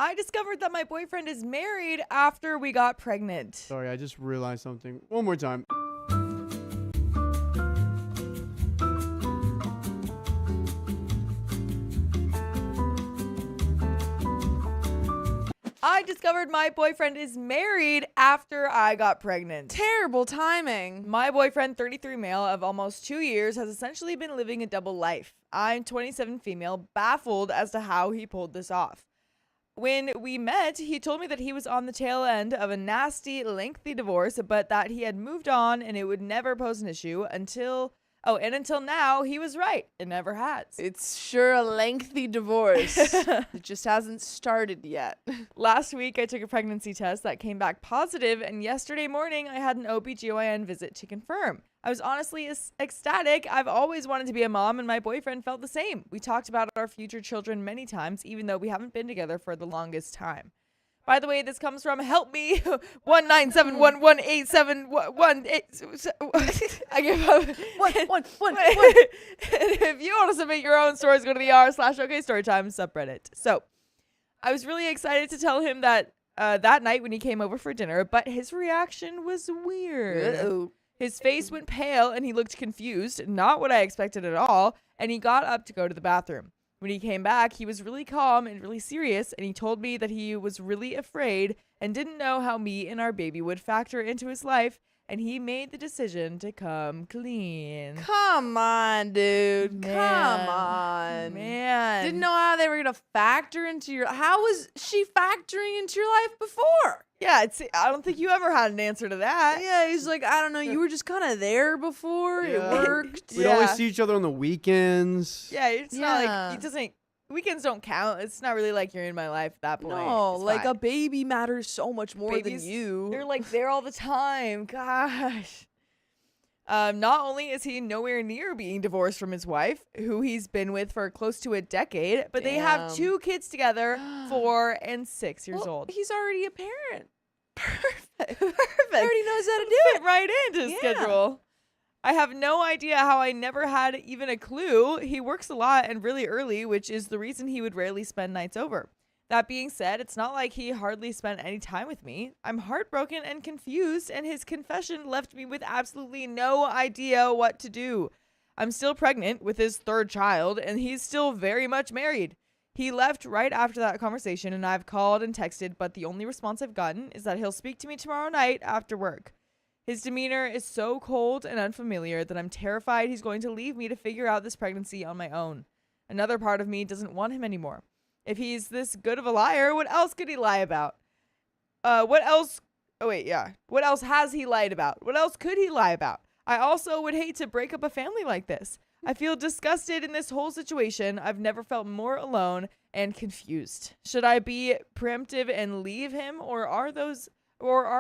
I discovered that my boyfriend is married after we got pregnant. Sorry, I just realized something. One more time. I discovered my boyfriend is married after I got pregnant. Terrible timing. My boyfriend, 33 male of almost 2 years, has essentially been living a double life. I'm 27 female, baffled as to how he pulled this off. When we met, he told me that he was on the tail end of a nasty, lengthy divorce, but that he had moved on and it would never pose an issue until now, he was right. It never has. It's sure a lengthy divorce. It just hasn't started yet. Last week, I took a pregnancy test that came back positive, and yesterday morning, I had an OBGYN visit to confirm. I was honestly ecstatic. I've always wanted to be a mom, and my boyfriend felt the same. We talked about our future children many times, even though we haven't been together for the longest time. By the way, this comes from help me 197118718. I give up. One. If you want to submit your own stories, go to the r/OK Storytime subreddit. So, I was really excited to tell him that that night when he came over for dinner, but his reaction was weird. Uh-oh. His face went pale and he looked confused, not what I expected at all, and he got up to go to the bathroom. When he came back, he was really calm and really serious, and he told me that he was really afraid and didn't know how me and our baby would factor into his life, and he made the decision to come clean. Come on, dude. Man. Come on. Man. Didn't know how they were going to factor into your... How was she factoring into your life before? Yeah, I don't think you ever had an answer to that. Yeah, he's like, I don't know. You were just kind of there before. Yeah. It worked. We'd always see each other on the weekends. Yeah, it's not like... It doesn't... Weekends don't count. It's not really like you're in my life at that point. No, It's like fine. a baby matters so much more Babies, than you. They're like there all the time. Gosh. Not only is he nowhere near being divorced from his wife, who he's been with for close to a decade, but they have Damn. 2 kids together, 4 and 6 years Well, old. He's already a parent. Perfect. Already knows how to do Fit right into his Yeah. schedule. I have no idea how I never had even a clue. He works a lot and really early, which is the reason he would rarely spend nights over. That being said, it's not like he hardly spent any time with me. I'm heartbroken and confused, and his confession left me with absolutely no idea what to do. I'm still pregnant with his 3rd child, and he's still very much married. He left right after that conversation, and I've called and texted, but the only response I've gotten is that he'll speak to me tomorrow night after work. His demeanor is so cold and unfamiliar that I'm terrified he's going to leave me to figure out this pregnancy on my own. Another part of me doesn't want him anymore. If he's this good of a liar, what else could he lie about? What else has he lied about? What else could he lie about? I also would hate to break up a family like this. I feel disgusted in this whole situation. I've never felt more alone and confused. Should I be preemptive and leave him, or are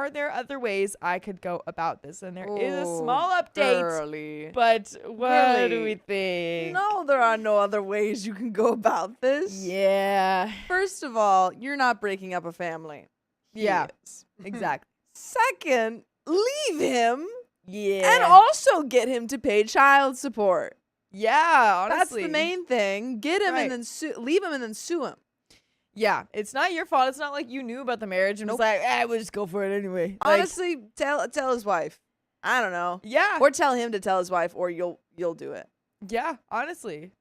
there other ways I could go about this? And there is a small update. Girly. But what do Girly. we think? No, there are no other ways you can go about this. Yeah. First of all, you're not breaking up a family. He Yeah. is. Exactly. Second, leave him Yeah. and also get him to pay child support. Yeah, That's honestly. the main thing. Get him Right. and then leave him and then sue him. Yeah, it's not your fault. It's not like you knew about the marriage and was like, we'll just go for it anyway. Like, Honestly, tell his wife. I don't know. yeah. Or tell him to tell his wife, or you'll do it. Yeah, honestly.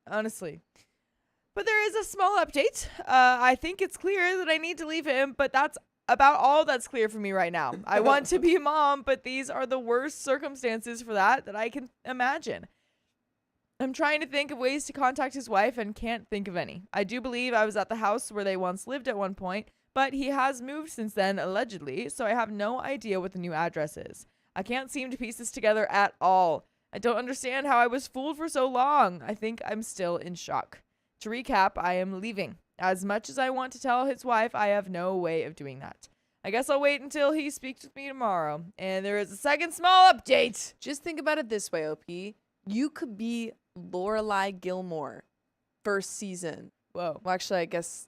But there is a small update. I think it's clear that I need to leave him, but that's about all that's clear for me right now. I want to be a mom, but these are the worst circumstances for that I can imagine. I'm trying to think of ways to contact his wife and can't think of any. I do believe I was at the house where they once lived at one point, but he has moved since then, allegedly, so I have no idea what the new address is. I can't seem to piece this together at all. I don't understand how I was fooled for so long. I think I'm still in shock. To recap, I am leaving. As much as I want to tell his wife, I have no way of doing that. I guess I'll wait until he speaks with me tomorrow. And there is a second small update. Just think about it this way, OP. You could be Lorelai Gilmore, first season. Whoa. Well, actually, I guess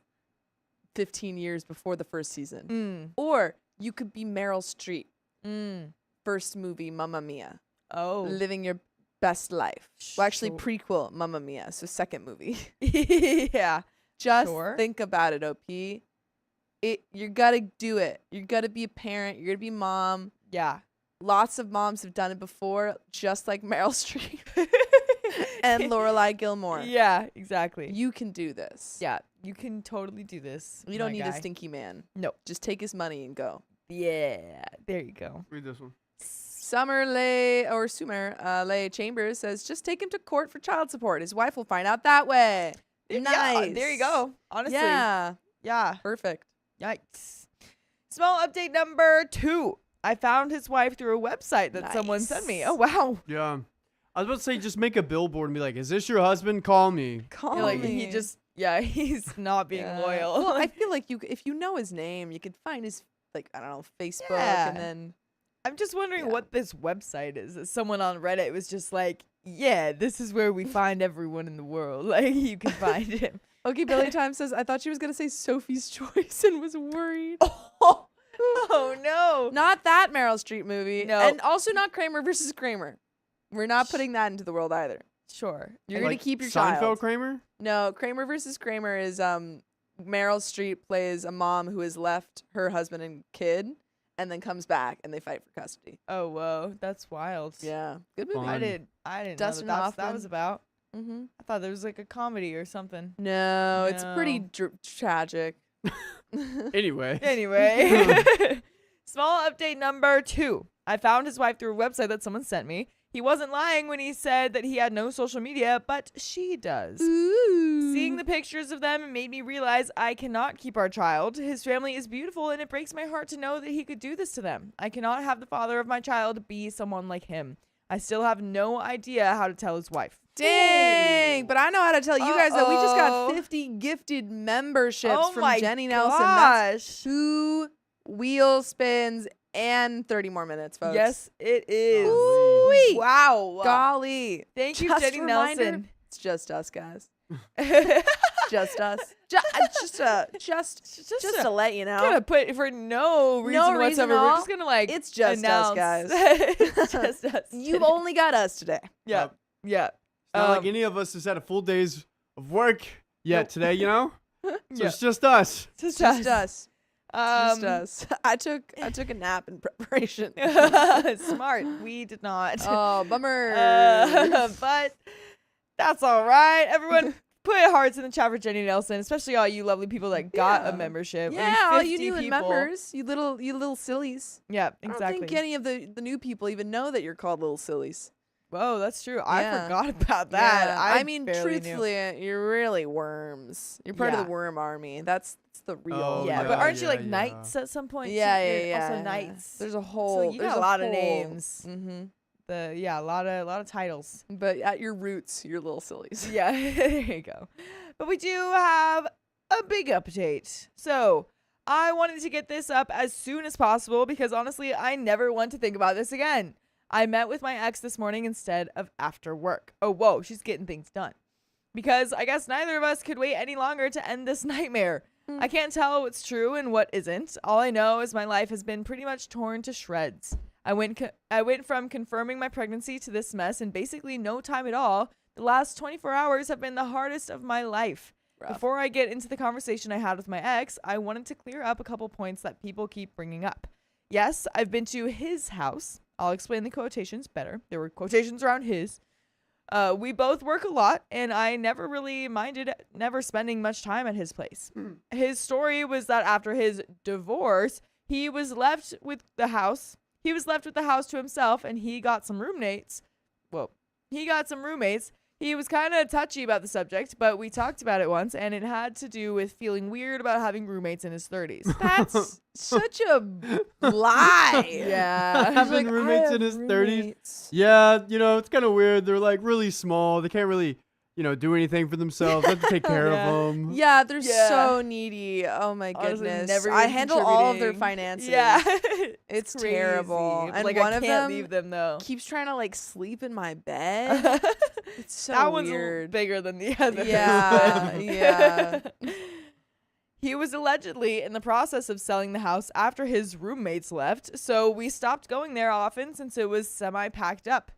15 years before the first season. Mm. Or you could be Meryl Streep, Mm. first movie, Mamma Mia. Oh. Living your best life. Well, actually, Sure. prequel, Mamma Mia. So second movie. Yeah. Just Sure. think about it, OP. You gotta do it. You gotta be a parent. You're gonna be mom. Yeah. Lots of moms have done it before, just like Meryl Streep and Lorelai Gilmore. Yeah, exactly. You can do this. Yeah, you can totally do this. You don't my need guy. a stinky man. No. Just take his money and go. Yeah, there you go. Read this one. Sumer Lay Chambers says, just take him to court for child support. His wife will find out that way. Nice. Yeah, there you go. Honestly. Yeah. Yeah. Perfect. Yikes. Small update number 2. I found his wife through a website that someone sent me. Nice. Oh, wow. Yeah. I was about to say, just make a billboard and be like, is this your husband? Call me. Call Like, me. he's not being Yeah. loyal. Well, I feel like if you know his name, you could find his, like, I don't know, Facebook Yeah. and then. I'm just wondering Yeah. what this website is. Someone on Reddit was just like, yeah, this is where we find everyone in the world. Like, you can find him. Okay, Billy Time says, I thought she was going to say Sophie's Choice and was worried. Oh, no. Not that Meryl Streep movie. No. And also not Kramer versus Kramer. We're not putting that into the world either. Sure. You're Like going to keep your Seinfeld child. Kramer? No, Kramer versus Kramer is Meryl Streep plays a mom who has left her husband and kid and then comes back and they fight for custody. Oh, whoa. That's wild. Yeah. Good movie. Fun. I didn't Dustin know that Hoffman. was about. Mm-hmm. I thought there was like a comedy or something. No, it's pretty No. tragic. Anyway. Anyway, small update number 2. I found his wife through a website that someone sent me. He wasn't lying when he said that he had no social media, but she does. Ooh. Seeing the pictures of them made me realize I cannot keep our child. His family is beautiful, and it breaks my heart to know that he could do this to them. I cannot have the father of my child be someone like him. I still have no idea how to tell his wife. Dang, but I know how to tell you guys that we just got Uh-oh. 50 gifted memberships Oh from my Jenny Nelson. That's gosh. 2 wheel spins and 30 more minutes, folks. Yes, it is. Ooh-wee. Wow. Golly. Thank you, Just Jenny a reminder, Nelson. It's just us, guys. Just Just us. Just to let you know. gonna put for no reason reason whatsoever. at We're all. just gonna like It's just us, announce. guys. It's just us. You've only got us today. yeah, yeah. It's not like Um, any of us has had a full day's of work yet Nope. today, you know? So Yeah. it's just us. Just Just us. Um, Just us. I took a nap in preparation. Smart. We did not. Oh, bummer. But that's all right. Everyone, put hearts in the chat for Jenny Nelson, especially all you lovely people that got Yeah. a membership. I mean, Yeah, all you 50 new people. members, you little sillies. Yeah, I exactly. don't think any of the new people even know that you're called little sillies. Whoa, that's true. I Yeah. forgot about that. Yeah. I mean, barely knew. truthfully, you're really worms. You're part of Yeah. the worm army. That's the real. Oh, Yeah, part. but aren't you yeah, like yeah. knights at some point? Yeah, too? yeah, You're yeah. Also knights. There's a whole. you there's got a lot of names. Mm-hmm. A lot of titles. But at your roots, you're little sillies. Yeah, there you go. But we do have a big update. So I wanted to get this up as soon as possible because honestly, I never want to think about this again. I met with my ex this morning instead of after work. Oh, whoa, she's getting things done. Because I guess neither of us could wait any longer to end this nightmare. I can't tell what's true and what isn't. All I know is my life has been pretty much torn to shreds. I went from confirming my pregnancy to this mess in basically no time at all. The last 24 hours have been the hardest of my life. Rough. Before I get into the conversation I had with my ex, I wanted to clear up a couple points that people keep bringing up. Yes, I've been to his house. I'll explain the quotations better. There were quotations around his. We both work a lot, and I never really minded never spending much time at his place. His story was that after his divorce, he was left with the house. He was left with the house to himself, and he got some roommates. He was kind of touchy about the subject, but we talked about it once, and it had to do with feeling weird about having roommates in his 30s. That's such a lie. Yeah. Having Like, I roommates have in his 30s. roommates. Yeah, it's kind of weird. They're like really small. They can't really, do anything for themselves. They have to take care Yeah. of them. Yeah, they're Yeah. so needy. Oh my Honestly, goodness. never I even handle all of their contributing. finances. Yeah. It's crazy. terrible. But, And like, one I of can't them leave them, though. keeps trying to like sleep in my bed. It's so that one's weird. bigger than the other. Yeah, yeah. He was allegedly in the process of selling the house after his roommates left, so we stopped going there often since it was semi-packed up.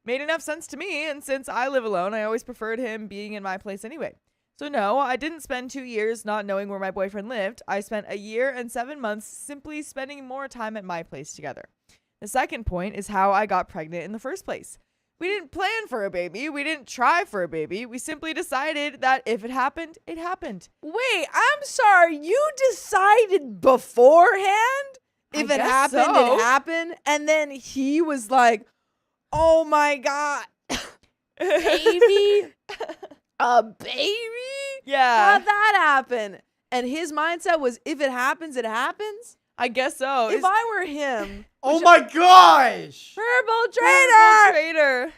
Made enough sense to me, and since I live alone, I always preferred him being in my place anyway. So no, I didn't spend 2 years not knowing where my boyfriend lived. I spent a year and 7 months simply spending more time at my place together. The second point is how I got pregnant in the first place. We didn't plan for a baby. We didn't try for a baby. We simply decided that if it happened, it happened. Wait, I'm sorry. You decided beforehand? If I it guess happened, so. it happened. And then he was like, oh my God, baby? A baby? Yeah. How'd that happen? And his mindset was, if it happens, it happens. I guess so. If I were him, Oh my gosh! purple Traitor. trader.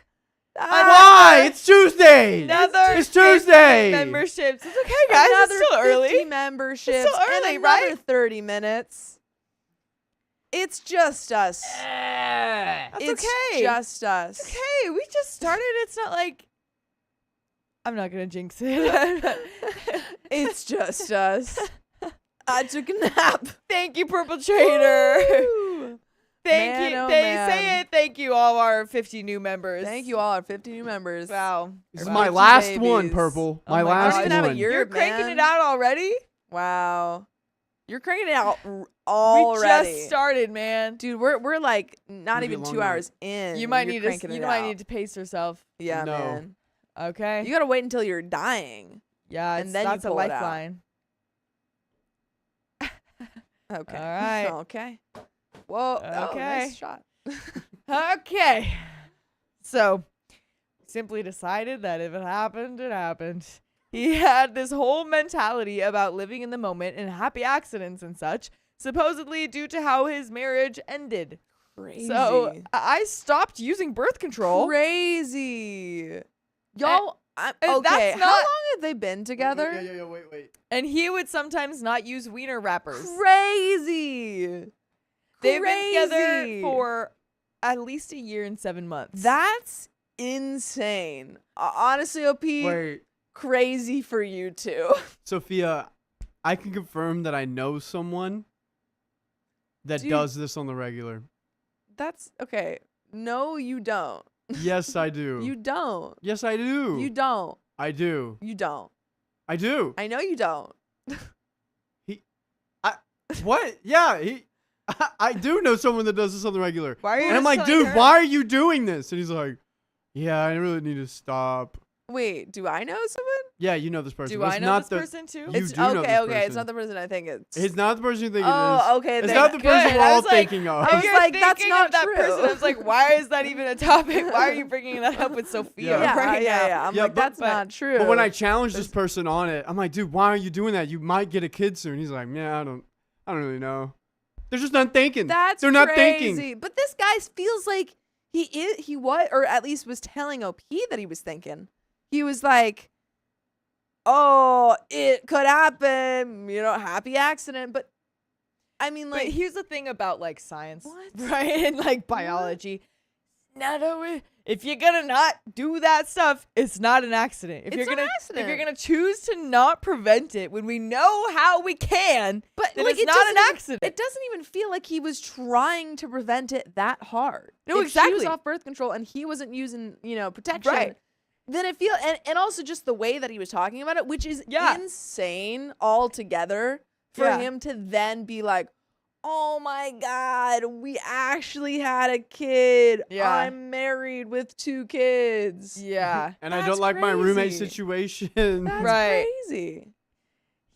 Why? It's Tuesday. Another It's Tuesday. memberships. It's okay, guys. Another It's still 50 early. memberships. It's still early, and another right? 30 minutes. It's just us. That's It's okay. just us. Okay, we just started. It's not like I'm not gonna jinx it. It's just us. I took a nap. Thank you, Purple Trader. Woo. Thank Man, you. oh They man. say it. Thank you, all our 50 new members. Thank you all, our 50 new members. Wow. This is Or my 50 last one, babies. Purple. Oh My my last God. I don't even have a one. year. You're cranking man. it out already? Wow. You're cranking it out We already. just started, man. Dude, we're like not Gonna be a even long 2 night. hours in. You might You're need to. cranking You it might out. need to pace yourself. Yeah, No. man. Okay. You gotta wait until you're dying. Yeah, and then you that's a pull it out. lifeline. Okay. All right. Okay. Whoa. Oh, Okay. nice shot. Okay. So, simply decided that if it happened, it happened. He had this whole mentality about living in the moment and happy accidents and such, supposedly due to how his marriage ended. Crazy. So, I stopped using birth control. Crazy. Y'all, okay. that's How not- long have they been together? Yeah, wait. And he would sometimes not use wiener wrappers. Crazy. They've been together Crazy. for at least a year and 7 months. That's insane. Honestly, OP, Wait, crazy for you too. Sophia, I can confirm that I know someone that Dude. does this on the regular. That's okay. No, you don't. Yes, I do. You don't. Yes, I do. You don't. I do. You don't. I do. I know you don't. What? Yeah, I do know someone that does this on the regular. Why are you And I'm just like, telling dude, her? why are you doing this? And he's like, yeah, I really need to stop. Wait, do I know someone? Yeah, you know this person. Do but I it's know not this the, person too? You It's do know okay, this okay. It's person. not the person I think it's. It's not the person you think it is. Oh, okay. It's then- not the person Good. we're I all was like- thinking of. I If was you're like, that's thinking not of that true. person, I was like, why is that even a topic? Why are you bringing that up with Sophia Yeah. right now? yeah. I'm Yeah, like, but- that's not true. But when I challenge this person on it, I'm like, dude, why are you doing that? You might get a kid soon. He's like, yeah, I don't really know. They're just not thinking. That's They're not crazy. thinking. But this guy feels like he was, or at least was telling OP that he was thinking. He was like, oh, it could happen, happy accident. But I mean, But like, here's the thing about like science, What? right? And like biology. If you're gonna not do that stuff, it's not an accident. If It's you're not gonna an accident. if you're gonna choose to not prevent it when we know how we can, but then like, it's it not doesn't an even- accident. It doesn't even feel like he was trying to prevent it that hard. No, If she was exactly. off birth control and he wasn't using, protection. Right. Then it feel and also just the way that he was talking about it, which is Yeah. insane altogether for Yeah. him to then be like, oh my God, we actually had a kid. Yeah. I'm married with 2 kids. Yeah. And I That's don't like my roommate crazy. situation. That's Right. crazy.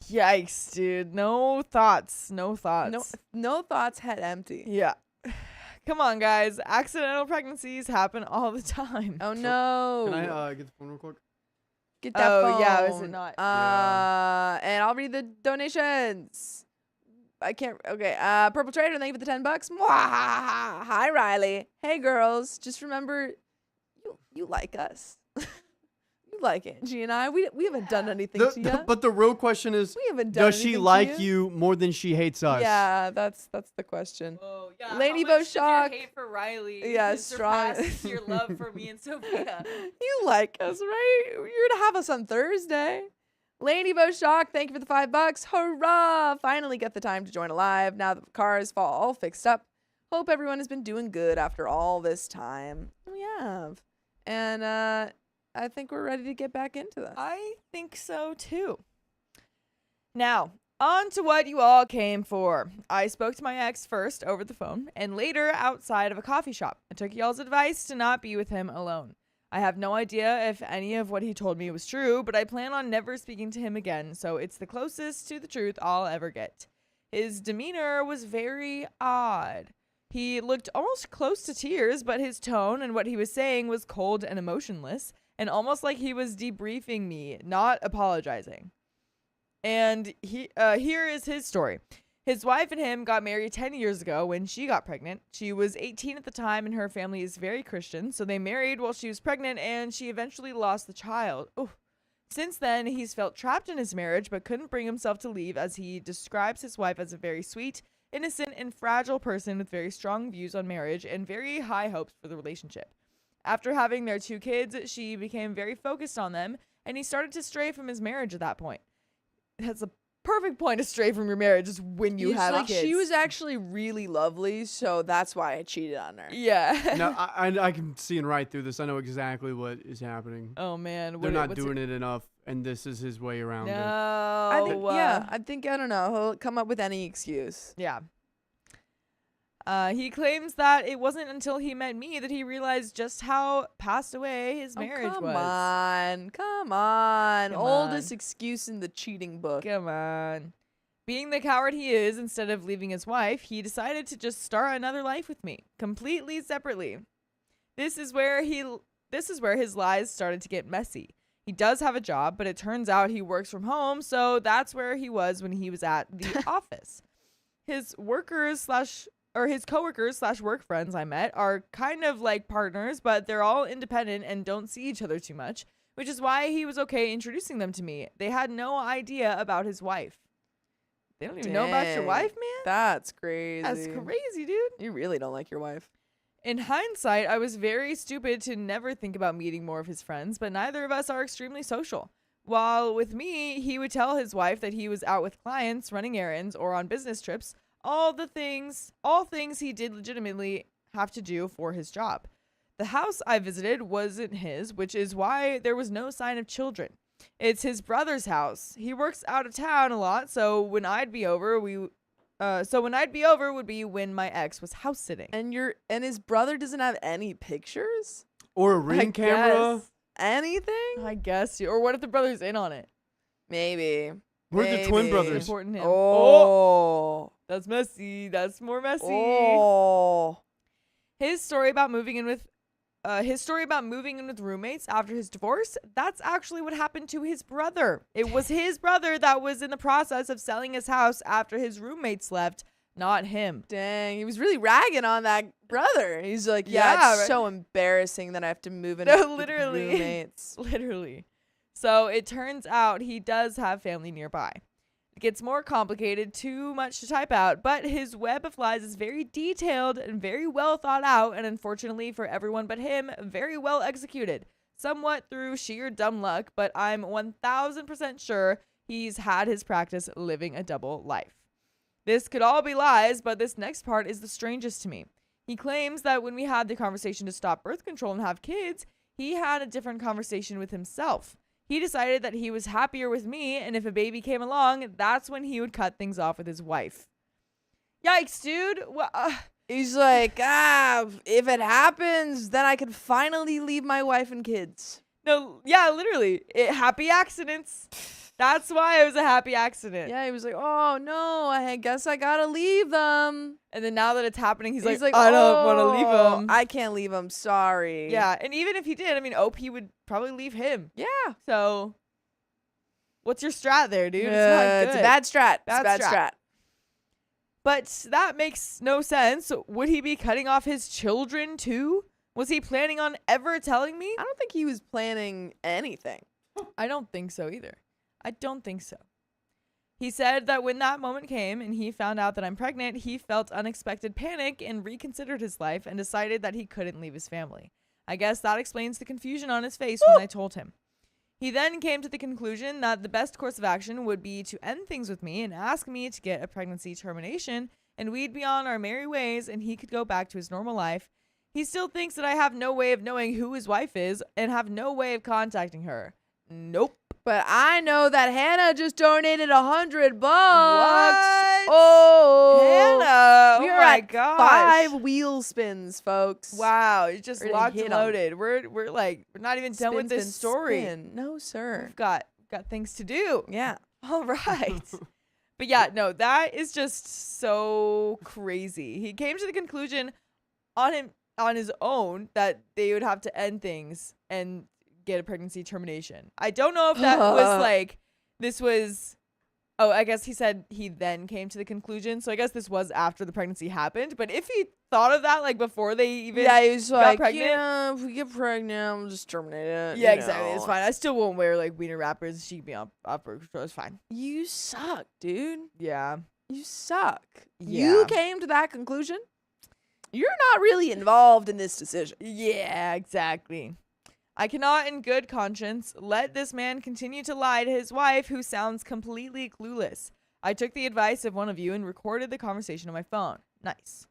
Yikes, dude. No thoughts. No thoughts. No thoughts, head empty. Yeah. Come on, guys. Accidental pregnancies happen all the time. Oh no. Can I get the phone real quick? Get that Oh, phone. yeah, is it not? And I'll read the donations. I can't. Okay. Purple Trader, thank you for the $10. Mwahaha. Hi, Riley. Hey, girls. Just remember, you like us. You like Angie and I. We haven't done anything to you. But the real question is, We haven't done does she anything to like you more than she hates us? Yeah, that's the question. Oh, yeah. Lady How much does your Beauchamp. hate for Riley Yeah, strong. surpasses your love for me and Sophia. You like us, right? You're gonna have us on Thursday. Lady Beauchamp, thank you for the $5. Hurrah! Finally get the time to join a live now that the cars fall all fixed up. Hope everyone has been doing good after all this time. We have. And I think we're ready to get back into this. I think so too. Now, on to what you all came for. I spoke to my ex first over the phone and later outside of a coffee shop. I took y'all's advice to not be with him alone. I have no idea if any of what he told me was true, but I plan on never speaking to him again, so it's the closest to the truth I'll ever get. His demeanor was very odd. He looked almost close to tears, but his tone and what he was saying was cold and emotionless, and almost like he was debriefing me, not apologizing. And here is his story. His wife and him got married 10 years ago when she got pregnant. She was 18 at the time and her family is very Christian, so they married while she was pregnant and she eventually lost the child. Oh. Since then, he's felt trapped in his marriage but couldn't bring himself to leave, as he describes his wife as a very sweet, innocent, and fragile person with very strong views on marriage and very high hopes for the relationship. After having their 2 kids, she became very focused on them, and he started to stray from his marriage at that point. That's a perfect point to stray from your marriage, is when you have kids. She was actually really lovely, so that's why I cheated on her. Yeah. No, I can see and right through this. I know exactly what is happening. Oh man, They're not doing it enough, and this is his way around it. No. I think I don't know. He'll come up with any excuse. Yeah. He claims that it wasn't until he met me that he realized just how passed away his marriage was. Come on. Come Oldest on. excuse in the cheating book. Come on. Being the coward he is, instead of leaving his wife, he decided to just start another life with me, completely separately. This is where his lies started to get messy. He does have a job, but it turns out he works from home, so that's where he was when he was at the office. His coworkers/work friends I met are kind of like partners, but they're all independent and don't see each other too much, which is why he was okay introducing them to me. They had no idea about his wife. They don't even know about your Dang. wife, man? That's crazy. That's crazy, dude. You really don't like your wife. In hindsight, I was very stupid to never think about meeting more of his friends, but neither of us are extremely social. While with me, he would tell his wife that he was out with clients, running errands, or on business trips, all things he did legitimately have to do for his job. The house I visited wasn't his, which is why there was no sign of children. It's his brother's house. He works out of town a lot, so when I'd be over, would be when my ex was house sitting. And his brother doesn't have any pictures? Or a ring camera. guess. Anything? I guess. Or what if the brother's in on it? Maybe. Where's the twin Maybe. brothers? Important him. Oh. That's messy. That's more messy. Oh. His story about moving in with roommates after his divorce, that's actually what happened to his brother. It was his brother that was in the process of selling his house after his roommates left, not him. Dang, he was really ragging on that brother. He's like, Yeah, yeah, it's right. so embarrassing that I have to move in No, with literally. roommates. Literally. So it turns out he does have family nearby. It gets more complicated, too much to type out, but his web of lies is very detailed and very well thought out, and unfortunately for everyone but him, very well executed. Somewhat through sheer dumb luck, but I'm 1000% sure he's had his practice living a double life. This could all be lies, but this next part is the strangest to me. He claims that when we had the conversation to stop birth control and have kids, he had a different conversation with himself. He decided that he was happier with me, and if a baby came along, that's when he would cut things off with his wife. Yikes, dude. He's like, if it happens, then I can finally leave my wife and kids. No, yeah, literally. Happy accidents. That's why it was a happy accident. Yeah, he was like, oh no, I guess I gotta leave them. And then now that it's happening, he's like, like, I don't want to leave "Oh, him. I can't leave them, sorry. Yeah, and even if he did, I mean, OP would probably leave him. Yeah. So, what's your strat there, dude? It's not It's a good. bad strat. It's a Bad bad strat. strat. But that makes no sense. Would he be cutting off his children too? Was he planning on ever telling me? I don't think he was planning anything. I don't think so either. I don't think so. He said that when that moment came and he found out that I'm pregnant, he felt unexpected panic and reconsidered his life and decided that he couldn't leave his family. I guess that explains the confusion on his face when I told him. He then came to the conclusion that the best course of action would be to end things with me and ask me to get a pregnancy termination, and we'd be on our merry ways and he could go back to his normal life. He still thinks that I have no way of knowing who his wife is and have no way of contacting her. Nope. But I know that Hannah just donated $100. What? Oh, Hannah. we Oh are my at gosh. 5 wheel spins, folks. Wow, it's just Really locked hit and 'em. loaded. We're not even done with Spin, this spin, story. spin. No, sir. We've got things to do. Yeah. All right. But yeah, no, that is just so crazy. He came to the conclusion on his own that they would have to end things and get a pregnancy termination. I don't know if that was like this was I guess he said he then came to the conclusion. So I guess this was after the pregnancy happened. But if he thought of that like before they even Yeah, he was got like, pregnant. yeah, if we get pregnant, we'll just terminate it. Yeah, you exactly. It's know. fine. I still won't wear like wiener wrappers. She can be up birth control. It's fine. You suck, dude. Yeah. You suck. Yeah. You came to that conclusion. You're not really involved in this decision. Yeah, exactly. I cannot in good conscience let this man continue to lie to his wife who sounds completely clueless. I took the advice of one of you and recorded the conversation on my phone. Nice.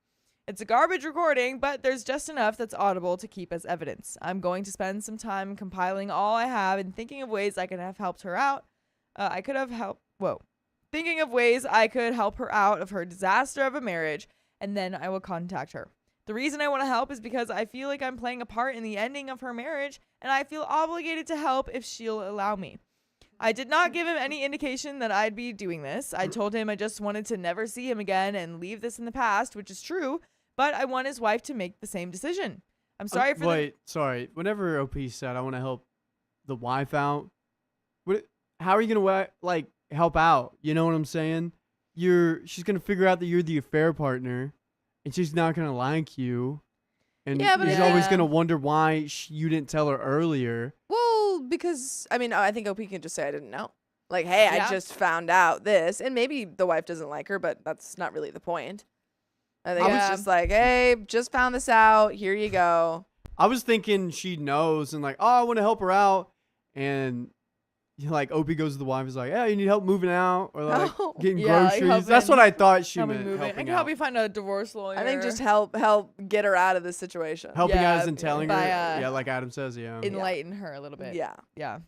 It's a garbage recording, but there's just enough that's audible to keep as evidence. I'm going to spend some time compiling all I have and thinking of ways I could have helped her out. Thinking of ways I could help her out of her disaster of a marriage, and then I will contact her. The reason I want to help is because I feel like I'm playing a part in the ending of her marriage, and I feel obligated to help if she'll allow me. I did not give him any indication that I'd be doing this. I told him I just wanted to never see him again and leave this in the past, which is true, but I want his wife to make the same decision. I'm sorry for sorry. Whenever OP said I want to help the wife out, how are you gonna like help out? You know what I'm saying? She's gonna figure out that you're the affair partner, and she's not gonna like you, and Yeah, but she's always gonna wonder why you didn't tell her earlier. Well, because, I mean, I think OP can just say, I didn't know. Like, hey, Yeah. I just found out this. And maybe the wife doesn't like her, but that's not really the point. I think Yeah. it's just like, hey, just found this out. Here you go. I was thinking she knows and like, oh, I want to help her out, and like OP goes to the wife, is like, yeah, you need help moving out or like No. getting Yeah, like groceries. That's what I thought she help me meant. move it. I Helping can help out. you find a divorce lawyer. I think just help get her out of this situation. Helping Yeah, out isn't telling her. by, Yeah, like Adam says. Yeah. enlighten her a little bit. Yeah. Yeah.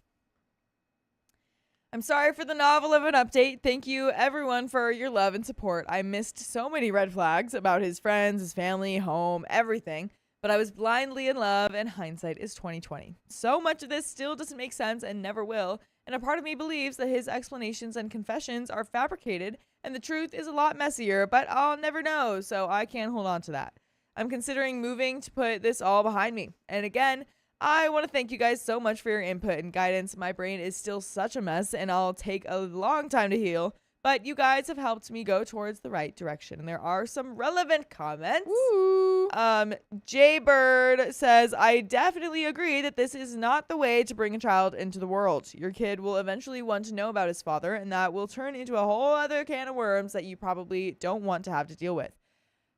I'm sorry for the novel of an update. Thank you, everyone, for your love and support. I missed so many red flags about his friends, his family, home, everything. But I was blindly in love, and hindsight is 2020. So much of this still doesn't make sense and never will. And a part of me believes that his explanations and confessions are fabricated, and the truth is a lot messier, but I'll never know, so I can't hold on to that. I'm considering moving to put this all behind me. And again, I want to thank you guys so much for your input and guidance. My brain is still such a mess, and I'll take a long time to heal. But you guys have helped me go towards the right direction. And there are some relevant comments. Woo. Jay Bird says, I definitely agree that this is not the way to bring a child into the world. Your kid will eventually want to know about his father, and that will turn into a whole other can of worms that you probably don't want to have to deal with.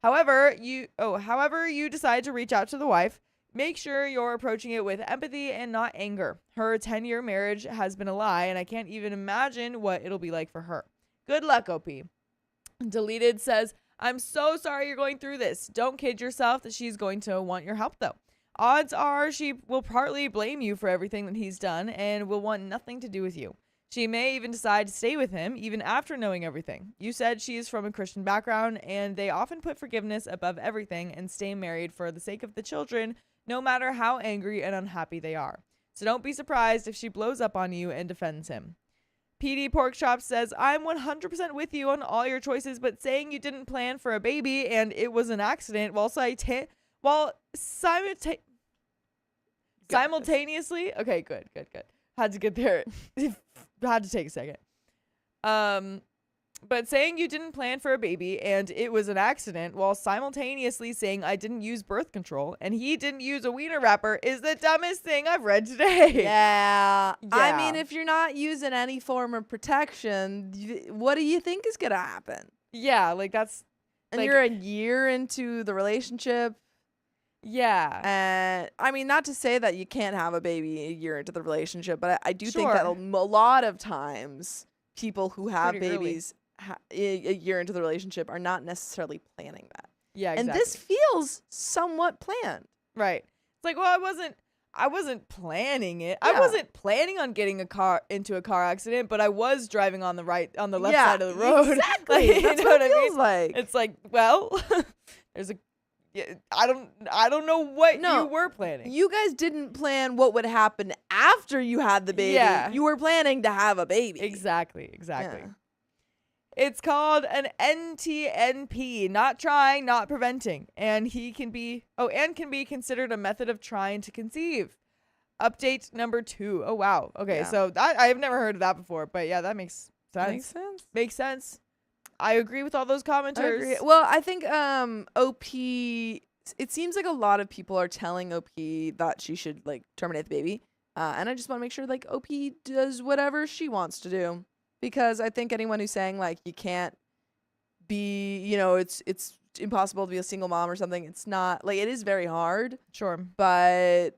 However, you decide to reach out to the wife, make sure you're approaching it with empathy and not anger. Her 10-year marriage has been a lie, and I can't even imagine what it'll be like for her. Good luck, OP. Deleted says, I'm so sorry you're going through this. Don't kid yourself that she's going to want your help, though. Odds are she will partly blame you for everything that he's done and will want nothing to do with you. She may even decide to stay with him even after knowing everything. You said she is from a Christian background, and they often put forgiveness above everything and stay married for the sake of the children, no matter how angry and unhappy they are. So don't be surprised if she blows up on you and defends him. PD Porkchop says, I'm 100% with you on all your choices, but saying you didn't plan for a baby and it was an accident simultaneously. Okay, good. Had to get there. Had to take a second. But saying you didn't plan for a baby and it was an accident while simultaneously saying I didn't use birth control and he didn't use a wiener wrapper is the dumbest thing I've read today. Yeah. I Yeah. mean, if you're not using any form of protection, what do you think is going to happen? Yeah, like that's, And like, you're a year into the relationship. yeah. And I mean, not to say that you can't have a baby a year into the relationship, but I do think that Sure. a lot of times people who have Pretty early. babies a year into the relationship are not necessarily planning that. Yeah, And exactly. this feels somewhat planned. Right. It's like, well, I wasn't planning it. I Yeah. wasn't planning on getting into a car accident, but I was driving on the left Yeah, side of the road. Exactly. Like, you That's know what what it I feels mean? like. It's like, well, there's a I don't know what No, you were planning. You guys didn't plan what would happen after you had the baby. Yeah. You were planning to have a baby. Exactly. Yeah. It's called an NTNP, not trying, not preventing, and can be considered a method of trying to conceive. Update number 2. Oh wow. Okay, Yeah. so I've never heard of that before, but yeah, that makes sense. Makes sense. Makes sense. I agree with all those commenters. I agree. Well, I think OP. It seems like a lot of people are telling OP that she should like terminate the baby, and I just want to make sure like OP does whatever she wants to do, because I think anyone who's saying like you can't be, it's impossible to be a single mom or something. It's not like, it is very hard, Sure. but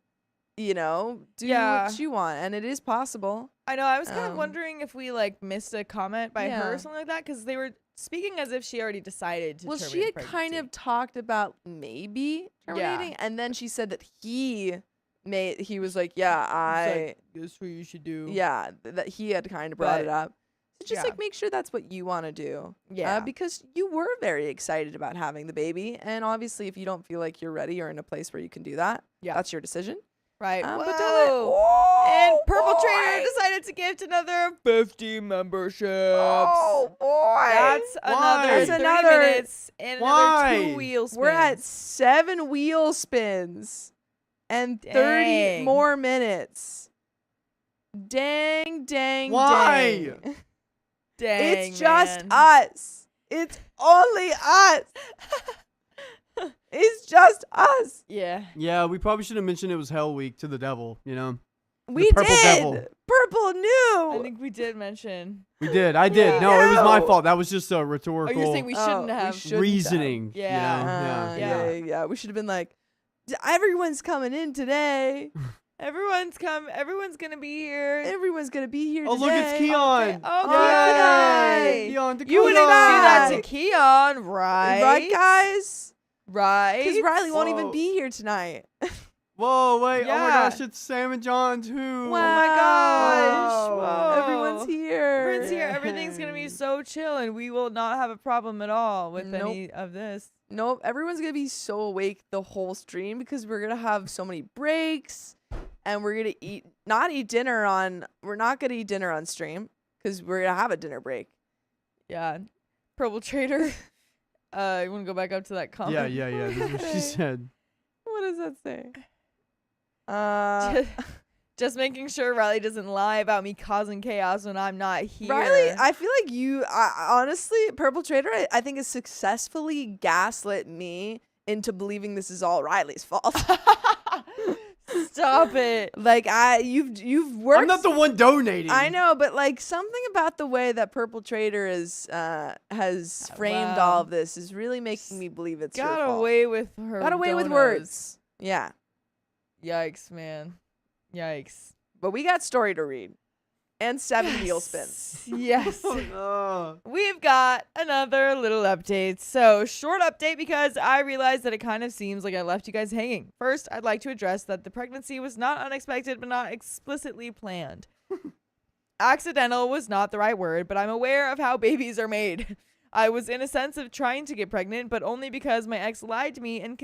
do Yeah. what you want, and it is possible. I know. I was kind of Um, wondering if we like missed a comment by her Yeah. or something like that, because they were speaking as if she already decided to Well, terminate she had pregnancy. kind of talked about maybe terminating, and then she said that he was like, yeah, It's like, that's what you should do. that he had kind of brought But- it up. So just yeah. like make sure that's what you want to do. Yeah. Because you were very excited about having the baby, and obviously if you don't feel like you're ready or in a place where you can do that, Yeah. that's your decision. Right. But Whoa. don't let- And Oh, Purple boy. Trader decided to gift another 50 memberships. Oh boy, That's another That's 30 another- minutes and Why? another 2 wheel spins. we're at 7 wheel spins and 30 Dang. more minutes. Dang, dang, Why? dang. Dang, It's just man. us. It's only us. It's just us. Yeah. Yeah, we probably should have mentioned it was Hell Week to the devil, We purple did. devil. Purple knew. I think we did mention. We did. I did. No, it was my fault. That was just a Oh, rhetorical you're saying we shouldn't have. shouldn't have. reasoning. Yeah. Yeah. Yeah. We should have been like, everyone's coming in today. Everyone's gonna be here. Everyone's gonna be here Oh, today. look, it's Keon. Oh, Yay. Keon, You would have Keon. do that to Keon, right? Right, guys? Right. Because Riley won't even Whoa. be here tonight. Whoa, wait. Oh my Yeah. gosh, it's Sam and John too. Wow. my gosh. Whoa. Whoa. Everyone's here. Everyone's here. Everything's gonna be so chill, and we will not have a problem at all with Nope. any of this. Nope, everyone's gonna be so awake the whole stream because we're gonna have so many breaks, and we're gonna not eat dinner on. We're not gonna eat dinner on stream because we're gonna have a dinner break. Yeah. Purple Trader. You want to go back up to that comment? Yeah. This is what she said. What does that say? Just making sure Riley doesn't lie about me causing chaos when I'm not here. Riley, I feel like you, honestly, Purple Trader, I think has successfully gaslit me into believing this is all Riley's fault. Stop it. Like you've worked. I'm not the one donating. I know, but like something about the way that Purple Trader has framed Wow. all of this is really making me believe it's your Got fault. away with her. Got away with donos. words. Yeah, Yikes, man. Yikes. but we got story to read and 7 wheel spins. Yes. Oh, We've got another little update. So, short update because I realized that it kind of seems like I left you guys hanging. First, I'd like to address that the pregnancy was not unexpected but not explicitly planned. Accidental was not the right word, but I'm aware of how babies are made. I was in a sense of trying to get pregnant, but only because my ex lied to me and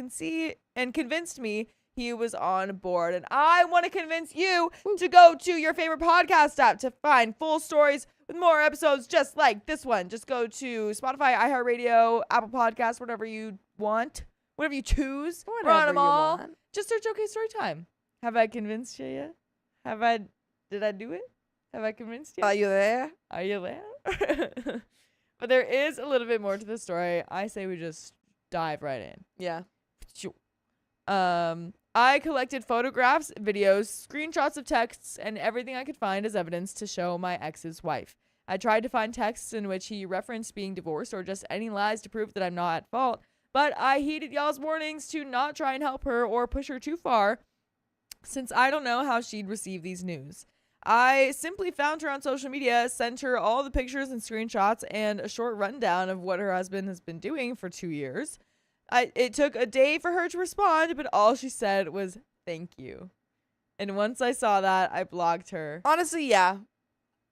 convinced me he was on board. And I want to convince you to go to your favorite podcast app to find full stories with more episodes just like this one. Just go to Spotify, iHeartRadio, Apple Podcasts, whatever you want, whatever you choose. We're on Whatever them you all. want. Just search OK Storytime. Have I convinced you yet? Did I do it? Have I convinced you? Are you there? Are you there? But there is a little bit more to the story. I say we just dive right in. Yeah. I collected photographs, videos, screenshots of texts, and everything I could find as evidence to show my ex's wife. I tried to find texts in which he referenced being divorced or just any lies to prove that I'm not at fault, but I heeded y'all's warnings to not try and help her or push her too far, since I don't know how she'd receive these news. I simply found her on social media, sent her all the pictures and screenshots, and a short rundown of what her husband has been doing for 2 years. It took a day for her to respond, but all she said was thank you. And once I saw that, I blocked her. Honestly, yeah.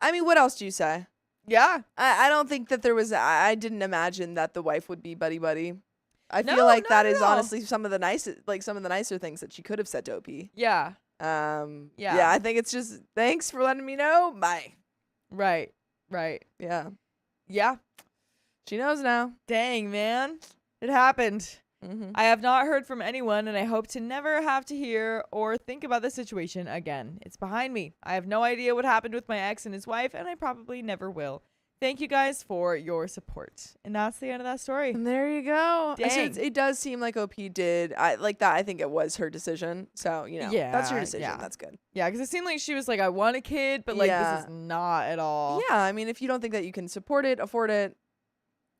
I mean, what else do you say? Yeah. I don't think that there was. I didn't imagine that the wife would be buddy buddy. I No, feel like not that at is all. honestly some of the nicer things that she could have said to OP. Yeah. Yeah. I think it's just thanks for letting me know. Bye. Right. Yeah. Yeah. She knows now. Dang, man. It happened. Mm-hmm. I have not heard from anyone, and I hope to never have to hear or think about this situation again. It's behind me. I have no idea what happened with my ex and his wife, and I probably never will. Thank you guys for your support. And that's the end of that story. And there you go. So Dang. it does seem like OP did. I like that. I think it was her decision. So, that's your Yeah, decision. yeah. That's good. Yeah, because it seemed like she was like, I want a kid, but like Yeah. this is not at all Yeah. I mean, if you don't think that you can support it, afford it,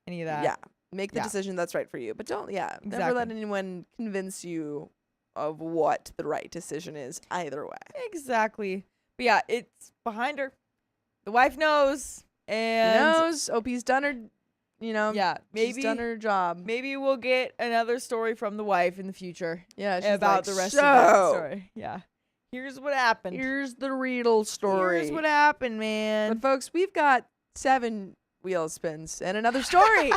any of that. yeah, make the Yeah. decision that's right for you. But don't, never Exactly. let anyone convince you of what the right decision is either way. Exactly. But yeah, it's behind her. The wife knows. She And knows OP's done her, yeah, she's done her job. maybe we'll get another story from the wife in the future Yeah, she's about like, the rest of that "So, story. Yeah. Here's what happened. here's the real story. Here's what happened, man. But folks, we've got 7 wheel spins and another story.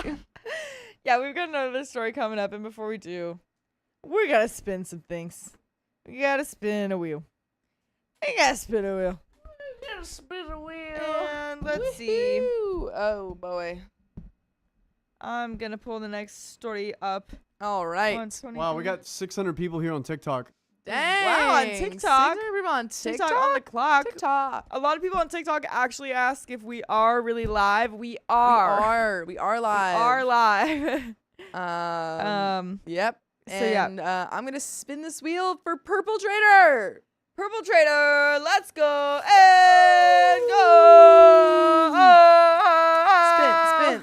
Yeah, we've got another story coming up, and before we do, we gotta spin some things. We gotta spin a wheel. We gotta spin a wheel. Gotta spin a wheel. And let's see. Woohoo. Oh boy. I'm gonna pull the next story up. All right. On 23. Wow, we got 600 people here on TikTok. Dang. Wow, on TikTok. People on TikTok. TikTok on the clock. TikTok. A lot of people on TikTok actually ask if we are really live. We We are. are live. We are live. Yep. So, yeah. And I'm gonna spin this wheel for Purple Trader. Purple Trader, let's go and go.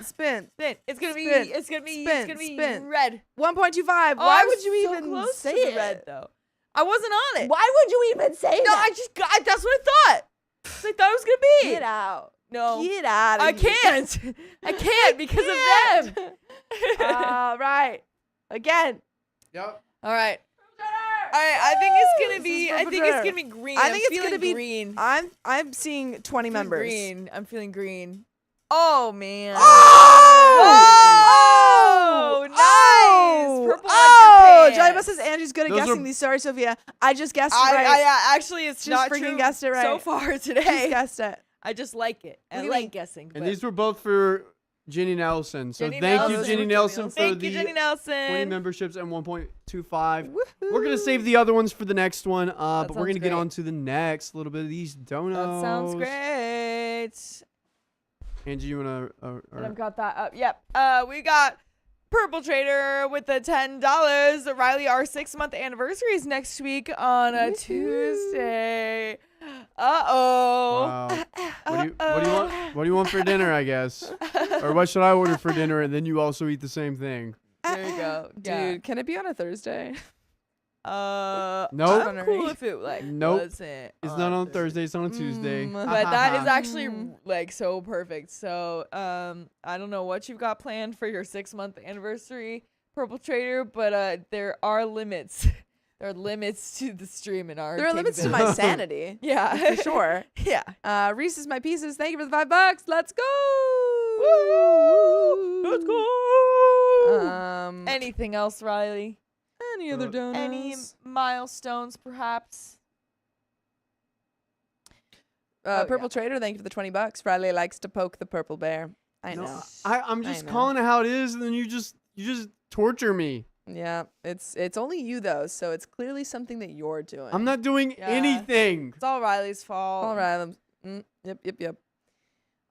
Spin. Spin. It's gonna be. Spin. It's gonna be. Spin. it's gonna be Spin. red. 1.25. Oh, Why I would was you so even close say to the it? red though? I wasn't on it. Why would you even say No, that? I just got. That's what I thought. That's what I thought it was gonna be. Get out. No, Get out of I here. can't. I can't because of them. All right. Again. Yep. All right. I think it's gonna This be. is I Purple think it's Trader. gonna be green. I think I'm it's gonna feeling be green. I'm seeing 20 I'm feeling members. Green. I'm feeling green. Oh man. Oh! Oh, nice. Purple Oh! underpants. Johnny Bus says Angie's good at Those guessing are- these. Sorry, Sophia. I just guessed it I right. actually, it's Just not freaking true. guessed it right. So far Just today, guessed it. I just like it. I Look at like me. guessing. And but- these were both for Jenny Nelson. So Jenny thank you, Nelson. Jenny Nelson, for Thank the you, Jenny 20 Nelson. memberships and 1.25. Woohoo. We're gonna save the other ones for the next one. But we're sounds gonna get great. on to the next little bit of these donuts. That sounds great. Angie, you wanna? And I've got that up. Yep. We got Purple Trader with the $10. Riley, our 6-month anniversary is next week on a Woohoo. Tuesday. Uh-oh. Wow. What do you want? What do you want for dinner? I guess. Or what should I order for dinner, and then you also eat the same thing? There you go. Dude, can it be on a Thursday? Nope. I'm cool if it like Nope. wasn't. It's not on Thursday. It's on a Tuesday. Mm. But that is actually Mm. like so perfect. So I don't know what you've got planned for your 6-month anniversary, Purple Trader, but there are limits. There are limits to the stream in our. There are limits to my capability. sanity. Yeah, For sure. Yeah. Reese's My Pieces. Thank you for the $5. Let's go. Woo! Let's go. Any Anything else, Riley? other donuts? Any milestones, perhaps? Oh, Purple yeah. Trader, thank you for the $20. Riley likes to poke the purple bear. I No, know. I'm I just know. calling it how it is, and then you just torture me. Yeah, it's only you though, so it's clearly something that you're doing. I'm not doing Yeah. anything. It's all Riley's fault. All right. Yep.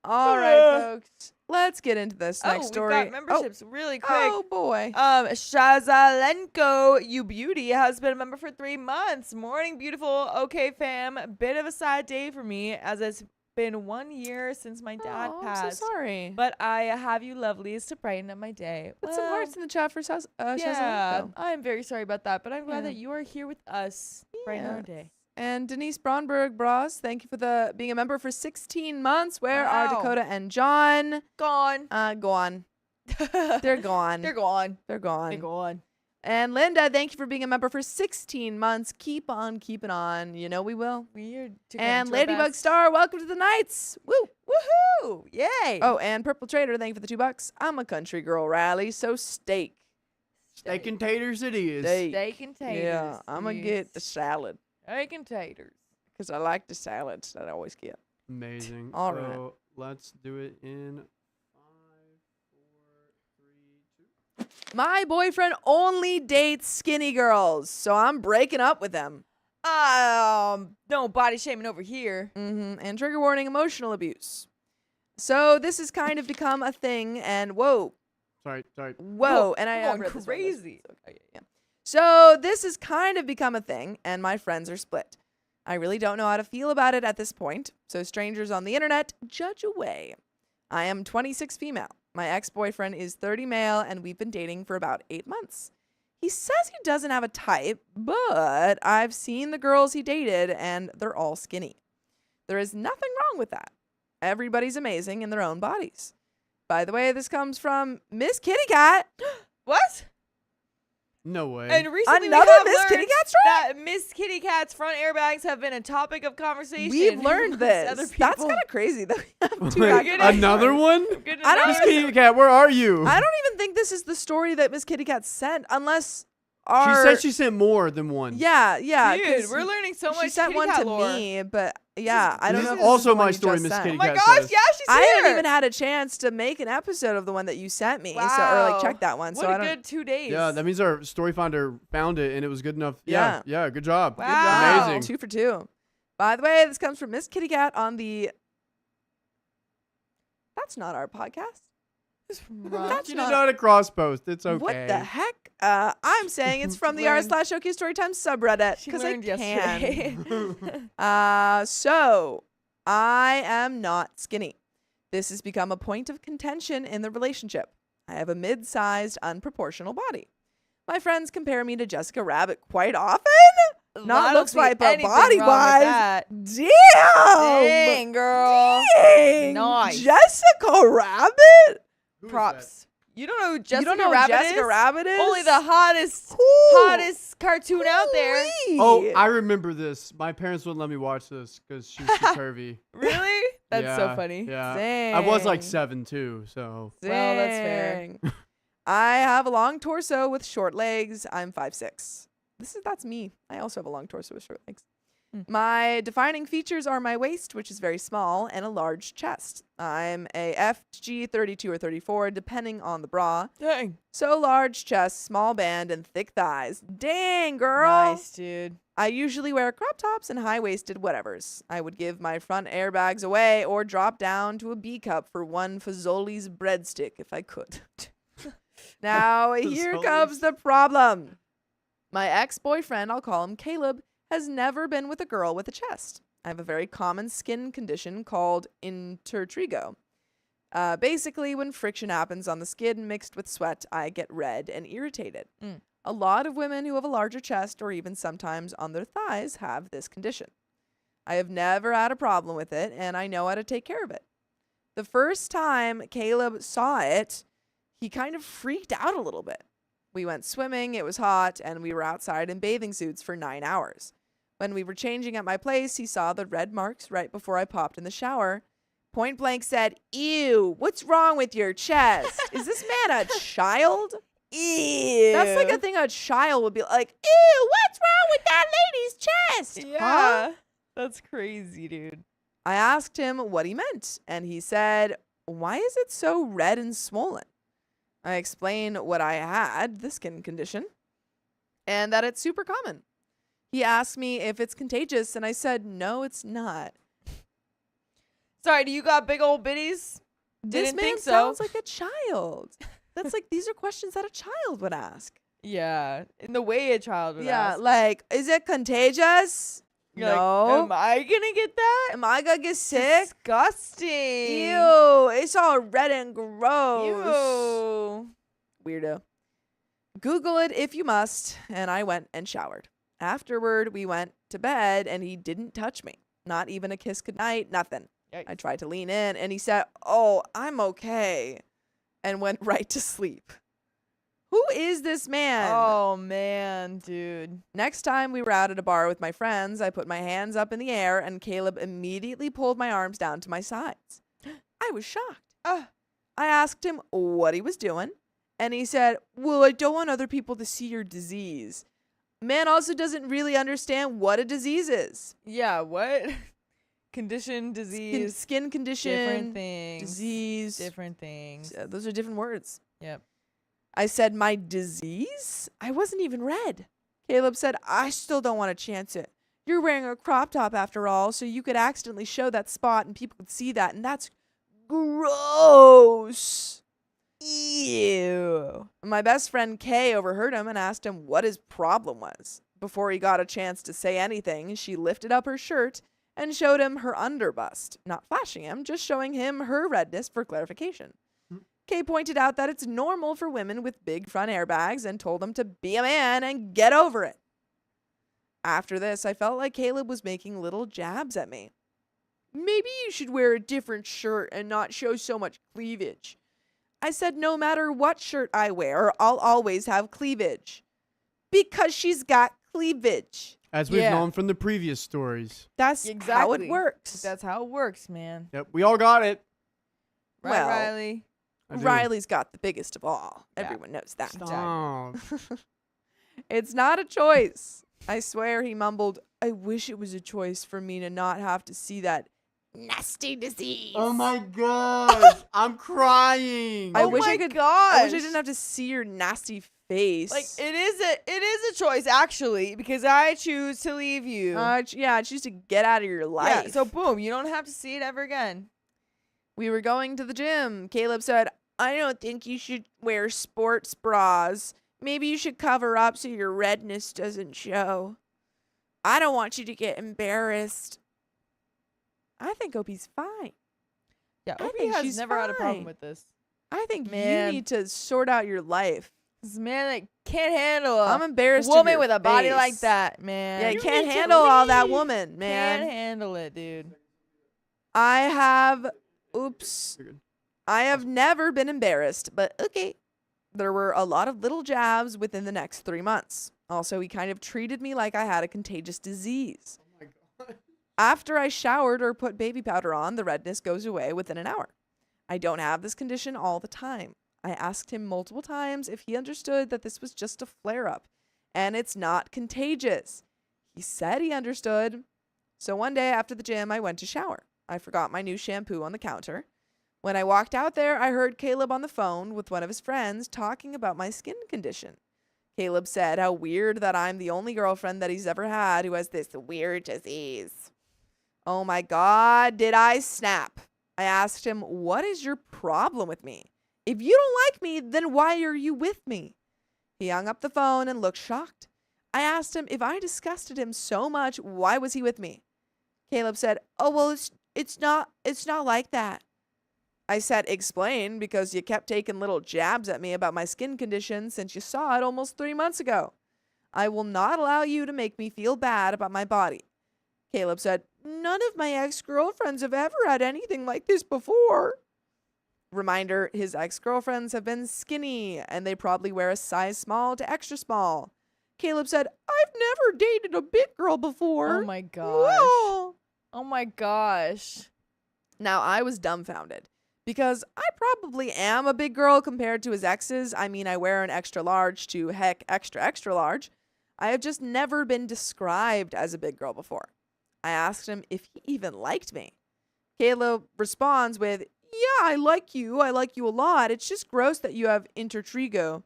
All right, folks. Let's get into this next story. We've got memberships really quick. Oh boy. Shazalenko, you beauty, has been a member for 3 months. Morning, beautiful. Okay, fam. Bit of a sad day for me, as it's been 1 year since my dad Oh, passed. I'm so sorry. But I have you lovelies to brighten up my day. Put some hearts in the chat for Yeah, Shazalenko. I'm very sorry about that, but I'm glad Yeah. that you are here with us. Brighten our Yes. day. And Denise Braunberg Bros, thank you for being a member for 16 months. Where are Wow. Dakota and John? Gone. Go on. They're gone. They're gone. They're gone. They're gone. And Linda, thank you for being a member for 16 months. Keep on keeping on. You know we will. Weird. And Ladybug Star, welcome to the Knights. Woo! Woohoo! Yay! Oh, and Purple Trader, thank you for the $2. I'm a country girl, Riley, so steak. Steak and taters it is. Steak and taters. Yeah, I'm going to get the salad steak and taters. because I like the salads that I always get. Amazing. All so right. let's do it in 5, 4, 3, 2. My boyfriend only dates skinny girls, so I'm breaking up with them. No body shaming over here. And trigger warning, emotional abuse. So this has kind of become a thing, and whoa, Sorry. and I Going read this one. crazy. Okay, yeah. So this has kind of become a thing, and my friends are split. I really don't know how to feel about it at this point, so strangers on the internet, judge away. I am 26 female. My ex-boyfriend is 30 male, and we've been dating for about 8 months. He says he doesn't have a type, but I've seen the girls he dated, and they're all skinny. There is nothing wrong with that. Everybody's amazing in their own bodies. By the way, this comes from Miss Kitty Cat. What? No way. And recently Another we have Miss learned Kitty Cat story? that Miss Kitty Cat's front airbags have been a topic of conversation. We've learned amongst this. other That's people. kind of crazy that we have two Wait, active another one? Good to I don't know. Miss Kitty Cat, where are you? I don't even think this is the story that Miss Kitty Cat sent, unless our... She said she sent more than one. Yeah, yeah. Dude, 'cause we're learning so much She sent Kitty one Cat to lore. me, but yeah, I don't This know. is if also the one my you story, just Miss sent. Kitty Oh my Cat gosh, says. yeah, she's I here. haven't even had a chance to make an episode of the one that you sent me, so or like Wow. check that one. What so I a don't. good 2 days. Yeah, that means our story finder found it and it was good enough. Yeah. Yeah, good job. Wow. Amazing. 2 for 2. By the way, this comes from Miss Kitty Cat on the. That's not our podcast. That's You not. did not a cross post. It's okay. What the heck? I'm saying it's from the Learned- r/OK Storytime subreddit She because I learned can. yesterday. So I am not skinny. This has become a point of contention in the relationship. I have a mid-sized, unproportional body. My friends compare me to Jessica Rabbit quite often. I Not don't looks see wise, but anything wrong with body-wise. that. Damn! Dang, girl. Dang! Nice. Jessica Rabbit? Who is Props. You don't know who Jessica you don't know who Rabbit Jessica is? Rabbit is? Only the hottest cartoon out there. that? Oh, I remember this. My parents wouldn't let me watch this because she's too curvy. Really? That's so Yeah, funny. Yeah. I was like Dang. 7 too, so. Well, that's fair. Dang. I have a long torso with short legs. I'm 5'6". That's me. I also have a long torso with short legs. My defining features are my waist, which is very small, and a large chest. I'm a FG 32 or 34, depending on the bra. Dang. So large chest, small band, and thick thighs. Dang, girl. Nice, dude. I usually wear crop tops and high-waisted whatevers. I would give my front airbags away or drop down to a B cup for one Fazoli's breadstick if I could. Now, here Fazoli's. comes the problem. My ex-boyfriend, I'll call him Caleb, has never been with a girl with a chest. I have a very common skin condition called intertrigo. Basically, when friction happens on the skin mixed with sweat, I get red and irritated. A lot of women who have a larger chest or even sometimes on their thighs have this condition. I have never had a problem with it, and I know how to take care of it. The first time Caleb saw it, he kind of freaked out a little bit. We went swimming, it was hot, and we were outside in bathing suits for 9 hours. When we were changing at my place, he saw the red marks right before I popped in the shower. Point blank said, "Ew, what's wrong with your chest? Is this man a child?" Ew. That's like a thing a child would be like, "Ew, what's wrong with that lady's chest?" Yeah. Huh? That's crazy, dude. I asked him what he meant, and he said, "Why is it so red and swollen?" I explained what I had, the skin condition, and that it's super common. He asked me if it's contagious, and I said, "No, it's not." Sorry, do you got big old bitties? This Didn't man think so. sounds like a child. That's like, these are questions that a child would ask. Yeah. In the way a child would Yeah, ask. like, is it contagious? You're No. Like, am I gonna get that? Am I gonna get sick? Disgusting. Ew, it's all red and gross. Ew. Weirdo. Google it if you must. And I went and showered. Afterward, we went to bed and he didn't touch me. Not even a kiss goodnight, nothing. Yikes. I tried to lean in and he said, "Oh, I'm okay." and went right to sleep. Who is this man? Oh man, dude. Next time we were out at a bar with my friends, I put my hands up in the air and Caleb immediately pulled my arms down to my sides. I was shocked. I asked him what he was doing, and he said, well, I don't want other people to see your disease. Man also doesn't really understand what a disease is. Yeah, what? Condition, disease, Skin condition, different things. disease. Different things. Those are different words. Yep. I said, my disease? I wasn't even red. Caleb said, I still don't want to chance it. You're wearing a crop top after all, so you could accidentally show that spot and people could see that, and that's gross. Ew. My best friend Kay overheard him and asked him what his problem was. Before he got a chance to say anything, she lifted up her shirt and showed him her underbust, not flashing him, just showing him her redness for clarification. Kay pointed out that it's normal for women with big front airbags and told him to be a man and get over it. After this, I felt like Caleb was making little jabs at me. Maybe you should wear a different shirt and not show so much cleavage. I said no matter what shirt I wear, I'll always have cleavage. Because she's got cleavage. As we've Yeah. known from the previous stories. That's how Exactly. it works. That's how it works, man. Yep, we all got it. Right, Well, Riley? I do. Riley's got the biggest of all. Yeah. Everyone knows that. Stop. It's not a choice. I swear he mumbled, I wish it was a choice for me to not have to see that nasty disease. Oh my gosh, I'm crying. I Oh wish I my could. gosh. I wish I didn't have to see your nasty face. Like it is a choice actually because I choose to leave you. I choose to get out of your life. Yeah, so boom, you don't have to see it ever again. We were going to the gym. Caleb said, I don't think you should wear sports bras. Maybe you should cover up so your redness doesn't show. I don't want you to get embarrassed. I think Opie's fine. Yeah, I Opie think has she's never had a problem fine. with this. I think Man. you need to sort out your life. This man like can't handle I'm a embarrassed of woman your with a body like face. that, man. Yeah, You you can't need to handle all that leave. woman, man. Can't handle it, dude. I have You're good. I have never been embarrassed, but okay. There were a lot of little jabs within the next 3 months. Also, he kind of treated me like I had a contagious disease. Oh my god. After I showered or put baby powder on, the redness goes away within an hour. I don't have this condition all the time. I asked him multiple times if he understood that this was just a flare-up and it's not contagious. He said he understood. So one day after the gym, I went to shower. I forgot my new shampoo on the counter. When I walked out there, I heard Caleb on the phone with one of his friends talking about my skin condition. Caleb said how weird that I'm the only girlfriend that he's ever had who has this weird disease. Oh my God, did I snap? I asked him, what is your problem with me? If you don't like me, then why are you with me? He hung up the phone and looked shocked. I asked him if I disgusted him so much, why was he with me? Caleb said, oh, well, it's not like that. I said, explain, because you kept taking little jabs at me about my skin condition since you saw it almost 3 months ago. I will not allow you to make me feel bad about my body. Caleb said, none of my ex-girlfriends have ever had anything like this before. Reminder, his ex-girlfriends have been skinny, and they probably wear a size small to extra small. Caleb said, I've never dated a big girl before. Oh my gosh. Whoa. Oh my gosh. Now, I was dumbfounded. Because I probably am a big girl compared to his exes. I mean, I wear an extra large to heck extra, extra large. I have just never been described as a big girl before. I asked him if he even liked me. Caleb responds with, yeah, I like you. I like you a lot. It's just gross that you have intertrigo.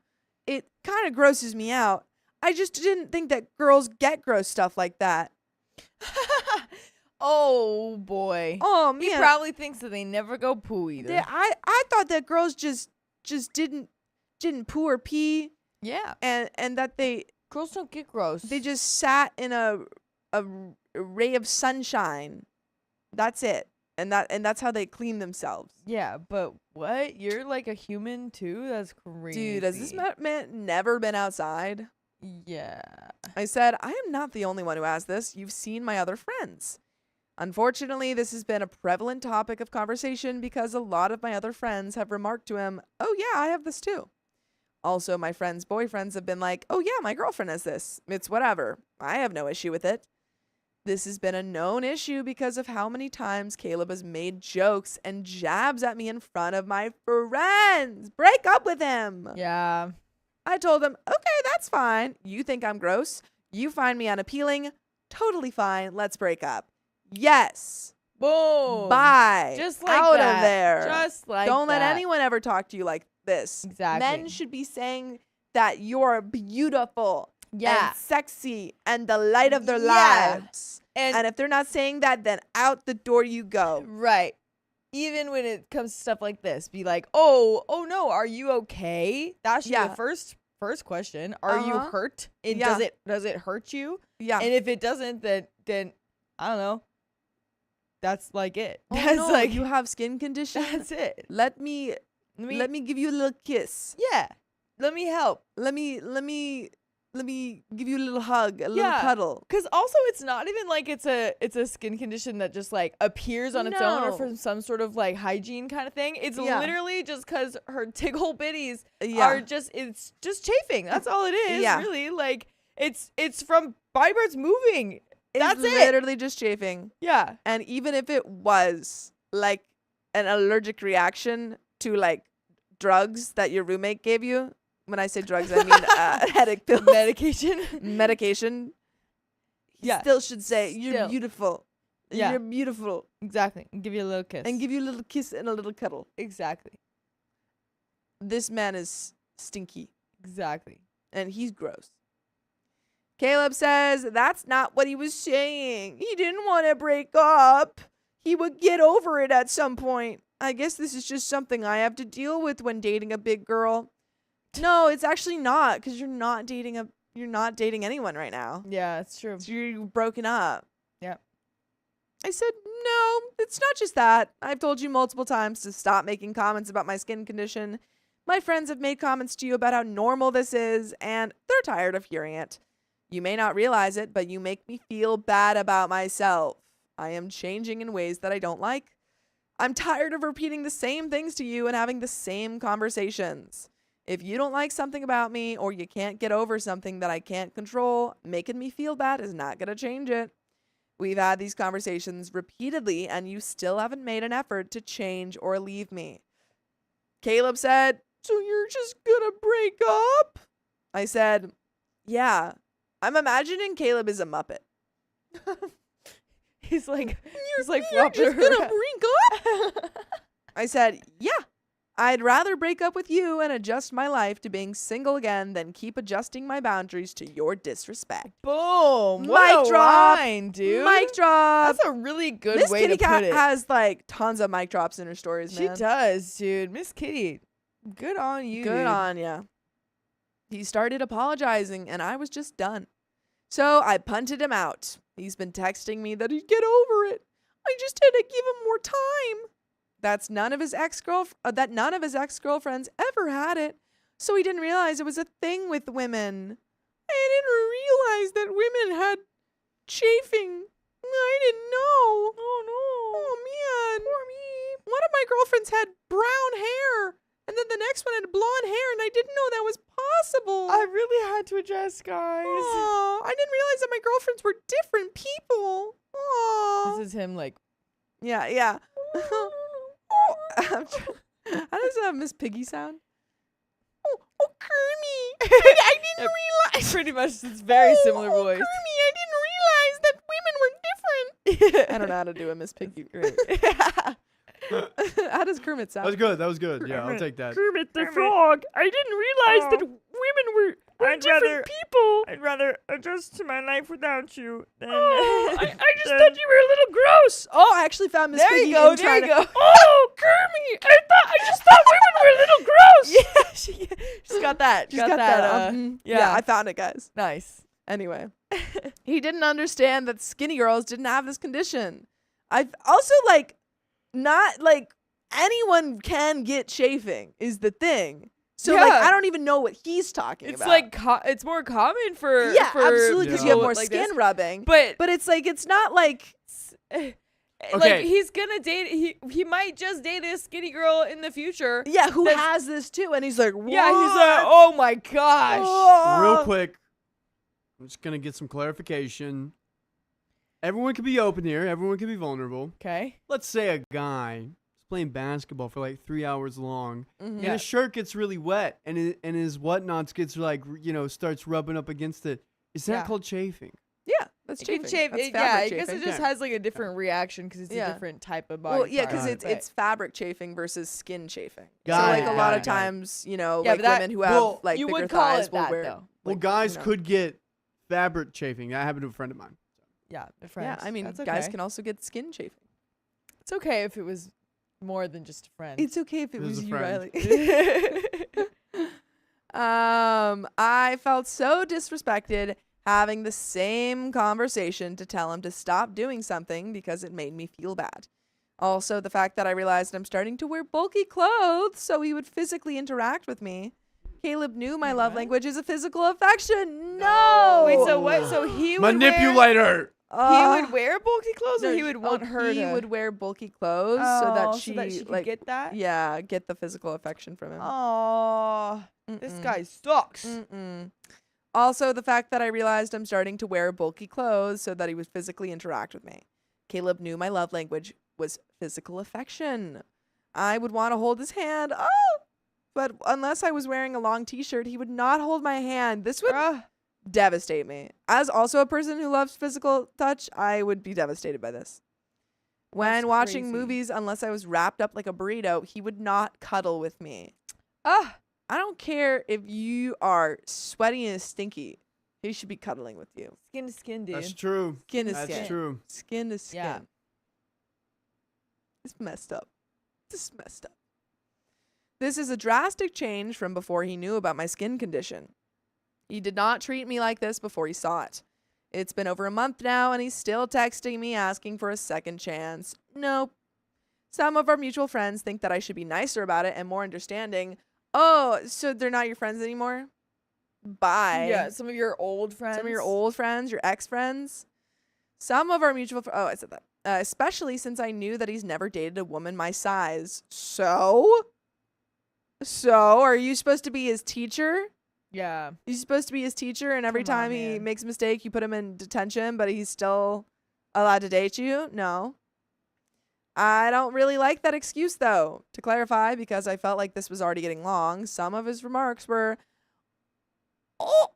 It kind of grosses me out. I just didn't think that girls get gross stuff like that. Oh boy. Oh, man. He probably thinks that they never go poo either. Yeah, I thought that girls just didn't poo or pee, Yeah. and that they Girls don't get gross. just sat in a ray of sunshine. That's it. And that's how they clean themselves. Yeah, but what? You're like a human too? That's crazy. Dude, has this man never been outside? Yeah. I said, I am not the only one who has this. You've seen my other friends. Unfortunately, this has been a prevalent topic of conversation because a lot of my other friends have remarked to him, "Oh yeah, I have this too." Also, my friends' boyfriends have been like, "Oh yeah, my girlfriend has this. It's whatever. I have no issue with it." This has been a known issue because of how many times Caleb has made jokes and jabs at me in front of my friends. Break up with him. Yeah. I told him, "Okay, that's fine. You think I'm gross. You find me unappealing. Totally fine. Let's break up." Yes. Boom. Bye. Just like out that. of there. Just like Don't let that. anyone ever talk to you like this. Exactly. Men should be saying that you're beautiful Yeah. and sexy and the light of their Yeah. lives. And And if they're not saying that, then out the door you go. right. Even when it comes to stuff like this, be like, oh no, are you okay? That should be Yeah. the first question. Are you Uh-huh. hurt? And Yeah. does it hurt you? Yeah. And if it doesn't, then I don't know. That's like it. Oh, That's no, like you have skin condition. that's it. Let me give you a little kiss. Yeah. Let me help. Let me give you a little hug, a little Yeah. cuddle. Cause also it's not even like it's a skin condition that just like appears on its own or No. from some sort of like hygiene kind of thing. It's Yeah. literally just cause her tickle bitties Yeah. are it's just chafing. That's all it is. Yeah. Really. Like it's from body parts moving. That's it's it. literally just chafing. Yeah. And even if it was like an allergic reaction to like drugs that your roommate gave you, when I say drugs, I mean headache pills, medication. He Yeah. still should say you're Still. beautiful. Yeah. You're beautiful, Exactly. Give you a little kiss. and give you a little kiss and a little cuddle. exactly. This man is stinky, Exactly. and he's gross. Caleb says that's not what he was saying. He didn't want to break up. He would get over it at some point. I guess this is just something I have to deal with when dating a big girl. No, it's actually not, because you're not dating anyone right now. Yeah, it's true. So you're broken up. Yep. I said, no, it's not just that. I've told you multiple times to stop making comments about my skin condition. My friends have made comments to you about how normal this is, and they're tired of hearing it. You may not realize it, but you make me feel bad about myself. I am changing in ways that I don't like. I'm tired of repeating the same things to you and having the same conversations. If you don't like something about me or you can't get over something that I can't control, making me feel bad is not going to change it. We've had these conversations repeatedly and you still haven't made an effort to change or leave me. Caleb said, so you're just gonna break up? I said, yeah. I'm imagining Caleb is a Muppet. He's like You're flopping just gonna around. break up? I said, yeah. I'd rather break up with you and adjust my life to being single again than keep adjusting my boundaries to your disrespect. Boom. Mic What a drop. line, dude. Mic drop. That's a really good Miss way Kitty to Cat put it. has like tons of mic drops in her stories, She man. does, dude. Miss Kitty. Good on you. Good dude. on ya. He started apologizing and I was just done. So I punted him out. He's been texting me that he'd get over it. I just had to give him more time. That none of his ex-girlfriends ever had it. So he didn't realize it was a thing with women. I didn't realize that women had chafing. I didn't know. Oh no. Oh man. Poor me. One of my girlfriends had brown hair. And then the next one had blonde hair, and I didn't know that was possible. I really had to adjust, guys. Aw, I didn't realize that my girlfriends were different people. Aw. This is him like Yeah. How does Miss Piggy sound? Oh, Kermie. I didn't realize. pretty much it's very similar voice. Kermie, I didn't realize that women were different. I don't know how to do a Miss Piggy. Great. How does Kermit sound? That was good. Yeah, I'll take that. Kermit the Frog. I didn't realize that women were different people. I'd rather adjust to my life without you than Oh, I just thought you were a little gross. Oh, I actually found Miss There Piggy. you go, in there you China. go. Oh, Kermit. I just thought women were a little gross. Yeah, she's got that. She's got that. Yeah. Yeah, I found it, guys. Nice. Anyway, he didn't understand that skinny girls didn't have this condition. I've also not anyone can get chafing is the thing. So Yeah. I don't even know what he's talking It's about. it's more common for yeah, for absolutely, because you have people more like skin this. rubbing. But But it's it's not like Okay. Like he's gonna date. He might just date a skinny girl in the future. Yeah, who That's- has this too? And he's like, what? Yeah, he's like, oh my gosh. Real quick, I'm just gonna get some clarification. Everyone can be open here. Everyone can be vulnerable. Okay. Let's say a guy is playing basketball for like 3 hours long, and Yeah. his shirt gets really wet, and his whatnots gets like starts rubbing up against it. Is that Yeah. called chafing? Yeah, that's It chafing. can chafe. That's Yeah, I fabric guess it chafing. just Yeah. has like a different reaction because it's Yeah. a different type of body. Well, yeah, part, because Got it. it's fabric chafing versus skin chafing. Got so it, like a got lot it, of got it. times, Yeah, like but that- women who have well, like you thicker would call thighs it will that, wear. though. Well, like, guys you know. could get fabric chafing. That happened to a friend of mine. Yeah, the Yeah, friends. I mean, That's guys okay. can also get skin chafing. It's okay if it was more than just a friend. It's okay if it It was was a you, friend. Riley. I felt so disrespected having the same conversation to tell him to stop doing something because it made me feel bad. Also, the fact that I realized I'm starting to wear bulky clothes so he would physically interact with me. Caleb knew my love What? language is a physical affection. No. Wait, so what? So he would Manipulator. He would wear bulky clothes, or he would want her He to. would wear bulky clothes Oh, so that she, could like get that. yeah, get the physical affection from him. Oh, this Mm-mm. guy sucks. Mm-mm. Also, the fact that I realized I'm starting to wear bulky clothes so that he would physically interact with me. Caleb knew my love language was physical affection. I would want to hold his hand. Oh! But unless I was wearing a long t-shirt, he would not hold my hand. This would Ugh. devastate me. As also a person who loves physical touch, I would be devastated by this. When That's watching crazy. movies, unless I was wrapped up like a burrito, he would not cuddle with me. Ah, I don't care if you are sweaty and stinky. He should be cuddling with you. skin to skin, dude. That's true. Skin to That's skin. true. Skin to skin. Yeah. It's messed up. This is messed up. This is a drastic change from before he knew about my skin condition. He did not treat me like this before he saw it. It's been over a month now, and he's still texting me asking for a second chance. Nope. Some of our mutual friends think that I should be nicer about it and more understanding. Oh, so they're not your friends anymore? Bye. Yeah, some of your old friends. Some of your old friends, your ex-friends. Some of our mutual oh, I said that. Especially since I knew that he's never dated a woman my size. So, are you supposed to be his teacher? Yeah. You're supposed to be his teacher, and every Come on, time he man. makes a mistake, you put him in detention, but he's still allowed to date you? No. I don't really like that excuse, though. To clarify, because I felt like this was already getting long, some of his remarks were, oh,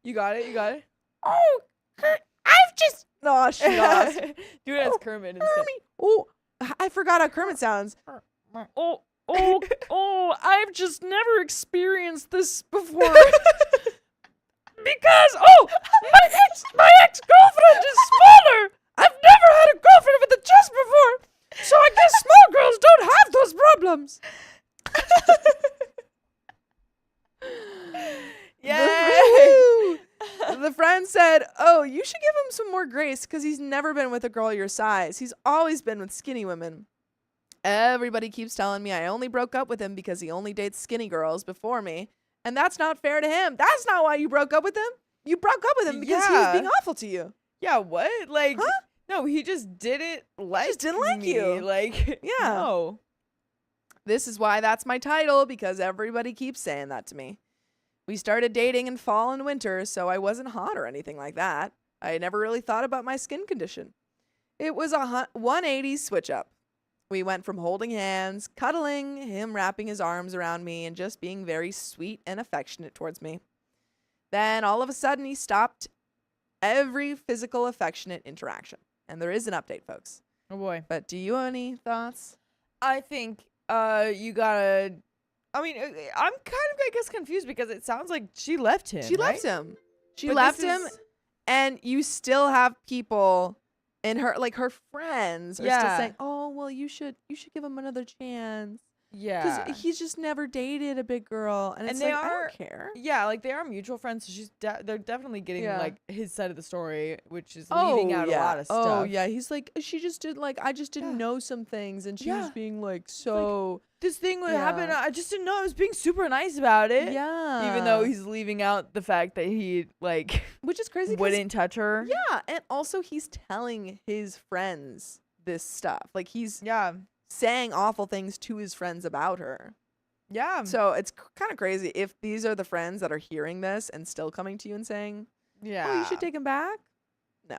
You got it. You got it. oh, I've just, no, she lost. Do it as Kermit instead. Kermit. Oh, I forgot how Kermit sounds. Oh, I've just never experienced this before. Because, my ex-girlfriend is smaller. I've never had a girlfriend with a chest before. So I guess small girls don't have those problems. Yeah. The friend said, oh, you should give him some more grace because he's never been with a girl your size. He's always been with skinny women. Everybody keeps telling me I only broke up with him because he only dates skinny girls before me. And that's not fair to him. That's not why you broke up with him. You broke up with him because he was Yeah. being awful to you. Yeah. What? Like, Huh? no, he just didn't like. just didn't like me. you. Like, Yeah. No. This is why that's my title, because everybody keeps saying that to me. We started dating in fall and winter, so I wasn't hot or anything like that. I never really thought about my skin condition. It was a 180 switch up. We went from holding hands, cuddling, him wrapping his arms around me, and just being very sweet and affectionate towards me. Then all of a sudden, he stopped every physical affectionate interaction. And there is an update, folks. Oh boy. But do you have any thoughts? I think you gotta. I mean, I'm kind of, I guess, confused because it sounds like she left him. She right? left him. She But left this him, is- and you still have people in her, like her friends, are still Yeah. saying, "Oh, well, you should give him another chance Yeah. because he's just never dated a big girl." And it's they like, I are- don't care. Yeah, like they are mutual friends, so they're definitely getting Yeah. like his side of the story, which is leaving out a lot of stuff. Oh yeah, he's like, she just did like, I just didn't Yeah. know some things, and she was Yeah. being like so. This thing would Yeah. happen. I just didn't know. I was being super nice about it. Yeah. Even though he's leaving out the fact that he like which is crazy. 'Cause- wouldn't touch her. Yeah, and also he's telling his friends this stuff. Like he's Yeah. saying awful things to his friends about her. Yeah. So it's kind of crazy if these are the friends that are hearing this and still coming to you and saying, yeah. "Oh, you should take him back." No.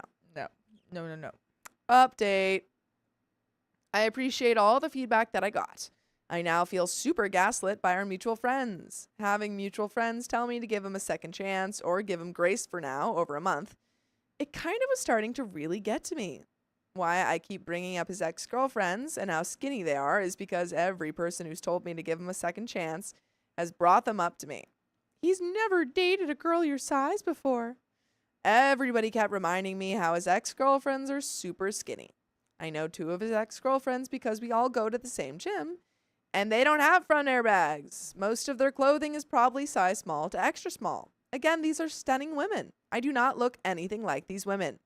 Update. I appreciate all the feedback that I got. I now feel super gaslit by our mutual friends. Having mutual friends tell me to give him a second chance or give him grace for now over a month, it kind of was starting to really get to me. Why I keep bringing up his ex-girlfriends and how skinny they are is because every person who's told me to give him a second chance has brought them up to me. He's never dated a girl your size before. Everybody kept reminding me how his ex-girlfriends are super skinny. I know 2 of his ex-girlfriends because we all go to the same gym, and they don't have front airbags. Most of their clothing is probably size small to extra small. Again, these are stunning women. I do not look anything like these women.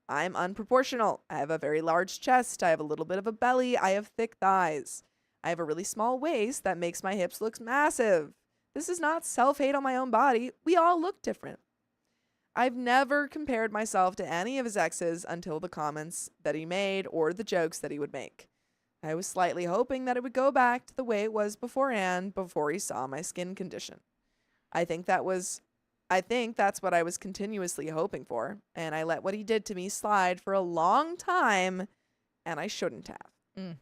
I'm unproportional. I have a very large chest. I have a little bit of a belly. I have thick thighs. I have a really small waist that makes my hips look massive. This is not self-hate on my own body. We all look different. I've never compared myself to any of his exes until the comments that he made or the jokes that he would make. I was slightly hoping that it would go back to the way it was beforehand before he saw my skin condition. I think that's what I was continuously hoping for, and I let what he did to me slide for a long time, and I shouldn't have.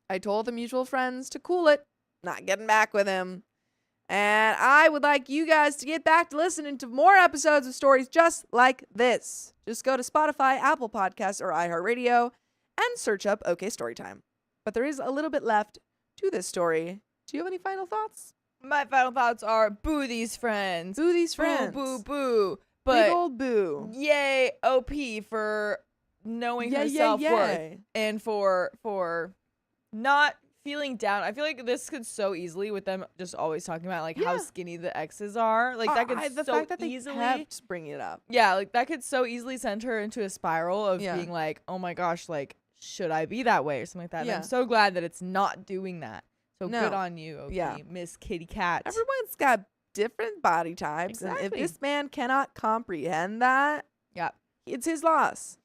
I told the mutual friends to cool it, not getting back with him. And I would like you guys to get back to listening to more episodes of stories just like this. Just go to Spotify, Apple Podcasts, or iHeartRadio and search up OK Storytime. But there is a little bit left to this story. Do you have any final thoughts? My final thoughts are boo these friends. Boo these friends. Boo, boo, boo. But big old boo. Yay, OP for knowing her self-worth and for not feeling down. I feel like this could so easily, with them just always talking about like how skinny the exes are, like that could the so fact that easily they kept bringing it up. Yeah, like that could so easily send her into a spiral of being like, oh my gosh, like should I be that way or something like that. And I'm so glad that it's not doing that. So good on you, OP, Miss Kitty Cat. Everyone's got different body types, and if this man cannot comprehend that, it's his loss.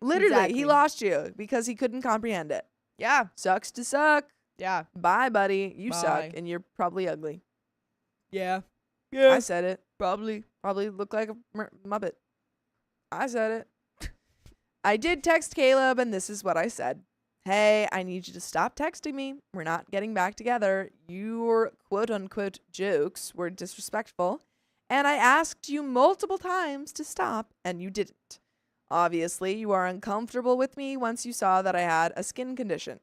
Literally, he lost you because he couldn't comprehend it. Yeah, sucks to suck. Yeah. Bye, buddy. You suck, and you're probably ugly. Yeah. I said it. Probably look like a Muppet. I said it. I did text Caleb, and this is what I said. Hey, I need you to stop texting me. We're not getting back together. Your quote-unquote jokes were disrespectful, and I asked you multiple times to stop, and you didn't. Obviously, you are uncomfortable with me once you saw that I had a skin condition.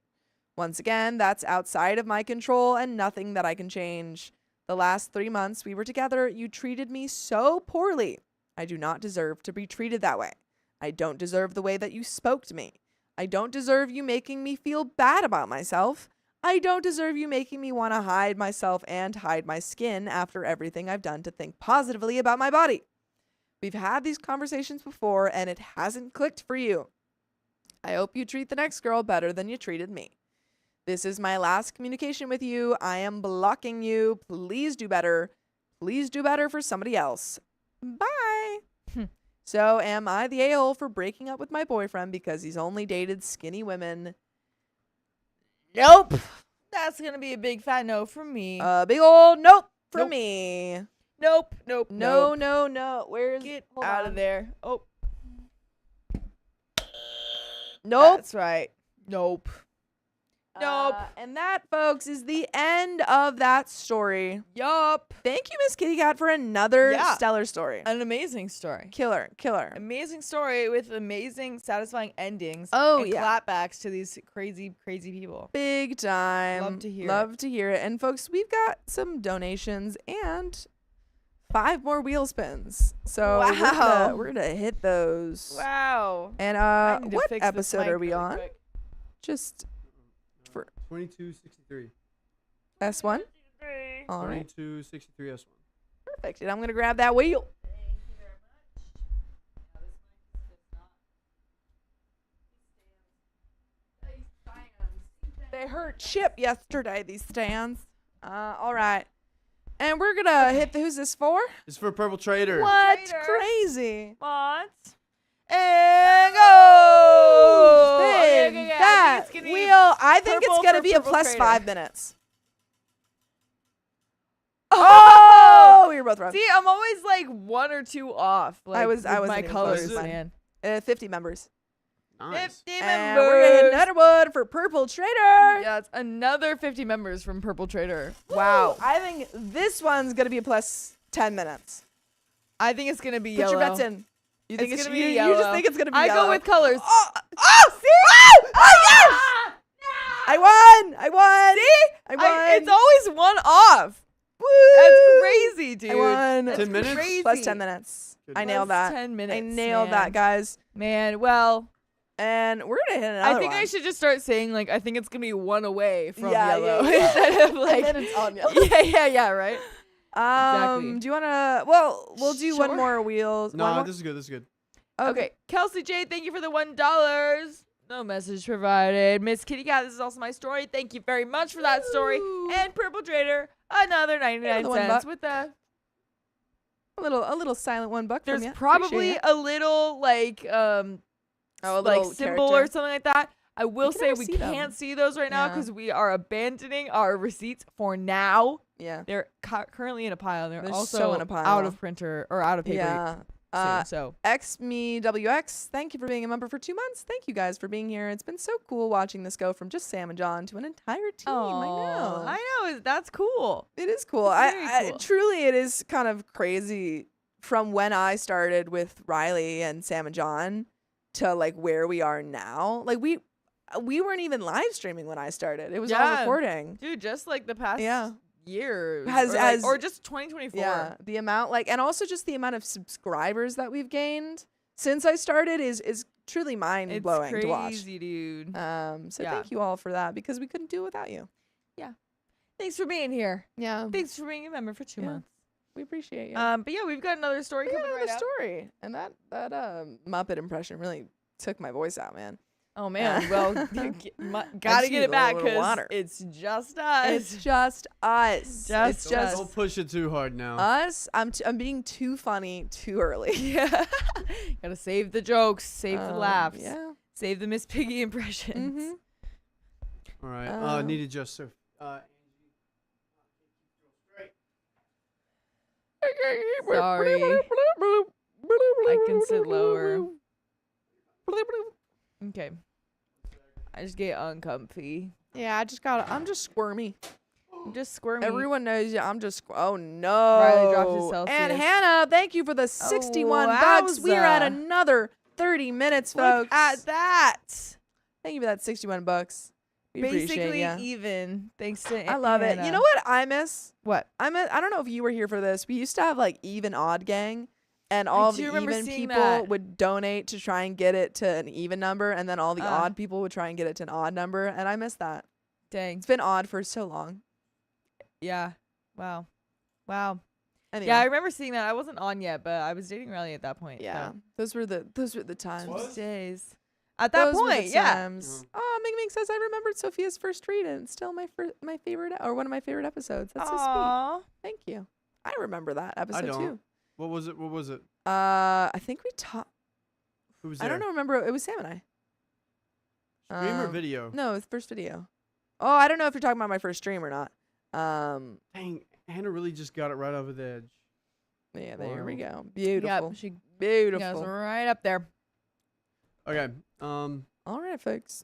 Once again, that's outside of my control and nothing that I can change. The last 3 months we were together, you treated me so poorly. I do not deserve to be treated that way. I don't deserve the way that you spoke to me. I don't deserve you making me feel bad about myself. I don't deserve you making me want to hide myself and hide my skin after everything I've done to think positively about my body. We've had these conversations before and it hasn't clicked for you. I hope you treat the next girl better than you treated me. This is my last communication with you. I am blocking you. Please do better. Please do better for somebody else. Bye. So am I the a-hole for breaking up with my boyfriend because he's only dated skinny women? Nope. That's going to be a big fat no from me. A big old nope from me. Nope. No. Where's... Get out of there. Oh. Nope. That's right. Nope. Nope. And that, folks, is the end of that story. Yup. Thank you, Miss Kitty Cat, for another stellar story. An amazing story. Killer. Amazing story with amazing, satisfying endings. Oh, and clapbacks to these crazy, crazy people. Big time. Love to hear it. And, folks, we've got some donations and 5 more wheel spins. So we're gonna hit those. Wow. And what episode are we on? Quick. Just for 2263. S1? All right. 2263 S1. Perfect. And I'm gonna grab that wheel. Thank you very much. They hurt Chip yesterday, these stands. All right. And we're gonna hit the who's this for? It's for Purple Trader. What? Crazy. What? And go! Spin that I think Purple it's gonna for be a purple plus trader. 5 minutes. Oh, we were both wrong. See, I'm always like 1 or 2 off. Like, I with wasn't my even colors, close. man. 50 members. Nice. 50 And members. we're gonna hit another one for Purple Trader. Yeah, it's another 50 members from Purple Trader. Wow. I think this one's gonna be a plus 10 minutes. I think it's gonna be Put yellow. your bets in. You think It's it's gonna be you yellow. just think it's gonna be I yellow. go with colors. Oh, see? Oh, yes! I won! I won! See? I won! It's always 1 off. Woo! That's crazy, dude. I won. That's 10 minutes? Crazy. Plus 10 minutes. Good. I nailed Plus that. 10 minutes. I nailed man. that, guys. Man, well, And we're gonna hit another I think one. I should just start saying like I think it's gonna be 1 away from Yeah, yellow yeah. instead of like and then it's on yellow. yeah, right. Exactly. Do you wanna? Well, we'll do one Sure. more wheels. No, one more? this is good. This is good. Okay, Kelsey J, thank you for the $1. No message provided. Miss Kitty Cat, this is also my story. Thank you very much for that story. Ooh. And Purple Trader, another 99 Another $1. cents with the. A little silent $1 from There's ya. probably Appreciate it. a little like a like little symbol character. or something like that. I will can say never we see them. can't see those right now Yeah. because we are abandoning our receipts for now. Yeah. They're currently in a pile. They're They're also so in a pile. out of printer or out of paper. Yeah. Soon, so XMeWX, thank you for being a member for 2 months. Thank you guys for being here. It's been so cool watching this go from just Sam and John to an entire team. I know that's cool. It is cool. It's very I cool. truly, it is kind of crazy from when I started with Riley and Sam and John to like where we are now. Like we weren't even live streaming when I started. It was all Yeah. recording. Dude, just like the past Yeah. year Has- or just 2024. Yeah, the amount and also just the amount of subscribers that we've gained since I started is truly mind It's blowing crazy, to watch. dude. So Yeah. thank you all for that because we couldn't do it without you. Thanks for being here. Yeah, Thanks for being a member for 2 Yeah. months. we appreciate you. But yeah, we've got another story We got coming right another up. story, and that Muppet impression really took my voice out, man. Oh man, well, gotta Just get use it a back little because water. it's just us. It's just us. Just it's just Don't push it too hard now. us. I'm being too funny too early. yeah, gotta save the jokes, save the laughs, Yeah. save the Miss Piggy impressions. Mhm. All right. Uh, Need to just Sorry, I can sit lower. Okay, I just get uncomfy. Yeah, I'm just squirmy. I'm just squirmy. Everyone knows you. I'm just. Oh no! Riley dropped his Celsius. And Hannah, thank you for the 61 bucks. We are at wowza. another 30 minutes, Look folks. at that. Thank you for that 61 bucks. We appreciate Basically ya. even. Thanks to I love it. You Hannah. know what I miss? What? I don't know if you were here for this. We used to have like even odd gang, and all of do the remember even seeing people that. would donate to try and get it to an even number, and then all the Uh. odd people would try and get it to an odd number, and I miss that. Dang. It's been odd for so long. Yeah. Wow. Wow. Anyway, Yeah, I remember seeing that. I wasn't on yet, but I was dating Riley at that point. yeah, those were the times. What? Those days. At that Those were the point, yeah. times. Oh, Ming says I remembered Sophia's first read, and it's still my favorite or one of my favorite episodes. That's so sweet. Aw. Thank you. I remember that episode don't. too. What was it? What was it? I think we talked. Who was I there? don't know. Remember, it was Sam and I. Stream or video? No, the first video. Oh, I don't know if you're talking about my first stream or not. Dang, Hannah really just got it right over the edge. Yeah, there we Wow. go. Beautiful. Yep, she Beautiful. goes right up there. Okay. All right, folks.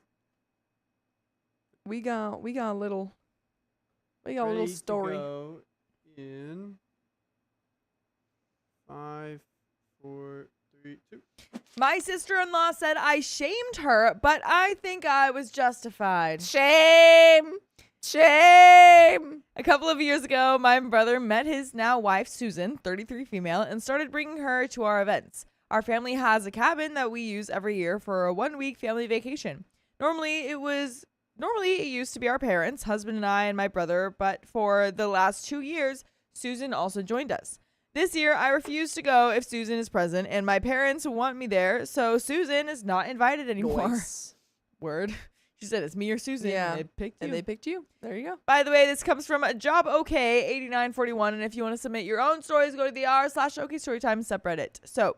We got a little ready to story. go in 5, 4, 3, 2. My sister-in-law said I shamed her, but I think I was justified. Shame. Shame. A couple of years ago, my brother met his now wife, Susan, 33 female, and started bringing her to our events. Our family has a cabin that we use every year for a 1-week family vacation. Normally it used to be our parents, husband and I and my brother, but for the last 2 years, Susan also joined us. This year, I refuse to go if Susan is present, and my parents want me there, so Susan is not invited anymore. Nice. Word. She said it's me or Susan. Yeah. And they picked you. And they picked you. There you go. By the way, this comes from Job OK 8941, and if you want to submit your own stories, go to the r/OK Storytime subreddit. So,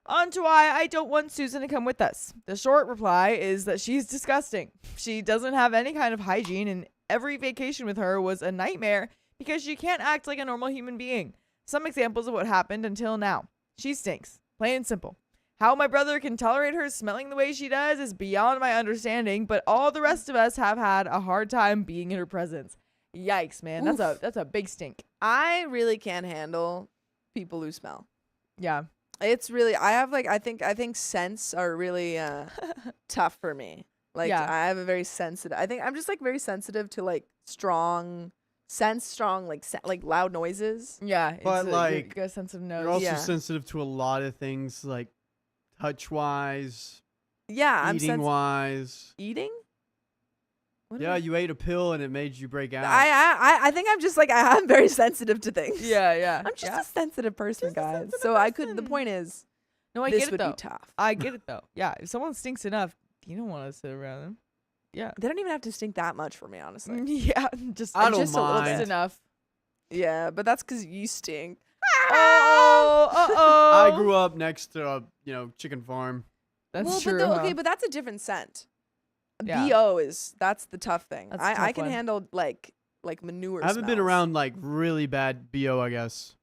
On to why I don't want Susan to come with us. The short reply is that she's disgusting. She doesn't have any kind of hygiene, and every vacation with her was a nightmare because she can't act like a normal human being. Some examples of what happened until now. She stinks. Plain and simple. How my brother can tolerate her smelling the way she does is beyond my understanding, but all the rest of us have had a hard time being in her presence. Yikes, man. That's a big stink. I really can't handle people who smell. Yeah. It's really I think scents are really tough for me. Like Yeah. I have a very sensitive. I think I'm just like very sensitive to like strong like loud noises. Yeah. But, you like, got a sense of nose. You're also Yeah. sensitive to a lot of things, like touch-wise, Yeah, I'm eating-wise. Eating? What Yeah, you ate a pill and it made you break out. I think I'm just like I'm very sensitive to things. Yeah, yeah. I'm just yeah. a sensitive person, Just a guys. sensitive So I could. The person. point is, No, I this get it would though. be tough. I get it though. Yeah, if someone stinks enough, you don't want to sit around them. Yeah. They don't even have to stink that much for me, honestly. Yeah, just I don't just a little mind. bit enough. Yeah, but that's because you stink. Oh. I grew up next to a chicken farm. That's well, true. But huh? okay, but that's a different scent. Yeah. BO that's the tough thing. That's a I tough can one. handle like manure. I haven't been smells. around like really bad BO, I guess.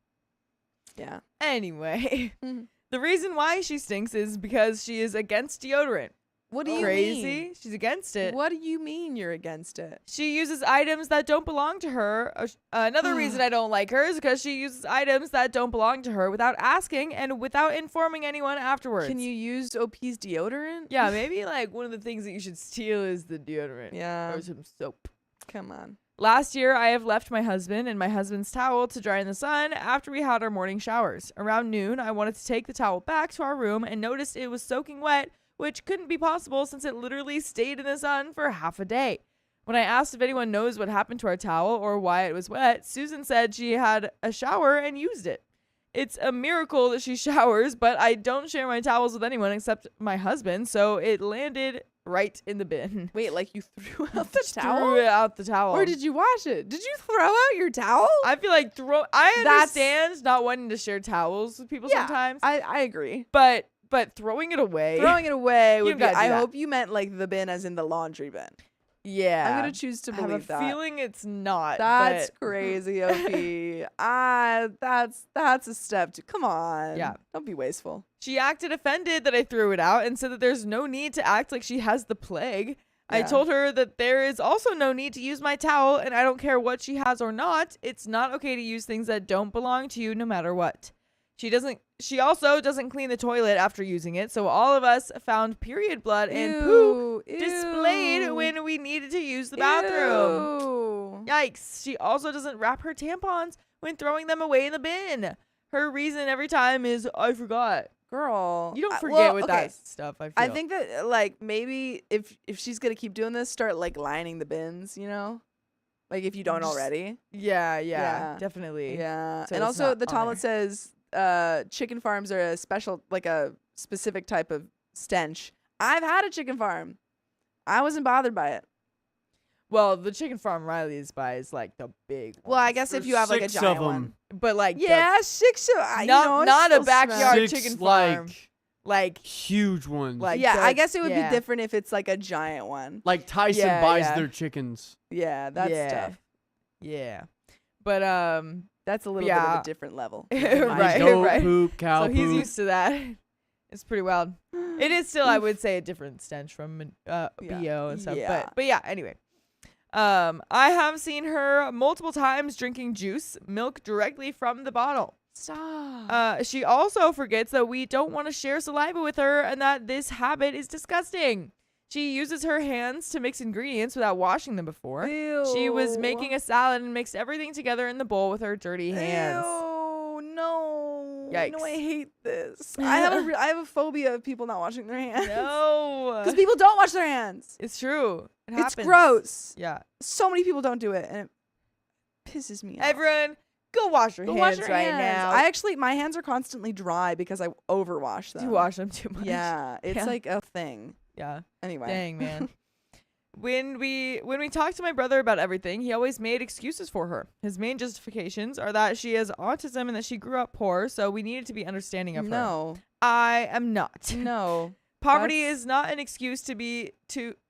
Yeah. Anyway, Mhm. the reason why she stinks is because she is against deodorant. What do you Crazy. mean? She's against it. What do you mean you're against it? She uses items that don't belong to her. Another reason I don't like her is because she uses items that don't belong to her without asking and without informing anyone afterwards. Can you use OP's deodorant? Yeah, maybe like one of the things that you should steal is the deodorant. Yeah. Or some soap. Come on. Last year, I have left my husband and my husband's towel to dry in the sun after we had our morning showers. Around noon, I wanted to take the towel back to our room and noticed it was soaking wet, which couldn't be possible since it literally stayed in the sun for half a day. When I asked if anyone knows what happened to our towel or why it was wet, Susan said she had a shower and used it. It's a miracle that she showers, but I don't share my towels with anyone except my husband, so it landed right in the bin. Wait, like you threw out the Just towel? Threw it out the towel. Or did you wash it? Did you throw out your towel? I feel like I That's- understand not wanting to share towels with people Yeah, sometimes, I agree. but throwing it away. Throwing it away You would be. gotta do I that. hope you meant like the bin as in the laundry bin. Yeah. I'm gonna choose to I have a believe that. feeling it's not. That's but crazy, OP. That's a step to. Come on. Yeah. Don't be wasteful. She acted offended that I threw it out and said that there's no need to act like she has the plague. I Yeah. told her that there is also no need to use my towel, and I don't care what she has or not. It's not okay to use things that don't belong to you no matter what. She also doesn't clean the toilet after using it, so all of us found period blood and poop Ew, displayed ew, when we needed to use the bathroom. ew. Yikes. She also doesn't wrap her tampons when throwing them away in the bin. Her reason every time is, I forgot. Girl. You don't I- forget well, with okay. that stuff, I feel. I think that like maybe if she's gonna keep doing this, start like lining the bins, you know? Like if you don't Just- already. Yeah, Yeah. definitely. Yeah. So and it's also not the on toilet there. says chicken farms are a specific type of stench. I've had a chicken farm. I wasn't bothered by it. Well, the chicken farm Riley's by is like the big one. Well, I guess if There's you have like a 6 giant of 'em. one. But like, Yeah, 6. not a backyard 6 chicken farm. Like, huge ones. Like yeah, the- I guess it would yeah. be different if it's like a giant one. Like Tyson Yeah, buys yeah. their chickens. Yeah, that's Yeah. tough. yeah. But That's a little bit of Yeah. a different level. Right, Goat right. poop, cow so poop. he's used to that. It's pretty wild. It is still, I would say, a different stench from BO and stuff. Yeah. But yeah, anyway. I have seen her multiple times drinking juice, milk directly from the bottle. Stop. She also forgets that we don't want to share saliva with her and that this habit is disgusting. She uses her hands to mix ingredients without washing them before. She was making a salad and mixed everything together in the bowl with her dirty hands. Ew, no. Yikes. No, I hate this. I have a phobia of people not washing their hands. No. Because people don't wash their hands. It's true. It It's happens. gross. Yeah. So many people don't do it, and it pisses me off. Everyone, go wash your Go hands wash your right hands. now. My hands are constantly dry because I overwash them. You wash them too much. Yeah, it's Yeah. like a thing. Yeah. Anyway. Dang, man. When we talked to my brother about everything, he always made excuses for her. His main justifications are that she has autism and that she grew up poor, so we needed to be understanding of her. No. I am not. No. Poverty That's- is not an excuse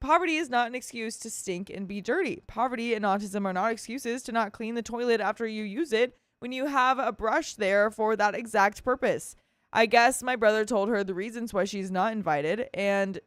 poverty is not an excuse to stink and be dirty. Poverty and autism are not excuses to not clean the toilet after you use it when you have a brush there for that exact purpose. I guess my brother told her the reasons why she's not invited and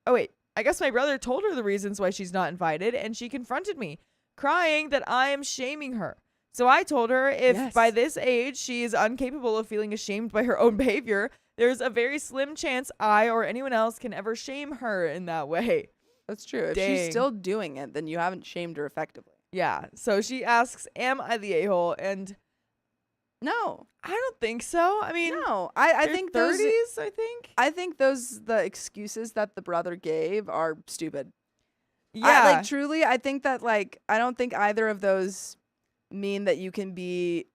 I guess my brother told her the reasons why she's not invited and she confronted me, crying that I am shaming her. So I told her if by this age she is incapable of feeling ashamed by her own behavior, there's a very slim chance I or anyone else can ever shame her in that way. That's true. If Dang. she's still doing it, then you haven't shamed her effectively. Yeah. So she asks, am I the a-hole? And No. I don't think so. I mean, No. I they're think 30s, I think. I think the excuses that the brother gave are stupid. Yeah. Like truly, I think that like I don't think either of those mean that you can be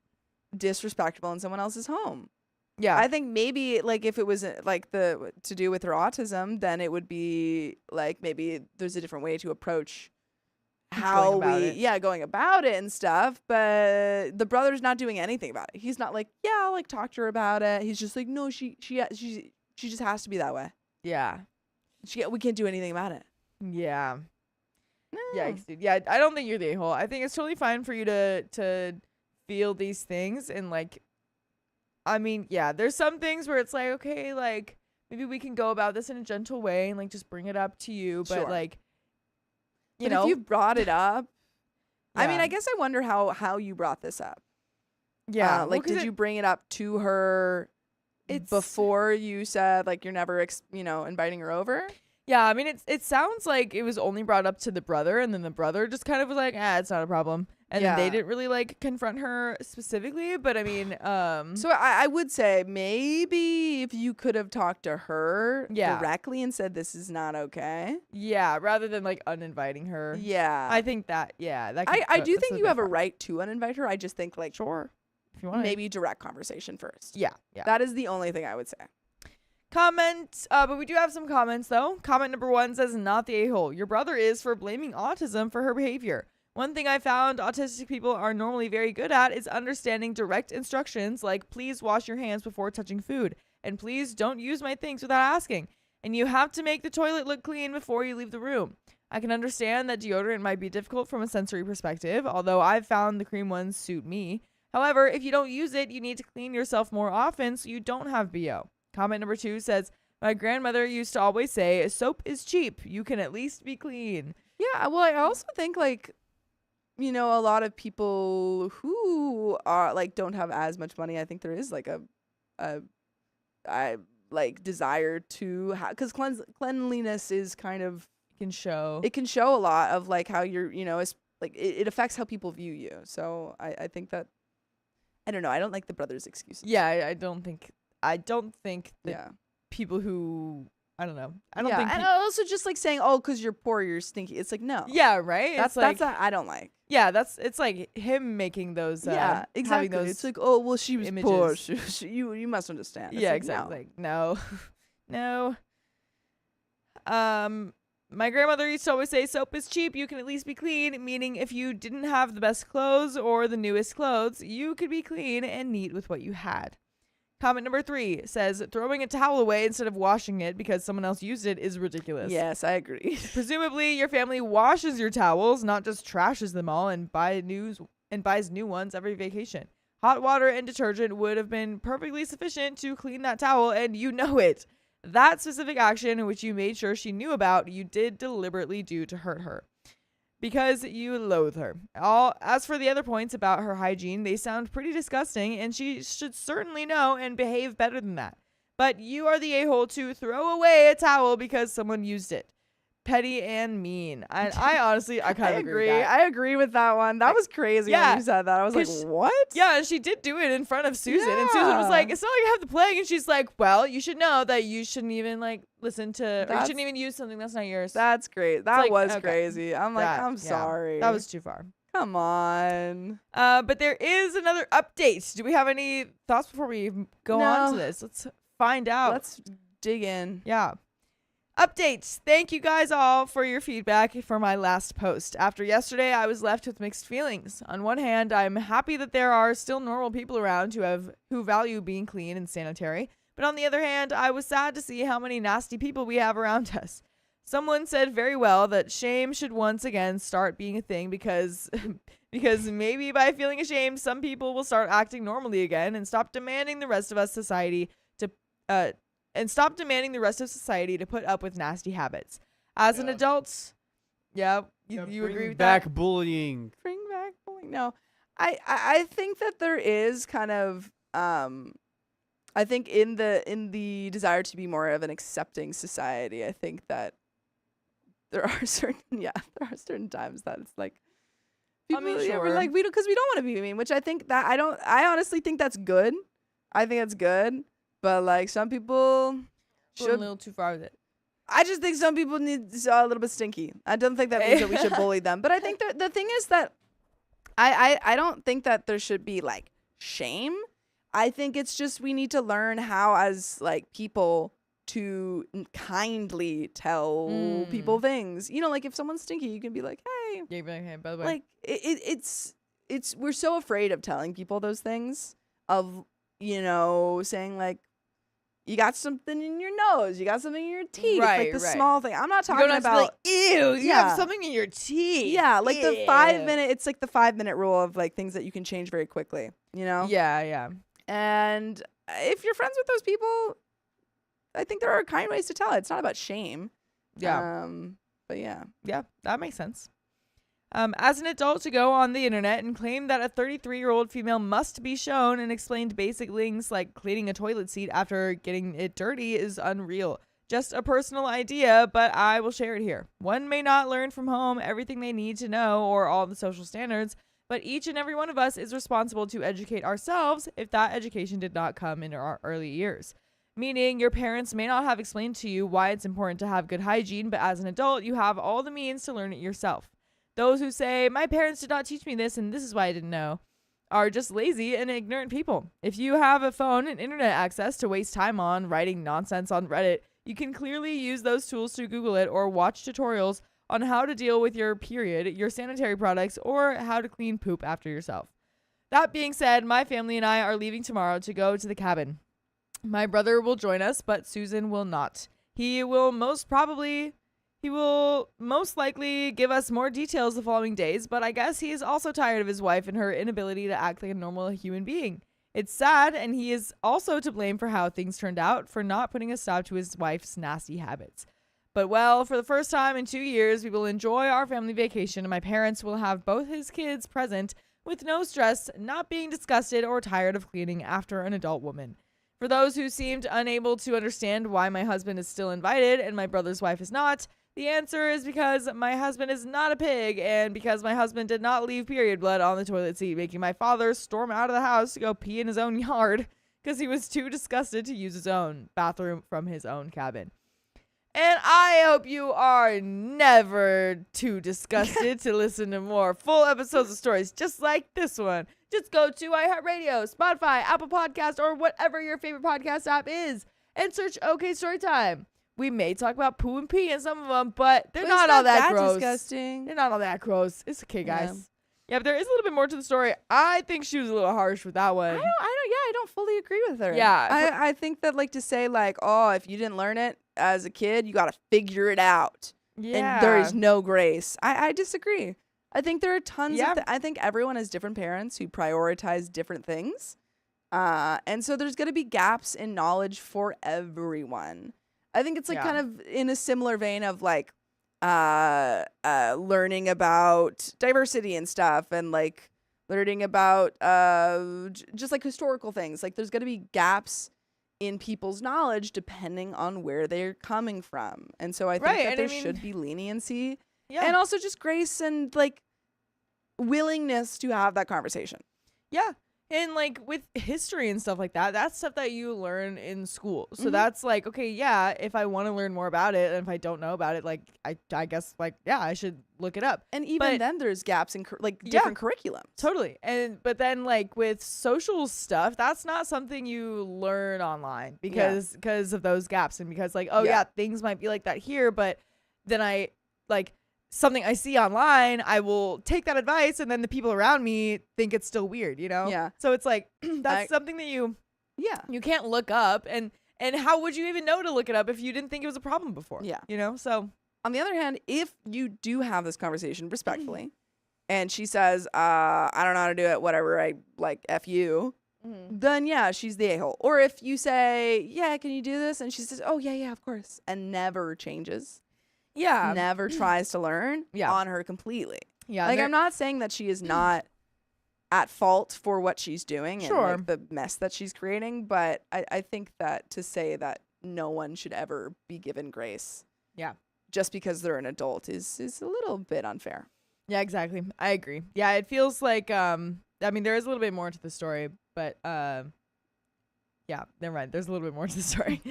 disrespectful in someone else's home. yeah. I think maybe like if it was like the to do with her autism, then it would be like maybe there's a different way to approach how about we it. going about it and stuff. But the brother's not doing anything about it. He's not like I'll like talk to her about it. He's just like no, she just has to be that way. yeah. We can't do anything about it. Yeah. No. Yikes, dude. Yeah, I don't think you're the a-hole. I think it's totally fine for you to feel these things and like I mean, yeah, there's some things where it's like, okay, like maybe we can go about this in a gentle way and like just bring it up to you, but Sure. like you But know, if you brought it up, I mean, Yeah. I guess I wonder how you brought this up. yeah, well, Like, 'cause did you bring it up to her It's- before you said like you're never inviting her over? Yeah, I mean it sounds like it was only brought up to the brother and then the brother just kind of was like, it's not a problem. And then they Yeah. didn't really like confront her specifically, but I mean, So I would say maybe if you could have talked to her Yeah. directly and said this is not okay. yeah, rather than like uninviting her. Yeah. I think that that could I go- do that's think a you bit have a far. right to uninvite her. I just think like Sure. If you want maybe direct conversation first. Yeah. That is the only thing I would say. Comment, but we do have some comments though. Comment number 1 says, not the a-hole. Your brother is for blaming autism for her behavior. One thing I found autistic people are normally very good at is understanding direct instructions like please wash your hands before touching food and please don't use my things without asking. And you have to make the toilet look clean before you leave the room. I can understand that deodorant might be difficult from a sensory perspective, although I've found the cream ones suit me. However, if you don't use it, you need to clean yourself more often so you don't have BO. Comment number 2 says, my grandmother used to always say, soap is cheap. You can at least be clean. Yeah, well, I also think like a lot of people who are like don't have as much money. I think there is like I like desire to have because cleanliness is kind of Can show. it can show a lot of like how you're it's like it affects how people view you. So I think that I don't know. I don't like the brothers' excuses. Yeah, I don't think that Yeah. people who I don't know. I don't yeah. think And also just like saying, oh, because you're poor, you're stinky. It's like no. yeah, right? That's it's like, that's I don't like. yeah, it's like him making those Yeah, exactly. having those It's like, oh, well, she was poor. images. You must understand. It's yeah, like, exactly. no. Like, no. My grandmother used to always say soap is cheap, you can at least be clean, meaning if you didn't have the best clothes or the newest clothes, you could be clean and neat with what you had. Comment number 3 says throwing a towel away instead of washing it because someone else used it is ridiculous. Yes, I agree. Presumably your family washes your towels, not just trashes them all and buys new ones every vacation. Hot water and detergent would have been perfectly sufficient to clean that towel, and you know it. That specific action, which you made sure she knew about, you did deliberately do to hurt her. Because you loathe her. As for the other points about her hygiene, they sound pretty disgusting, and she should certainly know and behave better than that. But you are the a-hole to throw away a towel because someone used it. Petty and mean. And I honestly, I kind of agree. With that. I agree with that one. That was crazy Yeah, when you said that. I was like, 'cause what? Yeah, and she did do it in front of Susan. And Susan was like, Yeah. it's not like I have the plague. And she's like, well, you should know that you shouldn't even like listen to, or you That's- shouldn't even use something that's not yours. That's great. That like, was okay. crazy. I'm like, That- I'm yeah, sorry. That was too far. Come on. But there is another update. Do we have any thoughts before we go on to No. this? Let's find out. Let's dig in. Yeah. Updates. Thank you guys all for your feedback for my last post. After yesterday, I was left with mixed feelings. On one hand, I'm happy that there are still normal people around who value being clean and sanitary. But on the other hand, I was sad to see how many nasty people we have around us. Someone said very well that shame should once again start being a thing because maybe by feeling ashamed, some people will start acting normally again and stop demanding the rest of society to put up with nasty habits. As an adult, you agree with back that? bullying. Bring back bullying. No, I think that there is kind of I think in the desire to be more of an accepting society, I think that there are certain times that it's like people, we're sure. like we don't want to be mean, which I think that I honestly think that's good. I think that's good, but like some people Going should. a little too far with it. I just think some people need a little bit stinky. I don't think that means that we should bully them, but I think that the thing is that I don't think that there should be like shame. I think it's just we need to learn how as like people to kindly tell people things. You know, like if someone's stinky, you can be like, hey. Yeah, hey, by the way. Like it's we're so afraid of telling people those things, of, you know, saying like, you got something in your nose, you got something in your teeth, like the small thing. I'm not talking about ew, you have something in your teeth. Yeah, like Ew. the 5 minute, it's like the 5 minute rule of like things that you can change very quickly, you know? Yeah. And if you're friends with those people, I think there are kind ways to tell it. It's not about shame. Yeah. But yeah. Yeah, that makes sense. As an adult, to go on the internet and claim that a 33-year-old female must be shown and explained basic things like cleaning a toilet seat after getting it dirty is unreal. Just a personal idea, but I will share it here. One may not learn from home everything they need to know or all the social standards, but each and every one of us is responsible to educate ourselves if that education did not come in our early years. Meaning your parents may not have explained to you why it's important to have good hygiene, but as an adult, you have all the means to learn it yourself. Those who say, my parents did not teach me this and this is why I didn't know, are just lazy and ignorant people. If you have a phone and internet access to waste time on writing nonsense on Reddit, you can clearly use those tools to Google it or watch tutorials on how to deal with your period, your sanitary products, or how to clean poop after yourself. That being said, my family and I are leaving tomorrow to go to the cabin. My brother will join us, but Susan will not. He will most likely give us more details the following days, but I guess he is also tired of his wife and her inability to act like a normal human being. It's sad, and he is also to blame for how things turned out, for not putting a stop to his wife's nasty habits. But well, for the first time in 2 years, we will enjoy our family vacation, and my parents will have both his kids present with no stress, not being disgusted or tired of cleaning after an adult woman. For those who seemed unable to understand why my husband is still invited and my brother's wife is not, the answer is because my husband is not a pig, and because my husband did not leave period blood on the toilet seat, making my father storm out of the house to go pee in his own yard because he was too disgusted to use his own bathroom from his own cabin. And I hope you are never too disgusted to listen to more full episodes of stories just like this one. Just go to iHeartRadio, Spotify, Apple Podcasts, or whatever your favorite podcast app is, and search OK Storytime. We may talk about poo and pee in some of them, but they're not all that gross. Disgusting. They're not all that gross. It's okay, guys. Yeah, but there is a little bit more to the story. I think she was a little harsh with that one. I don't fully agree with her. Yeah. I think that like to say like, oh, if you didn't learn it as a kid, you got to figure it out. Yeah. And there is no grace. I disagree. I think there are tons Yeah. of I think everyone has different parents who prioritize different things. And so there's going to be gaps in knowledge for everyone. I think it's like kind of in a similar vein of like learning about diversity and stuff, and like learning about just like historical things. Like there's going to be gaps in people's knowledge depending on where they're coming from. And so I think that there should be leniency and also just grace and like willingness to have that conversation. Yeah. And like with history and stuff like that, that's stuff that you learn in school. So that's like, okay, yeah, if I want to learn more about it and if I don't know about it, like I guess like, yeah, I should look it up. And even then there's gaps in like different curriculums. Totally. But then like with social stuff, that's not something you learn online because of those gaps, and because like, things might be like that here, but then I like something I see online, I will take that advice, and then the people around me think it's still weird, you know? Yeah. So it's like, that's something that you can't look up. And And how would you even know to look it up if you didn't think it was a problem before? Yeah. You know, so. On the other hand, if you do have this conversation respectfully, and she says, I don't know how to do it, whatever, I like F you, then yeah, she's the a-hole. Or if you say, yeah, can you do this? And she says, oh, yeah, of course. And never changes. Yeah. Never tries to learn on her completely. Yeah. Like, I'm not saying that she is not at fault for what she's doing and Sure. like, the mess that she's creating. But I think that to say that no one should ever be given grace. Yeah. Just because they're an adult is a little bit unfair. Yeah, exactly. I agree. Yeah, it feels like I mean, there is a little bit more to the story, but yeah, never mind. There's a little bit more to the story.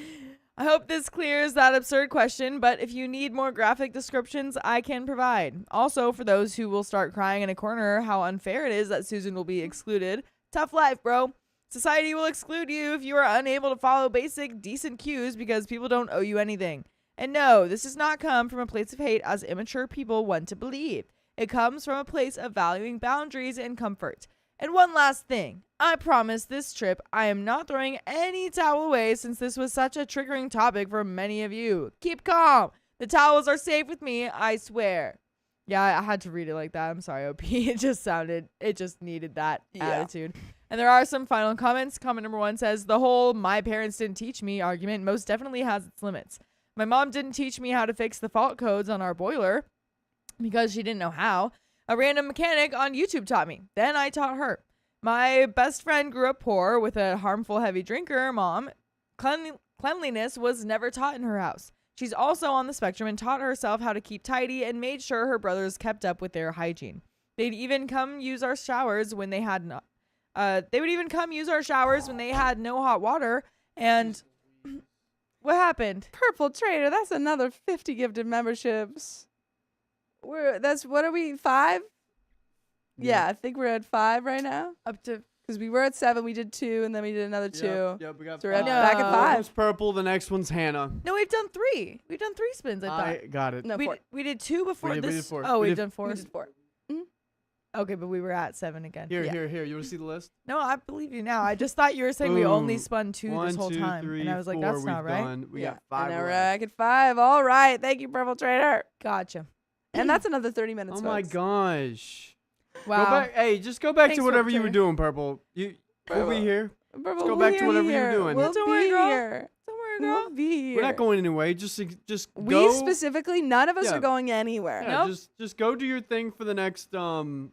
I hope this clears that absurd question, but if you need more graphic descriptions, I can provide. Also, for those who will start crying in a corner how unfair it is that Susan will be excluded, tough life, bro. Society will exclude you if you are unable to follow basic, decent cues because people don't owe you anything. And no, this does not come from a place of hate as immature people want to believe. It comes from a place of valuing boundaries and comfort. And one last thing. I promise this trip I am not throwing any towel away since this was such a triggering topic for many of you. Keep calm. The towels are safe with me, I swear. Yeah, I had to read it like that. I'm sorry, OP. It just needed that attitude. And there are some final comments. Comment number 1 says, the whole my parents didn't teach me argument most definitely has its limits. My mom didn't teach me how to fix the fault codes on our boiler because she didn't know how. A random mechanic on YouTube taught me. Then I taught her. My best friend grew up poor with a harmful heavy drinker mom. Cleanliness was never taught in her house. She's also on the spectrum and taught herself how to keep tidy and made sure her brothers kept up with their hygiene. They'd even come use our showers when they had no hot water. And what happened? Purple Trader, that's another 50 gifted memberships. What are we, 5? Yeah, I think we're at 5 right now. Up to, because we were at 7, we did 2, and then we did another 2. Yep, we got So we're 5. back at 5. One one's purple, the next one's Hannah. no, we've done 3. We've done 3 spins, I thought. I got it. No, 4. We did 2 before We this. did 4. Oh, We we've did- done 4. We did 4. Okay, but we were at 7 again. Here, Yeah. here. You want to see the list? No, I believe you now. I just thought you were saying we only Ooh. spun 2 1, this whole 2, time. 3, And I was like, 4 that's not we've right. done. We Yeah, got 5 and now we're left. back at 5. All right. Thank you, Purple Trader. Gotcha. And that's another 30 minutes. Oh my folks. gosh. Wow. Go back. Hey, just go back Thanks, to whatever you were Purple doing, Purple. We'll Purple. be here. Purple, go we'll back to be whatever you were here. doing. We'll Don't be worry, girl. here. Don't worry, girl. We'll be here. We're not going anywhere. Just We go. specifically, none of us Yeah. are going anywhere. Yeah, Nope. just go do your thing for the next 2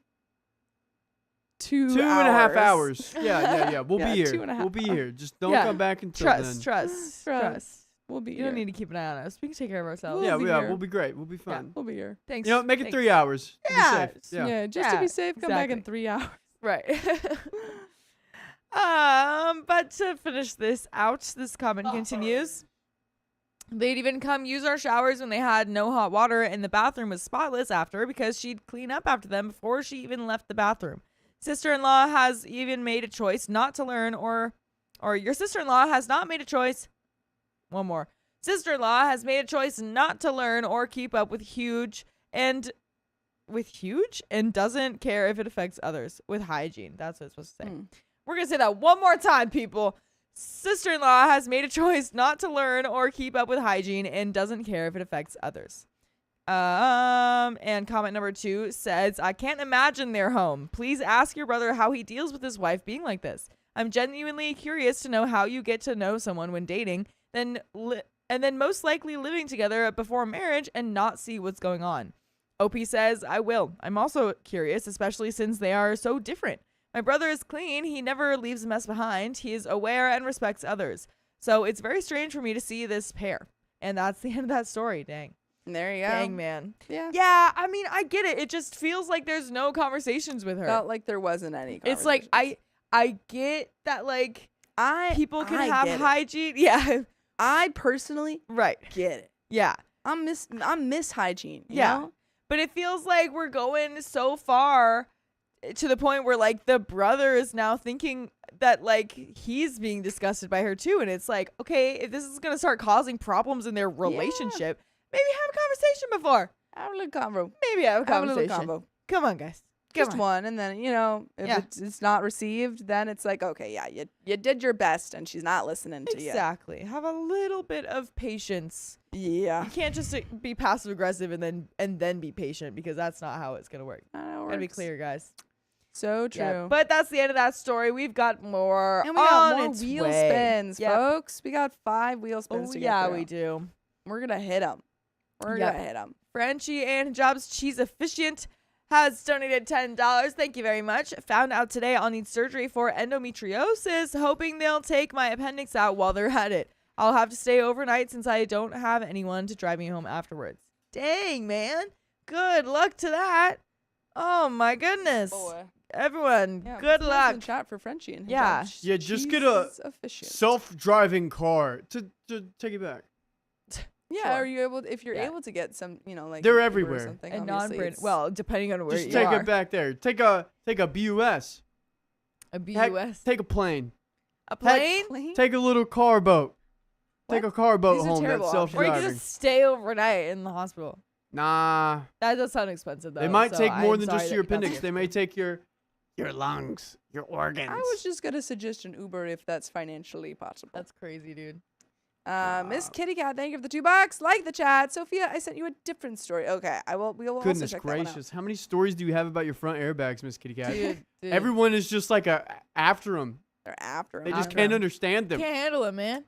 2.5 hours. Yeah. We'll Yeah, be here. 2.5 We'll be here. Just don't Yeah. come back until Trust. then. We'll be You here. don't need to keep an eye on us. We can take care of ourselves. We'll be here. We'll be great. We'll be fun. We'll be here. Thanks. You know, make it Thanks. 3 hours. Be Yeah. safe. Yeah. Yeah, just to Yeah, be safe, come back in exactly. 3 hours. Right. But to finish this out, this comment continues. They'd even come use our showers when they had no hot water and the bathroom was spotless after because she'd clean up after them before she even left the bathroom. Sister-in-law has even made a choice not to learn or your sister-in-law has not made a choice. One more. Sister-in-law has made a choice not to learn or keep up with huge and doesn't care if it affects others with hygiene. That's what it's supposed to say. We're going to say that one more time, people. Sister-in-law has made a choice not to learn or keep up with hygiene and doesn't care if it affects others. And comment number 2 says, I can't imagine their home. Please ask your brother how he deals with his wife being like this. I'm genuinely curious to know how you get to know someone when dating, and then most likely living together before marriage and not see what's going on. OP says, I will. I'm also curious, especially since they are so different. My brother is clean. He never leaves a mess behind. He is aware and respects others. So it's very strange for me to see this pair. And that's the end of that story. Dang. There you go. Dang, man. Yeah. Yeah, I mean, I get it. It just feels like there's no conversations with her. Felt like there wasn't any. It's like, I get that, like, people can I have get it. hygiene. Yeah. I personally Right. get it. Yeah. I'm miss hygiene. You Yeah. know? But it feels like we're going so far to the point where, like, the brother is now thinking that, like, he's being disgusted by her too. And it's like, okay, if this is going to start causing problems in their relationship, maybe have a conversation before. Have a little convo. Maybe have a Have a little conversation. convo. Come on, guys. Just on. one, and then if Yeah. it's not received, then it's like, okay, yeah, you did your best, and she's not listening to you. Exactly. Have a little bit of patience. Yeah, You can't just be passive aggressive and then be patient, because that's not how it's gonna work. Gotta be clear, guys. So true. Yeah, but that's the end of that story. We've got more. And we got on more its wheel way. spins, Yep. folks. We got 5 wheel spins Oh to get yeah, through. we do. We're gonna hit them. We're Yep. gonna hit them. Frenchie and Jobs Cheese Efficient has donated $10. Thank you very much. Found out today I'll need surgery for endometriosis, hoping they'll take my appendix out while they're at it. I'll have to stay overnight since I don't have anyone to drive me home afterwards. Dang, man. Good luck to that. Oh my goodness. Everyone, Yeah, good put some luck. in the chat for Frenchie and Yeah. Judge Yeah, just get a Cheese Efficient. self-driving car to take it back. Yeah, Sure. are you able? If you're Yeah. able to get some, like They're Uber or everywhere. something, And obviously non-Brit. it's- Well, depending on where Just you take are. it back there. Take a BUS. A Heck, BUS. take a plane. A plane? Plane? Take a little car boat. Take What? a car boat These are home terrible that's options. Or you self-driving. can just stay overnight in the hospital. Nah, That does sound expensive, though. they might so take more I'm than sorry just that your you got appendix. the They may take your lungs, your organs. I was just gonna suggest an Uber if that's financially possible. That's crazy, dude. Miss Kitty Cat, thank you for the $2. Like the chat, Sophia. I sent you a different story. Okay, I will. We will also Goodness check that one out. gracious. How many stories do you have about your front airbags, Miss Kitty Cat? Dude. Everyone is just like after them. They're after They him. just After can't 'em. understand them. Can't handle it, man.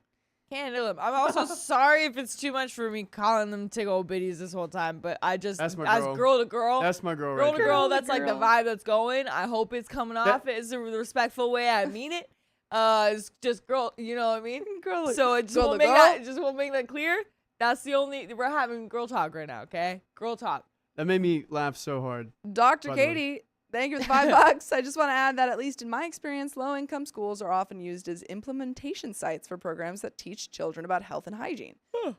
Can't handle him. I'm also sorry if it's too much for me calling them tick old biddies this whole time, but I just, That's my as girl. girl to girl, That's my girl girl right to there. girl, Girl to that's like the girl. vibe that's going. I hope it's coming off. It's the respectful way I mean it. It's just girl, you know what I mean? Girl, So it just girl won't to make girl? that, just won't make that clear. That's the only, we're having girl talk right now, okay? Girl talk. That made me laugh so hard. Dr. By the way. Katie, thank you for the $5. I just want to add that at least in my experience, low-income schools are often used as implementation sites for programs that teach children about health and hygiene.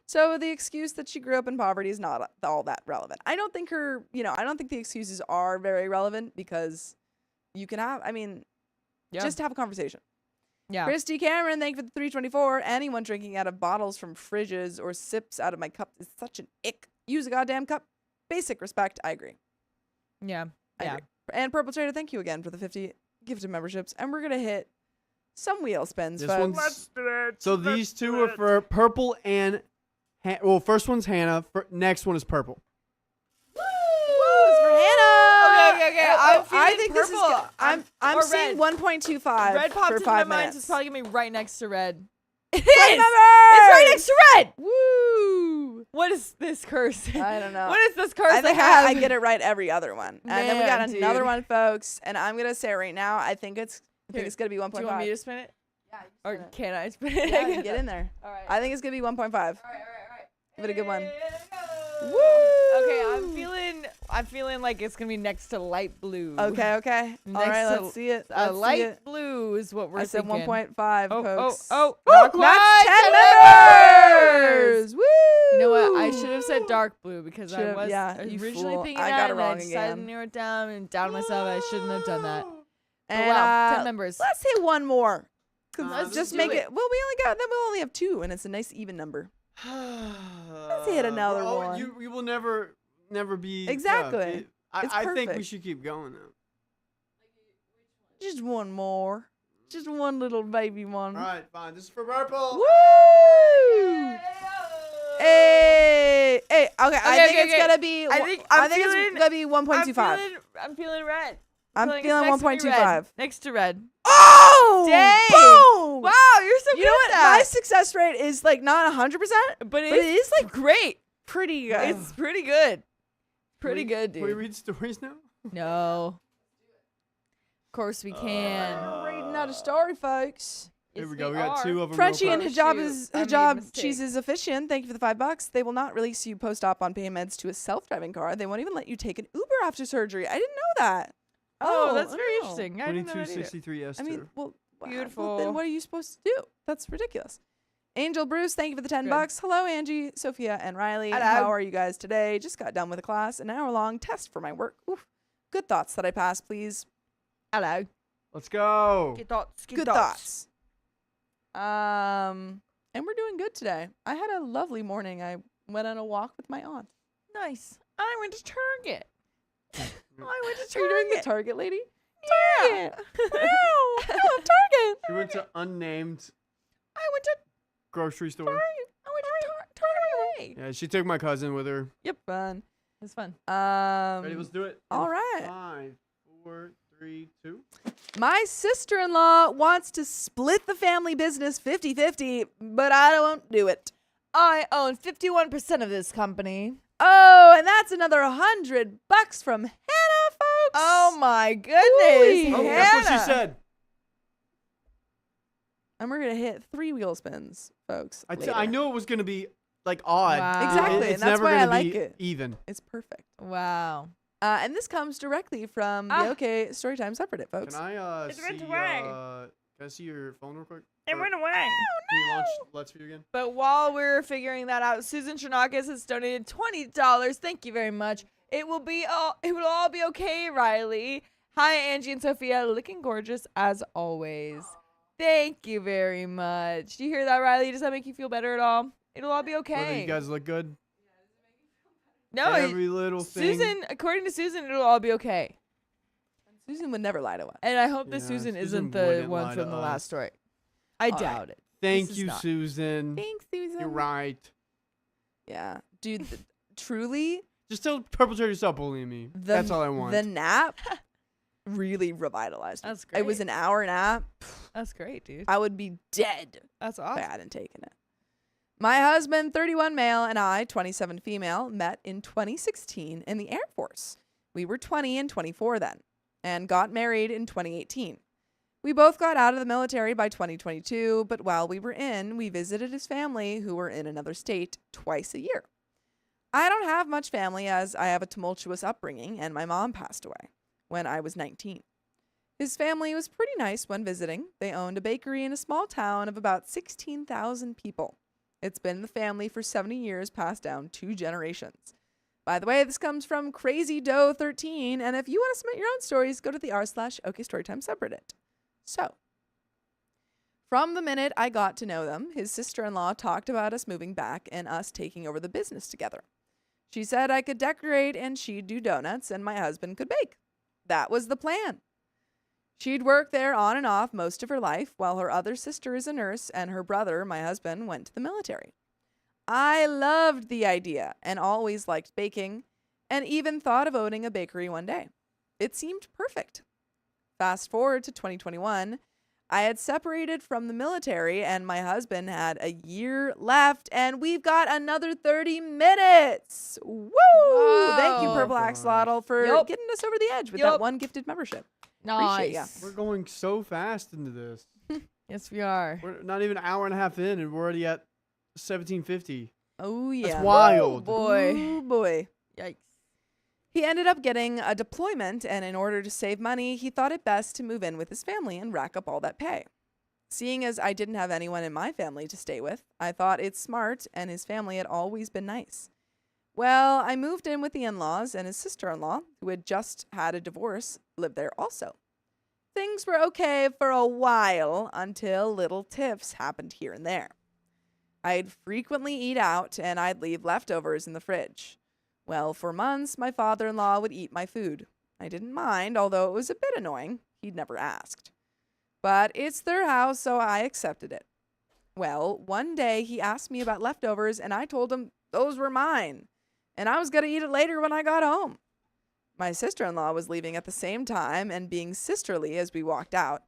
So the excuse that she grew up in poverty is not all that relevant. I don't think I don't think the excuses are very relevant because you can have, just have a conversation. Yeah. Christy Cameron, thank you for the 324. Anyone drinking out of bottles from fridges or sips out of my cup is such an ick. Use a goddamn cup. Basic respect. I agree. Yeah. I Yeah. agree. And Purple Trader, thank you again for the 50 gifted memberships. And we're going to hit some wheel spins, This folks. one's so these two are for purple and well, first one's Hannah. Next one is purple. Woo! It's for Hannah. Okay. Oh, I'm I feeling think this is purple. good. I'm or seeing red. 1.25 Red popped for into 5 my mind, minutes. so it's probably gonna be right next to red. It is. Right It's right next to red. Woo! What is this curse? I don't know. What is this curse? I think have? I get it right every other one. And then we got Man, another dude. one, folks. And I'm gonna say right now, I think it's gonna be 1.5. Do you want me to spin it? Yeah, Or can I spin it? yeah, you get in there. All right. I think it's gonna be 1.5. All right. Give it a good one. Woo! Woo! Okay, I'm feeling like it's gonna be next to light blue. Okay. All Next right, to let's see it. A Let's see light it. blue is what we're I said thinking. 1.5, Oh, folks. not quite. That's 10 members. Woo! You know what? I should have said dark blue because I Should've- was yeah, you originally fool. thinking I that, got it and wrong I decided again. to narrow it down and doubted myself. I shouldn't have done that. But And wow, 10 members. let's hit one more. 'Cause Nah, let's let's just do make it. it. Well, we'll only have 2, and it's a nice even number. Let's hit another one. You will never be Exactly. I think we perfect. should keep going now. Just one more. Just one little baby one. All right, fine. This is for purple. Woo! Hey, okay. I think it's okay. gonna be. I think I'm it's feeling- gonna be 1.25. I'm feeling red. I'm it's feeling next to me 1.25. red. Next to red. Oh! Dang! Boom! Wow, you're so You good know at what? that. My success rate is like not 100%, but but it is like great. pretty good. It's pretty good. Pretty good, Can we dude. read stories now? No. Of course we can. We're reading out a story, folks. Here Yes, we go. We got 2 of them. Frenchie and quick. Shoot, I made a Hijab mistake. Cheese is efficient. Thank you for the $5. They will not release you post-op on payments to a self-driving car. They won't even let you take an Uber after surgery. I didn't know that. Oh, that's very wow. interesting. I didn't know that either. 2263 Esther. I mean, well, Beautiful. then what are you supposed to do? That's ridiculous. Angel Bruce, thank you for the $10. Good. Hello, Angie, Sophia, and Riley. Hello. How are you guys today? Just got done with a class, an hour-long test for my work. Oof. Good thoughts that I passed, please. Hello. Let's go. Good thoughts. Good thoughts. And we're doing good today. I had a lovely morning. I went on a walk with my aunt. Nice. I went to Target. I went to Are you doing the Target. Target lady? Yeah. Wow. Target. She went to unnamed I went to grocery store. Target. Yeah, she took my cousin with her. Yep. Fun. It's fun. Ready? Let's do it. All right. 5, 4, 3, 2. My sister-in-law wants to split the family business 50-50, but I won't do it. I own 51% of this company. Oh, and that's another $100 from Hannah, folks. Oh my goodness. Ooh. Oh, that's what she Hannah. said. And we're gonna hit 3 wheel spins, folks. I later. knew it was gonna be like odd. Wow. Exactly, It's and that's never why gonna I like be it. even. It's perfect. Wow. And this comes directly from the OK Storytime subreddit, folks. Can I It see? went away. Can I see your phone real quick? It Or went away. Can you launch Let's View again? But while we're figuring that out, Susan Chernakis has donated $20. Thank you very much. It will all be okay, Riley. Hi, Angie and Sophia, looking gorgeous as always. Thank you very much. Do you hear that, Riley? Does that make you feel better at all? It'll all be Whether okay. you guys look good. No, Every little thing. Susan, according to Susan, it'll all be okay. Susan would never lie to us. And I hope that Yeah, Susan Susan isn't the wouldn't one lie from to the us. last story. I All doubt right. it. Thank This is you, not. Susan. Thanks, Susan. You're right. Yeah, dude. Truly, Just tell perpetrator to stop bullying me. That's all I want. The nap really revitalized me. That's It was great. an hour nap. That's great, dude. I would be dead That's if I awesome. hadn't taken it. My husband, 31 male, and I, 27 female, met in 2016 in the Air Force. We were 20 and 24 then, and got married in 2018. We both got out of the military by 2022, but while we were in, we visited his family, who were in another state, twice a year. I don't have much family as I have a tumultuous upbringing, and my mom passed away when I was 19. His family was pretty nice when visiting. They owned a bakery in a small town of about 16,000 people. It's been in the family for 70 years, passed down 2 generations. By the way, this comes from Crazy Doe 13, and if you want to submit your own stories, go to the r/OK Storytime subreddit. So, from the minute I got to know them, his sister-in-law talked about us moving back and us taking over the business together. She said I could decorate and she'd do donuts and my husband could bake. That was the plan. She'd worked there on and off most of her life, while her other sister is a nurse and her brother, my husband, went to the military. I loved the idea and always liked baking, and even thought of owning a bakery one day. It seemed perfect. Fast forward to 2021, I had separated from the military and my husband had a year left, and we've got another 30 minutes. Woo! Thank you, Whoa. Purple Axolotl, for Yup. getting us over the edge with Yup. that one gifted membership. Nice. ya. We're going so fast into this. Yes, we are. We're not even an hour and a half in, and we're already at 17:50. Oh, yeah. That's wild. Boy. Ooh, boy. Yikes. He ended up getting a deployment, and in order to save money, he thought it best to move in with his family and rack up all that pay. Seeing as I didn't have anyone in my family to stay with, I thought it's smart, and his family had always been nice. Well, I moved in with the in-laws, and his sister-in-law, who had just had a divorce, lived there also. Things were okay for a while until little tiffs happened here and there. I'd frequently eat out, and I'd leave leftovers in the fridge. Well, for months, my father-in-law would eat my food. I didn't mind, although it was a bit annoying. He'd never asked. But it's their house, so I accepted it. Well, one day he asked me about leftovers, and I told him those were mine, and I was going to eat it later when I got home. My sister-in-law was leaving at the same time, and being sisterly as we walked out,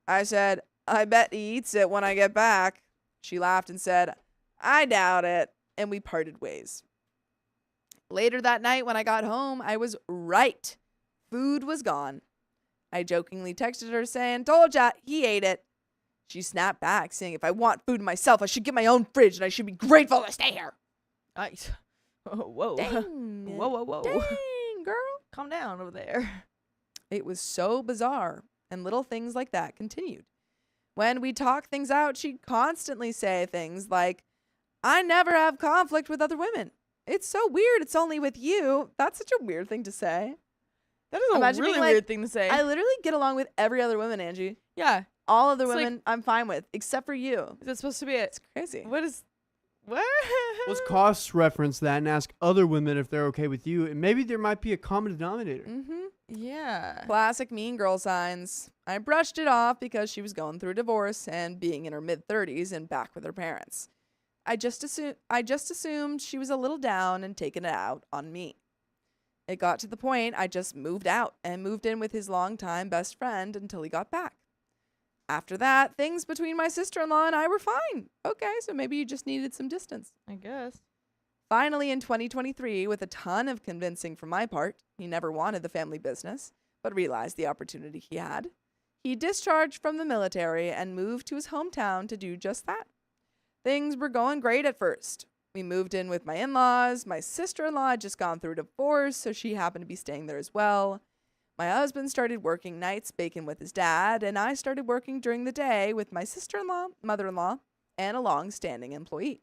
I said, I bet he eats it when I get back. She laughed and said, I doubt it, and we parted ways. Later that night when I got home, I was right. Food was gone. I jokingly texted her saying, told ya, he ate it. She snapped back, saying if I want food myself, I should get my own fridge and I should be grateful to stay here. Nice. Whoa. Dang. Whoa. Dang, girl. Calm down over there. It was so bizarre, and little things like that continued. When we talk things out, she'd constantly say things like, I never have conflict with other women. It's so weird. It's only with you. That's such a weird thing to say. That is a Imagine really being like, weird thing to say. I literally get along with every other woman, Angie. Yeah. All other It's like- women I'm fine with, except for you. Is that supposed to be it? It's crazy. What is... What? Let's cross-reference that and ask other women if they're okay with you, and maybe there might be a common denominator. Mm-hmm. Yeah. Classic mean girl signs. I brushed it off because she was going through a divorce and being in her mid-30s and back with her parents. I just assumed she was a little down and taking it out on me. It got to the point I just moved out and moved in with his longtime best friend until he got back. After that, things between my sister-in-law and I were fine. Okay, so maybe you just needed some distance. I guess. Finally, in 2023, with a ton of convincing from my part, he never wanted the family business, but realized the opportunity he had. He discharged from the military and moved to his hometown to do just that. Things were going great at first. We moved in with my in-laws. My sister-in-law had just gone through a divorce, so she happened to be staying there as well. My husband started working nights baking with his dad, and I started working during the day with my sister-in-law, mother-in-law, and a long-standing employee.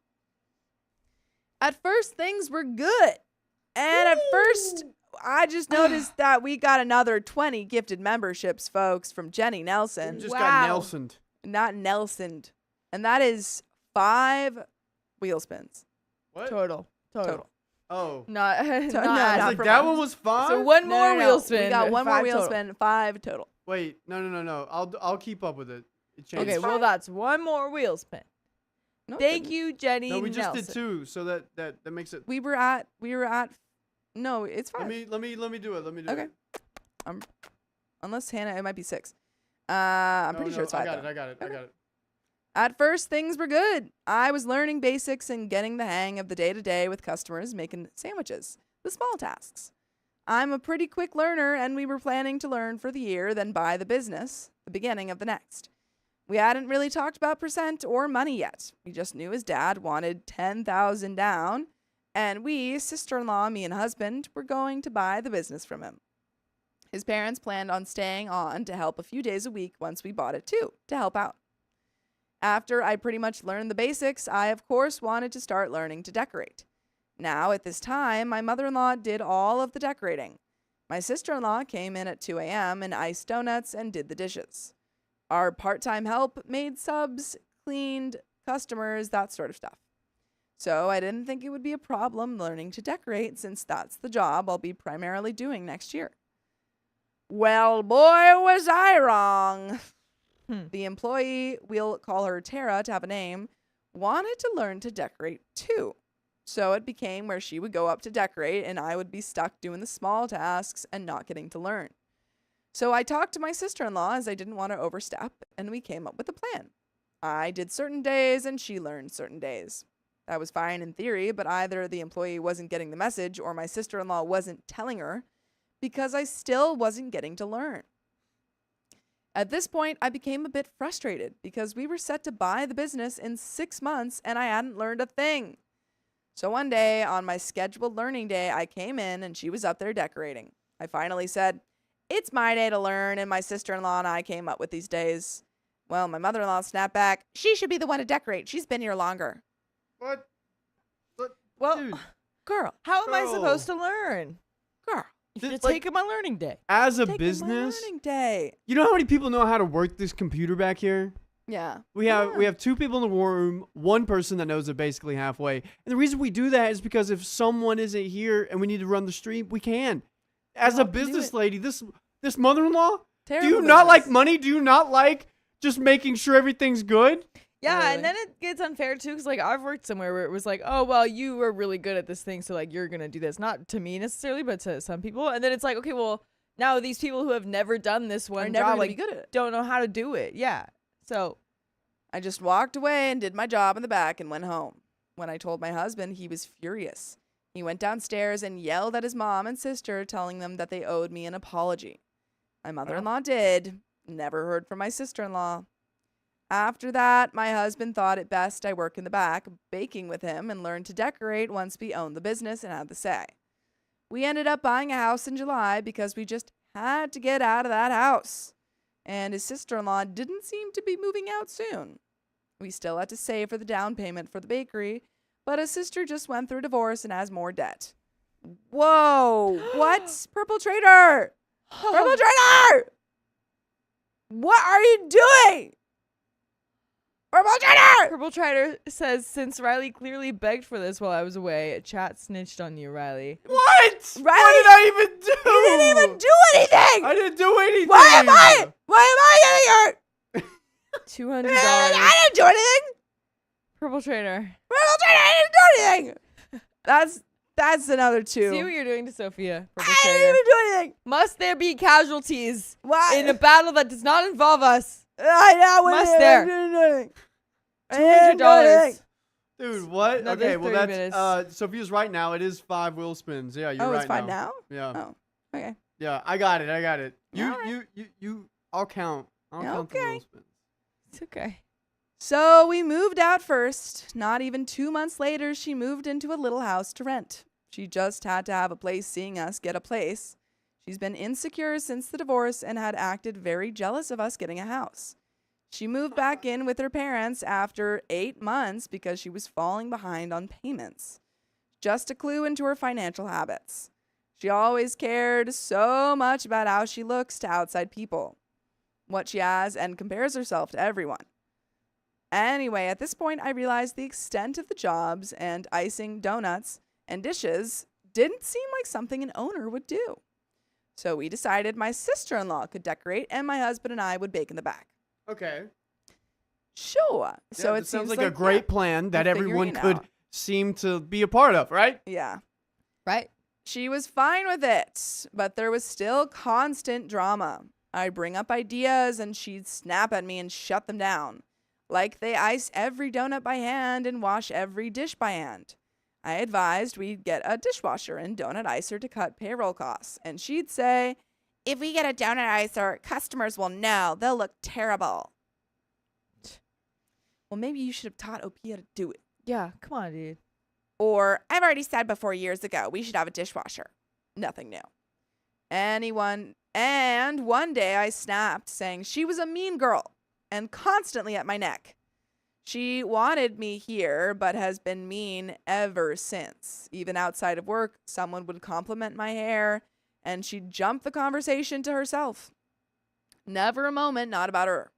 At first, things were good. And at first, I just noticed that we got another 20 gifted memberships, folks, from Jenny Nelson. You just got Nelsoned. Not Nelsoned. And that is 5 wheel spins. What? Total. Oh. Not. No, I was not like, from that us. one was 5? So one more No. wheel spin. We got one more 5 wheel total. spin, 5 total. Wait, no. I'll keep up with it. It changed. Okay, well that's one more wheel spin. No, Thank you, Jenny. No, we just Nelson. did 2, so that makes it. We were at. No, it's 5. Let me do it. Let me do Okay. it. Unless Hannah, it might be 6. I'm No, pretty sure it's 5. I got though. it. I got it. At first, things were good. I was learning basics and getting the hang of the day-to-day with customers making sandwiches, the small tasks. I'm a pretty quick learner, and we were planning to learn for the year, then buy the business, the beginning of the next. We hadn't really talked about percent or money yet. We just knew his dad wanted $10,000 down, and we, sister-in-law, me and husband, were going to buy the business from him. His parents planned on staying on to help a few days a week once we bought it too, to help out. After I pretty much learned the basics, I of course wanted to start learning to decorate. Now, at this time, my mother-in-law did all of the decorating. My sister-in-law came in at 2 a.m. and iced donuts and did the dishes. Our part-time help made subs, cleaned, customers, that sort of stuff. So I didn't think it would be a problem learning to decorate since that's the job I'll be primarily doing next year. Well, boy, was I wrong. The employee, we'll call her Tara to have a name, wanted to learn to decorate too. So it became where she would go up to decorate and I would be stuck doing the small tasks and not getting to learn. So I talked to my sister-in-law as I didn't want to overstep, and we came up with a plan. I did certain days and she learned certain days. That was fine in theory, but either the employee wasn't getting the message or my sister-in-law wasn't telling her because I still wasn't getting to learn. At this point, I became a bit frustrated because we were set to buy the business in 6 months and I hadn't learned a thing. So one day, on my scheduled learning day, I came in and she was up there decorating. I finally said, "It's my day to learn," and my sister-in-law and I came up with these days. Well, my mother-in-law snapped back, "She should be the one to decorate. She's been here longer." What? Well, Dude, Girl, how am I Girl. supposed to learn? girl. You should have Like- taken my learning day. as a Taking my business, learning day. you know how many people know how to work this computer back here? Yeah. We have 2 people in the room, 1 person that knows it basically halfway. And the reason we do that is because if someone isn't here and we need to run the stream, we can. As We a all can do business it. lady, this mother-in-law, Terrible do you not like business. money? Do you not like just making sure everything's good? Yeah, Totally. and then it gets unfair too, because like I've worked somewhere where it was like, oh well, you were really good at this thing, so like you're gonna do this. Not to me necessarily, but to some people. And then it's like, okay, well now these people who have never done this Are one never job gonna like be good at it. don't know how to do it. Yeah, so I just walked away and did my job in the back and went home. When I told my husband, he was furious. He went downstairs and yelled at his mom and sister, telling them that they owed me an apology. My mother-in-law did. Never heard from my sister-in-law. After that, my husband thought it best I work in the back, baking with him, and learn to decorate once we owned the business and had the say. We ended up buying a house in July because we just had to get out of that house. And his sister-in-law didn't seem to be moving out soon. We still had to save for the down payment for the bakery, but his sister just went through a divorce and has more debt. Whoa! What? Purple Trader! Purple Trader! What are you doing? Purple Trader! Purple Trader says, since Riley clearly begged for this while I was away, chat snitched on you, Riley. What? Riley- What did I even do? You didn't even do doing? I didn't do anything. Why am I getting hurt? $200. I didn't do anything. Purple trainer. I didn't do anything. That's another two. See what you're doing to Sophia. Purple I didn't trainer. even do anything. Must there be casualties Why? in a battle that does not involve us? I know. Must I there. didn't do anything. I didn't do $200. anything. Dude, what? Another Okay, well 30 that's Sophia's right now. It is 5 wheel spins. Yeah, you're Oh, right it's fine now? Yeah. Oh, okay. Yeah, I got it. Alright. You I'll count the Okay. wheel spins. It's okay. So we moved out first. Not even 2 months later, she moved into a little house to rent. She just had to have a place seeing us get a place. She's been insecure since the divorce and had acted very jealous of us getting a house. She moved back in with her parents after 8 months because she was falling behind on payments. Just a clue into her financial habits. She always cared so much about how she looks to outside people, what she has, and compares herself to everyone. Anyway, at this point, I realized the extent of the jobs and icing donuts and dishes didn't seem like something an owner would do. So we decided my sister-in-law could decorate and my husband and I would bake in the back. Okay. Sure. So Yeah, it that sounds seems like a great plan that we're everyone figuring it could out. seem to be a part of, right? Yeah. Right? She was fine with it, but there was still constant drama. I'd bring up ideas and she'd snap at me and shut them down. Like they ice every donut by hand and wash every dish by hand. I advised we'd get a dishwasher and donut icer to cut payroll costs. And she'd say, if we get a donut icer, customers will know. They'll look terrible. Well, maybe you should have taught OP how to do it. Yeah, come on, dude. Or, I've already said before years ago, we should have a dishwasher. Nothing new. And one day I snapped, saying she was a mean girl and constantly at my neck. She wanted me here, but has been mean ever since. Even outside of work, someone would compliment my hair, and she'd jump the conversation to herself. Never a moment not about her.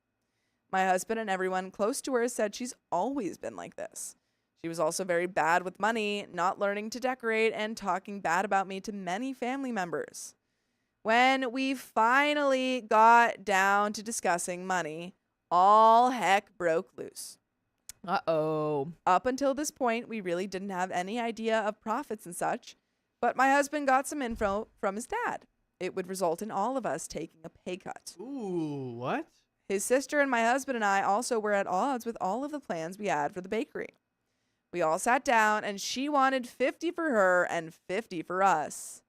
My husband and everyone close to her said she's always been like this. She was also very bad with money, not learning to decorate, and talking bad about me to many family members. When we finally got down to discussing money, all heck broke loose. Uh-oh. Up until this point, we really didn't have any idea of profits and such, but my husband got some info from his dad. It would result in all of us taking a pay cut. Ooh, what? His sister and my husband and I also were at odds with all of the plans we had for the bakery. We all sat down, and she wanted 50 for her and 50 for us.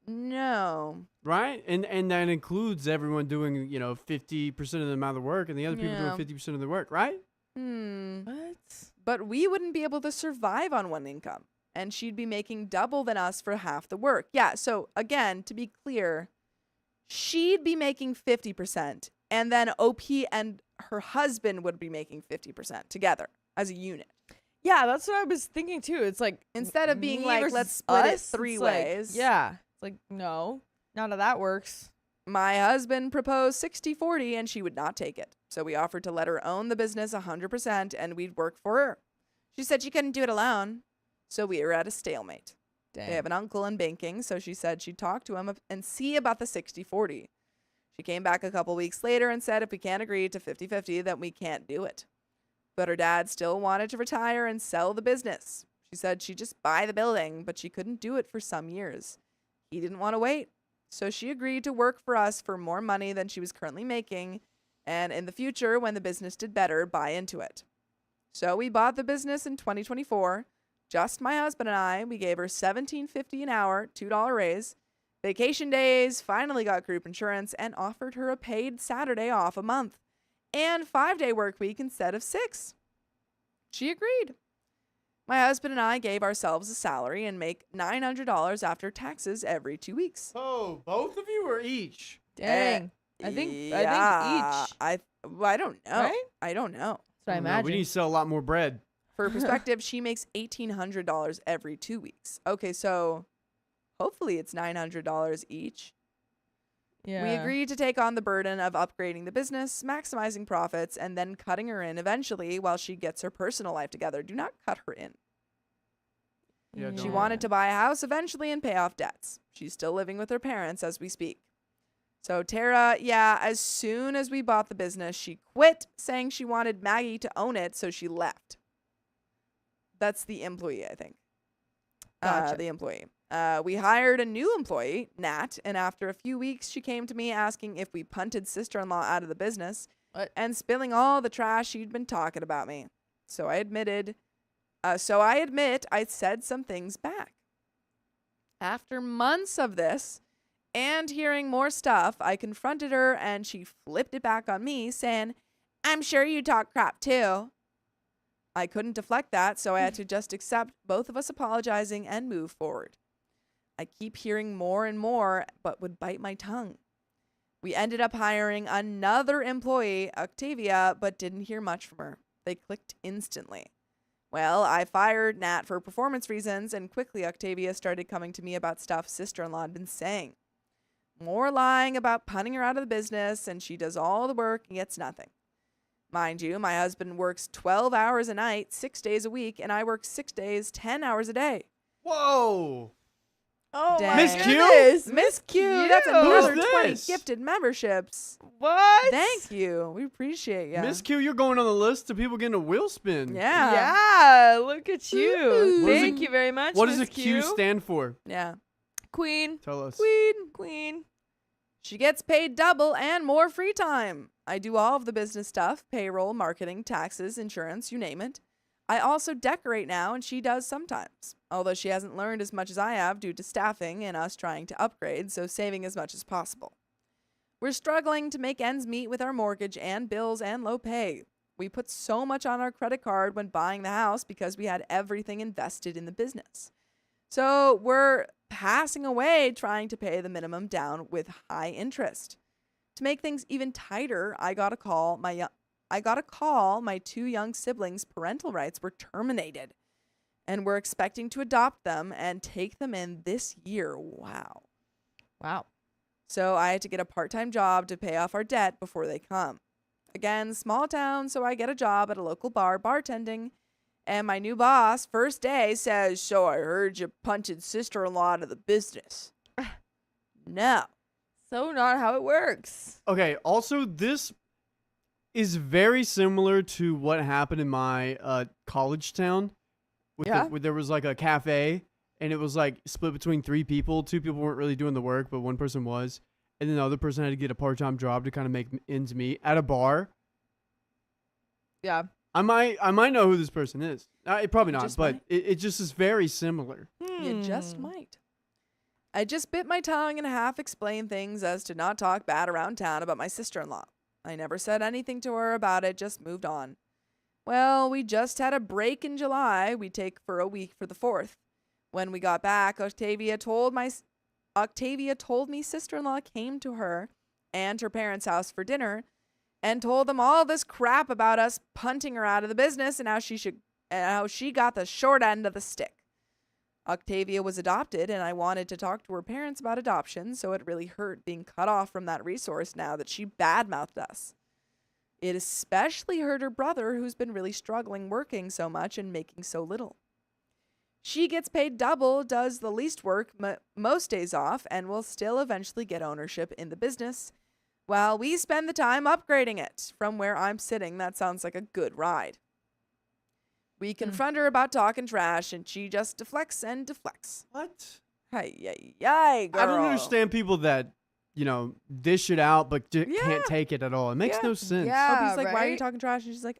No. Right? And that includes everyone doing, 50% of the amount of the work and the other people Yeah. doing 50% of the work, right? What? But we wouldn't be able to survive on one income, and she'd be making double than us for half the work. Yeah, so again, to be clear, she'd be making 50%, and then OP and her husband would be making 50% together as a unit. Yeah, that's what I was thinking too. It's like Instead of being me like, versus let's split it us, 3 it's like, ways. yeah. It's like, no, none of that works. My husband proposed 60-40, and she would not take it. So we offered to let her own the business 100%, and we'd work for her. She said she couldn't do it alone, so we were at a stalemate. Dang. They have an uncle in banking, so she said she'd talk to him and see about the 60-40. She came back a couple weeks later and said if we can't agree to 50-50, then we can't do it. But her dad still wanted to retire and sell the business. She said she'd just buy the building, but she couldn't do it for some years. He didn't want to wait. So she agreed to work for us for more money than she was currently making, and in the future, when the business did better, buy into it. So we bought the business in 2024. Just my husband and I. We gave her $17.50 an hour, $2 raise, vacation days, finally got group insurance, and offered her a paid Saturday off a month, and 5-day work week instead of 6. She agreed. My husband and I gave ourselves a salary and make $900 after taxes every 2 weeks. Oh, both of you or each? Dang. I think each. I don't know. Right? I don't know. That's what I don't know. imagine. We need to sell a lot more bread. For perspective, she makes $1,800 every 2 weeks. Okay, so hopefully it's $900 each. Yeah. We agreed to take on the burden of upgrading the business, maximizing profits, and then cutting her in eventually while she gets her personal life together. Do not cut her in. Yeah, She don't. wanted to buy a house eventually and pay off debts. She's still living with her parents as we speak. So Tara, yeah, as soon as we bought the business, she quit, saying she wanted Maggie to own it, so she left. That's the employee, I think. Gotcha. The employee. We hired a new employee, Nat, and after a few weeks, she came to me asking if we punted sister-in-law out of the business and spilling all the trash she'd been talking about me. So I admit I said some things back. After months of this and hearing more stuff, I confronted her and she flipped it back on me, saying, "I'm sure you talk crap too." I couldn't deflect that, so I had to just accept both of us apologizing and move forward. I keep hearing more and more, but would bite my tongue. We ended up hiring another employee, Octavia, but didn't hear much from her. They clicked instantly. Well, I fired Nat for performance reasons, and quickly Octavia started coming to me about stuff sister-in-law had been saying. More lying about punting her out of the business, and she does all the work and gets nothing. Mind you, my husband works 12 hours a night, 6 days a week, and I work 6 days, 10 hours a day. Whoa. Oh Dang. my Miss Q? goodness, Miss Q, that's Q. another Who's 20 this? gifted memberships. What? Thank you. We appreciate you. Miss Q, you're going on the list of people getting a wheel spin. Yeah. Yeah, look at you. Ooh. What is Thank it- you very much. What does a Miss Q stand for? Yeah. Queen. Tell us. Queen. She gets paid double and more free time. I do all of the business stuff, payroll, marketing, taxes, insurance, you name it. I also decorate now, and she does sometimes, although she hasn't learned as much as I have due to staffing and us trying to upgrade, so saving as much as possible. We're struggling to make ends meet with our mortgage and bills and low pay. We put so much on our credit card when buying the house because we had everything invested in the business. So we're passing away trying to pay the minimum down with high interest. To make things even tighter, I got a call my 2 young siblings' parental rights were terminated, and we're expecting to adopt them and take them in this year. Wow. So I had to get a part-time job to pay off our debt before they come. Again, small town, so I get a job at a local bar bartending, and my new boss, first day, says, "So I heard you punted sister-in-law out of the business." No. So not how it works. Okay, also, this is very similar to what happened in my college town. Yeah. Where there was like a cafe, and it was like split between 3 people. 2 people weren't really doing the work, but one person was. And then the other person had to get a part-time job to kind of make ends meet at a bar. Yeah. I might know who this person is. Probably You not, just but might. it just is very similar. You just might. I just bit my tongue and half explained things as to not talk bad around town about my sister-in-law. I never said anything to her about it, just moved on. Well, we just had a break in July. We take for a week for the 4th. When we got back, Octavia told me sister-in-law came to her and her parents' house for dinner and told them all this crap about us punting her out of the business and how she got the short end of the stick. Octavia was adopted, and I wanted to talk to her parents about adoption, so it really hurt being cut off from that resource now that she badmouthed us. It especially hurt her brother, who's been really struggling working so much and making so little. She gets paid double, does the least work most days off, and will still eventually get ownership in the business, while we spend the time upgrading it. From where I'm sitting, that sounds like a good ride. We confront her about talking trash, and she just deflects and deflects. What? Hey, girl. I don't understand people that, dish it out but Yeah. can't take it at all. It makes Yeah. no sense. Yeah. He's like, "Why are you right? talking trash?" And she's like,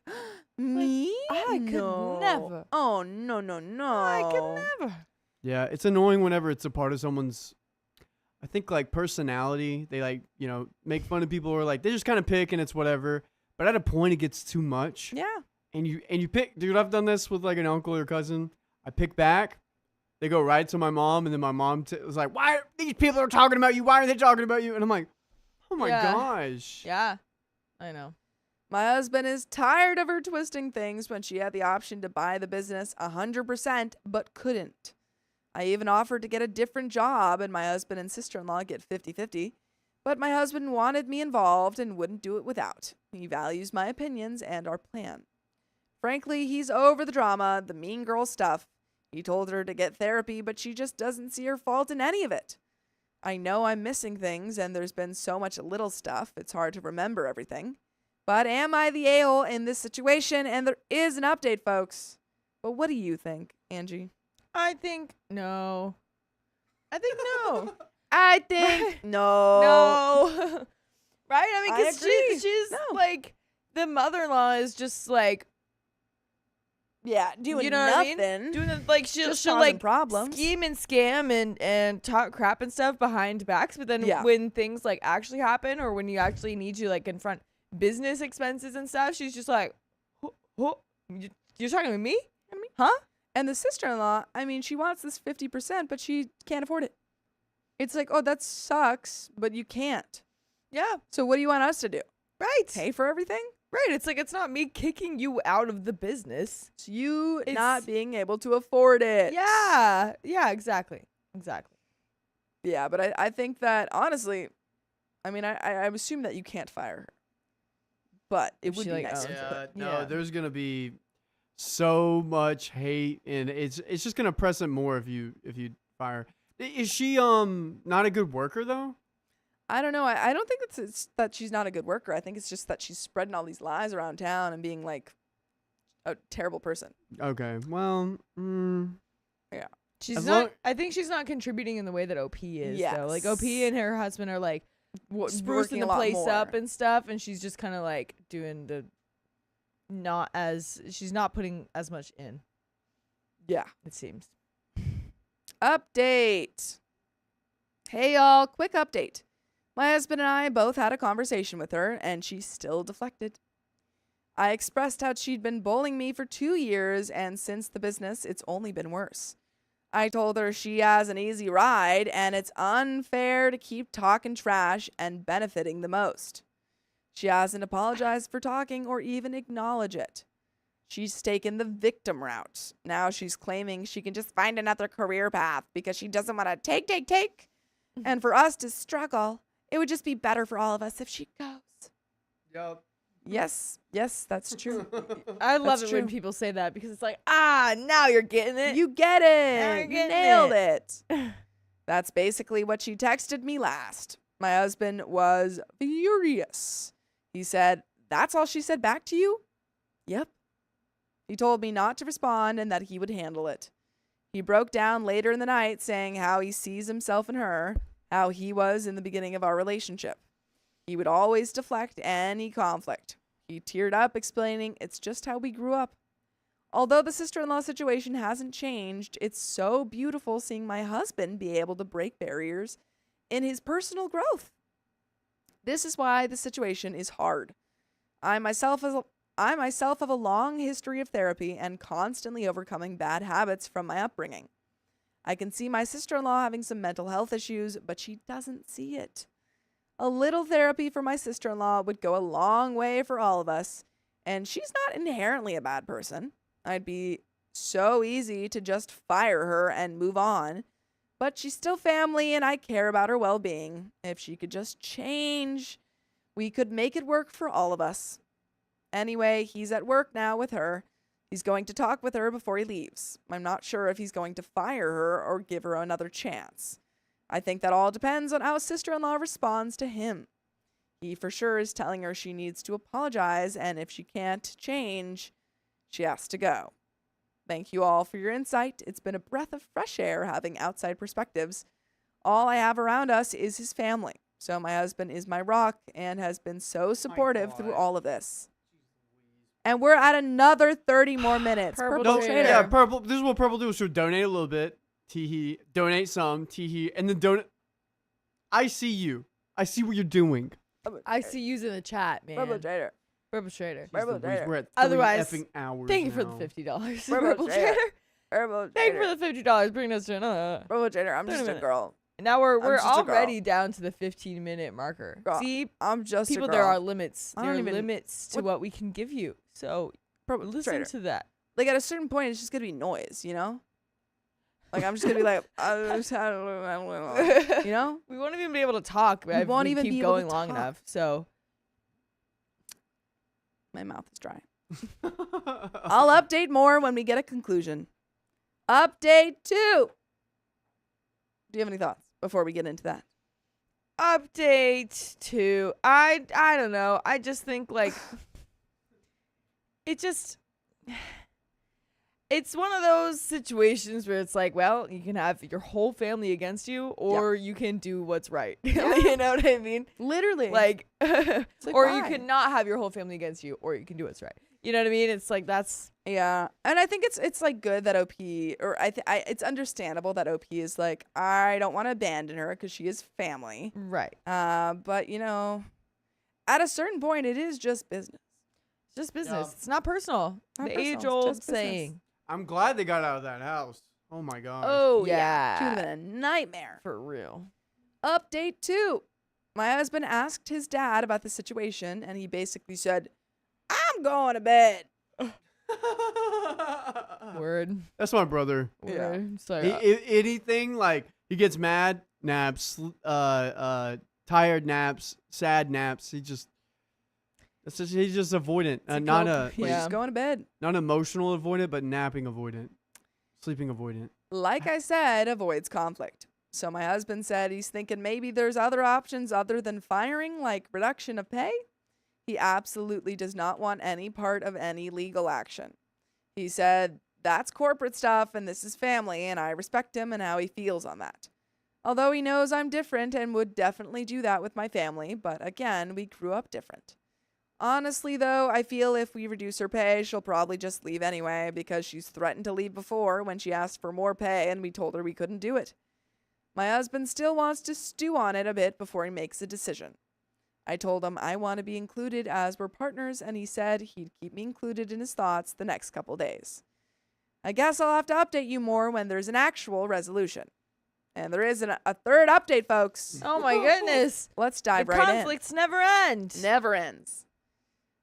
"Me? I could No. never. Oh, no. I could never. Yeah, it's annoying whenever it's a part of someone's, I think, like, personality. They, like, make fun of people, or, like, they just kind of pick and it's whatever. But at a point, it gets too much. Yeah. And you pick, dude, I've done this with, like, an uncle or cousin. I pick back. They go right to my mom, and then my mom was like, "Why are these people are talking about you? Why are they talking about you?" And I'm like, oh my Yeah. gosh. Yeah. I know. My husband is tired of her twisting things when she had the option to buy the business 100%, but couldn't. I even offered to get a different job, and my husband and sister-in-law get 50-50. But my husband wanted me involved and wouldn't do it without. He values my opinions and our plan. Frankly, he's over the drama, the mean girl stuff. He told her to get therapy, but she just doesn't see her fault in any of it. I know I'm missing things, and there's been so much little stuff, it's hard to remember everything. But am I the a-hole in this situation? And there is an update, folks. But what do you think, Angie? I think no. I think no. I think no. No. Right? I mean, I because agree. she's No. like, the mother-in-law is just like, Yeah, doing you know what I nothing. mean? Doing it, like, she'll Just causing like problems. scheme and scam and talk crap and stuff behind backs. But then Yeah. when things like actually happen, or when you actually need to like confront business expenses and stuff, she's just like, you're talking to me? Huh? And the sister-in-law, I mean, she wants this 50%, but she can't afford it. It's like, oh, that sucks, but you can't. Yeah. So what do you want us to do? Right. Pay for everything? Right. It's like, it's not me kicking you out of the business. It's you It's- not being able to afford it. Yeah. Yeah, exactly. Exactly. Yeah, but I think that, honestly, I mean, I assume that you can't fire her. But it If would she, be like, nice. owns it. No, Yeah. there's gonna be so much hate, and it's just gonna press it more if you fire. Is she not a good worker though? I don't know. I don't think it's that she's not a good worker. I think it's just that she's spreading all these lies around town and being like a terrible person. Okay, well, She's As not. long- I think she's not contributing in the way that OP is. Though. Like OP Yes. and her husband are like sprucing Working a the lot place more. up and stuff, and she's just kind of like doing the she's not putting as much in. Yeah. It seems. Update. Hey, y'all. Quick update. My husband and I both had a conversation with her, and she still deflected. I expressed how she'd been bullying me for 2 years, and since the business, it's only been worse. I told her she has an easy ride, and it's unfair to keep talking trash and benefiting the most. She hasn't apologized for talking or even acknowledge it. She's taken the victim route. Now she's claiming she can just find another career path because she doesn't want to take. And for us to struggle, it would just be better for all of us if she goes. Yup. Yes, that's true. I love That's it when true. people say that because it's like, now you're getting it. You get Now it. you're You getting nailed it. That's basically what she texted me last. My husband was furious. He said, "That's all she said back to you?" Yep. He told me not to respond and that he would handle it. He broke down later in the night saying how he sees himself in her, how he was in the beginning of our relationship. He would always deflect any conflict. He teared up, explaining it's just how we grew up. Although the sister-in-law situation hasn't changed, it's so beautiful seeing my husband be able to break barriers in his personal growth. This is why the situation is hard. I myself have a long history of therapy and constantly overcoming bad habits from my upbringing. I can see my sister-in-law having some mental health issues, but she doesn't see it. A little therapy for my sister-in-law would go a long way for all of us, and she's not inherently a bad person. I'd be so easy to just fire her and move on, but she's still family and I care about her well-being. If she could just change, we could make it work for all of us. Anyway, he's at work now with her. He's going to talk with her before he leaves. I'm not sure if he's going to fire her or give her another chance. I think that all depends on how sister-in-law responds to him. He for sure is telling her she needs to apologize, and if she can't change, she has to go. Thank you all for your insight. It's been a breath of fresh air having outside perspectives. All I have around us is his family. So my husband is my rock and has been so supportive through God. all of this. And we're at another 30 more minutes. Purple Purple No, Trader. yeah, purple. This is what purple do. So donate a little bit. Teehee. Donate some. Teehee. And then donate. I see you. I see what you're doing. I see yous in the chat, man. Purple Trader. Perpetrator. Jeez Purple Louise, Trader. we're at 3 Otherwise, effing hours Thank you for now. the $50. Purple Purple Trader. Trader. Purple Thank you Trader. for the $50. Bring us to another. Purple Trader. I'm Wait a just a minute. girl. Now we're just a girl. already down to the 15-minute marker. Girl, See, I'm just people, a girl. there are limits. I There are don't even- limits to what- what we can give you. So Purple listen Trader. to that. Like at a certain point, it's just gonna be noise, you know? Like I'm just gonna be like, you know? We won't even be able to talk. We if won't we even keep be able to going long talk. enough. So My mouth is dry. I'll update more when we get a conclusion. Update 2. Do you have any thoughts before we get into that? update 2. I don't know. I just think like it just it's one of those situations where it's like, well, you can have your whole family against you, or you can do what's right. You know what I mean? Literally. Like, like, or you why? can not have your whole family against you, or you can do what's right. You know what I mean? It's like that's Yeah, and I think it's like good that OP, or it's understandable that OP is like, I don't want to abandon her because she is family. right. But you know, at a certain point, it is just business. It's just business. Yeah. It's not personal. Not The personal, it's age-old just business. saying. I'm glad they got out of that house. Oh my god. Oh yeah. she would have been a nightmare. For real. Update 2. My husband asked his dad about the situation, and he basically said, "I'm going to bed." Word. That's my brother. Yeah. Word. So, Anything like he gets mad, naps, tired naps, sad naps. He's just avoidant. Not a He's Yeah. just going to bed. not emotional avoidant, but napping avoidant, sleeping avoidant. Like I said, avoids conflict. So my husband said he's thinking maybe there's other options other than firing, like reduction of pay. He absolutely does not want any part of any legal action. He said, that's corporate stuff and this is family, and I respect him and how he feels on that. Although he knows I'm different and would definitely do that with my family, but again, we grew up different. Honestly, though, I feel if we reduce her pay, she'll probably just leave anyway because she's threatened to leave before when she asked for more pay and we told her we couldn't do it. My husband still wants to stew on it a bit before he makes a decision. I told him I want to be included as we're partners, and he said he'd keep me included in his thoughts the next couple days. I guess I'll have to update you more when there's an actual resolution. And there is a third update, folks. oh my goodness. Let's dive The right conflicts never end. in. Never ends.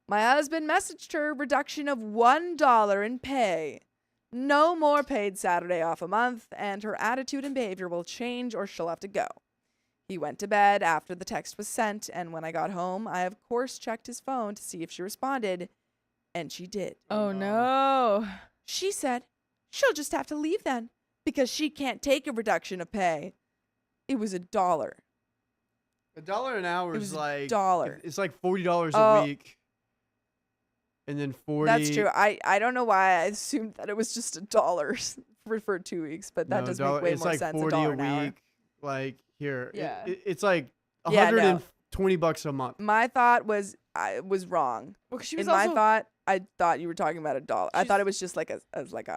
My husband messaged her reduction of $1 in pay. No more paid Saturday off a month, and her attitude and behavior will change or she'll have to go. He went to bed after the text was sent, and when I got home, I of course checked his phone to see if she responded, and she did. Oh no. She said she'll just have to leave then because she can't take a reduction of pay. It was $1. $1 an hour It is was like $1. It's like $40 Oh. a week, and then 40. That's true. I don't know why I assumed that it was just $1 for 2 weeks, but that No, does dollar- make way it's more like sense. 40 $1 a an hour. week. Like here, Yeah. it's like Yeah, no. $120 a month. My thought was I was wrong. Well, 'cause she In was my also thought, I thought you were talking about $1. I She's- thought it was just like a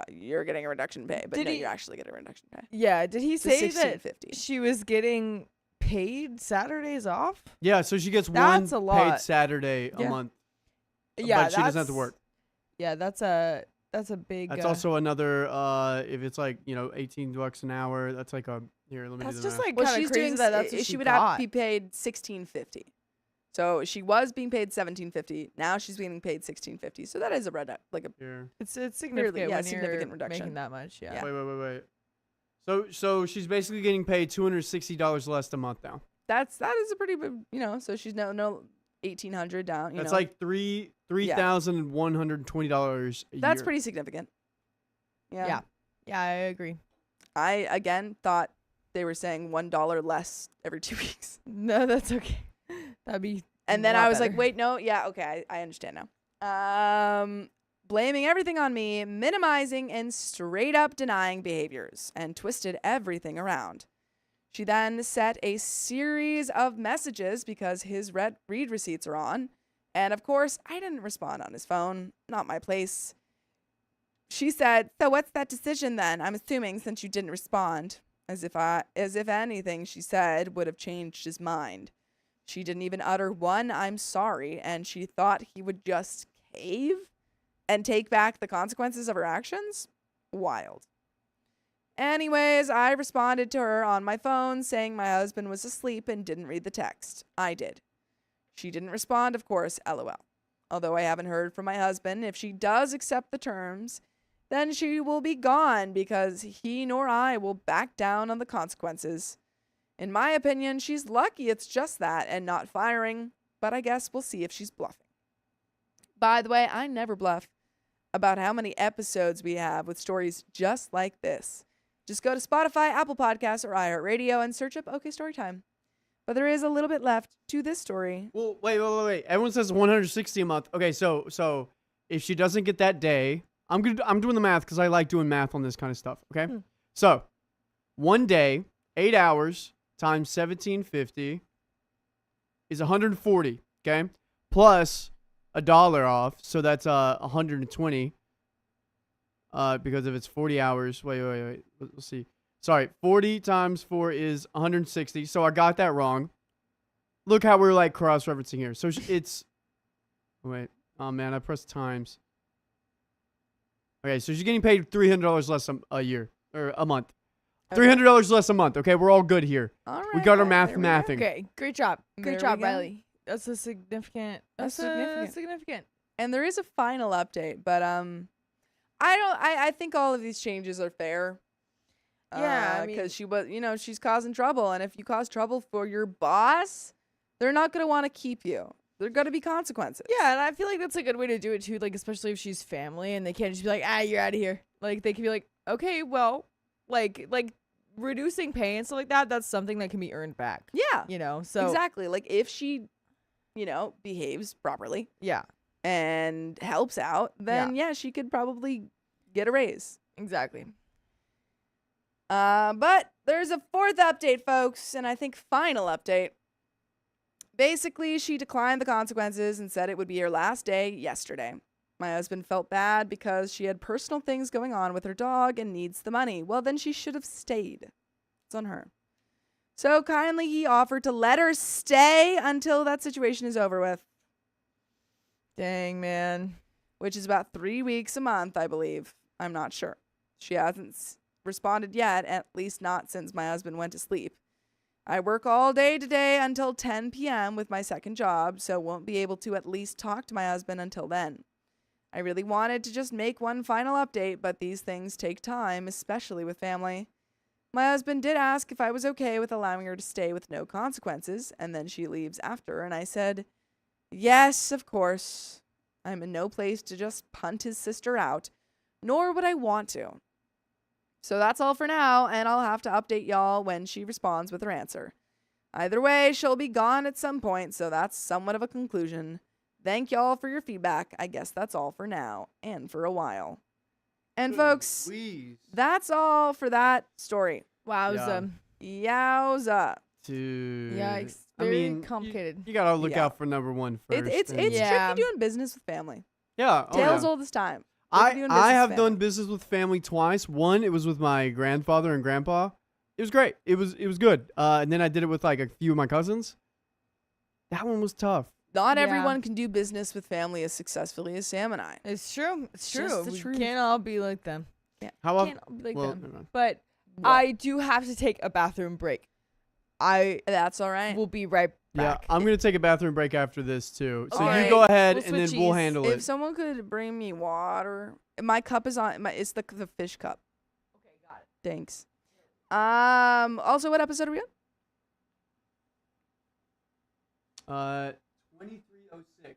you're getting a reduction in pay, but Did no, he- you're actually getting a reduction in pay. Yeah, did he It's say that $16.50. she was getting paid Saturdays off? Yeah, so she gets That's one a lot. paid Saturday a Yeah. month, Yeah, but she doesn't have to that's- work. Yeah, that's a big. That's also another. If it's like $18 an hour, that's like a here. Let me That's do the just math. like Well, kind of she's crazy doing that that's what she she would have got. to be paid $16.50. So she was being paid $17.50. Now she's being paid $16.50. So that is a Here. It's significant yeah, when significant you're reduction. making that much. Yeah. Yeah. Wait. So she's basically getting paid $260 less a month now. that is a pretty big, so she's no $1,800 down. That's like $3,120 a year. That's pretty significant. Yeah. Yeah, I agree. I again thought they were saying $1 less every 2 weeks. No, that's okay. That'd be. And a then lot I was like, better. wait, no, yeah, okay, I understand now. Blaming everything on me, minimizing and straight up denying behaviors, and twisted everything around. She then set a series of messages because his read receipts are on. And of course, I didn't respond on his phone. Not my place. She said, so what's that decision then? I'm assuming since you didn't respond. As if anything she said would have changed his mind. She didn't even utter one I'm sorry, and she thought he would just cave and take back the consequences of her actions? Wild. Anyways, I responded to her on my phone saying my husband was asleep and didn't read the text. I did. She didn't respond, of course, LOL. Although I haven't heard from my husband, if she does accept the terms, then she will be gone because he nor I will back down on the consequences. In my opinion, she's lucky it's just that and not firing, but I guess we'll see if she's bluffing. By the way, I never bluff about how many episodes we have with stories just like this. Just go to Spotify, Apple Podcasts, or iHeartRadio and search up OK Storytime. But there is a little bit left to this story. Well, wait. Everyone says 160 a month. Okay, so if she doesn't get that day, I'm doing the math because I like doing math on this kind of stuff. Okay, so 1 day, 8 hours times 1750 is 140. Okay, plus $1 off, so that's 120. Because if it's 40 hours, wait. Let's see. Sorry, 40 times 4 is 160. So I got that wrong. Look how we're like cross-referencing here. So it's, wait, oh man, I pressed times. Okay, so she's getting paid $300 less a year or a month. Okay. $300 less a month. Okay, we're all good here. All right, We got our guys, math there we go. mathing. Okay, great job. There Great we job, go. Riley. That's a significant. That's significant. And there is a final update, but I think all of these changes are fair. Yeah, I mean- because she was, she's causing trouble, and if you cause trouble for your boss, they're not gonna want to keep you. There are gonna be consequences. Yeah, and I feel like that's a good way to do it too. Like, especially if she's family and they can't just be like, you're out of here. Like, they can be like, okay, well, like reducing pay and stuff like that. That's something that can be earned back. Yeah, So exactly. Like if she, behaves properly yeah, and helps out, then yeah, she could probably get a raise. exactly. But there's a fourth update, folks, and I think final update. Basically, she declined the consequences and said it would be her last day yesterday. My husband felt bad because she had personal things going on with her dog and needs the money. Well, then she should have stayed. It's on her. So kindly, he offered to let her stay until that situation is over with, Dang, man. which is about 3 weeks a month, I believe. I'm not sure. She hasn't responded yet, at least not since my husband went to sleep. I work all day today until 10 p.m. with my second job, so won't be able to at least talk to my husband until then. I really wanted to just make one final update, but these things take time, especially with family. My husband did ask if I was okay with allowing her to stay with no consequences, and then she leaves after, and I said, yes, of course. I'm in no place to just punt his sister out, nor would I want to. So that's all for now, and I'll have to update y'all when she responds with her answer. Either way, she'll be gone at some point, so that's somewhat of a conclusion. Thank y'all for your feedback. I guess that's all for now, and for a while. And folks, Please. that's all for that story. Wowza. Yowza. Dude. Yikes. I Very mean, complicated. You gotta look Yeah. out for number one first. It's and- Yeah. tricky doing business with family. yeah. Oh, Tales yeah. all this time. Tricky doing business I have with done family. business with family twice. One, it was with my grandfather and grandpa. It was great. It was good. And then I did it with like a few of my cousins. That one was tough. Not Yeah. everyone can do business with family as successfully as Sam and I. It's true. It's Just true. the We truth. can't all be like them. How about? Can't all be like Well, them. never mind. But I do have to take a bathroom break. I That's all right. will be right yeah, back. I'm gonna take a bathroom break after this too. So Alright, you go ahead we'll and then switch we'll these. handle If it. someone could bring me water, my cup is on. It's the fish cup. Okay, got it. Thanks. Also, what episode are we on? 2306.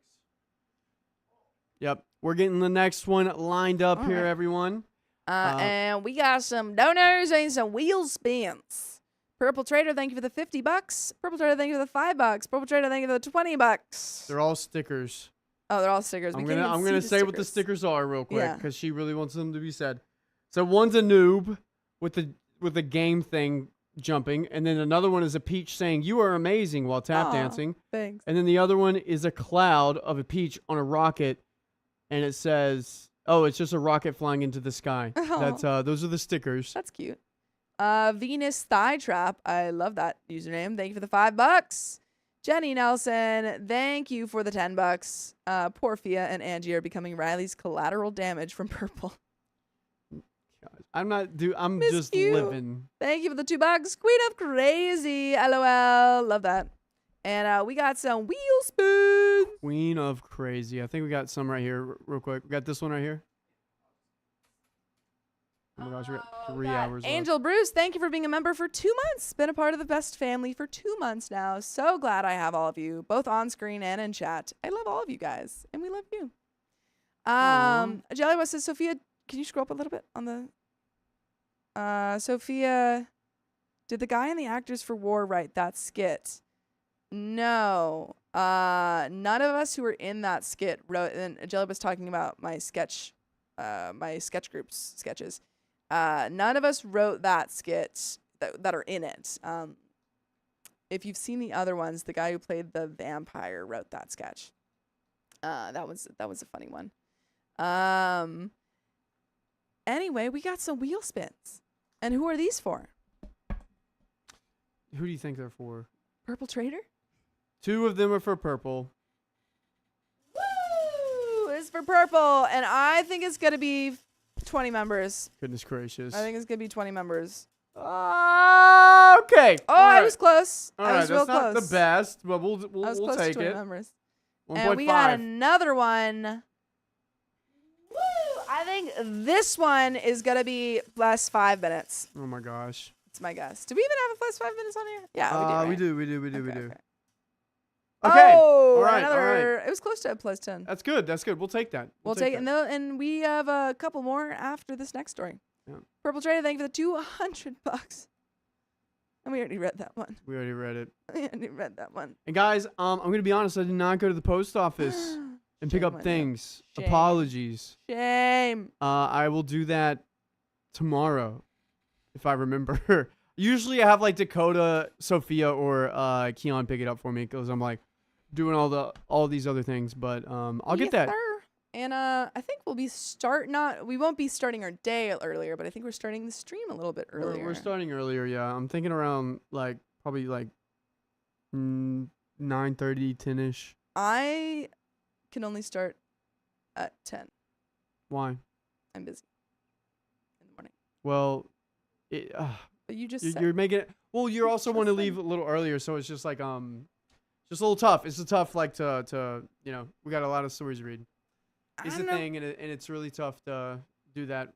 Yep, we're getting the next one lined up here, Alright. everyone. And we got some donors and some wheel spins. Purple Trader, thank you for the $50. Purple Trader, thank you for the $5. Purple Trader, thank you for the $20. They're all stickers. Oh, they're all stickers. I'm We can't gonna even I'm gonna see say what the stickers are real quick Yeah. because she really wants them to be said. So one's a noob with the game thing jumping, and then another one is a peach saying "You are amazing" while tap Aw. dancing, Thanks. and then the other one is a cloud of a peach on a rocket, and it says, "Oh, it's just a rocket flying into the sky." Aw. That's those are the stickers. That's cute. Venus Thigh Trap. I love that username. Thank you for the $5. Jenny Nelson, thank you for the $10. Porfia and Angie are becoming Riley's collateral damage from Purple. I'm not I'm Miss just you. living. Thank you for the $2. Queen of Crazy. LOL. Love that. And we got some wheel spoons. Queen of Crazy. I think we got some right here, real quick. We got this one right here. Oh my gosh, we got 3 hours left. Angel Bruce, thank you for being a member for 2 months. Been a part of the best family for 2 months now. So glad I have all of you, both on screen and in chat. I love all of you guys, and we love you. Jelly West says, Sophia, can you scroll up a little bit on the Sophia, did the guy in the Actors for War write that skit? No. None of us who were in that skit wrote. And Jelly was talking about my sketch group's sketches. None of us wrote that skit that are in it. If you've seen the other ones, the guy who played the vampire wrote that sketch. That was a funny one. Anyway, we got some wheel spins. And who are these for? Who do you think they're for? Purple Trader? 2 of them are for purple. Woo! It's for purple. And I think it's going to be 20 members. Goodness gracious. I think it's going to be 20 members. Okay. Oh, I was close. All I right, was real that's not close. the best, but we'll I was close take to 20 it. members. 1.5. And we got another one. Woo! I think this one is going to be plus 5 minutes. Oh my gosh. It's my guess. Do we even have a plus 5 minutes on here? Yeah, we do. We right? do. Okay. Okay. Oh, all right. another. It was close to a plus 10. That's good. We'll take that. We'll take it. And we have a couple more after this next story. Yeah. Purple Trader, thank you for the $200. And we already read that one. We already read it. We already read that one. And guys, I'm gonna be honest. I did not go to the post office and pick Shame up on you. things. Shame. Apologies. Shame. I will do that tomorrow, if I remember. Usually I have like Dakota, Sophia, or Keon pick it up for me because I'm like doing all these other things. But I'll get that. Sir. And I think we'll be we won't be starting our day earlier, but I think we're starting the stream a little bit earlier. We're starting earlier, yeah. I'm thinking around probably 9:30, 10ish. I can only start at 10. Why? I'm busy in the morning. Well, But you just you're making it. Well, you also want to just leave a little earlier, so it's just just a little tough. It's a tough to we got a lot of stories to read. It's the thing, and it's really tough to do that.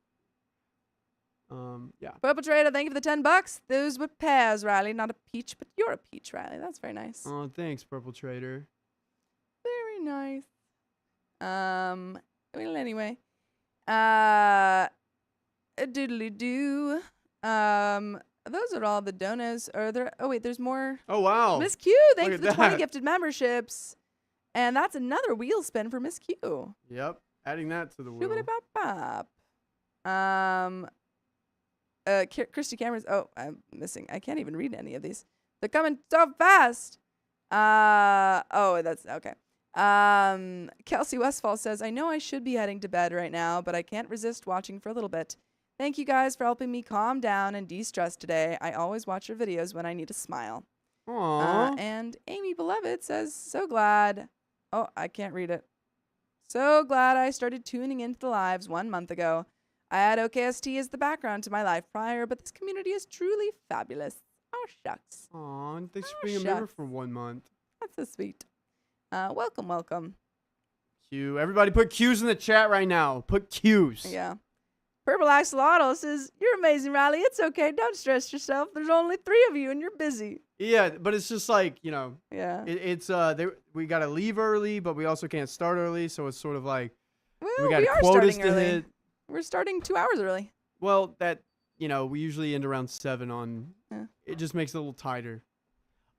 Yeah. Purple Trader, thank you for the $10. Those were pears, Riley, not a peach, but you're a peach, Riley. That's very nice. Oh, thanks, Purple Trader. Very nice. Well, anyway. Doodly doo. Those are all the donos. Are there? Oh wait, there's more. Oh wow. Miss Q, thank you Look for at the 20 that. gifted memberships. And that's another wheel spin for Miss Q. Yep. Adding that to the wheel. Shoobity-bop-bop. Christy Cameron's. Oh, I'm missing. I can't even read any of these. They're coming so fast. Oh, that's okay. Kelsey Westfall says, I know I should be heading to bed right now, but I can't resist watching for a little bit. Thank you guys for helping me calm down and de-stress today. I always watch your videos when I need a smile. Aww. And Amy Beloved says, so glad. Oh, I can't read it. So glad I started tuning into the lives 1 month ago. I had OKST as the background to my life prior, but this community is truly fabulous. Oh, shucks. Aw, thanks for Oh, being a member shucks. for 1 month. That's so sweet. Welcome, welcome. Q. Everybody put Q's in the chat right now. Put Q's. Yeah. Purple Axolotl says, you're amazing, Riley. It's okay. Don't stress yourself. There's only 3 of you, and you're busy. Yeah, but it's just Yeah. we got to leave early, but we also can't start early, so it's sort of like Well, we got are quotas starting to early. hit. We're starting 2 hours early. Well, we usually end around 7 on. Yeah. It just makes it a little tighter.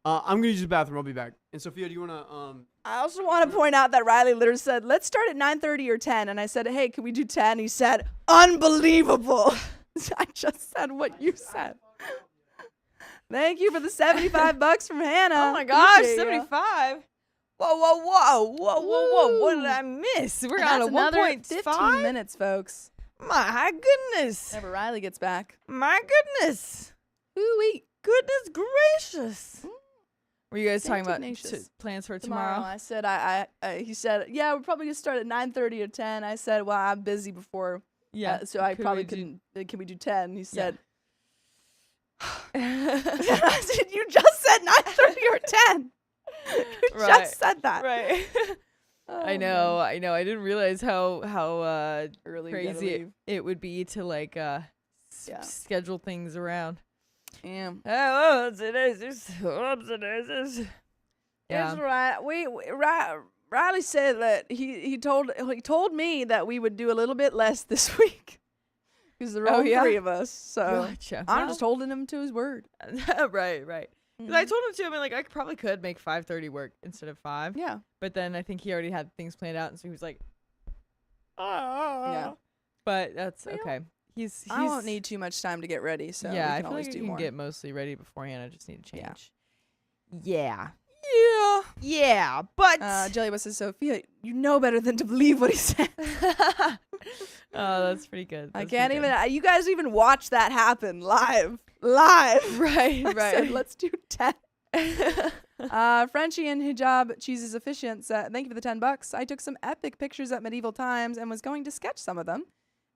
I'm gonna use the bathroom. I'll be back. And Sophia, do you wanna I also want to point out that Riley literally said, let's start at 9:30 or 10. And I said, hey, can we do 10? He said, unbelievable. I just said what you said. Thank you for the $75 from Hannah. Oh my gosh, Appreciate ya. 75. Whoa. What did I miss? We're And on a that's another 15 1.5. minutes, folks. My goodness. Whenever Riley gets back. My goodness. Ooh-wee. Goodness gracious. Were you guys talking about Tenacious. plans for Tomorrow. tomorrow? I said, he said, yeah, we're probably going to start at 9:30 or 10. I said, well, I'm busy before. Yeah. So I Could probably we do- couldn't. Can we do 10? He said, right. I said, you just said 9:30 or 10. You just said that. Oh, I know. I didn't realize how Early we gotta crazy leave. it would be to Yeah. schedule things around. Yeah. Oh, today's yeah. It's right. Riley said that he told me that we would do a little bit less this week because there are Oh, only yeah? 3 of us. So Gotcha. I'm just holding him to his word. right. 'Cause I told him to. I mean, like, I probably could make 5:30 work instead of 5. Yeah. But then I think he already had things planned out, and so he was like, Yeah. But that's Well, okay. He's I won't need too much time to get ready, so yeah, we I can feel always like I do can more. get mostly ready beforehand. I just need to Yeah. change. Yeah. Yeah. Yeah. But Jellybus says, Sophia, you know better than to believe what he said. oh, that's pretty good. I That's can't pretty even. You guys even watch that happen live. Live. Right, I right. said, let's do 10. Frenchie and Hijab Cheese's Efficient said, thank you for the $10. I took some epic pictures at medieval times and was going to sketch some of them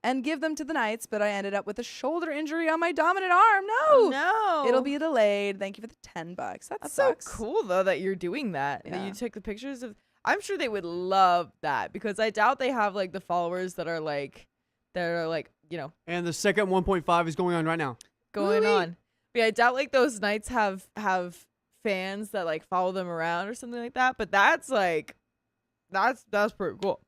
and give them to the knights, but I ended up with a shoulder injury on my dominant arm. No. No. It'll be delayed. Thank you for the $10. That That's sucks. so cool though that you're doing that. That Yeah. you took the pictures of. I'm sure they would love that because I doubt they have like the followers that are like, you know, And the second 1.5 is going on right now. going Woo-wee. on. But yeah, I doubt like those knights have fans that like follow them around or something like that. But that's like, that's pretty cool.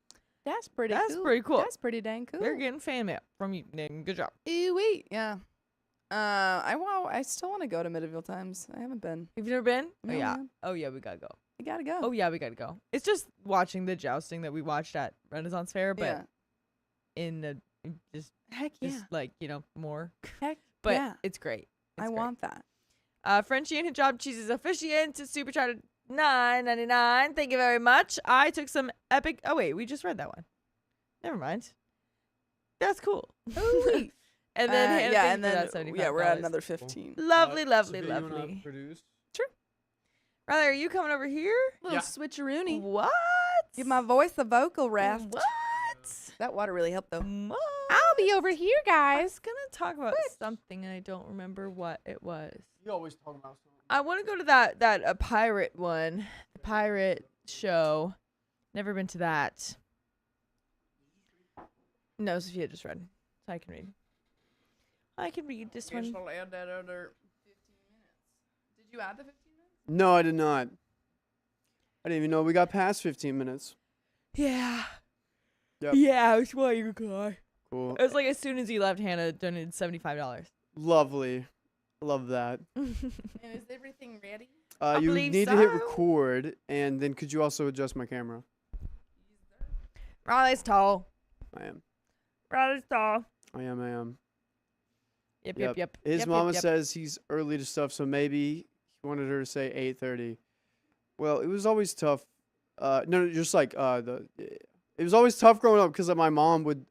That's pretty That's cool. pretty cool. That's pretty dang cool. They're getting fan mail from you, Nick. Good job. Ooh-wee. Yeah. I still want to go to medieval times. I haven't been. Have you never been? No, Oh yeah. man. Oh yeah, we gotta go. I gotta go. Oh yeah, we gotta go. It's just watching the jousting that we watched at Renaissance Fair, but yeah. just Heck yeah. like, you know, more. Heck But yeah. it's great. It's I great. want that. Frenchie and Hijab Cheese's Officiant to Super Chat $9.99. Thank you very much. I took some epic. Oh wait, we just read that one. Never mind. That's cool. Ooh-wee. And then Hannah, yeah, thank and you for then that $75. yeah, we're at another 15. Lovely, lovely, Sophia, you wanna lovely. produce? Riley, are you coming over here? Little Yeah. switcheroony. What? Give my voice a vocal rest. What? That water really helped though. What? I'll be over here, I guys. was gonna talk about something and I don't remember what it was. You always talk about something. I want to go to that pirate one, the pirate show. Never been to that. No, Sophia just read, so I can read. I can read this one. I'll add that other 15 minutes. Did you add the 15 minutes? No, I did not. I didn't even know we got past 15 minutes. Yeah. Yep. Yeah, I was waiting to cry. Cool. It was like as soon as you left, Hannah donated $75. Lovely. Love that. And is everything ready? I You believe need to hit so. record, and then could you also adjust my camera? Riley's tall. I am. Riley's tall. I am. Yep, Yep. yep. His Yep, mama yep. says he's early to stuff, so maybe he wanted her to say 8:30. Well, it was always tough. No, just like it was always tough growing up because my mom would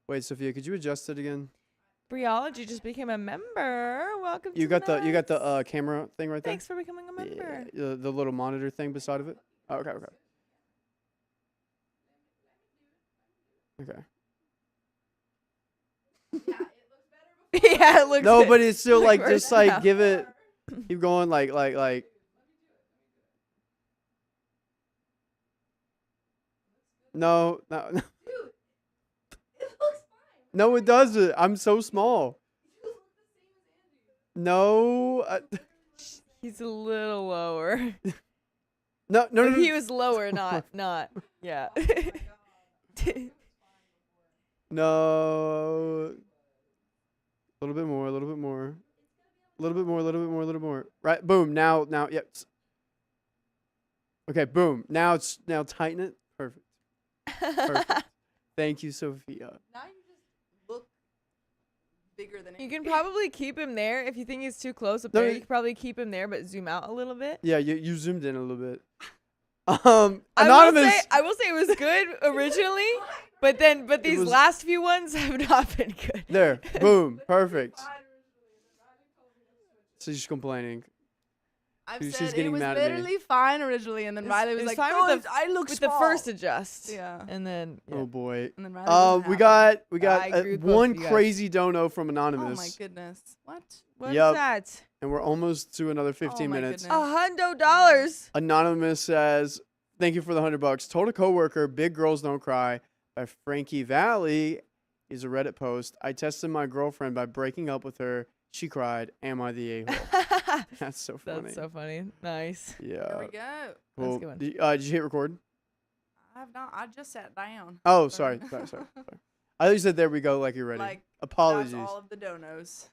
Wait, Sophia, could you adjust it again? Briology just became a member. Welcome. You to got the nuts. camera thing right there. Thanks for becoming a member. Yeah, the little monitor thing beside of it. Oh, okay. Okay. Yeah, it looks. No, but it's still like like just worse like now. give it. Keep going like. No. No, it doesn't. I'm so small. No. He's a little lower. No. But he was lower, not. Yeah. No. A little bit more. Right. Boom. Now. Yep. Okay. Boom. Now tighten it. Perfect. Thank you, Sophia. Now you just look bigger than You can probably keep him there if you think he's too close up No, there. you- You can probably keep him there, but zoom out a little bit. Yeah. You zoomed in a little bit. I Anonymous. will say it was good originally, but these was- last few ones have not been good. There. Boom. Perfect. So she's complaining. I've She's said it getting was mad at me. literally fine originally, and then Riley was It was like, fine "No, with the- I look With small." the first adjust. Yeah. And then yeah. Oh boy. And then Riley wasn't We happy. got I agree with both one of you guys. crazy dono from Oh Anonymous, my goodness! What? What's Yep. that? and we're almost to another 15 my minutes. goodness. $100. Anonymous says, "Thank you for the $100. Told a coworker, Big Girls Don't Cry by Frankie Valli is a Reddit post. I tested my girlfriend by breaking up with her. She cried. Am I the a-hole?" That's so funny. That's so funny. Nice. There Yeah. we go. Cool. a good one. Did you hit record? I have not. I just sat down. Oh, sorry. Sorry. I thought you said there we go like you're ready. Like, Apologies. That's all of the donos.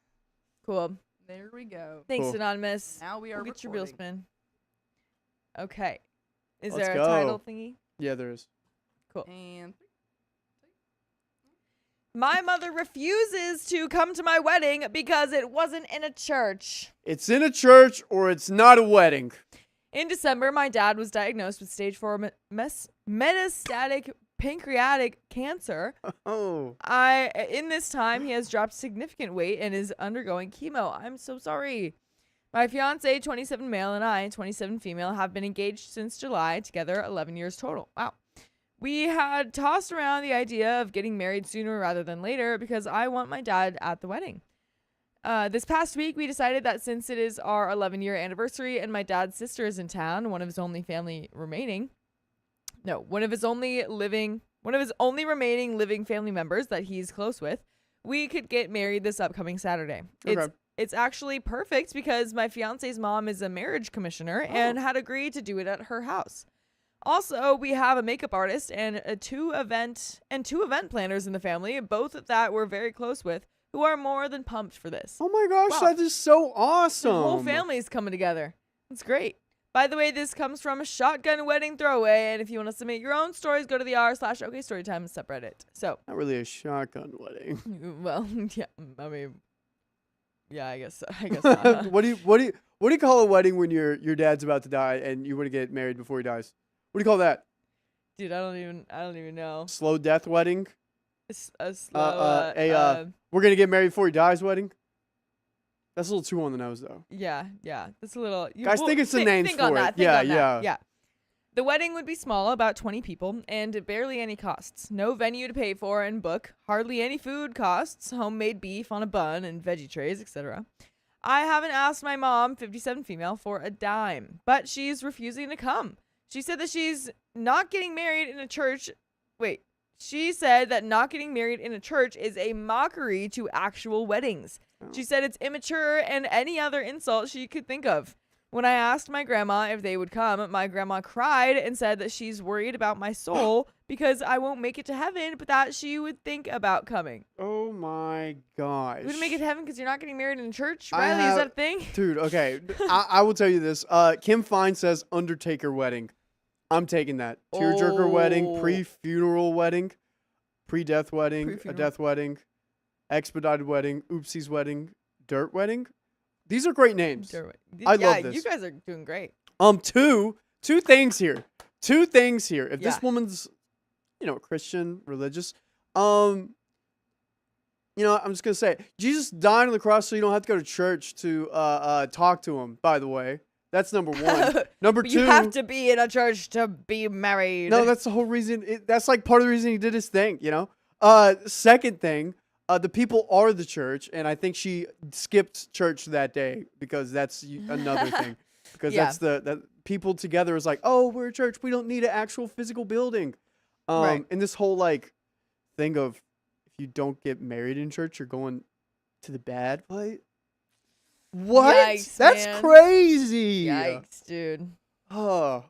Cool. There we go. Thanks, Cool. Anonymous. Now we are We'll get your real recording. spin. Okay. Is Let's there a go. title thingy? Yeah, there is. And My mother refuses to come to my wedding because it wasn't in a church. It's in a church or it's not a wedding. In December, my dad was diagnosed with stage 4 metastatic pancreatic cancer. Oh. In this time, he has dropped significant weight and is undergoing chemo. I'm so sorry. My fiance, 27 male, and I, 27 female, have been engaged since July, together 11 years total. Wow. We had tossed around the idea of getting married sooner rather than later because I want my dad at the wedding. This past week, we decided that since it is our 11-year anniversary and my dad's sister is in town, one of his only remaining living family members that he's close with, we could get married this upcoming Saturday. Okay. It's actually perfect because my fiance's mom is a marriage commissioner and had agreed to do it at her house. Also, we have a makeup artist and two event planners in the family, both that we're very close with, who are more than pumped for this. Oh my gosh, Wow. that is so awesome. The whole family's coming together. It's great. By the way, this comes from a shotgun wedding throwaway, and if you want to submit your own stories, go to the r/OKStorytime subreddit. So, Not really a shotgun wedding. well, yeah, I mean, yeah, I guess not. What do you call a wedding when your dad's about to die and you want to get married before he dies? What do you call that? Dude, I don't even know. Slow death wedding? A slow, We're gonna get married before he dies wedding? That's a little too on the nose though. yeah, that's a little. Guys, think it's the names think for on it. that, think Yeah, on that. yeah. Yeah. The wedding would be small, about 20 people, and barely any costs. No venue to pay for and book, hardly any food costs, homemade beef on a bun and veggie trays, etc. I haven't asked my mom, 57 female, for a dime, but she's refusing to come. She said that she's not getting married in a church. Wait. She said that not getting married in a church is a mockery to actual weddings. She said it's immature and any other insult she could think of. When I asked my grandma if they would come, my grandma cried and said that she's worried about my soul because I won't make it to heaven, but that she would think about coming. Oh my gosh. You wouldn't make it to heaven because you're not getting married in a church? I Riley, have- is that a thing? Dude, okay. I will tell you this. Kim Fine says Undertaker wedding. I'm taking that. Tearjerker wedding, Oh. pre-funeral wedding, pre-death wedding, a Pre-funeral. death wedding, expedited wedding, oopsies wedding, dirt wedding. These are great names. I love Yeah, this. you guys are doing great. Two things here. If Yeah. this woman's, Christian, religious, I'm just gonna say Jesus died on the cross so you don't have to go to church to talk to him. By the way, that's number one. Number But two, you have to be in a church to be married. no, that's the whole reason. That's like part of the reason he did his thing. Second thing, the people are the church, and I think she skipped church that day because that's another thing. Because Yeah. that's that people together is like, oh, we're a church. We don't need an actual physical building. Right. And this whole thing of if you don't get married in church, you're going to the bad place. What? Yikes, That's man. crazy. Yikes, dude. Oh.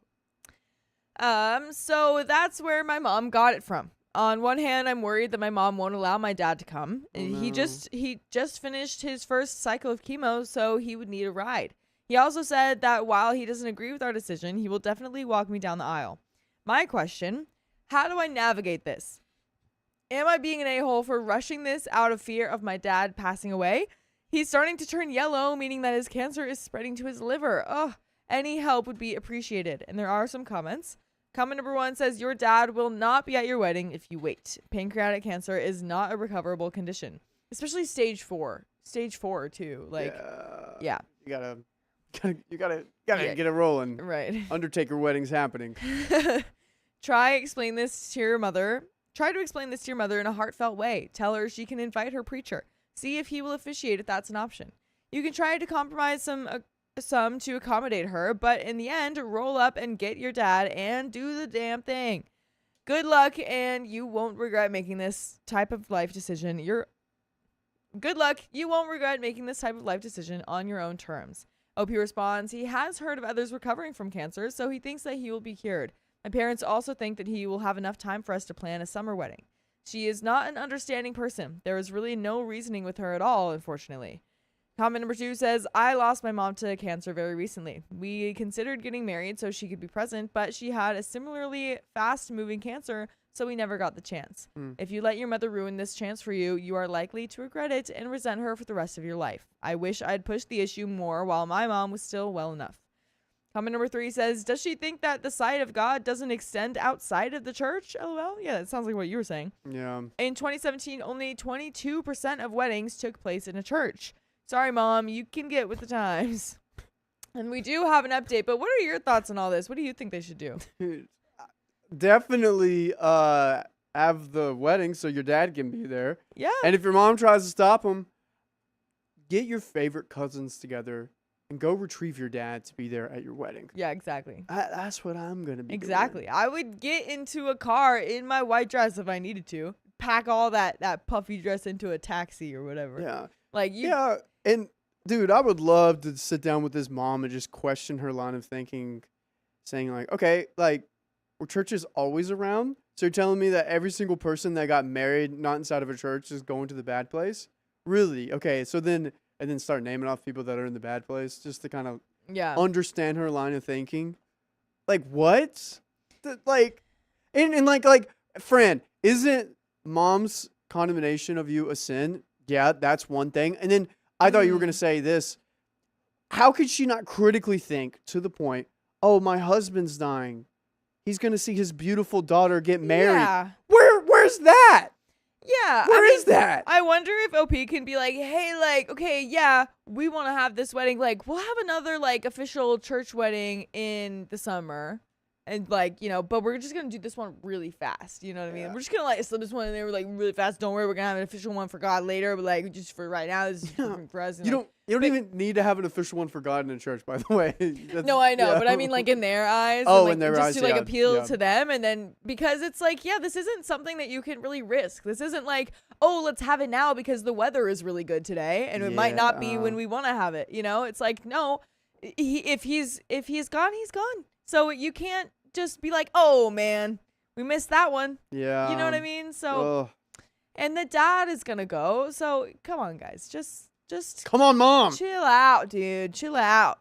So that's where my mom got it from. On one hand, I'm worried that my mom won't allow my dad to come. Oh, He no. just finished his first cycle of chemo, so he would need a ride. He also said that while he doesn't agree with our decision, he will definitely walk me down the aisle. My question, how do I navigate this? Am I being an a-hole for rushing this out of fear of my dad passing away? He's starting to turn yellow, meaning that his cancer is spreading to his liver. Ugh, any help would be appreciated. And there are some comments. Comment number 1 says, your dad will not be at your wedding if you wait. Pancreatic cancer is not a recoverable condition, especially stage 4. Stage 4 too. Yeah. You gotta Yeah. get it rolling. Right. Undertaker wedding's happening. Try to explain this to your mother in a heartfelt way. Tell her she can invite her preacher. See if he will officiate if that's an option. You can try to compromise some to accommodate her, but in the end, roll up and get your dad and do the damn thing. Good luck, and you won't regret making this type of life decision. Good luck. You won't regret making this type of life decision on your own terms. OP responds, he has heard of others recovering from cancer, so he thinks that he will be cured. My parents also think that he will have enough time for us to plan a summer wedding. She is not an understanding person. There is really no reasoning with her at all, unfortunately. Comment number 2 says, I lost my mom to cancer very recently. We considered getting married so she could be present, but she had a similarly fast-moving cancer, so we never got the chance. If you let your mother ruin this chance for you, you are likely to regret it and resent her for the rest of your life. I wish I'd pushed the issue more while my mom was still well enough. Comment number 3 says, does she think that the sight of God doesn't extend outside of the church? LOL. Yeah, that sounds like what you were saying. Yeah. In 2017, only 22% of weddings took place in a church. Sorry, Mom, you can get with the times. And we do have an update, but what are your thoughts on all this? What do you think they should do? Dude, definitely have the wedding so your dad can be there. Yeah. And if your mom tries to stop him, get your favorite cousins together and go retrieve your dad to be there at your wedding. Yeah, exactly. That's what I'm going to be Exactly. I would get into a car in my white dress if I needed to. Pack all that puffy dress into a taxi or whatever. doing. Yeah. Like you. Yeah. And, dude, I would love to sit down with this mom and just question her line of thinking, saying, like, okay, like, were churches always around? So you're telling me that every single person that got married not inside of a church is going to the bad place? Really? Okay, so then, and then start naming off people that are in the bad place just to kind of Yeah. understand her line of thinking. Like, what? Like, and like, friend, isn't mom's condemnation of you a sin? Yeah, that's one thing. And then I thought you were going to say this. How could she not critically think to the point, oh, my husband's dying. He's going to see his beautiful daughter get married. Yeah. Where's that? Yeah. Where is that? I wonder if OP can be like, hey, like, okay, yeah, we want to have this wedding. Like, we'll have another, like, official church wedding in the summer. And, like, you know, but we're just going to do this one really fast. You know what I mean? Yeah. We're just going to, like, slip this one in there, like, really fast. Don't worry, we're going to have an official one for God later. But, like, just for right now, this is different for us. And, You don't even need to have an official one for God in a church, by the way. No, I know, Yeah. but I mean, like, in their eyes. Oh, and, like, in their just eyes, to, like, yeah, appeal yeah. to them. And then, because it's like, yeah, this isn't something that you can really risk. This isn't like, oh, let's have it now because the weather is really good today. And it might not be when we want to have it. You know, it's like, no, if he's gone, he's gone. So you can't just be like, oh, man, we missed that one. Yeah. You know what I mean? So, and the dad is going to go. So come on, guys, just Come on, Mom. chill out, dude. Chill out.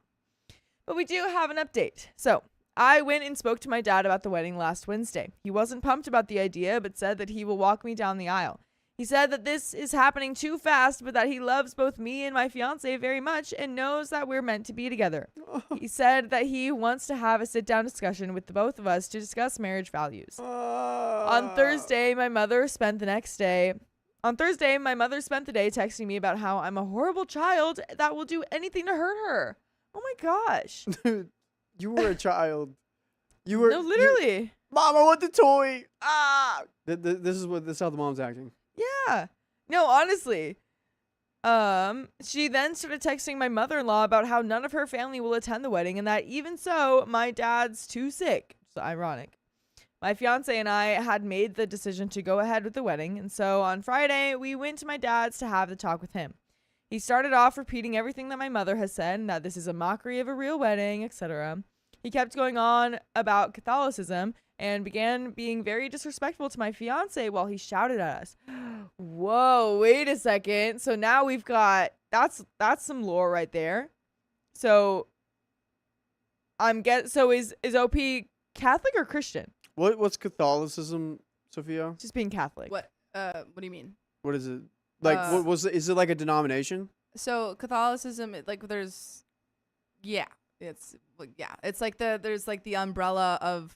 But we do have an update. So I went and spoke to my dad about the wedding last Wednesday. He wasn't pumped about the idea, but said that he will walk me down the aisle. He said that this is happening too fast, but that he loves both me and my fiance very much and knows that we're meant to be together. He said that he wants to have a sit-down discussion with the both of us to discuss marriage values. On Thursday, my mother spent the day texting me about how I'm a horrible child that will do anything to hurt her. Oh my gosh. Dude, you were a child. You were. No, literally. Mom, I want the toy. Ah. This is how the mom's acting. Yeah. No, honestly. She then started texting my mother-in-law about how none of her family will attend the wedding and that even so, my dad's too sick. It's ironic. My fiance and I had made the decision to go ahead with the wedding, and so on Friday, we went to my dad's to have the talk with him. He started off repeating everything that my mother has said, and that this is a mockery of a real wedding, etc. He kept going on about Catholicism and began being very disrespectful to my fiance while he shouted at us. Whoa, wait a second. So now we've got, that's some lore right there. So is OP Catholic or Christian? What's Catholicism, Sophia? Just being Catholic. What do you mean? What is it? Like, what was it? Is it like a denomination? So Catholicism, like there's, it's like there's like the umbrella of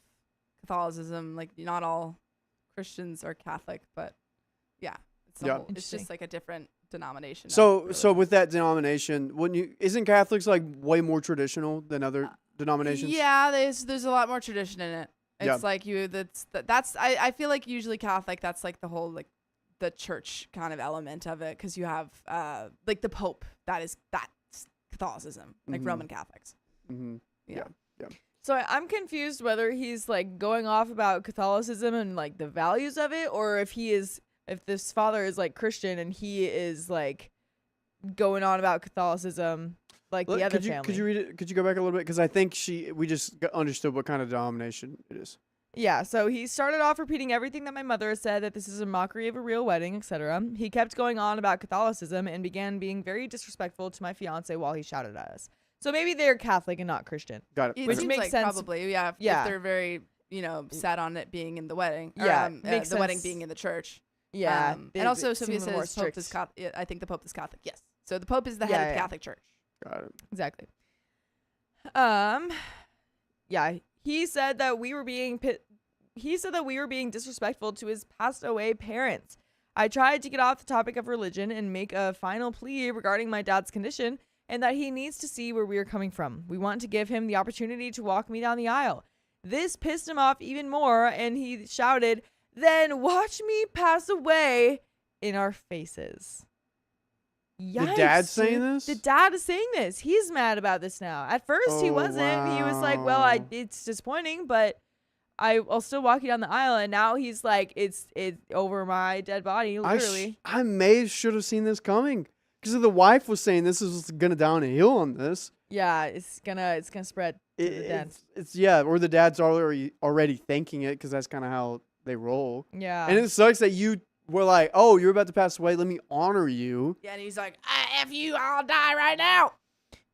Catholicism. Like not all Christians are Catholic, but yeah, it's Yeah. it's just like a different denomination. So with that denomination, isn't Catholics like way more traditional than other denominations? Yeah, there's a lot more tradition in it. It's Yeah. like I feel like usually Catholic, that's like the whole like the church kind of element of it, because you have like the Pope, that's Catholicism, like Mhm. Roman Catholics. Mm-hmm. Yeah. So I'm confused whether he's like going off about Catholicism and like the values of it, or if this father is like Christian and he is like going on about Catholicism like the other family. Could you read it? Could you go back a little bit? Because I think we just understood what kind of denomination it is. Yeah, so he started off repeating everything that my mother has said, that this is a mockery of a real wedding, etc. He kept going on about Catholicism and began being very disrespectful to my fiance while he shouted at us. So maybe they're Catholic and not Christian. Got it. It Which seems makes like sense. Probably, yeah. If Yeah. they're very, set on it being in the wedding. Or, Yeah, the makes wedding sense. being in the church. Yeah. And also, seem Sophia a little more says Pope is strict. Catholic. I think the Pope is Catholic. Yes. So the Pope is the head Yeah, of the yeah. Catholic Church. Got it. Exactly. Yeah, he said that we were being disrespectful to his passed away parents. I tried to get off the topic of religion and make a final plea regarding my dad's condition and that he needs to see where we are coming from. We want to give him the opportunity to walk me down the aisle. This pissed him off even more, and he shouted, "Then watch me pass away," in our faces. Yikes, The dad's saying dude. this? The dad is saying this. He's mad about this now. At first, he Oh, wasn't. He was like, "Well, wow. it's disappointing, but I'll still walk you down the aisle." And now he's like, "It's over my dead body, literally." I may should have seen this coming because the wife was saying this is gonna downhill on this. Yeah, it's gonna spread to the dad. It's or the dad's already thinking it because that's kind of how they roll. Yeah, And it sucks that you were like, oh, you're about to pass away. Let me honor you. Yeah, and he's like, F you, I'll die right now.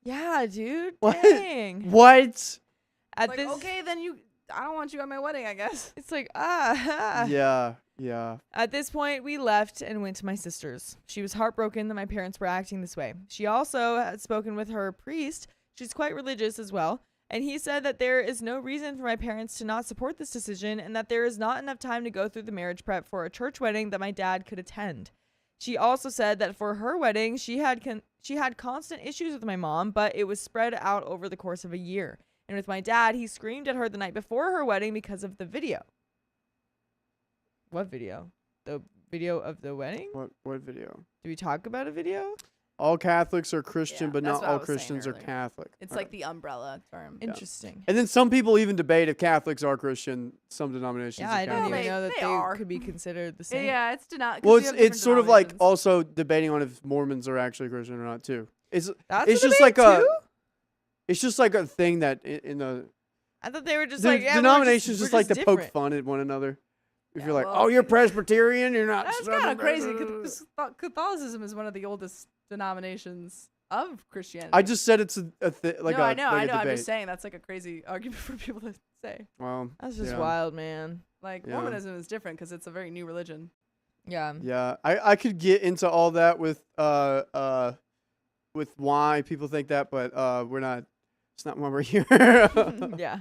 yeah, dude. What? Dang. What? At Like, this, okay, then I don't want you at my wedding, I guess. it's like Yeah. At this point, we left and went to my sister's. She was heartbroken that my parents were acting this way. She also had spoken with her priest. She's quite religious as well. And he said that there is no reason for my parents to not support this decision and that there is not enough time to go through the marriage prep for a church wedding that my dad could attend. She also said that for her wedding, she had constant issues with my mom, but it was spread out over the course of a year. And with my dad, he screamed at her the night before her wedding because of the video. What video? The video of the wedding? What video? Do we talk about a video? All Catholics are Christian, Yeah, but that's not what I all was saying Christians are earlier. Catholic. It's All like right. the umbrella term. Interesting. And then some people even debate if Catholics are Christian. Some denominations. Yeah, are I didn't Catholic. even know that They they are. could be considered the same. Yeah, it's denied. Well, it's sort of like also debating on if Mormons are actually Christian or not too. It's That's it's a just debate like too? it's just like a thing that in the I thought they were just the like, yeah, denominations we're just like to poke different. fun at one another. If Yeah, you're like, well, oh, you're Presbyterian, you're not. That's kind of crazy because Catholicism is one of the oldest denominations of Christianity. I just said it's a like no, a I know. like a I'm debate. just saying that's like a crazy argument for people to say. Well, That's just yeah. wild, man. Like Yeah. Mormonism is different because it's a very new religion. Yeah. Yeah, I could get into all that with why people think that, but we're not. It's not why we're here. Yeah.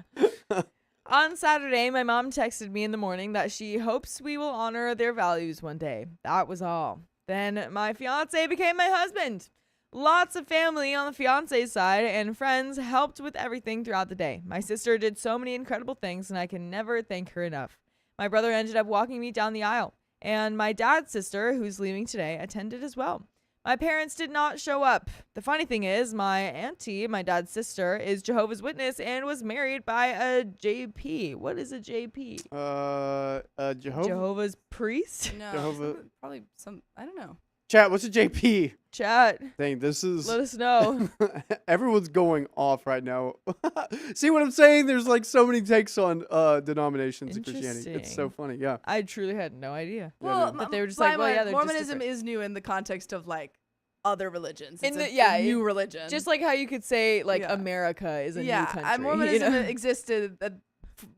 On Saturday, my mom texted me in the morning that she hopes we will honor their values one day. That was all. Then my fiance became my husband. Lots of family on the fiance's side and friends helped with everything throughout the day. My sister did so many incredible things, and I can never thank her enough. My brother ended up walking me down the aisle, and my dad's sister, who's leaving today, attended as well. My parents did not show up. The funny thing is, my auntie, my dad's sister, is Jehovah's Witness and was married by a JP. What is a JP? Jehovah's priest? No, Jehovah- probably some. I don't know. Chat, what's a JP? Chat. Dang, this is Let us know. everyone's going off right now. See what I'm saying? There's like so many takes on denominations in Christianity. It's so Interesting. funny. Yeah. I truly had no idea. Well, That they were just like, well, yeah, they're just Mormonism different. is new in the context of like other religions. In It's the- a yeah, new religion. Just like how you could say, like, Yeah. America is a new country. Mormonism you know? existed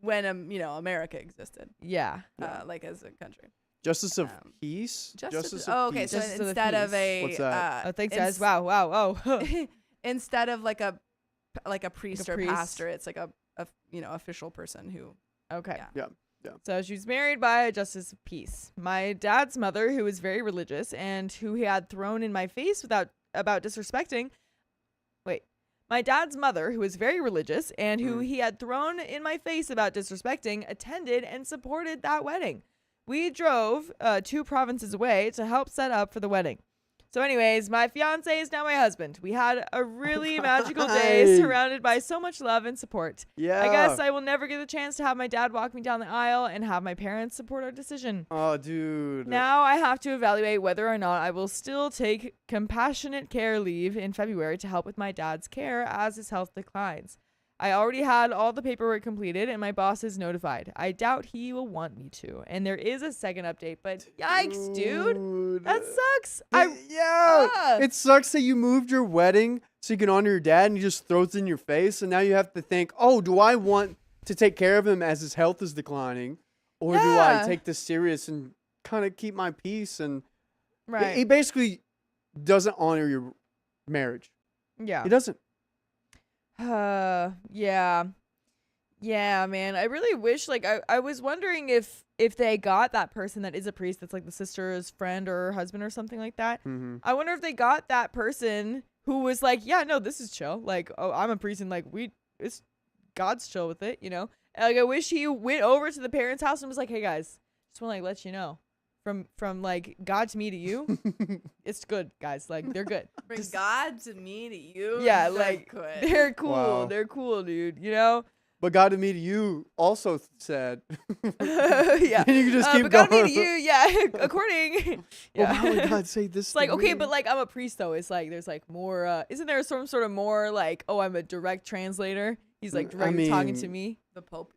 when America existed, Yeah. like as a country. Justice of Um, peace. Justice. of Oh, okay. peace. So Justice of the instead of peace. a, What's that? Oh, thanks, ins- guys. Wow. Oh. instead of like a priest or priest. pastor, it's like a official person who. Okay. Yeah. So she was married by a justice of peace. My dad's mother, who was very religious and who he had thrown in my face about disrespecting. Wait. My dad's mother, who was very religious and who he had thrown in my face about disrespecting, attended and supported that wedding. We drove 2 provinces away to help set up for the wedding. So anyways, my fiance is now my husband. We had a really magical day Nice. surrounded by so much love and support. Yeah. I guess I will never get the chance to have my dad walk me down the aisle and have my parents support our decision. Oh, dude. Now I have to evaluate whether or not I will still take compassionate care leave in February to help with my dad's care as his health declines. I already had all the paperwork completed and my boss is notified. I doubt he will want me to. And there is a second update, but yikes, dude. That sucks. It sucks that you moved your wedding so you can honor your dad and he just throws it in your face. And now you have to think, oh, do I want to take care of him as his health is declining? Or do I take this serious and kind of keep my peace? And he basically doesn't honor your marriage. Yeah. He doesn't. Yeah, man. I really wish, like, I was wondering if they got that person that is a priest that's like the sister's friend or husband or something like that. Mm-hmm. I wonder if they got that person who was like, yeah, no, this is chill. Like, oh, I'm a priest and like it's God's chill with it, you know? And, like, I wish he went over to the parents' house and was like, hey guys, just want to like let you know. From like God to me to you, it's good, guys. Like, they're good. From God to me to you. Yeah, they're like good. they're cool. Wow. They're cool, dude. You know? But God to me to you also said. Yeah. And you can just keep but going. God to you, yeah. According. Well, Yeah. why would God say this? It's like, to okay, me? but like I'm a priest though. It's like there's like more. Isn't there some sort of more like, oh, I'm a direct translator? He's like directly talking to me. The Pope.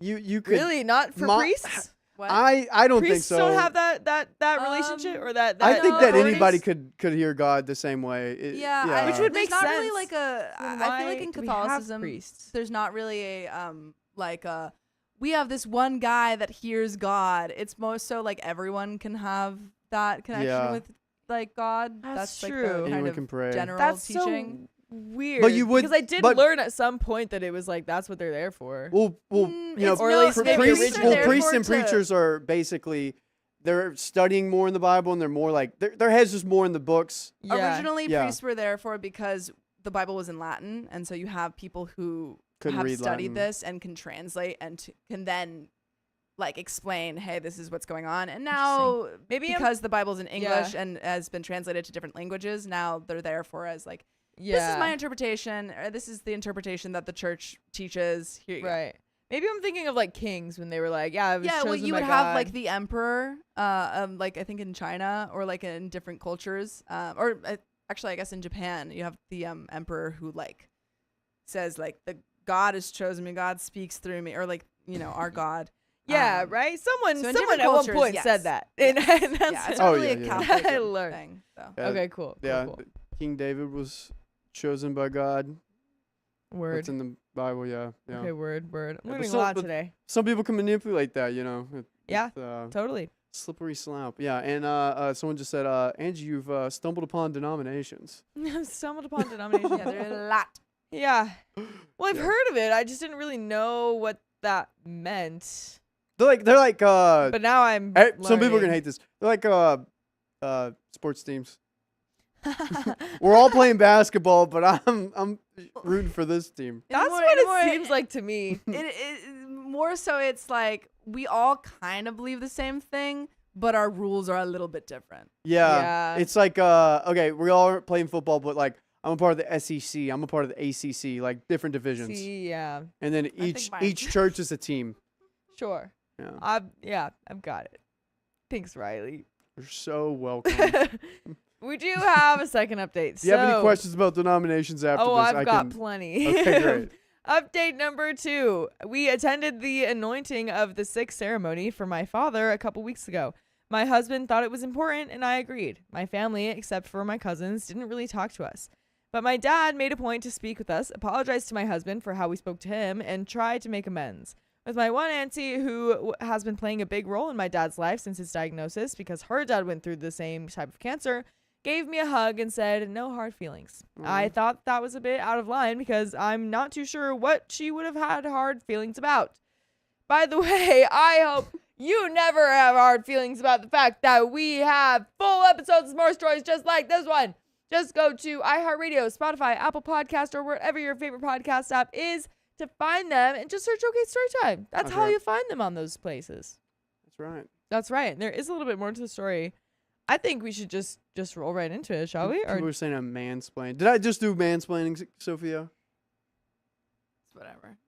you could Really? Not for priests? What? I don't Priests think so. don't have that relationship or that. I think that authorities? anybody could hear God the same way. Yeah, Which would there's make not sense. really like a. Then I feel why like in do we have Catholicism, priests? there's not really a like a. We have this one guy that hears God. It's most so like everyone can have that connection Yeah. with like God. That's like true. the Anyone kind of can pray. general That's teaching. so weird. But you would- because I did but- learn at some point that it was like that's what they're there for. Well, Mm, you know, it's Or at least pri- maybe priests, originally well, they're priests for and to- preachers are basically they're studying more in the Bible and they're more like their heads just more in the books. Yeah. Originally, Yeah. priests were there for because the Bible was in Latin, and so you have people who Couldn't have read studied Latin. this and can translate and can then like explain, hey, this is what's going on. And now, Maybe I'm- because the Bible's in English and has been translated to different languages, now they're there for as like, Yeah. this is my interpretation, or this is the interpretation that the church teaches. Here you go. Right. Maybe I'm thinking of like kings when they were like, yeah, I was Yeah, well, chosen you by would have God. like the emperor, like I think in China or like in different cultures, or actually I guess in Japan, you have the emperor who like says like the God has chosen me, God speaks through me, or like our God. Yeah, right. Someone so in someone different at one cultures, point yes. said that, Yes. and that's Yeah, it's Oh, not really yeah, a yeah. Catholic I learned. thing. So. Yeah, okay. Cool. yeah, Cool. King David was chosen by God. Word. That's in the Bible. Yeah. Okay. Word. I'm Yeah, but learning a some- lot but- today. Some people can manipulate that, you know. Yeah. It's, Totally. slippery slope. Yeah, and someone just said, Angie, you've stumbled upon denominations. Stumbled upon denomination. Yeah, there's a lot. Yeah. Well, I've Yeah. heard of it. I just didn't really know what that meant. They're like But now I'm. some people are gonna hate this. They're like sports teams. We're all playing basketball, but I'm rooting for this team. That's More- what it more- seems like to me. More so, it's like we all kind of believe the same thing, but our rules are a little bit different. Yeah, Yeah. it's like okay, we all are playing football, but like I'm a part of the SEC, I'm a part of the ACC, like different divisions, See, yeah. and then think mine- each church is a team. Sure. Yeah, I've got it. Thanks, Riley. you're so welcome. We do have a second update. Do you have any questions about denominations after Oh, this? I've got plenty. Okay, great. Update number 2. We attended the anointing of the sick ceremony for my father a couple weeks ago. My husband thought it was important, and I agreed. My family, except for my cousins, didn't really talk to us. But my dad made a point to speak with us, apologized to my husband for how we spoke to him, and tried to make amends. With my one auntie, who has been playing a big role in my dad's life since his diagnosis because her dad went through the same type of cancer, gave me a hug and said, no hard feelings. I thought that was a bit out of line because I'm not too sure what she would have had hard feelings about. By the way, I hope you never have hard feelings about the fact that we have full episodes of more stories just like this one. Just go to iHeartRadio, Spotify, Apple Podcast, or wherever your favorite podcast app is to find them and just search OK Storytime. That's how Okay. you find them on those places. That's right. That's right. And there is a little bit more to the story. I think we should just roll right into it, shall we? Or People were saying I'm mansplaining. Did I just do mansplaining, Sophia? It's whatever.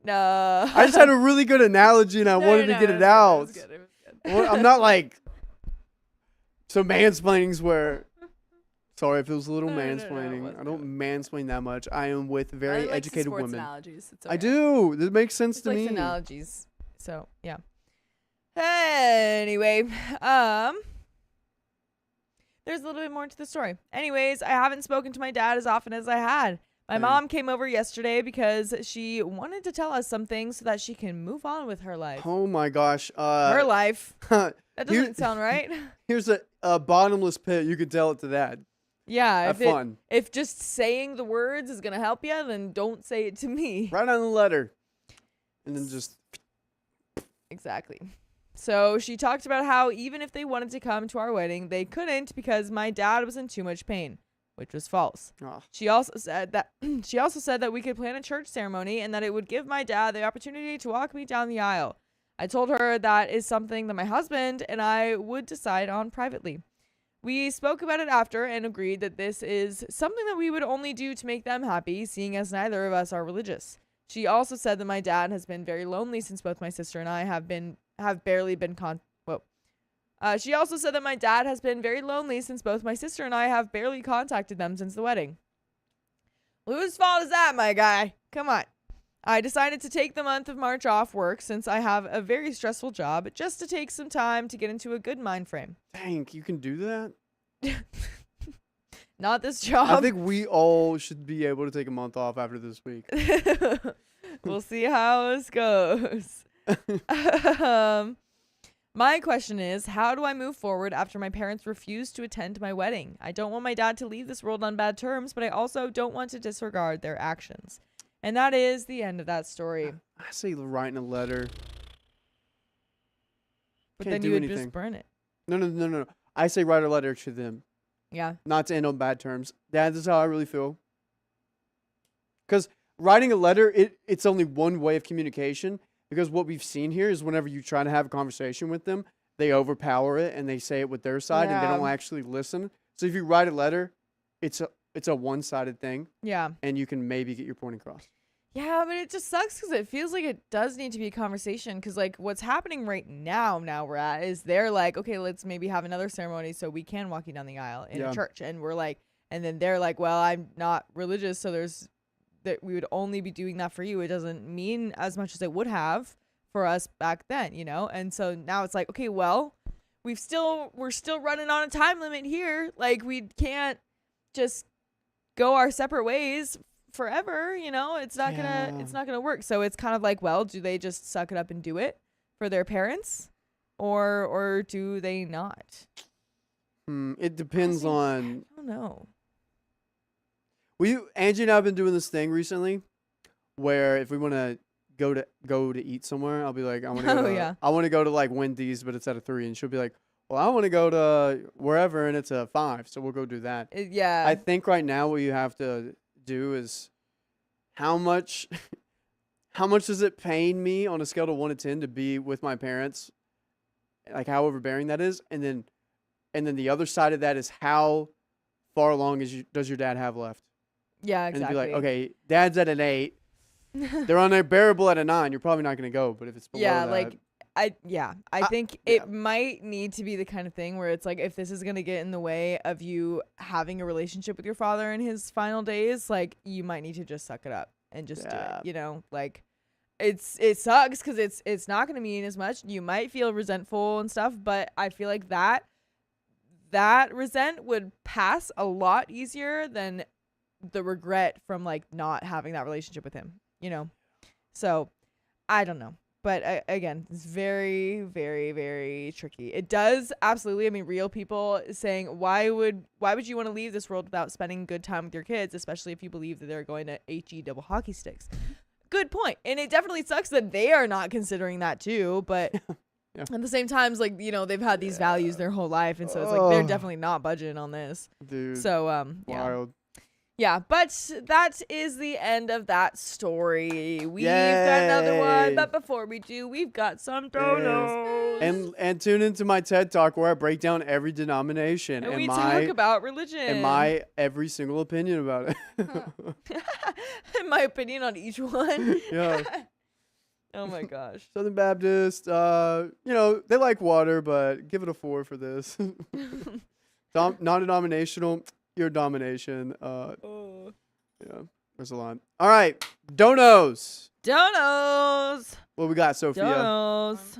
no. I just had a really good analogy and I wanted to get it out. It was good. Well, I'm not like. So mansplaining's where Sorry if it was a little No, it mansplaining. I wasn't. don't mansplain that much. I am with very I like educated sports women. Analogies. It's I okay. do. This makes sense It's to like me. analogies. So yeah. Anyway, there's a little bit more to the story. Anyways, I haven't spoken to my dad as often as I had. My Same. mom came over yesterday because she wanted to tell us some things so that she can move on with her life. Oh my gosh. Her life. That Here- doesn't sound right. Here's a bottomless pit. You could tell it to that. Yeah, Have if fun. if just saying the words is gonna help you, then don't say it to me. Write on the letter. And then just Exactly. So she talked about how even if they wanted to come to our wedding, they couldn't because my dad was in too much pain, which was false. oh, She also said that we could plan a church ceremony and that it would give my dad the opportunity to walk me down the aisle. I told her that is something that my husband and I would decide on privately. We spoke about it after and agreed that this is something that we would only do to make them happy, seeing as neither of us are religious. She also said that my dad has been very lonely since both my sister and I have barely been She also said that my dad has been very lonely since both my sister and I have barely contacted them since the wedding. Whose fault is that, my guy? Come on. I decided to take the month of March off work since I have a very stressful job just to take some time to get into a good mind frame. dang, you can do that? Not this I job. think we all should be able to take a month off after this week. We'll see how this goes. My question is, how do I move forward after my parents refuse to attend my wedding? I don't want my dad to leave this world on bad terms, but I also don't want to disregard their actions. And that is the end of that story. I say writing a letter. But Can't then do you would anything. just burn it. No. I say write a letter to them. Yeah. Not to end on bad terms. Dad, this is how I really feel. Because writing a letter, it's only one way of communication. Because what we've seen here is whenever you try to have a conversation with them, they overpower it and they say it with their side and they don't Yeah. actually listen. So if you write a letter, it's a one-sided thing Yeah. and you can maybe get your point across. Yeah, but it just sucks because it feels like it does need to be a conversation. Because like what's happening right now we're at is they're like, okay, let's maybe have another ceremony so we can walk you down the aisle in Yeah. a church, and we're like, and then they're like, well, I'm not religious, so there's that we would only be doing that for you. It doesn't mean as much as it would have for us back then, you know. And so now it's like, okay, well, we're still running on a time limit here. Like we can't just go our separate ways forever, you know. It's not gonna work. So it's kind of like, well, do they just suck it up and do it for their parents, or do they not? It depends on. I don't know. Angie and I have been doing this thing recently, where if we want to go to eat somewhere, I'll be like, I want to go. Yeah. I want to go to like Wendy's, but it's at a 3, and she'll be like, well, I want to go to wherever, and it's a 5, so we'll go do that. Yeah. I think right now what you have to do is how much does it pain me on a scale of 1 to 10 to be with my parents, like how overbearing that is, and then the other side of that is how far along does your dad have left? Yeah, And exactly. be like, okay, dad's at an 8, they're unbearable at a 9. You're probably not going to go, but if it's below yeah, that, like I think yeah. it might need to be the kind of thing where it's like, if this is going to get in the way of you having a relationship with your father in his final days, like you might need to just suck it up and just do Yeah. it, you know? Like it sucks because it's not going to mean as much. You might feel resentful and stuff, but I feel like that resent would pass a lot easier than the regret from like not having that relationship with him, you know? So I don't know. But again, it's very, very, very tricky. It does absolutely. I mean, real people saying, why would you want to leave this world without spending good time with your kids, especially if you believe that they're going to HE double hockey sticks? Good point. And it definitely sucks that they are not considering that too. But Yeah. at the same time, like, you know, they've had these values their whole life, and so it's like they're Ugh. definitely not budgeting on this. dude, So yeah. wild. Yeah, but that is the end of that story. We've got another one, Yay. but before we do, we've got some donos. And tune into my TED Talk where I break down every denomination And and we my talk about religion. and my every single opinion about it. And my opinion on each one. Yeah. Oh my gosh. Southern Baptist, they like water, but give it a 4 for this. Non-denominational, your domination. Oh. Yeah, there's a lot. All right, donos. Donos. What we got, Sophia? Donos.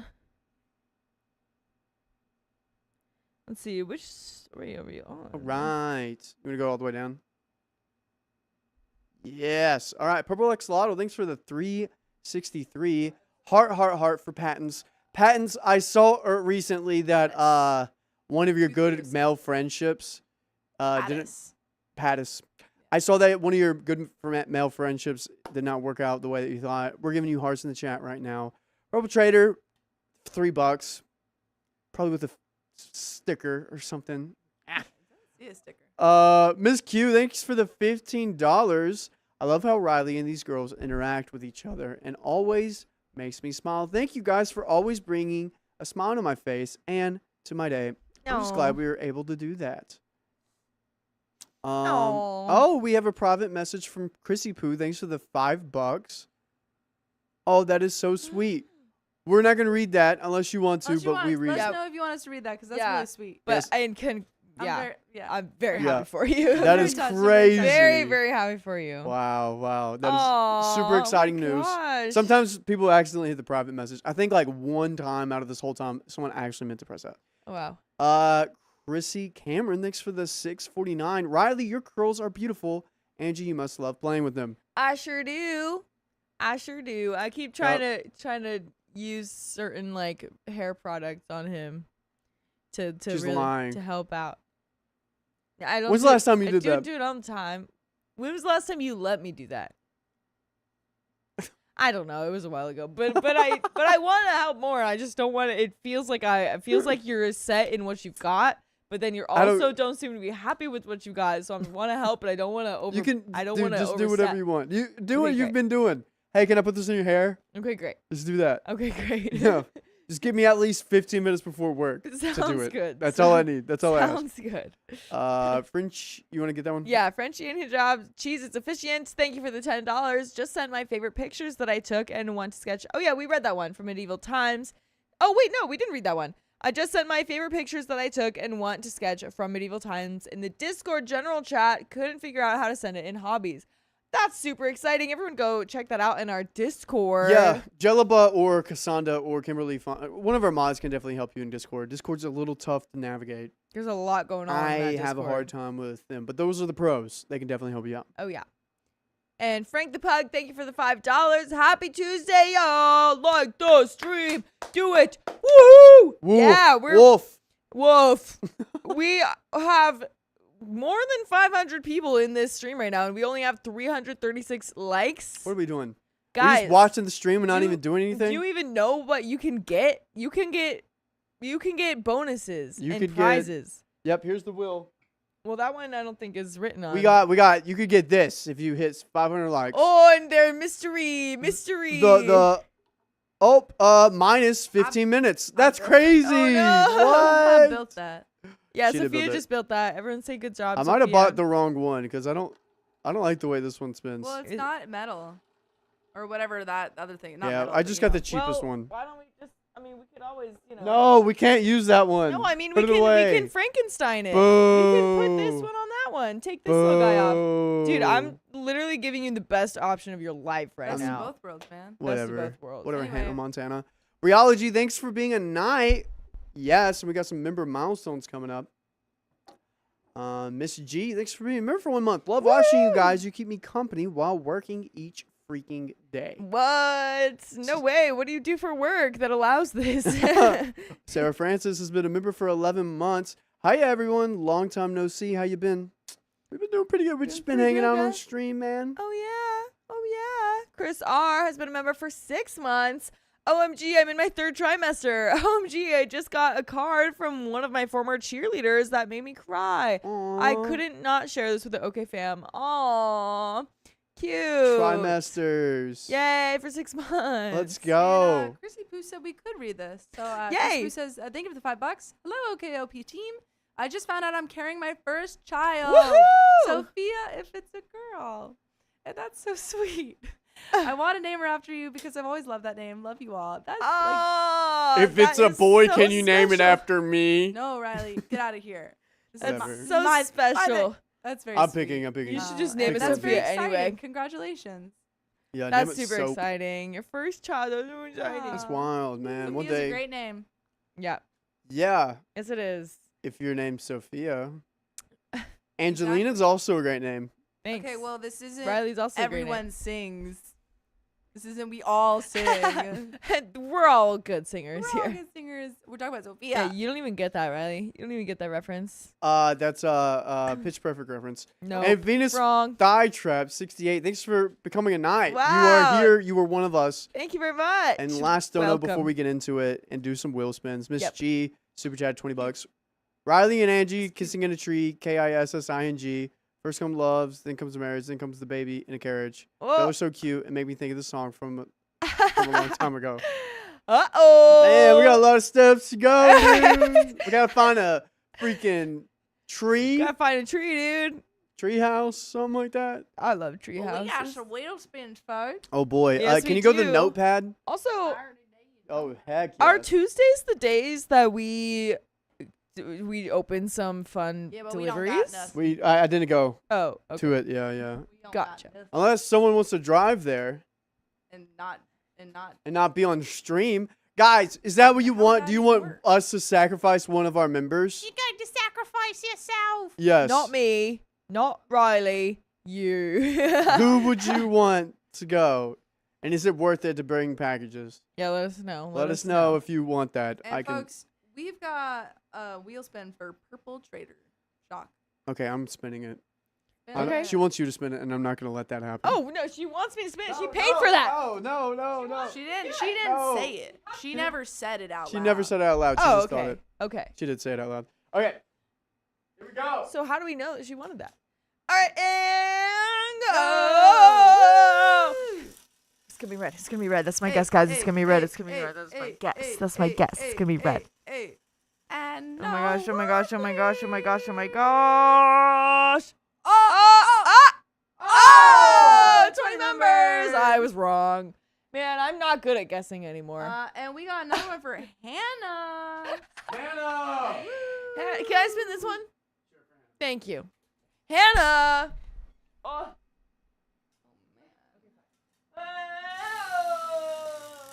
Let's see, which story are we on? All right. You want to go all the way down? Yes. All right. Purple Axolotl, thanks for the 363. Heart for Patents. Patents, I saw recently that one of your good male friendships didn't. Pattis. I saw that one of your good male friendships did not work out the way that you thought. We're giving you hearts in the chat right now. Purple Trader, $3. Probably with a sticker or something. See a sticker. Ms. Q, thanks for the $15. I love how Riley and these girls interact with each other and always makes me smile. Thank you guys for always bringing a smile to my face and to my day. I'm just glad we were able to do that. Oh, we have a private message from Chrissy Poo. Thanks for the $5. Oh, that is so sweet. We're not going to read that unless you want to, but we read Let it. us know if you want us to read that because that's Yeah. really sweet. But Yes. I can, I'm very Yeah. happy for you. That is touched, crazy. very, very happy for you. Wow. That is Aw, super exciting news. gosh. Sometimes people accidentally hit the private message. I think like one time out of this whole time, someone actually meant to press that. Oh, wow. Chrissy Cameron, thanks for the $6.49. Riley, your curls are beautiful. Angie, you must love playing with them. I sure do. I keep trying to use certain like hair products on him to She's really lying. to help out. I don't. When's the last time you did that? Do it all the time. When was the last time you let me do that? I don't know. It was a while ago, but I want to help more. I just don't want to. It feels like you're set in what you've got, but then you're also don't seem to be happy with what you got. So I want to help, but I don't want to over. You can. I don't want to just do whatever you want. You do what Okay, you've been doing. Hey, can I put this in your hair? Okay, great. Just do that. Okay, great. Yeah. Just give me at least 15 minutes before work Sounds to do it. good. That's all I need. That's all I ask. Sounds good. French, you want to get that one? Yeah, Frenchie and hijab. Cheese, it's efficient. Thank you for the $10. Just sent my favorite pictures that I took and want to sketch. Oh, yeah, we read that one from Medieval Times. Oh, wait, no, we didn't read that one. I just sent my favorite pictures that I took and want to sketch from Medieval Times in the Discord general chat. Couldn't figure out how to send it in hobbies. That's super exciting. Everyone go check that out in our Discord. Yeah, Jelaba or Cassandra or Kimberly, one of our mods can definitely help you in Discord. Discord's a little tough to navigate. There's a lot going on in that I Discord. have a hard time with them, but those are the pros. They can definitely help you out. Oh, yeah. And Frank the Pug, thank you for the $5. Happy Tuesday, y'all. Like the stream. Do it. Woohoo. Woof, Yeah, we're Wolf. We have more than 500 people in this stream right now, and we only have 336 likes. What are we doing? We're Guys, just watching the stream and not do- even doing anything? do you even know what you can get? You can get bonuses You and could get- prizes. Yep, here's the will. Well, that one I don't think is written on. We got, you could get this if you hit 500 likes. Oh, and they're mystery. Minus 15 minutes. That's crazy. Oh, no. I What? built that. Yeah, She did build Sophia it. just built that. Everyone say good job. I might have Sophia. bought the wrong one because I don't like the way this one spins. Well, it's It- not metal or whatever that other thing. Not Yeah, metal, I but just you got know. the cheapest Well, one. Why don't we just? I mean, we could always, No, we can't use that one. No, I mean Put we it away. can Frankenstein it. We can put this Boo. one on that one. Take this little guy off. Dude, Boo. I'm literally giving you the best option of your life right Best of now. both worlds, man. Whatever. Best of both worlds. Whatever, Anyway. Hannah Montana. Rheology, thanks for being a knight. Yes, and we got some member milestones coming up. Miss G, thanks for being a member for 1 month. Love watching you guys. You keep me company while working each freaking day. What? No way. What do you do for work that allows this? Sarah Francis has been a member for 11 months. Hi, everyone. Long time no see. How you been? We've been doing pretty good. We've just been pretty hanging good, out on guys. stream, man. Oh yeah. Chris R has been a member for 6 months. OMG, I'm in my 3rd trimester. OMG, I just got a card from one of my former cheerleaders that made me cry. I Aw. couldn't not share this with the OK fam. Aw, cute. Trimesters. Yay for 6 months. Let's And, go. Chrissy Poo said we could read this. So Yay. Chrissy Poo says, thank you for the $5. Hello, OKOP team. I just found out I'm carrying my first child. Woohoo! Sophia, if it's a girl. And that's so sweet. I want to name her after you because I've always loved that name. Love you all. That's Oh, If it's that a is boy, so can you name it special. after me? no, Riley, get out of here. This is That's Whatever. so my- special. That's very I'm sweet. picking. You should just name it That's very Sophia exciting. anyway. Congratulations. Yeah, That's name it super Soap. exciting. Your first child. That's so exciting. That's Aw. wild, man. One Sophia's day, a great name. Yeah. yeah. Yes, it is. If your name's Sophia, Angelina's also a great name. Thanks. Okay, well, this isn't Riley's also a great everyone sings. This isn't we all sing. name. We're all good singers We're all here. good singers. We're talking about Sophia. Yeah, you don't even get that, Riley. You don't even get that reference. That's a Pitch Perfect reference. No. And Venus Wrong. Thigh Trap 68. Thanks for becoming a knight. You Wow. are here. You were one of us. Thank you very much. And last dono before Welcome. we get into it and do some wheel spins. Miss Yep. G, super chat, $20. Riley and Angie, kissing in a tree, KISSING. First comes loves, then comes the marriage, then comes the baby in a carriage. They Oh. were so cute and made me think of the song from a long time ago. Uh-oh. Man, we got a lot of steps to go, dude. We gotta find a freaking tree, Gotta find a tree, dude. tree house, something like that. I love tree Well, we got houses. some wheel spins, folks. Oh boy, Yes, can we you go to the do. notepad? Also, Oh heck, are yes. Tuesdays the days that we open some fun Yeah, but we don't got deliveries? nothing. I didn't go Oh, okay. to it. Yeah. We don't got Gotcha. nothing. Unless someone wants to drive there And not. and not be on stream. Guys, is that what you How want? does Do you that want work? us to sacrifice one of our members? going to sacrifice yourself. Yes. Not me, not Riley, you. Who would you want to go? And is it worth it to bring packages? Yeah, let us know. Let us know if you want that. And I can. folks, we've got a wheel spin for Purple Trader. Shock. Okay, I'm spinning it. Spin I- Okay. She wants you to spin it, and I'm not gonna let that happen. Oh no, she wants me to spin it. She paid for that. No. She didn't No. say it. She never said it out She loud. never said it out loud. She Oh, just thought okay. it. Okay. She did say it out loud. Okay. Here we go. So how do we know that she wanted that? All right, and go. It's gonna be red. It's gonna be red. That's my guess, guys. It's gonna be red. It's gonna be red. That's my guess. That's my guess. It's gonna be red. And Oh my gosh. Oh my gosh. Oh my gosh. Oh my gosh. Oh my gosh. Oh, 20 members. I was wrong. Man, I'm not good at guessing anymore. And we got another one for Hannah. Hannah. Can I spin this one? Thank you. Hannah. Oh.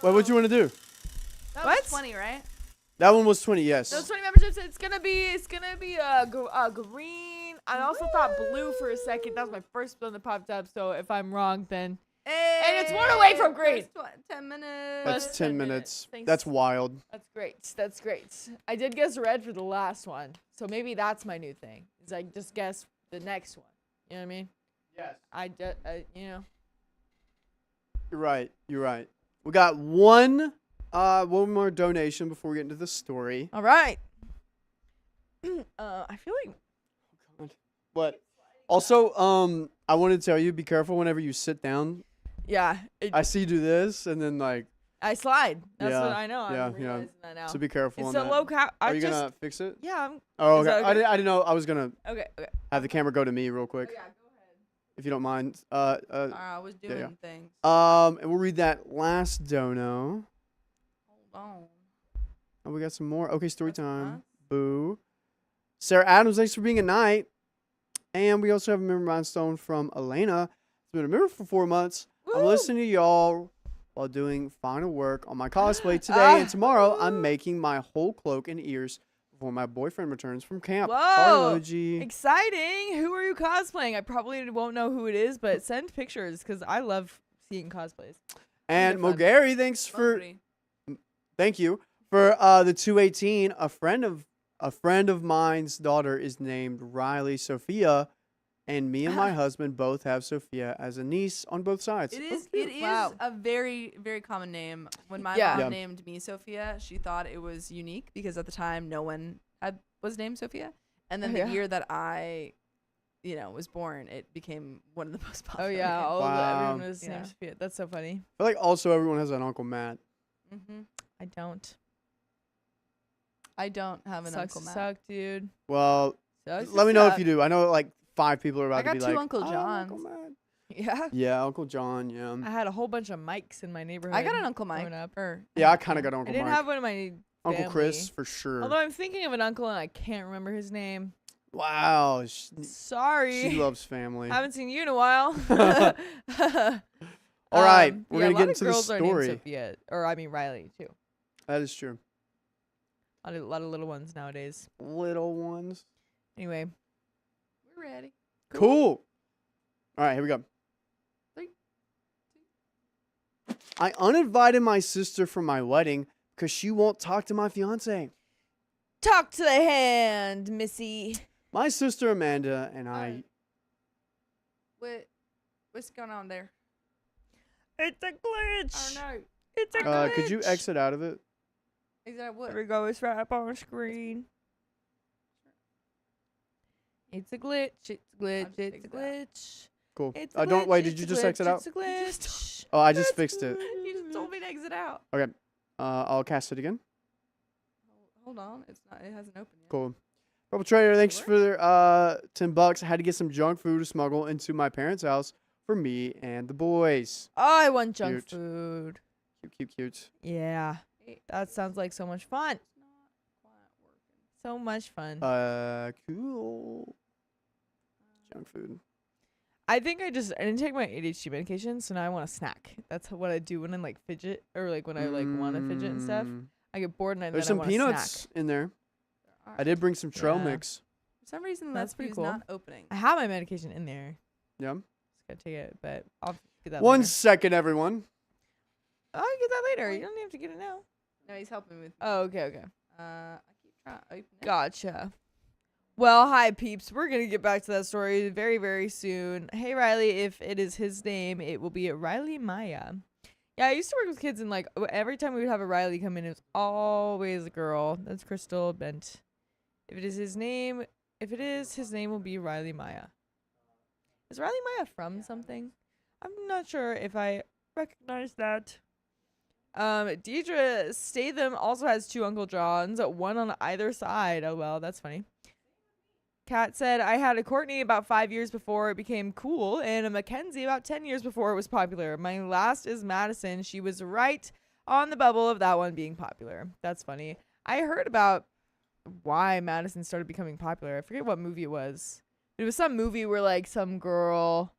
What would you want to do? That What? was 20, right? That one was 20. Yes. Those 20 memberships, it's gonna be green. I also thought blue for a second. That was my first one that popped up. So if I'm wrong, then And it's one away from green. 10 minutes. That's That's 10 10 minutes. minutes. Thanks. That's wild. that's great. That's great. I did guess red for the last one, so maybe that's my new thing. Is I just guess the next one. You know what I mean? Yes. You know. You're right. You're right. We got one more donation before we get into the story. All right. I feel like But also, I want to tell you, be careful whenever you sit down. I see you do this, and then like, I slide. That's Yeah, what I know. yeah, I'm yeah. realizing that now. so be careful It's on a that. low cap. Are you gonna fix it? Yeah. I'm Oh, Is okay. that okay? I didn't know. I was gonna okay. Okay. have the camera go to me real quick, Yeah, go ahead. if you don't mind. I was doing yeah. things. And we'll read that last dono. Hold on. Oh, we got some more. Okay, story That's time. nice. Boo. Sarah Adams, thanks for being a knight. And we also have a member milestone from Elena. It's been a member for 4 months. I'm Woo! listening to y'all while doing final work on my cosplay today and tomorrow. I'm making my whole cloak and ears before my boyfriend returns from camp. Heart Whoa. emoji. Exciting! Who are you cosplaying? I probably won't know who it is, but send pictures because I love seeing cosplays. And fun. Mogary, thanks for Lovely. thank you for the 218. A friend of mine's daughter is named Riley Sophia, and me and my husband both have Sophia as a niece on both sides. It is. cute. It is Wow. a very, very common name. When my Yeah. mom Yeah. named me Sophia, she thought it was unique because at the time no one was named Sophia. And then Oh, the yeah. year that I, was born, it became one of the most Oh popular. yeah, Wow. everyone was Yeah. named Sophia. That's so funny. I feel like also everyone has an Uncle Matt. Mm-hmm. I don't. I don't have an Sucks Uncle to Matt. suck, dude. Well, Sucks to let me know if suck. you do. I know like 5 people are about I to got be 2 like, Uncle "Oh, Johns. Uncle Matt." Yeah. Yeah, Uncle John. Yeah. I had a whole bunch of mics in my neighborhood. I got an Uncle Mike. growing up. Yeah, I kind of got I Uncle didn't Mike. have one of my Uncle Chris family. for sure. Although I'm thinking of an uncle and I can't remember his name. Wow. Sorry. She loves family. Haven't seen you in a while. All right, Yeah, we're gonna a lot get of into the girls are named story. Sophia, or I mean Riley too. That is true. A lot of little ones nowadays. Little ones. Anyway, We're ready. Cool. All right, here we go. 3, 2. I uninvited my sister from my wedding because she won't talk to my fiance. talk to the hand, Missy. My sister Amanda and I. What's going on there? It's a glitch. Oh no. It's a glitch. Could you exit out of it? Is that what? There we go. It's right up on the screen. It's a glitch. It's a glitch. just It's fixed a that. glitch. Cool. It's a Don't glitch, wait. Did it's you a just glitch, exit out? It's a glitch. Oh, I just It's fixed it. You just told me to exit out. Okay. I'll cast it again. Hold on. It's not. It hasn't opened yet. Cool. Purple Trader, thanks Sure. for $10. I had to get some junk food to smuggle into my parents' house for me and the boys. Oh, I want junk Cute. food. Cute, cute, cute. Yeah. That sounds like so much fun. It's not quite working. So much fun. Cool. Junk food. I think I didn't take my ADHD medication, so now I want a snack. That's what I do when I like fidget or like when I like want to fidget and stuff. I get bored and There's then some I want a peanuts snack. in there. There I are. did bring some trail Yeah. mix. For some reason, That's that's pretty is cool. not opening. I have my medication in there. Yeah. Just gotta take it, but I'll get that 1 later. second, everyone. I'll get that later. You don't have to get it now. No, he's helping me with. Oh, okay, okay. I keep trying to open it. Gotcha. Well, hi, peeps. We're going to get back to that story very, very soon. Hey, Riley, if it is his name, it will be Riley Maya. Yeah, I used to work with kids, and like every time we would have a Riley come in, it was always a girl. That's Crystal Bent. If it is his name, will be Riley Maya. Is Riley Maya from something? I'm not sure if I recognize that. Deidre Statham also has 2 Uncle Johns, one on either side. Oh, well, that's funny. Kat said, I had a Courtney about 5 years before it became cool, and a Mackenzie about 10 years before it was popular. My last is Madison. She was right on the bubble of that one being popular. That's funny. I heard about why Madison started becoming popular. I forget what movie it was. It was some movie where like some girl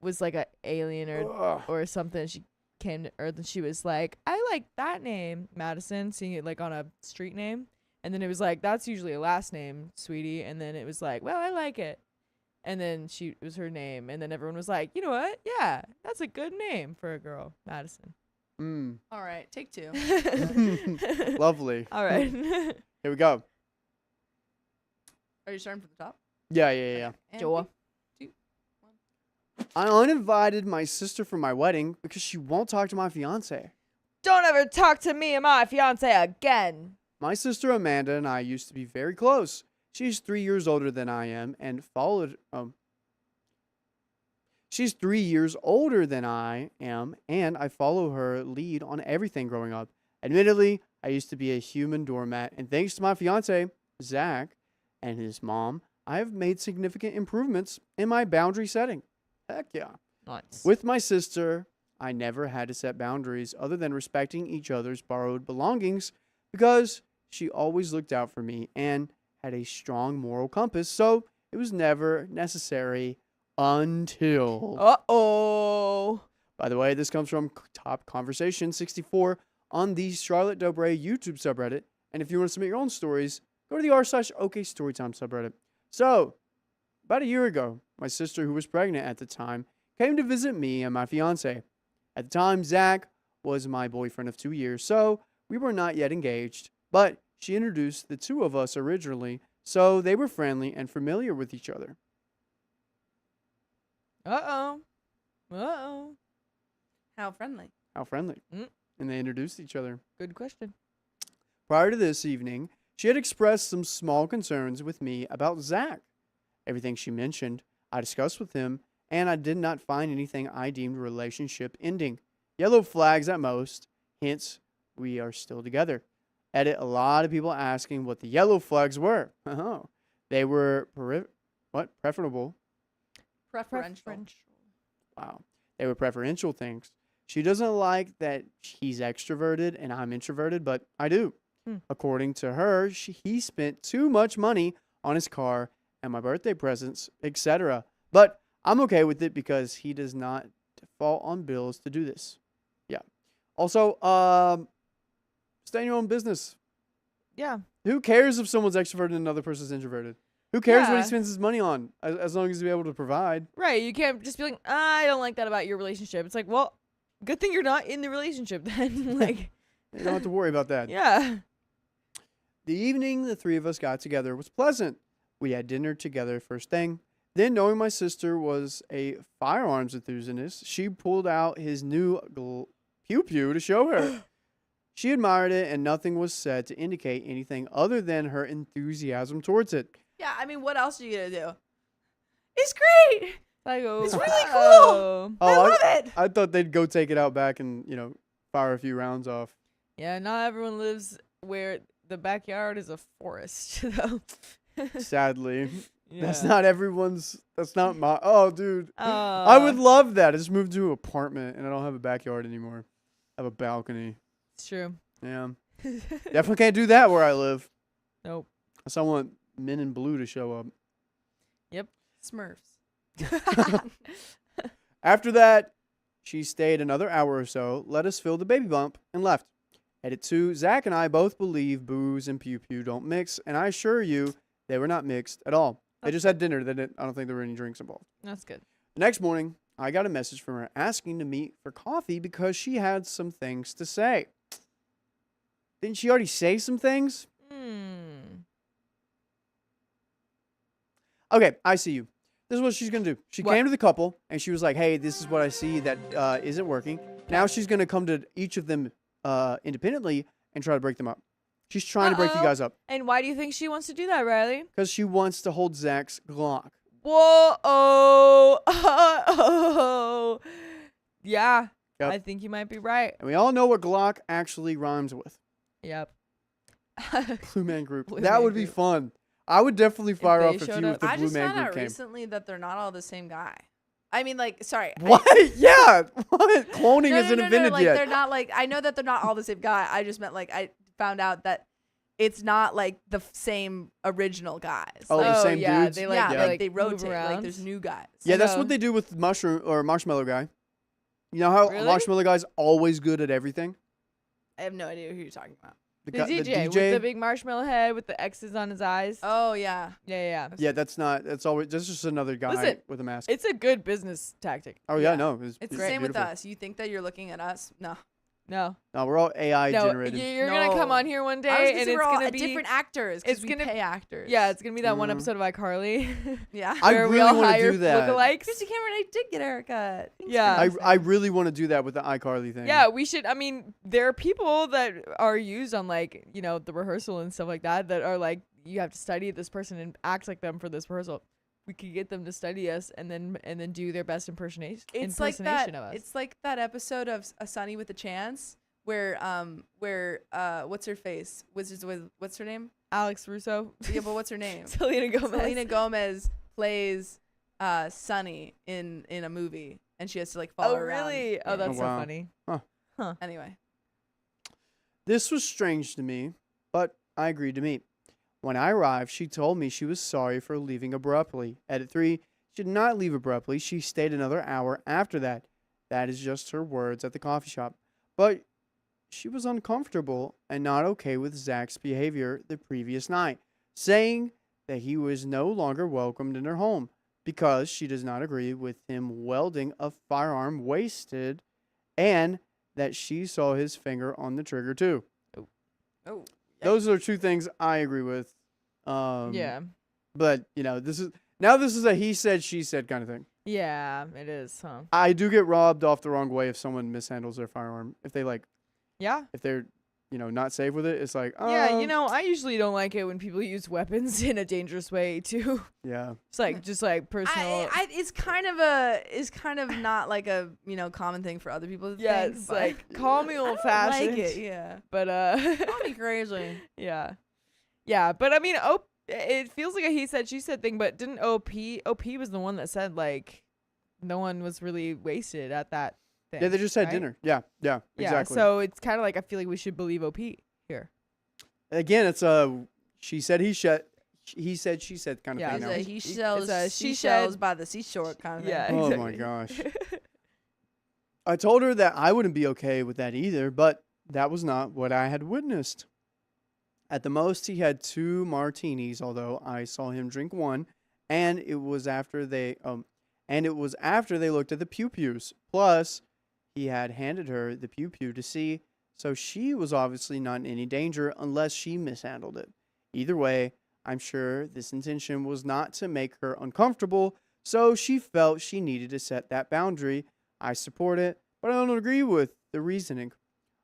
was like a alien or something. She came to Earth and she was like, I like that name, Madison, seeing it like on a street name. And then it was like, that's usually a last name, sweetie. And then it was like, well, I like it. And then it was her name. And then everyone was like, you know what? Yeah, that's a good name for a girl, Madison. All right, take 2. Lovely. All right. Here we go. Are you starting from the top? Yeah. And Joa. 3, 2, 1. I uninvited my sister from my wedding because she won't talk to my fiance. Don't ever talk to me and my fiance again. My sister Amanda and I used to be very close. She's 3 years older than I am and She's 3 years older than I am, and I follow her lead on everything growing up. Admittedly, I used to be a human doormat, and thanks to my fiance, Zach, and his mom, I have made significant improvements in my boundary setting. Heck yeah. Nice. With my sister, I never had to set boundaries other than respecting each other's borrowed belongings because she always looked out for me and had a strong moral compass, so it was never necessary until... Uh-oh. By the way, this comes from Top Conversation 64 on the Charlotte Dobre YouTube subreddit, and if you want to submit your own stories, go to the r/OK Storytime subreddit. So, about a year ago, my sister, who was pregnant at the time, came to visit me and my fiance. At the time, Zach was my boyfriend of 2 years, so we were not yet engaged, but she introduced the two of us originally, so they were friendly and familiar with each other. Uh-oh. Uh-oh. How friendly. How friendly. Mm. And they introduced each other. Good question. Prior to this evening, she had expressed some small concerns with me about Zach. Everything she mentioned, I discussed with him, and I did not find anything I deemed relationship ending. Yellow flags at most, hence we are still together. Edit, a lot of people asking what the yellow flags were. Oh, they were preferable. Preferential. Wow. They were preferential things. She doesn't like that he's extroverted and I'm introverted, but I do. According to her, he spent too much money on his car and my birthday presents, etc. But I'm okay with it because he does not default on bills to do this. Yeah. Also, stay in your own business. Yeah. Who cares if someone's extroverted and another person's introverted? Who cares what Yeah. he spends his money on as long as he's able to provide? Right. You can't just be like, I don't like that about your relationship. It's like, well, good thing you're not in the relationship then. Like, You don't have to worry about that. yeah. The evening the three of us got together was pleasant. We had dinner together first thing. Then, knowing my sister was a firearms enthusiast, she pulled out his new pew-pew to show her. She admired it, and nothing was said to indicate anything other than her enthusiasm towards it. Yeah, I mean, what else are you gonna do? It's great. Like, oh, It's really cool. oh. I love it. I thought they'd go take it out back and, fire a few rounds off. Yeah, not everyone lives where the backyard is a forest, though. Sadly. Yeah. That's not my, oh, dude. Oh. I would love that. I just moved to an apartment, and I don't have a backyard anymore. I have a balcony. It's true. Yeah. Definitely can't do that where I live. Nope. So I want Men in Blue to show up. Smurfs. After that, she stayed another hour or so, let us fill the baby bump, and left. Edit 2, Zach and I both believe booze and pew-pew don't mix, and I assure you they were not mixed at all. They just had dinner. I don't think there were any drinks involved. That's good. The next morning, I got a message from her asking to meet for coffee because she had some things to say. Didn't she already say some things? Okay, I see you. This is what she's going to do. She What? came to the couple, and she was like, hey, this is what I see that isn't working. Now she's going to come to each of them independently and try to break them up. She's trying to break you guys up And why do you think she wants to do that, Riley? because she wants to hold Zach's Glock. Whoa. Oh. Yeah. Yep. I think you might be right. And we all know what Glock actually rhymes with. Yep. Blue Man Group. Blue That Man would be Group. fun. I would definitely fire they off if showed you up- with the I Blue just Man found Group out came. recently that they're not all the same guy. I mean, like, sorry. What? Yeah. What? Cloning isn't invented like, yet. They're not like, I know that they're not all the same guy. I just meant like, I found out that it's not like the same original guys. Oh, like, the same yeah, dudes? They like, yeah, they, yeah. like like they move rotate. Like around. there's new guys. Yeah, that's No. what they do with Marshmallow Guy. You know how Really? Marshmallow Guy's always good at everything? I have no idea who you're talking about. The guy- DJ with the big marshmallow head with the X's on his eyes. Oh, yeah. Yeah. Yeah, that's just another guy Listen, with a mask. It's a good business tactic. Oh yeah, yeah. no, It's the great, same with beautiful. us. You think that you're looking at us? No. No. No, we're all AI No, generated. you're gonna come No. on here one I was day gonna and say it's we're all gonna be different actors. 'cause it's we gonna- pay actors. Yeah, it's gonna be that one Mhm. episode of iCarly. Yeah. I where we really all wanna hire do that. lookalikes. Christy Cameron, I did get a haircut. Thanks, Yeah. Christy. I really want to do that with the iCarly thing. Yeah, we should. I mean, there are people that are used on like, the rehearsal and stuff like that are like, you have to study this person and act like them for this rehearsal. We could get them to study us and then do their best impersonation It's like that. of us. It's like that episode of A Sunny with a Chance where what's her face? Wizards with what's her name? Alex Russo. Yeah, but what's her name? Selena Gomez. Selena Gomez plays Sunny in a movie, and she has to like follow Oh, around. really? Yeah. Oh, that's so wow. funny. Anyway. This was strange to me, but I agreed to meet. When I arrived, she told me she was sorry for leaving abruptly. Edit 3, she did not leave abruptly. She stayed another hour after that. That is just her words at the coffee shop. But she was uncomfortable and not okay with Zach's behavior the previous night, saying that he was no longer welcomed in her home because she does not agree with him wielding a firearm wasted and that she saw his finger on the trigger too. Oh. Those are two things I agree with. Yeah. But, this is a he said, she said kind of thing. Yeah, it is, huh? I do get robbed off the wrong way if someone mishandles their firearm. If they're, not safe with it, it's like, Yeah, I usually don't like it when people use weapons in a dangerous way too. Yeah. It's just like personal. It's kind of not like a common thing for other people to yeah, think. it's but like call me I don't old fashioned. like it, yeah. But Call me crazy. yeah. But I mean, it feels like a he said she said thing, but didn't OP was the one that said like no one was really wasted at that thing. Yeah, they just had right? dinner. Yeah, exactly. Yeah, so it's kind of like I feel like we should believe OP here. Again, it's she said, he said, she said kind of Yeah, thing now. He sells a she seashells said- by the seashore kind of thing. Yeah. Oh my gosh. I told her that I wouldn't be okay with that either, but that was not what I had witnessed. At the most, he had 2 martinis, although I saw him drink one, and it was after they looked at the pew-pews. Plus, he had handed her the pew-pew to see, so she was obviously not in any danger unless she mishandled it. Either way, I'm sure this intention was not to make her uncomfortable, so she felt she needed to set that boundary. I support it, but I don't agree with the reasoning.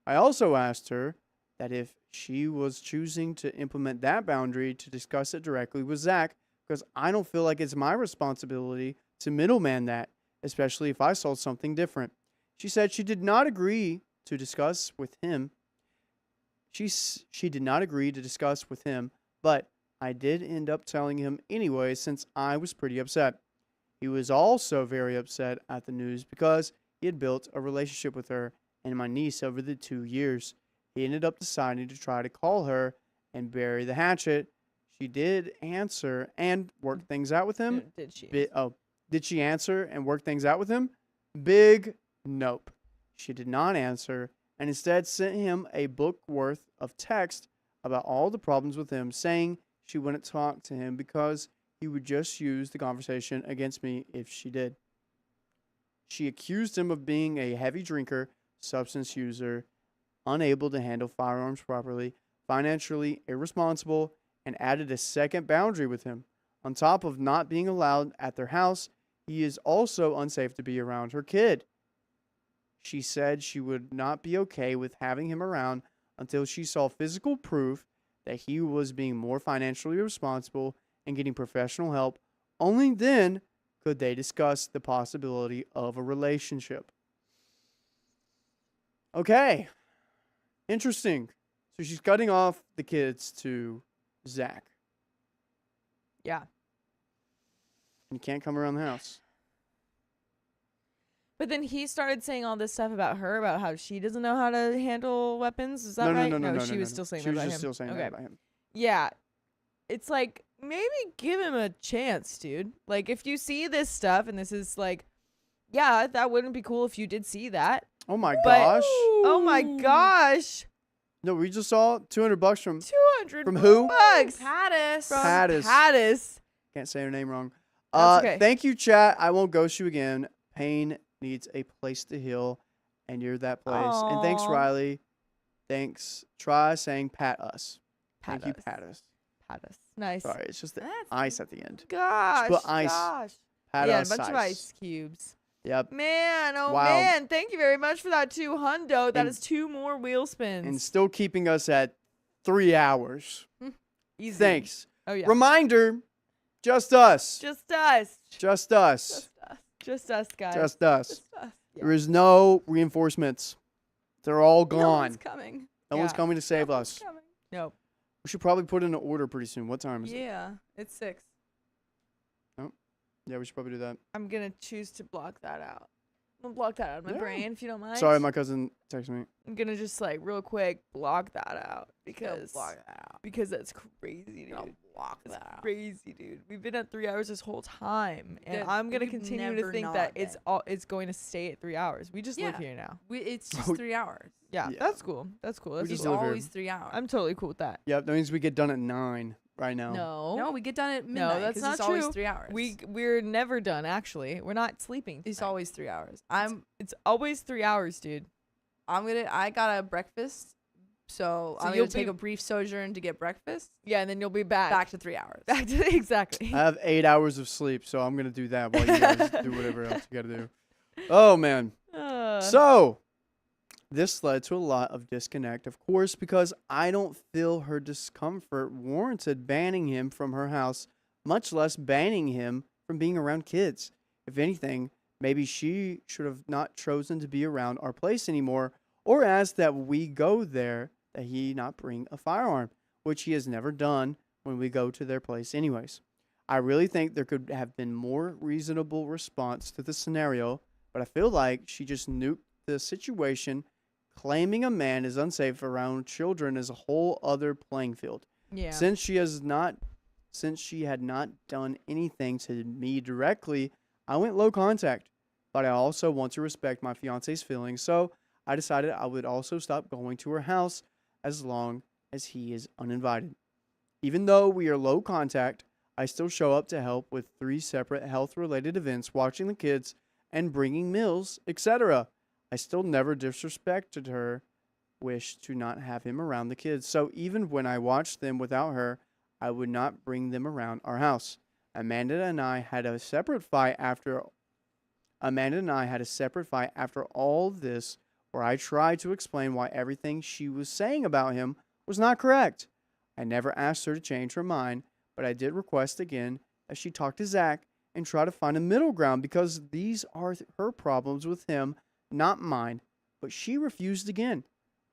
I also asked her that if she was choosing to implement that boundary, to discuss it directly with Zach, because I don't feel like it's my responsibility to middleman that, especially if I saw something different. She said she did not agree to discuss with him. She did not agree to discuss with him, but I did end up telling him anyway since I was pretty upset. He was also very upset at the news because he had built a relationship with her and my niece over the 2 years. He ended up deciding to try to call her and bury the hatchet. She did answer and work things out with him. Did she? Did she answer and work things out with him? Big nope. She did not answer and instead sent him a book worth of text about all the problems with him, saying she wouldn't talk to him because he would just use the conversation against me if she did. She accused him of being a heavy drinker, substance user, unable to handle firearms properly, financially irresponsible, and added a second boundary with him. On top of not being allowed at their house, he is also unsafe to be around her kid. She said she would not be okay with having him around until she saw physical proof that he was being more financially responsible and getting professional help. Only then could they discuss the possibility of a relationship. Okay. Interesting. So she's cutting off the kids to Zach. Yeah. And you can't come around the house. But then he started saying all this stuff about her, about how she doesn't know how to handle weapons. Is that No, right? no, She was still saying She that was about just him. still saying Okay. that about him. Yeah. It's like, maybe give him a chance, dude. Like, if you see this stuff and this is like, yeah, that wouldn't be cool if you did see that. Oh my But- gosh. Oh my gosh. No, we just saw $200 from 200 From who? bucks. Pattis. From Pattis. Pattis. Can't say her name wrong. That's okay. Thank you, chat. I won't ghost you again. Pain needs a place to heal, and you're that place. And thanks, Aw. Riley. Thanks. Try saying pat us. Thank you, Pattis. pat us. Pattis. Nice. Sorry, it's just the That's ice at the end. Gosh. put ice. Gosh. Pat Yeah, us a bunch of ice cubes. Yep. Man, oh Wow. man, thank you very much for that 200. That And- is 2 more wheel spins. And still keeping us at 3 hours. Easy. Thanks. Oh yeah. Reminder, just us. Just us. Just us. Just us. Just us, guys. Just us. Just us. Yeah. There is no reinforcements. They're all No gone. one's coming. No one's Yeah. coming to save No one's us. coming. Nope. We should probably put in an order pretty soon. What time is it? Yeah, it's 6. Yeah, we should probably do that. I'm gonna choose to block that out. I'm gonna block that out of my Yeah. brain if you don't mind. Sorry, my cousin texted me. I'm gonna just like real quick block that out because block that out. because that's crazy, Gonna dude. block That's that out. crazy, dude. We've been at 3 hours this whole time, and Yeah, I'm gonna we've continue to never think not that it's been. it's going to stay at 3 hours. We just live Yeah. here now. It's just Oh, 3 hours. Yeah, Yeah. that's cool. That's cool. That's just It's cool. live here. always 3 hours. I'm totally cool with that. Yep, that means we get done at 9 right now. No, No, we get done at midnight. that's 'cause not it's always true. 3 hours. we're never done. Actually, we're not sleeping. It's tonight. always 3 hours. It's always 3 hours, dude. I got a breakfast, so I'm you'll gonna take be- a brief sojourn to get breakfast. Yeah, and then you'll be back. Back to 3 hours. Back to exactly. I have 8 hours of sleep, so I'm going to do that while you guys do whatever else you got to do. Oh, man. So, this led to a lot of disconnect, of course, because I don't feel her discomfort warranted banning him from her house, much less banning him from being around kids. If anything, maybe she should have not chosen to be around our place anymore, or asked that we go there, that he not bring a firearm, which he has never done when we go to their place anyways. I really think there could have been more reasonable response to the scenario, but I feel like she just nuked the situation. Claiming a man is unsafe around children is a whole other playing field. yeah. Since she has not since she had not done anything to me directly, I went low contact. But I also want to respect my fiance's feelings, so I decided I would also stop going to her house as long as he is uninvited. Even though we are low contact, I still show up to help with 3 separate health-related events, watching the kids and bringing meals, etc. I still never disrespected her wish to not have him around the kids. So even when I watched them without her, I would not bring them around our house. Amanda and I had a separate fight after all this, where I tried to explain why everything she was saying about him was not correct. I never asked her to change her mind, but I did request again that she talk to Zach and try to find a middle ground because these are her problems with him, not mine. But she refused again.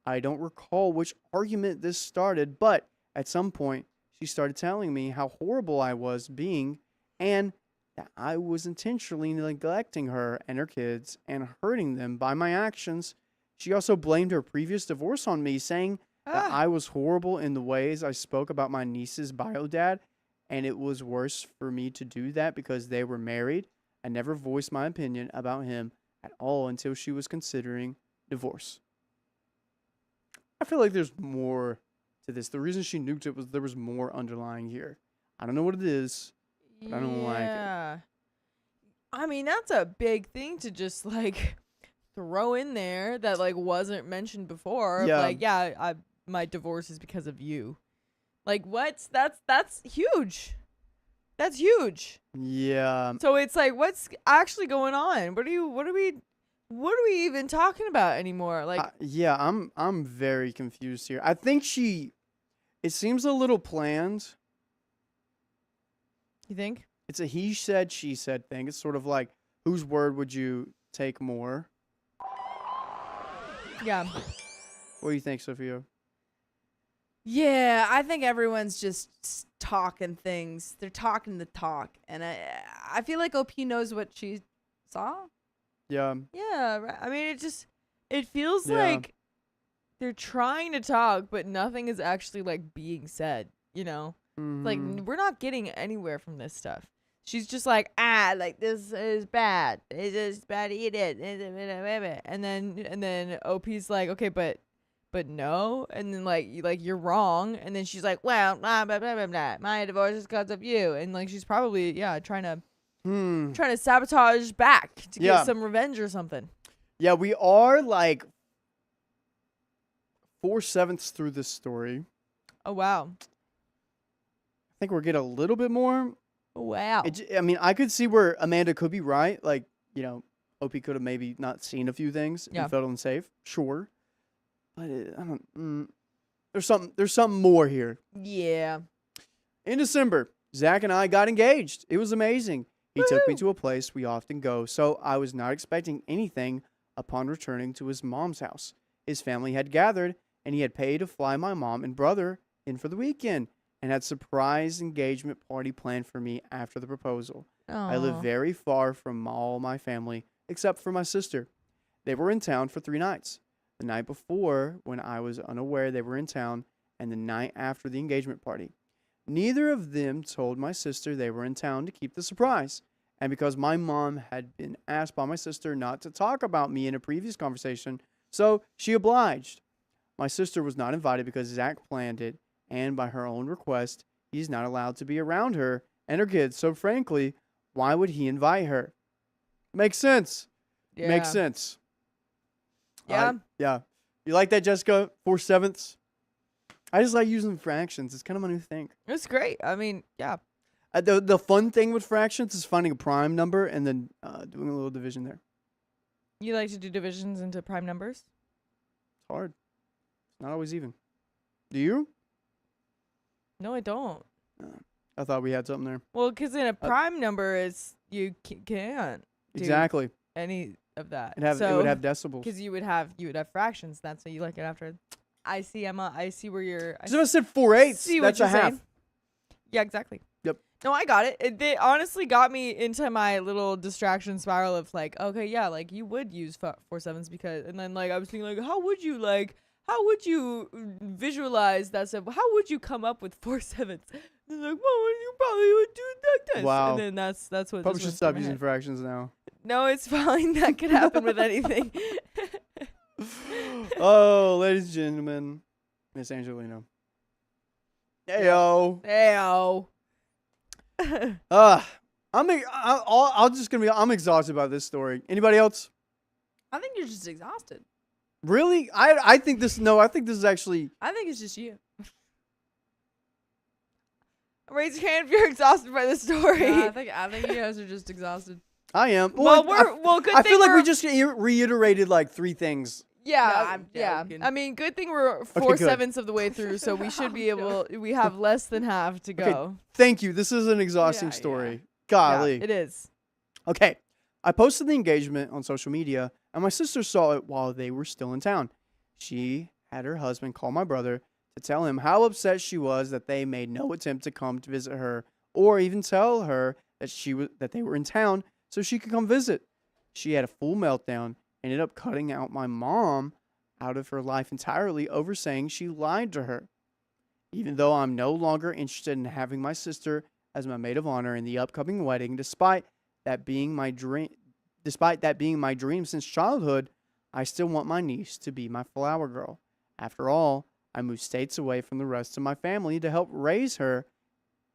I don't recall which argument this started, but at some point she started telling me how horrible I was being and that I was intentionally neglecting her and her kids and hurting them by my actions. She also blamed her previous divorce on me, saying that I was horrible in the ways I spoke about my niece's bio dad, and it was worse for me to do that because they were married. I never voiced my opinion about him at all until she was considering divorce. I feel like there's more to this. The reason she nuked it was there was more underlying here. I don't know what it is, but I don't like it. I mean, that's a big thing to just like throw in there that like wasn't mentioned before. Yeah. Like, yeah, my divorce is because of you. Like, what? That's huge. That's huge. Yeah. So it's like, what's actually going on? What are we even talking about anymore? Like, yeah, I'm very confused here. I think it seems a little planned. you think? It's a he said, she said thing. It's sort of like, whose word would you take more? Yeah. What do you think, Sophia? Yeah, I think everyone's just talking things. They're talking the talk. And I feel like OP knows what she saw. Yeah. Yeah. Right. I mean, it feels Yeah. like they're trying to talk, but nothing is actually like being said, you know? Like, we're not getting anywhere from this stuff. She's just like, like this is bad. It is bad. Eat it. And then OP's like, okay, but no. And then like you're wrong. And then she's like, well, blah, blah, blah, blah, blah. My divorce is because of you. And like she's probably trying to sabotage back to get some revenge or something. Yeah, we are like 4/7 through this story. Oh wow. I think we're getting a little bit more. Wow. I mean, I could see where Amanda could be right. Like, OP could have maybe not seen a few things and felt unsafe. Sure. But I don't. There's something more here. Yeah. In December, Zach and I got engaged. It was amazing. He took me to a place we often go, so I was not expecting anything upon returning to his mom's house. His family had gathered, and he had paid to fly my mom and brother in for the weekend, and had surprise engagement party planned for me after the proposal. I live very far from all my family, except for my sister. They were in town for 3 nights. The night before, when I was unaware they were in town, and the night after the engagement party. Neither of them told my sister they were in town to keep the surprise. And because my mom had been asked by my sister not to talk about me in a previous conversation, so she obliged. My sister was not invited because Zach planned it, and by her own request, he's not allowed to be around her and her kids. So frankly, why would he invite her? Makes sense. Yeah. Makes sense. Yeah. Yeah. You like that, Jessica? 4/7? I just like using fractions. It's kind of my new thing. It's great. I mean, yeah. The fun thing with fractions is finding a prime number and then doing a little division there. You like to do divisions into prime numbers? It's hard. It's not always even. Do you? No, I don't. I thought we had something there. Well, because in a prime number is you can't do Exactly. any of that. It would have decibels. Because you would have fractions. That's what you like it after. I see, Emma. I see where you're. So if I said 4/8, see what that's a you're half. saying. Yeah, exactly. Yep. No, I got it. They honestly got me into my little distraction spiral of like, okay, yeah, like you would use 4/7 because, and then like I was thinking like, how would you visualize that stuff? How would you come up with 4/7? He's like, well, you probably would do like this. Wow. And then that's what. Probably just should went stop through my using head. fractions now. No, it's fine. That could happen with anything. Oh, ladies and gentlemen, Miss Angelina. Heyo. Heyo. I'm exhausted by this story. Anybody else? I think you're just exhausted. Really? I think this is actually. I think it's just you. Raise your hand if you're exhausted by this story. Yeah, I think you guys are just exhausted. I am. Well, good I thing feel like we we're- just reiterated like 3 things. Yeah, I'm yeah. joking. I mean, good thing we're good. 4/7 of the way through, so we should be able. We have less than half to go. Thank you. This is an exhausting Yeah, story. yeah. Golly. Yeah, it is. Okay. I posted the engagement on social media, and my sister saw it while they were still in town. She had her husband call my brother to tell him how upset she was that they made no attempt to come to visit her, or even tell her that they were in town so she could come visit. She had a full meltdown, ended up cutting out my mom out of her life entirely over saying she lied to her. Even though I'm no longer interested in having my sister as my maid of honor in the upcoming wedding, despite that being my dream since childhood, I still want my niece to be my flower girl. After all, I moved states away from the rest of my family to help raise her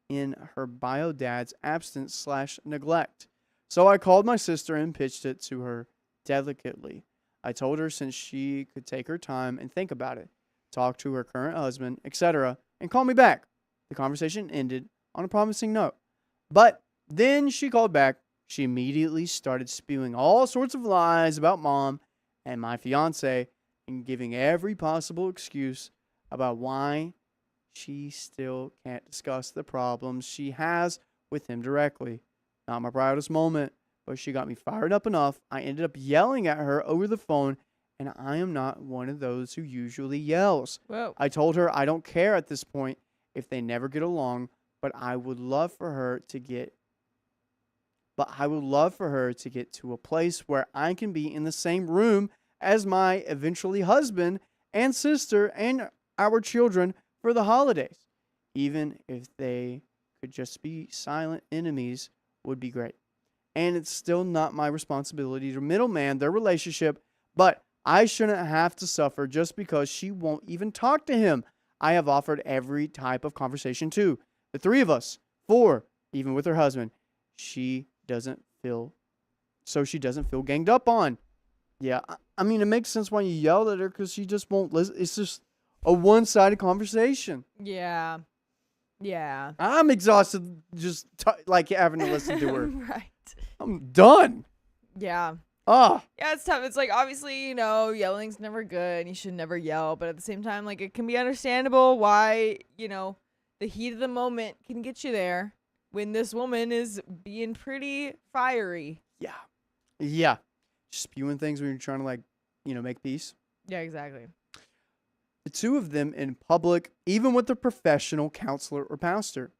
in her bio dad's absence/neglect. So I called my sister and pitched it to her delicately. I told her since she could take her time and think about it, talk to her current husband, etc., and call me back. The conversation ended on a promising note. But then she called back. She immediately started spewing all sorts of lies about mom and my fiance and giving every possible excuse about why she still can't discuss the problems she has with him directly. Not my proudest moment, but she got me fired up enough. I ended up yelling at her over the phone, and I am not one of those who usually yells. Whoa. I told her I don't care at this point if they never get along, but I would love for her to get to a place where I can be in the same room as my eventually husband and sister and our children for the holidays. Even if they could just be silent enemies would be great. And it's still not my responsibility to middleman their relationship, but I shouldn't have to suffer just because she won't even talk to him. I have offered every type of conversation too. The 3 of us, 4, even with her husband. She doesn't feel ganged up on. Yeah, I mean, it makes sense why you yelled at her because she just won't listen. It's just a one-sided conversation. Yeah. Yeah. I'm exhausted just like having to listen to her. Right. I'm done. Yeah. Ah, Yeah, it's tough. It's like, obviously, yelling's never good and you should never yell. But at the same time, like, it can be understandable why, the heat of the moment can get you there when this woman is being pretty fiery. yeah. Spewing things when you're trying to make peace. Yeah, exactly. The 2 of them in public, even with a professional counselor or pastor.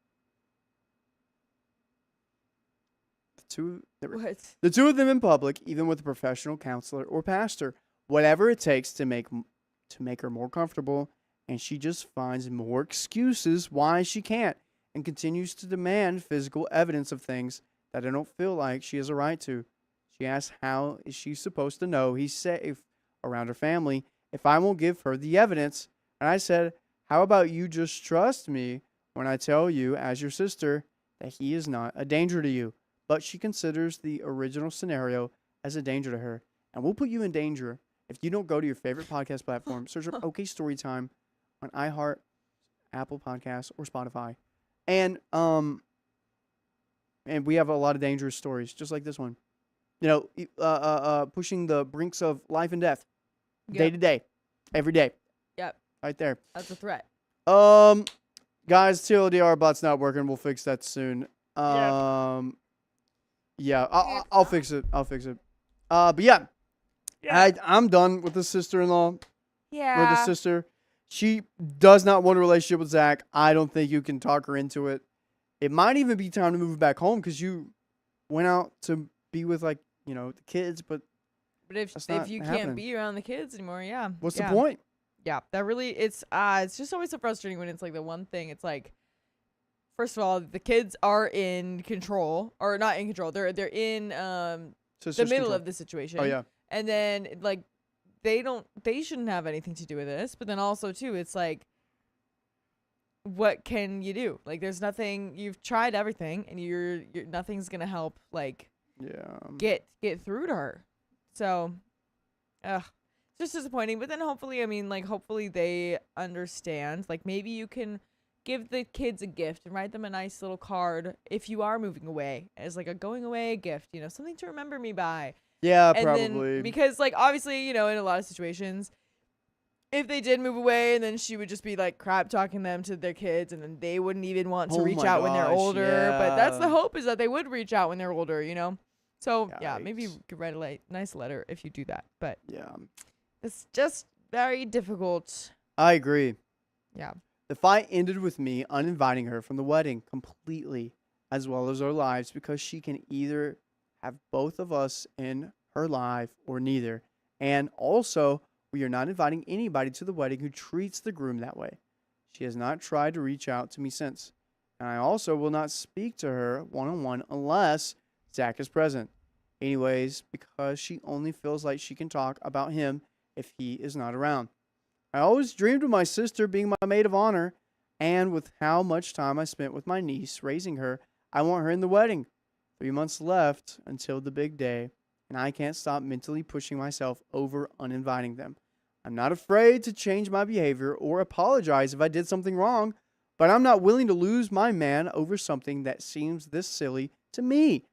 What? The 2 of them in public, even with a professional counselor or pastor. Whatever it takes to make her more comfortable, and she just finds more excuses why she can't and continues to demand physical evidence of things that I don't feel like she has a right to. She asks how is she supposed to know he's safe around her family if I won't give her the evidence. And I said, how about you just trust me when I tell you as your sister that he is not a danger to you. But she considers the original scenario as a danger to her. And we'll put you in danger if you don't go to your favorite podcast platform, search up OK Storytime on iHeart, Apple Podcasts, or Spotify. And we have a lot of dangerous stories, just like this one. Pushing the brinks of life and death, day to day, every day. Yep. Right there. That's a threat. Guys, TLDR bot's not working. We'll fix that soon. Yeah, I'll fix it. But yeah. I'm done with the sister-in-law. Yeah. Or the sister. She does not want a relationship with Zach. I don't think you can talk her into it. It might even be time to move back home because you went out to be with the kids, but if you can't be around the kids anymore, yeah. What's the point? Yeah, that really it's just always so frustrating when it's like the one thing. It's like first of all, the kids are in control, or not in control. They're in the Sister's middle control. of the situation. Oh yeah. And then like they shouldn't have anything to do with this. But then also too, it's like, what can you do? Like, there's nothing. You've tried everything, and you're nothing's gonna help. Like, Yeah. get through to her. So, it's just disappointing. But then hopefully, I mean, like, hopefully they understand. Like, maybe you can give the kids a gift and write them a nice little card if you are moving away, as like a going away gift. You know, something to remember me by. Yeah, And probably. then, because like obviously, you know, in a lot of situations, if they did move away, and then she would just be like crap talking them to their kids, and then they wouldn't even want to Oh reach my out when they're gosh, older. But that's the yeah. hope, is that they would reach out when they're older, you know? So yeah, maybe you Yikes. could write a nice letter if you do that. But Yeah. it's just very difficult. I agree. Yeah. The fight ended with me uninviting her from the wedding completely, as well as our lives, because she can either have both of us in her life or neither. And also, we are not inviting anybody to the wedding who treats the groom that way. She has not tried to reach out to me since. And I also will not speak to her one-on-one unless Zach is present. Anyways, because she only feels like she can talk about him if he is not around. I always dreamed of my sister being my maid of honor, and with how much time I spent with my niece raising her, I want her in the wedding. 3 months left until the big day, and I can't stop mentally pushing myself over uninviting them. I'm not afraid to change my behavior or apologize if I did something wrong, but I'm not willing to lose my man over something that seems this silly to me.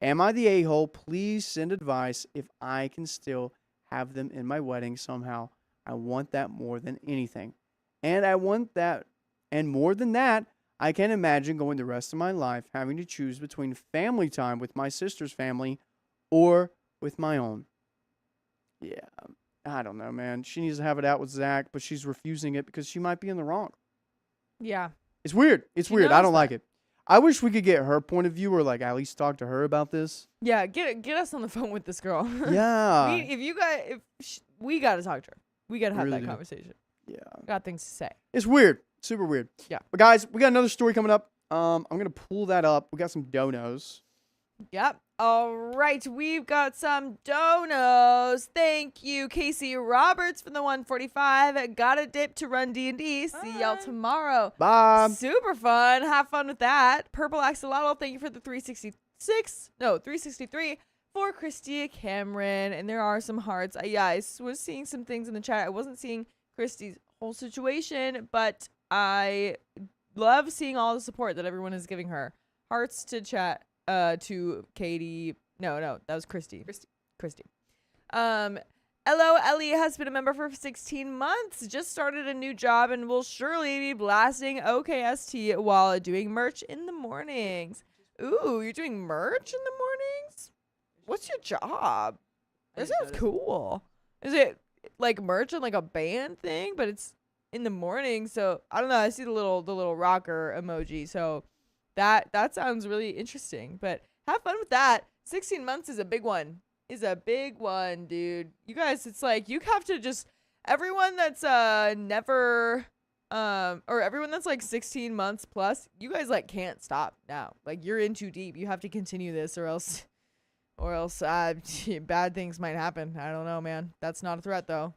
Am I the a-hole? Please send advice if I can still have them in my wedding somehow. I want that more than anything. And I want that, and more than that, I can't imagine going the rest of my life having to choose between family time with my sister's family or with my own. Yeah, I don't know, man. She needs to have it out with Zach, but she's refusing it because she might be in the wrong. Yeah. It's weird. It's She weird. I knows don't like that. it. I wish we could get her point of view, or like at least talk to her about this. Yeah. Get us on the phone with this girl. Yeah. We got to talk to her. We got to have really that do. conversation. Yeah. Got things to say. It's weird. Super weird. Yeah. But guys, we got another story coming up. I'm going to pull that up. We got some donos. Yep. All right. We've got some donos. Thank you, Casey Roberts from the 145. Got a dip to run D&D. See y'all tomorrow. Bye. Super fun. Have fun with that. Purple Axolotl, thank you for the 363 for Christy Cameron. And there are some hearts. I was seeing some things in the chat. I wasn't seeing Christy's whole situation, but I love seeing all the support that everyone is giving her. Hearts to chat. To Katie. No, that was Christy. Christy. Hello, Ellie has been a member for 16 months. Just started a new job and will surely be blasting OKST while doing merch in the mornings. Ooh, you're doing merch in the mornings? What's your job? That sounds cool. Is it like merch on like a band thing, but it's in the morning? So I don't know. I see the little rocker emoji. So that sounds really interesting. But have fun with that. 16 months is a big one. Dude. You guys, it's like you have to just everyone that's never or everyone that's like 16 months plus, you guys like can't stop now. Like you're in too deep. You have to continue this or else bad things might happen. I don't know, man. That's not a threat though.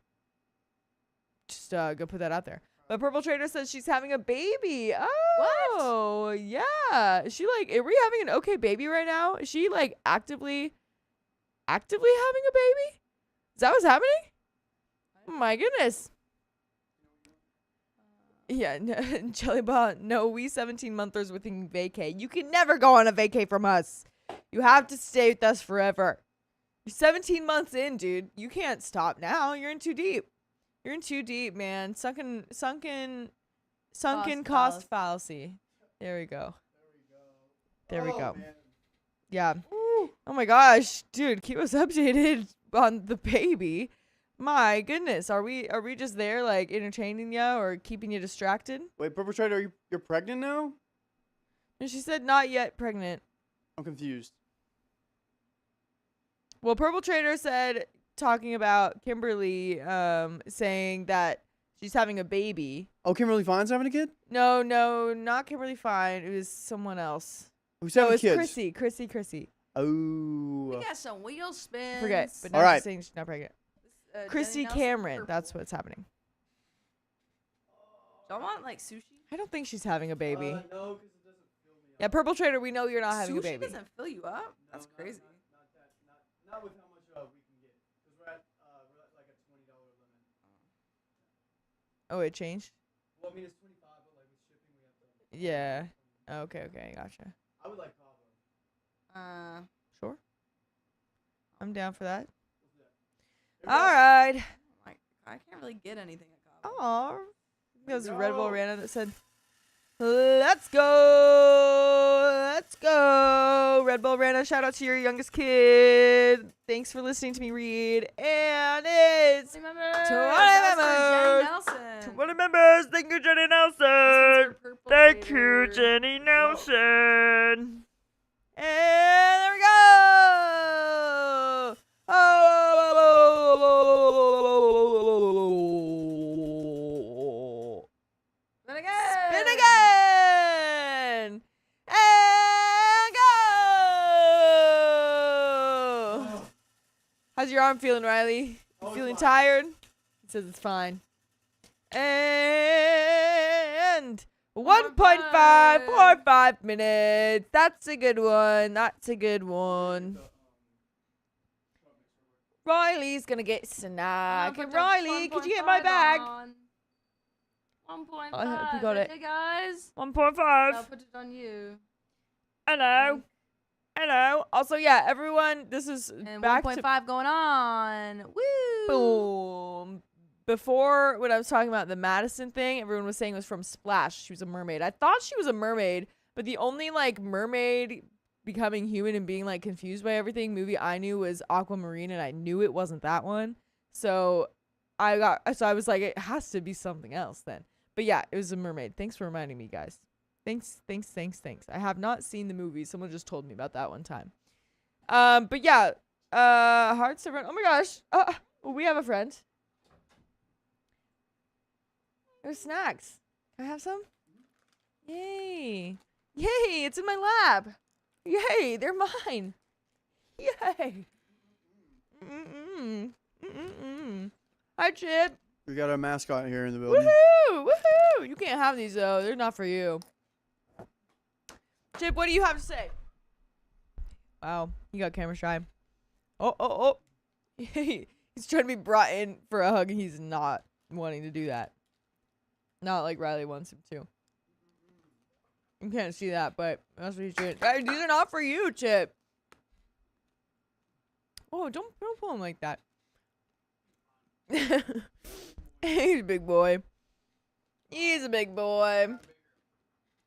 Just go put that out there. But Purple Trader says she's having a baby. Oh, what? Yeah. Is she like, are we having an okay baby right now? Is she like actively having a baby? Is that what's happening? Oh my goodness. Yeah, Jellybot, no, we 17-monthers within vacay. You can never go on a vacay from us. You have to stay with us forever. You're 17 months in, dude. You can't stop now. You're in too deep. You're in too deep, man. Sunken cost fallacy. There we go. There we go. Man. Yeah. Oh my gosh, dude, keep us updated on the baby. My goodness, are we just there like entertaining you or keeping you distracted? Wait, Perpetrator, you're pregnant now? And she said not yet pregnant. I'm confused. Well, Purple Trader said, talking about Kimberly saying that She's having a baby. Oh, Kimberly Fine's having a kid? No, not Kimberly Fine. It was someone else. Who's No, having it was kids? Chrissy. We Oh. got some wheel spins. Forget. But now All right. she's saying she's not pregnant. Jenny Chrissy Nelson Cameron. purple. That's what's happening. Y'all want like sushi? I don't think she's having a baby. No, 'cause it doesn't fill me Yeah, Purple Trader, we know you're not having a Sushi baby. doesn't fill you up. That's crazy. Not with how much we can get. Because we're at like a $20 limit. Oh, it changed? Well, I mean, it's 25, but like with shipping, we have to. Yeah. Okay, gotcha. I would like Pablo. Sure. I'm down for that. Here we All go. right. Like, I can't really get anything at Cabo. Oh, it was Red Bull No. Rana that said, "Let's go, let's go." Red Bull Rana, shout out to your youngest kid. Thanks for listening to me read. And it's 20 members. 20 That was for members. Jen Nelson. 20 members. Thank you, Jenny This one's Nelson. for Purple Thank you, Trader. Jenny Nelson. And there we go. Then again. Spin again. And go. How's your arm feeling, Riley? You feeling tired? He says it's fine. And 1.545 minutes. That's a good one. That's a good one. Riley's gonna get snack. And Riley, could you get my bag? 1.5. I hope you got it. Okay, guys. 1.5. I'll put it on you. Hello. Hello. Also, yeah, everyone, this is And back 1.5 going on. Woo. to boom. Before, when I was talking about the Madison thing, everyone was saying it was from Splash. She was a mermaid. I thought she was a mermaid, but the only like mermaid becoming human and being like confused by everything movie I knew was Aquamarine, and I knew it wasn't that one. So I was like, it has to be something else then. But yeah, it was a mermaid. Thanks for reminding me, guys. Thanks. I have not seen the movie. Someone just told me about that one time. But yeah, Hearts of Ren. Oh my gosh. We have a friend. There's snacks. Can I have some? Yay. Yay, it's in my lab. Yay, they're mine. Yay. Hi, Chip. We got our mascot here in the building. Woohoo! Woohoo! You can't have these, though. They're not for you. Chip, what do you have to say? Wow, you got camera shy. Oh. He's trying to be brought in for a hug, and he's not wanting to do that. Not like Riley wants him to. You can't see that, but that's what he's doing. Hey, these are not for you, Chip. Oh, don't pull him like that. He's a big boy. He's a big boy.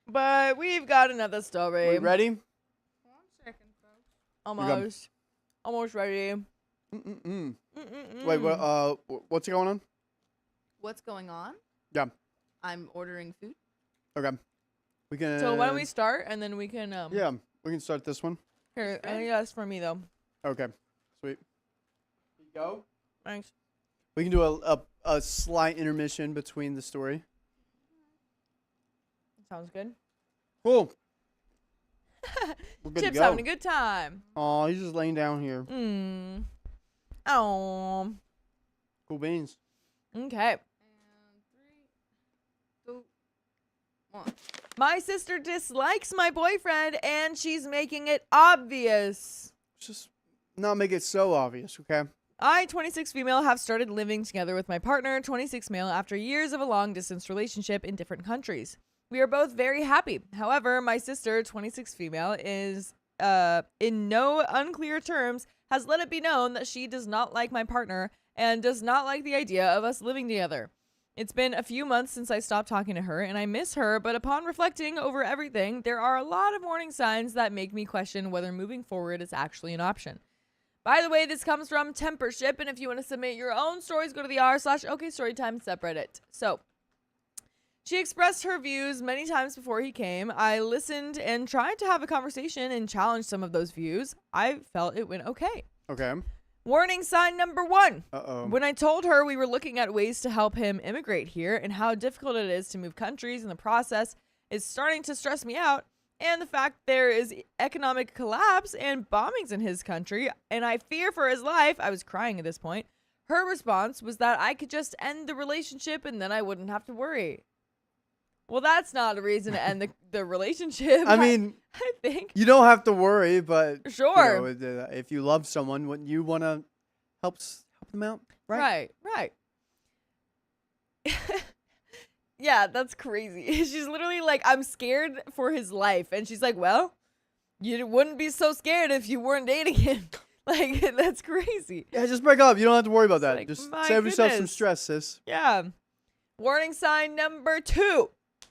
But we've got another story. We ready? 1 second, folks. Almost ready. Wait, what's going on? What's going on? Yeah. I'm ordering food. Okay. We can. So why don't we start and then we can Yeah, we can start this one. Here, I think that's for me though. Okay. Sweet. Here you go. Thanks. We can do a slight intermission between the story. Sounds good. Cool. We're good to Chip's go. having a good time. Oh, he's just laying down here. Oh. Cool beans. Okay. And 3, 2, 1. My sister dislikes my boyfriend and she's making it obvious. Just not make it so obvious, okay? I, 26 female, have started living together with my partner, 26 male, after years of a long-distance relationship in different countries. We are both very happy. However, my sister, 26 female, is, in no unclear terms, has let it be known that she does not like my partner and does not like the idea of us living together. It's been a few months since I stopped talking to her, and I miss her, but upon reflecting over everything, there are a lot of warning signs that make me question whether moving forward is actually an option. By the way, this comes from Tempership, and if you want to submit your own stories, go to the r/OKStorytime subreddit. So, she expressed her views many times before he came. I listened and tried to have a conversation and challenge some of those views. I felt it went okay. Okay. Warning sign number 1. Uh-oh. When I told her we were looking at ways to help him immigrate here and how difficult it is to move countries in the process is starting to stress me out, and the fact there is economic collapse and bombings in his country, and I fear for his life, I was crying at this point. Her response was that I could just end the relationship and then I wouldn't have to worry. Well, that's not a reason to end the relationship. I mean, I think. you don't have to worry, but Sure. if you love someone, wouldn't you want to help them out? Right. Yeah, that's crazy. She's literally like, I'm scared for his life. And she's like, well, you wouldn't be so scared if you weren't dating him. Like, that's crazy. Yeah, just break up. You don't have to worry about that. Like, just my save yourself some goodness. stress, sis. Yeah. Warning sign number 2.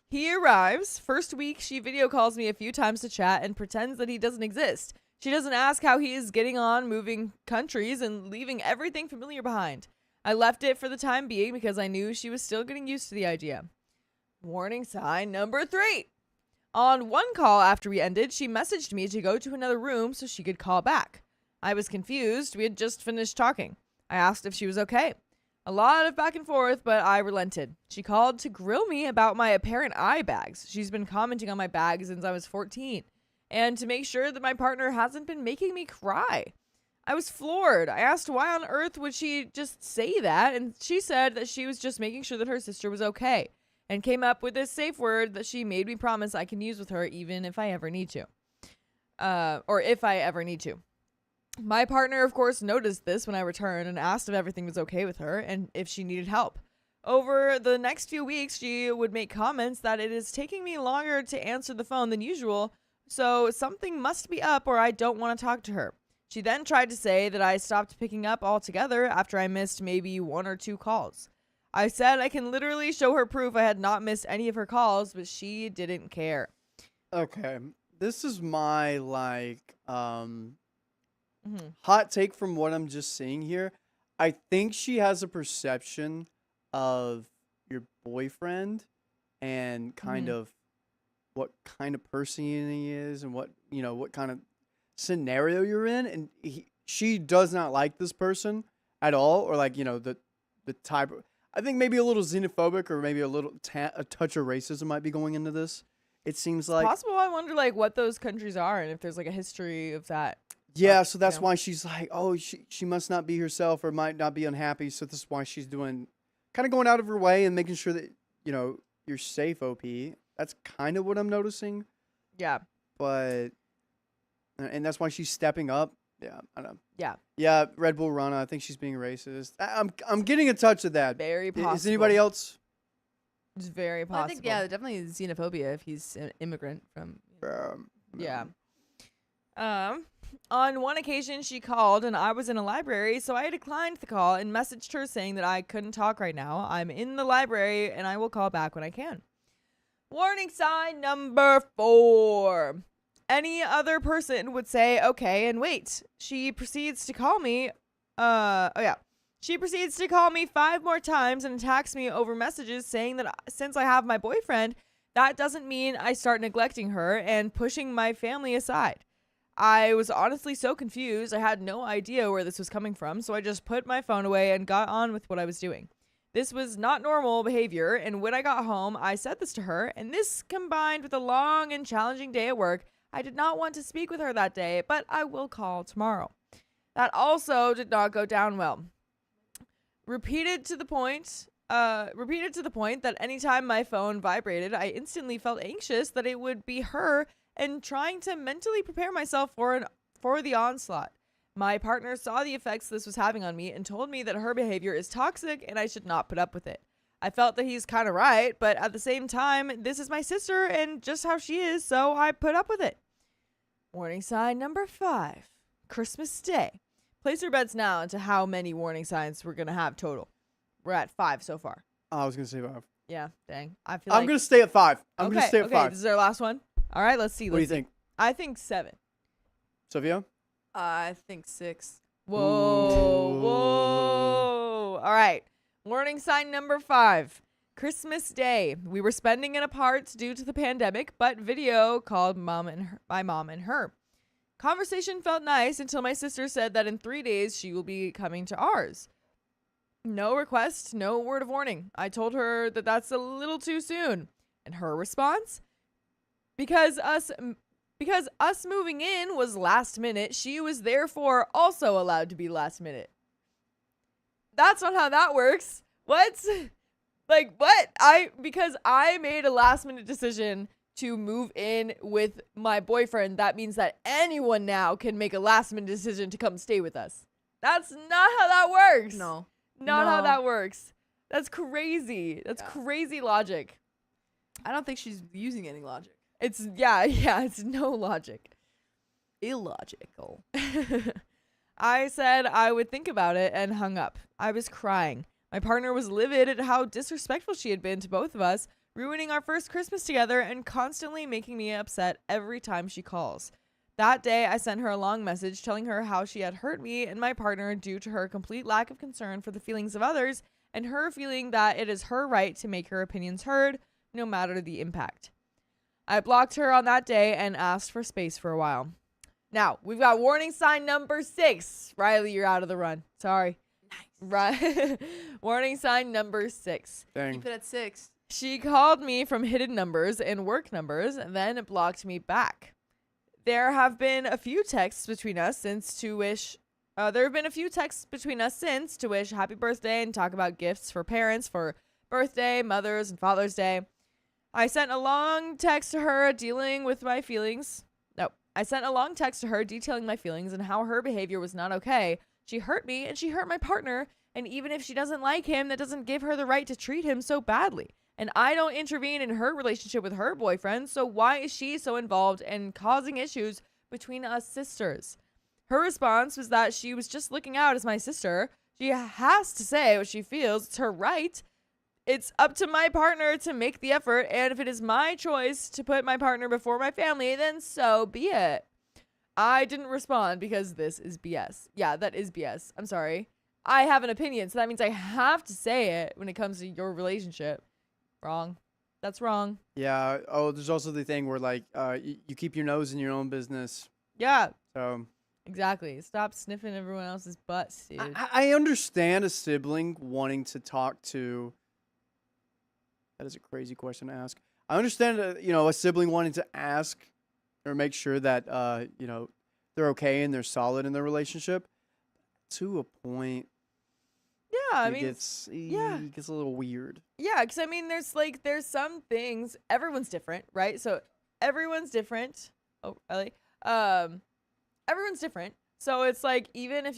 He arrives. First week, she video calls me a few times to chat and pretends that he doesn't exist. She doesn't ask how he is getting on moving countries and leaving everything familiar behind. I left it for the time being because I knew she was still getting used to the idea. Warning sign number 3. On one call after we ended, she messaged me to go to another room so she could call back. I was confused. We had just finished talking. I asked if she was okay. A lot of back and forth, but I relented. She called to grill me about my apparent eye bags. She's been commenting on my bags since I was 14. And to make sure that my partner hasn't been making me cry. I was floored. I asked why on earth would she just say that, and she said that she was just making sure that her sister was okay, and came up with this safe word that she made me promise I can use with her even if I ever need to. Or if I ever need to. My partner, of course, noticed this when I returned and asked if everything was okay with her and if she needed help. Over the next few weeks, she would make comments that it is taking me longer to answer the phone than usual, so something must be up or I don't want to talk to her. She then tried to say that I stopped picking up altogether after I missed maybe 1 or 2 calls. I said I can literally show her proof I had not missed any of her calls, but she didn't care. Okay. This is my, hot take from what I'm just seeing here. I think she has a perception of your boyfriend and kind of what kind of person he is and what kind of scenario you're in. And she does not like this person at all, or the type of, I think maybe a little xenophobic or maybe a touch of racism might be going into this. It seems like Possible. I wonder what those countries are and if there's a history of that. yeah, so that's why she's like, oh, she must not be herself or might not be unhappy. So this is why she's doing, kind of going out of her way and making sure that, you're safe, OP. That's kind of what I'm noticing. Yeah. But, and that's why she's stepping up. Yeah, I don't know. Yeah. Yeah, Red Bull Rana, I think she's being racist. I'm getting a touch of that. Very possible. Is anybody else? It's very Well, possible. I think, yeah, definitely xenophobia if he's an immigrant from. Yeah. On one occasion, she called and I was in a library, so I declined the call and messaged her saying that I couldn't talk right now. I'm in the library and I will call back when I can. Warning sign number 4. Any other person would say, okay, and wait. She proceeds to call me. She proceeds to call me 5 more times and attacks me over messages saying that since I have my boyfriend, that doesn't mean I start neglecting her and pushing my family aside. I was honestly so confused. I had no idea where this was coming from, so I just put my phone away and got on with what I was doing. This was not normal behavior, and when I got home, I said this to her, and this combined with a long and challenging day at work, I did not want to speak with her that day, but I will call tomorrow. That also did not go down well. Repeated to the point that anytime my phone vibrated, I instantly felt anxious that it would be her and trying to mentally prepare myself for the onslaught. My partner saw the effects this was having on me and told me that her behavior is toxic and I should not put up with it. I felt that he's kind of right, but at the same time, this is my sister and just how she is, so I put up with it. Warning sign number 5, Christmas Day. Place your bets now into how many warning signs we're going to have total. We're at 5 so far. I was going to say 5. Yeah, dang. I feel I'm going to stay at 5. I'm going to stay at 5. This is our last one. All right, let's see. What do you think? I think 7. Sophia? I think 6. Whoa. Ooh. Whoa. All right. Warning sign number 5. Christmas Day. We were spending it apart due to the pandemic, but video called my mom and her. Conversation felt nice until my sister said that in 3 days she will be coming to ours. No request, no word of warning. I told her that that's a little too soon. And her response? Because us moving in was last minute, she was therefore also allowed to be last minute. That's not how that works. What? Like, what? Because I made a last minute decision to move in with my boyfriend, that means that anyone now can make a last minute decision to come stay with us. That's not how that works. No. Not how No. that works. That's crazy. That's crazy logic. I don't think she's using any logic. It's it's no logic. Illogical. I said I would think about it and hung up. I was crying. My partner was livid at how disrespectful she had been to both of us, ruining our first Christmas together and constantly making me upset every time she calls. That day, I sent her a long message telling her how she had hurt me and my partner due to her complete lack of concern for the feelings of others and her feeling that it is her right to make her opinions heard, no matter the impact. I blocked her on that day and asked for space for a while. Now, we've got warning sign number 6. Riley, you're out of the run. Sorry. Nice. Right. Warning sign number 6. Dang. Keep it at 6. She called me from hidden numbers and work numbers and then blocked me back. There have been a few texts between us since to wish happy birthday and talk about gifts for parents for birthday, Mother's, and Father's Day. I sent a long text to her detailing my feelings and how her behavior was not okay. She hurt me and she hurt my partner, and even if she doesn't like him, that doesn't give her the right to treat him so badly. And I don't intervene in her relationship with her boyfriend, so why is she so involved and causing issues between us sisters? Her response was that she was just looking out as my sister. She has to say what she feels. It's her right. It's up to my partner to make the effort, and if it is my choice to put my partner before my family, then so be it. I didn't respond because this is BS. Yeah, that is BS. I'm sorry. I have an opinion, so that means I have to say it when it comes to your relationship. Wrong. That's wrong. Yeah. Oh, there's also the thing where like you keep your nose in your own business. Yeah, So exactly. Stop sniffing everyone else's butts, dude. I understand a sibling wanting to talk to. That is a crazy question to ask. I understand a sibling wanting to ask or make sure that they're okay and they're solid in their relationship. To a point. Yeah, I it mean, gets a little weird. yeah, because I mean, there's some things. Everyone's different, right? So everyone's different. Oh, really? Everyone's different. So it's like even if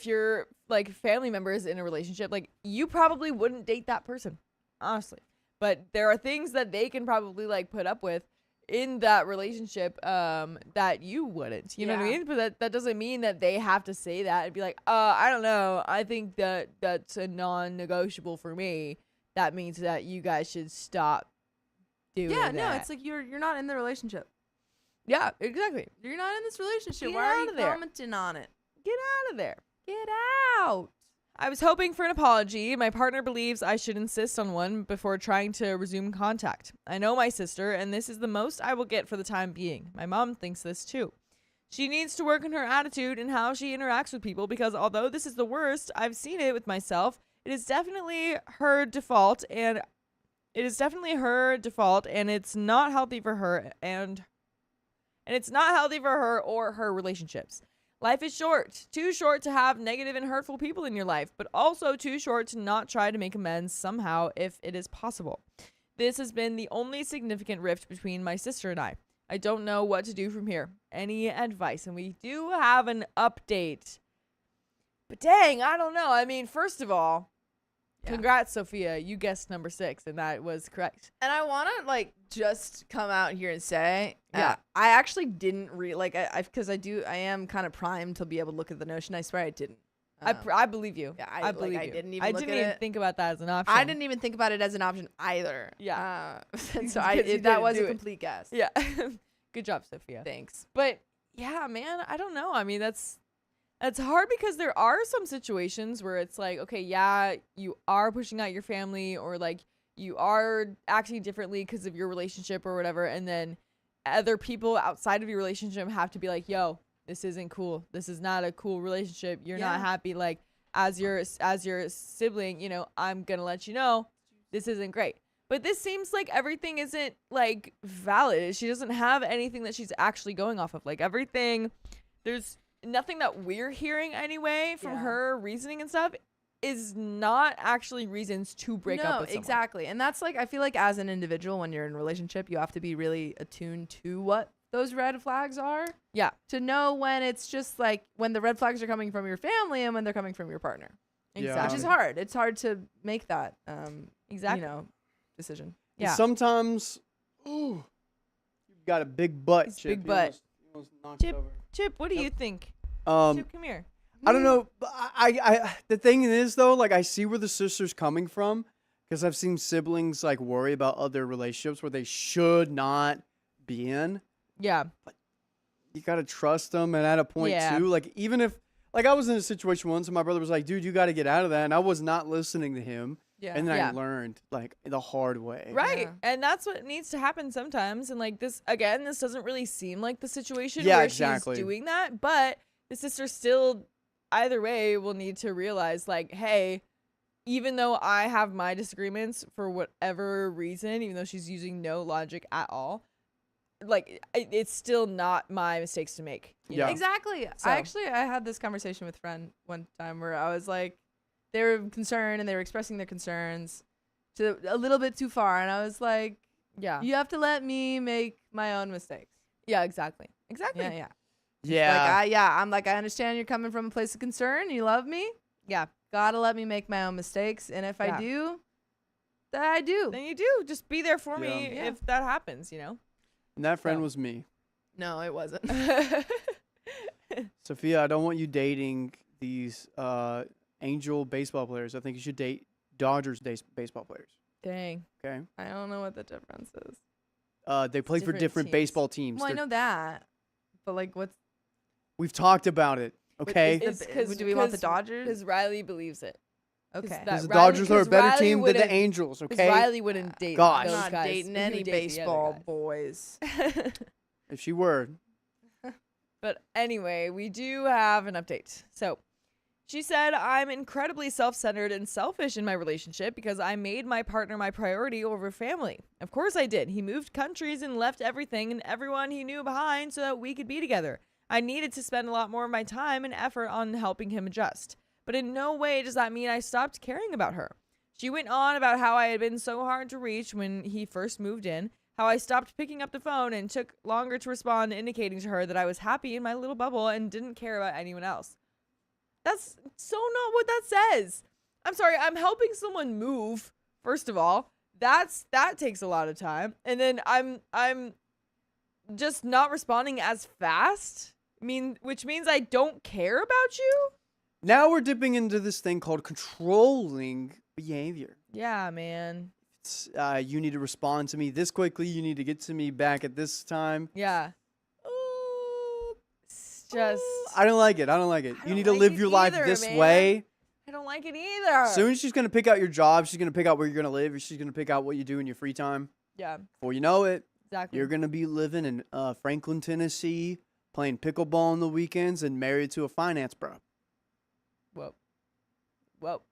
you're like family members in a relationship, like you probably wouldn't date that person, honestly. But there are things that they can probably like put up with in that relationship that you wouldn't. You know what I Yeah. mean? But that doesn't mean that they have to say that and be like, I don't know. I think that's a non-negotiable for me. That means that you guys should stop doing that. Yeah, no, it's like you're not in the relationship. Yeah, exactly. You're not in this relationship. Get Why are out you of there. commenting on it? Get out of there. Get out. I was hoping for an apology. My partner believes I should insist on one before trying to resume contact. I know my sister, and this is the most I will get for the time being. My mom thinks this too. She needs to work on her attitude and how she interacts with people because although this is the worst, I've seen it with myself. It is definitely her default, and it's not healthy for her and it's not healthy for her or her relationships. Life is short, too short to have negative and hurtful people in your life, but also too short to not try to make amends somehow if it is possible. This has been the only significant rift between my sister and I. I don't know what to do from here. Any advice? And we do have an update. But dang, I don't know. I mean, first of all, congrats, Sophia. You guessed number 6, and that was correct. And I want to just come out here and say, Yeah. I actually didn't because I am kind of primed to be able to look at the notion. I swear I didn't. I believe you. Yeah, I believe I you. didn't even I look didn't at even it. think about that as an option. I didn't even think about it as an option either. Yeah. And so Because you that didn't was do a it. complete guess. Yeah. Good job, Sophia. Thanks. But yeah, man, I don't know. I mean, that's hard because there are some situations where it's like, okay, yeah, you are pushing out your family or like you are acting differently because of your relationship or whatever, and then other people outside of your relationship have to be like, yo, this isn't cool. This is not a cool relationship. You're not happy. Like, as your sibling, you know, I'm going to let you know this isn't great. But this seems like everything isn't, like, valid. She doesn't have anything that she's actually going off of. Like, everything, there's nothing that we're hearing anyway from her reasoning and stuff is not actually reasons to break up with someone. Exactly. And that's like, I feel like as an individual, when you're in a relationship, you have to be really attuned to what those red flags are. Yeah. To know when it's just like, when the red flags are coming from your family and when they're coming from your partner. Yeah. Which is hard. It's hard to make that, exactly. you know, decision. And Yeah. sometimes, you've got a big butt, It's Chip. big butt. You almost knocked it Chip, over. Chip, what do you think? Chip, come here. I don't know. But I the thing is though, like I see where the sister's coming from because I've seen siblings like worry about other relationships where they should not be in. Yeah. You gotta trust them, and at a point too, like even if like I was in a situation once, and my brother was like, "Dude, you got to get out of that," and I was not listening to him. Yeah. And then I learned like the hard way. Right. Yeah. And that's what needs to happen sometimes. And like this, again, this doesn't really seem like the situation Yeah, where exactly. she's doing that. But the sister still, either way, will need to realize like, hey, even though I have my disagreements for whatever reason, even though she's using no logic at all, like it's still not my mistakes to make. You Yeah. know? Exactly. So- I had this conversation with a friend one time where I was like, they were concerned and they were expressing their concerns to a little bit too far. And I was like, Yeah. you have to let me make my own mistakes. Yeah, exactly. Exactly. Yeah, yeah. Yeah. I'm like, I understand you're coming from a place of concern. You love me. Yeah. Gotta let me make my own mistakes. And if Yeah. I do, then I do. Then you do. Just be there for me Yeah. if that happens, you know? And that friend So. was me. No, it wasn't. Sophia, I don't want you dating these Angel baseball players. I think you should date Dodgers baseball players. Dang. Okay. I don't know what the difference is. They play for Different different teams. baseball teams. Well, I They're- know that. But like, what's We've talked about it. Okay. is It's 'cause- do we want the 'cause- Dodgers? Because Riley believes it. Okay. that- Because the Riley- Dodgers are a 'cause better Riley team than the wouldn't- Angels. Because Okay. Riley wouldn't date Gosh. those I'm not guys. dating He any would date the other baseball guys. boys. If she were. But anyway, we do have an update. So she said, I'm incredibly self-centered and selfish in my relationship because I made my partner my priority over family. Of course I did. He moved countries and left everything and everyone he knew behind so that we could be together. I needed to spend a lot more of my time and effort on helping him adjust. But in no way does that mean I stopped caring about her. She went on about how I had been so hard to reach when he first moved in, how I stopped picking up the phone and took longer to respond, indicating to her that I was happy in my little bubble and didn't care about anyone else. That's so not what that says. I'm sorry, I'm helping someone move, first of all. That takes a lot of time. And then I'm just not responding as fast, which means I don't care about you? Now we're dipping into this thing called controlling behavior. Yeah, man. It's, you need to respond to me this quickly. You need to get to me back at this time. Yeah. It's just I don't like it. I don't like it. I You need don't to like live it your life either, this man. way. I don't like it either. Soon as she's going to pick out your job, she's going to pick out where you're going to live. She's going to pick out what you do in your free time. Yeah, Before you know it, exactly. you're going to be living in Franklin, Tennessee, playing pickleball on the weekends and married to a finance bro. Whoa.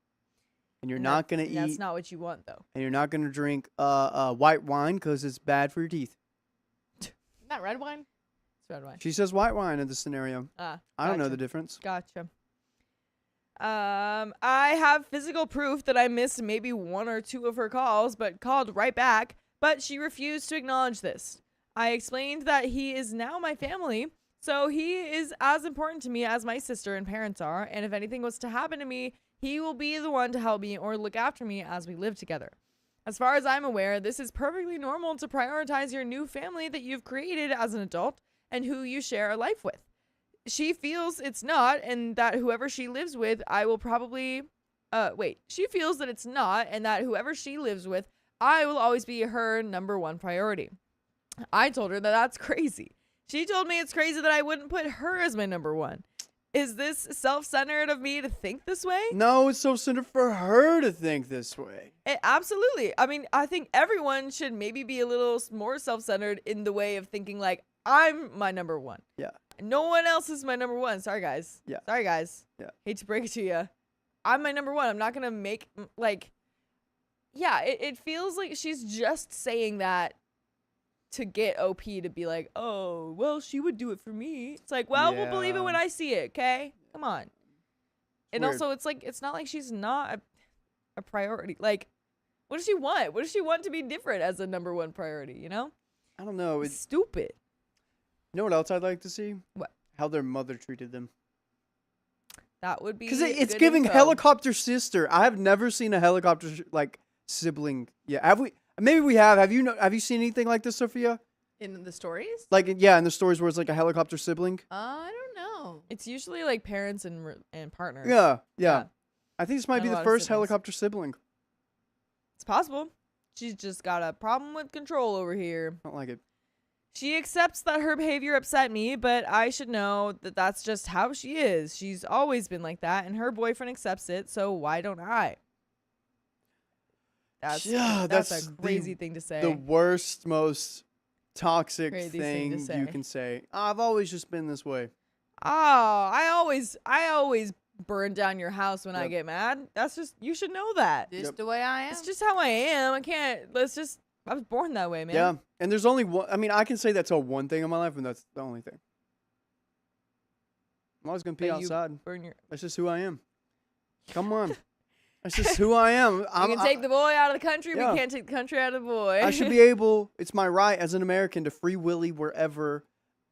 And you're And not going to That's eat not what you want, though. and you're not going to drink white wine because it's bad for your teeth. Isn't that red wine? It's red wine. She says white wine in this scenario. I don't know gotcha. the difference. Gotcha. I have physical proof that I missed maybe one or two of her calls, but called right back. But she refused to acknowledge this. I explained that he is now my family, so he is as important to me as my sister and parents are. And if anything was to happen to me, he will be the one to help me or look after me as we live together. As far as I'm aware, this is perfectly normal to prioritize your new family that you've created as an adult and who you share a life with. She feels it's not, and that whoever she lives with, I will probably, she feels that it's not, and that whoever she lives with, I will always be her number one priority. I told her that that's crazy. She told me it's crazy that I wouldn't put her as my number one. Is this self-centered of me to think this way? No, it's so centered for her to think this way. Absolutely. I mean, I think everyone should maybe be a little more self-centered in the way of thinking like, I'm my number one. Yeah. No one else is my number one. Sorry, guys. Yeah. Sorry, guys. Yeah. Hate to break it to you. I'm my number one. I'm not going to make, like, yeah, it feels like she's just saying that to get OP to be like, oh, well, she would do it for me. It's like, well, we'll believe it when I see it, okay? Come on. And weird. also, it's like, it's not like she's not a priority. Like, what does she want? What does she want to be different as a number one priority, you know? I don't know. It's stupid. You know what else I'd like to see? What? How their mother treated them. That would be Because it's good giving info. helicopter sister. I have never seen a helicopter sibling. Yeah, have we? Maybe we have. Have you seen anything like this, Sophia? In the stories? Like in the stories where it's like a helicopter sibling. I don't know. It's usually like parents and partners. Yeah. I think this might And be a the lot of first siblings. helicopter sibling. It's possible. She's just got a problem with control over here. I don't like it. She accepts that her behavior upset me, but I should know that that's just how she is. She's always been like that, and her boyfriend accepts it, so why don't I? That's that's a crazy thing to say. The worst, most toxic Crazy thing to thing say. you can say. I've always just been this way. Oh, I always burn down your house when I Yep. get mad. That's just, you should know that. Just Yep. the way I am. It's just how I am. I was born that way, man. Yeah, and there's only one. I mean, I can say that's all one thing in my life, and that's the only thing. I'm always gonna pee But you outside. burn your. That's just who I am. Come on, that's just who I am. We can take the boy out of the country. Yeah. We can't take the country out of the boy. I should be able. It's my right as an American to free willy wherever,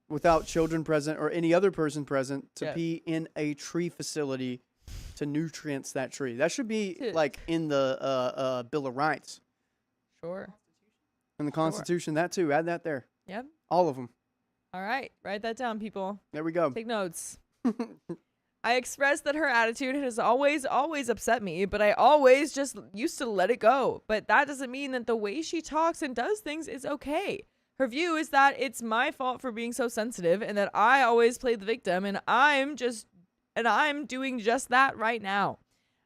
without children present or any other person present, to Yeah. pee in a tree facility, to nutrients that tree. That should be Dude. like in the Bill of Rights. Sure. In the Constitution, that too. Add that there. Yep. All of them. All right. Write that down, people. There we go. Take notes. I expressed that her attitude has always upset me, but I always just used to let it go. But that doesn't mean that the way she talks and does things is okay. Her view is that it's my fault for being so sensitive and that I always play the victim, and I'm doing just that right now.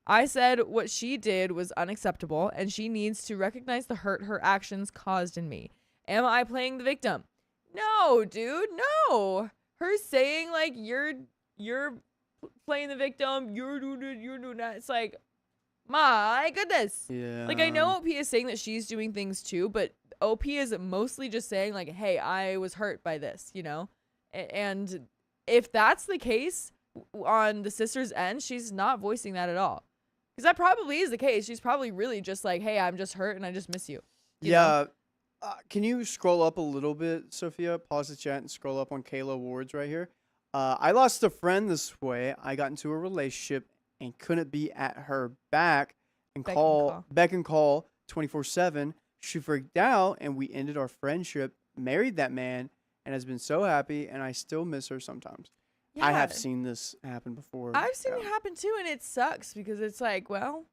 I said what she did was unacceptable and she needs to recognize the hurt her actions caused in me. Am I playing the victim? No, dude, no. Her saying like you're playing the victim, you're doing that. It's like, my goodness. Yeah. Like, I know OP is saying that she's doing things too, but OP is mostly just saying like, hey, I was hurt by this, you know? And if that's the case on the sister's end, she's not voicing that at all. Because that probably is the case. She's probably really just like, hey, I'm just hurt and I just miss you. You know? Can you scroll up a little bit, Sophia? Pause the chat and scroll up on Kayla Ward's right here. I lost a friend this way. I got into a relationship and couldn't be at her back and beck and call 24/7. She freaked out and we ended our friendship, married that man, and has been so happy, and I still miss her sometimes. Yeah. I have seen this happen before. I've seen it happen too, and it sucks because it's like, well,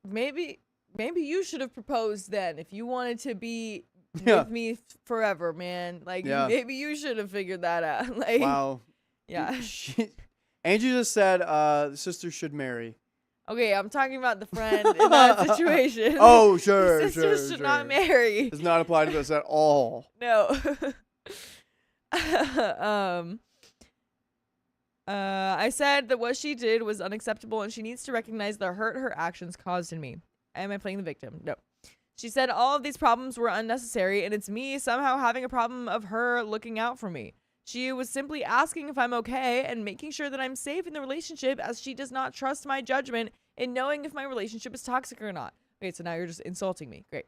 maybe you should have proposed then if you wanted to be with me forever, man. Like, maybe you should have figured that out. Like, Wow. Yeah. Angie just said the sister should marry. Okay, I'm talking about the friend in that situation. Oh, sure, The sisters should not marry. Does not apply to this at all. No. I said that what she did was unacceptable and she needs to recognize the hurt her actions caused in me. Am I playing the victim? No. She said all of these problems were unnecessary and it's me somehow having a problem of her looking out for me. She was simply asking if I'm okay and making sure that I'm safe in the relationship, as she does not trust my judgment in knowing if my relationship is toxic or not. Okay, so now you're just insulting me. Great.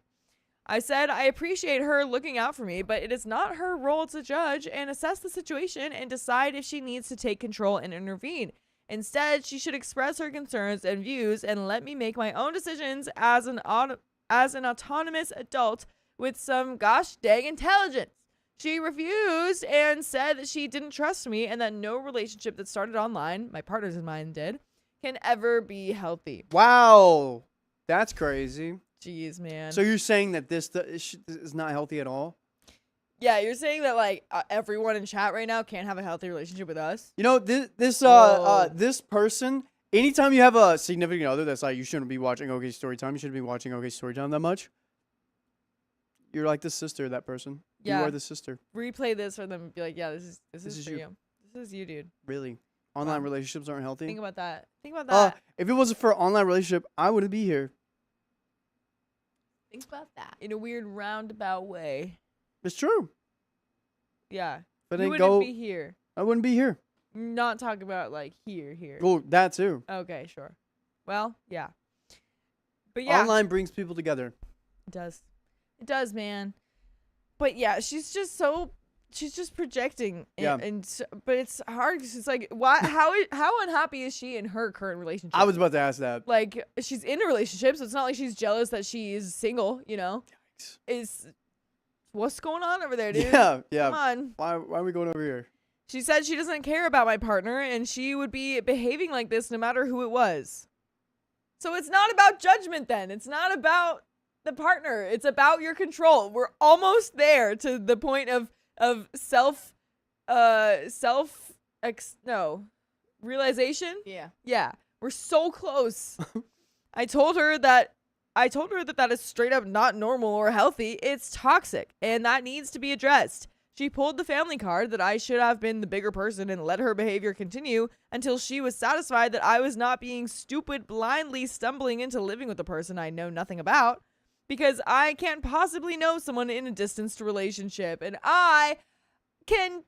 I said I appreciate her looking out for me, but it is not her role to judge and assess the situation and decide if she needs to take control and intervene. Instead, she should express her concerns and views and let me make my own decisions as an autonomous adult with some gosh dang intelligence. She refused and said that she didn't trust me and that no relationship that started online, my partners and mine did, can ever be healthy. Wow. That's crazy. Jeez, man. So you're saying that this is not healthy at all? Yeah, you're saying that like everyone in chat right now can't have a healthy relationship with us. You know, this Whoa. this person. Anytime you have a significant other that's like, you shouldn't be watching OK Storytime. You shouldn't be watching OK Storytime that much. You're like the sister of that person. Yeah. You are the sister. Replay this for them and be like, yeah, this is is for you. you. This is you, dude. Really. Online Wow. relationships aren't healthy. Think about that. Think about that. If it wasn't for an online relationship, I wouldn't be here. Think about that. In a weird roundabout way. It's true. Yeah. If I You didn't wouldn't go, be here. I wouldn't be here. Not talking about like here. Well, that too. Okay, sure. Well, yeah. But yeah, Online brings people together. it does. It does, man. But yeah, she's just projecting. Yeah. But it's hard 'cause it's like, why? How unhappy is she in her current relationship? I was about to ask that. like, she's in a relationship, so it's not like she's jealous that she's single. You know, what's going on over there, dude? Yeah, Come on. Why are we going over here? She said she doesn't care about my partner and she would be behaving like this no matter who it was. So it's not about judgment then. It's not about the partner. It's about your control. We're almost there to the point of realization. Yeah. Yeah. We're so close. I told her that that is straight up not normal or healthy. It's toxic and that needs to be addressed. She pulled the family card that I should have been the bigger person and let her behavior continue until she was satisfied that I was not being stupid, blindly stumbling into living with a person I know nothing about, because I can't possibly know someone in a distanced relationship, and I can't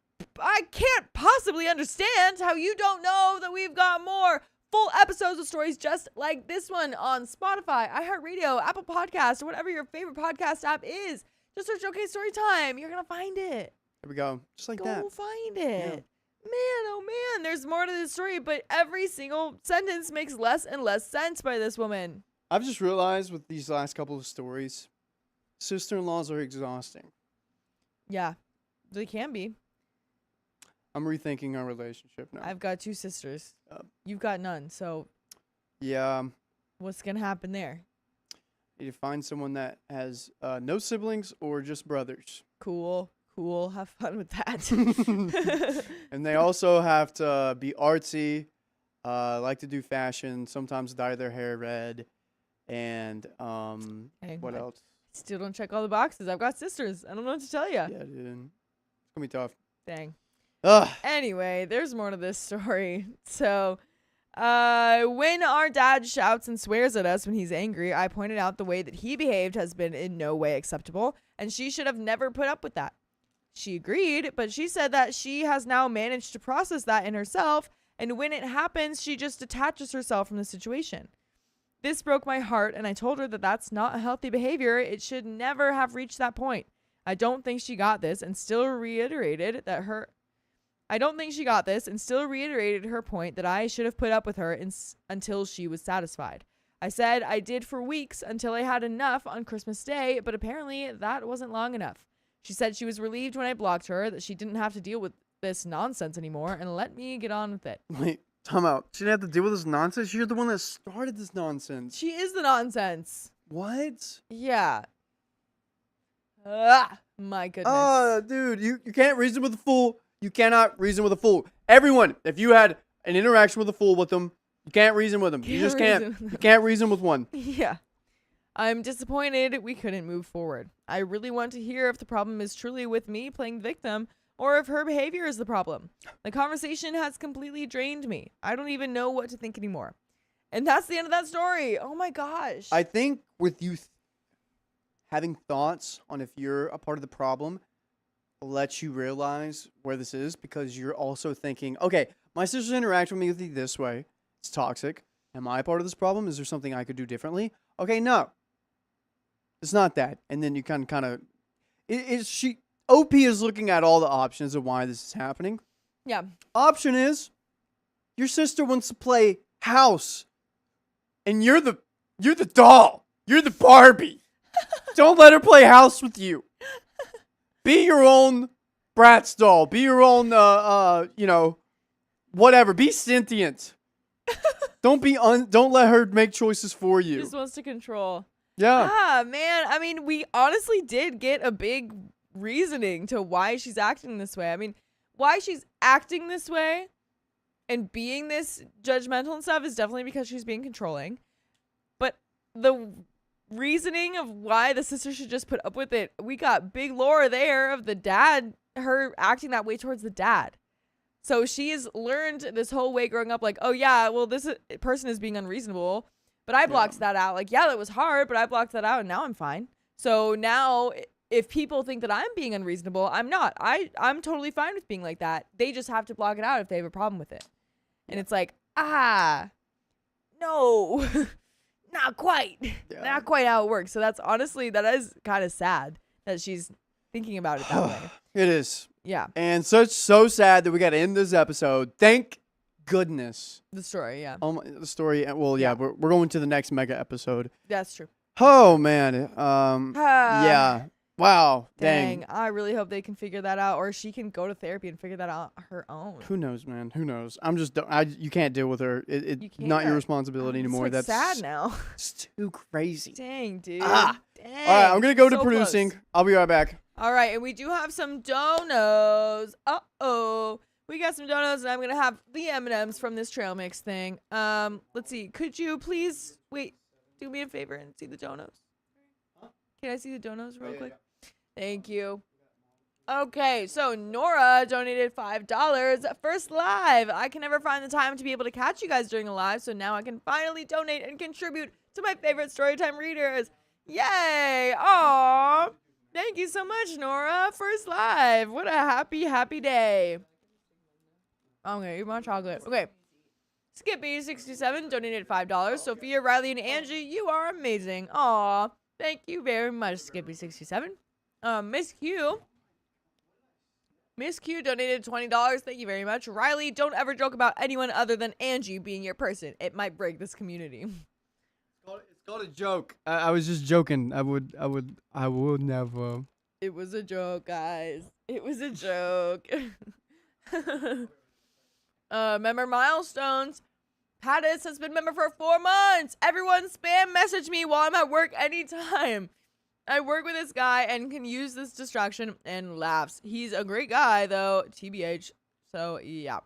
possibly understand how you don't know that we've got more full episodes of stories just like this one on Spotify, iHeartRadio, Apple Podcasts, or whatever your favorite podcast app is. Just search OK Storytime. You're going to find it. There we go. Just like Go that. find it. Man, oh man, there's more to this story, but every single sentence makes less and less sense by this woman. I've just realized with these last couple of stories, sister-in-laws are exhausting. Yeah, they can be. I'm rethinking our relationship now. I've got 2 sisters. Yep. You've got none, so Yeah. what's going to happen there? Need to find someone that has no siblings or just brothers. Cool. Have fun with that. And they also have to be artsy, like to do fashion, sometimes dye their hair red, and what else? Still don't check all the boxes. I've got sisters. I don't know what to tell you. Yeah, dude. It's gonna be tough. Dang. Ugh. Anyway, there's more to this story. So, when our dad shouts and swears at us when he's angry, I pointed out the way that he behaved has been in no way acceptable, and she should have never put up with that. She agreed, but she said that she has now managed to process that in herself, and when it happens, she just detaches herself from the situation. This broke my heart, and I told her that that's not a healthy behavior. It should never have reached that point. I don't think she got this and still reiterated her point that I should have put up with her until she was satisfied. I said I did for weeks until I had enough on Christmas Day, but apparently that wasn't long enough. She said she was relieved when I blocked her, that she didn't have to deal with this nonsense anymore, and let me get on with it. Wait, time out. She didn't have to deal with this nonsense? You're the one that started this nonsense. She is the nonsense. What? Yeah. My goodness. Dude, you can't reason with a fool. You cannot reason with a fool. Everyone, if you had an interaction with a fool with them, you can't reason with them. You just can't. You can't reason with one. Yeah. I'm disappointed we couldn't move forward. I really want to hear if the problem is truly with me playing victim or if her behavior is the problem. The conversation has completely drained me. I don't even know what to think anymore. And that's the end of that story. Oh my gosh. I think with you having thoughts on if you're a part of the problem lets you realize where this is, because you're also thinking, okay, my sister's interacting with me this way. It's toxic. Am I part of this problem? Is there something I could do differently? Okay, no. It's not that. And then you kind of OP is looking at all the options of why this is happening. Yeah. Option is your sister wants to play house and you're the doll. You're the Barbie. Don't let her play house with you. Be your own Bratz doll. Be your own whatever. Be sentient. Don't let her make choices for you. Just wants to control. Yeah. Man. I mean, we honestly did get a big reasoning to why she's acting this way. I mean, why she's acting this way and being this judgmental and stuff is definitely because she's being controlling. But the reasoning of why the sister should just put up with it, we got big lore there of the dad, her acting that way towards the dad. So she's learned this whole way growing up, like, oh yeah, well, this person is being unreasonable, but I blocked that out. Like, yeah, that was hard, but I blocked that out and now I'm fine. So now if people think that I'm being unreasonable, I'm not. I'm totally fine with being like that. They just have to block it out if they have a problem with it. And it's like, no, not quite. Yeah. Not quite how it works. So that is kind of sad that she's thinking about it that way. It is. Yeah. And so sad that we got to end this episode. Thank goodness. The story, yeah. The story. Well, yeah, we're going to the next mega episode. That's true. Oh man. Yeah. Wow. Dang. Dang. I really hope they can figure that out, or she can go to therapy and figure that out her own. Who knows, man? Who knows? You can't deal with her. It's You not your can't. responsibility anymore. It's like That's sad now. It's too crazy. Dang, dude. Dang. Dang. All right, I'm gonna go to So producing. close. I'll be right back. All right, and we do have some donos. We got some donos, and I'm gonna have the M&Ms from this trail mix thing. Let's see. Could you please do me a favor and see the donos? Can I see the donos real quick? Thank you. Okay, so Nora donated $5. First live. I can never find the time to be able to catch you guys during a live, so now I can finally donate and contribute to my favorite Storytime readers. Yay! Aww. Thank you so much, Nora. First live. What a happy, happy day. I'm going to eat my chocolate. Okay. Skippy67 donated $5. Sophia, Riley, and Angie, you are amazing. Aw. Thank you very much, Skippy67. Miss Q donated $20. Thank you very much. Riley, don't ever joke about anyone other than Angie being your person. It might break this community. It's called a joke. I was just joking. I would never. It was a joke, guys. It was a joke. Member milestones. Pattis has been member for 4 months. Everyone spam message me while I'm at work anytime. I work with this guy and can use this distraction and laughs. He's a great guy though, TBH. So yeah.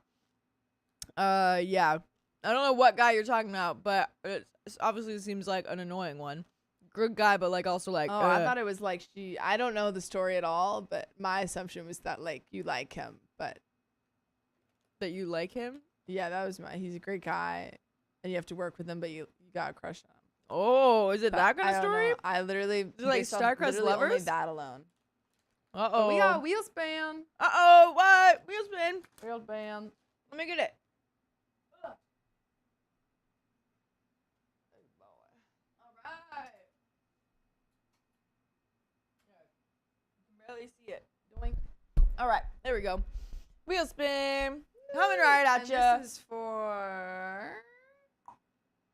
Yeah. I don't know what guy you're talking about, but it obviously seems like an annoying one. Good guy, but like also like. Oh, I thought it was like I don't know the story at all, but my assumption was that like you like him, but that you like him. yeah, that was he's a great guy, and you have to work with him, but you got a crush on him. Oh, is it But that kind I of don't story? know. I literally like based on star-crossed literally only lovers? that alone. Uh But oh. we got a wheel span. What? Wheel spin. Wheel span. Let me get it. Barely see it. Doink. All right, there we go. Wheel spin. Coming right at And you. This is for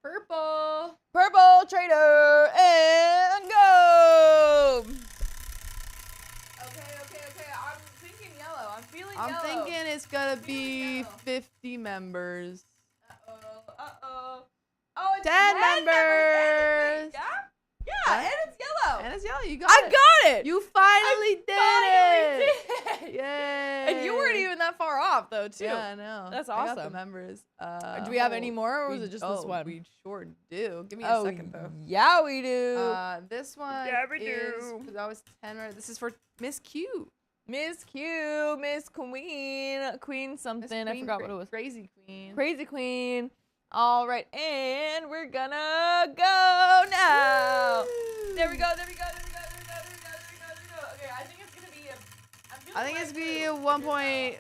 purple. Purple trader and go. Okay. I'm thinking yellow. I'm feeling I'm yellow. thinking it's gonna be yellow. 50 members. Uh-oh. Oh, it's 10 members. members. Wait, yeah, and it's yellow. And it's yellow. You got I it. got it. You finally did it. Finally did. Yay. And you weren't even that far off, though, too. Yeah, I know. That's I got the awesome. members. Do we have any more, or was it just this one? We sure do. Give me a second, though. Yeah, we do. This one Yeah, we is, do. because I was 10, right? This is for Miss Q. Miss Q, Miss Queen something. I forgot what it was. Crazy Queen. Crazy Queen. All right, and we're gonna go now. There we go. Okay, I think it's gonna be I think it's gonna be a 1.5. Maybe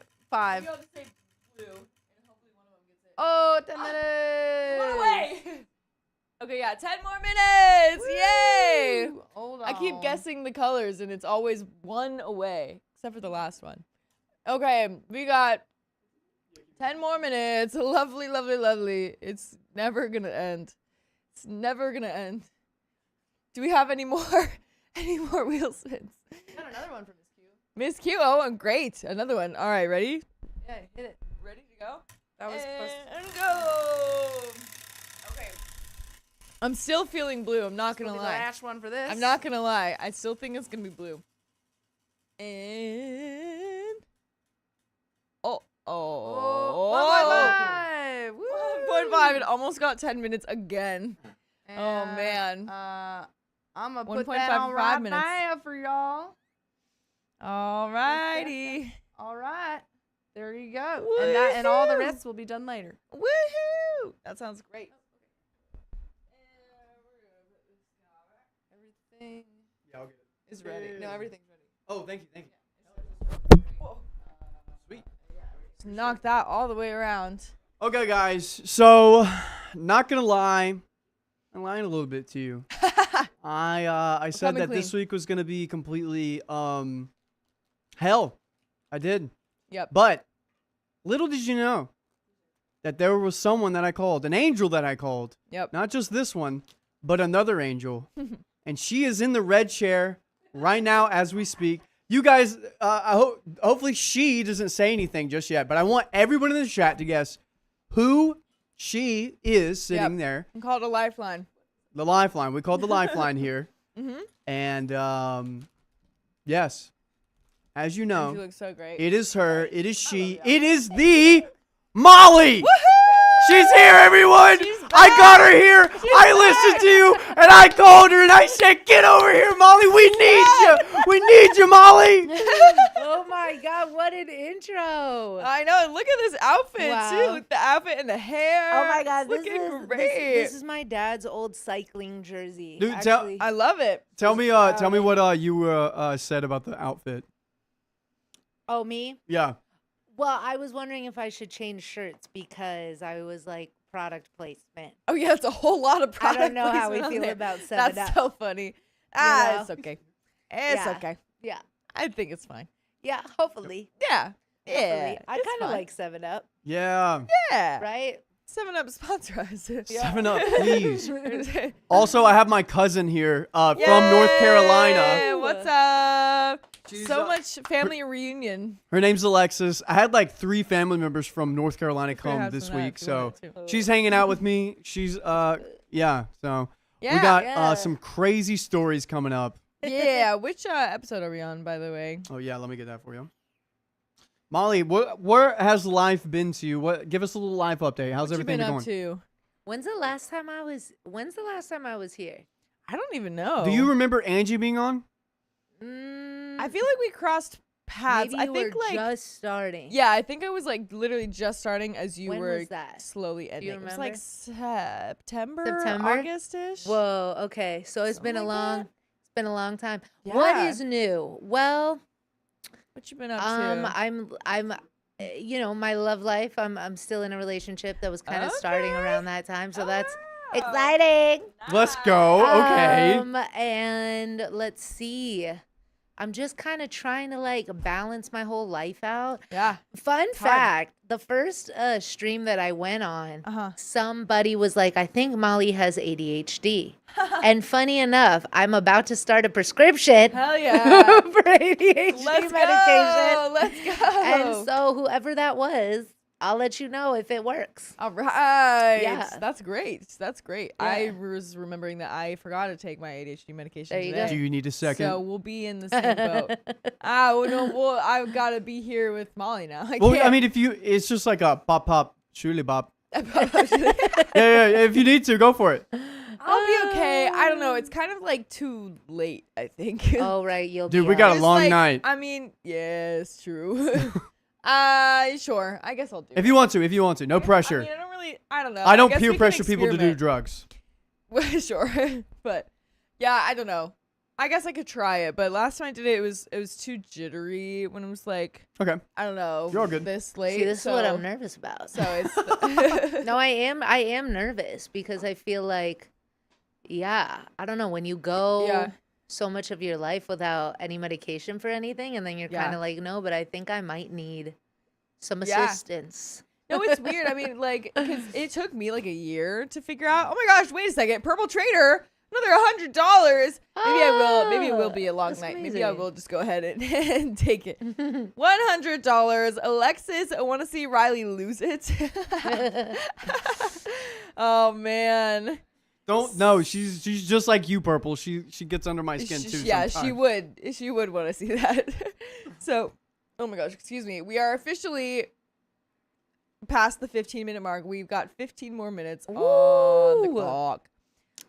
I'll just say blue, and hopefully one of them gets it. Oh, 10 minutes. One away. Okay, yeah, 10 more minutes. Yay! Woo. Hold on. I keep guessing the colors, and it's always one away, except for the last one. Okay, we got 10 more minutes. Lovely, lovely, lovely. It's never gonna end. It's never gonna end. Do we have any more wheel spins? Got another one from Miss Q. Miss Q, oh, and great. Another one. All right, ready? Yeah, hit it. Ready to go? That was supposed And go. Okay. I'm still feeling blue. I'm not to gonna be the lie. last one for this. I'm not gonna lie. I still think it's gonna be blue. And oh, 1.5. Woo. 1.5. It almost got 10 minutes again. And, Oh, man. I'm gonna put 1.5 that on for right 5 minutes. now for y'all. Alrighty. All right. There you go. And all the rest will be done later. Woohoo! That sounds great. Everything Yeah, I'll get it. is ready. No, everything's ready. Oh, thank you. Sweet. Just knock that all the way around. Okay, guys. So, not gonna lie, I'm lying a little bit to you. I said coming that this clean. week was gonna be completely hell. I did. Yep. But little did you know that there was someone that I called, an angel that I called. Yep. Not just this one, but another angel. And she is in the red chair right now as we speak. You guys, hopefully she doesn't say anything just yet, but I want everyone in the chat to guess who she is sitting there. I'm called a lifeline. The lifeline. We called the lifeline here. Mm-hmm. And yes, as you She know, looks so great. it is her. It is she. It is the Molly. Woohoo! She's here, everyone. She's I got her back. here. I listened to you, and I called her, and I said, "Get over here, Molly. We need you. We need you, Molly." Oh my god, what an intro. I know. And look at this outfit Wow. too. Look, the outfit and the hair. Oh my god, It's this looking is, great. this is my dad's old cycling jersey. Dude, actually. I love it. Tell me what you said about the outfit. Oh, me? Yeah. Well, I was wondering if I should change shirts because I was like product placement. Oh yeah, it's a whole lot of I product. don't know how we placement on feel there. about 7 That's Up. so funny. know? It's okay. It's Yeah. okay. Yeah. I think it's fine. Yeah, hopefully. Yeah. Yeah. Hopefully. I it's kind of fine. like 7 Up, Yeah. Yeah. right? 7-Up sponsor us. 7-Up, please. Also, I have my cousin here from North Carolina. Yay, what's up? She's, So much family reunion. Her name's Alexis. I had like 3 family members from North Carolina We're gonna come have this some of that week, if you want so it too. she's hanging out with me. She's yeah. So Yeah. we got Yeah. some crazy stories coming up. Yeah. Which episode are we on, by the way? Oh yeah, let me get that for you. Molly, where has life been to you? Give us a little life update. How's What you everything been going? up to? When's the last time I was here? I don't even know. Do you remember Angie being on? I feel like we crossed paths. Maybe I you think were like just starting. yeah, I think I was like literally just starting as you When were was that? slowly ending. It was like remember? September, September? August-ish. Whoa, okay. So it's been Something a like long that. it's been a long time. What Yeah. is new? Well, What you been up to? I'm you know, my love life. I'm still in a relationship that was kind of starting Okay. around that time. So that's Oh, exciting. Let's go. Okay. And let's see. I'm just kind of trying to like balance my whole life out. Yeah. Fun It's hard. fact, the first stream that I went on, Uh-huh. somebody was like, I think Molly has ADHD. And funny enough, I'm about to start a prescription Hell yeah. for ADHD Let's medication. go. Let's go. And so whoever that was, I'll let you know if it works. All right. Yeah. That's great. That's great. Yeah. I was remembering that I forgot to take my ADHD medication There you today. go. Do you need a second? So we'll be in the same boat. Well, no, well, I've got to be here with Molly now. Well, I mean, it's just like a pop pop shuli bop. Yeah. If you need to, go for it. I'll be okay. I don't know. It's kind of like too late, I think. Oh, right. You'll Dude, be we got a It's long like- night. I mean, yes, true. Sure. I guess I'll do If it. you want to, no pressure. I mean, I don't really. I don't know. I don't guess peer we can pressure people to do experiment. drugs. Sure, but yeah, I don't know. I guess I could try it, but last time I did it, it was too jittery when it was like Okay. I don't know. You're all good. This late. See, this so, is what I'm nervous about. So it's No, I am nervous because I feel like, yeah, I don't know, when you go Yeah. so much of your life without any medication for anything, and then you're Yeah. kind of like, no, but I think I might need some Yeah. assistance. No, it's weird. I mean, like, because it took me like a year to figure out. Oh my goch, wait a second, Purple Trader, another $100. Maybe I will. Maybe it will be a long That's night. Maybe I amazing. will just go ahead and take it. $100. Alexis, I want to see Riley lose it. Oh man. Don't no. She's just like you, Purple. She gets under my skin too. Yeah, sometimes. she would want to see that. So, oh my gosh, excuse me. We are officially past the 15-minute mark. We've got 15 more minutes on the Woo! clock.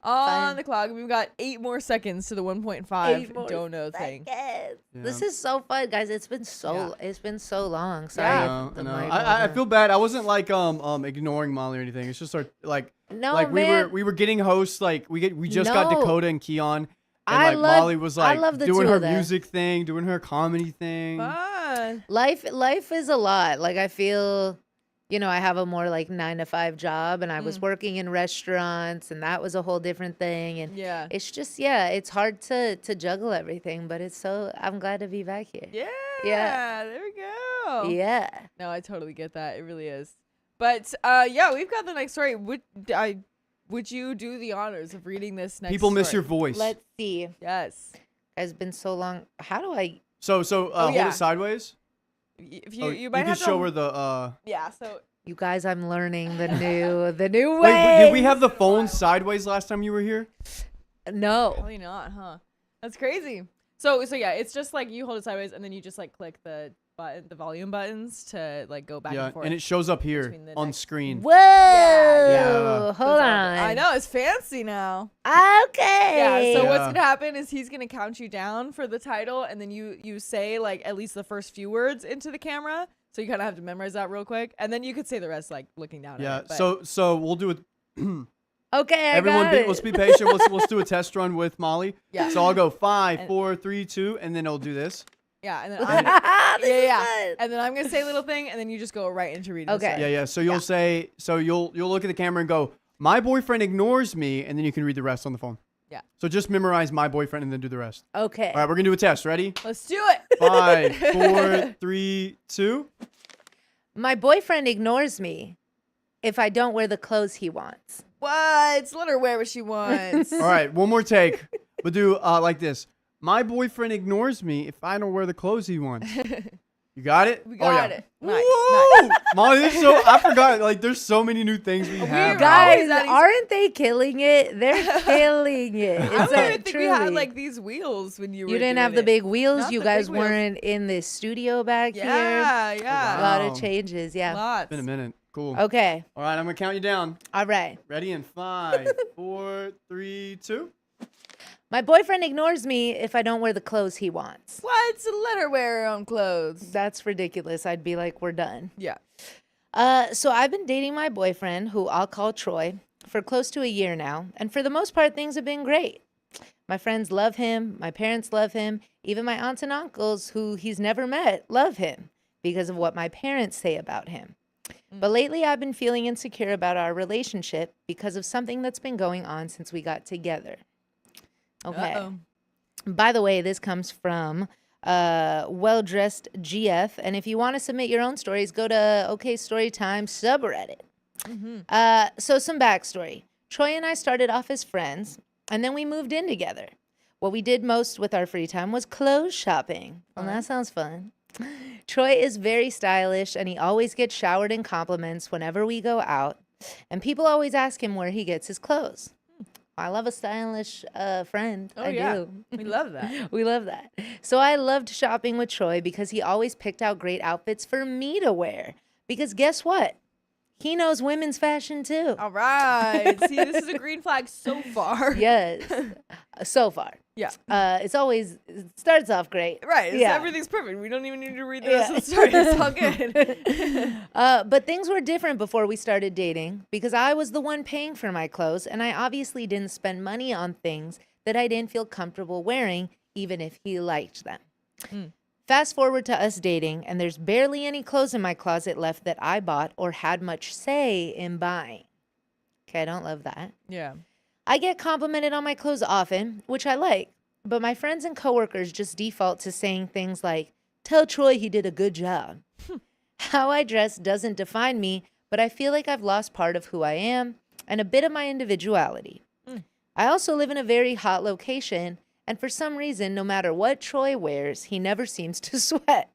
Fine. The clock. We've got 8 more seconds to the 8 1.5 more don't know thing. seconds. Yeah. This is so fun, guys. It's been so long. Sorry. Yeah. if the No. mic I wasn't- feel bad. I wasn't like ignoring Molly or anything. It's just our like No, like man. we were getting hosts like we just got No. Dakota and Keon. And I like love- Molly was I like love the doing two her of them. music thing, doing her comedy thing. Fun. Life is a lot. Like I feel, I have a more like 9-to-5 job, and I was working in restaurants, and that was a whole different thing. And Yeah. it's just it's hard to juggle everything, but I'm glad to be back here. Yeah. There we go. Yeah. No, I totally get that. It really is. But yeah, we've got the next story. Would you do the honors of reading this next People miss your story? voice. Let's see. Yes. It's been so long. How do I? So hold yeah. it sideways. If Oh, you might can have to show her the Yeah, so You guys, I'm learning the new way. Wait, but did we have the phone sideways last time you were here? No. probably not, huh? That's crazy. So yeah, it's just like you hold it sideways and then you just like click the volume buttons to like go back Yeah, and forth. and it shows up here between the on next- screen. Whoa. Yeah. Hold on. I know, it's fancy now. Okay. Yeah, so what's Yeah. gonna happen is he's gonna count you down for the title, and then you say like at least the first few words into the camera. So you kind of have to memorize that real quick, and then you could say the rest like looking down Yeah. at it. But So we'll do it. Okay, I Everyone, got it. let's be patient. Let's do a test run with Molly. Yeah. So I'll go 5, And- 4, 3, 2, and then I'll do this. yeah, and then And- I'm, This is yeah, fun. and then I'm gonna say a little thing, and then you just go right into reading. Okay. The Yeah, yeah. So you'll say. So you'll look at the camera and go, "My boyfriend ignores me," and then you can read the rest on the phone. Yeah. So just memorize "my boyfriend" and then do the rest. Okay. All right, we're gonna do a test. Ready? Let's do it. 5, 4, 3, 2. My boyfriend ignores me if I don't wear the clothes he wants. What? Let her wear what she wants. All right, one more take. We'll do like this. My boyfriend ignores me if I don't wear the clothes he wants. You got it? We Oh, got yeah. it. Nice. Woo! Molly, this is so I forgot. Like, there's so many new things we have. Guys, always adding- aren't they killing it? They're killing it. I It's don't even think we had truly. like these wheels when you were. You didn't doing have the it. big wheels. Not You the guys big wheels. weren't in this studio back here. Yeah, A yeah. lot Wow. of changes. Yeah. Lots. It's been a minute. Cool. Okay. All right, I'm gonna count you down. All right. Ready? In 5, 4, 3, 2. My boyfriend ignores me if I don't wear the clothes he wants. What? Let her wear her own clothes. That's ridiculous. I'd be like, we're done. Yeah. So I've been dating my boyfriend, who I'll call Troy, for close to a year now, and for the most part, things have been great. My friends love him, my parents love him, even my aunts and uncles, who he's never met, love him because of what my parents say about him. But lately, I've been feeling insecure about our relationship because of something that's been going on since we got together. Okay. Uh-oh. By the way, this comes from Well-Dressed GF. And if you want to submit your own stories, go to OK Storytime subreddit. So some backstory. Troy and I started off as friends, and then we moved in together. What we did most with our free time was clothes shopping. Well, that sounds fun. Troy is very stylish, and he always gets showered in compliments whenever we go out. And people always ask him where he gets his clothes. I love a stylish friend. Oh, I yeah. do. We love that. We love that. So I loved shopping with Troy because he always picked out great outfits for me to wear. Because guess what? He knows women's fashion too. All right. See, this is a green flag so far. Yes. So far. Yeah. It starts off great. Right. Yeah. Everything's perfect. We don't even need to read the Yeah. rest of the story. It's all good. But things were different before we started dating because I was the one paying for my clothes, and I obviously didn't spend money on things that I didn't feel comfortable wearing, even if he liked them. Fast forward to us dating, and there's barely any clothes in my closet left that I bought or had much say in buying. Okay, I don't love that. Yeah. I get complimented on my clothes often, which I like, but my friends and coworkers just default to saying things like, "Tell Troy he did a good job." How I dress doesn't define me, but I feel like I've lost part of who I am and a bit of my individuality. I also live in a very hot location, and for some reason, no matter what Troy wears, he never seems to sweat.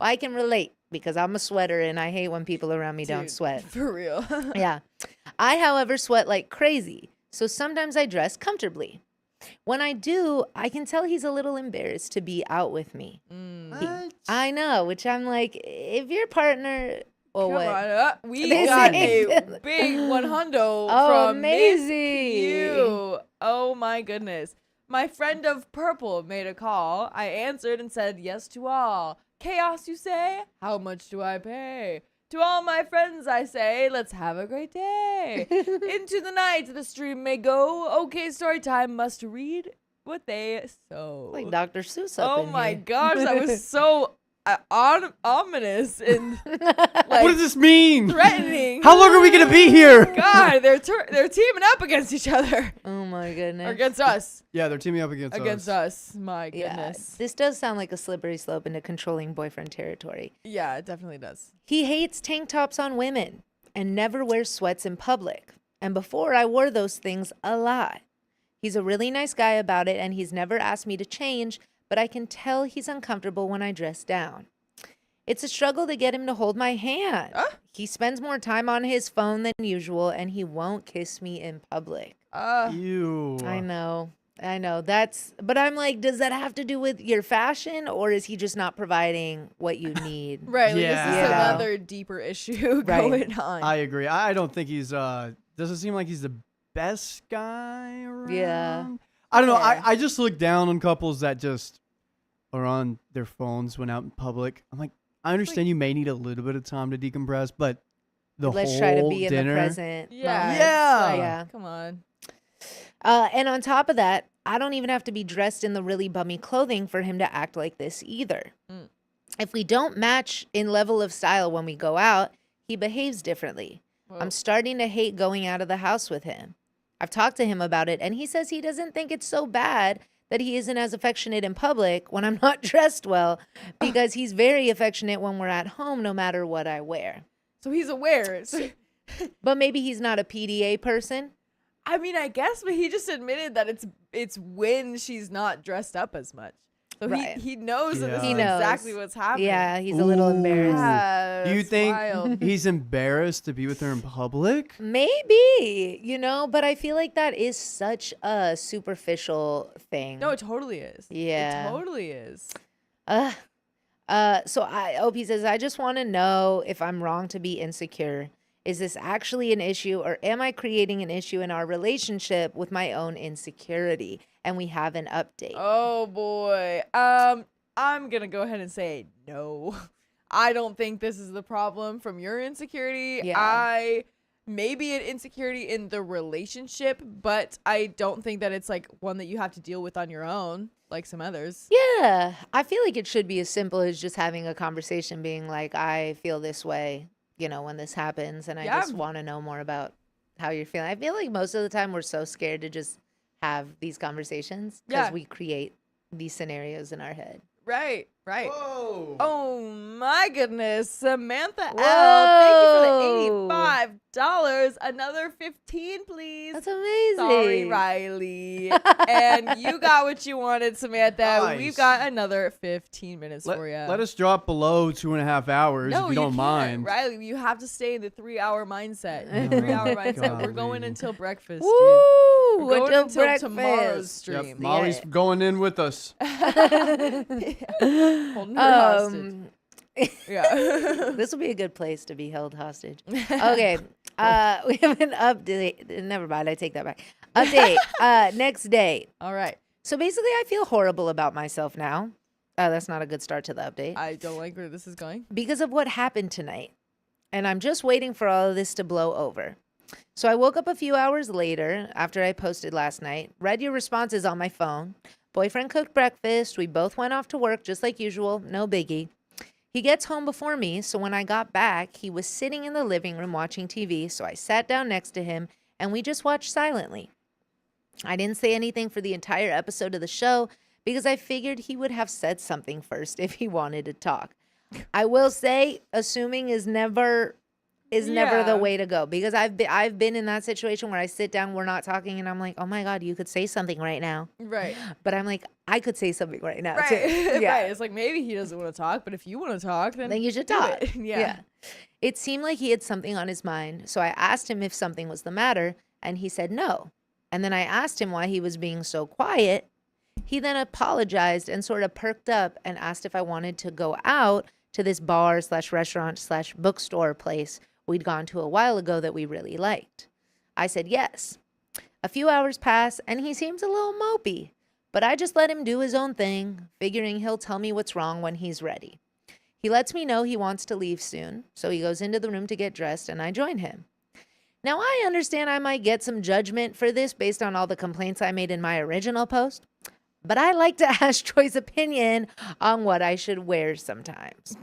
I can relate because I'm a sweater and I hate when people around me don't Dude, sweat. For real. Yeah. I, however, sweat like crazy. So sometimes I dress comfortably. When I do, I can tell he's a little embarrassed to be out with me. What? I know, which I'm like, if your partner, Come what? on, we They got say- a big 100 Oh, from Miss amazing. Q. Oh my goodness. My friend of purple made a call. I answered and said yes to all. Chaos, you say? How much do I pay? To all my friends, I say, let's have a great day. Into the night, the stream may go. Okay, story time must read what they sow. Like Dr. Seuss up Oh in my here. gosh, that was so ominous and What like does this mean? threatening. How long are we gonna be here? God, they're teaming up against each other Oh my goodness. or against us. Yeah, they're teaming up against Us. My Yeah, goodness. this does sound like a slippery slope into controlling boyfriend territory. Yeah, it definitely does. He hates tank tops on women and never wears sweats in public. And before I wore those things a lot. He's a really nice guy about it and he's never asked me to change, but I can tell he's uncomfortable when I dress down. It's a struggle to get him to hold my hand. He spends more time on his phone than usual and he won't kiss me in public. Ew. I know. But I'm like, does that have to do with your fashion or is he just not providing what you need? Right. Like, Yeah. this is Yeah. another deeper issue Right. going on. I agree. I don't think he's doesn't seem like he's the best guy around. Yeah. I don't know. Yeah. I just look down on couples that just are on their phones when out in public. I'm like, I understand you may need a little bit of time to decompress, but the Let's whole try to be dinner, in the present. yeah. moment. Yeah. It's like, Yeah. Come on. And on top of that, I don't even have to be dressed in the really bummy clothing for him to act like this either. Mm. If we don't match in level of style when we go out, he behaves differently. Whoa. I'm starting to hate going out of the house with him. I've talked to him about it, and he says he doesn't think it's so bad that he isn't as affectionate in public when I'm not dressed well, because he's very affectionate when we're at home, no matter what I wear. So he's aware. So, But maybe he's not a PDA person. I mean, I guess, but he just admitted that it's when she's not dressed up as much. So Right. he knows that this Yeah. is He knows. exactly what's happening. Yeah, he's a little embarrassed. Yeah, Do you it's think wild. he's embarrassed to be with her in public? Maybe, but I feel like that is such a superficial thing. No, it totally is. Yeah. It totally is. So OP says, I just want to know if I'm wrong to be insecure. Is this actually an issue or am I creating an issue in our relationship with my own insecurity? And we have an update. Oh boy. I'm gonna go ahead and say no. I don't think this is the problem from your insecurity. Yeah. Maybe an insecurity in the relationship, but I don't think that it's like one that you have to deal with on your own, like some others. Yeah, I feel like it should be as simple as just having a conversation, being like, I feel this way, when this happens, and I Yeah. just want to know more about how you're feeling. I feel like most of the time we're so scared to just have these conversations because Yeah. we create these scenarios in our head. Right. Whoa. Oh my goodness, Samantha L. Whoa. Thank you for the $85. Another 15, please. That's amazing. Sorry, Riley. And you got what you wanted, Samantha. Nice. We've got another 15 minutes for you. Let us drop below 2.5 hours no, if you don't can't. mind. Riley, you have to stay in the 3-hour mindset. Oh, The 3-hour mindset. We're going golly. until breakfast, dude. Woo! We're going Until until tomorrow's breakfast. stream. Yep, Molly's going in with us. Holding her hostage. Yeah. This will be a good place to be held hostage. Okay. We have an update. Never mind. I take that back. Update. Next day. All right. So basically, I feel horrible about myself now. That's not a good start to the update. I don't like where this is going. Because of what happened tonight. And I'm just waiting for all of this to blow over. So I woke up a few hours later after I posted last night, read your responses on my phone. Boyfriend cooked breakfast. We both went off to work just like usual. No biggie. He gets home before me, so when I got back, he was sitting in the living room watching TV, so I sat down next to him, and we just watched silently. I didn't say anything for the entire episode of the show because I figured he would have said something first if he wanted to talk. I will say, assuming is never Yeah. the way to go, because I've been in that situation where I sit down, we're not talking, and I'm like, oh my God, you could say something right now. Right. But I'm like, I could say something right now Right. too. Yeah. Right. It's like maybe he doesn't want to talk, but if you want to talk, then Then you should do talk. it. Yeah. It seemed like he had something on his mind, so I asked him if something was the matter, and he said no. And then I asked him why he was being so quiet. He then apologized and sort of perked up and asked if I wanted to go out to this bar / restaurant / bookstore place we'd gone to a while ago that we really liked. I said yes. A few hours pass and he seems a little mopey, but I just let him do his own thing, figuring he'll tell me what's wrong when he's ready. He lets me know he wants to leave soon, so he goes into the room to get dressed and I join him. Now, I understand I might get some judgment for this based on all the complaints I made in my original post, but I like to ask Troy's opinion on what I should wear sometimes.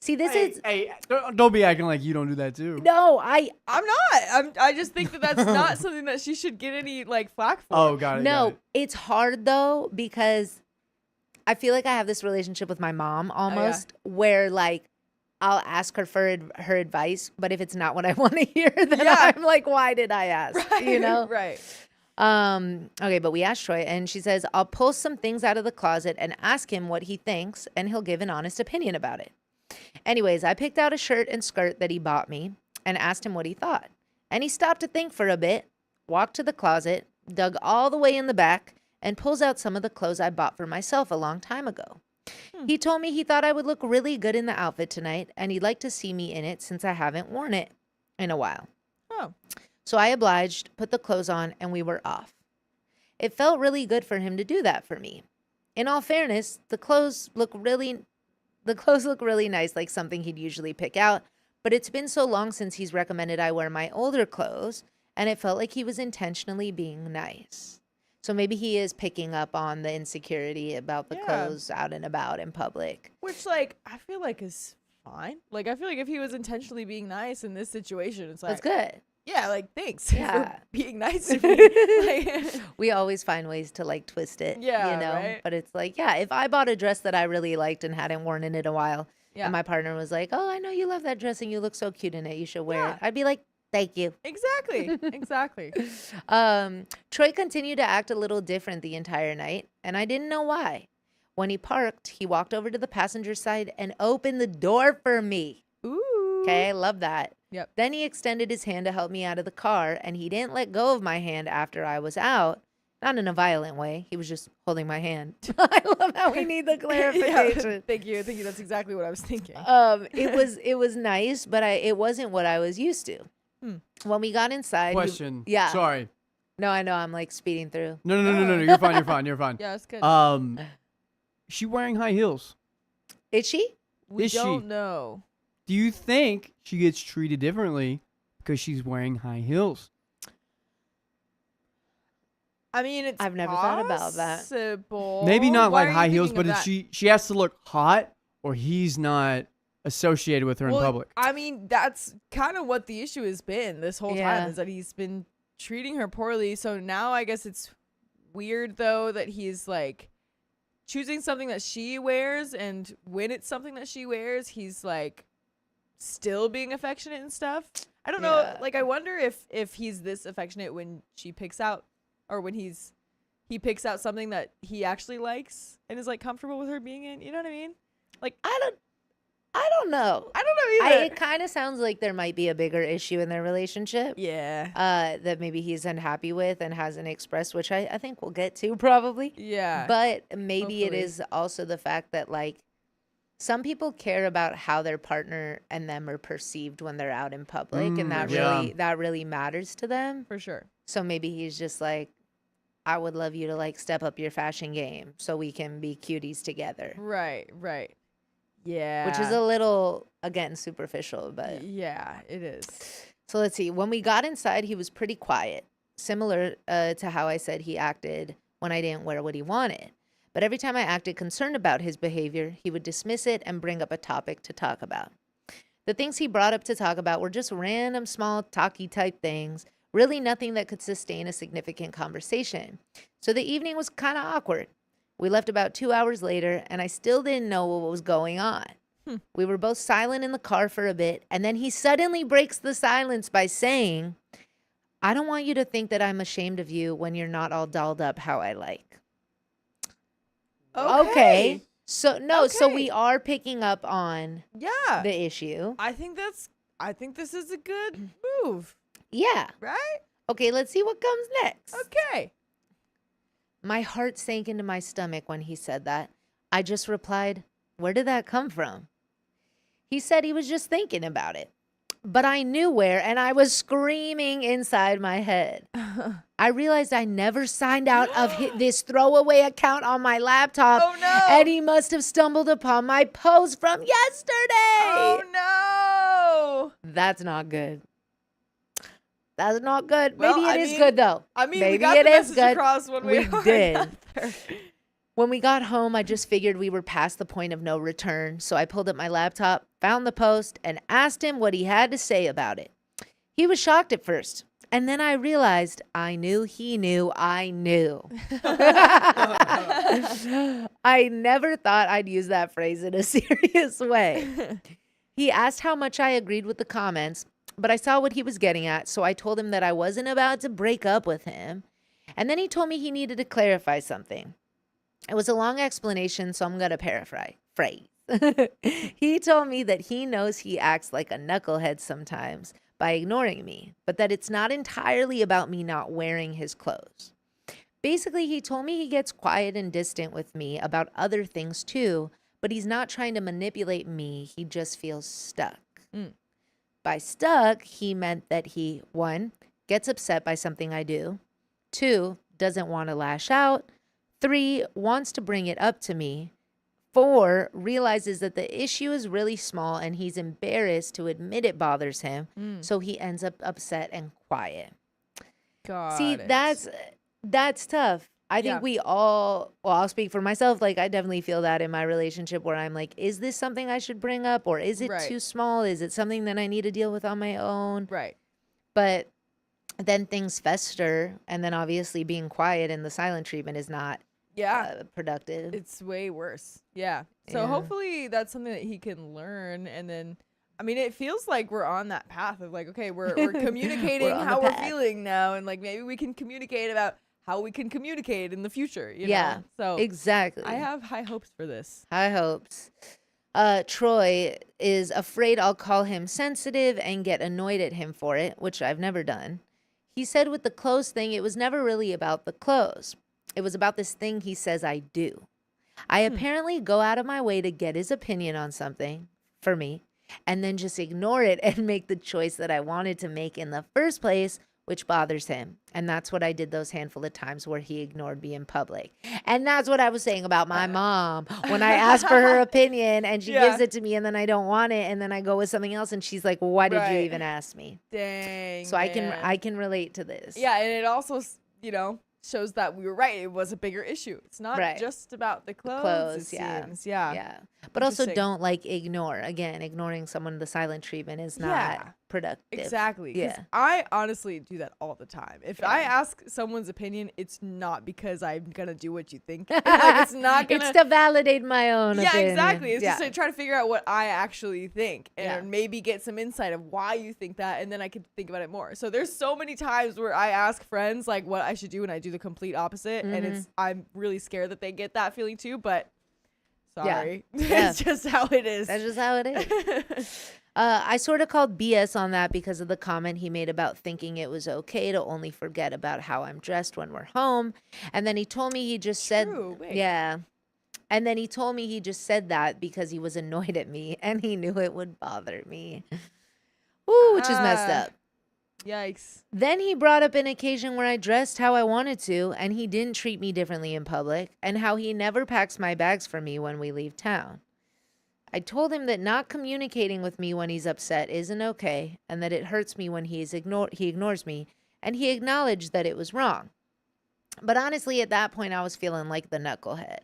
See, this is... Hey, don't be acting like you don't do that too. No, I'm not. I just think that that's not something that she should get any like flack for. Oh, got it. No, got it. it's hard though because I feel like I have this relationship with my mom almost where like I'll ask her for her advice, but if it's not what I want to hear, then I'm like, why did I ask? Right, You know? right. Okay, but we asked Troy and she says, I'll pull some things out of the closet and ask him what he thinks and he'll give an honest opinion about it. Anyways, I picked out a shirt and skirt that he bought me and asked him what he thought. And he stopped to think for a bit, walked to the closet, dug all the way in the back, and pulls out some of the clothes I bought for myself a long time ago. He told me he thought I would look really good in the outfit tonight and he'd like to see me in it since I haven't worn it in a while. Oh. So I obliged, put the clothes on, and we were off. It felt really good for him to do that for me. In all fairness, the clothes look really nice, like something he'd usually pick out, but it's been so long since he's recommended I wear my older clothes, and it felt like he was intentionally being nice. So maybe he is picking up on the insecurity about the clothes out and about in public. Which, like, I feel like is fine. Like, I feel like if he was intentionally being nice in this situation, it's like... That's good. Yeah, like, thanks Yeah. for being nice to me. Like, We always find ways to, like, twist it, Yeah, you know? right? But it's like, yeah, if I bought a dress that I really liked and hadn't worn in it a while, yeah. and my partner was like, oh, I know you love that dress and you look so cute in it, you should wear Yeah. it. I'd be like, thank you. Exactly. Exactly. Troy continued to act a little different the entire night, and I didn't know why. When he parked, he walked over to the passenger side and opened the door for me. Ooh. Okay, I love that. Yep. Then he extended his hand to help me out of the car, and he didn't let go of my hand after I was out. Not in a violent way. He was just holding my hand. I love how we need the clarification. Yeah, thank you. Thank you. That's exactly what I was thinking. It was nice, but it wasn't what I was used to. When we got inside, Question. yeah. Sorry. No, I know I'm like speeding through. No. You're fine. You're fine. You're fine. Yeah, it's good. She wearing high heels. Is she? We is she? don't know. Do you think she gets treated differently because she's wearing high heels? I mean, it's I've never thought about that. possible. Maybe not Why like are you high heels, thinking but of if that? she has to look hot or he's not associated with her Well, in public. I mean, that's kind of what the issue has been this whole Yeah. time, is that he's been treating her poorly. So now I guess it's weird, though, that he's like choosing something that she wears, and when it's something that she wears, he's like still being affectionate and stuff. I don't know. Yeah. Like, I wonder if he's this affectionate when she picks out, or when he picks out something that he actually likes and is like comfortable with her being in. You know what I mean? Like, I don't know. I don't know either. It kind of sounds like there might be a bigger issue in their relationship. Yeah. That maybe he's unhappy with and hasn't expressed, which I think we'll get to probably. Yeah. But maybe Hopefully. it is also the fact that like some people care about how their partner and them are perceived when they're out in public, and that really matters to them. For sure. So maybe he's just like, I would love you to like step up your fashion game so we can be cuties together. Right. Yeah. Which is a little, again, superficial, but Yeah, it is. so let's see. When we got inside, he was pretty quiet, similar to how I said he acted when I didn't wear what he wanted. But every time I acted concerned about his behavior, he would dismiss it and bring up a topic to talk about. The things he brought up to talk about were just random, small, talky type things, really nothing that could sustain a significant conversation. So the evening was kind of awkward. We left about 2 hours later, and I still didn't know what was going on. We were both silent in the car for a bit, and then he suddenly breaks the silence by saying, I don't want you to think that I'm ashamed of you when you're not all dolled up how I like. Okay. So, no, so Okay. we are picking up on Yeah. the issue. I think this is a good move, Yeah. right? Okay, let's see what comes next. Okay. My heart sank into my stomach when he said that. I just replied, "Where did that come from?" He said he was just thinking about it. But I knew where, and I was screaming inside my head. I realized I never signed out of this throwaway account on my laptop. Oh, no. And he must have stumbled upon my post from yesterday. Oh, no. That's not good. That's not good. Well, Maybe I it is mean- good, though. I mean, we Maybe got it the is message good. across one way We or did. another. When we got home, I just figured we were past the point of no return. So I pulled up my laptop, found the post, and asked him what he had to say about it. He was shocked at first. And then I realized I knew he knew I knew. I never thought I'd use that phrase in a serious way. He asked how much I agreed with the comments, but I saw what he was getting at, so I told him that I wasn't about to break up with him. And then he told me he needed to clarify something. It was a long explanation, so I'm going to paraphrase. He told me that he knows he acts like a knucklehead sometimes by ignoring me, but that it's not entirely about me not wearing his clothes. Basically, he told me he gets quiet and distant with me about other things too, but he's not trying to manipulate me. He just feels stuck. By stuck, he meant that he, 1, gets upset by something I do, 2, doesn't want to lash out, 3, wants to bring it up to me, 4, realizes that the issue is really small and he's embarrassed to admit it bothers him, so he ends up upset and quiet. See, that's tough. I think we all, well, I'll speak for myself. Like, I definitely feel that in my relationship where I'm like, is this something I should bring up, or is it too small? Is it something that I need to deal with on my own? Right. But then things fester, and then obviously being quiet and the silent treatment is not productive. It's way worse. Yeah. So Yeah. hopefully that's something that he can learn. And then, I mean, it feels like we're on that path of like, okay, we're communicating on how the we're path. feeling now. And like, maybe we can communicate about how we can communicate in the future. You Yeah, know? So exactly. I have high hopes for this. High hopes. Troy is afraid I'll call him sensitive and get annoyed at him for it, which I've never done. He said with the clothes thing, it was never really about the clothes. It was about this thing he says I do. I apparently go out of my way to get his opinion on something for me and then just ignore it and make the choice that I wanted to make in the first place, which bothers him. And that's what I did those handful of times where he ignored me in public. And that's what I was saying about my mom. When I ask for her opinion and she gives it to me and then I don't want it and then I go with something else and she's like, well, why did you even ask me? Dang. So I man. can relate to this. Yeah. And it also, you know, shows that we were right. It was a bigger issue. It's not Right. just about the clothes. Clothes, it yeah. seems. Yeah. Yeah. But also Interesting. don't like ignore. Again, ignoring someone, the silent treatment is not Yeah. productive. Exactly. 'Cause Yeah. I honestly do that all the time. If I ask someone's opinion, it's not because I'm gonna do what you think. Like, it's not gonna. It's to validate my own Yeah, opinion. exactly. It's yeah. just to try to figure out what I actually think and Yeah. maybe get some insight of why you think that, and then I can think about it more. So there's so many times where I ask friends like what I should do, and I do the complete opposite, and I'm really scared that they get that feeling too. But sorry, Yeah. it's just how it is. That's just how it is. I sort of called BS on that because of the comment he made about thinking it was okay to only forget about how I'm dressed when we're home. And then he told me he just True, said, wait. yeah. And then he told me he just said that because he was annoyed at me and he knew it would bother me. Ooh, which is messed up. Yikes. Then he brought up an occasion where I dressed how I wanted to and he didn't treat me differently in public and how he never packs my bags for me when we leave town. I told him that not communicating with me when he's upset isn't okay and that it hurts me when he ignores me, and he acknowledged that it was wrong. But honestly, at that point, I was feeling like the knucklehead.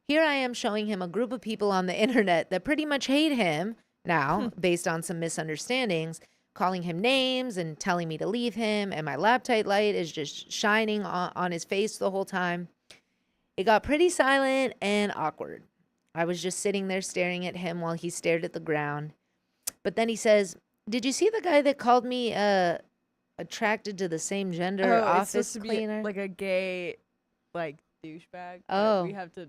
Here I am showing him a group of people on the internet that pretty much hate him now, based on some misunderstandings, calling him names and telling me to leave him, and my laptop light is just shining on his face the whole time. It got pretty silent and awkward. I was just sitting there staring at him while he stared at the ground. But then he says, "Did you see the guy that called me attracted to the same gender It's office supposed to be cleaner?" like a gay, like douchebag. Oh. We have to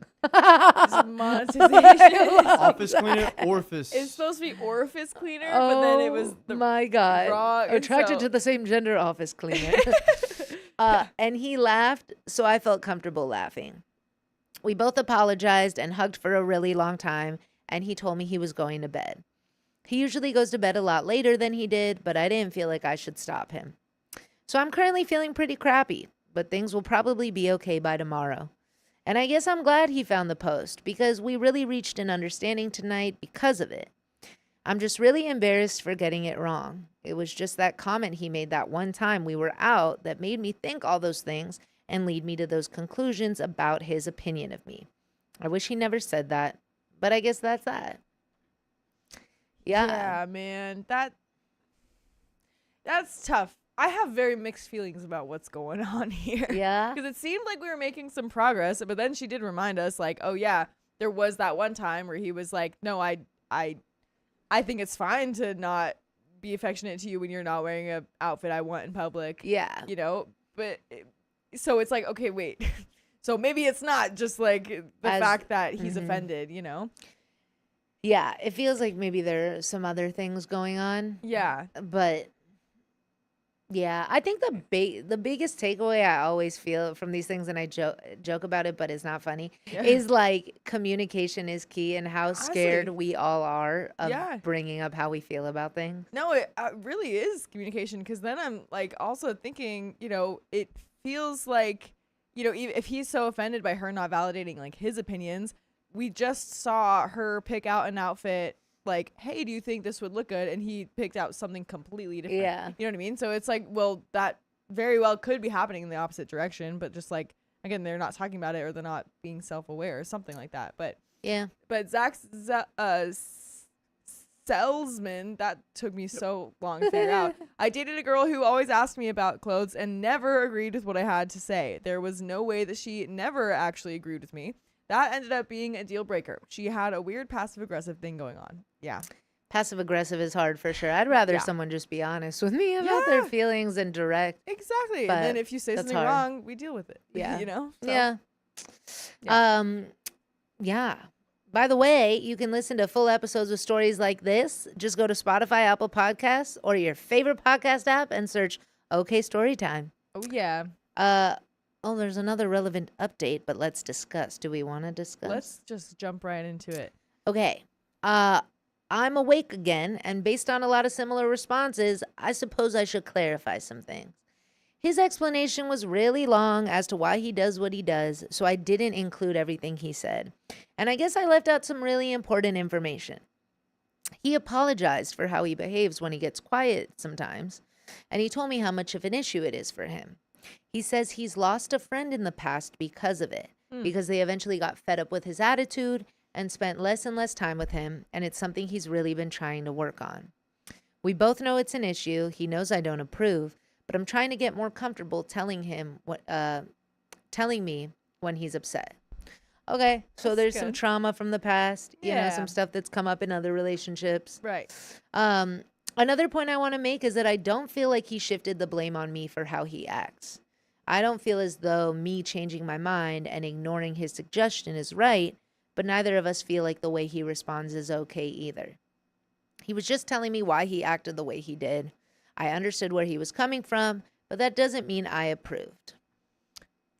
monetization. Office cleaner, orifice. It's supposed to be orifice cleaner, but then it was the my God. wrong. and Attracted so- to the same gender office cleaner. And he laughed, so I felt comfortable laughing. We both apologized and hugged for a really long time, and he told me he was going to bed. He usually goes to bed a lot later than he did, but I didn't feel like I should stop him. So I'm currently feeling pretty crappy, but things will probably be okay by tomorrow. And I guess I'm glad he found the post, because we really reached an understanding tonight because of it. I'm just really embarrassed for getting it wrong. It was just that comment he made that one time we were out that made me think all those things and lead me to those conclusions about his opinion of me. I wish he never said that, but I guess that's that. Yeah, man. That's tough. I have very mixed feelings about what's going on here. Yeah. Because it seemed like we were making some progress, but then she did remind us, like, oh yeah, there was that one time where he was like, no, I think it's fine to not be affectionate to you when you're not wearing a outfit I want in public. Yeah. You know, but so it's like, okay, wait. So maybe it's not just like the fact that he's offended, you know? Yeah, it feels like maybe there are some other things going on. Yeah. But yeah, I think the biggest takeaway I always feel from these things, and I joke about it, but it's not funny, is like communication is key, and how scared we all are of bringing up how we feel about things. No, it really is communication, because then I'm like also thinking, you know, it feels like, you know, if he's so offended by her not validating like his opinions, we just saw her pick out an outfit like, hey, do you think this would look good? And he picked out something completely different. Yeah. You know what I mean? So it's like, well, that very well could be happening in the opposite direction, but just like, again, they're not talking about it, or they're not being self-aware or something like that. But yeah. But Zach's salesman, that took me so long to figure out. I dated a girl who always asked me about clothes and never agreed with what I had to say. There was no way that she never actually agreed with me. That ended up being a deal breaker. She had a weird passive-aggressive thing going on. Yeah. Passive-aggressive is hard for sure. I'd rather someone just be honest with me about their feelings and direct. Exactly. But and then if you say something wrong, we deal with it. Yeah. You know? So, yeah. Yeah. By the way, you can listen to full episodes of stories like this. Just go to Spotify, Apple Podcasts, or your favorite podcast app and search OK Storytime. Oh, yeah. Oh, there's another relevant update, but let's discuss. Do we want to discuss? Let's just jump right into it. Okay. I'm awake again, and based on a lot of similar responses, I suppose I should clarify some things. His explanation was really long as to why he does what he does, so I didn't include everything he said. And I guess I left out some really important information. He apologized for how he behaves when he gets quiet sometimes, and he told me how much of an issue it is for him. He says he's lost a friend in the past because of it, because they eventually got fed up with his attitude and spent less and less time with him, and it's something he's really been trying to work on. We both know it's an issue. He knows I don't approve, but I'm trying to get more comfortable telling me when he's upset. Okay, so That's there's good. some trauma from the past, you know, Yeah. some stuff that's come up in other relationships. Right. Another point I want to make is that I don't feel like he shifted the blame on me for how he acts. I don't feel as though me changing my mind and ignoring his suggestion is right, but neither of us feel like the way he responds is okay either. He was just telling me why he acted the way he did. I understood where he was coming from, but that doesn't mean I approved.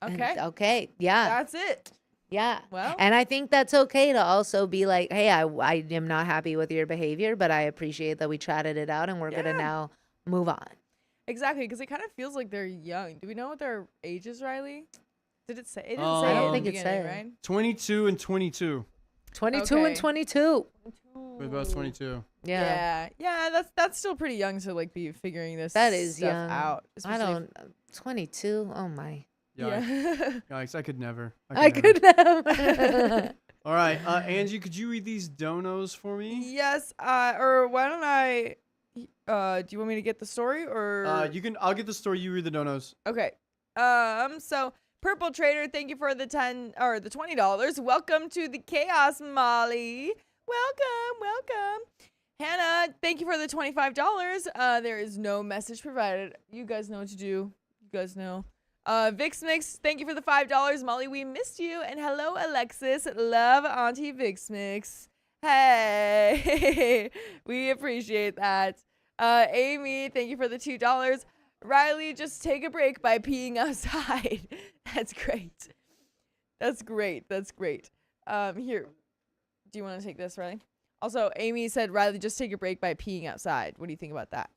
Okay. Okay, yeah. That's it. Yeah. Well. And I think that's okay to also be like, hey, I am not happy with your behavior, but I appreciate that we chatted it out and we're going to now move on. Exactly, because it kind of feels like they're young. Do we know what their age is, Riley? Did it say? It didn't say I it don't in think the it beginning, said. right? 22 and 22. 22 Okay. and 22. We're both 22. Yeah. Yeah. That's still pretty young to like be figuring this. That is stuff young. out. I don't. 22. Oh, my. Yikes. Yeah. Yikes, I could never. I could never. All right, Angie, could you read these donos for me? Yes. Or why don't I? Do you want me to get the story or? You can. I'll get the story. You read the donos. Okay. So Purple Trader, thank you for the $20. Welcome to the chaos, Molly. Welcome. Hannah, thank you for the $25. There is no message provided. You guys know what to do. You guys know. Vix Mix, thank you for the $5. Molly, we missed you. And hello, Alexis. Love Auntie Vix Mix. Hey, we appreciate that. Amy, thank you for the $2. Riley, just take a break by peeing outside. That's great. That's great. That's great. Here, do you want to take this, Riley? Also, Amy said, Riley, just take a break by peeing outside. What do you think about that?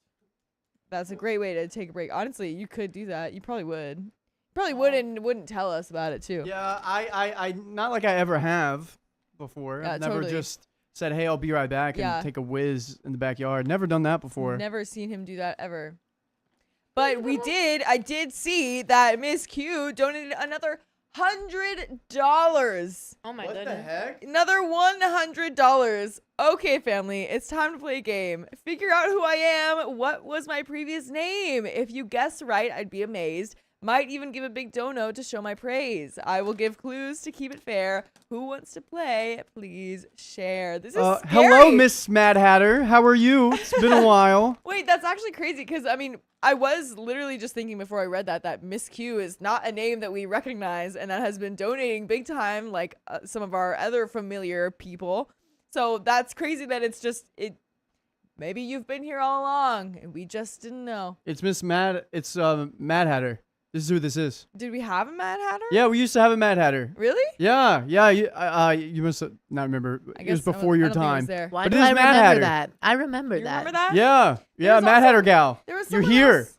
That's a great way to take a break. Honestly, you could do that. You probably would. Probably would and wouldn't tell us about it too. Yeah, I not like I ever have before. Yeah, I've never totally. just said, hey, I'll be right back and take a whiz in the backyard. Never done that before. Never seen him do that ever. But I did see that Miss Q donated another $100. Oh my What the goodness. heck? Another $100. Okay, family, it's time to play a game. Figure out who I am. What was my previous name? If you guess right, I'd be amazed. Might even give a big dono to show my praise. I will give clues to keep it fair. Who wants to play? Please share. This is scary. Hello, Miss Mad Hatter. How are you? It's been a while. Wait, that's actually crazy because, I mean, I was literally just thinking before I read that Miss Q is not a name that we recognize and that has been donating big time like some of our other familiar people. So that's crazy that it's just, maybe you've been here all along and we just didn't know. It's Miss Mad. It's Mad Hatter. This is who this is. Did we have a Mad Hatter? Yeah, we used to have a Mad Hatter. Really? Yeah. You must not remember. It was before your I don't think it was time. there. Why But do it is I Mad remember Hatter. that? I remember You that. remember that? Yeah. There was Mad also- Hatter gal. There was You're someone here. else-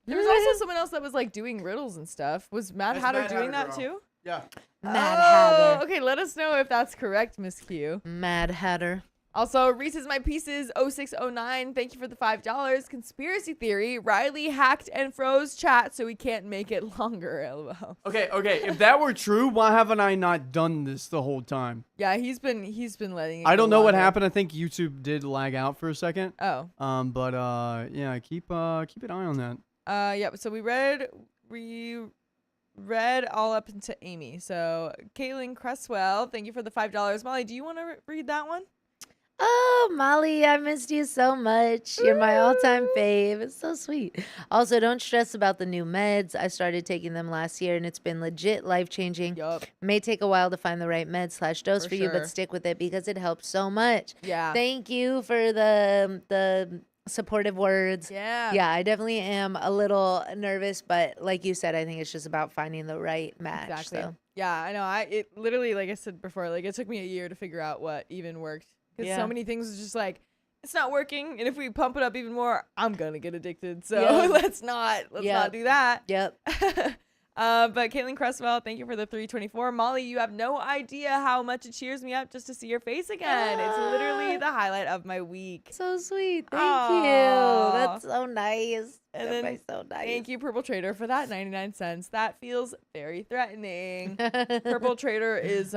There was also someone else that was like doing riddles and stuff. Was Mad That's Hatter Mad doing Hatter that girl. too? Yeah. Mad Oh, Hatter. okay, let us know if that's correct, Miss Q. Mad Hatter. Also, Reese's My Pieces 0609, thank you for the $5. Conspiracy theory, Riley hacked and froze chat so we can't make it longer, lol. Okay. If that were true, why haven't I not done this the whole time? Yeah, he's been letting it I go don't know what longer. happened. I think YouTube did lag out for a second. Oh. But yeah, keep an eye on that. Yeah, so we read all up into Amy. So, Caitlin Cresswell, thank you for the $5. Molly, do you want to read that one? Oh, Molly, I missed you so much. You're my all-time fave. It's so sweet. Also, don't stress about the new meds. I started taking them last year, and it's been legit life-changing. Yup. May take a while to find the right med/dose For for you, sure. but stick with it because it helps so much. Yeah. Thank you for the supportive words. Yeah. Yeah, I definitely am a little nervous, but like you said, I think it's just about finding the right match. Exactly. So. Yeah, I know. It literally, like I said before, like it took me a year to figure out what even worked. Because Yeah. so many things was just like, it's not working. And if we pump it up even more, I'm going to get addicted. So Yeah. let's not do that. Yep. But Caitlin Cresswell, thank you for the 324. Molly, you have no idea how much it cheers me up just to see your face again. It's literally the highlight of my week. So sweet. Thank Aw. you. That's so nice. And Everybody's then so nice. Thank you, Purple Trader, for that 99 cents. That feels very threatening. Purple Trader is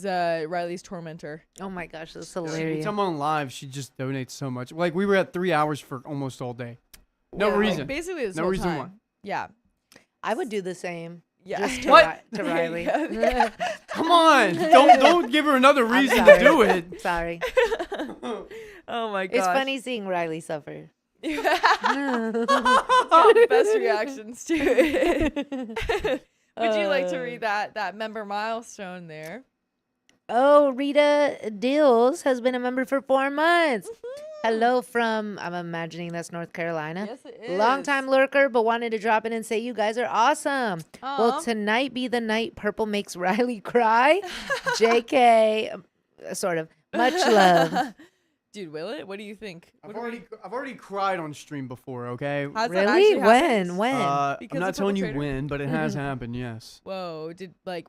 Riley's tormentor. Oh my gosh, that's Every hilarious. time on live, she just donates so much. Like we were at 3 hours for almost all day. No Yeah, like, reason. basically this No whole reason time. why. Yeah. I would do the same. Yeah. Just to, What? to Riley. Yeah. Come on, don't give her another I'm reason to sorry. do it. Sorry. Oh my gosh. It's funny seeing Riley suffer. Got the best reactions to it. Would you like to read that member milestone there? Oh, Rita Dills has been a member for 4 months. Hello from, I'm imagining that's North Carolina. Yes, it is. Long time lurker, but wanted to drop in and say you guys are awesome. Will Aw. tonight be the night Purple makes Riley cry? JK, sort of. Much love. Dude, will it? What do you think? I've already cried on stream before. Okay. How's that Really? actually happened? When? Because I'm not of telling you Purple Trader? when, but it has happened. Yes. Whoa,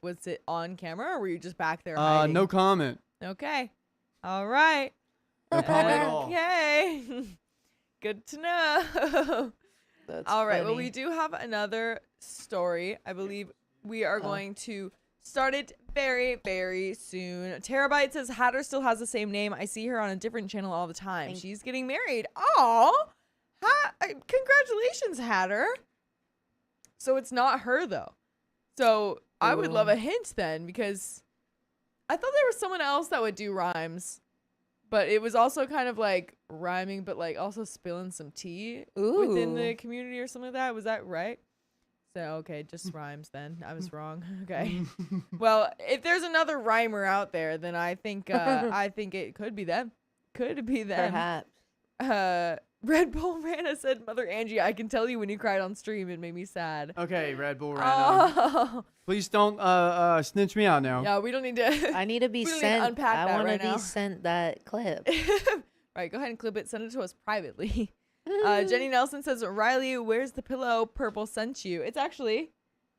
was it on camera or were you just back there hiding? No comment. Okay. All right. No comment at all. Okay. Good to know. That's All right. Well, funny. we do have another story. I believe we are going to start it very, very soon. Terabyte says Hatter still has the same name. I see her on a different channel all the time. She's getting married. Oh, congratulations, Hatter. So it's not her though. So I would love a hint then, because I thought there was someone else that would do rhymes. But it was also kind of like rhyming, but like also spilling some tea within the community or something like that. Was that right? So, okay, just rhymes then. I was wrong. Okay. Well, if there's another rhymer out there, then I think it could be them. Could be them. Perhaps. Red Bull Rana said, Mother Angie, I can tell you when you cried on stream. It made me sad. Okay, Red Bull Rana. Oh. Please don't snitch me out now. Yeah, we don't need to. I need to be We don't need to sent. unpack I that want right to now. be sent that clip. Right, go ahead and clip it. Send it to us privately. Jenny Nelson says, Riley, where's the pillow Purple sent you? It's actually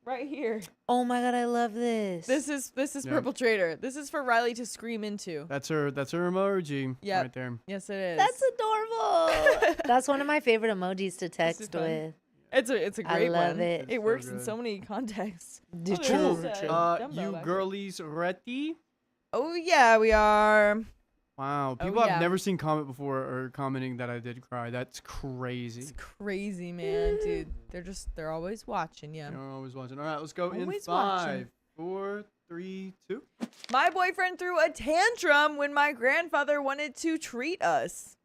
right here. Oh my god, I love this. This is Yeah. Purple Trader. This is for Riley to scream into. That's her emoji Yep. right there. Yes, it is. That's adorable. That's one of my favorite emojis to text fun. with. It's a I great love one. it. It It's works so in good. so many contexts. The Oh, true, there's, true. Dumbo You back girlies ready? Oh yeah, we are. Wow, Oh, people yeah. have never seen comment before or commenting that I did cry. That's crazy. It's crazy, man, dude. They're always watching you. You're always watching. All right, let's go in Always 5, watching. 4, 3, 2. My boyfriend threw a tantrum when my grandfather wanted to treat us.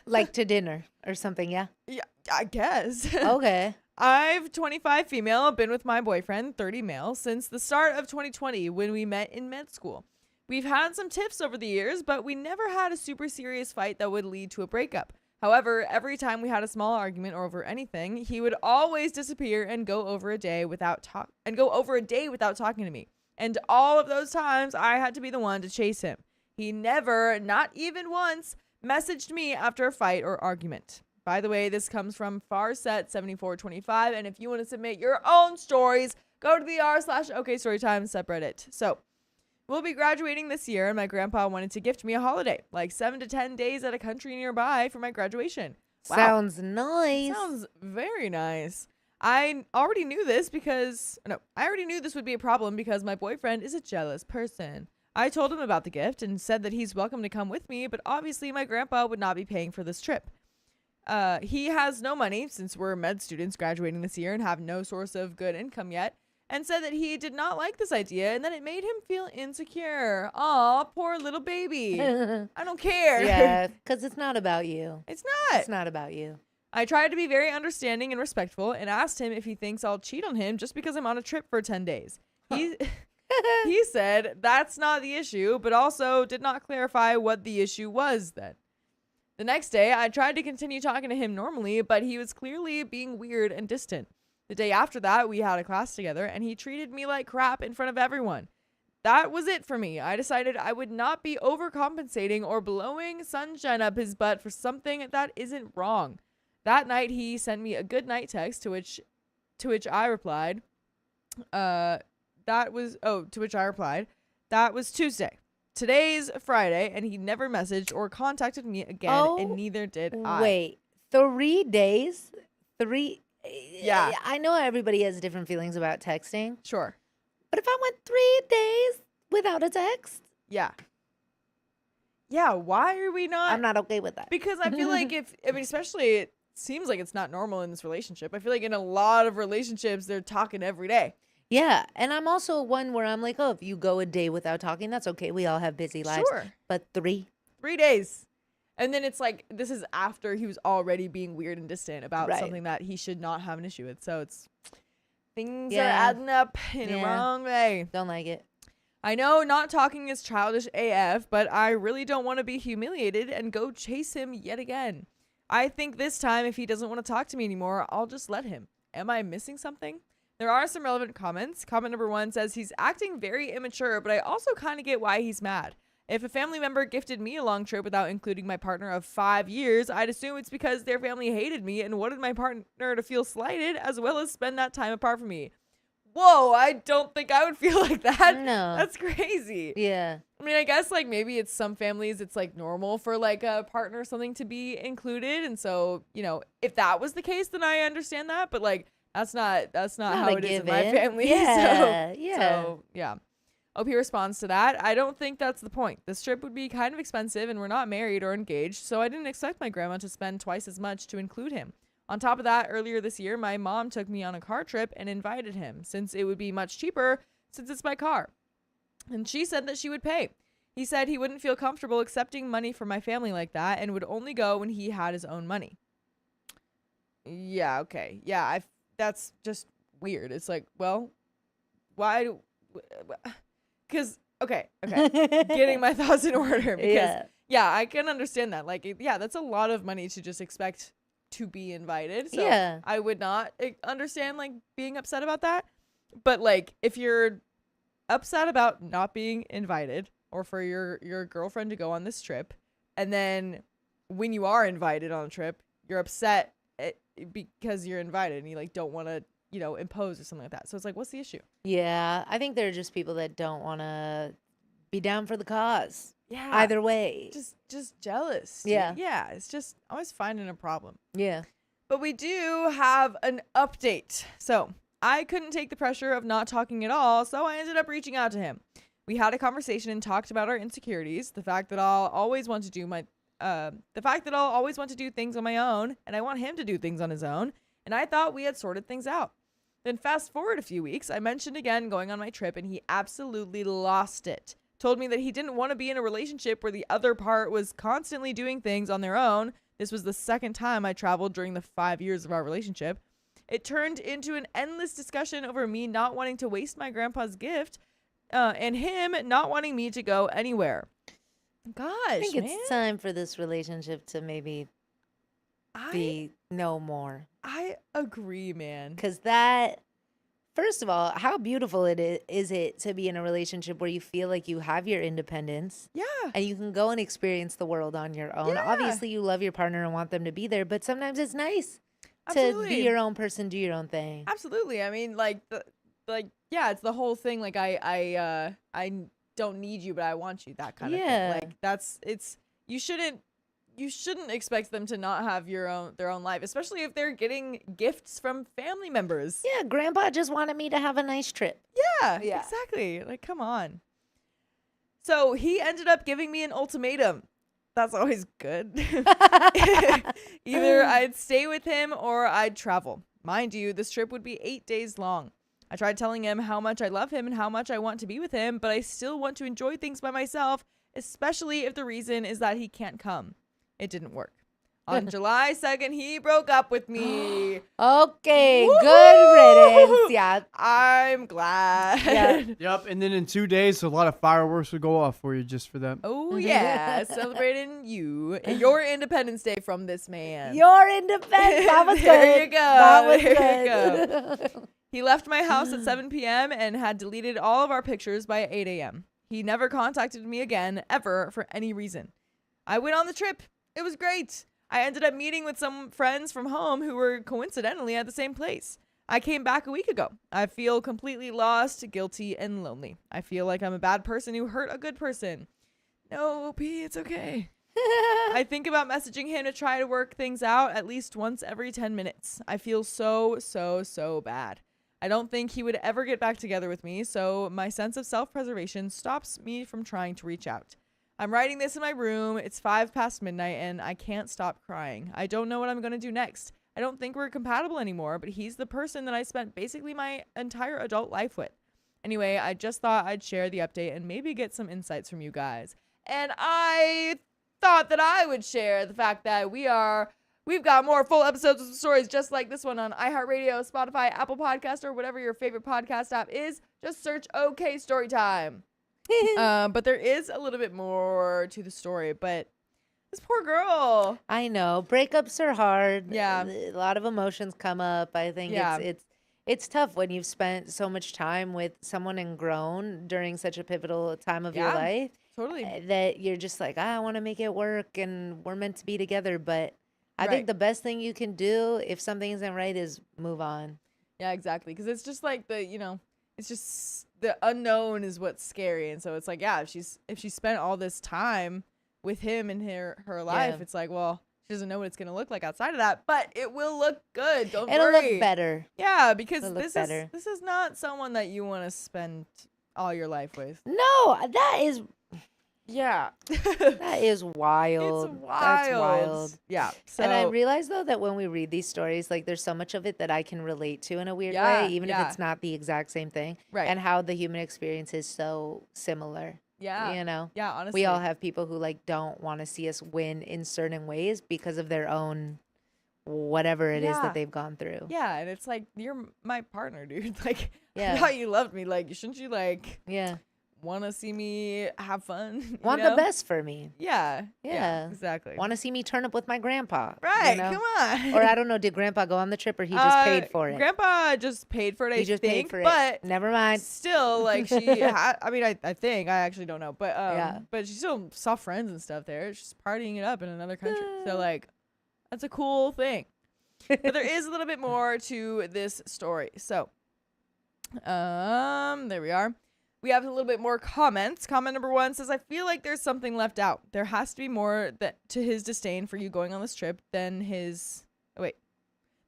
Like to dinner or something, yeah? Yeah, I guess. Okay. I've 25 female, been with my boyfriend 30 male since the start of 2020 when we met in med school. We've had some tiffs over the years, but we never had a super serious fight that would lead to a breakup. However, every time we had a small argument or over anything, he would always disappear and go over a day without talking to me. And all of those times I had to be the one to chase him. He never, not even once, messaged me after a fight or argument. By the way, this comes from Farset7425, and if you want to submit your own stories, go to the r/OKStorytime subreddit. So, we'll be graduating this year, and my grandpa wanted to gift me a holiday, like 7 to 10 days at a country nearby for my graduation. Wow. Sounds nice. Sounds very nice. I already knew this would be a problem because my boyfriend is a jealous person. I told him about the gift and said that he's welcome to come with me, but obviously my grandpa would not be paying for this trip. He has no money since we're med students graduating this year and have no source of good income yet, and said that he did not like this idea and that it made him feel insecure. Aw, poor little baby. I don't care. Yeah, because it's not about you. It's not. It's not about you. I tried to be very understanding and respectful and asked him if he thinks I'll cheat on him just because I'm on a trip for 10 days. He said that's not the issue, but also did not clarify what the issue was then. The next day, I tried to continue talking to him normally, but he was clearly being weird and distant. The day after that, we had a class together, and he treated me like crap in front of everyone. That was it for me. I decided I would not be overcompensating or blowing sunshine up his butt for something that isn't wrong. That night, he sent me a good night text, to which I replied, that was Tuesday. Today's Friday, and he never messaged or contacted me again, and neither did I. Wait, 3 days? Yeah. I know everybody has different feelings about texting, Sure. but if I went 3 days without a text, Yeah. Yeah, why are we not? I'm not okay with that. Because I feel like especially it seems like it's not normal in this relationship. I feel like in a lot of relationships, they're talking every day. Yeah, and I'm also one where I'm like, oh, if you go a day without talking, that's okay. We all have busy lives. Sure. But 3? 3 days. And then it's like, this is after he was already being weird and distant about Right. something that he should not have an issue with. So things are Yeah. adding up in the Yeah. wrong way. Don't like it. I know not talking is childish AF, but I really don't want to be humiliated and go chase him yet again. I think this time, if he doesn't want to talk to me anymore, I'll just let him. Am I missing something? There are some relevant comments. Comment number 1 says he's acting very immature, but I also kind of get why he's mad. If a family member gifted me a long trip without including my partner of 5 years, I'd assume it's because their family hated me and wanted my partner to feel slighted as well as spend that time apart from me. Whoa, I don't think I would feel like that. No. That's crazy. Yeah. I mean, I guess like maybe it's some families it's like normal for like a partner or something to be included. And so, if that was the case, then I understand that. But like, that's not how a it is in my given. family. Yeah, So, yeah. OP responds to that. I don't think that's the point. This trip would be kind of expensive and we're not married or engaged, so I didn't expect my grandma to spend twice as much to include him. On top of that, earlier this year, my mom took me on a car trip and invited him since it would be much cheaper since it's my car. And she said that she would pay. He said he wouldn't feel comfortable accepting money from my family like that and would only go when he had his own money. Yeah, okay. Yeah, that's just weird. It's like, well, why do, because, okay, getting my thoughts in order, because, yeah, I can understand that. Like, yeah, that's a lot of money to just expect to be invited. So Yeah. I would not understand, like, being upset about that. But, like, if you're upset about not being invited, or for your girlfriend to go on this trip, and then when you are invited on a trip, you're upset because you're invited and you like don't want to, impose or something like that. So it's like, what's the issue? Yeah, I think there are just people that don't want to be down for the cause. Yeah. Either way. Just jealous. Dude. Yeah. Yeah. It's just always finding a problem. Yeah. But we do have an update. So I couldn't take the pressure of not talking at all, so I ended up reaching out to him. We had a conversation and talked about our insecurities, the fact that I'll always want to do things on my own, and I want him to do things on his own, and I thought we had sorted things out. Then fast forward a few weeks, I mentioned again going on my trip, and he absolutely lost it. Told me that he didn't want to be in a relationship where the other part was constantly doing things on their own. This was the second time I traveled during the 5 years of our relationship. It turned into an endless discussion over me not wanting to waste my grandpa's gift, and him not wanting me to go anywhere. Gosh, I think it's time for this relationship to maybe be no more. I agree, man. Because that, first of all, how beautiful is it to be in a relationship where you feel like you have your independence. Yeah. And you can go and experience the world on your own. Yeah. Obviously, you love your partner and want them to be there, but sometimes it's nice Absolutely. to be your own person, do your own thing. Absolutely. I mean, yeah, it's the whole thing. Like, I don't need you, but I want you. That kind of thing. Like, you shouldn't expect them to not have their own life, especially if they're getting gifts from family members. Yeah, grandpa just wanted me to have a nice trip. Yeah, Yeah. exactly. Like, come on. So he ended up giving me an ultimatum. That's always good. Either I'd stay with him or I'd travel. Mind you, this trip would be 8 days long. I tried telling him how much I love him and how much I want to be with him, but I still want to enjoy things by myself, especially if the reason is that he can't come. It didn't work. On July 2nd, he broke up with me. Okay, Woo-hoo! good riddance. Yeah. I'm glad. Yeah. Yep, and then in 2 days, a lot of fireworks would go off for you just for that. Oh, yeah. Celebrating your Independence Day from this man. Your independence. That was good. There you go. That was There you good. He left my house at 7 p.m. and had deleted all of our pictures by 8 a.m. He never contacted me again, ever, for any reason. I went on the trip. It was great. I ended up meeting with some friends from home who were coincidentally at the same place. I came back a week ago. I feel completely lost, guilty, and lonely. I feel like I'm a bad person who hurt a good person. No, P, it's okay. I think about messaging him to try to work things out at least once every 10 minutes. I feel so bad. I don't think he would ever get back together with me, so my sense of self-preservation stops me from trying to reach out. I'm writing this in my room. It's 5 past midnight, and I can't stop crying. I don't know what I'm going to do next. I don't think we're compatible anymore, but he's the person that I spent basically my entire adult life with. Anyway, I just thought I'd share the update and maybe get some insights from you guys. And I thought that I would share the fact that we've got more full episodes of stories just like this one on iHeartRadio, Spotify, Apple Podcast, or whatever your favorite podcast app is. Just search OK Storytime. But there is a little bit more to the story, but this poor girl. I know. Breakups are hard. Yeah. A lot of emotions come up. I think it's tough when you've spent so much time with someone and grown during such a pivotal time of your life. Totally. That you're just like, I want to make it work and we're meant to be together. But I think the best thing you can do if something isn't right is move on. Yeah, exactly. Because it's just like it's just the unknown is what's scary. And so it's like, yeah, if she spent all this time with him in her life, it's like, well, she doesn't know what it's going to look like outside of that, but it will look good. It'll look better. Yeah, because this is not someone that you want to spend all your life with. No, that is Yeah. that is wild. It's wild. That's wild. Yeah. So, And I realize though that when we read these stories, like there's so much of it that I can relate to in a weird way, even if it's not the exact same thing. Right. And how the human experience is so similar. yeah. You know? Yeah, honestly. We all have people who like don't want to see us win in certain ways because of their own whatever it is Yeah. that they've gone through. Yeah, and it's like, you're my partner, dude. Like, Yeah. I thought you loved me. Like, shouldn't you, like, Yeah. want to see me have fun? you Want know? the best for me. Yeah. Yeah. Exactly. Want to see me turn up with my grandpa. Right. You know? Come on. Or I don't know, did grandpa go on the trip or he just paid for it? Grandpa just paid for it, He I just think. paid for it. But Never mind. still, like, she I mean, I think, I actually don't know. But Yeah. but she still saw friends and stuff there. She's partying it up in another country. So, like, that's a cool thing. But there is a little bit more to this story. So, there we are. We have a little bit more comments. Comment number 1 says, I feel like there's something left out. There has to be more to his disdain for you going on this trip than his... Oh, wait.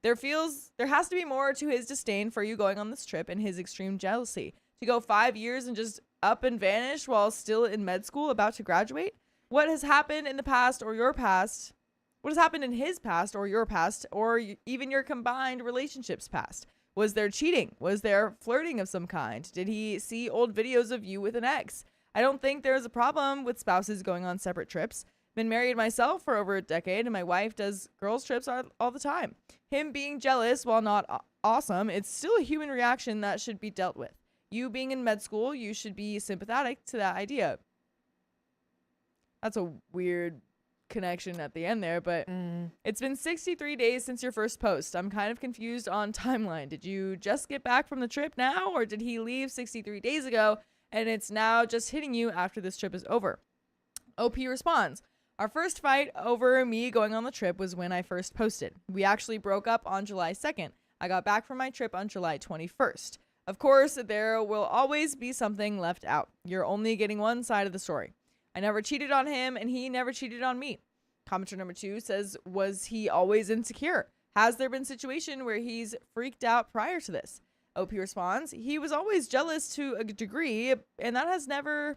There has to be more to his disdain for you going on this trip and his extreme jealousy. To go 5 years and just up and vanish while still in med school about to graduate? What has happened in the past or your past? What has happened in his past or your past or even your combined relationships past? Was there cheating? Was there flirting of some kind? Did he see old videos of you with an ex? I don't think there's a problem with spouses going on separate trips. Been married myself for over a decade, and my wife does girls' trips all the time. Him being jealous, while not awesome, it's still a human reaction that should be dealt with. You being in med school, you should be sympathetic to that idea. That's a weird connection at the end there, but it's been 63 days since your first post. I'm kind of confused on timeline. Did you just get back from the trip now, or did he leave 63 days ago and it's now just hitting you after this trip is over? OP responds, our first fight over me going on the trip was when I first posted. We actually broke up on July 2nd. I got back from my trip on July 21st. Of course, there will always be something left out. You're only getting one side of the story. I never cheated on him, and he never cheated on me. Commenter number 2 says, was he always insecure? Has there been a situation where he's freaked out prior to this? OP responds, he was always jealous to a degree, and that was never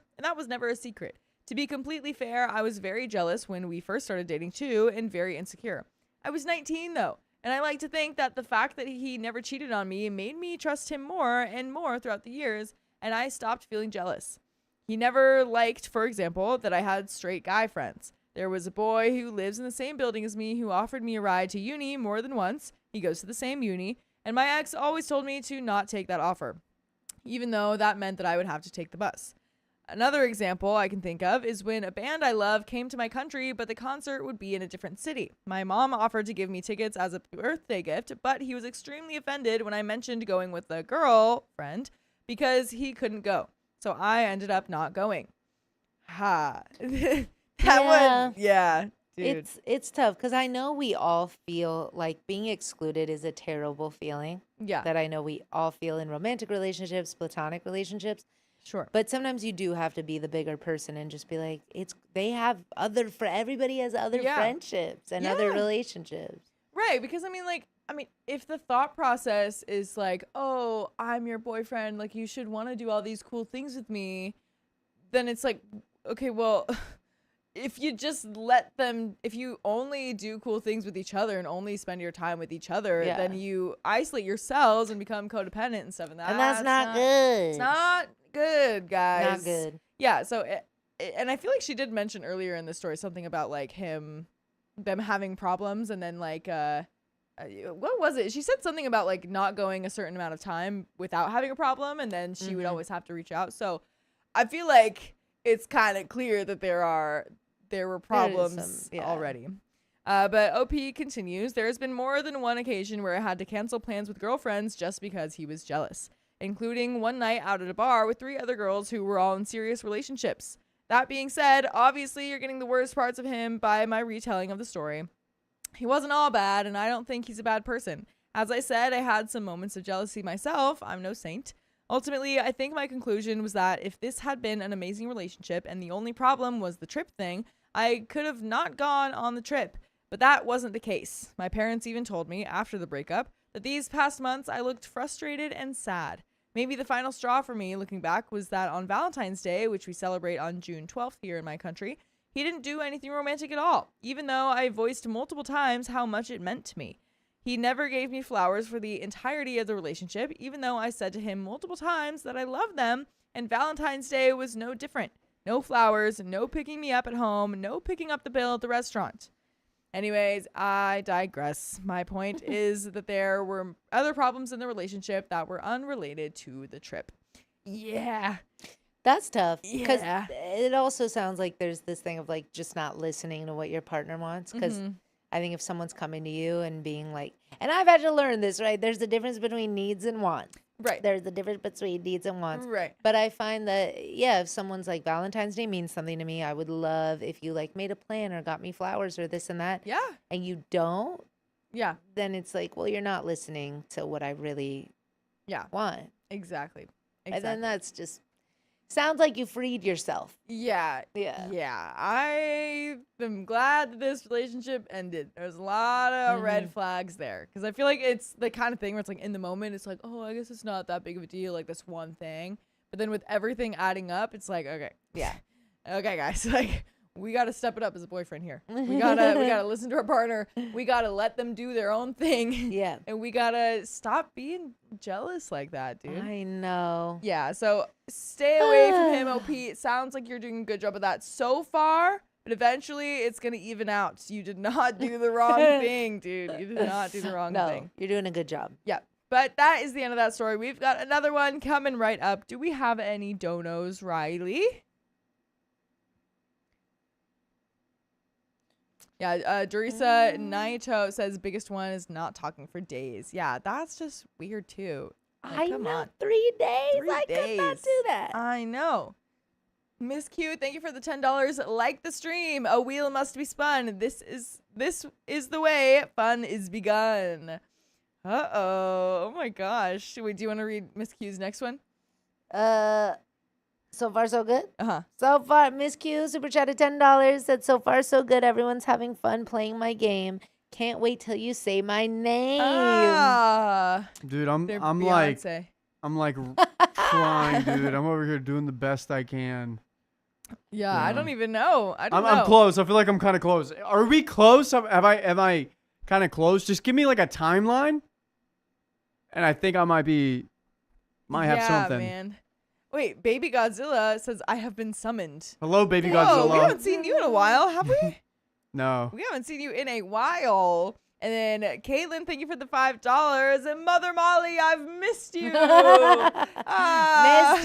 a secret. To be completely fair, I was very jealous when we first started dating too, and very insecure. I was 19 though, and I like to think that the fact that he never cheated on me made me trust him more and more throughout the years, and I stopped feeling jealous. He never liked, for example, that I had straight guy friends. There was a boy who lives in the same building as me who offered me a ride to uni more than once. He goes to the same uni, and my ex always told me to not take that offer, even though that meant that I would have to take the bus. Another example I can think of is when a band I love came to my country, but the concert would be in a different city. My mom offered to give me tickets as a birthday gift, but he was extremely offended when I mentioned going with a girlfriend because he couldn't go. So I ended up not going. Ha. Yeah, dude. It's tough because I know we all feel like being excluded is a terrible feeling Yeah, that I know we all feel in romantic relationships, platonic relationships. sure. But sometimes you do have to be the bigger person and just be like, everybody has other Yeah. friendships and other Yeah. relationships. Right, because I mean, if the thought process is like, oh, I'm your boyfriend, like you should want to do all these cool things with me, then it's like, okay, well, if you just if you only do cool things with each other and only spend your time with each other, Yeah. then you isolate yourselves and become codependent and stuff. And That's not good. It's not good, guys. Not good. Yeah, so, and I feel like she did mention earlier in the story something about like them having problems, and then like, what was it? She said something about like not going a certain amount of time without having a problem, and then she would always have to reach out. So I feel like it's kind of clear that there were problems already. But OP continues, there has been more than one occasion where I had to cancel plans with girlfriends just because he was jealous, including one night out at a bar with 3 other girls who were all in serious relationships. That being said, obviously you're getting the worst parts of him by my retelling of the story. He wasn't all bad, and I don't think he's a bad person. As I said, I had some moments of jealousy myself. I'm no saint. Ultimately, I think my conclusion was that if this had been an amazing relationship and the only problem was the trip thing, I could have not gone on the trip. But that wasn't the case. My parents even told me after the breakup that these past months I looked frustrated and sad. Maybe the final straw for me, looking back, was that on Valentine's Day, which we celebrate on June 12th here in my country, he didn't do anything romantic at all, even though I voiced multiple times how much it meant to me. He never gave me flowers for the entirety of the relationship, even though I said to him multiple times that I loved them, and Valentine's Day was no different. No flowers, no picking me up at home, no picking up the bill at the restaurant. Anyways, I digress. My point is that there were other problems in the relationship that were unrelated to the trip. Yeah. That's tough because Yeah. it also sounds like there's this thing of like just not listening to what your partner wants. Because I think if someone's coming to you and being like, and I've had to learn this, right? There's a difference between needs and wants. Right. There's a difference between needs and wants. Right. But I find that, yeah, if someone's like Valentine's Day means something to me, I would love if you like made a plan or got me flowers or this and that. Yeah. And you don't, Yeah. then it's like, well, you're not listening to what I really Yeah. want. Exactly. And then that's just, sounds like you freed yourself. Yeah. Yeah. Yeah. I am glad that this relationship ended. There's a lot of red flags there. Because I feel like it's the kind of thing where it's like in the moment, it's like, oh, I guess it's not that big of a deal. Like this one thing. But then with everything adding up, it's like, okay. Yeah. Okay, guys. Like, we got to step it up as a boyfriend here. We gotta listen to our partner. We got to let them do their own thing. Yeah. And we got to stop being jealous like that, dude. I know. Yeah, so stay away from him, OP. It sounds like you're doing a good job of that so far, but eventually it's going to even out. You did not do the wrong thing, dude. You did not do the wrong thing. No, you're doing a good job. Yeah, but that is the end of that story. We've got another one coming right up. Do we have any donos, Riley? Yeah, Dorisa Naito says biggest one is not talking for days. Yeah, that's just weird too. Like, I come know. on. 3 days. 3 I could not days. do that. I know. Miss Q, thank you for the $10. Like the stream. A wheel must be spun. This is the way fun is begun. Uh-oh. Oh my gosh. Wait, do you want to read Miss Q's next one? So far so good. Uh-huh. So far, Miss Q super chatted $10. Said so far so good. Everyone's having fun playing my game. Can't wait till you say my name. Dude, They're I'm Beyonce. like trying, dude. I'm over here doing the best I can. Yeah, I don't even know. I don't know. I'm close. I feel like I'm kind of close. Are we close? Am I kind of close? Just give me like a timeline, and I think I might have something. Yeah, man. Wait, Baby Godzilla says I have been summoned. Hello, Baby Whoa, Godzilla. we haven't seen you in a while, have we? No. We haven't seen you in a while. And then Caitlin, thank you for the $5. And Mother Molly, I've missed you. Missed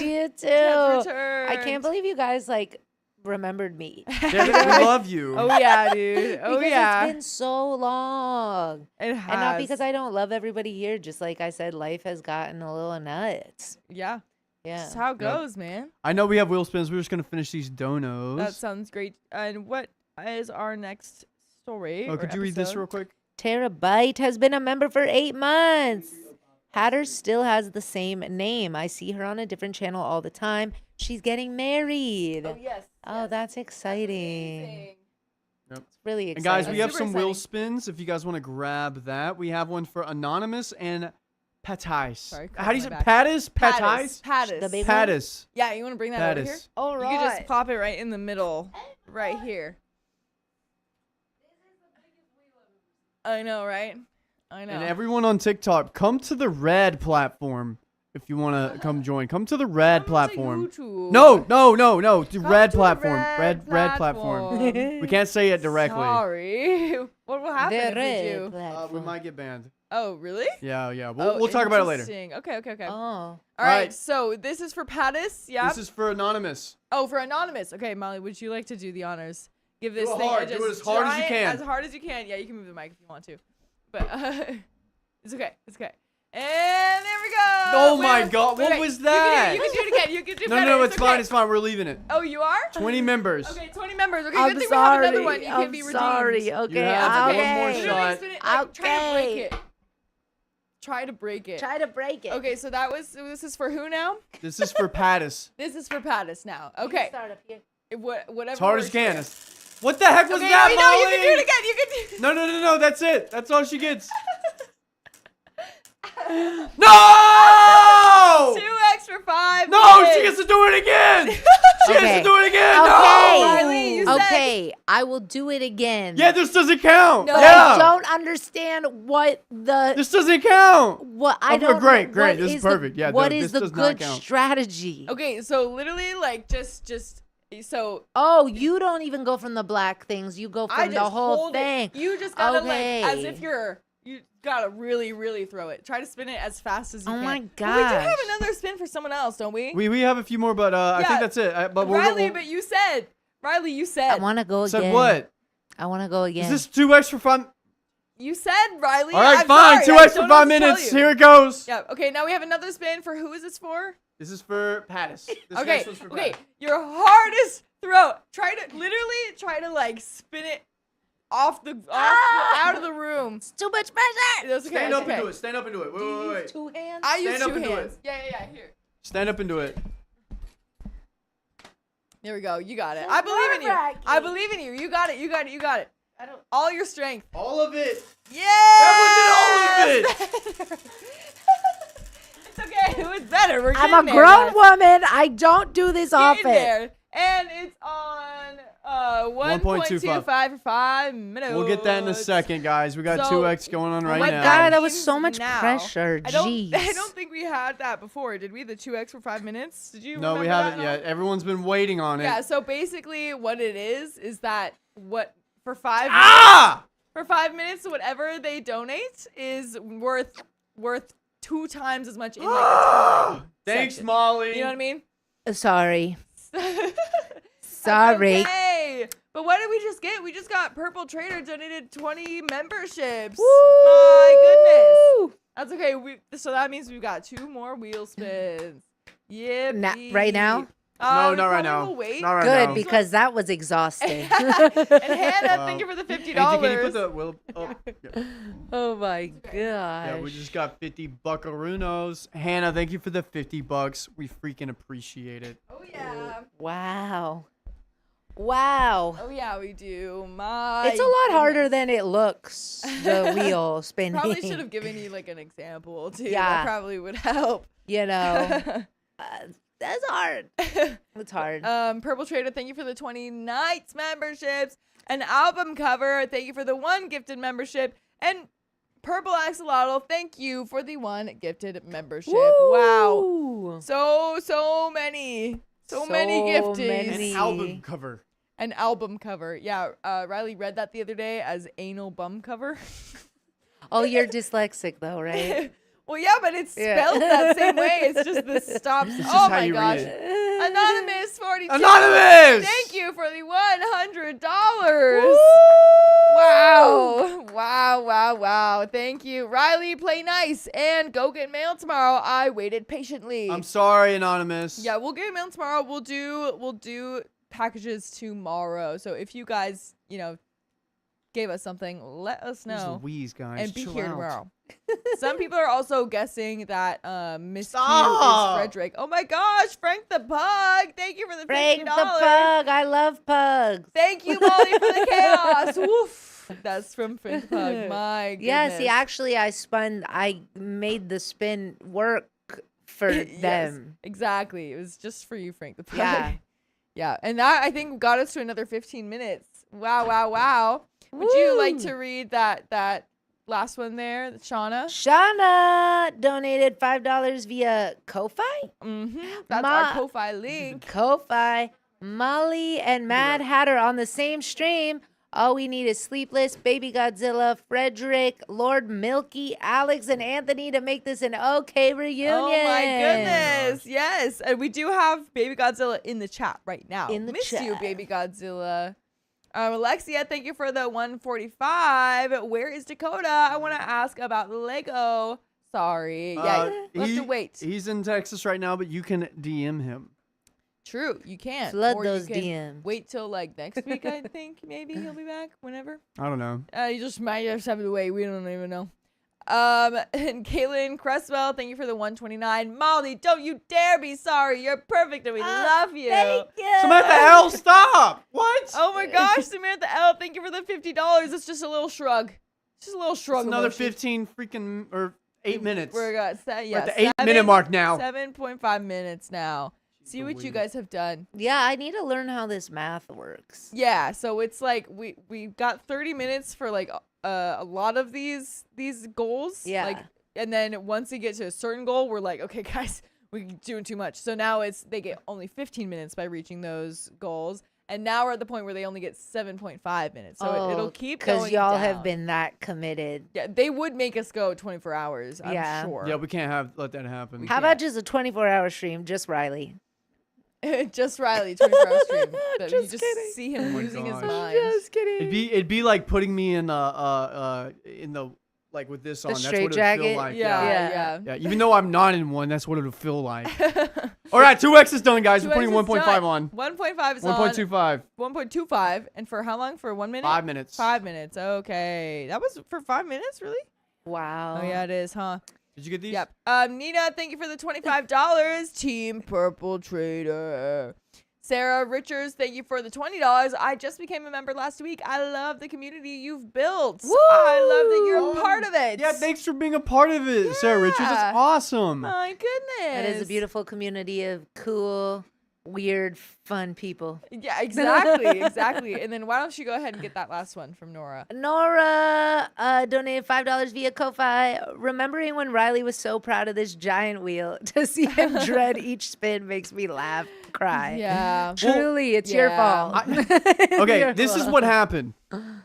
you too. Ted's I can't returned. believe you guys like remembered me. Yeah, we love you. Oh yeah, dude. Oh Because yeah. it's been so long. It has. And not because I don't love everybody here. Just like I said, life has gotten a little nuts. Yeah. Yeah. That's how it goes, man. I know we have wheel spins. We're just gonna finish these donos. That sounds great. And what is our next story? Oh, or could you read this episode? real quick? Terabyte has been a member for 8 months. Hatter still has the same name. I see her on a different channel all the time. She's getting married. Oh yes. Oh, that's exciting. Yep. It's really And exciting. guys, we have Super some wheel exciting. spins. If you guys want to grab that, we have one for Anonymous and Patis. Sorry, How do you say cracked my Patis? Patis? Pattis. The big one? Patis. Yeah, you want to bring that over here? Patis. All You right. could just pop it right in the middle, right here. I know, right? I know. And everyone on TikTok, come to the red platform if you want to come join. Come to the red Come to platform. YouTube. No. The Come red to the platform. red platform. platform. We can't say it directly. Sorry. What will happen The if we red do? We platform. might get banned. Oh, really? Yeah. We'll talk about it later. Interesting. Okay. Oh. All All right. right. So this is for Pattis. Yeah. This is for Anonymous. Oh, for Anonymous. Okay, Molly, would you like to do the honors? Give this it thing hard. a Do just it as hard as you giant- can. As hard as you can. Yeah, you can move the mic if you want to. But it's okay. It's okay. And there we go. Oh my God, what was that? You can do it again. You can do it No, better. it's fine. okay. It's fine. We're leaving it. Oh, you are? 20 members. Okay, 20 members. Okay, I'm good thing sorry. we have another one. You can I'm be redeemed. sorry. Okay. You have That's one okay. more Literally shot. spin it, like, Try to break Okay. it. Try to break it. Try to break it. Okay, so this is for who now? This is for Patis. This is for Pattis now. You Okay. Start up here. Whatever. As hard as works you can. for you. What the heck was Okay, that, wait, no, you can do Molly? it again. You can do No. That's it. That's all she gets. No! 2x for 5. No, minutes. she gets to do it again. She Okay. gets to do it again. Okay. No! Riley, you said- Okay, I will do it again. Yeah, this doesn't count. No. But Yeah. I don't understand what the This doesn't count. what I Oh, don't. great. know what This is is the- perfect. Yeah, what no, is this the does not good count. strategy? Okay, so literally, like, just So Oh, you don't even go from the black things. You go I from just the whole hold thing. it. You just gotta Okay. like as if you gotta really, really throw it. Try to spin it as fast as you Oh can. my But we do have gosh. another spin for someone else, don't we? We have a few more, but I Yeah. think that's it. But Riley, but you said I want to go again. said what? I want to go again. Is this 2x for 5? You said Riley. All right, I'm fine. sorry, I 2x for don't know 5 what to tell minutes. you. Here it goes. Yeah. Okay. Now we have another spin for who is this for? This is for Pattis. This Okay. next one's for Okay. Pattis. Your hardest throw. Try to like spin it out of the room. It's too much pressure. That's okay. Stand that's up and okay. do it. Stand up and do it. Wait. Two hands. I use Stand up two and do hands. it. Yeah. Here. Stand up and do it. There we go. You got it. I believe in you. I believe in you. You got it. You got it. You got it. I don't. All your strength. All of it. Yeah. That wasn't all of it. It's okay. It was better. We're I'm getting a there, grown guys. woman. I don't do this Getting often. there. And it's on 1.25 for 5 minutes. We'll get that in a second, guys. We got So, 2x going on right what now. God, that was means so much now- pressure. I Jeez. don't think we had that before. Did we? The 2x for 5 minutes? Did you? No, we remember haven't that at all? yet. Everyone's been waiting on it. Yeah. So basically, what it is that what for 5 Ah! for 5 minutes, whatever they donate is worth 2 times as much in like a time. Thanks, section. Molly. You know what I mean? Sorry. That's Sorry. okay. But what did we just get? We just got Purple Trader donated 20 memberships. Woo! My goodness. That's okay. So that means we've got 2 more wheel spins. Yeah. Right now? No, not right now. We'll wait. Not right Good, now. because that was exhausting. And Hannah, thank you for the $50. Angie, can you put the will? Oh, yeah. Oh my gosh. Yeah, we just got 50 buckaroos. Hannah, thank you for the $50. We freaking appreciate it. Oh yeah. Wow. Wow. Oh yeah, we do. My It's a lot goodness. harder than it looks, the wheel spinning. Probably should have given you like an example too. Yeah. That probably would help. You know, that's hard. It's hard. Purple Trader, thank you for the 20 nights memberships. An album cover, thank you for the 1 gifted membership. And Purple Axolotl, thank you for the 1 gifted membership. Wow. Woo. So many. So many gifties. many. An album cover. An album cover. Yeah, Riley read that the other day as anal bum cover. Oh, you're dyslexic though, right? Well, yeah, but it's Yeah. spelled that same way. It's just the stops. just Oh how my you read gosh. it. Anonymous 42. Anonymous! Thank you for the $100. Wow. Thank you. Riley, play nice and go get mail tomorrow. I waited patiently. I'm sorry, Anonymous. Yeah, we'll get mail tomorrow. We'll do packages tomorrow. So if you guys, gave us something, let us Jeez know. Louise, guys. And be chill here out. tomorrow. Some people are also guessing that Miss Q is Stop. Frederick. Oh my gosh, Frank the Pug. Thank you for the $50. Frank the pug. I love pugs. Thank you, Molly, for the chaos. Woof. That's from Frank the Pug. My goodness. Yeah, see, actually, I made the spin work for Yes, them. exactly. It was just for you, Frank the Pug. Yeah. Yeah, and that, I think, got us to another 15 minutes. Wow. Would you like to read that last one there, Shauna? Shauna donated $5 via Ko-Fi. Mm-hmm. That's our Ko-Fi link. Ko-Fi. Molly and Mad Hatter on the same stream. All we need is Sleepless, Baby Godzilla, Frederick, Lord Milky, Alex, and Anthony to make this an okay reunion. Oh my goodness. Yes. And we do have Baby Godzilla in the chat right now. In the Miss you, chat. Baby Godzilla. Alexia, thank you for the 145. Where is Dakota? I want to ask about Lego. Sorry. Yeah, we'll have to wait. He's in Texas right now, but you can DM him. True, you can. Flood Or those you can DMs. Wait till like next week, I think. Maybe he'll be back whenever. I don't know. You just might just have to wait. We don't even know. And Kaylin Cresswell, thank you for the 129. Molly, don't you dare be sorry. You're perfect and we love you. Thank you. Samantha L, stop! What? Oh my gosh, Samantha L, thank you for the $50. It's just a little shrug. Just a little shrug. It's another emoji. 15 freaking, or 8 minutes. We're at We're at the 8-minute mark now. 7.5 minutes now. See what you Louise. guys have done. Yeah, I need to learn how this math works. Yeah, so it's like we got 30 minutes for like a lot of these goals. Yeah. Like, and then once we get to a certain goal, we're like, okay, guys, we're doing too much. So now they get only 15 minutes by reaching those goals. And now we're at the point where they only get 7.5 minutes. So it'll keep going because y'all have down. been that committed. Yeah, they would make us go 24 hours, I'm sure. Yeah, we can't let that happen. How about just a 24-hour stream, just Riley? Just Riley, 24-hour stream. But you Just just kidding. see him Oh my losing his gosh. mind. Just kidding. It'd be like putting me in the like with this on. That's what it'd straitjacket? feel like. Yeah. Yeah, even though I'm not in one, that's what it'll feel like. All right, 2x is done, guys. We're 2x putting is 1.5 done. on. 1.5 is on. 1.25. 1.25. And for how long? For 1 minute? 5 minutes. 5 minutes. Okay. That was for 5 minutes, really? Wow. Oh, yeah, it is, huh? Did you get these? Yep. Nina, thank you for the $25. Team Purple Trader. Sarah Richards, thank you for the $20. I just became a member last week. I love the community you've built. Woo! I love that you're a part of it. Yeah, thanks for being a part of it, Sarah Richards. Yeah. That's awesome. My goodness. That is a beautiful community of cool, weird, fun people. Yeah, exactly. And then why don't you go ahead and get that last one from Nora? Nora donated $5 via Ko-Fi. Remembering when Riley was so proud of this giant wheel, to see him dread each spin makes me laugh, cry. Yeah. Truly, it's your yeah. fault. Okay, this is what happened.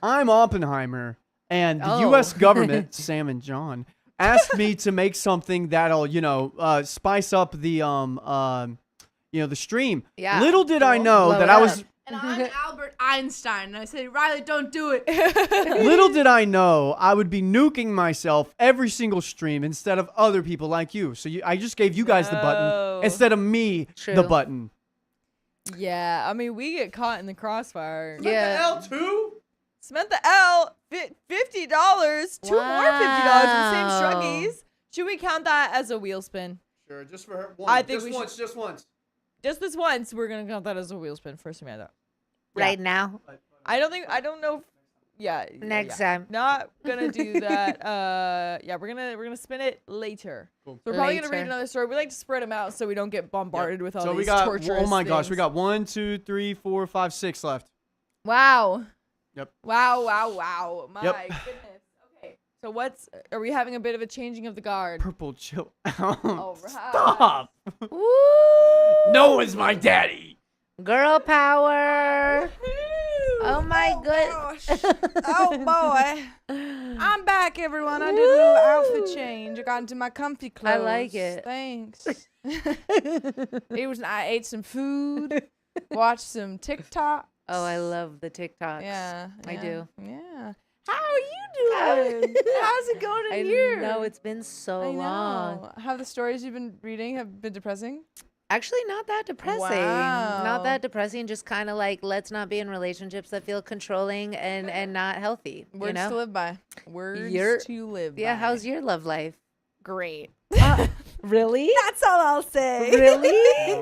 I'm Oppenheimer, and the Oh. U.S. government, Sam and John, asked me to make something that'll, spice up the the stream. Yeah. Little did I know Blow that it I was. up. And I'm Albert Einstein, and I say, Riley, don't do it. Little did I know I would be nuking myself every single stream instead of other people like you. So I just gave you guys the Oh. button instead of me the True. button. Yeah. I mean, we get caught in the crossfire. Yeah. L2? Spent the L, $50. Two more $50 in the same Wow. shruggies. Should we count that as a wheel spin? Sure, just for her. I think we should- just once. Just this once, we're going to count that as a wheel spin. First time I thought. Right now. I don't know. Yeah. Next yeah. time. Not gonna do that. Yeah, we're gonna spin it later. Cool. So we're probably gonna read Later. another story. We like to spread them out so we don't get bombarded with all So these we got. torturous Oh my gosh, we things. got 1, 2, 3, 4, 5, 6 left. Wow. Yep. Wow. My Yep. goodness. Okay. So are we having a bit of a changing of the guard? Purple chill. All right. Stop. Woo! No one's my daddy. Girl power. Oh my Gosh. Oh boy. I'm back, everyone. I did a little outfit change. I got into my comfy clothes. I like it. Thanks. I ate some food, watched some TikTok. Oh, I love the TikToks. Yeah, I yeah, do. Yeah. How are you doing? How's it going I in here? know it's been so I long. know. Have the stories you've been reading have been depressing? Actually, not that depressing. Wow. Not that depressing. Just kind of like, let's not be in relationships that feel controlling and not healthy. Words you know? to live by. Words Your- to live Yeah. by. How's your love life? great? Really? That's all I'll say. Really?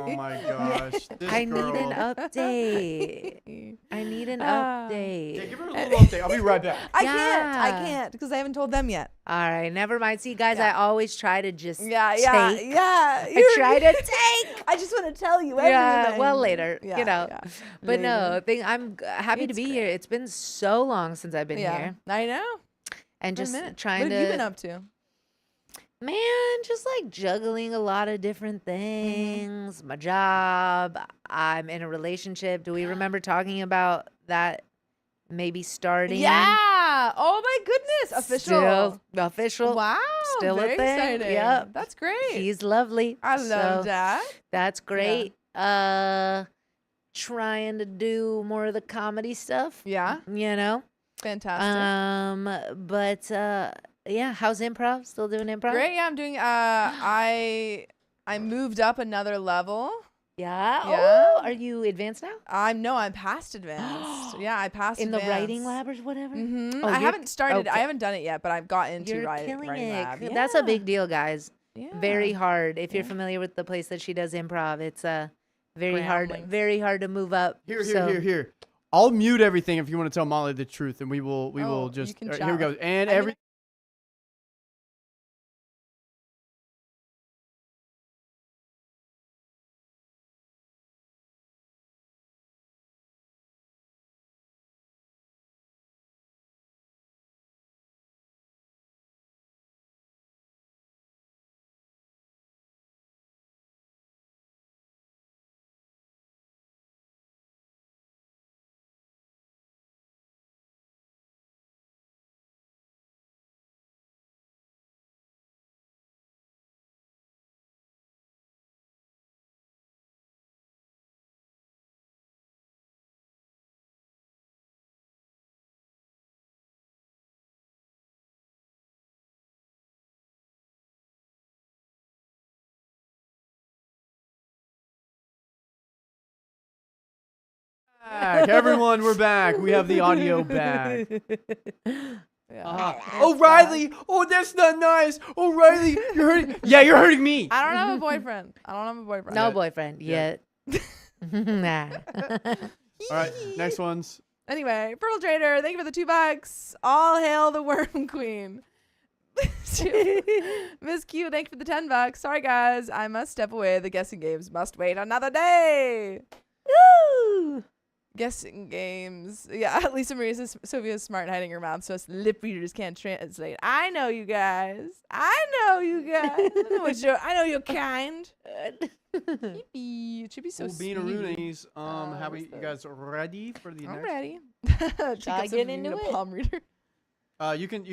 Oh my gosh. This I girl. need an update. I need an Ah. Yeah, update. give her a little update. I'll be right back. I Yeah. can't because I haven't told them yet. All right, never mind. See, guys, I always try to just take. yeah. I try to take. I just want to tell you everything. Yeah, well, later, Yeah, you know. yeah. But no, Later. I'm happy to It's be great. here. It's been so long since I've been Yeah, here, I know. and Been a just minute. trying What to. have you been up to? Man, just like juggling a lot of different things. My job. I'm in a relationship. Do we remember talking about that? Maybe starting. Yeah. Oh my goodness. Official. Still official. Wow. Still a very thing. exciting. Yep. That's great. He's lovely. I love so that. That's great. Trying to do more of the comedy stuff. Yeah. You know. Fantastic. But yeah, how's improv? Still doing improv? Great. Yeah, I'm doing I moved up another level. Yeah. Yeah. Oh, are you advanced now? I'm past advanced. Yeah, I passed In the advanced. writing lab or whatever? Mm-hmm. Oh, I you're- haven't started. okay. I haven't done it yet, but I've got into You're writing killing writing it. lab. That's a Yeah. big deal, guys. Yeah. Very hard. If you're Yeah. familiar with the place that she does improv, it's very Ground hard. length. Very hard to move up. Here. I'll mute everything if you want to tell Molly the truth, and we will Oh, you just. can All right, here we go. chat. And I mean, every. Back. Everyone, we're back. We have the audio back. Yeah. Oh, Riley. Oh, that's not nice. Oh, Riley, you're hurting. Yeah, you're hurting me. I don't have a boyfriend. No boyfriend Yeah. yet. Nah. All right, next ones. Anyway, Purple Trader, thank you for the $2. All hail the Worm Queen. Miss Q, thank you for the $10. Sorry, guys. I must step away. The guessing games must wait another day. Woo! Guessing games. Yeah, Lisa Marie says Sophia's smart hiding her mouth so us lip readers can't translate. I know you guys. I know you're kind. Yippee. It should be so sweet. Bean-a-roonies. How about you guys ready for the I'm next? ready. Shall I get into it? Palm reader. You can.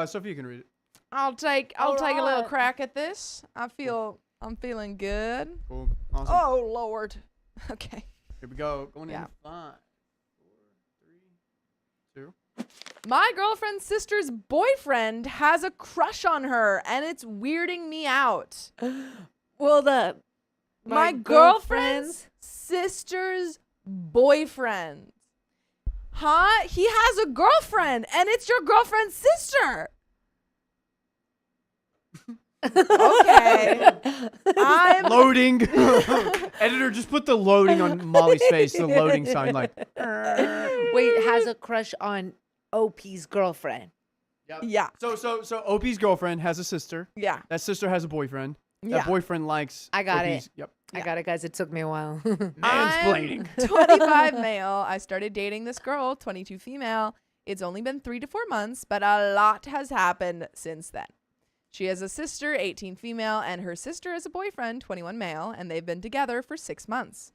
Sophie, you can read it. I'll take a little Alright. crack at this. I'm feeling good. Cool. Awesome. Oh Lord. Okay. Here we go. Going Yeah. in 5, 4, 3, 2. My girlfriend's sister's boyfriend has a crush on her, and it's weirding me out. Well, My girlfriend's sister's boyfriend. Huh? He has a girlfriend, and it's your girlfriend's sister. Okay. I'm Loading. Editor, just put the loading on Molly's face. The loading sign, like. Wait, has a crush on OP's girlfriend. Yep. Yeah. So OP's girlfriend has a sister. Yeah. That sister has a boyfriend. Yeah. That boyfriend likes. I got OP's. it. Yep. I got it, guys. It took me a while. Mansplaining. I'm 25 male. I started dating this girl, 22 female. It's only been 3 to 4 months, but a lot has happened since then. She has a sister, 18 female, and her sister has a boyfriend, 21 male, and they've been together for 6 months.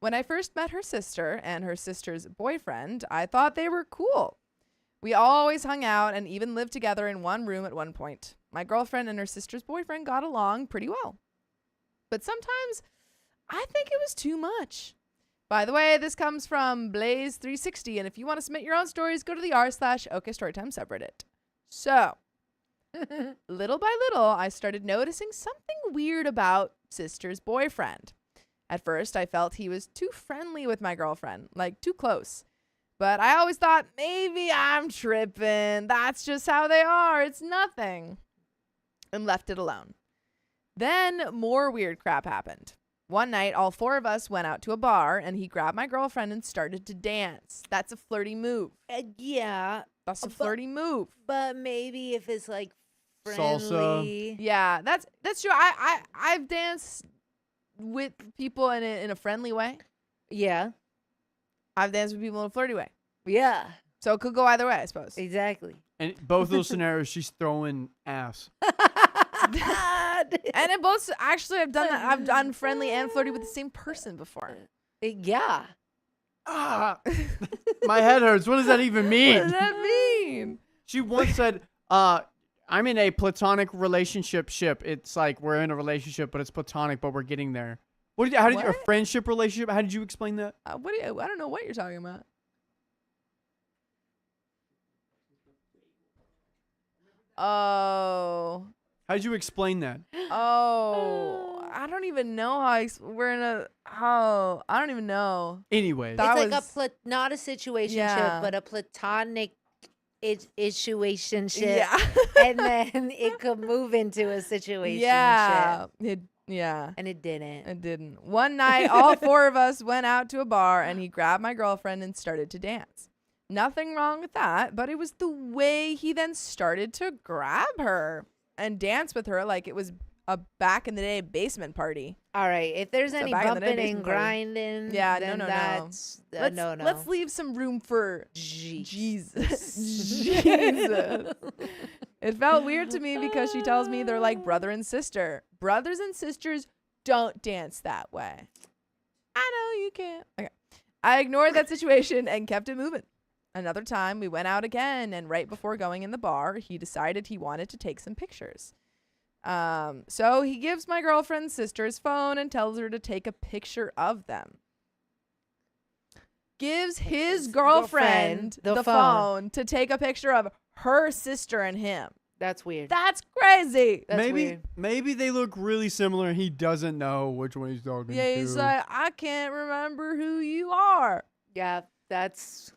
When I first met her sister and her sister's boyfriend, I thought they were cool. We always hung out and even lived together in one room at one point. My girlfriend and her sister's boyfriend got along pretty well. But sometimes I think it was too much. By the way, this comes from Blaze360, and if you want to submit your own stories, go to the r/OKStorytime subreddit. So, little by little, I started noticing something weird about sister's boyfriend. At first, I felt he was too friendly with my girlfriend, like too close. But I always thought, maybe I'm tripping. That's just how they are. It's nothing. And left it alone. Then more weird crap happened. One night, all 4 of us went out to a bar, and he grabbed my girlfriend and started to dance. That's a flirty move. Yeah, That's a flirty move. but maybe if it's like Salsa. friendly. Yeah, that's true. I've danced with people in a friendly way. Yeah. I've danced with people in a flirty way. Yeah. So it could go either way, I suppose. Exactly. And both those scenarios, she's throwing ass. And in both, actually, I've done that. I've done friendly and flirty with the same person before. Yeah. Ah, my head hurts. What does that even What mean? does that mean? She once said, I'm in a platonic relationship. It's like we're in a relationship, but it's platonic, but we're getting there. How did you, a What? friendship relationship? How did you explain that? I don't know what you're talking about. Oh. How did you explain that? Oh. I don't even know how we're in a. Oh. I don't even know. Anyways, That It's was- like not a situationship, Yeah. but a platonic situationship. Yeah. And then it could move into a situationship. Yeah. Yeah. And it didn't. It didn't. One night, all 4 of us went out to a bar, and he grabbed my girlfriend and started to dance. Nothing wrong with that, but it was the way he then started to grab her and dance with her like it was a back in the day basement party. All right. If there's So any back in the day, bumping basement and party. grinding, Yeah, then no. that's no. Let's leave some room for Jesus. Jesus. It felt weird to me because she tells me they're like brother and sister. Brothers and sisters don't dance that way. I know you can't. Okay. I ignored that situation and kept it moving. Another time we went out again, and right before going in the bar, he decided he wanted to take some pictures. So he gives my girlfriend's sister his phone and tells her to take a picture of them. Gives his girlfriend the the phone. phone to take a picture of her sister and him. That's weird. That's crazy. That's weird. maybe they look really similar and he doesn't know which one he's talking Yeah, to. he's like, I can't remember who you are. Yeah, that's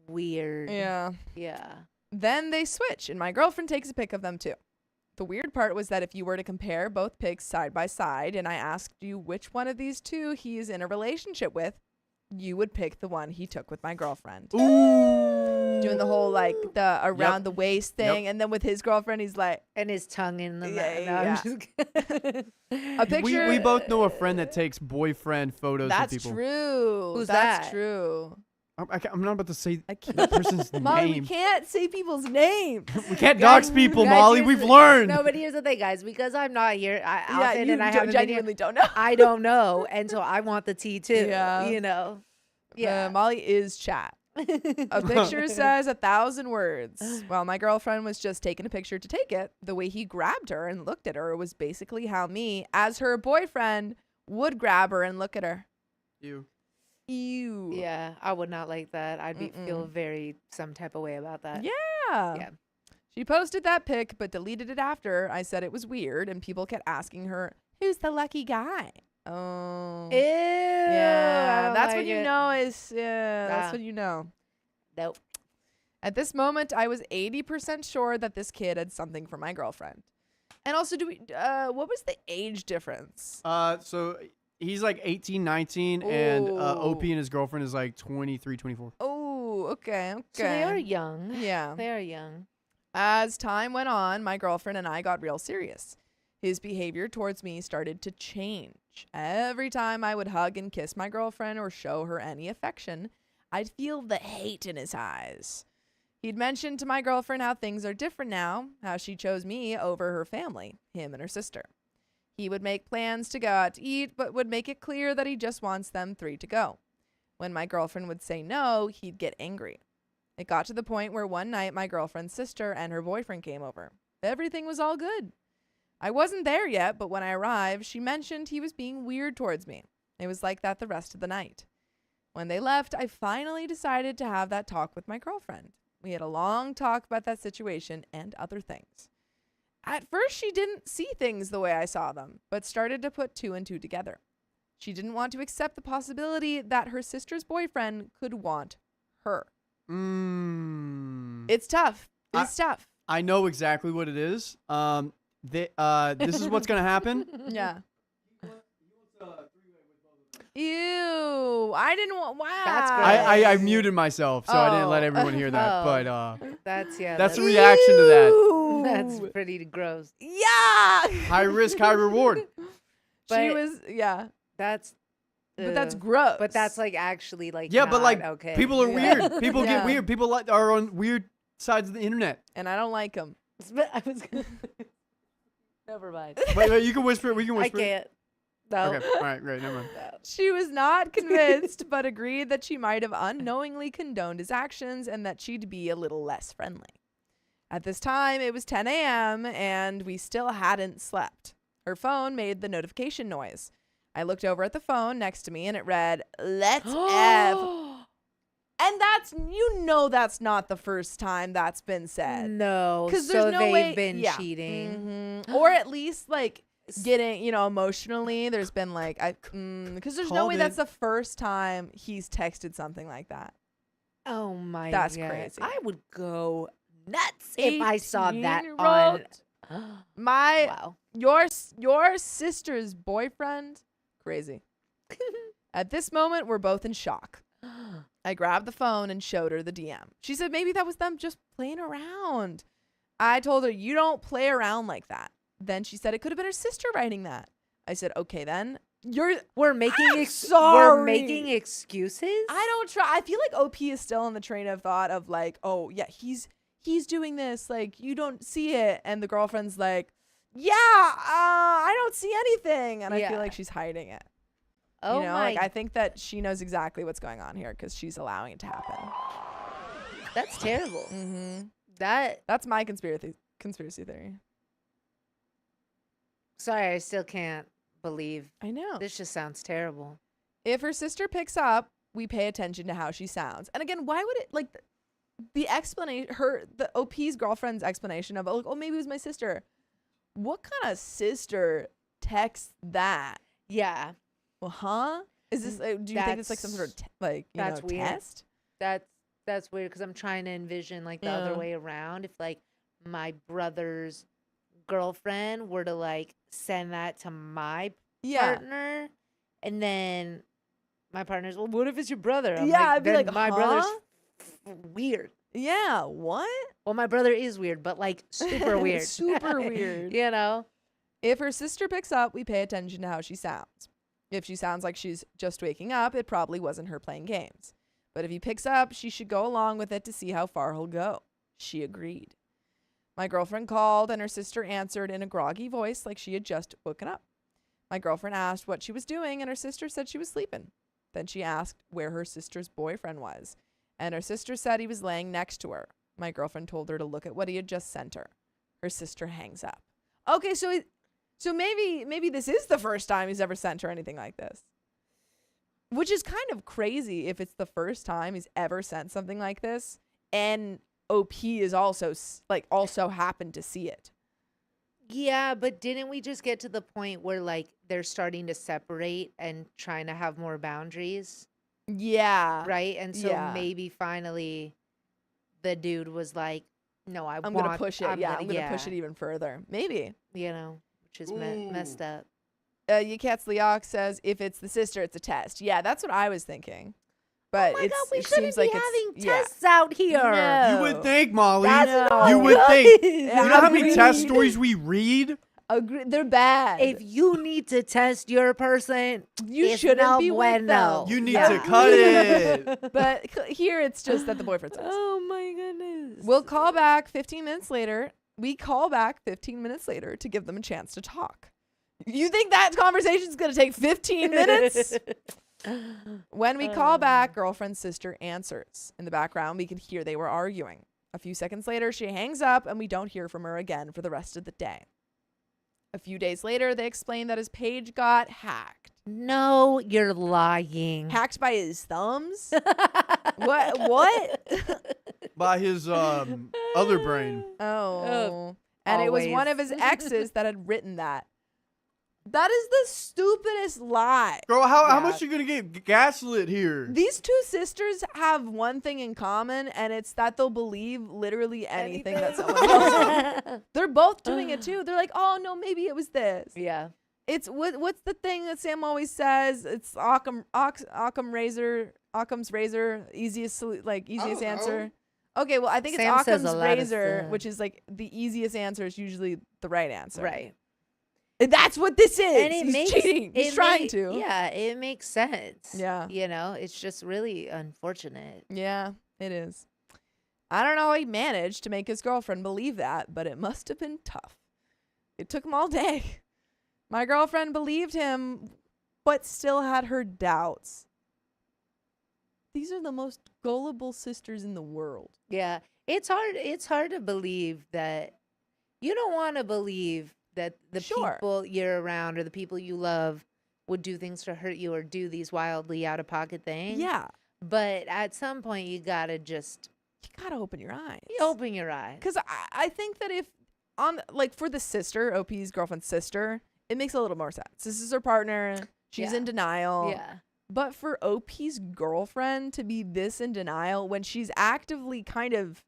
weird. Yeah. Yeah. Then they switch, and my girlfriend takes a pic of them too. The weird part was that if you were to compare both pics side by side, and I asked you which one of these two he is in a relationship with, you would pick the one he took with my girlfriend. Ooh. Doing the whole like the around the waist thing, and then with his girlfriend, he's like And his tongue in the Yeah, mouth. No, I'm just kidding. a picture. We both know a friend that takes boyfriend photos That's of people. true. Who's That's that? true. I'm not about to say I can't. that person's Molly, we name. can't say people's names. We can't dox people, Guys, Molly. here's We've the- learned. No, but here's the thing, guys. Because I'm not here often you and I haven't been here, genuinely don't know. I don't know, and so I want the tea too. Yeah. You know. Yeah. Molly is chat. A picture says 1,000 words. While my girlfriend was just taking a picture to take it, the way he grabbed her and looked at her was basically how me, as her boyfriend, would grab her and look at her. You. Ew. Yeah, I would not like that. I'd feel very some type of way about that. Yeah. Yeah. She posted that pic but deleted it after I said it was weird, and people kept asking her, "Who's the lucky guy?" Oh. Ew. Yeah. That's like when you it. know is that's Ah. when you know. Nope. At this moment, I was 80% sure that this kid had something for my girlfriend. And also, what was the age difference? So he's like 18, 19, and OP Ooh. and his girlfriend is like 23, 24. Oh, okay. So they are young. Yeah. They are young. As time went on, my girlfriend and I got real serious. His behavior towards me started to change. Every time I would hug and kiss my girlfriend or show her any affection, I'd feel the hate in his eyes. He'd mentioned to my girlfriend how things are different now, how she chose me over her family, him and her sister. He would make plans to go out to eat, but would make it clear that he just wants them three to go. When my girlfriend would say no, he'd get angry. It got to the point where one night my girlfriend's sister and her boyfriend came over. Everything was all good. I wasn't there yet, but when I arrived, she mentioned he was being weird towards me. It was like that the rest of the night. When they left, I finally decided to have that talk with my girlfriend. We had a long talk about that situation and other things. At first, she didn't see things the way I saw them, but started to put two and two together. She didn't want to accept the possibility that her sister's boyfriend could want her. It's tough. It's tough. I know exactly what it is. This is what's gonna happen. Yeah. Ew. I didn't want. Wow. That's gross. I muted myself, so I didn't let Oh. everyone hear that. Oh. But That's that's a reaction to that. Ew. That's pretty gross. Yeah. High risk, high reward. She But- was. Yeah. That's. But that's ugh. gross. But that's like actually like. Yeah, but not like okay. people are Yeah. weird. People Yeah. get weird. People are on weird sides of the internet. And I don't like them. But I was. Never mind. Wait, you can whisper it. We can I whisper it. can't. No. Okay. All right. Great. Never mind. She was not convinced, but agreed that she might have unknowingly condoned his actions and that she'd be a little less friendly. At this time, it was 10 a.m., and we still hadn't slept. Her phone made the notification noise. I looked over at the phone next to me, and it read, "Let's F." And that's that's not the first time that's been said. No. Because So there's no they've way. been yeah. cheating. Or at least, like, getting, emotionally, there's been, like, because there's no Called way it. that's the first time he's texted something like that. Oh my That's God. crazy. I would go nuts if I saw that on. 18-year-old. My Wow. your sister's boyfriend, crazy. At this moment, we're both in shock. I grabbed the phone and showed her the DM. She said maybe that was them just playing around. I told her, you don't play around like that. Then she said it could have been her sister writing that. I said, okay, then. We're making I'm We're sorry. making excuses. I don't try. I feel like OP is still on the train of thought of like, oh yeah, he's doing this. Like, you don't see it. And the girlfriend's like, yeah, I don't see anything. And I Yeah. feel like she's hiding it. Oh my. Like, I think that she knows exactly what's going on here because she's allowing it to happen. That's terrible. Mm-hmm. That's my conspiracy theory. sorry. I still can't believe I know. this. Just sounds terrible. If her sister picks up, we pay attention to how she sounds. And again, why would it, like, the explanation, the OP's girlfriend's explanation of, like, oh, maybe it was my sister. What kind of sister texts that? Yeah. Well, huh? Is this? Do you think it's like some sort of That's weird. test? That's weird because I'm trying to envision like the other Yeah. way around. If like my brother's girlfriend were to like send that to my Yeah. partner, and then my partner's, well, what if it's your brother? I'm Yeah, I'd be then like, my brother's huh? weird. Yeah. What? Well, my brother is weird, but like super weird. Super weird. You know? If her sister picks up, we pay attention to how she sounds. If she sounds like she's just waking up, it probably wasn't her playing games. But if he picks up, she should go along with it to see how far he'll go. She agreed. My girlfriend called and her sister answered in a groggy voice like she had just woken up. My girlfriend asked what she was doing and her sister said she was sleeping. Then she asked where her sister's boyfriend was, and her sister said he was laying next to her. My girlfriend told her to look at what he had just sent her. Her sister hangs up. Okay, so maybe this is the first time he's ever sent her anything like this. Which is kind of crazy if it's the first time he's ever sent something like this, and OP is also happened to see it. Yeah, but didn't we just get to the point where like they're starting to separate and trying to have more boundaries? Yeah. Right? And so Yeah. maybe finally the dude was like, no, I'm going to push it. I'm going to push it even further. Maybe. You know, which is messed up. Yukats Liak says if it's the sister, it's a test. Yeah, that's what I was thinking. But Oh my God, we it shouldn't seems be like having it's tests out here. No. You would think, Molly. That's No. You not would good. think. You know how many Agreed. test stories we read? They're bad. If you need to test your person, you it's shouldn't no be with bueno. them. You need Yeah. to cut it. But here it's just that the boyfriend says. Oh my goodness. We'll call back 15 minutes later. We call back 15 minutes later to give them a chance to talk. You think that conversation is going to take 15 minutes? When we call back, girlfriend's sister answers. In the background, we can hear they were arguing. A few seconds later, she hangs up and we don't hear from her again for the rest of the day. A few days later, they explain that his page got hacked. No, you're lying. Hacked by his thumbs? What? By his other brain. Oh. And it was one of Always. his exes that had written that. That is the stupidest lie. Girl, how Yeah. much you gonna get gaslit here? These two sisters have one thing in common, and it's that they'll believe literally anything that someone tells them. They're both doing it too. They're like, oh no, maybe it was this. Yeah. It's what's the thing that Sam always says? It's Occam's razor, easiest answer. Okay, well I think Sam it's says a Occam's lot of razor, stuff. which is like the easiest answer is usually the right answer. Right. And that's what this is. And it He's makes cheating. He's trying to. Yeah, it makes sense. Yeah. You know, it's just really unfortunate. Yeah, it is. I don't know how he managed to make his girlfriend believe that, but it must have been tough. It took him all day. My girlfriend believed him, but still had her doubts. These are the most gullible sisters in the world. Yeah. It's hard to believe that you don't want to believe that the Sure. people you're around or the people you love would do things to hurt you or do these wildly out of pocket things. Yeah. But at some point you gotta just You got to open your eyes. open your eyes. Because I think that if, for the sister, OP's girlfriend's sister, it makes a little more sense. This is her partner. She's Yeah. in denial. Yeah. But for OP's girlfriend to be this in denial when she's actively kind of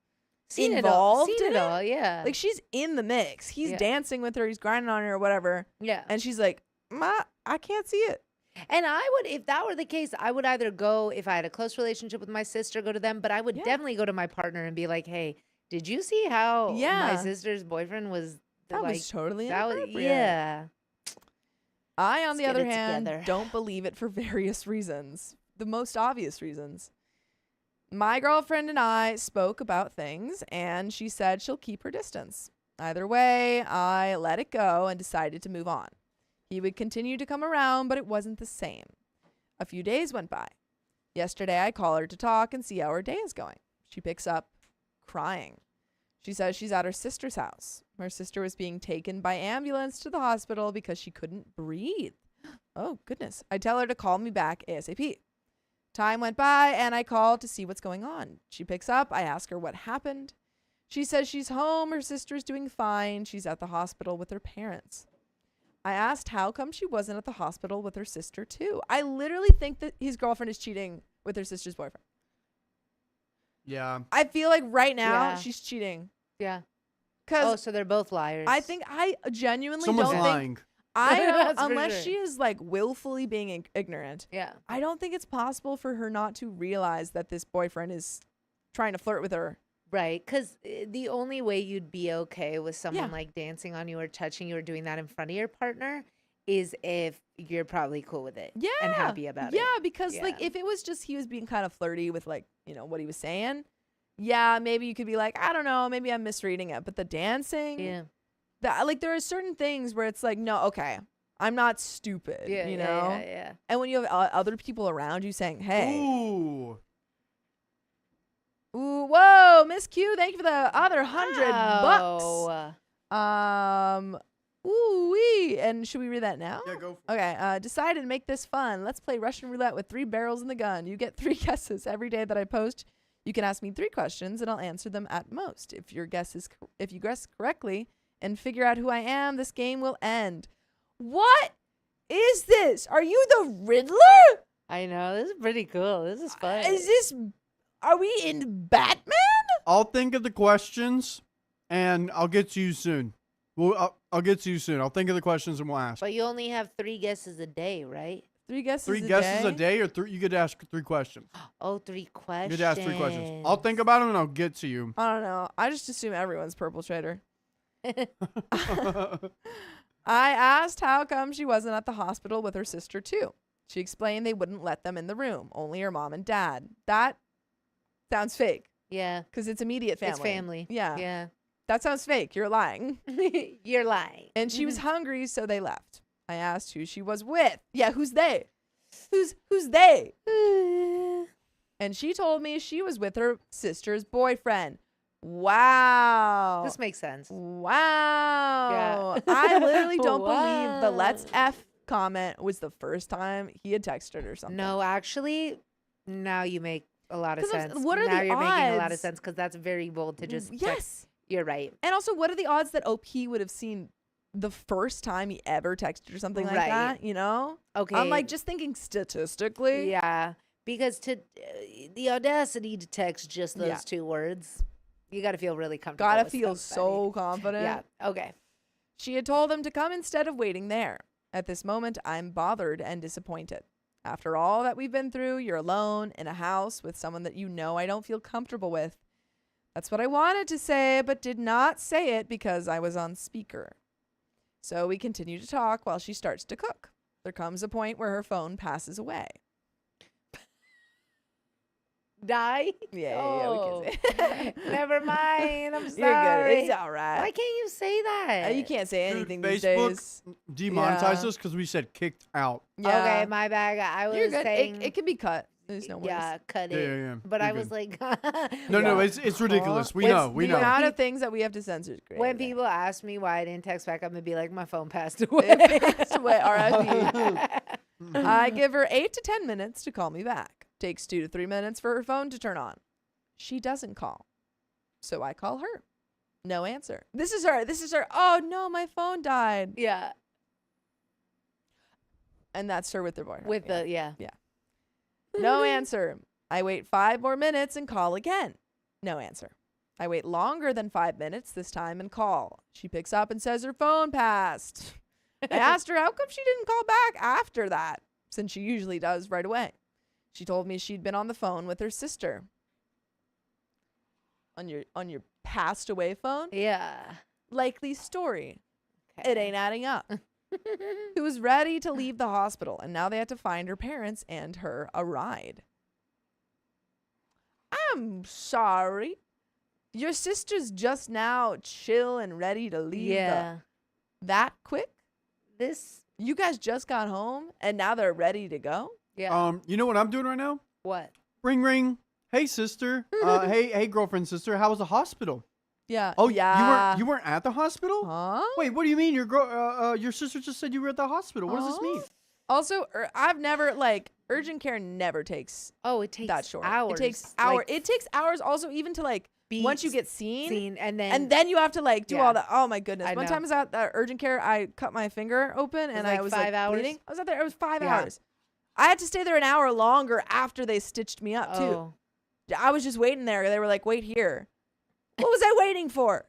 involved Seen in it all, yeah. like she's in the mix. He's Yeah. dancing with her. He's grinding on her or whatever. yeah. And she's like, Ma, I can't see it. And I would, if that were the case, I would either go, if I had a close relationship with my sister, go to them, but I would Yeah. definitely go to my partner and be like, hey, did you see how Yeah. my sister's boyfriend was That like, was totally that was, inappropriate. yeah. I, on Let's the get other it hand, together. don't believe it for various reasons. The most obvious reasons. My girlfriend and I spoke about things, and she said she'll keep her distance. Either way, I let it go and decided to move on. He would continue to come around, but it wasn't the same. A few days went by. Yesterday, I call her to talk and see how her day is going. She picks up, crying. She says she's at her sister's house. Her sister was being taken by ambulance to the hospital because she couldn't breathe. Oh, goodness. I tell her to call me back ASAP. Time went by, and I called to see what's going on. She picks up. I ask her what happened. She says she's home. Her sister's doing fine. She's at the hospital with her parents. I asked how come she wasn't at the hospital with her sister too. I literally think that his girlfriend is cheating with her sister's boyfriend. Yeah. I feel like right now Yeah. she's cheating. Yeah. Because Oh, so they're both liars. I genuinely Someone's don't lying. think I don't, That's for unless sure. she is like willfully being ignorant. Yeah. I don't think it's possible for her not to realize that this boyfriend is trying to flirt with her. Right. Because the only way you'd be okay with someone Yeah. like dancing on you or touching you or doing that in front of your partner is if you're probably cool with it. Yeah. And happy about it. Yeah, because like Yeah. if it was just he was being kind of flirty with like, you know, what he was saying, yeah, maybe you could be like, I don't know, maybe I'm misreading it. But the dancing, Yeah. like there are certain things where it's like, no, okay, I'm not stupid, Yeah. you yeah, know? Yeah. Yeah. And when you have other people around you saying, hey, Ooh. ooh, whoa, Miss Q, thank you for the other $100. Wow. Ooh wee. And should we read that now? Yeah, go for it. Okay. Decided to make this fun. Let's play Russian roulette with 3 barrels in the gun. You get 3 guesses every day that I post. You can ask me 3 questions and I'll answer them at most. If you guess correctly and figure out who I am, this game will end. What is this? Are you the Riddler? I know. This is pretty cool. This is fun. Are we in Batman? I'll think of the questions, and I'll get to you soon. Well, I'll get to you soon. I'll think of the questions, and we'll ask. But you only have 3 guesses a day, right? 3 guesses 3 guesses a day, or 3? You get to ask 3 questions. Oh, 3 questions. You get to ask 3 questions. I'll think about them, and I'll get to you. I don't know. I just assume everyone's Purple Trader. I asked how come she wasn't at the hospital with her sister too. She explained they wouldn't let them in the room, only her mom and dad. That sounds fake Yeah. because it's immediate family. It's family. Yeah. Yeah. That sounds fake. You're lying. You're lying. And she was hungry, so they left. I asked who she was with. Yeah, who's they? Who's they? And she told me she was with her sister's boyfriend. Wow. This makes sense. Wow. Yeah. I literally don't believe the Wow. let's F comment was the first time he had texted her or something. No, actually, now you make a lot of 'Cause I'm- sense. what are now the you're making a lot of odds? sense because that's very bold to just text. Yes. You're right. And also, what are the odds that OP would have seen the first time he ever texted or something like Right. that? You know? Okay. I'm like just thinking statistically. Yeah, because the audacity to text just those Yeah. 2 words, you got to feel really comfortable. Gotta with feel somebody. so confident. Yeah. Okay. She had told him to come instead of waiting there. At this moment, I'm bothered and disappointed. After all that we've been through, you're alone in a house with someone that you know I don't feel comfortable with. That's what I wanted to say, but did not say it because I was on speaker. So we continue to talk while she starts to cook. There comes a point where her phone passes away. Die? Yeah, we can say. Never mind. I'm You're sorry. good. It's all right. Why can't you say that? You can't say Dude, anything these Facebook days. demonetized Yeah. us because we said kicked out. Yeah. Okay, my bag. I was You're good. saying. It can be cut. There's no worries. yeah, cut Yeah, it. yeah, yeah. But You're I was good. like, No, Yeah. it's ridiculous. We It's know. We the know. amount of things that we have to censor is great. when people ask me why I didn't text back, I'm gonna be like, my phone passed away. It passed away, RIP. I give her 8 to 10 minutes to call me back. Takes 2 to 3 minutes for her phone to turn on. She doesn't call. So I call her. No answer. This is her. Oh no, my phone died. Yeah, And that's her with their boyfriend. with Yeah. the yeah. No answer. I wait 5 more minutes and call again. No answer. I wait longer than 5 minutes this time and call. She picks up and says her phone passed. I asked her how come she didn't call back after that, since she usually does right away. She told me she'd been on the phone with her sister. On your passed away phone? Yeah. Likely story. Okay. It ain't adding up. Who was ready to leave the hospital, and now they had to find her parents and her a ride. I'm sorry. Your sister's just now chill and ready to leave Yeah. that quick? This. You guys just got home and now they're ready to go? Yeah. You know what I'm doing right now? What? Ring ring. Hey sister. Hey girlfriend sister. How was the hospital? Yeah. Oh yeah. You weren't at the hospital? Huh? Wait, what do you mean? Your sister just said you were at the hospital. What does this mean? Also, I've never urgent care never takes Oh, it takes that short. hours. It takes hours. Like, It takes hours also even to once you get seen, and and then you have to like do Yeah. all that. Oh my goodness! I One know. time I was at urgent care. I cut my finger open and like I was 5 like hours? bleeding. I was out there. It was 5 Yeah. hours. I had to stay there an hour longer after they stitched me up too. Oh. I was just waiting there. They were like, "Wait here." What was I waiting for?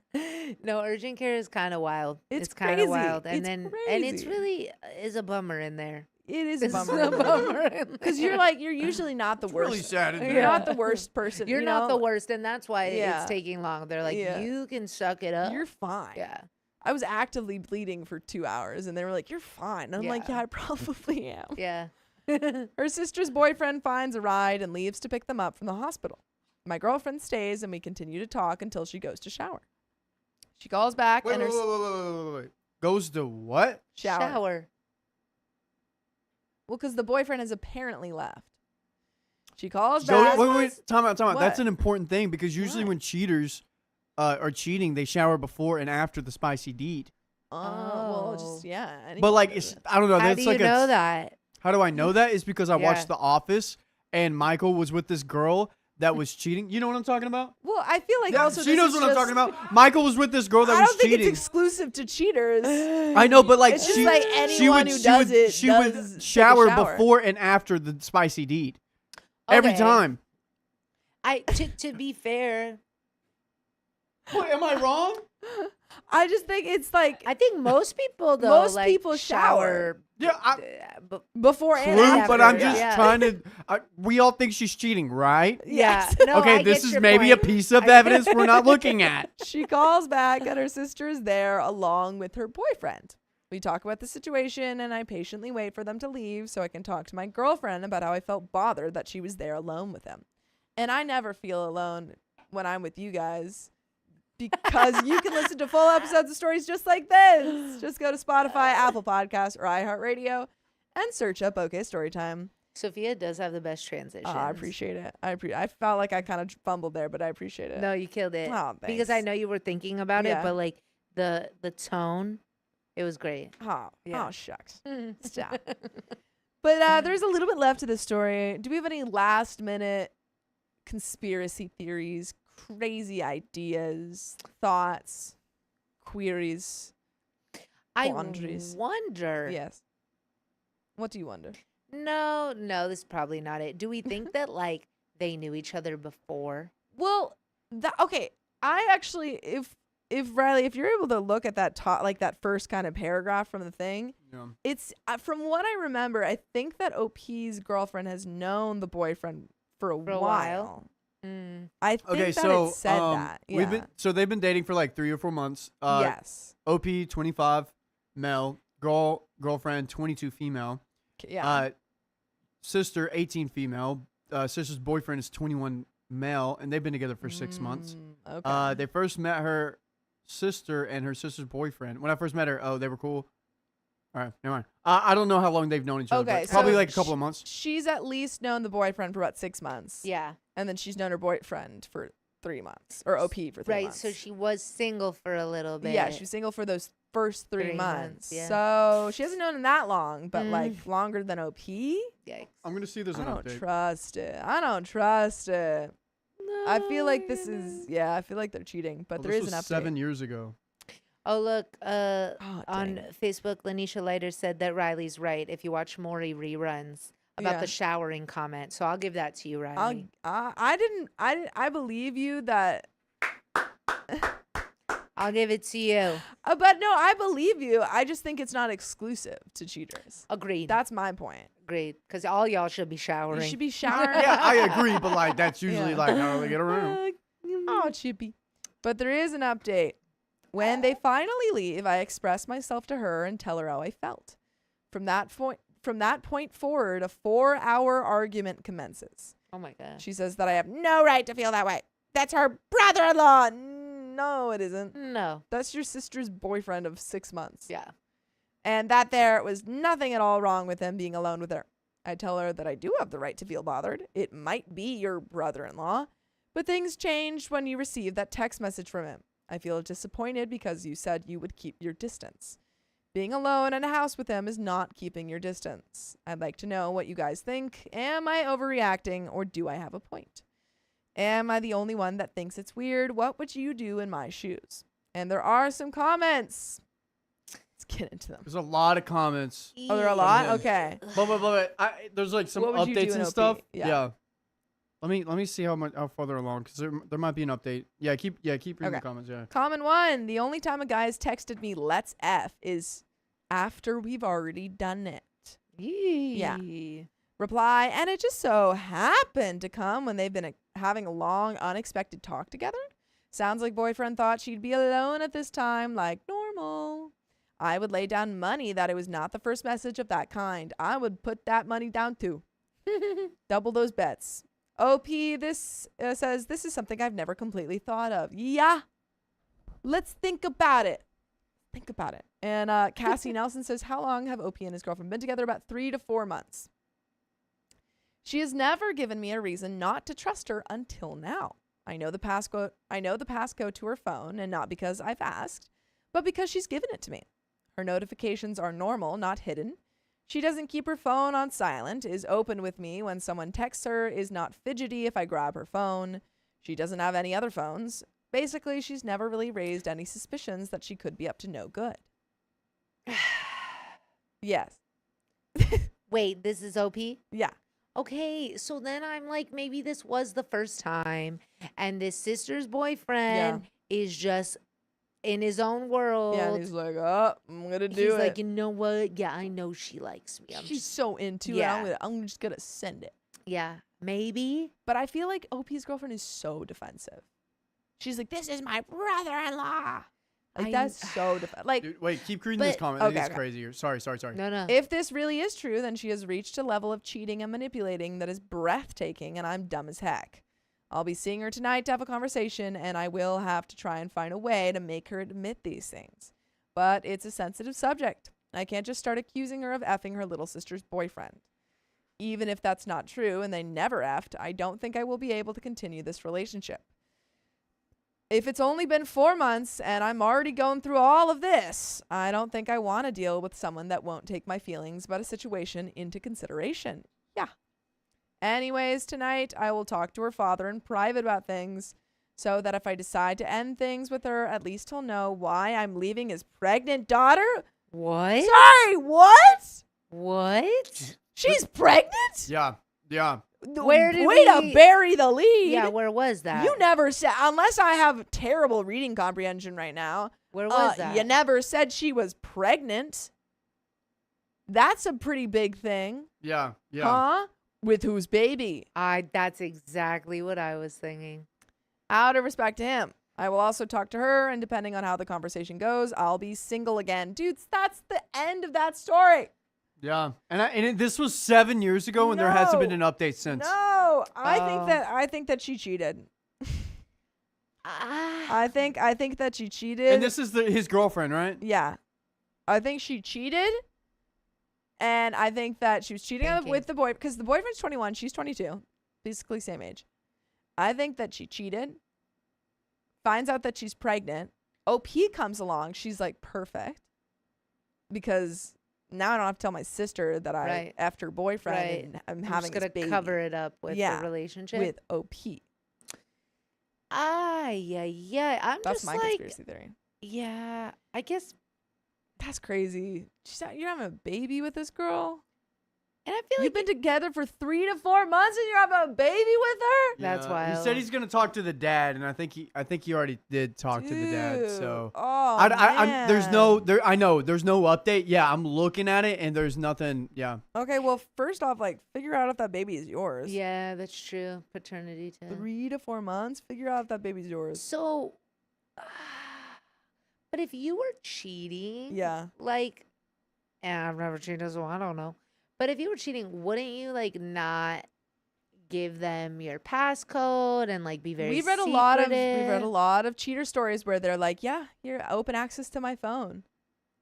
No, urgent care is kind of wild. It's kind of crazy. wild, and It's then and it's crazy. really is a bummer in there. It is a It's bummer. a bummer in Because there. you're usually not the It's worst. really sad. Isn't You're it? not the worst person. You're you not know? the worst, and that's why Yeah. it's taking long. They're like, Yeah. you can suck it up. You're fine. Yeah. I was actively bleeding for 2 hours, and they were like, "You're fine." And I'm like, Yeah. "Yeah, I probably am." Yeah. Her sister's boyfriend finds a ride and leaves to pick them up from the hospital. My girlfriend stays, and we continue to talk until she goes to shower. She calls back, Wait, and her wait. Goes to what? shower. Well, because the boyfriend has apparently left. She calls back. Wait. Time out. What? That's an important thing because usually What? when cheaters are cheating, they shower before and after the spicy deed. Well, Oh. just yeah. But like, it's I don't know. How That's do like you know that? How do I know that? Is because I Yeah. watched The Office and Michael was with this girl that was cheating. You know what I'm talking about? Well, I feel like Yeah, also she this knows is what I'm just- talking about. Michael was with this girl that I was don't think cheating. it's exclusive to cheaters. I know, but like It's just she, like she anyone would, who she does would, it she does would take a shower shower. before and after the spicy deed. Every Okay. time. To be fair, Wait, am I wrong? I just think it's like I think most people though Most like, people shower. Yeah, before and true, after. but I'm just yeah. trying to. we all think she's cheating, right? Yeah. Yes. No, Okay, I this get is your maybe a point. piece of I- evidence we're not looking at. She calls back and her sister is there along with her boyfriend. We talk about the situation and I patiently wait for them to leave so I can talk to my girlfriend about how I felt bothered that she was there alone with him. And I never feel alone when I'm with you guys because you can listen to full episodes of stories just like this. Just go to Spotify, Apple Podcasts, or iHeartRadio and search up OK Storytime. Sophia does have the best transition. Oh, I appreciate it. I felt like I kind of fumbled there, but I appreciate it. No, you killed it. Oh, because I thanks. know you were thinking about it, Yeah. but like the tone, it was great. Oh, Yeah. oh shucks. Stop. But there's a little bit left to this story. Do we have any last minute conspiracy theories, crazy ideas, thoughts, queries? I Quandaries. wonder. Yes. What do you wonder? No, this is probably not it. Do we think that like they knew each other before? Well, okay. I actually, if Riley, if you're able to look at that like that first kind of paragraph from the thing, Yeah. it's from what I remember, I think that OP's girlfriend has known the boyfriend for a while. while. Mm. I think Okay, that so it said that. Yeah. they've been dating for like 3 or 4 months. Yes. OP 25 male, girlfriend 22 female. Yeah. Sister 18 female. Sister's boyfriend is 21 male, and they've been together for 6 months. Okay. They first met her sister and her sister's boyfriend. When I first met her, they were cool. All right, never mind. I don't know how long they've known each other. Okay, But probably so like a couple of months. She's at least known the boyfriend for about 6 months. Yeah. And then she's known her boyfriend for 3 months, or OP for 3 Right. months. So she was single for a little bit. Yeah, she was single for those first 3 3 months. months, yeah. So she hasn't known him that long, but Mm. like longer than OP. Yikes. I'm gonna see there's I an don't update. trust it. I don't trust it. I feel like this is I feel like they're cheating, but Well, there this is an was update. 7 years ago. Oh look, Oh, on dang. Facebook, Lanisha Leiter said that Riley's right. If you watch Maury reruns about Yeah. the showering comment, so I'll give that to you, Riley. I believe you that. I'll give it to you. But no, I believe you. I just think it's not exclusive to cheaters. Agreed. That's my point. Agreed. Because all y'all should be showering. You should be showering. Yeah, I agree, but like that's usually Yeah. like how they get around. Oh, Chippy. But there is an update. When they finally leave, I express myself to her and tell her how I felt. From that point forward, a 4-hour argument commences. Oh my gosh. She says that I have no right to feel that way. That's her brother-in-law. No, it isn't. No. That's your sister's boyfriend of 6 months. Yeah. And that there was nothing at all wrong with him being alone with her. I tell her that I do have the right to feel bothered. It might be your brother-in-law, but things changed when you received that text message from him. I feel disappointed because you said you would keep your distance. Being alone in a house with him is not keeping your distance. I'd like to know what you guys think. Am I overreacting or do I have a point? Am I the only one that thinks it's weird? What would you do in my shoes? And there are some comments. Let's get into them. There's a lot of comments. Oh, there are a lot? Yeah. Okay. But there's like some What would you do updates in and OP? stuff. Yeah. Yeah. Let me see how far they're along, because there might be an update. Yeah, keep reading Okay. the comments. Yeah. Common one. The only time a guy has texted me, let's F, is after we've already done it. Yeah. Reply, and it just so happened to come when they've been having a long, unexpected talk together. Sounds like boyfriend thought she'd be alone at this time, like normal. I would lay down money that it was not the first message of that kind. I would put that money down too. Double those bets. OP, this says, this is something I've never completely thought of. Yeah. Let's think about it. Think about it. And Cassie Nelson says, how long have OP and his girlfriend been together? About 3 to 4 months. She has never given me a reason not to trust her until now. I know the passcode to her phone, and not because I've asked, but because she's given it to me. Her notifications are normal, not hidden. She doesn't keep her phone on silent, is open with me when someone texts her, is not fidgety if I grab her phone. She doesn't have any other phones. Basically, she's never really raised any suspicions that she could be up to no good. Yes. Wait, this is OP? Yeah. Okay, so then I'm like, maybe this was the first time, and this sister's boyfriend is just in his own world. Yeah, and he's like, oh, I'm going to do He's it. like, you know what? Yeah, I know she likes me. She's so into Yeah. it. I'm just going to send it. Yeah, maybe. But I feel like OP's girlfriend is so defensive. She's like, this is my brother-in-law. Like, that's so defensive. Like, Dude, wait, keep reading this But- comment. I think Okay, it's crazy here. Sorry. No, no. if this really is true, then she has reached a level of cheating and manipulating that is breathtaking, and I'm dumb as heck. I'll be seeing her tonight to have a conversation, and I will have to try and find a way to make her admit these things. But it's a sensitive subject. I can't just start accusing her of effing her little sister's boyfriend. Even if that's not true and they never effed, I don't think I will be able to continue this relationship. If it's only been 4 months and I'm already going through all of this, I don't think I want to deal with someone that won't take my feelings about a situation into consideration. Yeah. Anyways, tonight I will talk to her father in private about things so that if I decide to end things with her, at least he'll know why I'm leaving his pregnant daughter. What? Sorry, what? What? She's pregnant? Yeah. Where did Way to we- bury the lead. Yeah, where was that? You never said, unless I have terrible reading comprehension right now. Where was that? You never said she was pregnant. That's a pretty big thing. Yeah. Huh? With whose baby? That's exactly what I was thinking. Out of respect to him. I will also talk to her, and depending on how the conversation goes, I'll be single again. Dudes, that's the end of that story. Yeah. And this was 7 years ago, and there hasn't been an update since. No, I Oh. think that she cheated. Ah. I think that she cheated. And this is his girlfriend, right? Yeah. I think she cheated. And I think that she was cheating Thinking. with the boy because the boyfriend's 21, she's 22. Basically same age. I think that she cheated. Finds out that she's pregnant. OP comes along. She's like, perfect. Because now I don't have to tell my sister that I Right. effed her boyfriend Right. and I'm I'm having just gonna this baby cover it up with Yeah, the relationship. with OP. Yeah. I'm That's just my like, conspiracy theory. yeah. I guess, That's crazy. You're having a baby with this girl? and I feel You've like been together for 3 to 4 months and you're having a baby with her? That's Yeah. wild. He said he's gonna talk to the dad, and I think he already did talk to the dad. Dude. So Oh, there's no man. I know there's no update. Yeah, I'm looking at it, and there's nothing. Yeah. Okay, well, first off, like, figure out if that baby is yours. yeah, that's true. Paternity test. 3 to 4 months, figure out if that baby's yours. So, but if you were cheating, Yeah. like, and I've never cheated, so I don't know. But if you were cheating, wouldn't you like not give them your passcode and like be very We've read a lot of cheater stories where they're like, yeah, you're open access to my phone.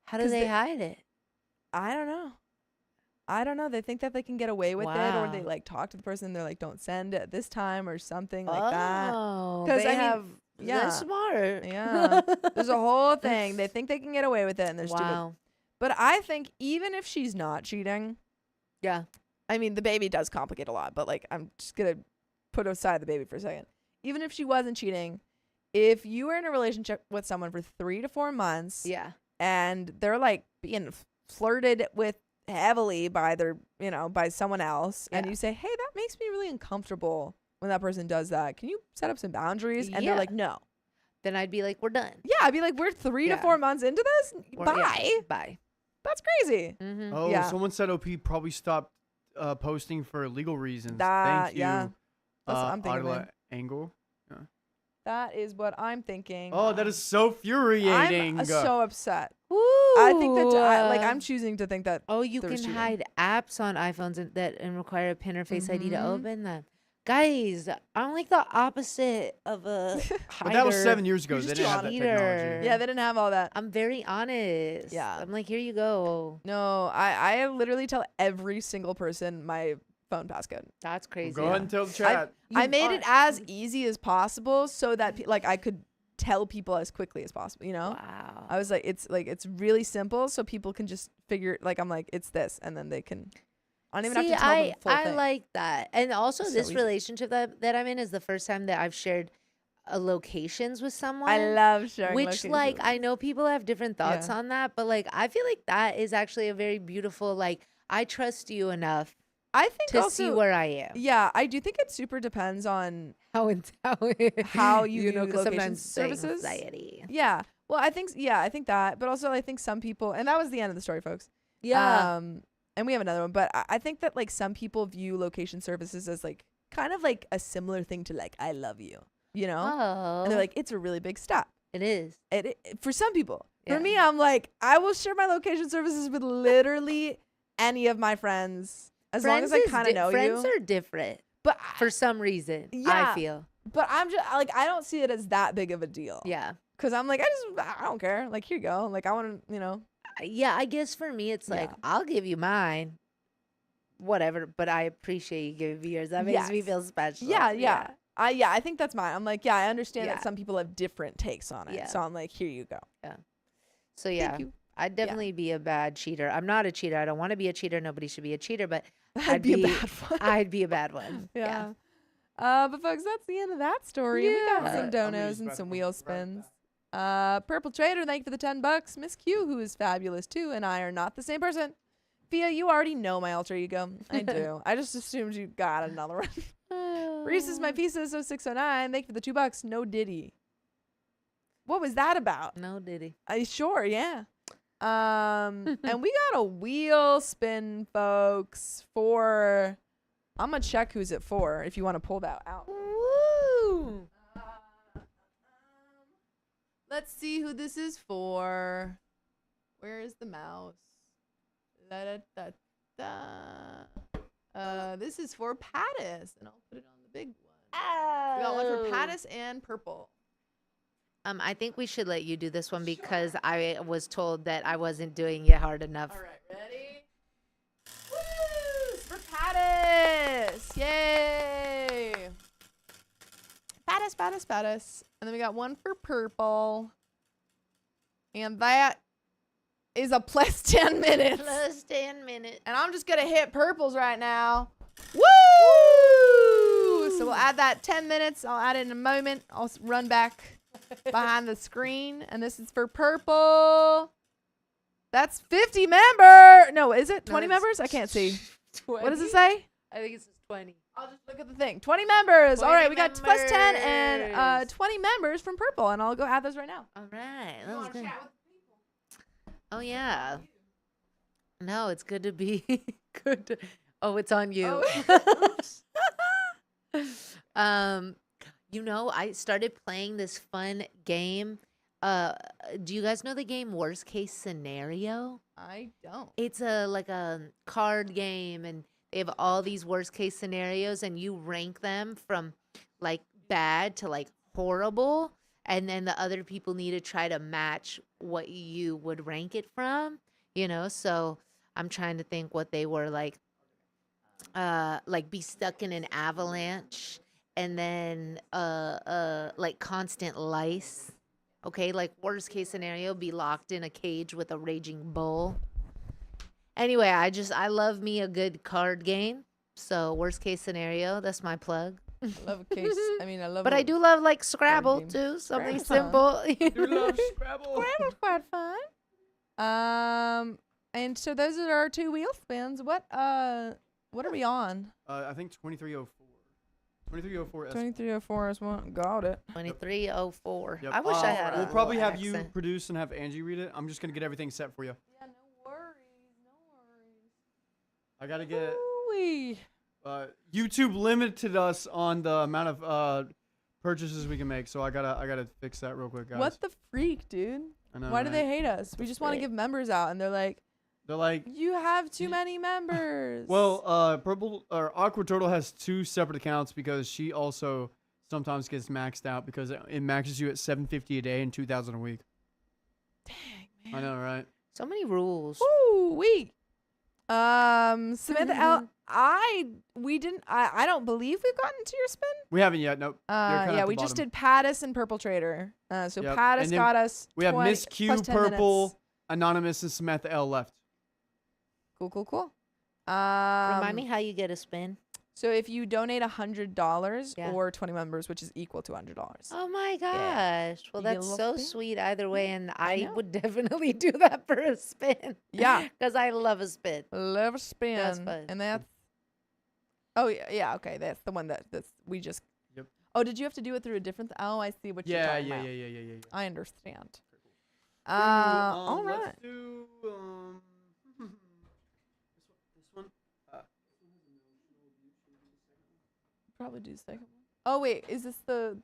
How do 'cause they they- hide it? I don't know. They think that they can get away with it, or they Wow. like talk to the person. They're like, don't send it at this time or something like that. Oh, 'Cause, they I mean, have. yeah. They're smart. Yeah. There's a whole thing. They think they can get away with it and they're stupid. Wow. But I think even if she's not cheating, Yeah. I mean, the baby does complicate a lot, but like, I'm just going to put aside the baby for a second. even if she wasn't cheating, if you were in a relationship with someone for 3 to 4 months, Yeah. and they're like being flirted with heavily by by someone else, and Yeah. you say, hey, that makes me really uncomfortable when that person does that. Can you set up some boundaries? And Yeah. they're like, no. Then I'd be like, we're done. Yeah, I'd be like, we're 3 to Yeah. 4 months into this? Bye. Yeah, bye. That's crazy. Mm-hmm. Oh, Yeah. someone said OP probably stopped posting for legal reasons. That- Thank you. yeah. That's what I'm thinking, Adela man. Angle. That is what I'm thinking. Oh, that is so infuriating. I'm so upset. Woo! I think that I'm choosing to think that. Oh, you there can was cheating. hide apps on iPhones and require a PIN or Face ID to Mhm. open them. Guys, I'm like the opposite of a But that was hider. 7 years ago. You're They just didn't too have that honest. technology. Yeah, they didn't have all that. I'm very honest. Yeah. I'm like, here you go. No, I literally tell every single person my phone passcode. That's crazy. Go ahead and tell the chat. I made it as easy as possible so that I could tell people as quickly as possible, you know? Wow. I was like it's really simple so people can just figure I'm like it's this, and then they can I don't even See, have to tell them the full I thing. like that. And also So this easy. relationship that I'm in is the first time that I've shared locations with someone. I love sharing Which like locations. I know people have different thoughts Yeah. on that, but like I feel like that is actually a very beautiful, like I trust you enough I think to also see where I am. yeah, I do think it super depends on How you know, view 'cause location sometimes services. anxiety. yeah. Well, I think that, but also I think some people, and that was the end of the story, folks. Yeah. And we have another one, but I think that like some people view location services as like kind of like a similar thing to like I love you, you know? Oh. And they're like it's a really big step. it is. It for some people. Yeah. For me, I'm like I will share my location services with literally any of my friends as long as I kind of know friends you. are different But for some reason. Yeah. I feel. but I'm just like I don't see it as that big of a deal. Yeah. Cause I'm like I don't care. Like here you go. Like I want to Yeah, I guess for me it's like Yeah. I'll give you mine. Whatever, but I appreciate you giving me yours. That makes me Yes. feel special. Yeah. I think that's mine. I'm like, yeah, I understand Yeah. that some people have different takes on it. Yeah. So I'm like, here you go. So yeah, Thank you. I'd definitely be a bad cheater. I'm not a cheater. I don't want to be a cheater. Nobody should be a cheater, but I'd be a bad one. I'd be a bad one. yeah. But folks, that's the end of that story. We got Yeah. some I'm gonna donos use and the some bathroom. wheel spins. Purple Trader, thank you for the $10. Miss Q, who is fabulous too, and I are not the same person. Fia, you already know my alter ego. I do. I just assumed you got another one. Reese's My Pieces 0609, thank you for the $2. No Diddy. What was that about? No, did he? Sure, yeah. And we got a wheel spin, folks, for I'm gonna check who's it for if you want to pull that out. Woo! Let's see who this is for. Where is the mouse? Da, da, da, da. This is for Pattis, and I'll put it on the big one. We got one for Pattis and Purple. I think we should let you do this one because I was told that I wasn't doing it hard enough. All right, ready? Woo! It's for Pattis! Yay! Pattis. And then we got one for Purple. And that is a plus 10 minutes. Plus 10 minutes. And I'm just going to hit Purple's right now. Woo! So we'll add that 10 minutes. I'll add it in a moment. I'll run back behind the screen. And this is for Purple. That's 50 member. No, is it 20 members? I can't see. What does it say? I think it's 20. I'll just look at the thing. 20 members. All 20 right, we got plus 10 and members. 20 members from Purple. And I'll go add those right now. All right. That was good. Oh, yeah. No, it's good to be good. Oh, it's on you. You know, I started playing this fun game. Do you guys know the game Worst Case Scenario? I don't. It's like a card game, and they have all these worst case scenarios, and you rank them from like bad to like horrible, and then the other people need to try to match what you would rank it from. You know, so I'm trying to think what they were like be stuck in an avalanche, and then like constant lice. Okay, like worst case scenario, be locked in a cage with a raging bull. Anyway, I love me a good card game. So worst case scenario, that's my plug. I love a case. I mean, I love. But I do love like Scrabble game. too. Something Scrabble's simple. You love Scrabble. Scrabble's quite fun. And so those are our 2 wheel spins. What are we on? I think 2304. 2304 S. 2304 is one. Got it. 2304. Yep. I wish I had. We'll a probably little have you accent. produce and have Angie read it. I'm just gonna get everything set for you. Yeah, no worries. I gotta get. Ooh-wee. YouTube limited us on the amount of purchases we can make, so I gotta fix that real quick, guys. What the freak, dude? I know, Why do right? they hate us? We just want to give members out, and they're like, They're like, you have too many members. well, Purple or Aqua Turtle has 2 separate accounts because she also sometimes gets maxed out because it maxes you at $750 a day and $2,000 a week. dang, I man. know, right? So many rules. Ooh, wee. Samantha L. I don't believe we've gotten to your spin. We haven't yet. Nope. You're kinda Yeah, at we the just bottom. did Pattis and Purple Trader. So Yep. Pattis And then got us. We have 20 Miss Q, plus 10 Purple, minutes. Anonymous, and Samantha L left. Cool. Remind me how you get a spin. So if you donate $100 Yeah. or 20 members, which is equal to $100. Oh my gosh. Yeah. Well, You get a that's little so spin. sweet either way. And I know. would definitely do that for a spin. Yeah. Because I love a spin. Love a spin. That's fun. And that's. Oh yeah. Okay, that's the one that's we just. Yep. Oh, did you have to do it through a different? Oh, I see what you're Yeah. talking about. Yeah. I understand. Ooh, All right. Let's do this one. Probably do the second one. Oh wait, is this the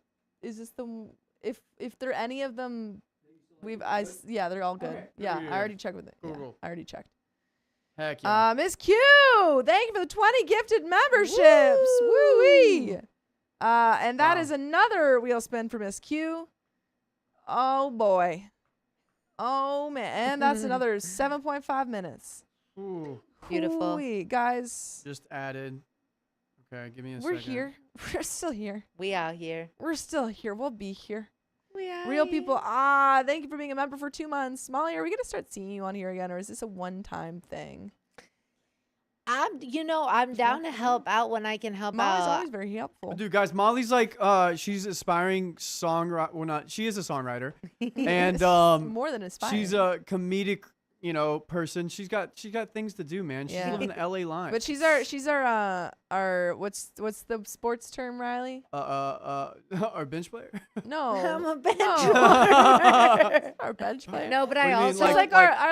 if there are any of them yeah, they're all good. Okay. Yeah, Yeah. I already checked with it. Cool, Yeah, cool. I already checked. Heck yeah. Miss Q, thank you for the 20 gifted memberships. Woo wee. And that Wow. is another wheel spin for Miss Q. Oh boy. Oh man, and that's another 7.5 minutes. Ooh, Beautiful. Ooh-wee. Guys, just added. Okay, give me a we're second. here. We're still here. We out here. We're still here. We'll be here. We out Real here. people. Thank you for being a member for 2 months. Molly, are we gonna start seeing you on here again, or is this a one-time thing? I'm down to help out when I can help Molly's out. always very helpful. Dude, guys, Molly's like, she's aspiring songwriter. Well, not. She is a songwriter, and More than inspiring. she's a comedic, person. She's got things to do, man. She's Yeah. living the LA life. But she's our what's the sports term, Riley? our bench player. No, I'm a bench no. warmer. Our bench player. No, but What do I you mean, also So it's like-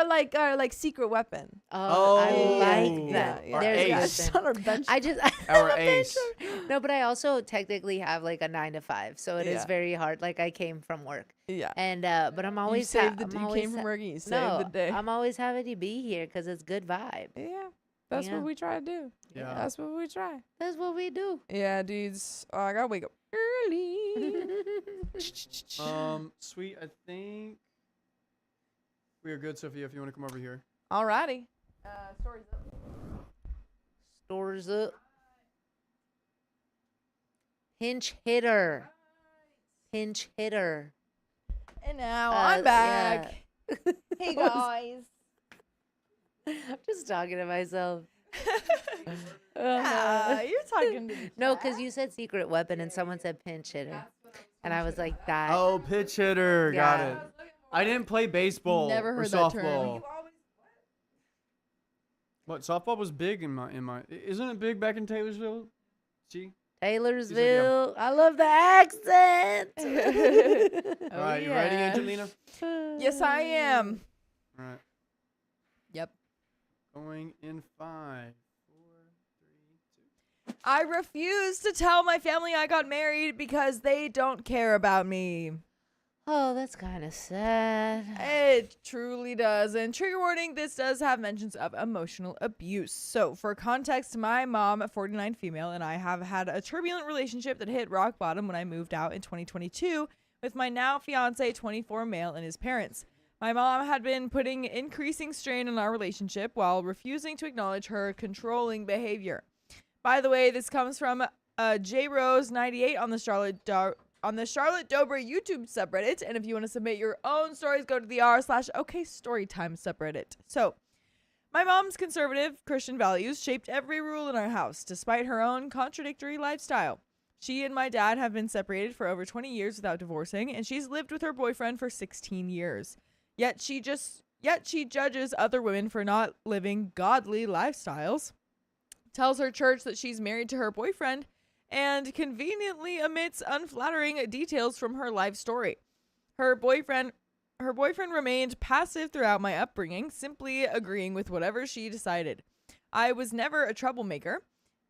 like our secret weapon. Oh, I Oh, like that. yeah. Our There's ace. a It's spin. on our bench. I just Our I'm a bench ace. warmer. No, but I also technically have like a 9 to 5, so it is Yeah. very hard. Like I came from work, Yeah. and but I'm always you ha- saved the I'm day. You always came from ha- work and you saved no, the day. I'm always happy to be here because it's good vibe. Yeah. That's Yeah. what we try to do. Yeah. That's what we try. That's what we do. Yeah, dudes. Oh, I gotta wake up early. Sweet. I think we are good, Sophia. If you want to come over here. Alrighty. Stories up. Stores up. Pinch hitter. Pinch hitter. And now Uh, I'm back. yeah. Hey guys. I'm just talking to myself. You're talking to the No, chat. because you said secret weapon and someone said pinch hitter. And I was like, that. Oh, pitch hitter. Got Yeah. it. I didn't play baseball Never or heard that term. softball. What softball was big in my isn't it big back in Taylorsville? See? Taylorsville. I love the accent. All right, you ready, yeah. Angelina? Yes, I am. All right. Yep. Going in 5, 4, 3, 2. I refuse to tell my family I got married because they don't care about me. Oh, that's kind of sad. It truly does. And trigger warning, this does have mentions of emotional abuse. So, for context, my mom, 49 female, and I have had a turbulent relationship that hit rock bottom when I moved out in 2022 with my now fiance, 24 male, and his parents. My mom had been putting increasing strain on our relationship while refusing to acknowledge her controlling behavior. By the way, this comes from JRose98 on the Charlotte Dober YouTube subreddit. And if you want to submit your own stories, go to the r/OKStorytime subreddit. So, my mom's conservative Christian values shaped every rule in our house, despite her own contradictory lifestyle. She and my dad have been separated for over 20 years without divorcing, and she's lived with her boyfriend for 16 years. Yet she judges other women for not living godly lifestyles, tells her church that she's married to her boyfriend, and conveniently omits unflattering details from her life story. Her boyfriend remained passive throughout my upbringing, simply agreeing with whatever she decided. I was never a troublemaker.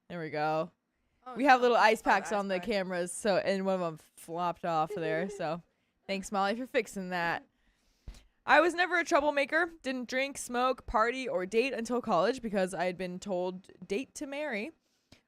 There we go. Oh, We have no. little ice Oh, packs the on the ice pack. cameras, so and one of them flopped off there. So thanks, Molly, for fixing that. I was never a troublemaker. Didn't drink, smoke, party, or date until college because I had been told date to marry.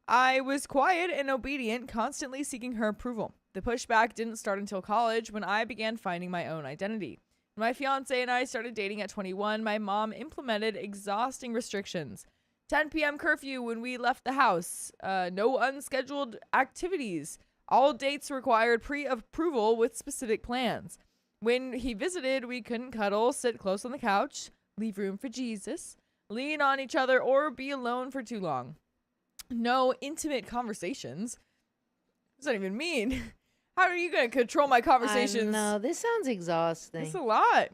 I was quiet and obedient, constantly seeking her approval. The pushback didn't start until college when I began finding my own identity. When my fiance and I started dating at 21, my mom implemented exhausting restrictions. 10 p.m. curfew when we left the house. No unscheduled activities. All dates required pre-approval with specific plans. When he visited, we couldn't cuddle, sit close on the couch, leave room for Jesus, lean on each other, or be alone for too long. No intimate conversations. What does that even mean? How are you going to control my conversations? No, this sounds exhausting. It's a lot.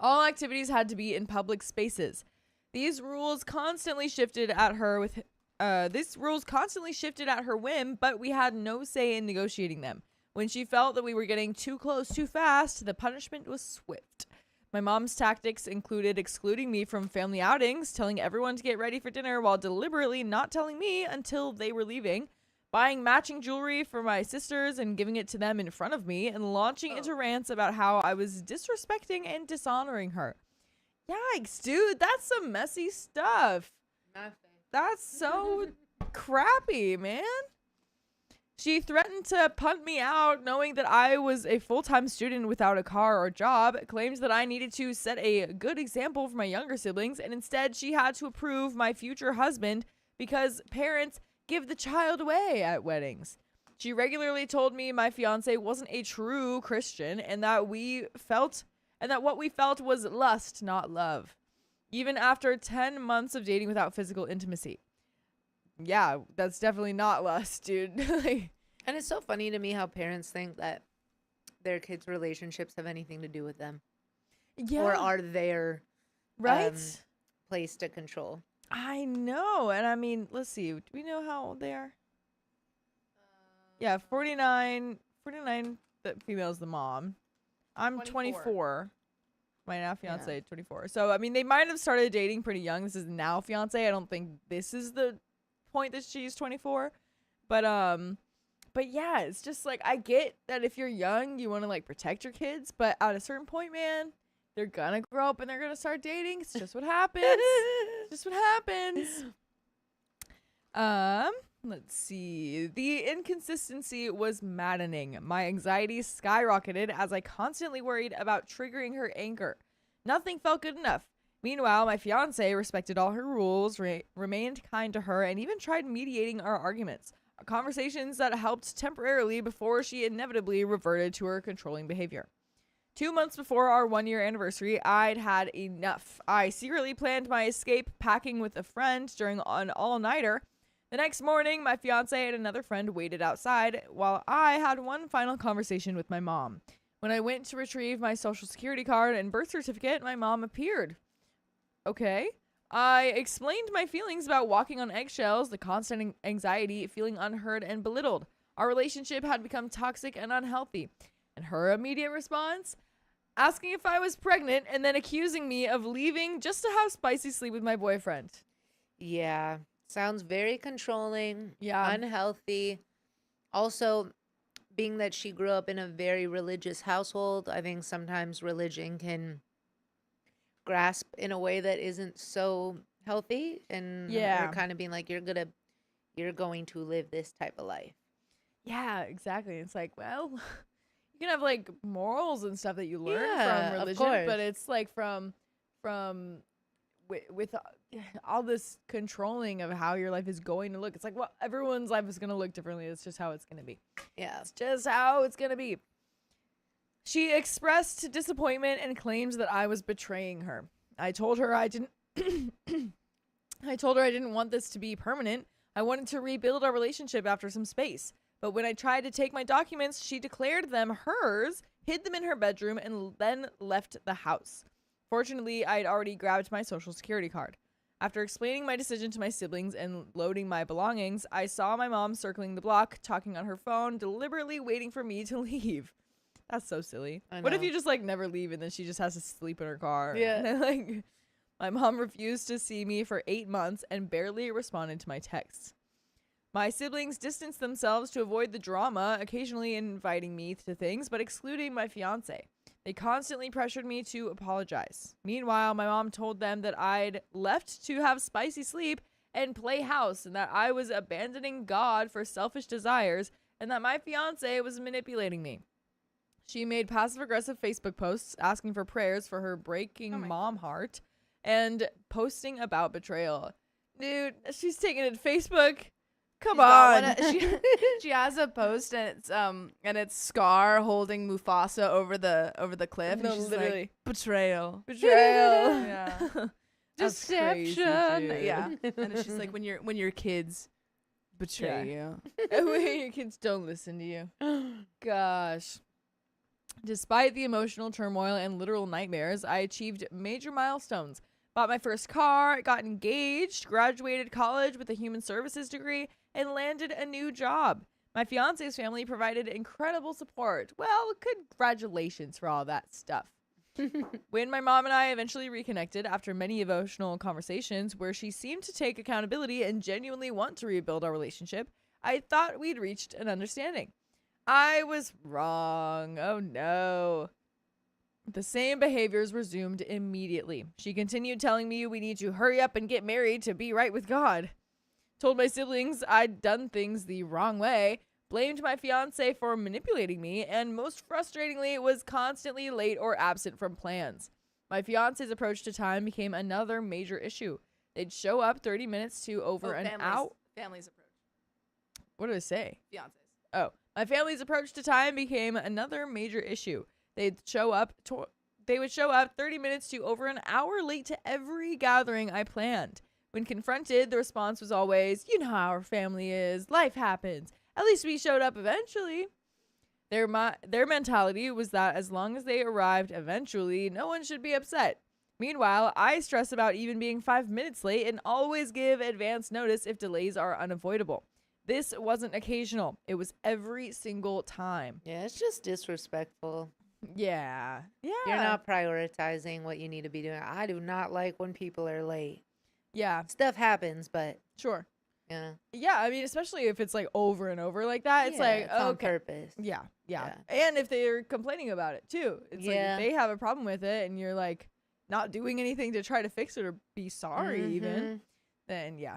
All activities had to be in public spaces. These rules constantly shifted at her whim, but we had no say in negotiating them. When she felt that we were getting too close too fast, the punishment was swift. My mom's tactics included excluding me from family outings, telling everyone to get ready for dinner while deliberately not telling me until they were leaving, buying matching jewelry for my sisters and giving it to them in front of me, and launching into rants about how I was disrespecting and dishonoring her. Yikes, dude, that's some messy stuff. That's so crappy, man. She threatened to punt me out, knowing that I was a full-time student without a car or job, claimed that I needed to set a good example for my younger siblings, and instead she had to approve my future husband because parents give the child away at weddings. She regularly told me my fiance wasn't a true Christian and that what we felt was lust, not love. Even after 10 months of dating without physical intimacy. Yeah, that's definitely not lust, dude. And it's so funny to me how parents think that their kids' relationships have anything to do with them. Yeah. Or are their right? place to control. I know. And I mean, let's see. Do we know how old they are? Yeah, 49. The female's the mom. I'm 24. My now fiance, 24. So, I mean, they might have started dating pretty young. This is now fiance. I don't think this is the point that she's 24. But yeah, it's just like, I get that if you're young, you want to like protect your kids. But at a certain point, man, they're gonna grow up and they're gonna start dating. It's just what happens. Just what happens. Let's see. The inconsistency was maddening. My anxiety skyrocketed as I constantly worried about triggering her anger. Nothing felt good enough. Meanwhile, my fiance respected all her rules, remained kind to her, and even tried mediating our arguments. Conversations that helped temporarily before she inevitably reverted to her controlling behavior. 2 months before our 1-year anniversary, I'd had enough. I secretly planned my escape, packing with a friend during an all-nighter. The next morning, my fiance and another friend waited outside while I had one final conversation with my mom. When I went to retrieve my social security card and birth certificate, my mom appeared. Okay. I explained my feelings about walking on eggshells, the constant anxiety, feeling unheard and belittled. Our relationship had become toxic and unhealthy. And her immediate response? Asking if I was pregnant and then accusing me of leaving just to have spicy sleep with my boyfriend. Yeah. Sounds very controlling. Yeah. Unhealthy. Also, being that she grew up in a very religious household, I think sometimes religion can grasp in a way that isn't so healthy. And Yeah. her kind of being like, you're going to live this type of life. Yeah, exactly. It's like, well, you can have like morals and stuff that you learn Yeah, from of religion, course. but it's like with all this controlling of how your life is going to look. It's like, well, everyone's life is going to look differently. It's just how it's going to be. Yeah. It's just how it's going to be. She expressed disappointment and claimed that I was betraying her. I told her I didn't want this to be permanent. I wanted to rebuild our relationship after some space. But when I tried to take my documents, she declared them hers, hid them in her bedroom, and then left the house. Fortunately, I had already grabbed my social security card. After explaining my decision to my siblings and loading my belongings, I saw my mom circling the block, talking on her phone, deliberately waiting for me to leave. That's so silly. I What if know. you just like never leave and then she just has to sleep in her car? Yeah. And then, like, my mom refused to see me for 8 months and barely responded to my texts. My siblings distanced themselves to avoid the drama, occasionally inviting me to things, but excluding my fiance. They constantly pressured me to apologize. Meanwhile, my mom told them that I'd left to have spicy sleep and play house, and that I was abandoning God for selfish desires, and that my fiance was manipulating me. She made passive-aggressive Facebook posts asking for prayers for her breaking mom heart and posting about betrayal. Dude, she's taking it to Facebook. Come on. She has a post and it's Scar holding Mufasa over the cliff. No, and she's literally. like, betrayal. Betrayal. Yeah. That's crazy, Deception. dude. Yeah. And then she's like, when your kids betray you. When your kids don't listen to you. Gosh. Despite the emotional turmoil and literal nightmares, I achieved major milestones. Bought my first car, got engaged, graduated college with a human services degree, and landed a new job. My fiance's family provided incredible support. Well, congratulations for all that stuff. When my mom and I eventually reconnected after many emotional conversations where she seemed to take accountability and genuinely want to rebuild our relationship, I thought we'd reached an understanding. I was wrong. Oh no. The same behaviors resumed immediately. She continued telling me we need to hurry up and get married to be right with God. Told my siblings I'd done things the wrong way, blamed my fiance for manipulating me, and most frustratingly was constantly late or absent from plans. My fiance's approach to time became another major issue. They'd show up 30 minutes to over an hour. Family's approach. What did I say? Fiance's. Oh, my family's approach to time became another major issue. They would show up 30 minutes to over an hour late to every gathering I planned. When confronted, the response was always, "You know how our family is. Life happens. At least we showed up eventually." Their mentality was that as long as they arrived eventually, no one should be upset. Meanwhile, I stress about even being 5 minutes late and always give advance notice if delays are unavoidable. This wasn't occasional. It was every single time. Yeah, it's just disrespectful. Yeah. Yeah. You're not prioritizing what you need to be doing. I do not like when people are late. Yeah. Stuff happens, but Sure. yeah. Yeah, I mean, especially if it's like over and over like that, it's like, it's on okay. purpose. Yeah. And if they're complaining about it too. It's like Yeah. if they have a problem with it and you're like not doing anything to try to fix it or be sorry even, then yeah.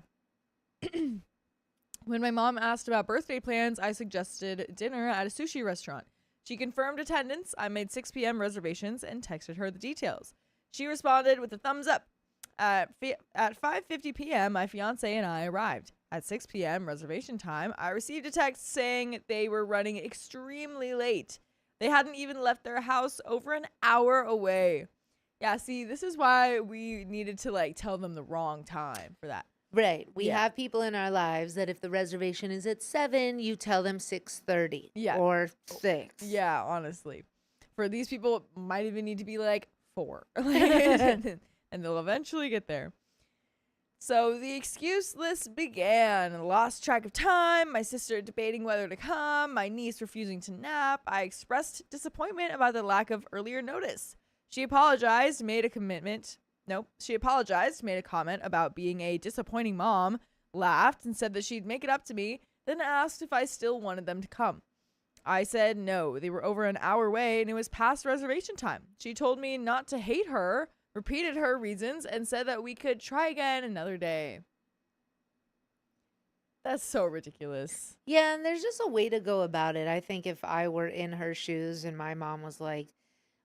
When my mom asked about birthday plans, I suggested dinner at a sushi restaurant. She confirmed attendance. I made 6 p.m. reservations and texted her the details. She responded with a thumbs up. At 5:50 p.m., my fiance and I arrived. At 6 p.m. reservation time, I received a text saying they were running extremely late. They hadn't even left their house over an hour away. Yeah, see, this is why we needed to like tell them the wrong time for that. Right. We Yeah. have people in our lives that if the reservation is at 7, you tell them 6:30. Yeah. Or 6. Yeah, honestly. For these people, it might even need to be like 4. And they'll eventually get there. So the excuse list began. Lost track of time, my sister debating whether to come, my niece refusing to nap. I expressed disappointment about the lack of earlier notice. She apologized, made a comment about being a disappointing mom, laughed, and said that she'd make it up to me, then asked if I still wanted them to come. I said no, they were over an hour away and it was past reservation time. She told me not to hate her, repeated her reasons, and said that we could try again another day. That's so ridiculous. Yeah, and there's just a way to go about it. I think if I were in her shoes and my mom was like,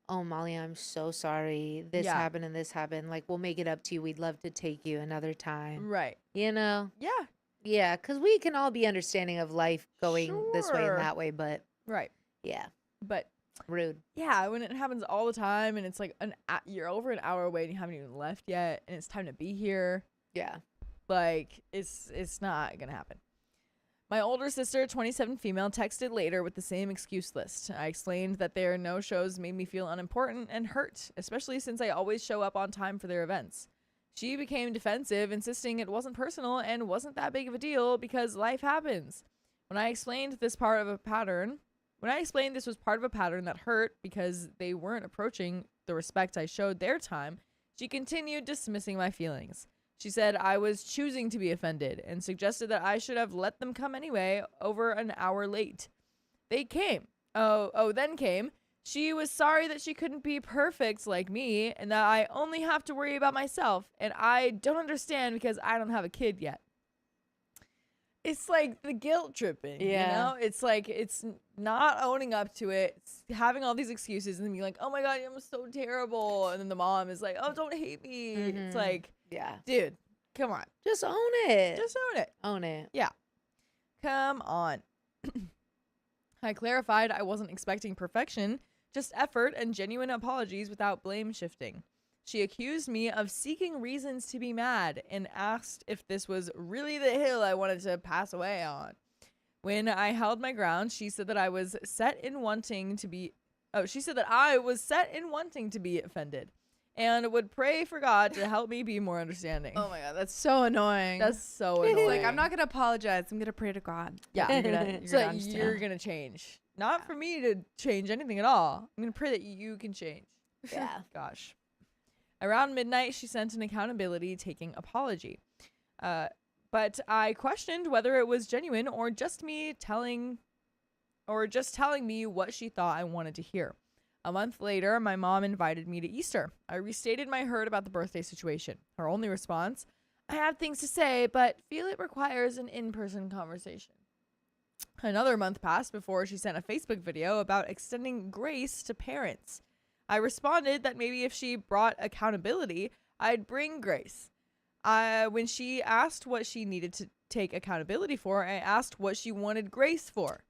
"Oh, Molly, I'm so sorry. This Yeah. happened and this happened. Like, we'll make it up to you. We'd love to take you another time." Right. You know? Yeah. Yeah, because we can all be understanding of life going this way Sure. and that way, but Right. yeah, But rude. yeah, when it happens all the time and it's like you're over an hour away and you haven't even left yet and it's time to be here, Yeah. like it's not gonna happen. My older sister, 27 female, texted later with the same excuse list. I explained that their no-shows made me feel unimportant and hurt, especially since I always show up on time for their events. She became defensive, insisting it wasn't personal and wasn't that big of a deal because life happens. When I explained this was part of a pattern that hurt because they weren't approaching the respect I showed their time, she continued dismissing my feelings. She said I was choosing to be offended and suggested that I should have let them come anyway, over an hour late. They came. Then came. She was sorry that she couldn't be perfect like me and that I only have to worry about myself, and I don't understand because I don't have a kid yet. It's like the guilt tripping, you know? It's like it's not owning up to it, it's having all these excuses and then being like, oh my God, I'm so terrible. And then the mom is like, oh, don't hate me. It's like, Yeah. dude, come on. Just own it. Just own it. Own it. Yeah. Come on. I clarified I wasn't expecting perfection, just effort and genuine apologies without blame shifting. She accused me of seeking reasons to be mad and asked if this was really the hill I wanted to pass away on. When I held my ground, she said that I was set in wanting to be offended and would pray for God to help me be more understanding. Oh my God, that's so annoying. That's so It's annoying. like, I'm not gonna apologize. I'm gonna pray to God. Yeah, You're gonna change. Not for me to change anything at all. I'm gonna pray that you can change. Yeah. Gosh. Around midnight, she sent an accountability taking apology. But I questioned whether it was genuine or just telling me what she thought I wanted to hear. A month later, my mom invited me to Easter. I restated my hurt about the birthday situation. Her only response, I have things to say, but feel it requires an in-person conversation. Another month passed before she sent a Facebook video about extending grace to parents. I responded that maybe if she brought accountability, I'd bring grace. When she asked what she needed to take accountability for, I asked what she wanted grace for.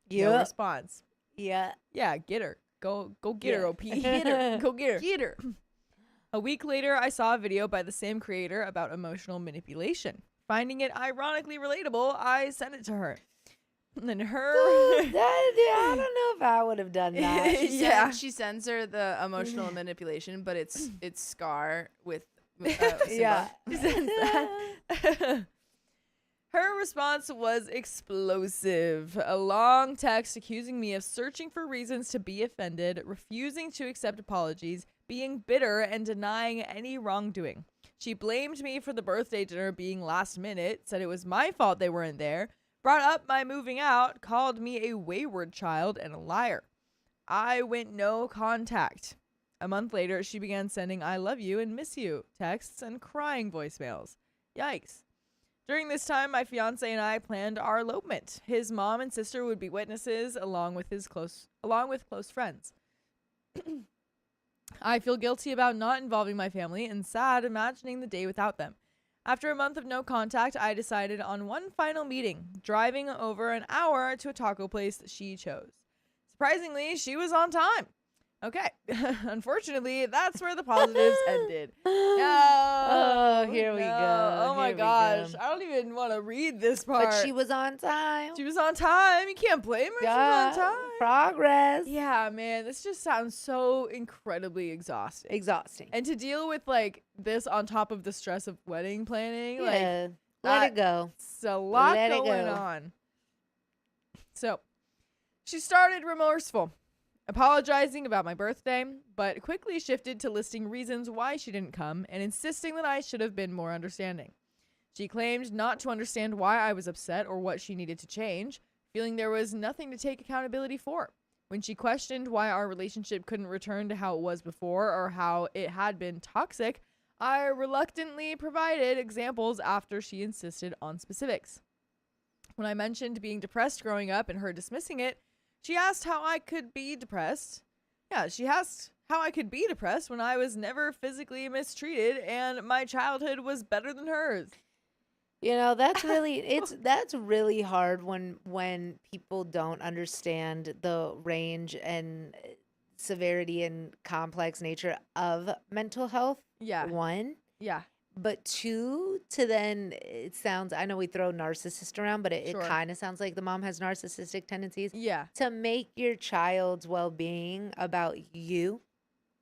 No response. Yeah. Yeah, get her. Go get her, OP. Get her. Go get her. Get her. A week later, I saw a video by the same creator about emotional manipulation. Finding it ironically relatable, I sent it to her. And then I don't know if I would have done that. She sends her the emotional manipulation, but it's Scar with Yeah. Her response was explosive. A long text accusing me of searching for reasons to be offended, refusing to accept apologies, being bitter, and denying any wrongdoing. She blamed me for the birthday dinner being last minute, said it was my fault they weren't there, brought up my moving out, called me a wayward child and a liar. I went no contact. A month later, she began sending I love you and miss you texts and crying voicemails. Yikes. During this time, my fiance and I planned our elopement. His mom and sister would be witnesses along with close friends. I feel guilty about not involving my family and sad imagining the day without them. After a month of no contact, I decided on one final meeting, driving over an hour to a taco place that she chose. Surprisingly, she was on time. Okay. Unfortunately, that's where the positives ended. Oh, here we go. Oh my Here we gosh. go. I don't even want to read this part. But she was on time. She was on time. You can't blame her. Yeah, She was on time. progress. Yeah, man. This just sounds so incredibly exhausting. Exhausting. And to deal with like this on top of the stress of wedding planning, like Yeah. Let it go. it's a lot Let it going go. on. So she started remorseful, apologizing about my birthday, but quickly shifted to listing reasons why she didn't come and insisting that I should have been more understanding. She claimed not to understand why I was upset or what she needed to change, feeling there was nothing to take accountability for. When she questioned why our relationship couldn't return to how it was before or how it had been toxic, I reluctantly provided examples after she insisted on specifics. When I mentioned being depressed growing up and her dismissing it, she asked how I could be depressed. Yeah, she asked how I could be depressed when I was never physically mistreated and my childhood was better than hers. You know, that's really that's really hard when people don't understand the range and severity and complex nature of mental health. Yeah. One, Yeah. But two, to then it sounds, I know we throw narcissist around, but it Sure. kind of sounds like the mom has narcissistic tendencies. Yeah. To make your child's well being about you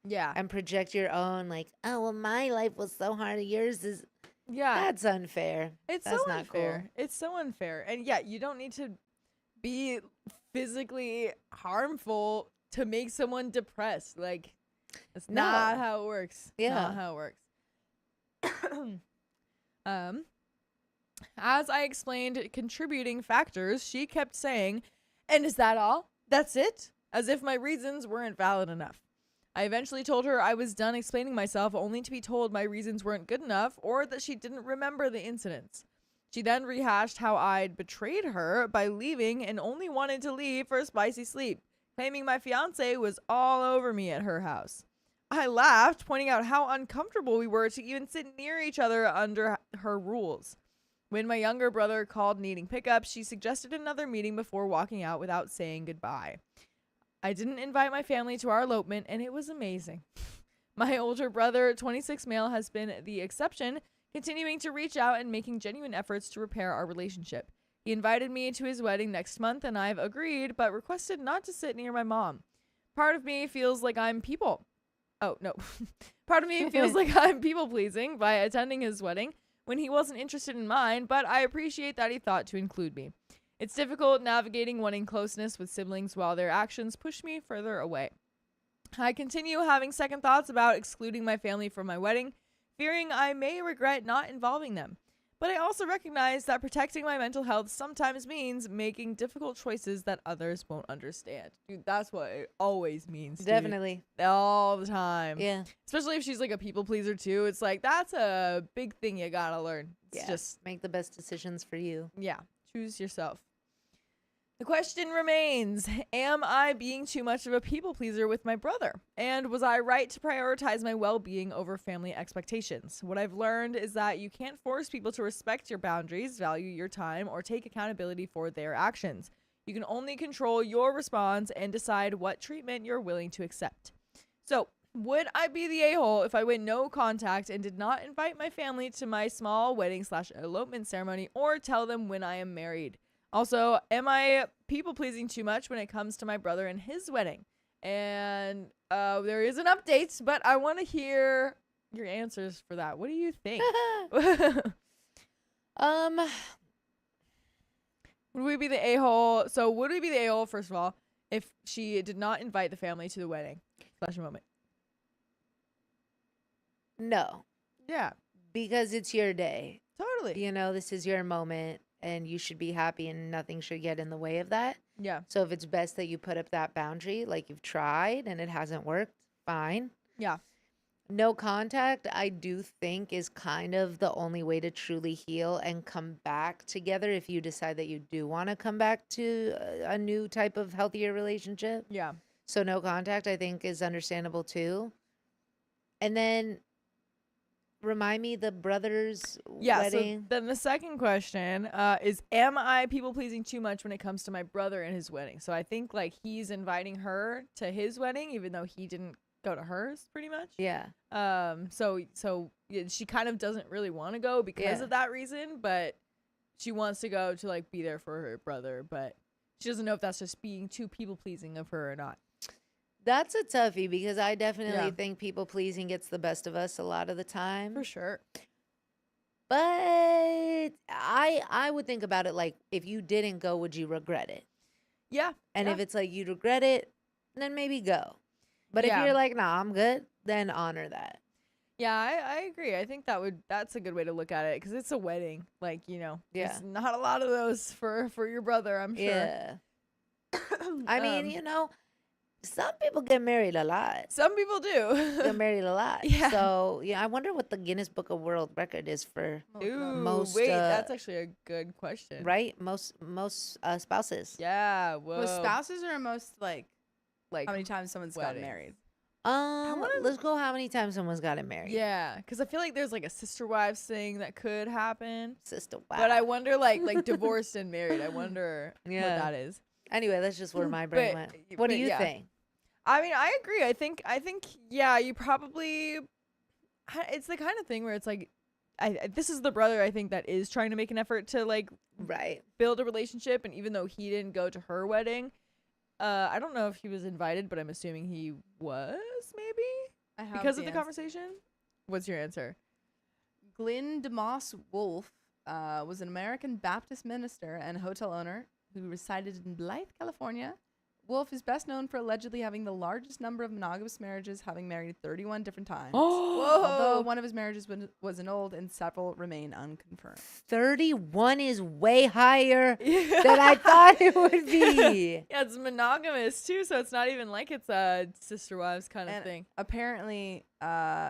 Yeah. and project your own, like, oh, well, my life was so hard. Yours is, Yeah. that's unfair. It's That's so not unfair. cool. It's so unfair. And yeah, you don't need to be physically harmful to make someone depressed. Like, that's No. not how it works. Yeah. Not how it works. As I explained contributing factors, she kept saying, "And is that all? That's it?" As if my reasons weren't valid enough. I eventually told her I was done explaining myself, only to be told my reasons weren't good enough or that she didn't remember the incidents. She then rehashed how I'd betrayed her by leaving and only wanted to leave for a spicy sleep, claiming my fiance was all over me at her house. I laughed, pointing out how uncomfortable we were to even sit near each other under her rules. When my younger brother called needing pickup, she suggested another meeting before walking out without saying goodbye. I didn't invite my family to our elopement, and it was amazing. My older brother, 26 male, has been the exception, continuing to reach out and making genuine efforts to repair our relationship. He invited me to his wedding next month, and I've agreed, but requested not to sit near my mom. Part of me feels like I'm Part of me feels like I'm people-pleasing by attending his wedding when he wasn't interested in mine, but I appreciate that he thought to include me. It's difficult navigating wanting closeness with siblings while their actions push me further away. I continue having second thoughts about excluding my family from my wedding, fearing I may regret not involving them. But I also recognize that protecting my mental health sometimes means making difficult choices that others won't understand. Dude, that's what it always means. Dude. Definitely. All the time. Yeah. Especially if she's like a people pleaser too. It's like, that's a big thing you gotta learn. It's Yeah. just, Make the best decisions for you. yeah, choose yourself. The question remains, am I being too much of a people pleaser with my brother? And was I right to prioritize my well-being over family expectations? What I've learned is that you can't force people to respect your boundaries, value your time, or take accountability for their actions. You can only control your response and decide what treatment you're willing to accept. So, would I be the a-hole if I went no contact and did not invite my family to my small wedding/elopement ceremony or tell them when I am married? Also, am I people-pleasing too much when it comes to my brother and his wedding? And there is an update, but I want to hear your answers for that. What do you think? Would we be the a-hole? So would we be the a-hole, first of all, if she did not invite the family to the wedding? Flash a moment. No, Yeah, because it's your day. totally. You know, this is your moment and you should be happy and nothing should get in the way of that. Yeah. So if it's best that you put up that boundary, like you've tried and it hasn't worked, fine. Yeah. No contact, I do think, is kind of the only way to truly heal and come back together if you decide that you do want to come back to a new type of healthier relationship. Yeah. So no contact, I think, is understandable too. And then remind me the brother's Yeah. wedding. So then the second question is, am I people pleasing too much when it comes to my brother and his wedding? So I think like he's inviting her to his wedding, even though he didn't go to hers, pretty much. Yeah. So yeah, she kind of doesn't really want to go because Yeah. of that reason, but she wants to go to like be there for her brother, but she doesn't know if that's just being too people pleasing of her or not. That's a toughie because I definitely Yeah. think people pleasing gets the best of us a lot of the time. For sure. But I would think about it like, if you didn't go, would you regret it? Yeah. And if Yeah. it's like you'd regret it, then maybe go. But Yeah. if you're like, nah, I'm good, then honor that. Yeah, I agree. I think that's a good way to look at it because it's a wedding. Like, you know, there's not a lot of those for your brother, I'm sure. Yeah. I mean, you know, some people get married a lot. Some people do. Get married a lot. Yeah. So, yeah, I wonder what the Guinness Book of World Record is for, Ooh, most, wait, that's actually a good question. right? Most spouses. Yeah, whoa. Most spouses or most like Like, how many times someone's gotten weddings. married? Let's go how many times someone's gotten married. yeah, because I feel like there's like a sister wives thing that could happen. Sister, wow. But I wonder, like divorced and married. I wonder Yeah. what that is. Anyway, that's just where my brain went. What do but you yeah. think? I mean, I agree. I think, yeah, you probably. It's the kind of thing where it's like, this is the brother I think that is trying to make an effort to like Right. build a relationship, and even though he didn't go to her wedding, I don't know if he was invited, but I'm assuming he was, maybe I have because of the answer. conversation. What's your answer? Glyn DeMoss Wolf was an American Baptist minister and hotel owner who resided in Blythe, California. Wolf is best known for allegedly having the largest number of monogamous marriages, having married 31 different times. Although one of his marriages was annulled and several remain unconfirmed. 31 is way higher than I thought it would be. Yeah, it's monogamous too, so it's not even like it's a sister wives kind of And thing. apparently,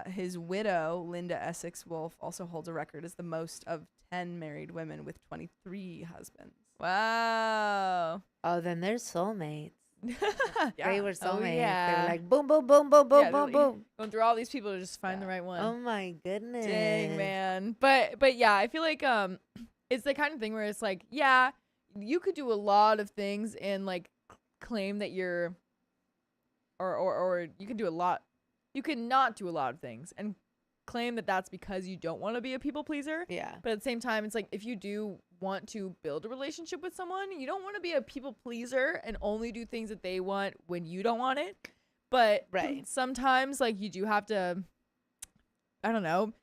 his widow, Linda Essex Wolf, also holds a record as the most of 10 married women with 23 husbands. Wow. Oh, then they're soulmates. Yeah. They were soulmates. They yeah. were like boom, boom, boom, boom, boom, Yeah, boom, they're like- boom. Going through all these people to just find the right one. Oh my goodness. Dang, man. But yeah, I feel like it's the kind of thing where it's like, yeah, you could do a lot of things and like claim that you're or you can do a lot. You can not do a lot of things and claim that that's because you don't want to be a people pleaser. Yeah. But at the same time, it's like if you do want to build a relationship with someone, you don't want to be a people pleaser and only do things that they want when you don't want it. But Right. sometimes like you do have to, I don't know,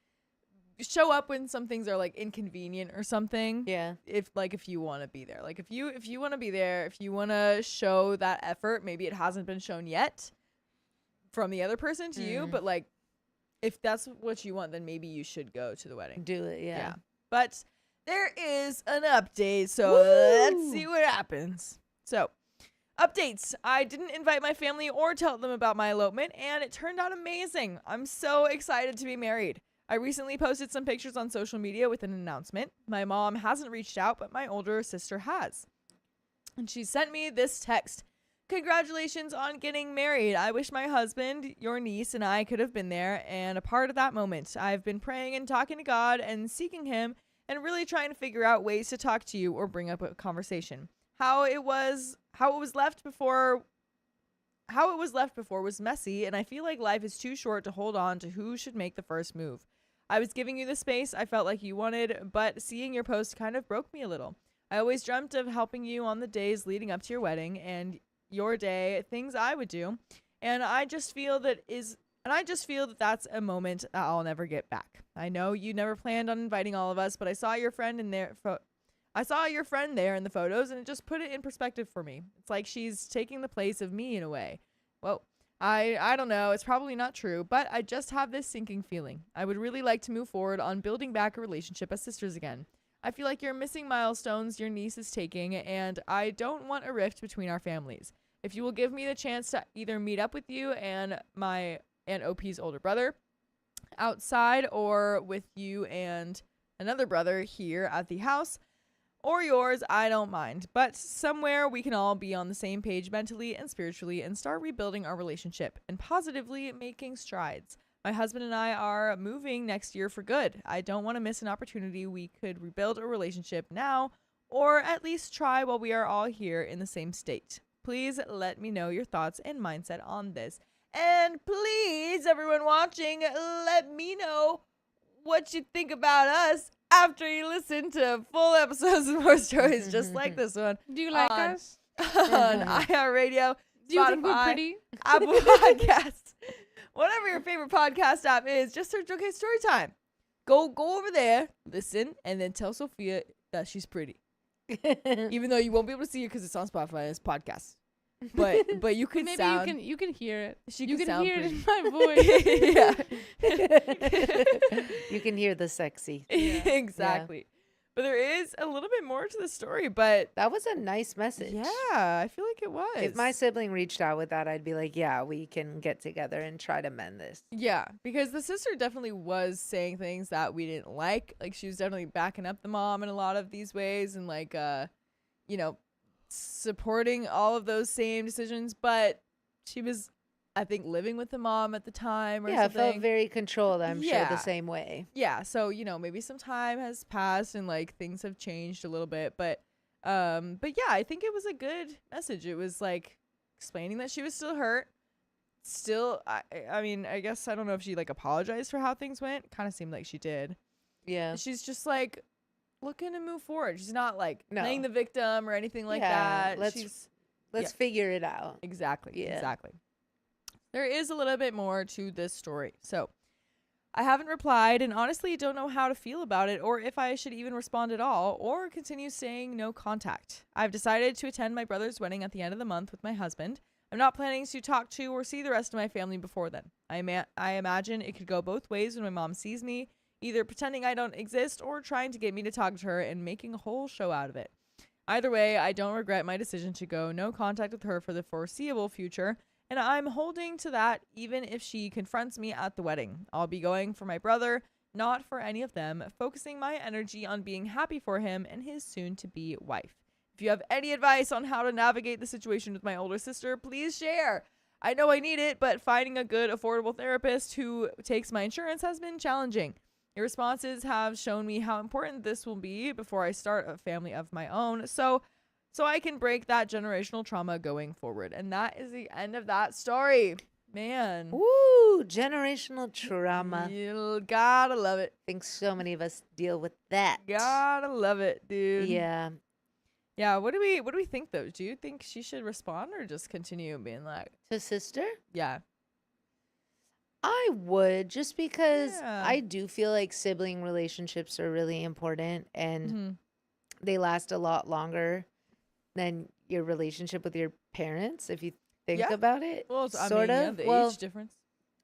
show up when some things are like inconvenient or something. Yeah. If you want to be there, like if you want to be there, if you want to show that effort, maybe it hasn't been shown yet from the other person to you, but like if that's what you want, then maybe you should go to the wedding. Do it. Yeah. But there is an update, so let's see what happens. So, updates. I didn't invite my family or tell them about my elopement, and it turned out amazing. I'm so excited to be married. I recently posted some pictures on social media with an announcement. My mom hasn't reached out, but my older sister has. And she sent me this text. Congratulations on getting married. I wish my husband, your niece, and I could have been there and a part of that moment. I've been praying and talking to God and seeking him and really trying to figure out ways to talk to you or bring up a conversation. How it was left before was messy, and I feel like life is too short to hold on to who should make the first move. I was giving you the space I felt like you wanted, but seeing your post kind of broke me a little. I always dreamt of helping you on the days leading up to your wedding and your day, things I would do, and I just feel that that's a moment that I'll never get back. I know you never planned on inviting all of us, but I saw your friend there in the photos, and it just put it in perspective for me. It's like she's taking the place of me in a way. Whoa. I don't know. It's probably not true, but I just have this sinking feeling. I would really like to move forward on building back a relationship as sisters again. I feel like you're missing milestones your niece is taking, and I don't want a rift between our families. If you will give me the chance to either meet up with you and OP's older brother outside, or with you and another brother here at the house, or yours, I don't mind. But somewhere we can all be on the same page mentally and spiritually and start rebuilding our relationship and positively making strides. My husband and I are moving next year for good. I don't want to miss an opportunity. We could rebuild a relationship now, or at least try while we are all here in the same state. Please let me know your thoughts and mindset on this. And please, everyone watching, let me know what you think about us after you listen to full episodes and more stories just like this one. Do you like on- us? On iHeartRadio, Do you think we're Spotify, pretty? Apple Podcasts, whatever your favorite podcast app is, just search OK Storytime. Go over there, listen, and then tell Sophia that she's pretty. Even though you won't be able to see her because it's on Spotify and it's podcast. But you could Maybe sound. you can hear it. She You could can sound hear pretty. it in my voice. Yeah. You can hear the sexy. Exactly. But there is a little bit more to the story, but That was a nice message. yeah, I feel like it was. If my sibling reached out with that, I'd be like, yeah, we can get together and try to mend this. Yeah, because the sister definitely was saying things that we didn't like. Like she was definitely backing up the mom in a lot of these ways and like supporting all of those same decisions, but she was, I think, living with the mom at the time or Yeah, it something. felt very controlled, I'm sure, Yeah. the same way. Yeah, so maybe some time has passed and like things have changed a little bit, but yeah, I think it was a good message. It was like explaining that she was still hurt. Still, I mean, I guess I don't know if she like apologized for how things went. Kind of seemed like she did. Yeah. She's just like looking to move forward. She's not like No. playing the victim or anything like Yeah, that. let's yeah. figure it out. Exactly. Yeah. Exactly. There is a little bit more to this story. So I haven't replied and honestly don't know how to feel about it or if I should even respond at all or continue saying no contact. I've decided to attend my brother's wedding at the end of the month with my husband. I'm not planning to talk to or see the rest of my family before then. I imagine it could go both ways when my mom sees me, either pretending I don't exist or trying to get me to talk to her and making a whole show out of it. Either way, I don't regret my decision to go no contact with her for the foreseeable future, and I'm holding to that even if she confronts me at the wedding. I'll be going for my brother, not for any of them, focusing my energy on being happy for him and his soon-to-be wife. If you have any advice on how to navigate the situation with my older sister, please share. I know I need it, but finding a good, affordable therapist who takes my insurance has been challenging. Your responses have shown me how important this will be before I start a family of my own, so I can break that generational trauma going forward. And that is the end of that story. Man. Woo! Generational trauma. You gotta love it. I think so many of us deal with that. Gotta love it, dude. Yeah. Yeah, what do we think though? Do you think she should respond or just continue being like, To sister? yeah. I would, just because Yeah. I do feel like sibling relationships are really important and Mhm. they last a lot longer than your relationship with your parents if you think Yeah. about it. Well, sort yeah, of. the Well, age difference.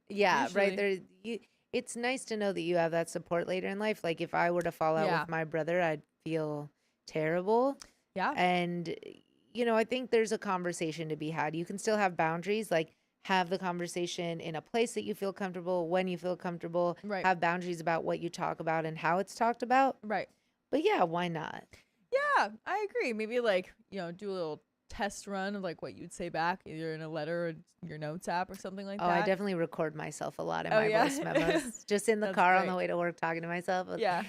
yeah, right usually. there. It's nice to know that you have that support later in life. Like if I were to fall out Yeah. with my brother, I'd feel terrible. Yeah. And I think there's a conversation to be had. You can still have boundaries, like have the conversation in a place that you feel comfortable, when you feel comfortable. Right. Have boundaries about what you talk about and how it's talked about. Right. But yeah, why not? Yeah, I agree. Maybe like, do a little test run of like what you'd say back, either in a letter or your notes app or something like Oh, that. I definitely record myself a lot in Oh, my yeah? voice memos. Just in the That's car on great. the way to work, talking to myself. Yeah.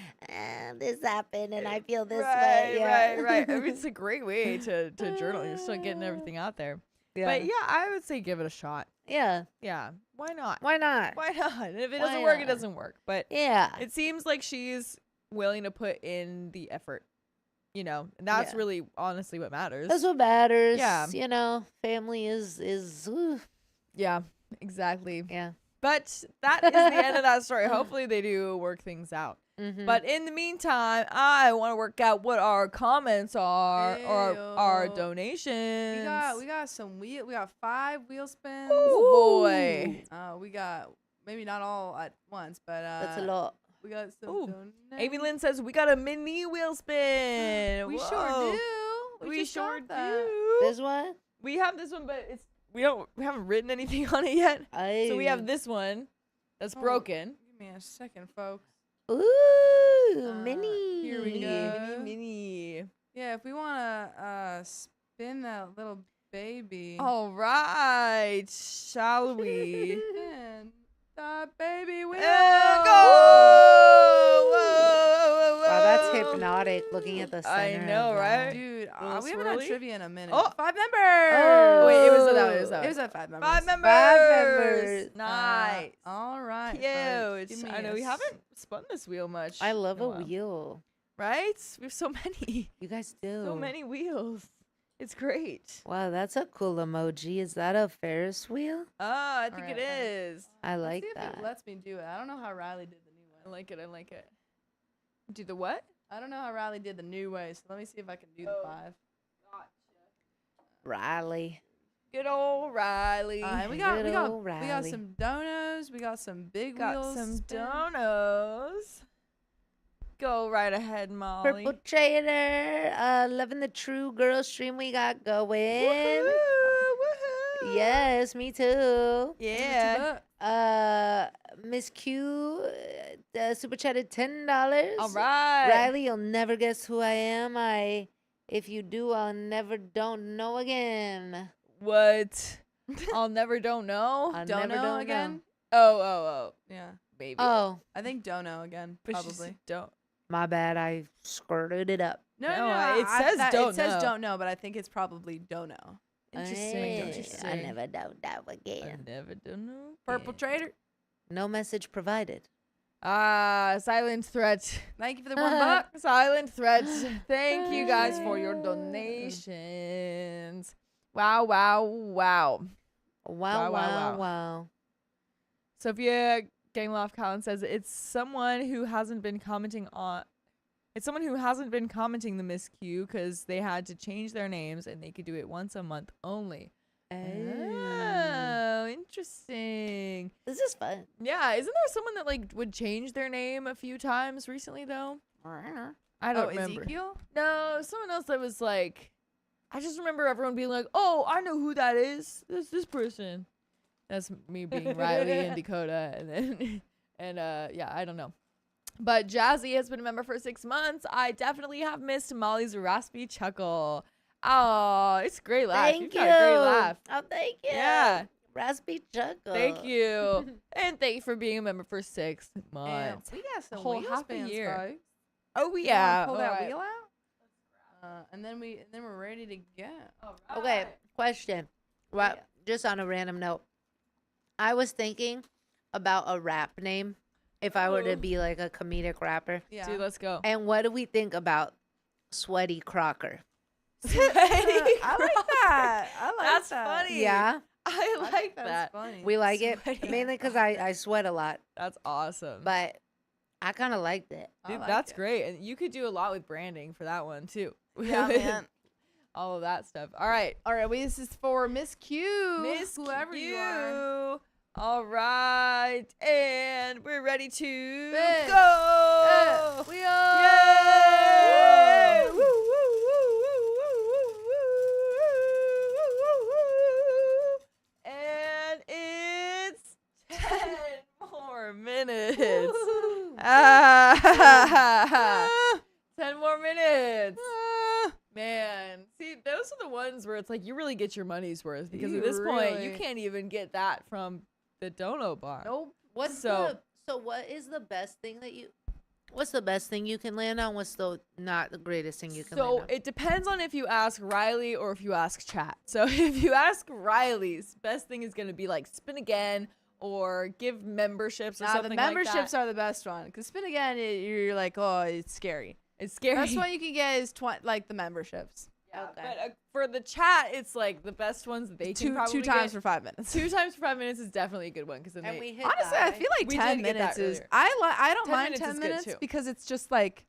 This happened and I feel this right, way. Yeah. right. I mean, it's a great way to journal. You're still getting everything out there. Yeah. But yeah, I would say give it a shot. Yeah. Yeah. Why not? Why not? Why not? And if it Why doesn't work, it not? doesn't work. But Yeah. it seems like she's willing to put in the effort. And that's Yeah. really honestly what matters. That's what matters. Yeah. Family is ooh, Yeah, exactly. yeah. But that is the end of that story. Hopefully they do work things out. Mm-hmm. But in the meantime, I want to work out what our comments are or our Ew. donations. We got some wheel. We got 5 wheel spins. Oh boy. We got maybe not all at once, but That's a lot. we got some. Ooh. donations. Amy Lynn says we got a mini wheel spin. We Whoa. sure do. We just sure got that. do. This one? We have this one, but we haven't written anything on it yet. So we have this one that's Oh. broken. Give me a second, folks. Ooh, mini. Here we go. Mini. Yeah, if we wanna spin that little baby. All right, shall we? Spin the baby wheel. Go! Whoa, Wow, that's hypnotic looking at the center. I of know, that. right? Dude, Little we haven't had swirly. trivia in a minute. Oh. 5 members. Oh. Wait, it was that. It was that. It was at 5 members. 5 members. 5 members. Nice. All right. Cute. Give me I know a we haven't spun this wheel much. I love in a while. wheel. Right? We have so many. You guys do. So many wheels. It's great. Wow, that's a cool emoji. Is that a Ferris wheel? Oh, I think Alright, it is. I Let's like see if that. it lets me do it. I don't know how Riley did the new I way. like it. I like it. Do the what? I don't know how Riley did the new way, so let me see if I can do the 5. Riley. Good old Riley. And we Good got old we got Riley. some donos. We got some big Got wheels. some spin. donos. Go right ahead, Molly. Purple Trader. Loving the True Girl stream we got going. Woohoo, woohoo. Yes, me too. Yeah. Miss Q, super chatted $10. All right. Riley, you'll never guess who I am. If you do, I'll never don't know again. What? I'll never don't know. I'll Dono never don't again? Oh. Yeah. Maybe. Know. Oh, I think dono again, But she probably. said don't. my bad. I skirted it up. No, No, it says don't It says know. don't know, but I think it's probably dono. Interesting. I never don't know I again. never don't know. Purple again. trader. No message provided. Silent threat. Thank you for the $1. Silent threat. Thank you guys for your donations. Wow, wow, wow. Wow. Sophia Gangloff Collins says it's someone who hasn't been commenting the Miss Q because they had to change their names and they could do it once a month only. Oh, interesting. This is fun. Yeah, isn't there someone that like would change their name a few times recently though? I don't remember. Ezekiel? No, someone else that was like, I just remember everyone being like, "Oh, I know who that is. That's this person." That's me being Riley and Dakota, and then yeah, I don't know. But Jazzy has been a member for 6 months. I definitely have missed Molly's raspy chuckle. Oh, it's a great laugh. Thank You've you. got a great laugh. Oh, thank you. Yeah. Raspy chuckle. Thank you. And thank you for being a member for 6 months. We got some Whole wheel half a spans, year. folks. Oh, You yeah. wanna pull that Alright. wheel out, and then we're ready to go. Okay, question. Well, just on a random note, I was thinking about a rap name if I were to be like a comedic rapper. Yeah. Dude, let's go. And what do we think about Sweaty Crocker? I like that. I like That's that. funny. Yeah, I I like think that's that. funny. we like it Sweaty mainly because I sweat a lot, That's awesome. but I kind of liked it. I Dude, like that's it. great. And you could do a lot with branding for that one, too. Yeah, man. All of that stuff. All right. All right, this is for Miss Q. Miss whoever you are. Q. All right. And we're ready to Big. go. We Yay! are. Woo, woo, woo, woo, woo, woo. And it's 10 more minutes. 10 more minutes. Man, see, those are the ones where it's like you really get your money's worth because You at this point you really- can't even get that from the dono bar. Nope. What's So- what is the best thing that you? What's the best thing you can land on? What's the not the greatest thing you can land So on? it depends on if you ask Riley or if you ask chat. So if you ask Riley's, best thing is gonna be like spin again or give memberships or Nah, something the memberships like that. are the best one. Because spin again, you're like, oh, it's scary. It's scary. Best one you can get is like the memberships. Yeah, Okay. but for the chat, it's like the best ones that they can probably Two times get. for 5 minutes. 2 times for 5 minutes is definitely a good one because then and they, we hit Honestly, that, I right? feel like We 10 did get that minutes is. earlier. I don't 10 mind minutes 10 is good, minutes too. because it's just like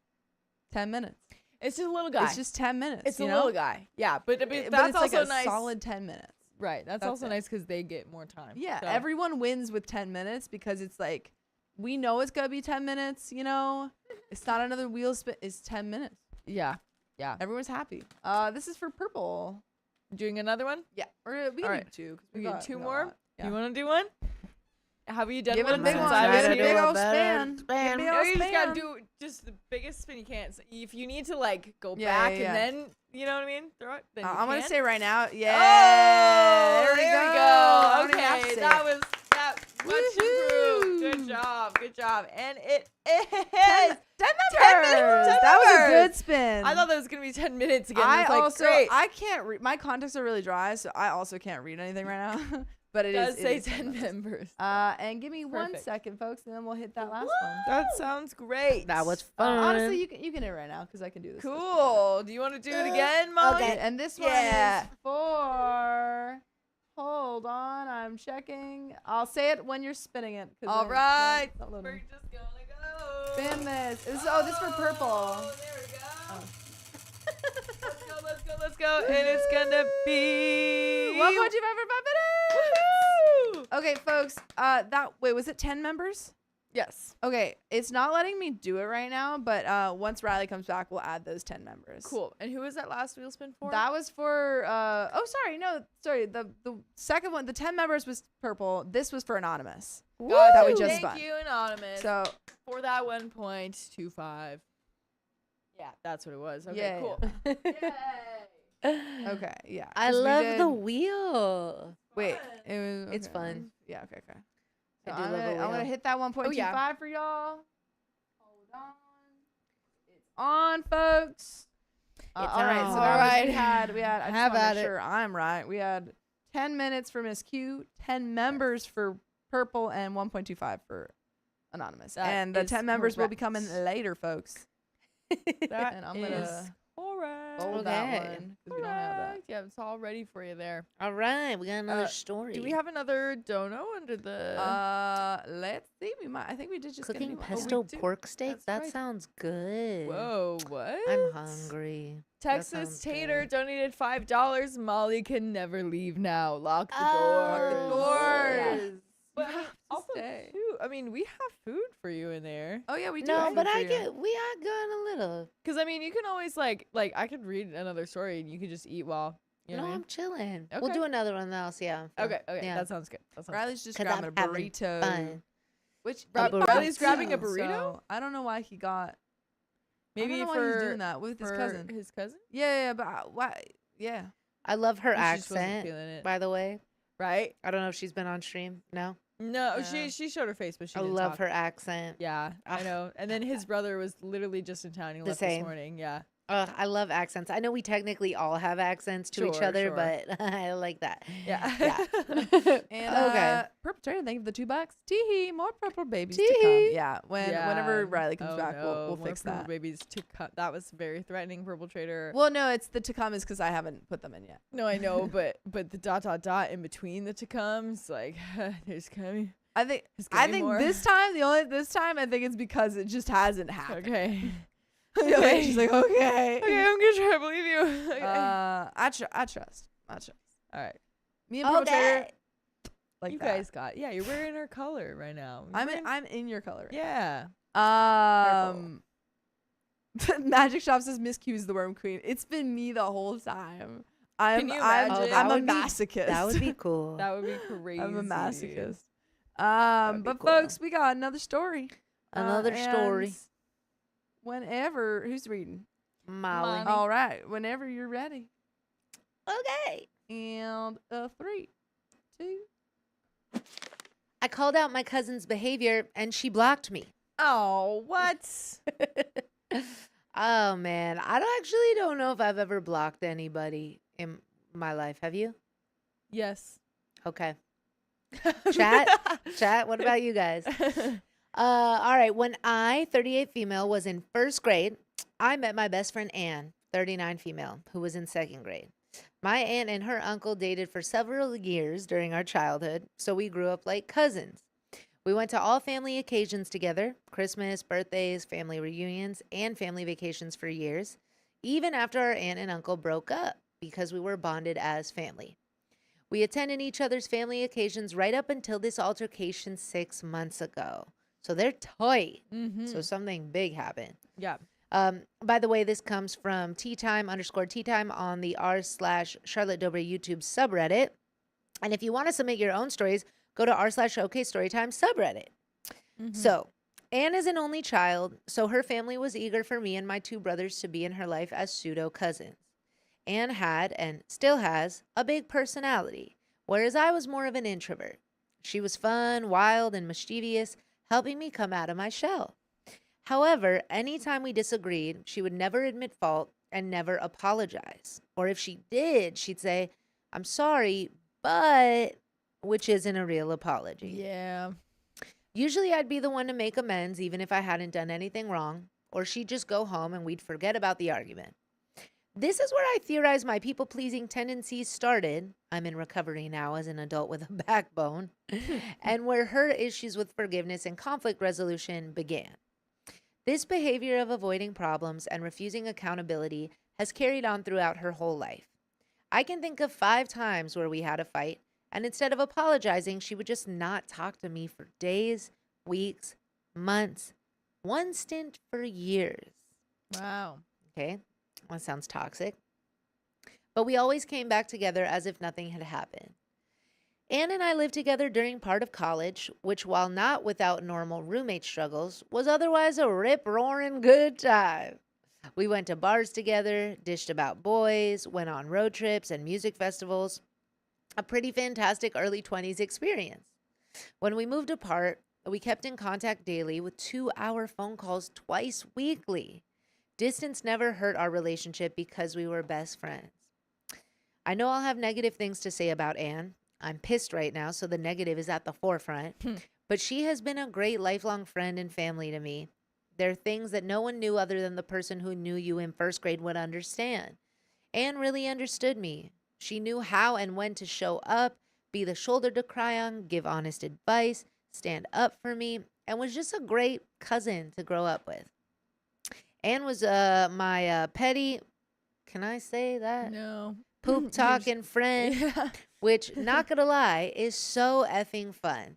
10 minutes. it's just a little guy. It's just 10 minutes. It's a you know? little guy. Yeah, but But that's it's also like a nice. solid 10 minutes. Right. That's That's also it. nice because they get more time. Yeah, So- everyone wins with 10 minutes because it's like we know it's gonna be 10 minutes. You know, it's not another wheel spin. It's 10 minutes. Yeah. Yeah. Everyone's happy. This is for purple. Doing another one? Yeah, or we can All right. do 2. 'cause We got- get 2 got a more? lot. Yeah. You want to do one? Have you done Give it a one big since one. I Give was it a here? big old better span. span. Big No, old you just gotta span. do just the biggest spin you can. So if you need to like go Yeah, back yeah, and then you know what I mean, throw it. Then you I'm gonna can. say right now. Yeah. Oh, there we go. go. Only half Okay, six. that was that much improved. Good Woohoo. job. Good job. And it is 10 10 members. members. That was a good spin. I thought that was gonna be 10 minutes again. I was like, also great. I can't read. My contacts are really dry, so I also can't read anything right now. But It it does is. say it is 10 members. And give me one Perfect. second, folks, and then we'll hit that last one. That sounds great. That was fun. Honestly, you can hit it right now because I can do this. cool. Do you want to do it again, Molly? Okay, and this Yeah. one is for. Hold on, I'm checking. I'll say it when you're spinning it. 'cause All I- right. it's not loading. We're just gonna go. Spin this. This is for purple. Oh, there we go. Oh. Let's go. And it's gonna be 1.25 for 5 minutes. Woohoo! Okay, folks. Wait, was it 10 members? Yes. Okay, it's not letting me do it right now, but once Riley comes back, we'll add those 10 members. Cool. And who was that last wheel spin for? That was for the second one, the 10 members was purple. This was for anonymous. that we just Thank spun. you, Anonymous. So for that 1.25. Yeah, that's what it was. Okay, Yeah, cool. okay, yeah. I 'cause we love did- the wheel. Wait, it was It's okay. fun. Yeah, okay. I So do I'm love a gonna wheel. hit that 1.25 yeah. for y'all. Hold on. It's on, folks. all right, so on. that was, Alright. we had. I just Have wanna at make it. sure I'm right. We had 10 minutes for Miss Q, 10 members for purple, and 1.25 for Anonymous. That And the is 10 members will be coming correct. later, folks. That And I'm is gonna correct. fold that Okay. one because we don't have that. Correct. Yeah, it's all ready for you there. All right, we got another Uh, story. Do we have another dono under the? Let's see. We might. I think we did just get a cooking new one. pesto do. pork steak? That's That right. sounds good. Whoa, what? I'm hungry. That Texas sounds Tater good. donated $5. Molly can never leave now. Lock the Oh, doors. Lock the yeah. doors. But You have to also, stay. too, I mean, we have food for you in there. Oh yeah, we do. No, have but food for I you. get we are going a little. Cause I mean, you can always like I could read another story and you could just eat while. You know No, what I I'm mean? chilling. We'll Okay. do another one then I'll see how I'm feeling. Okay, Yeah. that sounds good. That sounds Riley's just 'Cause grabbing a I'm having burrito. fun. Which A he bought Riley's two, grabbing a burrito? so I don't know why he got. Maybe I don't know for why he's doing that with his for cousin. His cousin, Yeah, but why? Yeah. I love her She just wasn't accent, feeling it. by the way. right? I don't know if she's been on stream. No. No, Yeah. she showed her face, but she I didn't love talk. her accent. Yeah, I Ugh. know. And then his brother was literally just in town. He The left same. this morning. Yeah. I love accents. I know we technically all have accents to each Sure, other, sure. but I like that. Yeah. Yeah. And Okay. perpetrator, thank you for the $2. Teehee, more purple babies to Teehee. come. Yeah, whenever Riley comes Oh, back, no, we'll more fix purple that. babies to come. That was very threatening, Purple Trader. Well, no, it's the to come is because I haven't put them in yet. No, I know, but the dot in between the to comes, like there's coming. I think There's gonna I be think more. this time I think it's because it just hasn't happened. Okay. Okay. She's like, okay. Okay, I'm gonna try to believe you. Okay. I trust. All right. Me and Purple Trader, Okay. like you that. guys got. Yeah, you're wearing her color right now. You're wearing- I'm in your color. Yeah. Magic Shop says Miss Q is the Worm Queen. It's been me the whole time. I'm you I'm, imagine? that I'm a would be- masochist. That would be cool. That would be crazy. I'm a masochist. That'd be But cool. folks, we got another story. Another story. and Whenever, who's reading? Molly. Mommy. All right, whenever you're ready. Okay. And 3, 2. I called out my cousin's behavior and she blocked me. Oh, what? Oh man, don't know if I've ever blocked anybody in my life. Have you? Yes. Okay. Chat, what about you guys? All right. When I, 38 female, was in first grade, I met my best friend Anne, 39 female, who was in second grade. My aunt and her uncle dated for several years during our childhood, so we grew up like cousins. We went to all family occasions together, Christmas, birthdays, family reunions, and family vacations for years, even after our aunt and uncle broke up because we were bonded as family. We attended each other's family occasions right up until this altercation 6 months ago. So they're tight. Mm-hmm. So something big happened. Yeah. By the way, this comes from _teatime on the r/Charlotte Dobre YouTube subreddit. And if you want to submit your own stories, go to r/OKStorytime subreddit. Mm-hmm. So Anne is an only child, so her family was eager for me and my two brothers to be in her life as pseudo cousins. Anne had, and still has, a big personality, whereas I was more of an introvert. She was fun, wild, and mischievous, helping me come out of my shell. However, anytime we disagreed, she would never admit fault and never apologize. Or if she did, she'd say, "I'm sorry, but," which isn't a real apology. Yeah. Usually I'd be the one to make amends even if I hadn't done anything wrong, or she'd just go home and we'd forget about the argument. This is where I theorize my people-pleasing tendencies started. I'm in recovery now as an adult with a backbone. And where her issues with forgiveness and conflict resolution began. This behavior of avoiding problems and refusing accountability has carried on throughout her whole life. I can think of 5 times where we had a fight, and instead of apologizing, she would just not talk to me for days, weeks, months, one stint for years. Wow. Okay, that sounds toxic. But we always came back together as if nothing had happened. Anne and I lived together during part of college, which, while not without normal roommate struggles, was otherwise a rip-roaring good time. We went to bars together, dished about boys, went on road trips and music festivals. A pretty fantastic early 20s experience. When we moved apart, we kept in contact daily with 2-hour phone calls twice weekly. Distance never hurt our relationship because we were best friends. I know I'll have negative things to say about Anne. I'm pissed right now, so the negative is at the forefront. But she has been a great lifelong friend and family to me. There are things that no one knew other than the person who knew you in first grade would understand. Anne really understood me. She knew how and when to show up, be the shoulder to cry on, give honest advice, stand up for me, and was just a great cousin to grow up with. Anne was my petty, can I say that? No. Poop talking friend, Yeah. which, not gonna lie, is so effing fun.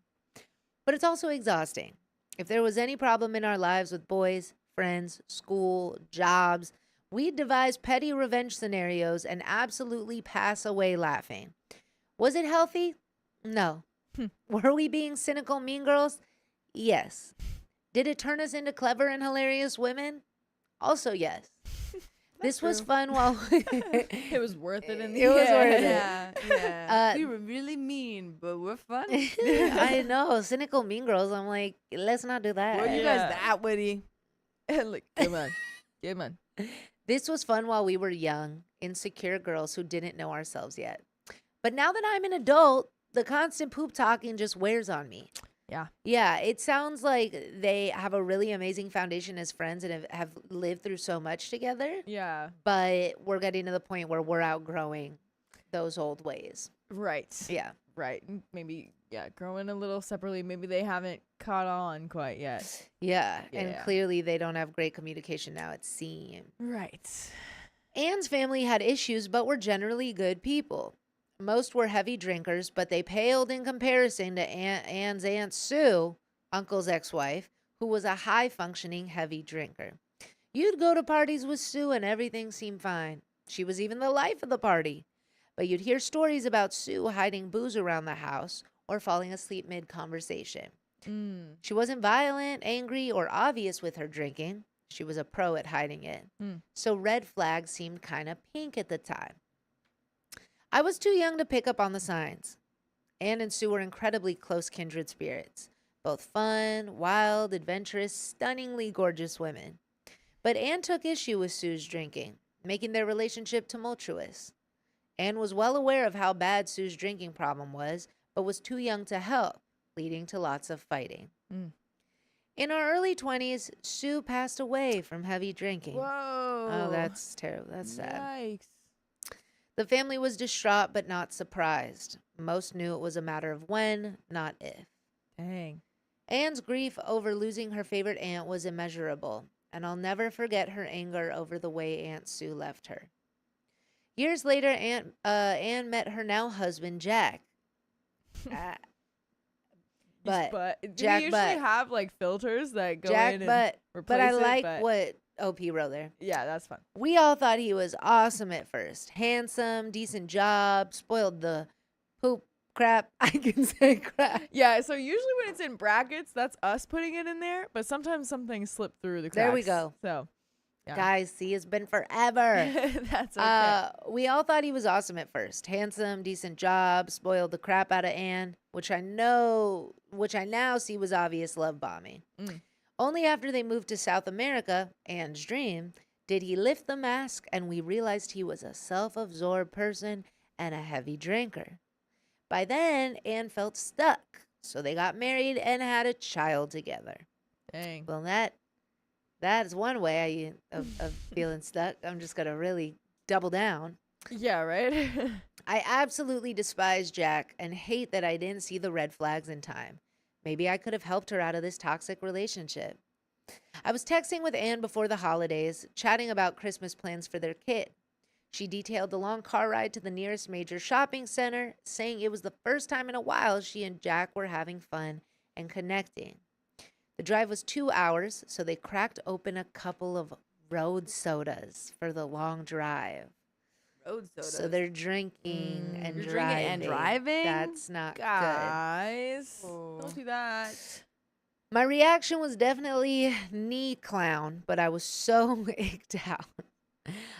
But it's also exhausting. If there was any problem in our lives with boys, friends, school, jobs, we'd devise petty revenge scenarios and absolutely pass away laughing. Was it healthy? No. Were we being cynical mean girls? Yes. Did it turn us into clever and hilarious women? Also, yes. This was true. fun while It was worth it in the It was end. worth it. Yeah. We were really mean, but we're fun. I know, cynical mean girls. I'm like, let's not do that. Were you Yeah. guys that witty? Like, come on. Come on. This was fun while we were young, insecure girls who didn't know ourselves yet. But now that I'm an adult, the constant poop talking just wears on me. Yeah. Yeah, it sounds like they have a really amazing foundation as friends and have lived through so much together. Yeah. But we're getting to the point where we're outgrowing those old ways. Right. Yeah. Right. Maybe, yeah, growing a little separately. Maybe they haven't caught on quite yet. Yeah. And Yeah. clearly they don't have great communication now, it seems. Right. Anne's family had issues, but were generally good people. Most were heavy drinkers, but they paled in comparison to Anne's Aunt Sue, Uncle's ex-wife, who was a high-functioning heavy drinker. You'd go to parties with Sue and everything seemed fine. She was even the life of the party. But you'd hear stories about Sue hiding booze around the house or falling asleep mid-conversation. Mm. She wasn't violent, angry, or obvious with her drinking. She was a pro at hiding it. So red flags seemed kind of pink at the time. I was too young to pick up on the signs. Anne and Sue were incredibly close kindred spirits. Both fun, wild, adventurous, stunningly gorgeous women. But Anne took issue with Sue's drinking, making their relationship tumultuous. Anne was well aware of how bad Sue's drinking problem was, but was too young to help, leading to lots of fighting. Mm. In our early 20s, Sue passed away from heavy drinking. Whoa. Oh, that's terrible. That's sad. Yikes. The family was distraught but not surprised. Most knew it was a matter of when, not if. Dang. Anne's grief over losing her favorite aunt was immeasurable, and I'll never forget her anger over the way Aunt Sue left her. Years later, Anne met her now husband, Jack. But Do Jack we usually Butt. have like filters that go Jack in and Butt. replace But I it, like but what OP wrote there. Yeah, that's fun. We all thought he was awesome at first. Handsome, decent job, spoiled the poop crap. I can say crap. Yeah, so usually when it's in brackets, that's us putting it in there, but sometimes something slipped through the cracks. There we go. So, yeah. Guys, see, it's been forever. That's okay. We all thought he was awesome at first. Handsome, decent job, spoiled the crap out of Anne, which I now see was obvious love bombing. Mm. Only after they moved to South America, Anne's dream, did he lift the mask and we realized he was a self-absorbed person and a heavy drinker. By then, Anne felt stuck, so they got married and had a child together. Dang. Well, that's one way of feeling stuck. I'm just going to really double down. Yeah, right? I absolutely despise Jack and hate that I didn't see the red flags in time. Maybe I could have helped her out of this toxic relationship. I was texting with Anne before the holidays, chatting about Christmas plans for their kid. She detailed the long car ride to the nearest major shopping center, saying it was the first time in a while she and Jack were having fun and connecting. The drive was 2 hours, so they cracked open a couple of road sodas for the long drive. Road sodas. So they're drinking and You're driving. drinking and driving? That's not good. Guys, Oh. don't do that. My reaction was definitely knee clown, but I was so icked out.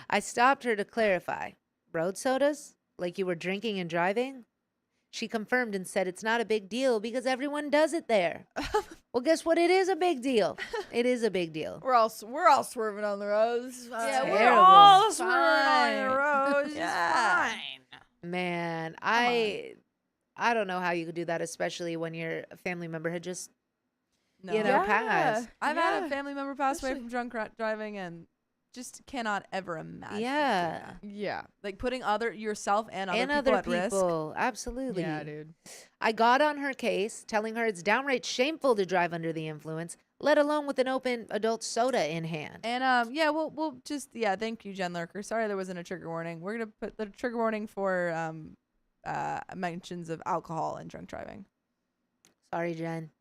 I stopped her to clarify. Road sodas? Like you were drinking and driving? She confirmed and said it's not a big deal because everyone does it there. Well, guess what? It is a big deal. It is a big deal. We're all swerving on the roads. Yeah, we're Terrible. all It's swerving on the fine. roads. Yeah. It's fine. Man, I I don't know how you could do that, especially when your family member had just, No. you know, passed. I've had Yeah. a family member pass away Especially- from drunk driving, and just cannot ever imagine. Yeah. doing that. Yeah. Like putting yourself and other And people other at risk. people. Absolutely. Yeah, dude. I got on her case, telling her it's downright shameful to drive under the influence, let alone with an open adult soda in hand. And we'll just thank you, Jen Lurker. Sorry there wasn't a trigger warning. We're gonna put the trigger warning for mentions of alcohol and drunk driving. Sorry, Jen.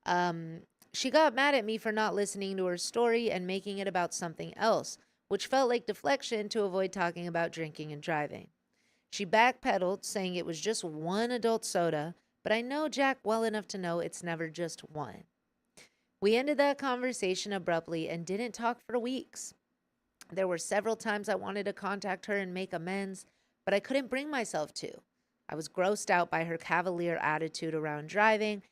Yeah. She got mad at me for not listening to her story and making it about something else, which felt like deflection to avoid talking about drinking and driving. She backpedaled, saying it was just one adult soda, but I know Jack well enough to know it's never just one. We ended that conversation abruptly and didn't talk for weeks. There were several times I wanted to contact her and make amends, but I couldn't bring myself to. I was grossed out by her cavalier attitude around driving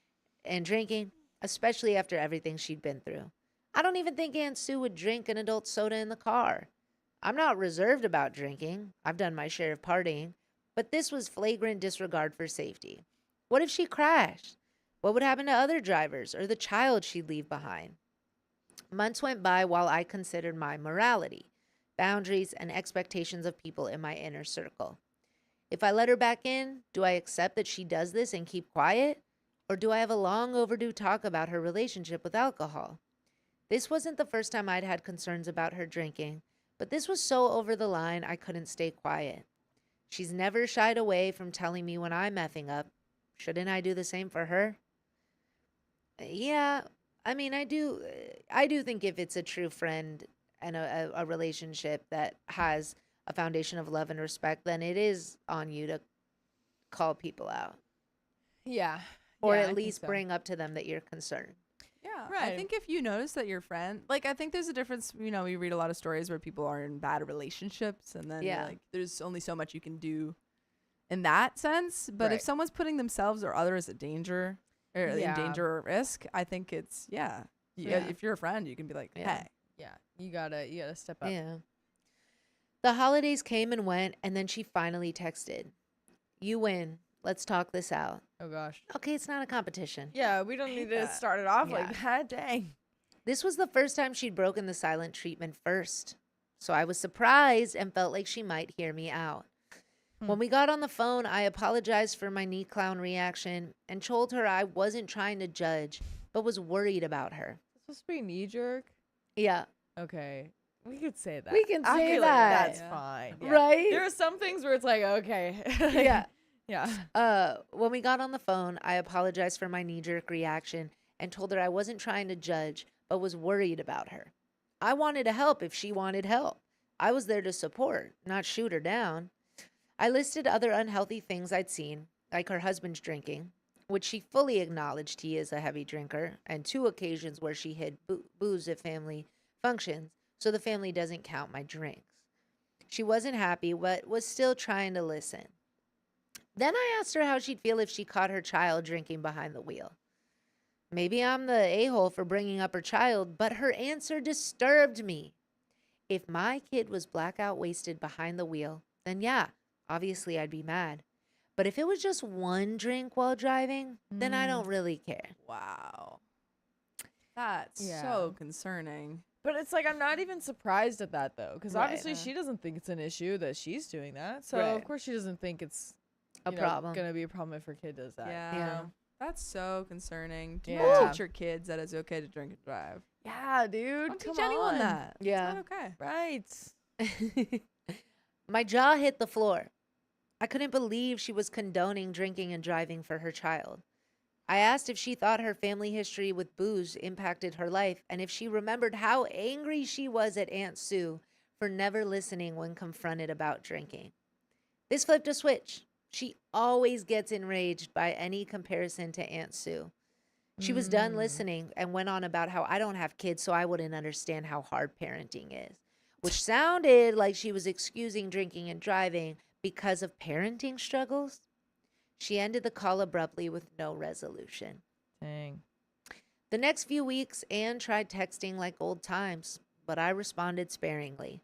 and drinking, especially after everything she'd been through. I don't even think Aunt Sue would drink an adult soda in the car. I'm not reserved about drinking. I've done my share of partying, but this was flagrant disregard for safety. What if she crashed? What would happen to other drivers or the child she'd leave behind? Months went by while I considered my morality, boundaries, and expectations of people in my inner circle. If I let her back in, do I accept that she does this and keep quiet? Or do I have a long overdue talk about her relationship with alcohol? This wasn't the first time I'd had concerns about her drinking, but this was so over the line I couldn't stay quiet. She's never shied away from telling me when I'm messing up. Shouldn't I do the same for her? Yeah, I mean, I do think if it's a true friend and a relationship that has a foundation of love and respect, then it is on you to call people out. Yeah. Or Yeah, I at think least so. bring up to them that you're concerned. Yeah, I Right. think if you notice that your friend, like, I think there's a difference. You know, we read a lot of stories where people are in bad relationships, and then Yeah. like there's only so much you can do in that sense. But if Right. someone's putting themselves or others at danger or in Yeah. danger or risk, I think it's yeah. Yeah. If you're a friend, you can be like, Yeah. hey, Yeah. You gotta step up. Yeah. The holidays came and went, and then she finally texted, "You win. Let's talk this out." Oh gosh. Okay, it's not a competition. Yeah, we don't need to that. start it off Yeah. like that. Dang. This was the first time she'd broken the silent treatment first. So I was surprised and felt like she might hear me out. When we got on the phone, I apologized for my knee clown reaction and told her I wasn't trying to judge, but was worried about her. It's supposed to be knee jerk. Yeah. Okay. We could say that. We can I say feel like that. that's Yeah. fine. Yeah. Right? There are some things where it's like, okay. Yeah. Yeah. When we got on the phone, I apologized for my knee-jerk reaction and told her I wasn't trying to judge, but was worried about her. I wanted to help if she wanted help. I was there to support, not shoot her down. I listed other unhealthy things I'd seen, like her husband's drinking, which she fully acknowledged he is a heavy drinker, and 2 occasions where she hid booze at family functions, so the family doesn't count my drinks. She wasn't happy, but was still trying to listen. Then I asked her how she'd feel if she caught her child drinking behind the wheel. Maybe I'm the a-hole for bringing up her child, but her answer disturbed me. If my kid was blackout wasted behind the wheel, then yeah, obviously I'd be mad. But if it was just one drink while driving, then I don't really care. wow, that's Yeah. so concerning. But it's like I'm not even surprised at that though, because Right. obviously she doesn't think it's an issue that she's doing that. So Right. of course she doesn't think it's A you know, problem. gonna be a problem if her kid does that. Yeah. you Yeah. know? That's so concerning. Do Yeah. not teach your kids that it's okay to drink and drive. Yeah, dude. Don't come teach anyone on. that. Yeah. It's not okay. Right. My jaw hit the floor. I couldn't believe she was condoning drinking and driving for her child. I asked if she thought her family history with booze impacted her life and if she remembered how angry she was at Aunt Sue for never listening when confronted about drinking. This flipped a switch. She always gets enraged by any comparison to Aunt Sue. She was done listening and went on about how I don't have kids, so I wouldn't understand how hard parenting is, which sounded like she was excusing drinking and driving because of parenting struggles. She ended the call abruptly with no resolution. Dang. The next few weeks, Anne tried texting like old times, but I responded sparingly.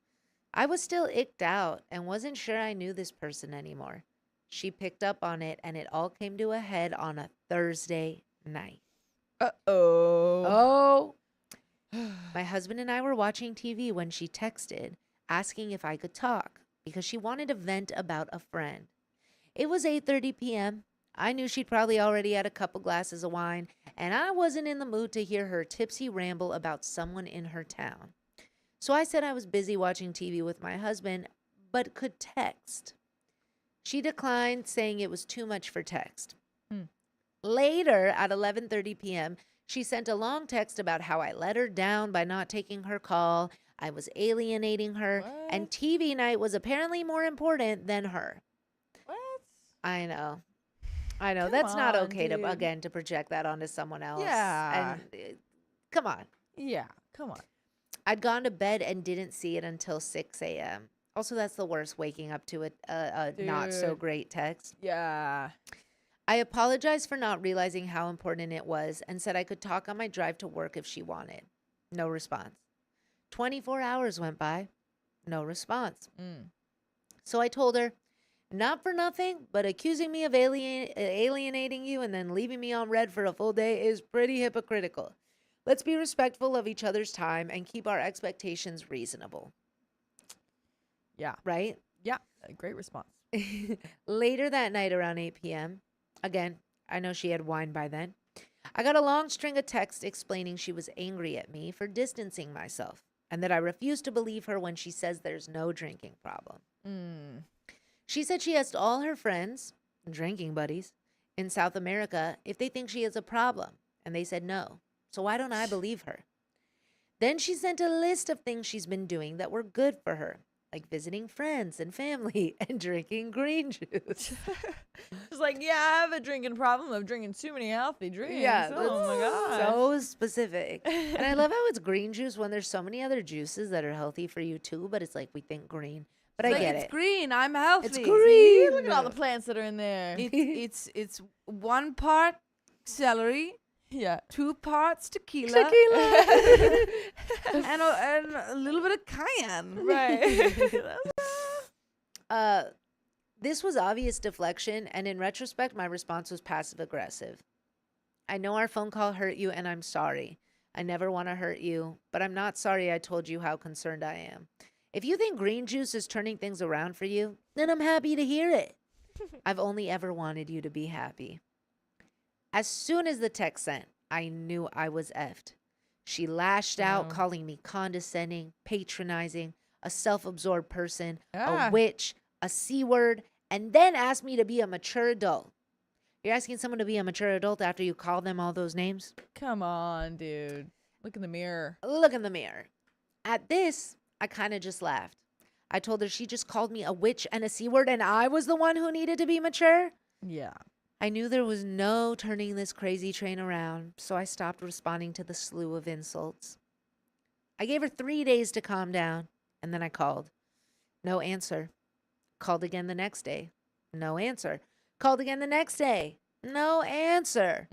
I was still icked out and wasn't sure I knew this person anymore. She picked up on it, and it all came to a head on a Thursday night. Oh. My husband and I were watching TV when she texted, asking if I could talk because she wanted to vent about a friend. It was 8:30 p.m. I knew she'd probably already had a couple glasses of wine, and I wasn't in the mood to hear her tipsy ramble about someone in her town. So I said I was busy watching TV with my husband, but could text. She declined, saying it was too much for text. Later, at 11:30 p.m., she sent a long text about how I let her down by not taking her call, I was alienating her, and TV night was apparently more important than her. What? I know. That's Come not on, okay dude. to project that onto someone else. Yeah. And come on. Yeah, come on. I'd gone to bed and didn't see it until 6 a.m. Also, that's the worst, waking up to a not so Dude. great text. Yeah. I apologized for not realizing how important it was and said I could talk on my drive to work if she wanted. No response. 24 hours went by. No response. So I told her, not for nothing, but accusing me of alienating you and then leaving me on red for a full day is pretty hypocritical. Let's be respectful of each other's time and keep our expectations reasonable. Yeah. Right? Yeah. A great response. Later that night around 8 p.m., again, I know she had wine by then, I got a long string of texts explaining she was angry at me for distancing myself and that I refuse to believe her when she says there's no drinking problem. She said she asked all her friends, drinking buddies, in South America if they think she has a problem, and they said no. So why don't I believe her? Then she sent a list of things she's been doing that were good for her, like visiting friends and family and drinking green juice. It's like, yeah, I have a drinking problem of drinking too many healthy drinks. Yeah, Oh my gosh. so specific. And I love how it's green juice when there's so many other juices that are healthy for you too, but it's like we think green. But I get it's it. green. I'm healthy. It's See? green. Look at all the plants that are in there. It's 1 part celery, Yeah. 2 parts tequila, and a little bit of cayenne. Right. This was obvious deflection, and in retrospect, my response was passive aggressive. I know our phone call hurt you, and I'm sorry. I never want to hurt you, but I'm not sorry I told you how concerned I am. If you think green juice is turning things around for you, then I'm happy to hear it. I've only ever wanted you to be happy. As soon as the text sent, I knew I was effed. She lashed out, calling me condescending, patronizing, a self-absorbed person, a witch, a C word, and then asked me to be a mature adult. You're asking someone to be a mature adult after you call them all those names? Come on, dude. Look in the mirror. Look in the mirror. At this, I kind of just laughed. I told her she just called me a witch and a C word and I was the one who needed to be mature. Yeah. I knew there was no turning this crazy train around, so I stopped responding to the slew of insults. I gave her 3 days to calm down, and then I called. No answer. Called again the next day. No answer. Called again the next day. No answer.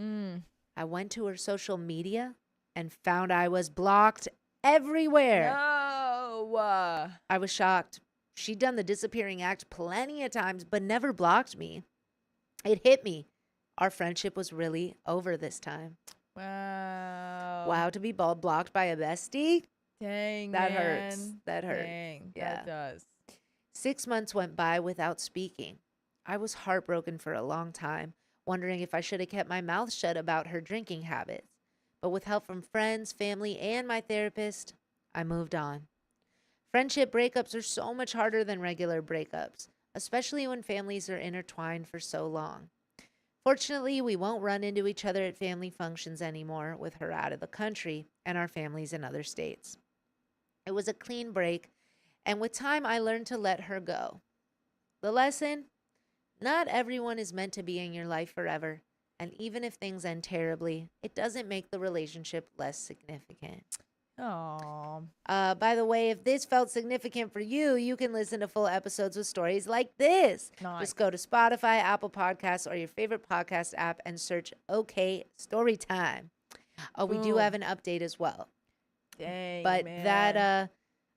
I went to her social media and found I was blocked everywhere. No. I was shocked. She'd done the disappearing act plenty of times, but never blocked me. It hit me. Our friendship was really over this time. Wow. Wow, to be blocked by a bestie? Dang, That man. hurts. That hurt. Dang, Yeah. that does. 6 months went by without speaking. I was heartbroken for a long time, wondering if I should have kept my mouth shut about her drinking habits. But with help from friends, family, and my therapist, I moved on. Friendship breakups are so much harder than regular breakups, especially when families are intertwined for so long. Fortunately, we won't run into each other at family functions anymore with her out of the country and our families in other states. It was a clean break, and with time, I learned to let her go. The lesson? Not everyone is meant to be in your life forever, and even if things end terribly, it doesn't make the relationship less significant. Oh. By the way, if this felt significant for you, you can listen to full episodes with stories like this. Nice. Just go to Spotify, Apple Podcasts, or your favorite podcast app and search OK Storytime. We do Boom. have an update as well. Dang, But man. that,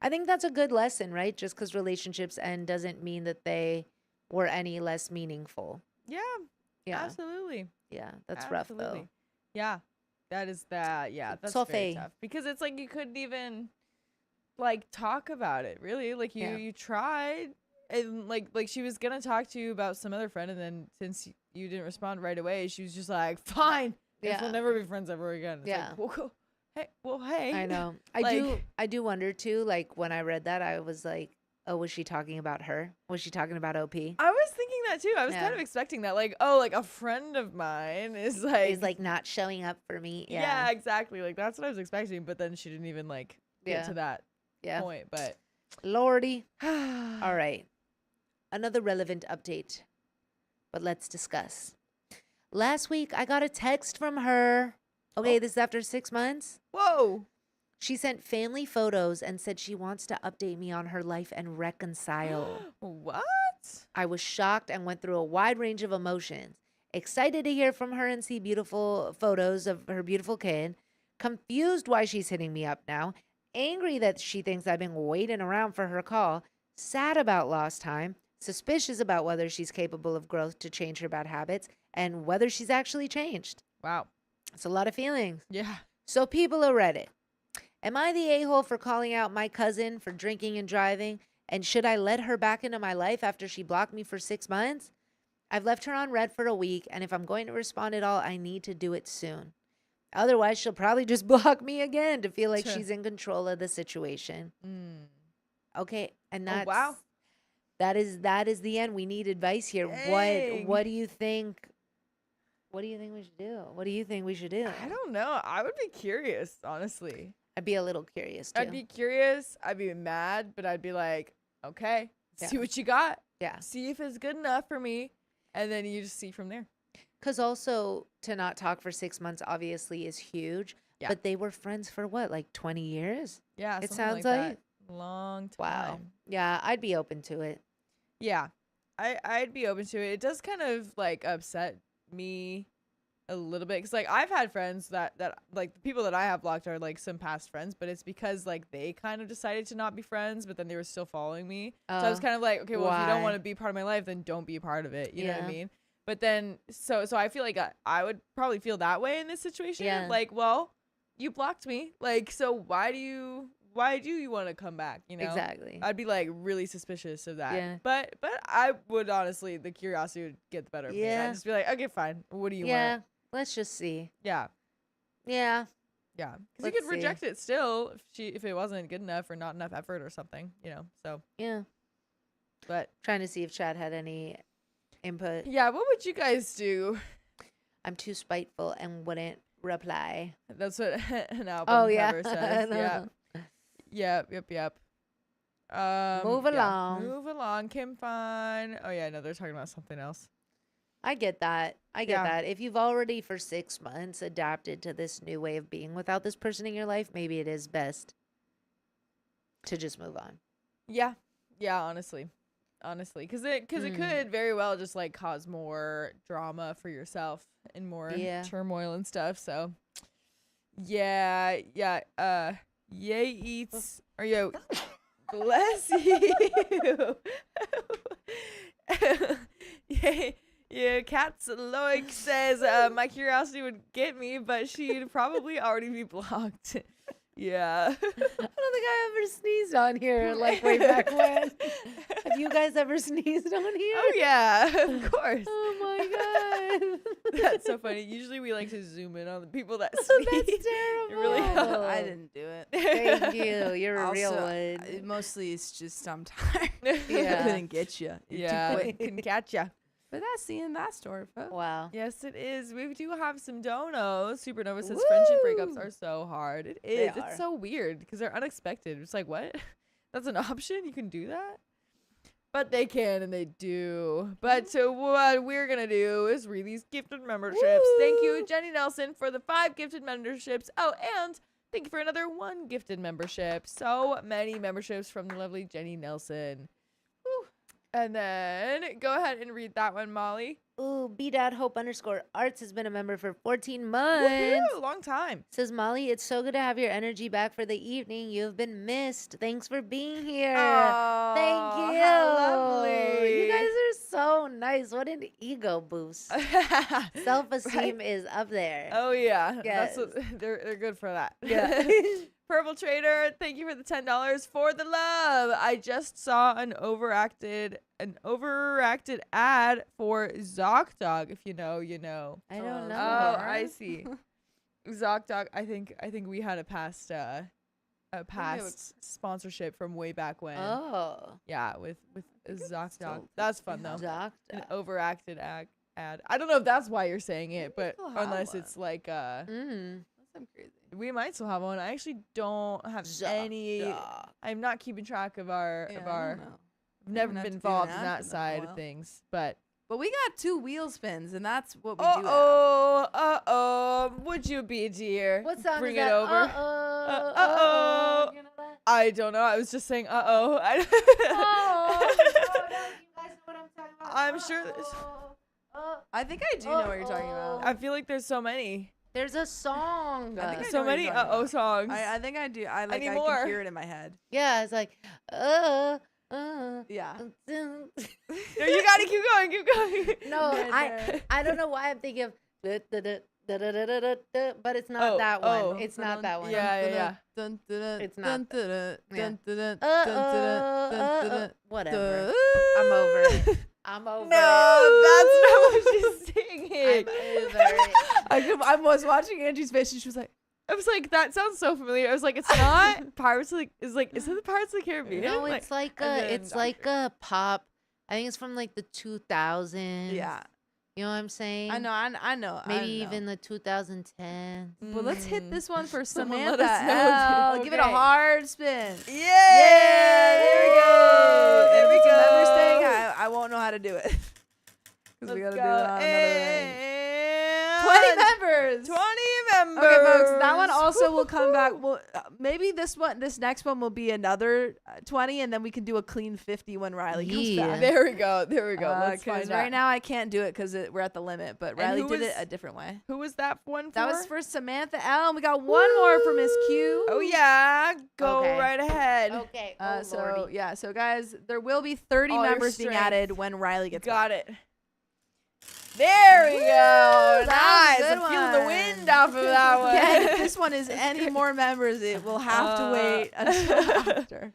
I think that's a good lesson, right? Just because relationships end doesn't mean that they were any less meaningful. Yeah, Yeah. absolutely. Yeah. That's rough though. Yeah, that is that. Yeah, that's So very Faye. tough because it's like you couldn't even like talk about it really. Like you tried, and like she was gonna talk to you about some other friend, and then since you didn't respond right away, she was just like, fine, guess we'll never be friends ever again. It's Yeah. like, hey. I know. I do wonder too, like when I read that, I was like, oh, was she talking about her? Was she talking about OP? I was thinking that too. I was kind of expecting that, like, oh, like a friend of mine is like not showing up for me. yeah, exactly. Like that's what I was expecting, but then she didn't even like get to that point. But Lordy. All right. Another relevant update, but let's discuss. Last week, I got a text from her. Okay, this is after 6 months. Whoa. She sent family photos and said she wants to update me on her life and reconcile. What? I was shocked and went through a wide range of emotions. Excited to hear from her and see beautiful photos of her beautiful kid. Confused why she's hitting me up now. Angry that she thinks I've been waiting around for her call. Sad about lost time. Suspicious about whether she's capable of growth to change her bad habits and whether she's actually changed. Wow. It's a lot of feelings. Yeah. So people of Reddit, am I the a-hole for calling out my cousin for drinking and driving? And should I let her back into my life after she blocked me for 6 months? I've left her on red for a week, and if I'm going to respond at all, I need to do it soon. Otherwise, she'll probably just block me again to feel like she's in control of the situation. Okay, and that's wow. That is the end. We need advice here. Dang. What do you think? What do you think we should do? What do you think we should do? I don't know. I would be curious, honestly. I'd be a little curious too. I'd be curious. I'd be mad, but I'd be like, okay, see Yeah. what you got. Yeah. See if it's good enough for me. And then you just see from there. Because also to not talk for 6 months obviously is huge. Yeah. But they were friends for what, like 20 years? Yeah. It something sounds that. Long time. Wow. Yeah, I'd be open to it. Yeah. I'd be open to it. It does kind of like upset me a little bit because like I've had friends that like the people that I have blocked are like some past friends, but it's because like they kind of decided to not be friends, but then they were still following me. So I was kind of like, okay, well, if you don't want to be part of my life, then don't be a part of it. You know what I mean? But then so I feel like I would probably feel that way in this situation. Yeah. Like, well, you blocked me. Like, so why do you want to come back? You know? Exactly. I'd be like really suspicious of that. Yeah. But I would honestly, the curiosity would get the better of me. Yeah. I'd just be like, okay, fine. What do you Yeah. want? Let's just see. Yeah. Yeah. Yeah. Because you Let's could see. reject it still if it wasn't good enough or not enough effort or something, you know. So, Yeah. but Trying to see if Chad had any input. yeah, what would you guys do? I'm too spiteful and wouldn't reply. That's what an album Oh, yeah. cover says. Yeah. Yep. Move along. Move along. Kim Fine. Oh yeah, no, they're talking about something else. I get that. I get Yeah. that. If you've already for 6 months adapted to this new way of being without this person in your life, maybe it is best to just move on. Yeah. Yeah, honestly, because it could very well just like cause more drama for yourself and more turmoil and stuff. So yeah. Yay eats or yo bless you. Yeah, Kat's Loic says my curiosity would get me, but she'd probably already be blocked. Yeah. I don't think I ever sneezed on here like way back when. Have you guys ever sneezed on here? Oh yeah, of course. Oh my god. That's so funny. Usually we like to zoom in on the people that That's sneeze. terrible. It really helps. I didn't do it. Thank you. You're a real Also, one. mostly it's just I'm tired. Yeah. I couldn't get you. Yeah, can catch ya. But that's the end of that story, folks. Wow. Yes, it is. We do have some donos. Supernova says friendship breakups are so hard. It is. They are. It's so weird because they're unexpected. It's like, what? That's an option? You can do that? But they can and they do. But so what we're going to do is read these gifted memberships. Thank you, Jenny Nelson, for the 5 gifted memberships. Oh, and thank you for another 1 gifted membership. So many memberships from the lovely Jenny Nelson. And then go ahead and read that one, Molly. Ooh, B.Hope_Arts has been a member for 14 months. Woohoo, long time. Says Molly, it's so good to have your energy back for the evening. You've been missed. Thanks for being here. Oh, Thank you. how lovely. You guys are so nice. What an ego boost. Self-esteem is up there. Oh yeah, Yes. that's what, they're good for that. Yeah. Purple Trader, thank you for the $10 for the love. I just saw an overacted ad for ZocDog. If you know, you know. I don't know. Oh, I see. ZocDog. I think we had a past sponsorship from way back when. Oh. Yeah, with ZocDog. That's fun though. An ZocDog. overacted ad. I don't know if that's why you're saying it, but still have unless one. it's like Mm. I'm crazy. we might still have one. I actually don't have any. ZocDog. I'm not keeping track of our Yeah, of I our. don't know. I've never gonna have been to do an involved in ad that for them. side Well. of things, but But we got 2 wheel spins, and that's what we uh do. have. oh, would you be dear? What song Bring is it that? over. Uh-oh. You know that? I don't know. I was just saying Oh, no, you guys know what I'm talking about. I'm sure there's- I think I do know what you're talking about. I feel like there's so many. There's a song. I think I So know what many you're talking about. songs. I think I do. I need I more. can hear it in my head. Yeah, it's like, Yeah. No, you gotta keep going, keep going. No, Right I don't know why I'm thinking of, but it's not that oh. one. It's not that one. Yeah. It's not Yeah. Whatever. I'm over it. I'm over No, that's not what she's singing. it. I'm over it. I was watching Angie's face, and she was like, I was like, that sounds so familiar. I was like, it's not Pirates of the. Is it the Pirates of the Caribbean? No, it's like and then it's like a pop. I think it's from like the 2000s. "Yeah, You know what I'm saying? I know, I know." Maybe I know. even the 2010s. Well, let's hit this one for Someone Samantha. let us know, L. dude. Give it a Okay. hard spin. Yeah, there we go. There If we it's go. a member thing, I won't know how to do it. Because we Let's gotta do it go. on another thing. And 20 members. 20 members. Okay, folks, that one also will come back. Well, maybe this next one will be another 20, and then we can do a clean 50 when Riley comes Yeah. back. There we go. Let's find Because out. right now I can't do it because we're at the limit. But And Riley who did was- it a different way. Who was that one for? That was for Samantha L. And we got one more for Miss Q. Oh yeah, go Okay. right ahead. Okay. So guys, there will be 30 All your members being strength. added when Riley gets Got it. There we go. that was a Nice. good I feel the one. wind off of that one. Yeah, if this one is any more members, it will have to wait until after.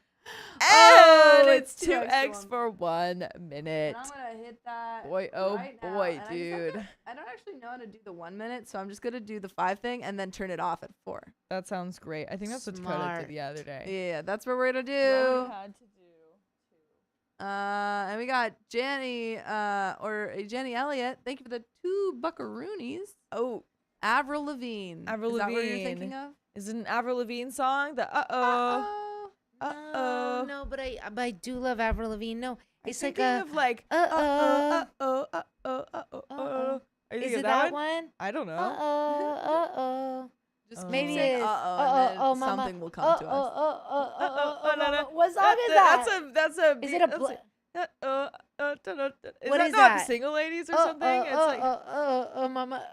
And it's two 2x for 1 And minute. I'm gonna hit that. Boy, oh right now. boy, And I just have dude. I don't actually know how to do the 1 minute, so I'm just gonna do the 5 thing and then turn it off at 4. That sounds great. I think that's what Dakota Smart. did the other day. Yeah, that's what we're gonna do. Riley had to do. And we got Jenny, Jenny Elliott. Thank you for the 2 buckaroonies. Oh, Avril Lavigne. Avril Is that what you're Lavigne. thinking of? is it an Avril Lavigne song? The uh-oh. Uh-oh. No, but I do love Avril Lavigne. No, it's I'm like thinking a. of like Uh-oh. uh-oh. Are you Is thinking it of that one? I don't know. Uh-oh. Just Maybe keep saying it's- uh-oh, and then mama. something will come to us. no. What song is that? That's a. Is it a? Is What that is not that? Single Ladies or something? It's like mama.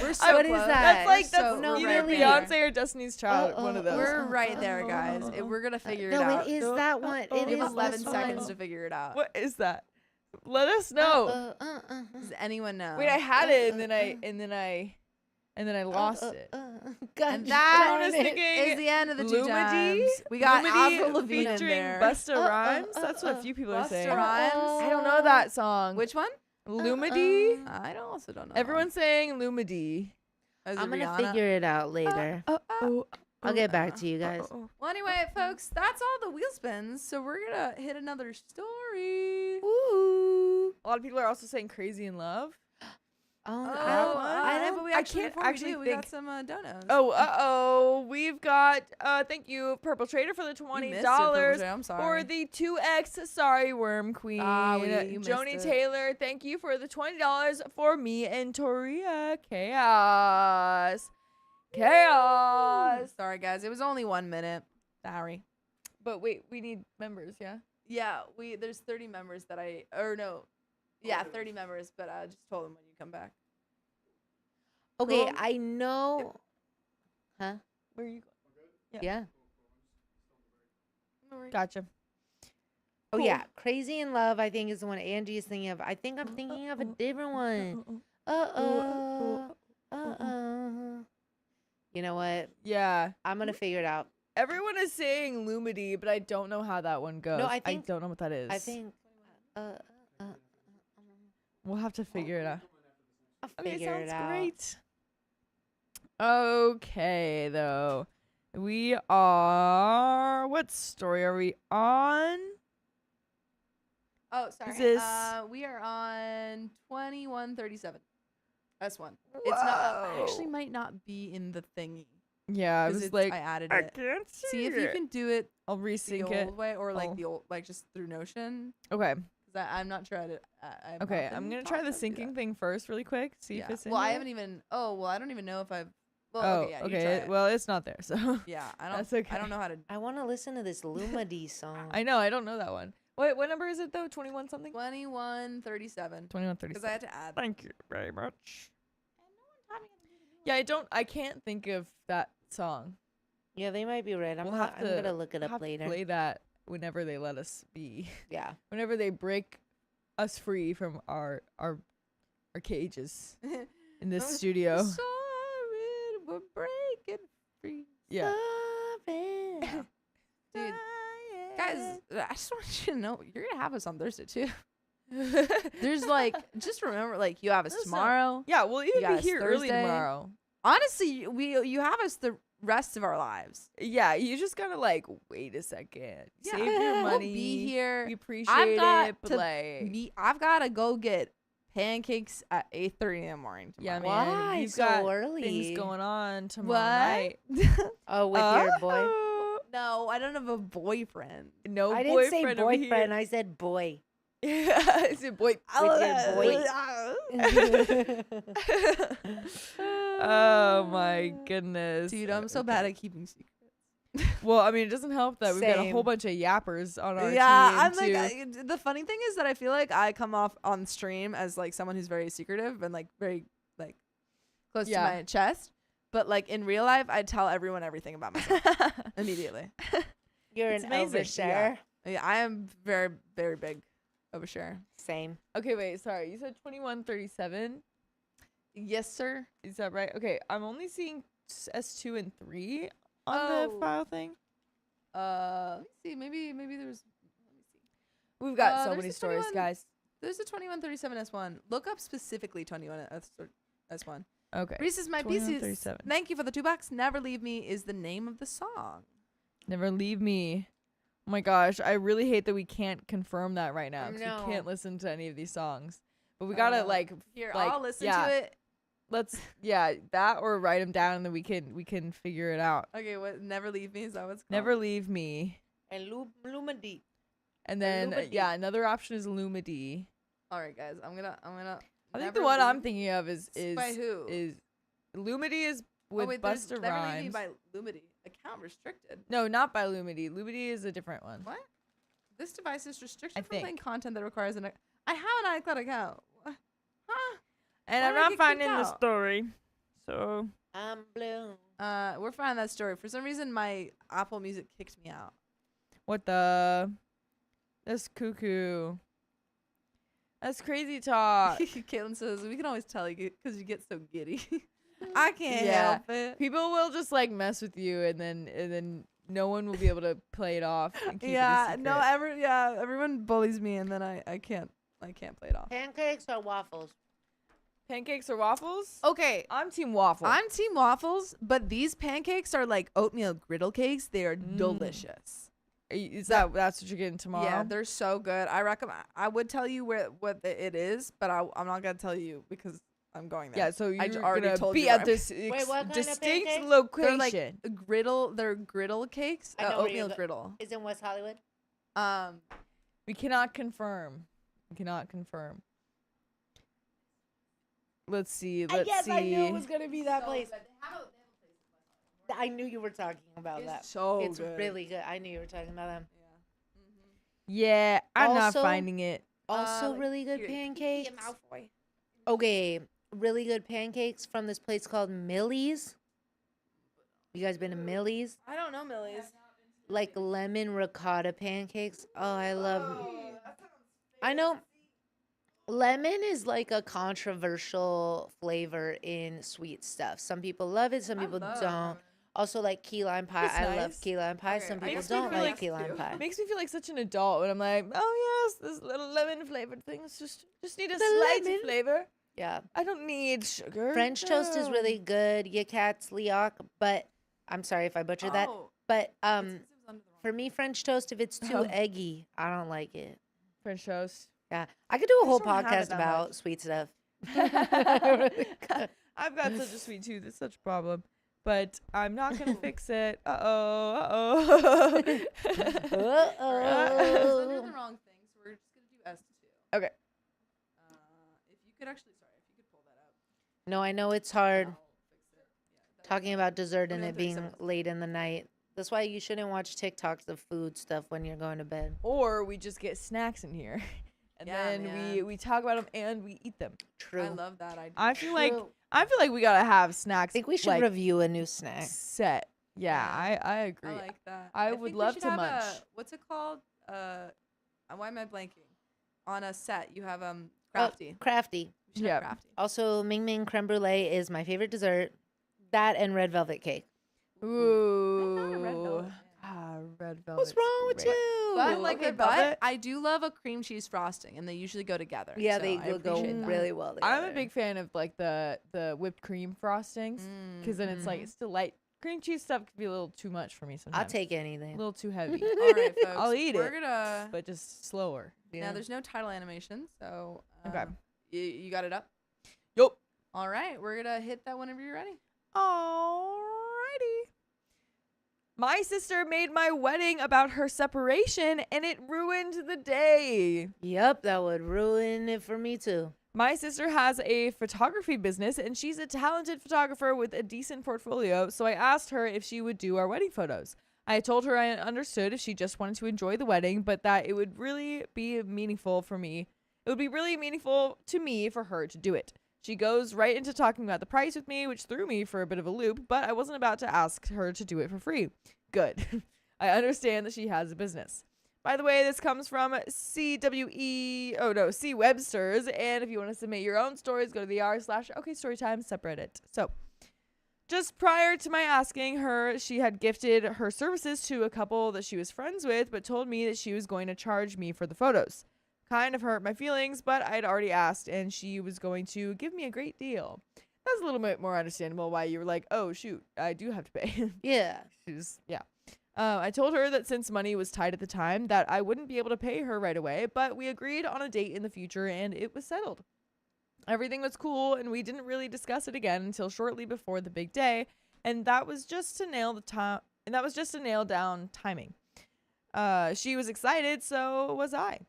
We're so What is close. that? that's like So that's no, either really. Beyonce or Destiny's Child. One of those. We're right there, guys. We're gonna figure it No, out. it is that one. It You is have 11 this seconds one. to figure it out. What is that? Let us know. Does anyone know? Wait, I had it and then I lost it. God And that Jonas darn it. singing is the end of the 2 Lumity? times. We got Lumity Avril Lavigne in featuring there. Busta Rhymes. That's what a few people are Busta saying. Rhymes. I don't know that song. Which one? Lumity? I also don't know. Everyone's saying Lumity. Is it I'm gonna Rihanna? figure it out later. I'll get back to you guys. Well, anyway, folks, that's all the wheel spins. So we're gonna hit another story. Ooh. A lot of people are also saying Crazy in Love. Oh, I know, but we I actually, can't before actually we got think- some donos. Oh, we've got thank you, Purple Trader, for the You $20 missed it, Purple Jay, I'm sorry. for the 2X Sorry Worm Queen. You missed Joni it. Taylor, thank you for the $20 for me and Toria. Chaos. Chaos. Sorry, guys. It was only 1 minute. Sorry. But wait, we need members, yeah? Yeah, there's 30 members that 30 members, but I just told them when you come back. Okay, Cool. I know. Huh? Where are you going? Yeah. Gotcha. Oh Cool. yeah, Crazy in Love. I think is the one Angie is thinking of. I think I'm thinking of a different one. You know what? Yeah. I'm gonna figure it out. Everyone is saying Lumity, but I don't know how that one goes. I think- don't know what that is. I think. We'll have to figure it out. I'll Okay, figure it sounds out. great. Okay, though. We are. What story are we on? Oh, sorry. Is this- We are on 2137. S1. It's not. Actually, might not be in the thingy. Yeah, I 'Cause was it's- like, I added I it. can't See if you can do it I'll the resync old it. way, or like Oh. the old, like just through Notion. Okay. 'Cause I'm not sure how to. I've not Okay, been I'm gonna taught try the how to do syncing that. thing first, really quick. See if Yeah. it's in Well, I here. haven't even. Oh, well, I don't even know if I've. Well, Oh, okay, yeah, you okay. try it. Well, it's not there, so Yeah, I don't. that's okay. I don't know how to. I want to listen to this Lumity song. I know. I don't know that one. Wait, what number is it though? 21 something. 2137. 21 Because I had to add. Thank you very much. Yeah, I can't think of that song. Yeah, they might be right. I'm We'll not, have I'm to- gonna look it We'll up have to later. play that whenever they let us be. Yeah. Whenever they break us free from our cages in this studio. Sorry, we're breaking free. Yeah. Dude, guys, I just want you to know you're gonna have us on Thursday too. There's like, just remember, like you have us Listen. tomorrow. Yeah, we'll even got be us here early Thursday. tomorrow. Honestly, you have us the rest of our lives. Yeah, you just gotta like wait a second. Yeah. Save your We'll money. be here. We appreciate got it, but to like I've gotta go get pancakes at 8:30 in the morning. yeah, tomorrow. man. Why You've so got early? things going on tomorrow What? night. Oh, with your boy. No, I don't have a boyfriend. No I didn't boyfriend say over here. boyfriend. I said boy. I said boy. With your boy. Oh my goodness. Dude, I'm so bad at keeping secrets. Well, I mean, it doesn't help that we've got a Same. whole bunch of yappers on our Yeah, team. I'm too. like the funny thing is that I feel like I come off on stream as like someone who's very secretive and like very like close Yeah. to my chest, but like in real life, I tell everyone everything about myself immediately. You're It's an amazing. overshare. Yeah, I am very very big overshare. Same. Okay, wait, sorry. You said 2137. Yes, sir. Is that right? Okay, I'm only seeing S2 and 3 on Oh. the file thing. Let me see. Maybe there's. Let me see. We've got so there's many a stories, 21 guys. There's a 2137 S1. Look up specifically 21 S1. Okay. Reese's My Pieces. 2137. Thank you for the $2. Never Leave Me is the name of the song. Never leave me. Oh my gosh, I really hate that we can't confirm that right now I because know. we can't listen to any of these songs. But we gotta like Here, like, I'll listen yeah. to it. let's that or write them down and then we can figure it out. Okay, what? Never Leave Me, is that what's called? Never leave me. And Lumity. And then Lumity. yeah, another option is Lumity. All right, guys. I'm gonna. I think Never the one I'm Leave- thinking of is by who? is Lumity is with oh, wait, there's Busta Never Leave Me Rhymes. by Lumity. Account restricted. No, not by Lumity. Lumity is a different one. What? This device is restricted I from playing think. content that requires an. I have an iCloud account. What? Huh? And Why I'm did I not get kicked finding the out? story. So I'm blue. We're finding that story. For some reason, my Apple Music kicked me out. what the? That's cuckoo. That's crazy talk. Caitlin says we can always tell you because you get so giddy. I can't Yeah. help it. People will just like mess with you, and then no one will be able to play it off. And keep Yeah, it a no, secret. everyone bullies me, and then I can't play it off. Pancakes or waffles? Pancakes or waffles? Okay, I'm team waffle. I'm team waffles, but these pancakes are like oatmeal griddle cakes. They are delicious. Is that's what you're getting tomorrow? Yeah, they're so good. I recommend. I would tell you what it is, but I'm not gonna tell you because I'm going there. Yeah, so I you're already gonna told be you where at I'm- this what kind of distinct pancakes? They're like location. they're griddle cakes. I know where Oatmeal you're griddle. Is in West Hollywood? We cannot confirm. We cannot confirm. Let's see. Let's yes, see. I knew it was gonna be that place. I knew you were talking about It's that. so It's good. really good. I knew you were talking about them. Yeah, I'm not Also- finding it. Also, Like, really good here, pancakes. Be a Malfoy. Okay, really good pancakes from this place called Millie's. You guys been to Millie's? I don't know, Millie's. Like lemon ricotta pancakes. Oh, I love. I know. Lemon is like a controversial flavor in sweet stuff. Some people love it, some people don't. Also, like key lime pie. It's I love nice. key lime pie. Okay, Some I people Makes me don't feel like like key lime you. pie. Makes me feel like such an adult when I'm like, oh yes, this little lemon flavored thing is just need a The slight lemon. flavor. Yeah. I don't need sugar. French toast is No. really good. Yakats liok, but I'm sorry if I butchered that. Oh, But it's 'cause it was under the for wrong- me, French toast, if it's too Oh. eggy, I don't like it. French toast. Yeah, I could do a I whole just don't have it podcast that about much. sweet stuff. I've got such a sweet tooth. It's such a problem. But I'm not gonna fix it. Uh-oh. It's under the Uh-oh. wrong thing, so we're just gonna do S2. Okay. If you could actually, sorry, if you could pull that out. No, I know it's hard I'll fix it. Yeah, talking about dessert and it 21, being late in the night. That's why you shouldn't watch TikToks of food stuff when you're going to bed. Or we just get snacks in here. And Yeah, then man. we talk about them and we eat them. True. I love that idea. I feel like we gotta have snacks. I think we should like, review a new snack. set. Yeah, Yeah. I agree. I like that. I think would we love should to have munch. what's it called? Why am I blanking? On a set, you have crafty. Crafty. We should have Yeah. crafty. Also, Ming Ming creme brulee is my favorite dessert. That and red velvet cake. Ooh. I'm not a red velvet fan. Red velvet. What's wrong with you? But Ooh, like okay, red velvet, velvet. I do love a cream cheese frosting, and they usually go together. Yeah, so they I will go appreciate that. really well together. I'm a big fan of like the whipped cream frostings because then it's like Mhm. it's still light. Cream cheese stuff can be a little too much for me sometimes. I'll take a anything. little too heavy, All right, folks. I'll eat We're it, gonna. but just slower. Now, there's no title animation, so Okay. You got it up. Yup. All right, we're gonna hit that whenever you're ready. Alrighty. My sister made my wedding about her separation and it ruined the day. Yep, that would ruin it for me too. My sister has a photography business and she's a talented photographer with a decent portfolio, so I asked her if she would do our wedding photos. I told her I understood if she just wanted to enjoy the wedding, but that it would really be meaningful for me. It would be really meaningful to me for her to do it. She goes right into talking about the price with me, which threw me for a bit of a loop, but I wasn't about to ask her to do it for free. Good. I understand that she has a business. By the way, this comes from C Webster's, and if you want to submit your own stories, go to the r/OKStorytime subreddit. So, just prior to my asking her, she had gifted her services to a couple that she was friends with, but told me that she was going to charge me for the photos. Kind of hurt my feelings, but I'd already asked, and she was going to give me a great deal. That's a little bit more understandable why you were like, oh, shoot, I do have to pay. Yeah. I told her that since money was tight at the time, that I wouldn't be able to pay her right away, but we agreed on a date in the future, and it was settled. Everything was cool, and we didn't really discuss it again until shortly before the big day, and that was just to nail down timing. She was excited, so was I.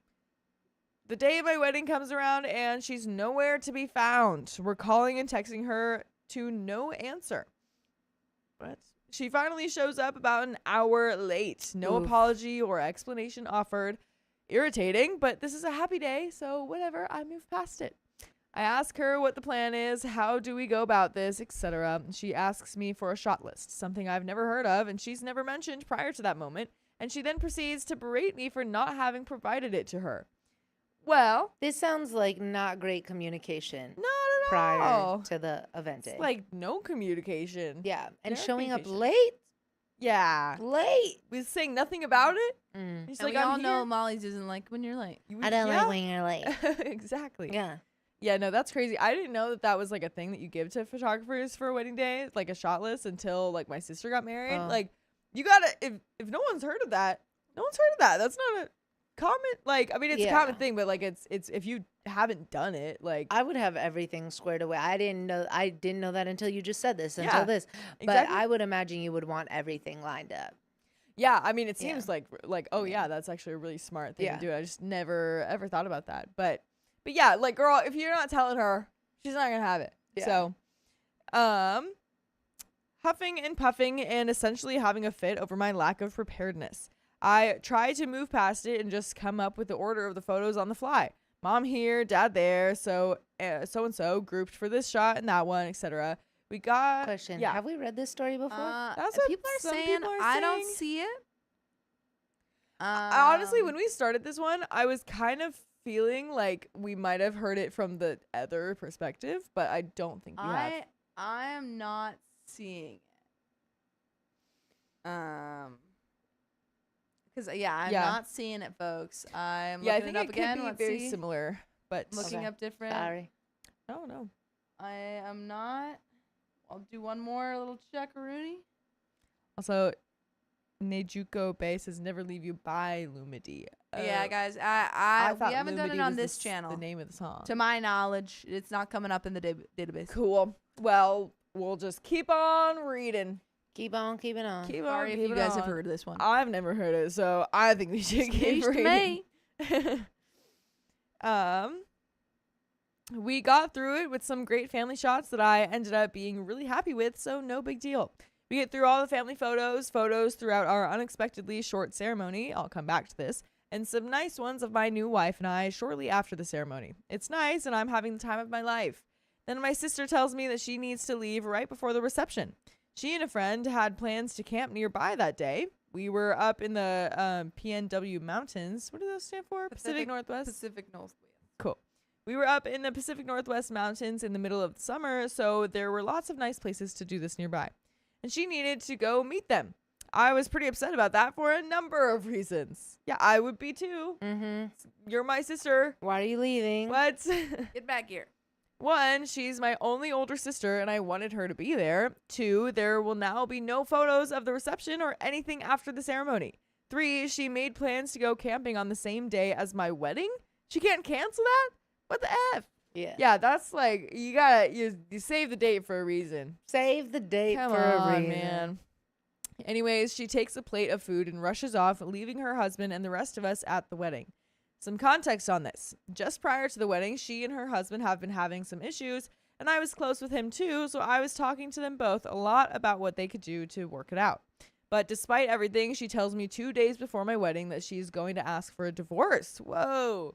The day of my wedding comes around, and she's nowhere to be found. We're calling and texting her to no answer. What? She finally shows up about an hour late. No Oof. apology or explanation offered. Irritating, but this is a happy day, so whatever, I move past it. I ask her what the plan is, how do we go about this, etc. She asks me for a shot list, something I've never heard of and she's never mentioned prior to that moment, and she then proceeds to berate me for not having provided it to her. Well, This sounds like not great communication not at prior all. to the event day. It's like no communication. yeah, and Very showing up patient. late. Yeah. Late. We're saying nothing about it. Mm. She's And like, we all I'm know here. Molly's doesn't like when you're late. I don't Yeah. like when you're late. Exactly. Yeah. Yeah, no, that's crazy. I didn't know that that was like a thing that you give to photographers for a wedding day, like a shot list, until like my sister got married. Oh. Like, you gotta if no one's heard of that, no one's heard of that. That's not a common. Like, I mean, it's a common Yeah. thing, but like it's if you haven't done it, like I would have everything squared away. I didn't know that until you just said this, until Yeah, this. But exactly. I would imagine you would want everything lined up. Yeah, I mean, it Yeah. seems like oh yeah, that's actually a really smart thing Yeah. to do. I just never ever thought about that. But yeah, like girl, if you're not telling her, she's not gonna have it. Yeah. So, huffing and puffing and essentially having a fit over my lack of preparedness. I tried to move past it and just come up with the order of the photos on the fly. Mom here, dad there, so and so grouped for this shot and that one, etc. We got Question. Yeah. Have we read this story before? That's what people are some saying. people are I don't saying. see it. Honestly, when we started this one, I was kind of feeling like we might have heard it from the other perspective, but I don't think we have. I am not seeing it. Because I'm not seeing it, folks. I'm Yeah, I looking think it up it again. could be Let's very see. similar, but Looking Okay. up different. Sorry. oh no. I am not. I'll do one more little checkaroonie. Also, Nejuko Bay says never leave you by Lumidi. Yeah, guys. I thought We haven't done Lumidi it on was this the channel. name of the song. To my knowledge, it's not coming up in the database. Cool. Well, we'll just keep on reading. Keep on keeping on. Keep Sorry on if you keeping guys have on. heard this one. I've never heard it, so I think we should keep News to reading. me. We got through it with some great family shots that I ended up being really happy with, so no big deal. We get through all the family photos throughout our unexpectedly short ceremony. I'll come back to this. And some nice ones of my new wife and I shortly after the ceremony. It's nice, and I'm having the time of my life. Then my sister tells me that she needs to leave right before the reception. She and a friend had plans to camp nearby that day. We were up in the PNW Mountains. What do those stand for? Pacific Northwest? Pacific Northwest. Cool. We were up in the Pacific Northwest Mountains in the middle of the summer, so there were lots of nice places to do this nearby. And she needed to go meet them. I was pretty upset about that for a number of reasons. Yeah, I would be too. Mm-hmm. You're my sister. Why are you leaving? What? Get back here. One, she's my only older sister and I wanted her to be there. Two, there will now be no photos of the reception or anything after the ceremony. Three, she made plans to go camping on the same day as my wedding. She can't cancel that? What the F? Yeah. Yeah, that's like, you save the date for a reason. Save the date Come for on, a reason. man. Anyways, she takes a plate of food and rushes off, leaving her husband and the rest of us at the wedding. Some context on this. Just prior to the wedding, she and her husband have been having some issues, and I was close with him too, so I was talking to them both a lot about what they could do to work it out. But despite everything, she tells me 2 days before my wedding that she's going to ask for a divorce. Whoa.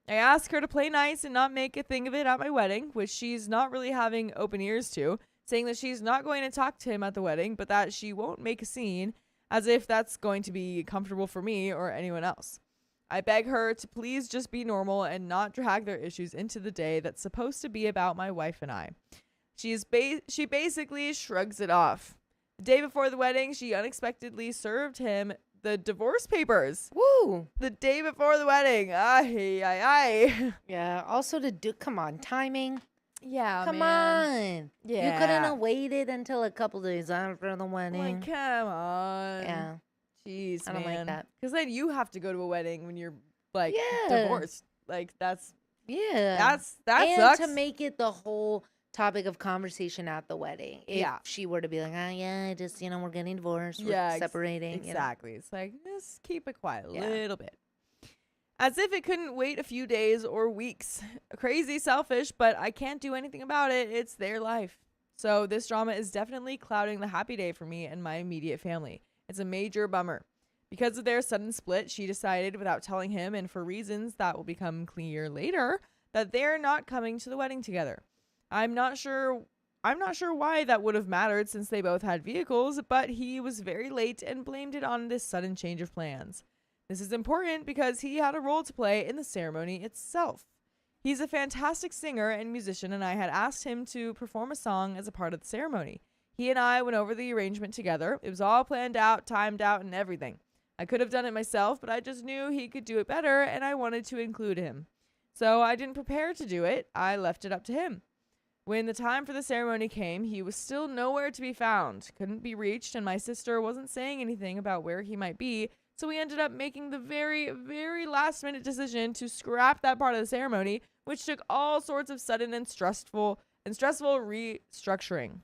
I asked her to play nice and not make a thing of it at my wedding, which she's not really having open ears to, saying that she's not going to talk to him at the wedding, but that she won't make a scene, as if that's going to be comfortable for me or anyone else. I beg her to please just be normal and not drag their issues into the day that's supposed to be about my wife and I. She basically shrugs it off. The day before the wedding, she unexpectedly served him the divorce papers. Woo. The day before the wedding. Ay. Yeah. Also to do. Come on, timing. Yeah, Come man. on. Yeah. You couldn't have waited until a couple days after the wedding. Like, come on. Yeah. Jeez, I don't like man. that. Because then you have to go to a wedding when you're like Yeah. divorced. Like that Yeah. that and sucks. to make it the whole topic of conversation at the wedding. If Yeah. she were to be like, I just, we're getting divorced. Yeah, We're separating. Exactly. It's like, just keep it quiet a Yeah. little bit. As if it couldn't wait a few days or weeks. Crazy selfish, but I can't do anything about it. It's their life. So this drama is definitely clouding the happy day for me and my immediate family. It's a major bummer. Because of their sudden split, she decided without telling him, and for reasons that will become clear later, that they're not coming to the wedding together. I'm not sure why that would have mattered since they both had vehicles, but he was very late and blamed it on this sudden change of plans. This is important because he had a role to play in the ceremony itself. He's a fantastic singer and musician, and I had asked him to perform a song as a part of the ceremony. He and I went over the arrangement together. It was all planned out, timed out, and everything. I could have done it myself, but I just knew he could do it better, and I wanted to include him. So I didn't prepare to do it. I left it up to him. When the time for the ceremony came, he was still nowhere to be found, couldn't be reached, and my sister wasn't saying anything about where he might be, so we ended up making the very, very last-minute decision to scrap that part of the ceremony, which took all sorts of sudden and stressful restructuring.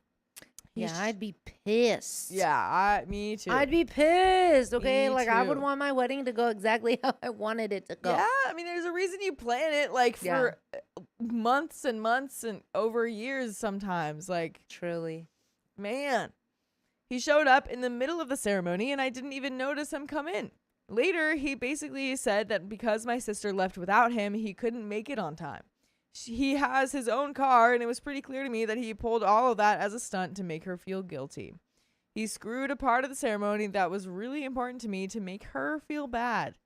Yeah, I'd be pissed. Yeah, me too. I'd be pissed. Okay, Me like I would too. want my wedding to go exactly how I wanted it to go. Yeah, I mean, there's a reason you plan it like for months and months and over years sometimes. Like, Truly. man. He showed up in the middle of the ceremony and I didn't even notice him come in. Later, he basically said that because my sister left without him, he couldn't make it on time. He has his own car, and it was pretty clear to me that he pulled all of that as a stunt to make her feel guilty. He screwed a part of the ceremony that was really important to me to make her feel bad.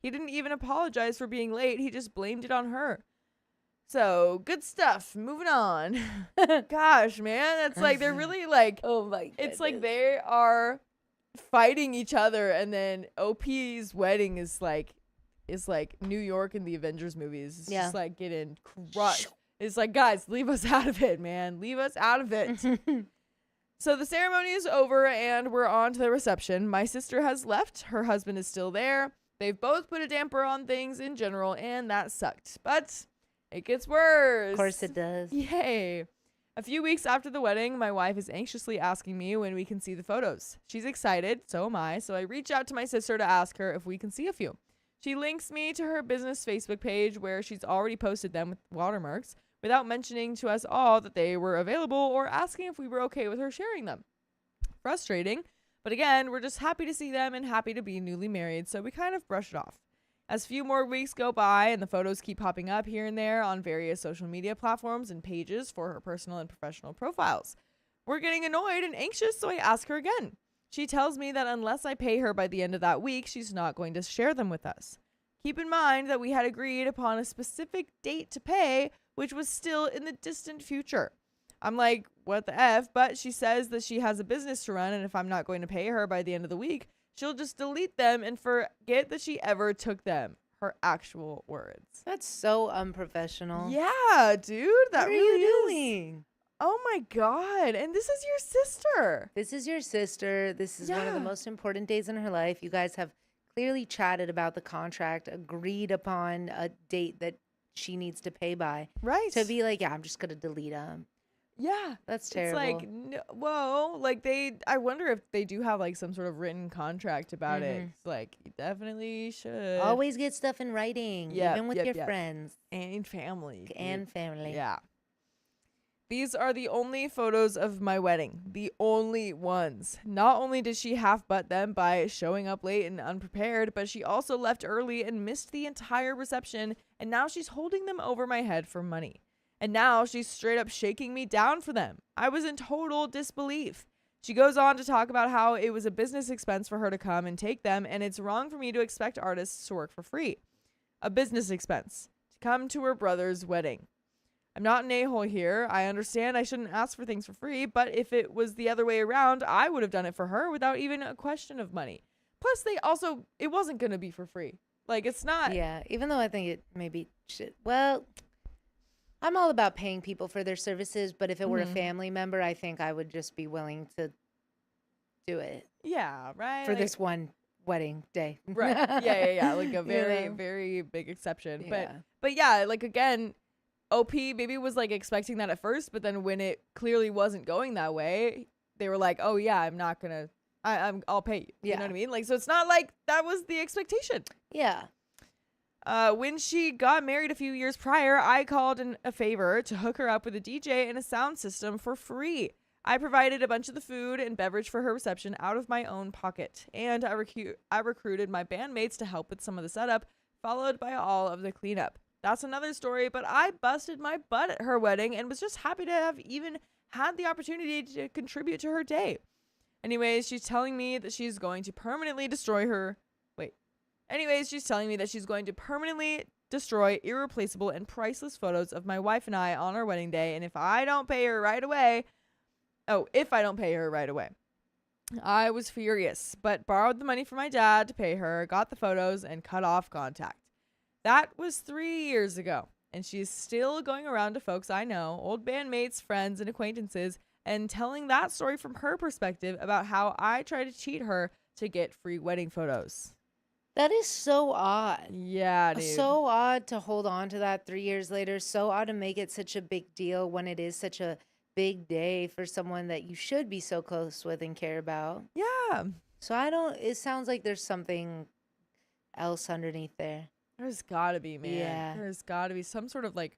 He didn't even apologize for being late. He just blamed it on her. So, good stuff. Moving on. Gosh, man. That's like, they're really like, Oh my god. it's like they are fighting each other, and then OP's wedding is like New York in the Avengers movies. It's just like getting crushed. It's like, guys, leave us out of it, man. Leave us out of it. So the ceremony is over and we're on to the reception. My sister has left. Her husband is still there. They've both put a damper on things in general, and that sucked. But it gets worse. Of course it does. Yay. A few weeks after the wedding, my wife is anxiously asking me when we can see the photos. She's excited, so am I, so I reach out to my sister to ask her if we can see a few. She links me to her business Facebook page where she's already posted them with watermarks without mentioning to us all that they were available or asking if we were okay with her sharing them. Frustrating, but again, we're just happy to see them and happy to be newly married, so we kind of brush it off. As few more weeks go by and the photos keep popping up here and there on various social media platforms and pages for her personal and professional profiles, we're getting annoyed and anxious, so I ask her again. She tells me that unless I pay her by the end of that week, she's not going to share them with us. Keep in mind that we had agreed upon a specific date to pay, which was still in the distant future. I'm like, what the F? But she says that she has a business to run, and if I'm not going to pay her by the end of the week, she'll just delete them and forget that she ever took them. Her actual words. That's so unprofessional. Yeah, dude. That What are really you is. doing? Oh my God. And this is your sister. This is your sister. This is one of the Yeah. most important days in her life. You guys have clearly chatted about the contract, agreed upon a date that she needs to pay by. Right. To be like, yeah, I'm just going to delete them. Yeah. That's terrible. It's like, no, whoa, like I wonder if they do have like some sort of written contract about it. It's like, you definitely should. Always get stuff in writing, Yep, even with yep, your yep. friends And family. dude. and family. Yeah. These are the only photos of my wedding. The only ones. Not only did she half butt them by showing up late and unprepared, but she also left early and missed the entire reception, and now she's holding them over my head for money. And now she's straight up shaking me down for them. I was in total disbelief. She goes on to talk about how it was a business expense for her to come and take them, and it's wrong for me to expect artists to work for free. A business expense to come to her brother's wedding. I'm not an a-hole here. I understand I shouldn't ask for things for free, but if it was the other way around, I would have done it for her without even a question of money. Plus, it wasn't going to be for free. Like, it's not. Yeah, even though I think it maybe should. Well, I'm all about paying people for their services, but if it were a family member, I think I would just be willing to do it Yeah, right? for Like- this one wedding day. Right. Yeah. Like a very, know? very big exception. Yeah. But yeah, like again, OP maybe was like expecting that at first, but then when it clearly wasn't going that way, they were like, "Oh yeah, I'm not gonna, I'll pay you." You know Yeah. what I mean? Like, so it's not like that was the expectation. Yeah. When she got married a few years prior, I called in a favor to hook her up with a DJ and a sound system for free. I provided a bunch of the food and beverage for her reception out of my own pocket, and I recruited my bandmates to help with some of the setup, followed by all of the cleanup. That's another story, but I busted my butt at her wedding and was just happy to have even had the opportunity to contribute to her day. Anyways, she's telling me that she's going to permanently destroy irreplaceable and priceless photos of my wife and I on our wedding day, and if I don't pay her right away, I was furious, but borrowed the money from my dad to pay her, got the photos, and cut off contact. That was 3 years ago, and she's still going around to folks I know, old bandmates, friends, and acquaintances, and telling that story from her perspective about how I tried to cheat her to get free wedding photos. That is so odd. Yeah, dude. So odd to hold on to that 3 years later. So odd to make it such a big deal when it is such a big day for someone that you should be so close with and care about. Yeah. So it sounds like there's something else underneath there. There's gotta be, man. Yeah. There's gotta be some sort of like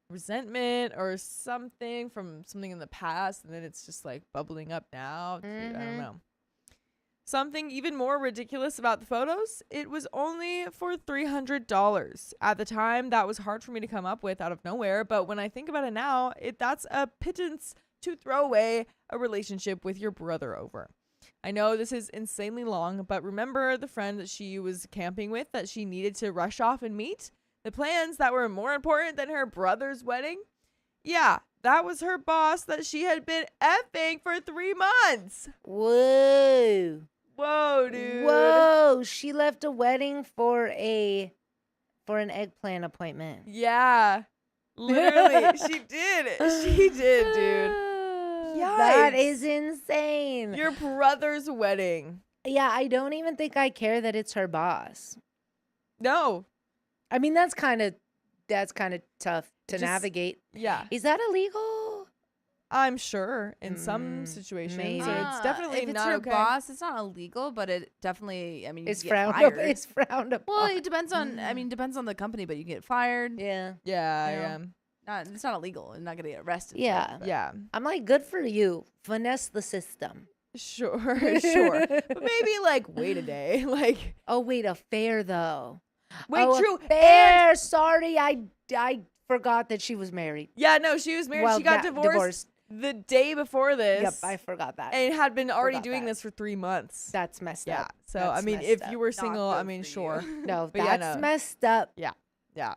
resentment or something from something in the past, and then it's just like bubbling up now. Dude, I don't Mhm. know. Something even more ridiculous about the photos, it was only for $300. At the time, that was hard for me to come up with out of nowhere, but when I think about it now, that's a pittance to throw away a relationship with your brother over. I know this is insanely long, but remember the friend that she was camping with that she needed to rush off and meet? The plans that were more important than her brother's wedding? Yeah, that was her boss that she had been effing for 3 months. Whoa. Whoa, dude. Whoa. She left a wedding for an eggplant appointment. Yeah. Literally, she did. She did, dude. That Yikes. is insane. Your brother's wedding. Yeah, I don't even think I care that it's her boss. No. I mean, that's kind of tough to Just- navigate. Yeah. Is that illegal? I'm sure in some situations. maybe. So it's definitely if it's not her okay. boss, it's not illegal, but it definitely, I mean, you It's get frowned fired. It's frowned upon. Well, it depends on, I mean, depends on the company, but you get fired. Yeah. Yeah, You It's not illegal. You're not going to get arrested. for Yeah. it, but- yeah. I'm like, good for you. Finesse the system. Sure, sure. But maybe like wait a day. Like Oh, wait, a fair though. wait, Oh, true. a fair. Sorry, I forgot that she was married. Yeah, no, she was married. Well, she got not divorced the day before this. Yep, I forgot that. and had been already Forgot doing that. this for 3 months. That's messed Yeah. up. So That's I mean, messed if up. you were Not single, I good mean, for you. sure. No, But yeah, that's no. messed up. Yeah.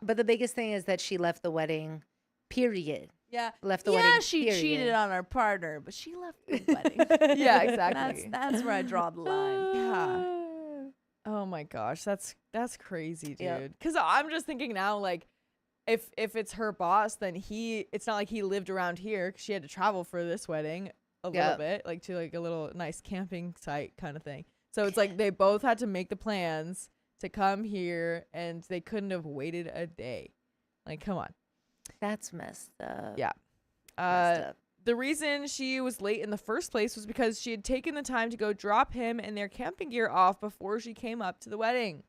But the biggest thing is that she left the wedding. Period. Yeah. Left the Yeah, wedding. she period. cheated on her partner, but she left the wedding. Yeah, exactly. That's where I draw the line. Yeah. Oh my gosh, that's crazy, dude. Yep. Because I'm just thinking now, like, if it's her boss, then it's not like he lived around here 'cause she had to travel for this wedding a little Yep. bit, like to like a little nice camping site kind of thing. So it's like they both had to make the plans to come here, and they couldn't have waited a day. Like, come on. That's messed up. Yeah. Messed up. The reason she was late in the first place was because she had taken the time to go drop him and their camping gear off before she came up to the wedding.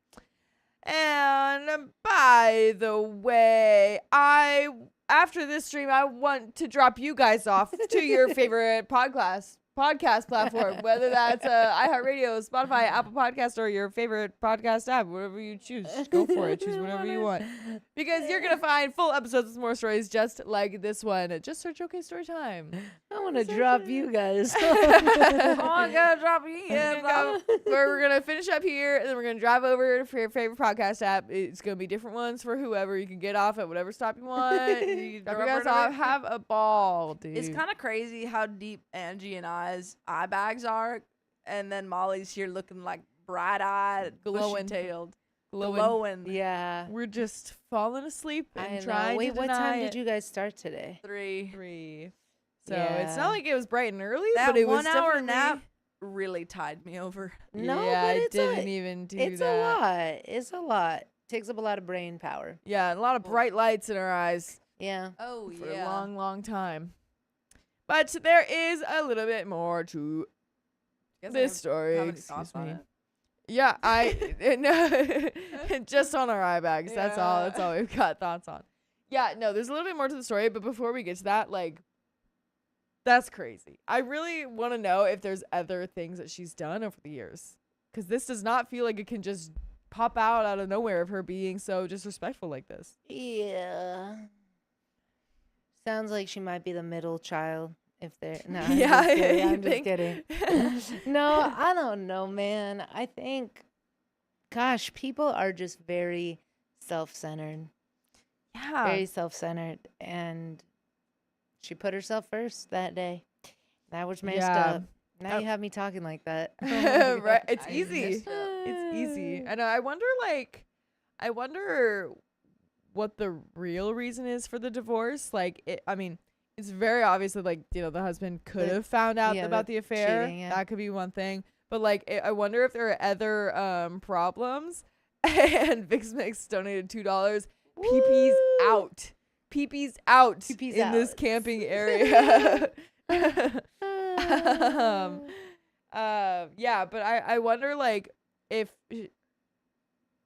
And by the way, after this stream, I want to drop you guys off to your favorite podcast platform, whether that's iHeartRadio, Spotify, Apple Podcast, or your favorite podcast app, whatever you choose. Just go for it. Choose whatever you want. Because you're going to find full episodes with more stories just like this one. Just search OK Storytime. I want to drop you guys. I'm gonna drop you in, bro. We're going to finish up here, and then we're going to drive over for your favorite podcast app. It's going to be different ones for whoever. You can get off at whatever stop you want. You can drop your guys off. Have a ball, dude. It's kind of crazy how deep Angie and I's eye bags are, and then Molly's here looking like bright-eyed, Glowing. bushy-tailed, glowing. glowing. Yeah. We're just falling asleep I and know. trying Wait, to what deny time it. did you guys start today? 3. So it's Yeah. not like it was bright and early, That but it was 1 hour definitely- nap really tied me over. No, yeah, but it it's didn't a, even do it's that. a lot. It's a lot. Takes up a lot of brain power. Yeah, a lot of bright lights in our eyes Yeah. Oh, for a long, long time. But there is a little bit more to this story. Have any Excuse thoughts on me. it? Yeah, no, just on our eye bags. That's all. Yeah. That's all we've got thoughts on. Yeah, no, there's a little bit more to the story, but before we get to that, like, that's crazy. I really want to know if there's other things that she's done over the years, because this does not feel like it can just pop out of nowhere of her being so disrespectful like this. Yeah. Sounds like she might be the middle child. If they're no, Yeah, I'm just kidding. you I'm just think? kidding. No, I don't know, man. I think, gosh, people are just very self-centered, Yeah. very self-centered, and she put herself first that day. That was messed Yeah. up. Now you have me talking like that. Right. It's I easy. missed It's easy. I know. I wonder what the real reason is for the divorce. Like, I mean, it's very obvious that, like, you know, the husband could have found out yeah, about the affair. cheating, yeah. That could be one thing. But, like, I wonder if there are other problems. And Vix Mix donated $2. Pee-pee's out. Pee-pee's out Pee-pee's in this out. camping area. Yeah, but I wonder, like, if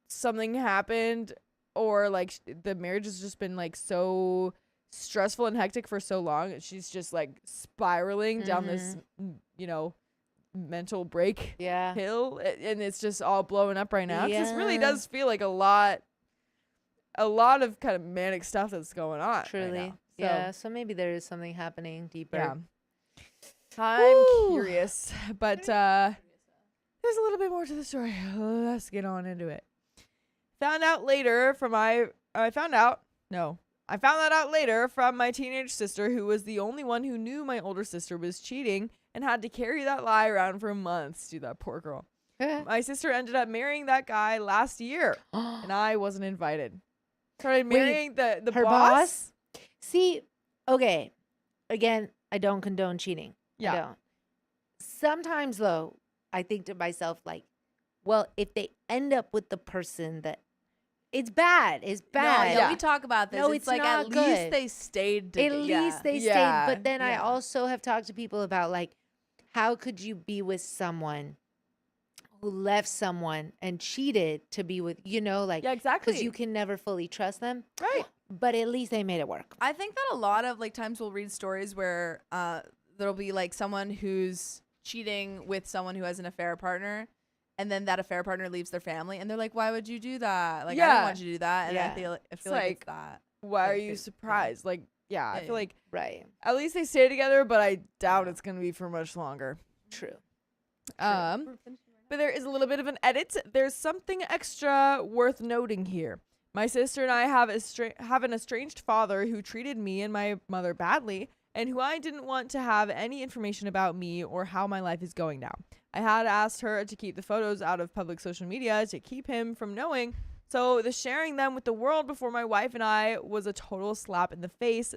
something happened, or like the marriage has just been like so stressful and hectic for so long, and she's just like spiraling down this, you know, mental break Yeah. hill, and it's just all blowing up right now. 'Cause this really Yeah. does feel like a lot of kind of manic stuff that's going on. Truly. Right now. Yeah. So maybe there is something happening deeper. Yeah. I'm Woo. curious, but there's a little bit more to the story. Let's get on into it. I found that out later from my teenage sister, who was the only one who knew my older sister was cheating and had to carry that lie around for months. Dude, that poor girl. My sister ended up marrying that guy last year, and I wasn't invited. Started Wait, marrying the her boss? See, okay. Again, I don't condone cheating. Yeah. I don't. Sometimes though, I think to myself like, well, if they end up with the person that it's bad. It's No, bad. yeah, we talk about this. No, it's it's like not at least good. they stayed. At least they Yeah, stayed. But then I yeah. also have talked to people about like, how could you be with someone who left someone and cheated to be with, like, Yeah, exactly. because you can never fully trust them. Right. But at least they made it work. I think that a lot of like times we'll read stories where there'll be like someone who's cheating with someone who has an affair partner, and then that affair partner leaves their family, and they're like, "Why would you do that? Like, I Yeah. didn't want you to do that." And Yeah. I feel It's like like, it's that. Why are Like, you they- surprised? Like, yeah, I Yeah, feel like Right. at least they stay together, but I doubt it's going to be for much longer. True. But there is a little bit of an edit. There's something extra worth noting here. My sister and I have an estranged father who treated me and my mother badly, and who I didn't want to have any information about me or how my life is going now. I had asked her to keep the photos out of public social media to keep him from knowing. So the sharing them with the world before my wife and I was a total slap in the face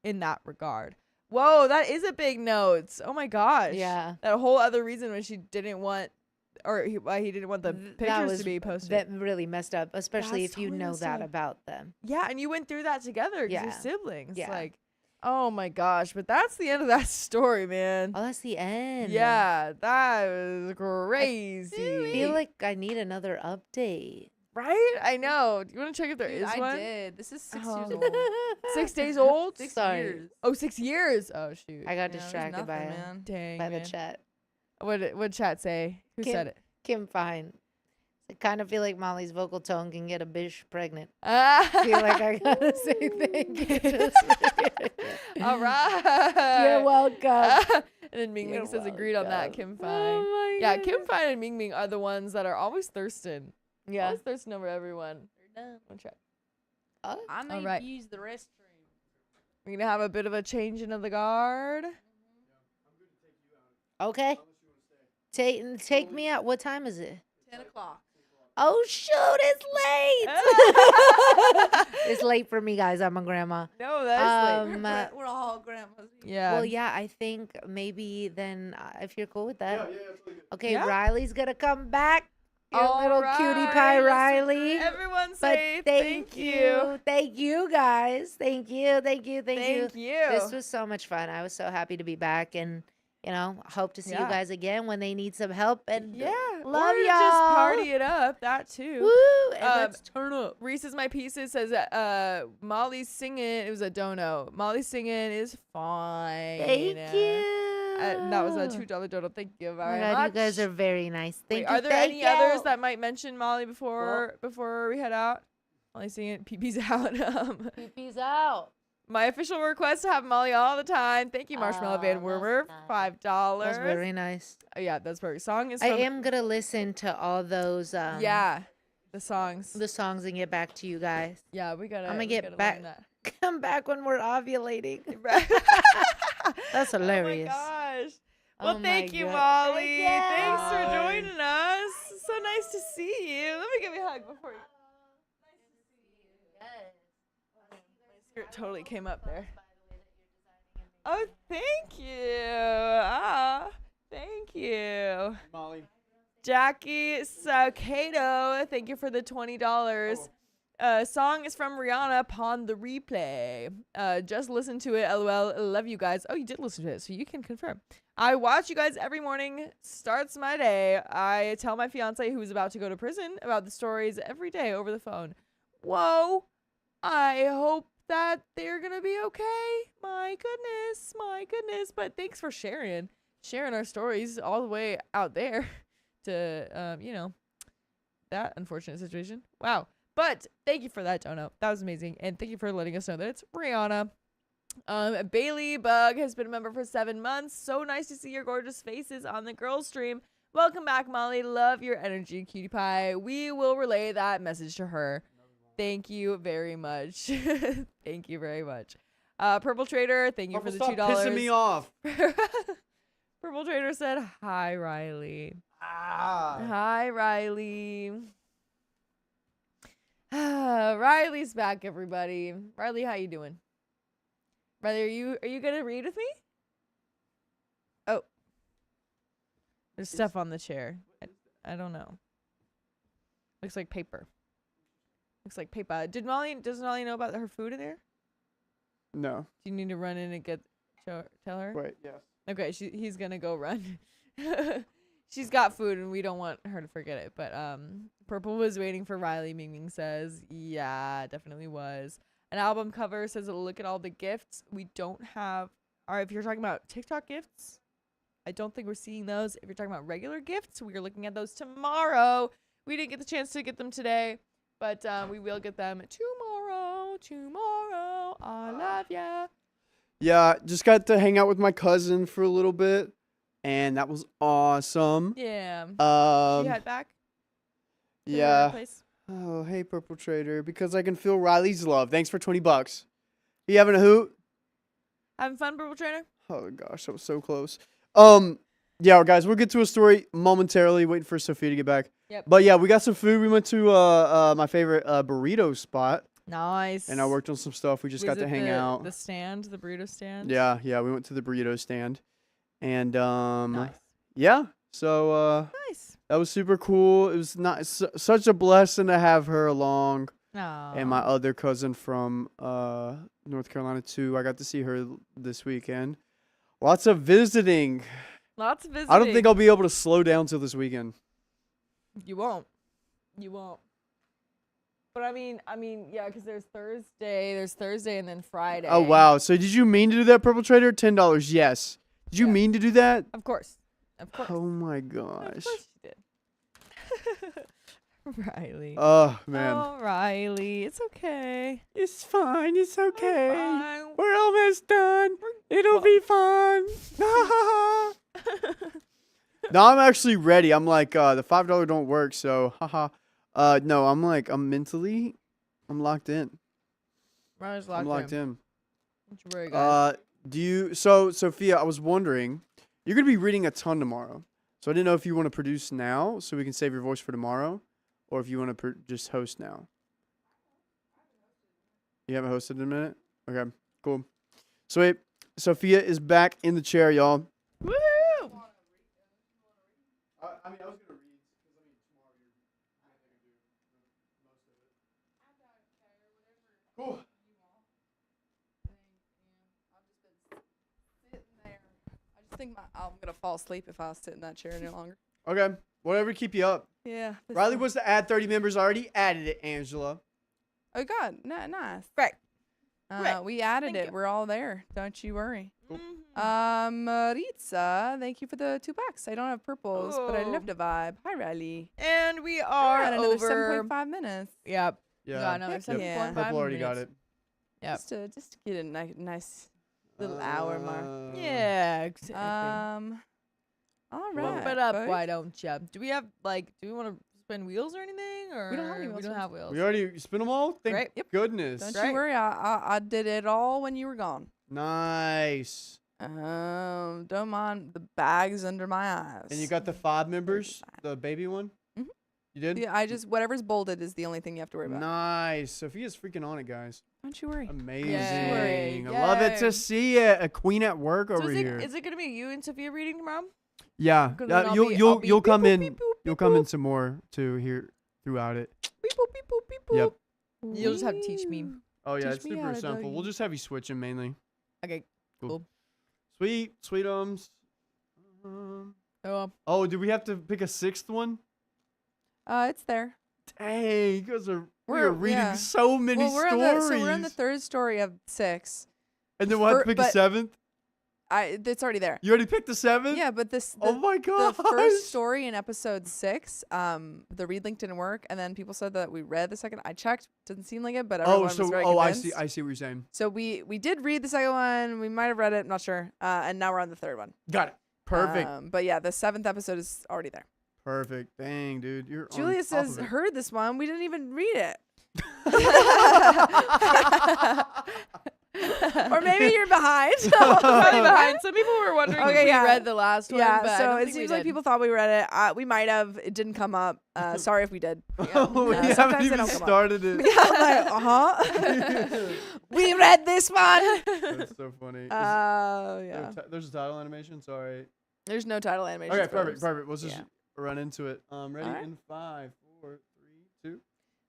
in that regard. Whoa, that is a big note. Oh my gosh. Yeah. That whole other reason when she didn't want, why he didn't want the That pictures was to be posted. That really messed up, especially That's if you totally know messed that up. about them. Yeah, and you went through that together because Yeah. you're siblings. Yeah. Like, oh my gosh. But that's the end of that story, man. Oh, that's the end. Yeah, that was crazy. I feel like I need another update. Right? I know. Do you want to check if there Dude, is I one? did. This is 6 Oh. years old. 6 days old? 6 Sorry. years. Oh, 6 years. Oh, shoot. I got Yeah, there's distracted by nothing, it. man. Dang, By the man. chat. What'd chat say? Who Kim- said it? Kim Fine. I kind of feel like Molly's vocal tone can get a bitch pregnant. Ah. I feel like I gotta say thank you. Just- All right. You're welcome. And then Ming You're Ming says agreed on that. Kim Fine. Oh my Yeah, Kim goodness. Fine and Ming Ming are the ones that are always thirsting. Yeah. Always thirsting over everyone. One check. Oh, I may Alright. use the restroom. We're gonna have a bit of a changing of the guard. okay. Take me out. What time is it? 10 o'clock. Oh shoot! It's late. It's late for me, guys. I'm a grandma. No, that's like We're all grandmas. yeah. Well, yeah. I think maybe then, if you're cool with that. Okay, Yeah. Riley's gonna come back. Your All little cutie pie, right, Riley. Everyone But say thank you, guys. Thank you. Thank you. This was so much fun. I was so happy to be back, and hope to see you Yeah. guys again when they need some help. And yeah. love or y'all. Just party it up. That too. woo, and Um, let's turn up. Reese's My Pieces says Molly's singing. It was a dono. Molly's singing is fine. Thank you. And that was a $2 dono. Thank you Oh very my God, much. you guys are very nice. Wait, Thank you. are there thank any you. others that might mention Molly before we head out? Molly singing peepees out. Peace out. My official request to have Molly all the time. Thank you, Marshmallow Van Oh, Wormer. that's $5. That's very nice. Oh, yeah, that's perfect. Song is I from am gonna listen to all those yeah, the songs. the songs and get back to you guys. Yeah, we gotta. I'ma we get gotta back- learn that. Come back when we're ovulating. That's Oh hilarious. my gosh. Oh Well, my thank you, God. Molly. Thank you. Thanks for joining us. So nice to see you. Let me give you a hug before you. My skirt totally came up there. Oh, thank you. Thank you. Molly. Jackie Sacato, thank you for the $20. Song is from Rihanna upon the replay. Just listen to it. LOL. Love you guys. Oh, you did listen to it, so you can confirm. I watch you guys every morning. Starts my day. I tell my fiance, who's about to go to prison, about the stories every day over the phone. Whoa. I hope that they're gonna be okay. My goodness. But thanks for sharing. sharing our stories all the way out there to, that unfortunate situation. Wow. But thank you for that, Dono. That was amazing. And thank you for letting us know that it's Rihanna. Bailey Bug has been a member for 7 months. So nice to see your gorgeous faces on the girls stream. Welcome back, Molly. Love your energy, cutie pie. We will relay that message to her. Thank you very much. Thank you very much. Purple Trader, thank you for the $2. Stop pissing me off. Purple Trader said, hi, Riley. Ah. Hi, Riley. Riley's back, everybody. Riley, how you doing? Riley, are you gonna read with me? Oh, there's stuff on the chair. I don't know. Looks like paper. Looks like paper. Does Molly know about her food in there? No. Do you need to run in and tell her? Wait. Yes. Okay, he's gonna go run. She's got food and we don't want her to forget it. But Purple was waiting for Riley. Ming Ming says, yeah, definitely was. An album cover says, look at all the gifts. We don't have. All right, if you're talking about TikTok gifts, I don't think we're seeing those. If you're talking about regular gifts, we are looking at those tomorrow. We didn't get the chance to get them today, but we will get them tomorrow. Tomorrow. I love ya. Yeah, just got to hang out with my cousin for a little bit, and that was awesome. Yeah. She head back? To her Yeah. place? Oh, hey, Purple Trader, because I can feel Riley's love. Thanks for $20. You having a hoot? Having fun, Purple Trainer? Oh gosh, that was so close. Yeah, guys, we'll get to a story momentarily. Waiting for Sophia to get back. Yep. But yeah, we got some food. We went to my favorite burrito spot, Nice. and I worked on some stuff. We just got to hang out. The stand, the burrito stand? Yeah, we went to the burrito stand, and Nice. yeah. So Nice. that was super cool. It was such a blessing to have her along, and my other cousin from North Carolina too. I got to see her this weekend. Lots of visiting. Lots of visiting. I don't think I'll be able to slow down till this weekend. You won't. You won't. But I mean, yeah, because there's Thursday and then Friday. Oh wow! So did you mean to do that, Purple Trader? $10, yes. Did you Yeah. mean to do that? Of course. Of course. Oh my Of gosh. course you did. Riley. Oh man. Oh, Riley. It's okay. It's fine. It's okay. Fine. We're almost done. It'll Well- be fun. No, I'm actually ready. I'm like, the $5 don't work, so haha. No, I'm mentally, I'm locked in. Riley's I'm locked in. Don't you worry, guys. So Sophia, I was wondering, you're gonna be reading a ton tomorrow. So I didn't know if you want to produce now, so we can save your voice for tomorrow, or if you want to just host now. You haven't hosted in a minute? Okay, cool. Sweet. Sophia is back in the chair, y'all. Woo! I was gonna read tomorrow you're Cool. I just think I'm gonna fall asleep if I sit in that chair any longer. Okay, whatever to keep you up. Yeah. Riley wants to add 30 members. I already added it, Angela. Oh God, nice. Right. Right. We added Thank it. you. We're all there. Don't you worry. Cool. Maritza, thank you for the $2. I don't have purples, but I Oh. love the vibe. Hi, Riley. And we All are right, another over. 7.5 minutes. Yep. Yeah. Got another Heck 7.5 yeah. Purple already got minutes. it. Yep. Just to get a nice little hour mark. Yeah, exactly. All Bump right. Bump it up, folks. why don't you? Do we we want to spin wheels or anything? Or We don't have any We wheels, don't yes. have wheels. We already spin them all? Thank Right. Yep. goodness. Don't Right. you worry. I did it all when you were gone. Nice. Don't mind the bags under my eyes. And you got the 5 members, the baby one? Mhm. You did? Yeah, whatever's bolded is the only thing you have to worry about. Nice. Sophia's freaking on it, guys. Don't you worry. Amazing. Yay. I love it Yay. to see it. A queen at work So over here. is it gonna be you and Sophia reading tomorrow? Yeah. 'Cause then I'll You'll be- you'll I'll be you'll beep come boop, in. beep boop, You'll beep come in boop. some more too here throughout it. Beep boop, beep boop, beep boop. Yep. You'll just have to teach me. Oh yeah, Teach it's me super how to simple. We'll doggy. just have you switch them mainly. Okay. Sweetums. Oh, do we have to pick a 6th one? It's there. Dang, you guys are we We're- are reading yeah. so many Well, stories. we're in the 3rd story of 6. And then we'll have to fir- pick a but- 7th. It's already there. You already picked the 7? Yeah, but Oh my god. the first story in episode 6, the read link didn't work, and then people said that we read the second. I checked, didn't seem like it, but everyone was very convinced. I see what you're saying. So we did read the second one. We might have read it, I'm not sure. And now we're on the third one. Got it. Perfect. But yeah, the 7th episode is already there. Perfect. Dang, dude, you're. Julia on top says of it. heard this one. We didn't even read it. Or maybe you're behind. Probably behind. Some people were wondering if we read the last one. Yeah, but I so don't it think we seems like did. people thought we read it. We might have. It didn't come up. Sorry if we did. We sometimes haven't they even don't come up. started it. Yeah, I'm like, we read this one. That's so funny. Yeah. There's a title animation. Sorry. There's no title animation. Okay, perfect. Let's just Yeah. run into it. Ready Alright. in 5, 4, 3, 2.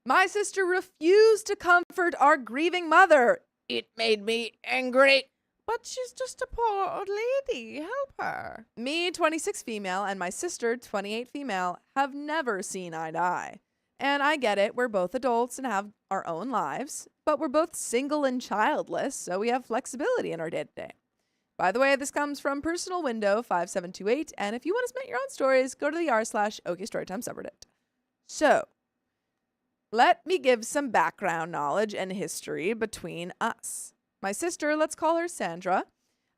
My sister refused to comfort our grieving mother. It made me angry. But she's just a poor old lady. Help her. Me, 26 female, and my sister, 28 female, have never seen eye to eye. And I get it, we're both adults and have our own lives, but we're both single and childless, so we have flexibility in our day-to-day. By the way, this comes from Personal Window 5728, and if you want to submit your own stories, go to the r/OKStorytime subreddit. So, let me give some background knowledge and history between us. My sister, let's call her Sandra,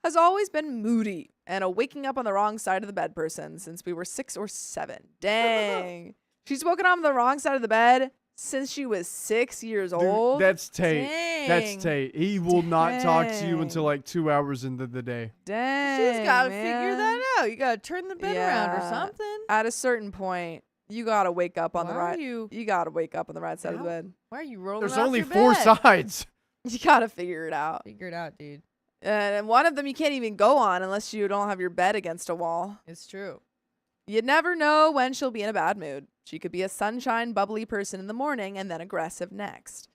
has always been moody and a waking up on the wrong side of the bed person since we were 6 or 7. Dang. She's woken up on the wrong side of the bed since she was 6 years old. Dude, that's Tate. Dang. That's Tate. He will not talk to you until like 2 hours into the day. Dang. She's got to man. figure that out. You got to turn the bed around or Yeah. something. At a certain point, you got to wake up on the Why right. are you? You got to wake up on the right side of the How? bed. Why are you rolling? There's off only your 4 bed? sides. You got to figure it out. Figure it out, dude. And one of them you can't even go on unless you don't have your bed against a wall. It's true. You never know when she'll be in a bad mood. She could be a sunshine, bubbly person in the morning and then aggressive next.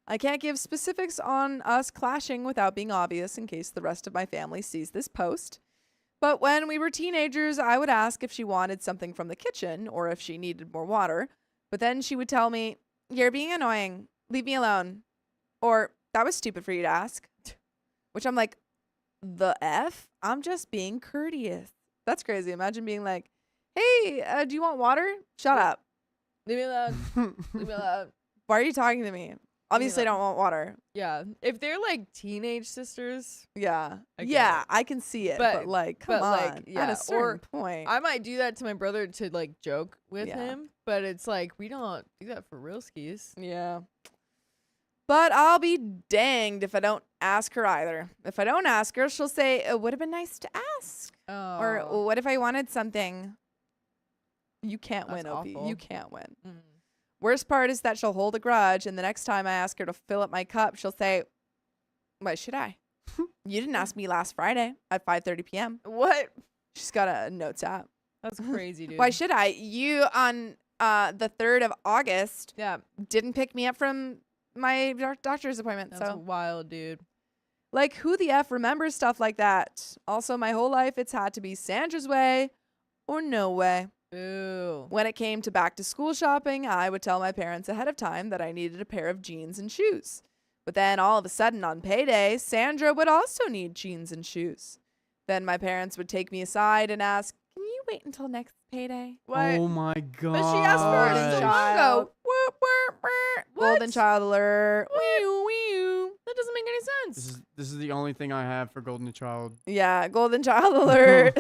I can't give specifics on us clashing without being obvious in case the rest of my family sees this post. But when we were teenagers, I would ask if she wanted something from the kitchen or if she needed more water. But then she would tell me, "You're being annoying. Leave me alone." Or, "That was stupid for you to ask." Which I'm like, the F? I'm just being courteous. That's crazy. Imagine being like, "Hey, do you want water? Shut up. Leave me alone. Leave me alone. Why are you talking to me? Obviously, I don't want water." Yeah. If they're like teenage sisters, Yeah. I get Yeah, it. I can see it. But- But like, come but, on. like, At yeah, a certain or point. I might do that to my brother to like joke with Yeah. him, but it's like we don't do that for real skis. Yeah. But I'll be danged if I don't ask her either. If I don't ask her, she'll say, "It would have been nice to ask." Oh. Or, "What if I wanted something?" You can't That's win, OP. awful. You can't win. Mm. Worst part is that she'll hold a grudge, and the next time I ask her to fill up my cup, she'll say, "Why should I? You didn't ask me last Friday at 5:30 p.m. What? She's got a notes app. That's crazy, dude. Why should I? You on the 3rd of August Yeah, didn't pick me up from my doctor's appointment. that's So, wild, dude. like, who the F remembers stuff like that? Also, my whole life, it's had to be Sandra's way or no way. Boo. When it came to back to school shopping, I would tell my parents ahead of time that I needed a pair of jeans and shoes. But then all of a sudden on payday, Sandra would also need jeans and shoes. Then my parents would take me aside and ask, "Can you wait until next payday?" What? Oh my god. But she asked for it so long ago. Whoop, whoop, whoop. What? Golden child alert. What? Wee-oo, wee-oo. That doesn't make any sense. This is the only thing I have for Golden Child. Yeah, golden child alert.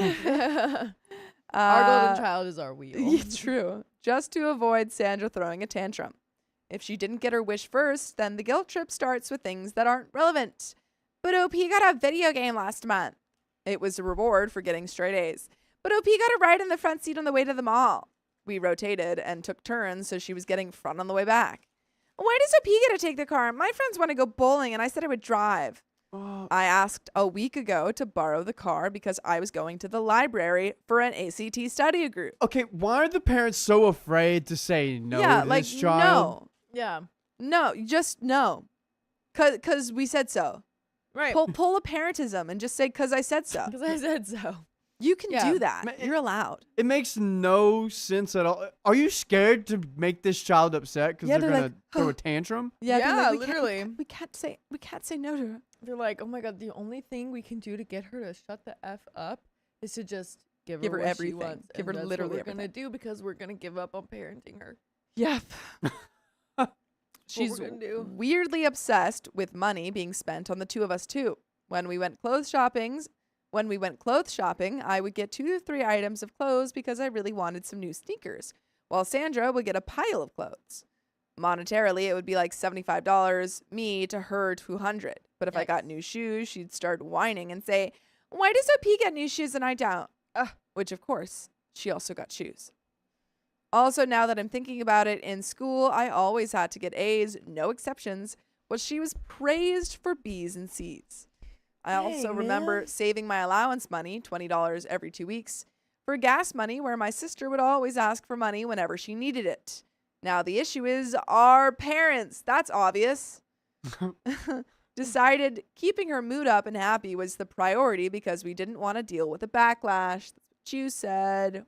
Our golden child is our wheel. Yeah, true. Just to avoid Sandra throwing a tantrum. If she didn't get her wish first, then the guilt trip starts with things that aren't relevant. But OP got a video game last month. It was a reward for getting straight A's. But OP got a ride in the front seat on the way to the mall. We rotated and took turns, so she was getting front on the way back. Why does OP get to take the car? My friends want to go bowling, and I said I would drive. I asked a week ago to borrow the car because I was going to the library for an ACT study group. Okay, why are the parents so afraid to say no yeah, to like, this child? Yeah. No, just no. Cause we said so. Right. Pull a parentism and just say, "'Cause I said so." Because I said so. You can Yeah. do that. Ma- You're allowed. It makes no sense at all. Are you scared to make this child upset because Yeah, they're they're gonna throw a tantrum? Yeah, they're Yeah, like, literally. We can't say no to her. They're like, oh my god, the only thing we can do to get her to shut the f up is to just give Give her her what everything. she wants. Give and her that's literally what we're gonna everything. do because we're gonna give up on parenting her. Yep. She's She's we're gonna do. weirdly obsessed with money being spent on the two of us too. When we went clothes shopping, I would get 2 to 3 items of clothes because I really wanted some new sneakers, while Sandra would get a pile of clothes. Monetarily, it would be like $75, me to her 200. But if I got Yikes. new shoes, she'd start whining and say, "Why does OP get new shoes and I don't?" Which, of course, she also got shoes. Also, now that I'm thinking about it, in school, I always had to get A's, no exceptions, but she was praised for B's and C's. I also Dang, remember man. saving my allowance money, $20 every 2 weeks, for gas money, where my sister would always ask for money whenever she needed it. Now, the issue is our parents. That's obvious. Decided keeping her mood up and happy was the priority because we didn't want to deal with the backlash. That's what you said.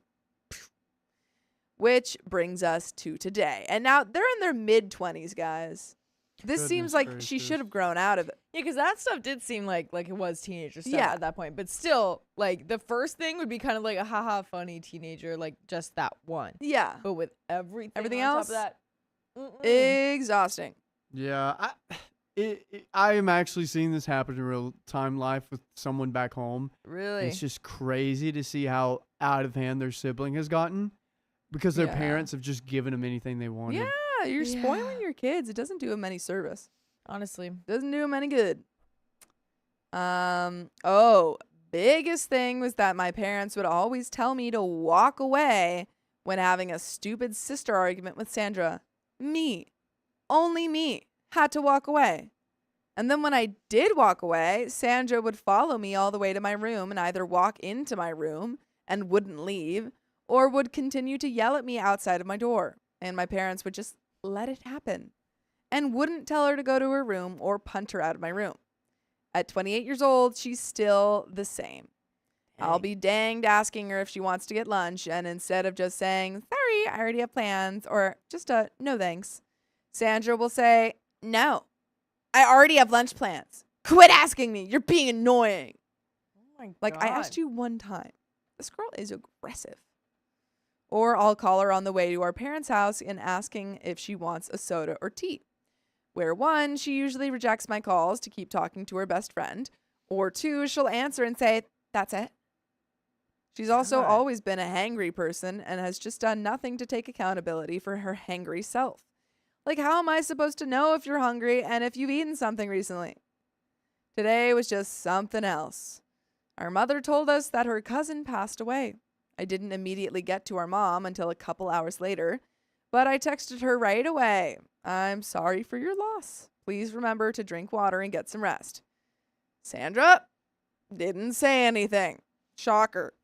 Which brings us to today. And now they're in their mid-20s, guys. This seems Goodness like she gracious. should have grown out of it. Yeah, because that stuff did seem like it was teenager stuff Yeah. at that point. But still, like the first thing would be kind of like a haha funny teenager, like just that one. Yeah. But with everything Everything on else? top of that, Exhausting. Yeah, I am actually seeing this happen in real time life with someone back home. really. It's just crazy to see how out of hand their sibling has gotten because their Yeah. parents have just given them anything they wanted. Yeah, you're spoiling Yeah. your kids. It doesn't do them any service. Honestly. Doesn't do them any good. Biggest thing was that my parents would always tell me to walk away when having a stupid sister argument with Sandra. Me, only me, had to walk away. And then when I did walk away, Sandra would follow me all the way to my room and either walk into my room and wouldn't leave, or would continue to yell at me outside of my door. And my parents would just let it happen and wouldn't tell her to go to her room or punt her out of my room. At 28 years old, she's still the same. I'll be danged asking her if she wants to get lunch, and instead of just saying, "Sorry, I already have plans," or just a "no thanks," Sandra will say, "No, I already have lunch plans. Quit asking me. You're being annoying." Oh my Like, I asked you one time. This girl is aggressive. Or I'll call her on the way to our parents' house and asking if she wants a soda or tea. Where 1, she usually rejects my calls to keep talking to her best friend. Or 2, she'll answer and say, "That's it." She's also God. always been a hangry person and has just done nothing to take accountability for her hangry self. Like, how am I supposed to know if you're hungry and if you've eaten something recently? Today was just something else. Our mother told us that her cousin passed away. I didn't immediately get to our mom until a couple hours later, but I texted her right away. "I'm sorry for your loss. Please remember to drink water and get some rest." Sandra didn't say anything. Shocker.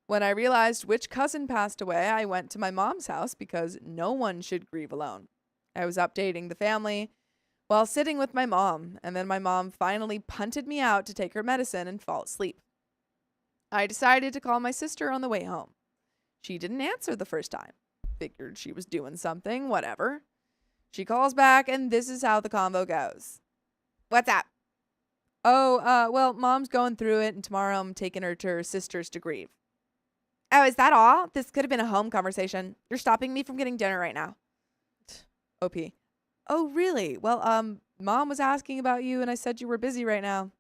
When I realized which cousin passed away, I went to my mom's house because no one should grieve alone. I was updating the family while sitting with my mom, and then my mom finally punted me out to take her medicine and fall asleep. I decided to call my sister on the way home. She didn't answer the first time. Figured she was doing something, whatever. She calls back, and this is how the convo goes. "What's up?" Well, Mom's going through it, and tomorrow I'm taking her to her sister's to grieve." "Oh, is that all? This could have been a home conversation. You're stopping me from getting dinner right now." OP. "Oh, really? Well, Mom was asking about you, and I said you were busy right now."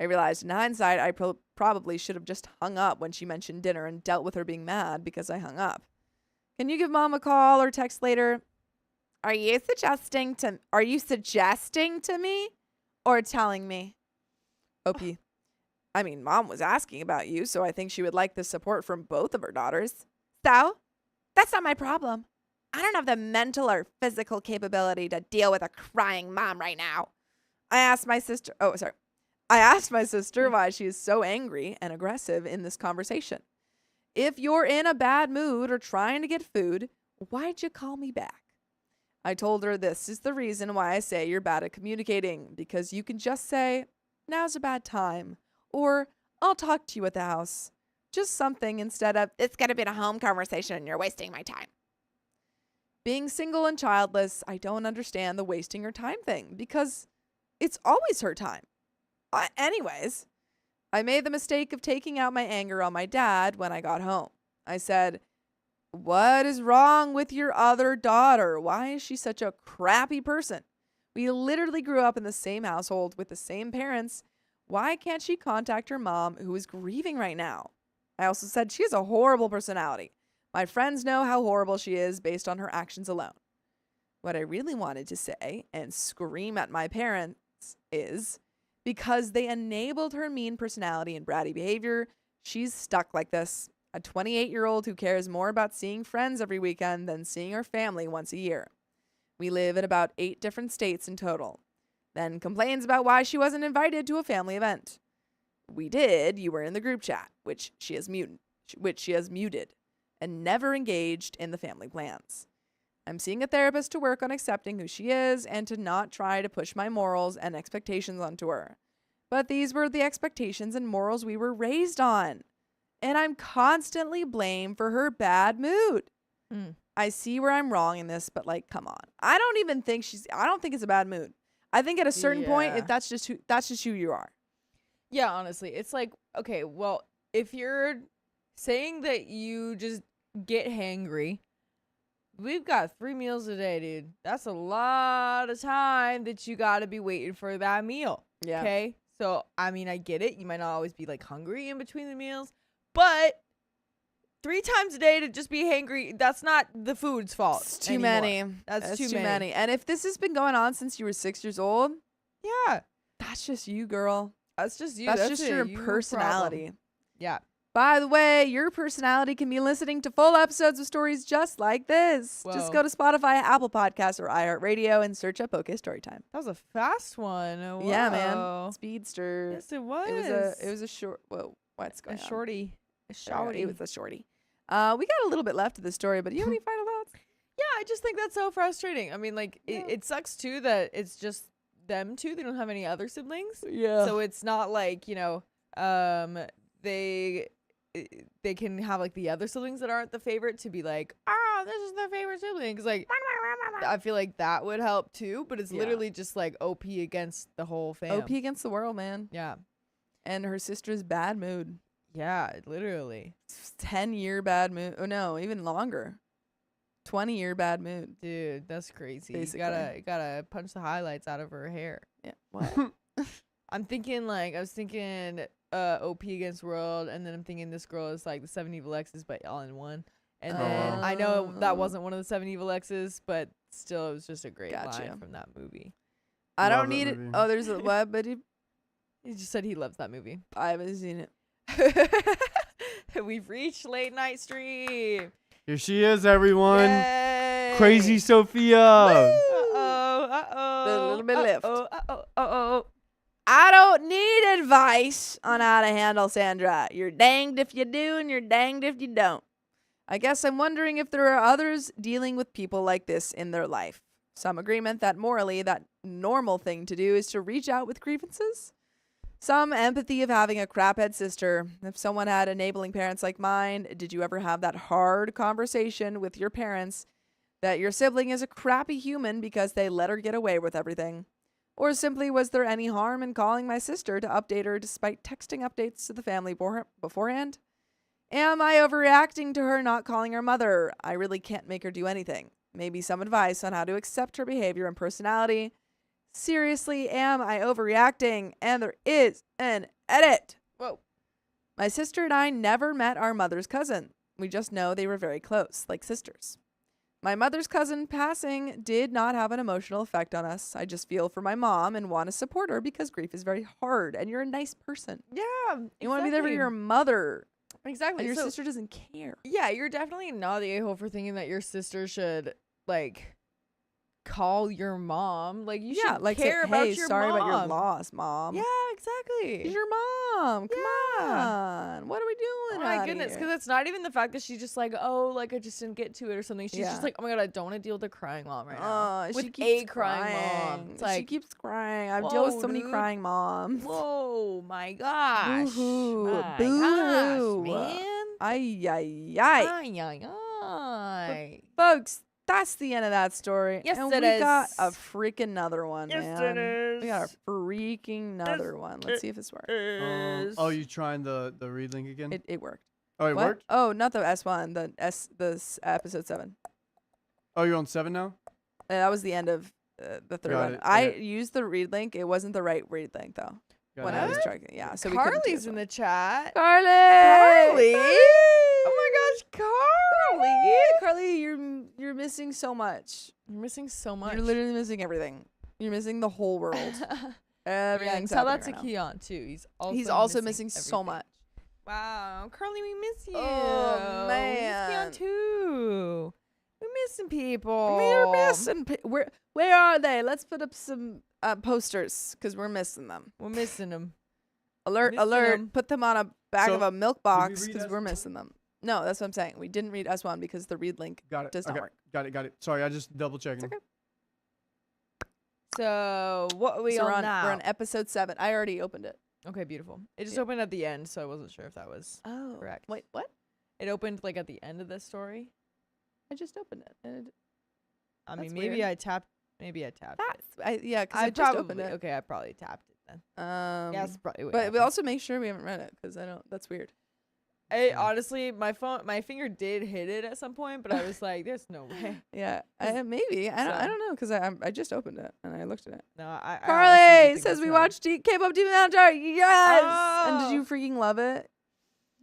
I realized in hindsight I probably should have just hung up when she mentioned dinner and dealt with her being mad because I hung up. "Can you give Mom a call or text later?" Are you suggesting to me or telling me?" OP. "I mean, Mom was asking about you, so I think she would like the support from both of her daughters." "So? That's not my problem. I don't have the mental or physical capability to deal with a crying mom right now." I asked my sister why she is so angry and aggressive in this conversation. "If you're in a bad mood or trying to get food, why'd you call me back?" I told her this is the reason why I say you're bad at communicating, because you can just say, "Now's a bad time," or I'll talk to you at the house. Just something instead of, it's going to be a home conversation and you're wasting my time. Being single and childless, I don't understand the wasting her time thing because it's always her time. Anyways, I made the mistake of taking out my anger on my dad when I got home. I said, "What is wrong with your other daughter? Why is she such a crappy person? We literally grew up in the same household with the same parents. Why can't she contact her mom who is grieving right now?" I also said she has a horrible personality. My friends know how horrible she is based on her actions alone. What I really wanted to say and scream at my parents is, because they enabled her mean personality and bratty behavior, she's stuck like this. A 28-year-old who cares more about seeing friends every weekend than seeing her family once a year. We live in about 8 different states in total. Then complains about why she wasn't invited to a family event. We did. You were in the group chat, which she has muted, and never engaged in the family plans. I'm seeing a therapist to work on accepting who she is and to not try to push my morals and expectations onto her. But these were the expectations and morals we were raised on. And I'm constantly blamed for her bad mood. I see where I'm wrong in this, but like, come on. I don't think it's a bad mood. I think at a certain point, if that's just who you are. Yeah, honestly, it's like, okay, well, if you're saying that you just get hangry, we've got 3 meals a day, dude. That's a lot of time that you got to be waiting for that meal. Yeah. Okay? So, I mean, I get it. You might not always be like hungry in between the meals, but 3 times a day to just be hangry, that's not the food's fault. It's too anymore. many. That's too many. And if this has been going on since you were 6 years old, Yeah. that's just you, girl. That's just you. That's just it. your You personality. problem. Yeah. By the way, your personality can be listening to full episodes of stories just like this. Just Whoa. go to Spotify, Apple Podcasts, or iHeartRadio and search up OK Storytime. That was a fast one. Whoa. Yeah, man. Speedster. Yes, it was. It was a short. Whoa, what's going a on? shorty. A Sorry, shorty. It was a shorty. We got a little bit left of the story, but do you have any final thoughts? Yeah, I just think that's so frustrating. I mean, like, it sucks, too, that it's just them two. They don't have any other siblings. Yeah. So it's not like, you know, they can have, like, the other siblings that aren't the favorite to be like, this is their favorite sibling. 'Cause, like, I feel like that would help, too. But it's literally just, like, OP against the whole fam. OP against the world, man. Yeah. And her sister's bad mood. Yeah, literally. 10-year bad mood. Oh, no, even longer. 20-year bad mood. Dude, that's crazy. Basically. You gotta punch the highlights out of her hair. Yeah. What? I was thinking OP against world, and then I'm thinking this girl is like the 7 Evil X's, but all in one. And then I know that wasn't one of the 7 Evil X's, but still, it was just a great line from that movie. I Love don't that need it. movie. Oh, there's a what? But He just said he loves that movie. I haven't seen it. We've reached late night stream. Here she is, everyone. Yay. Crazy Sophia. Uh-oh. A little bit left. Uh-oh. I don't need advice on how to handle Sandra. You're danged if you do, and you're danged if you don't. I guess I'm wondering if there are others dealing with people like this in their life. Some agreement that morally, that normal thing to do is to reach out with grievances. Some empathy of having a craphead sister. If someone had enabling parents like mine, did you ever have that hard conversation with your parents that your sibling is a crappy human because they let her get away with everything? Or simply, was there any harm in calling my sister to update her despite texting updates to the family beforehand? Am I overreacting to her not calling her mother? I really can't make her do anything. Maybe some advice on how to accept her behavior and personality. Seriously, am I overreacting? And there is an edit. Whoa. My sister and I never met our mother's cousin. We just know they were very close, like sisters. My mother's cousin passing did not have an emotional effect on us. I just feel for my mom and want to support her because grief is very hard and you're a nice person. Yeah. You want to be there for your mother. Exactly. And your sister doesn't care. Yeah, you're definitely not the a-hole for thinking that your sister should, like, call your mom. Like, you should like care say, about hey, your sorry mom. about your loss, mom. Yeah, exactly. She's your mom. Come Yeah. on. What are we doing my outta goodness, here. because it's not even the fact that she's just like, oh, like I just didn't get to it or something. She's Yeah. just like, oh my god, I don't want to deal with a crying mom right now. She With keeps a crying mom. It's She like, keeps crying. I've dealt with whoa, so many dude. crying moms. whoa, my gosh, Boo-hoo. my Boo-hoo. gosh, man. Ay, ay, ay. Ay, ay, ay. Folks, that's the end of that story. Yes, and it we got is. a freaking another one, Yes, man. it We got is. a freaking another one. Let's see if this works. Oh, you trying the read link again? It worked. Oh, it What? worked. Oh, not the S1, episode 7. Oh, you're on 7 now. That was the end of the third Got one. it, I okay. used the read link. It wasn't the right read link though. Got When it. I was trying, yeah. So we couldn't do Carly's this in one. the chat. Carly. Carly? Oh my gosh, Carly. Carly, you're missing so much. You're missing so much. You're literally missing everything. You're missing the whole world. Yeah, Everything's tell that happening to right now. Keon too. He's Also missing so everything. much. Wow, Carly, we miss you. Oh, We miss Keon man. too. We're missing people. We're missing. Where are they? Let's put up some posters because we're missing them. We're missing them. Alert! Missing Alert! 'em. Put them on a back So, of a milk we box read because we're S1? missing them. No, that's what I'm saying. We didn't read S1 because the read link Got it. does not okay. work. Got it. Sorry, I just double checking. okay. So what are we So on now? we're on episode 7. I already opened it. Okay, beautiful. It just Yeah. opened at the end, so I wasn't sure if that was Oh, correct. Wait, what? It opened like at the end of the story. I just opened it. And I That's mean, maybe weird. I tapped. Maybe I tapped it. yeah, because I I just probably opened it. okay. I probably tapped it then. Yes, probably. What but we happened. also make sure we haven't read it because I don't. That's weird. Honestly, my finger did hit it at some point, but I was like, "There's no way." Yeah, 'Cause- maybe. I so- don't know because I just opened it and I looked at it. No, I honestly Carly think says that's we right. watched K-pop Demon Hunter. Yes. And did Oh. you freaking love it?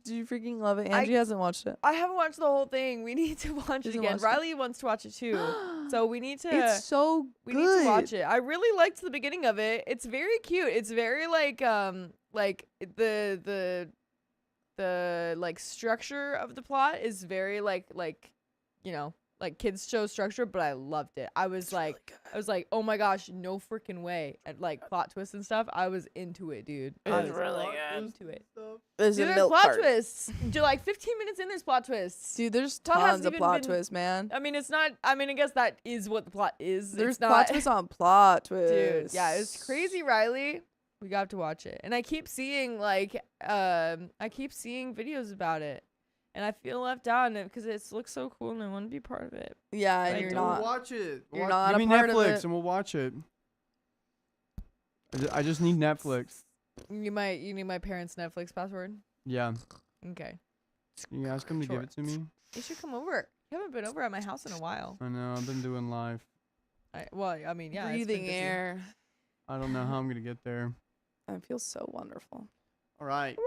Did you freaking love it? Angie hasn't watched it. I haven't watched the whole thing. We need to watch it Hasn't again. watched it? Riley wants to watch it too, so we need to. It's so we good. need to watch it. I really liked the beginning of it. It's very cute. It's very like the like structure of the plot is very like you know, like kids show structure, but I loved it. I was like oh my gosh, no freaking way. And like plot twists and stuff, I was into it, dude. I It's was really good. into it. There's Dude, a there's milk plot cart. twists. Dude, like 15 minutes in, there's plot twists. Dude, there's Plot hasn't tons of even plot been- twists, man. I mean, it's not. I mean, I guess that is what the plot is. There's it's not, plot twists on plot twists. dude. Yeah, it's crazy, Riley. We got to watch it, and I keep seeing videos about it, and I feel left out because it looks so cool, and I want to be part of it. Yeah, and Like, you're don't not. Watch it. You're not Give a me part of Netflix it. and we'll watch it. I just need Netflix. You need my parents' Netflix password. Yeah. Okay, Can you ask them to Sure. give it to me? you should come over. You haven't been over at my house in a while. I know. I've been doing live. I mean, yeah, it's been Breathing busy. air. I don't know how I'm gonna get there. I feel so wonderful. All right.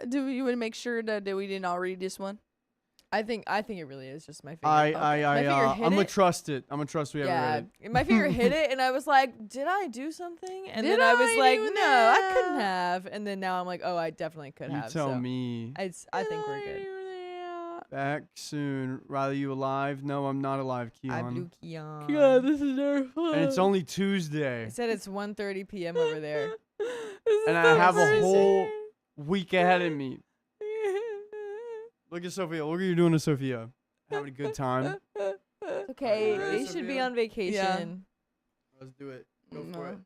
Do you want to make sure that we didn't all read this one? I think it really is just my favorite. My finger hit I'm gonna it. trust it. I'm gonna trust we haven't read it. My finger hit it, and I was like, "Did I do something?" And Did then I was I like, do "No, I couldn't that?" have." And then now I'm like, "Oh, I definitely could You have." tell so me. I think we're good. Back soon. Riley, you alive? No, I'm not alive, I Keon. blew Keon. God, this is our fun. And it's only Tuesday. I said it's 1:30 p.m. over there. And I have a whole week ahead of me. Look at Sophia. Look what you're doing to Sophia. Having a good time. Okay, Alright, they should be Sophia. on vacation. Let's do it. Go for it.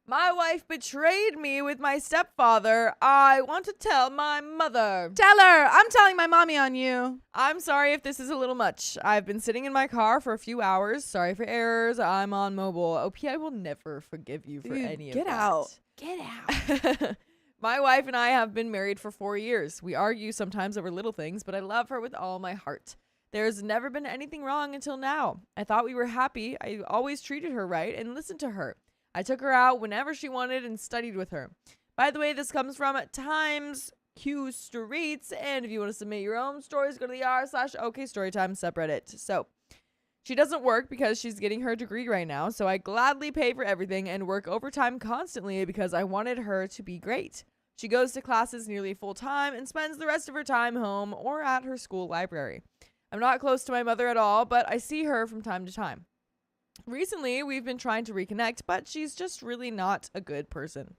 My wife betrayed me with my stepfather. I want to tell my mother. Tell her I'm telling my mommy on you. I'm sorry if this is a little much. I've been sitting in my car for a few hours. Sorry for errors. I'm on mobile. OP, I will never forgive you for Dude, any of get that. out. Get out. My wife and I have been married for 4 years. We argue sometimes over little things, but I love her with all my heart. There's never been anything wrong until now. I thought we were happy. I always treated her right and listened to her. I took her out whenever she wanted and studied with her. By the way, this comes from Times Q Streets, and if you want to submit your own stories, go to the r/OKStorytime subreddit. So, she doesn't work because she's getting her degree right now, so I gladly pay for everything and work overtime constantly because I wanted her to be great. She goes to classes nearly full time and spends the rest of her time home or at her school library. I'm not close to my mother at all, but I see her from time to time. Recently, we've been trying to reconnect, but she's just really not a good person.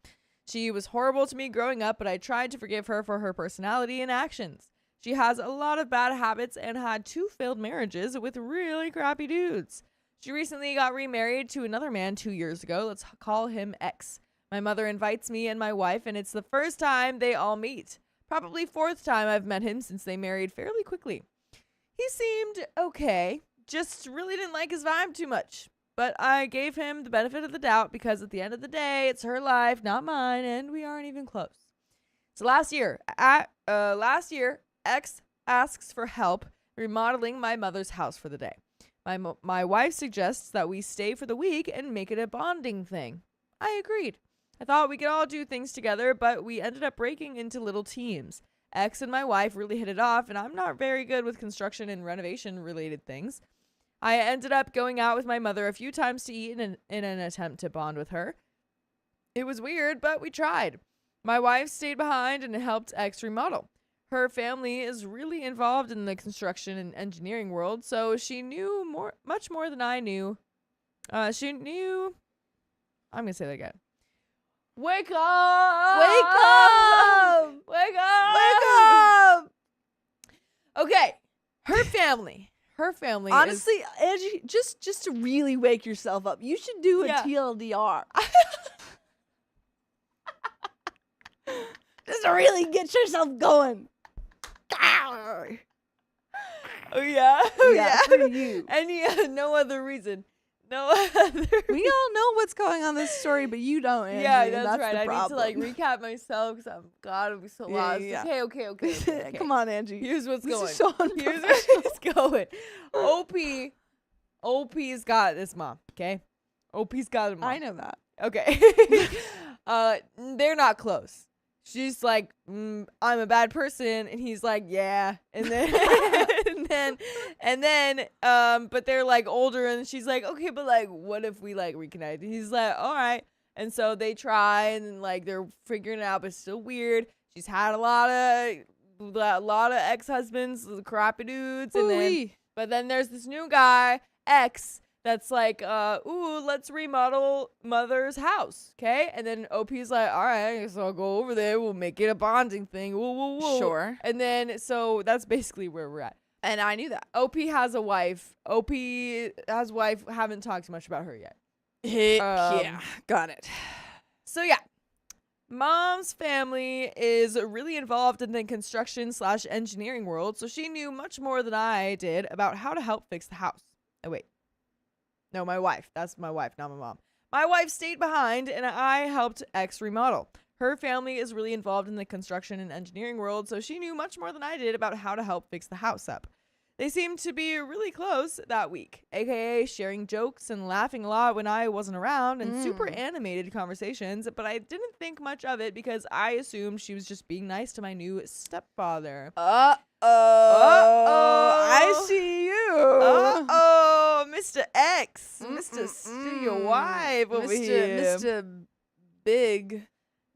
She was horrible to me growing up, but I tried to forgive her for her personality and actions. She has a lot of bad habits and had 2 failed marriages with really crappy dudes. She recently got remarried to another man 2 years ago. Let's call him X. My mother invites me and my wife, and it's the first time they all meet. Probably 4th time I've met him since they married fairly quickly. He seemed okay, just really didn't like his vibe too much. But I gave him the benefit of the doubt because at the end of the day, it's her life, not mine, and we aren't even close. So last year, X asks for help remodeling my mother's house for the day. My wife suggests that we stay for the week and make it a bonding thing. I agreed. I thought we could all do things together, but we ended up breaking into little teams. X and my wife really hit it off, and I'm not very good with construction and renovation related things. I ended up going out with my mother a few times to eat in an attempt to bond with her. It was weird, but we tried. My wife stayed behind and helped X remodel. Her family is really involved in the construction and engineering world, so she knew much more than I knew. I'm going to say that again. Wake up! Wake up! Wake up! Wake up! Okay, her family. Her family Honestly, Angie, just to really wake yourself up, you should do a Yeah. TLDR. Just to really get yourself going. Oh yeah, oh Yeah, yeah. for you. No other reason. No other. We all know what's going on in this story, but you don't, Angie. Yeah, and that's right. the I need to like problem. recap myself because I'm God, I'm so lost. yeah. Okay. Come on, Angie. Here's what's This going. is so Here's unprofessional. what's going. OP's got this mom. Okay, OP's got a mom. I know that. Okay. They're not close. She's like, I'm a bad person, and he's like, yeah, and then, but they're like older, and she's like, okay, but like, what if we like reconnect? And he's like, all right, and so they try, and like they're figuring it out, but it's still weird. She's had a lot of ex-husbands, crappy dudes, and but then there's this new guy, X. That's like, let's remodel mother's house, okay? And then OP's like, all right, I guess I'll go over there. We'll make it a bonding thing. Woo. Sure. And then, so that's basically where we're at. And I knew that. OP has a wife. OP has a wife. Haven't talked much about her yet. Yeah, got it. So yeah, mom's family is really involved in the construction/engineering world, so she knew much more than I did about how to help fix the house. Oh wait. No, my wife. That's my wife, not my mom. My wife stayed behind, and I helped X remodel. Her family is really involved in the construction and engineering world, so she knew much more than I did about how to help fix the house up. They seemed to be really close that week, aka sharing jokes and laughing a lot when I wasn't around, and super animated conversations, but I didn't think much of it because I assumed she was just being nice to my new stepfather. I see you. Mr. X. Mr. See your wife over here. Mr. Big.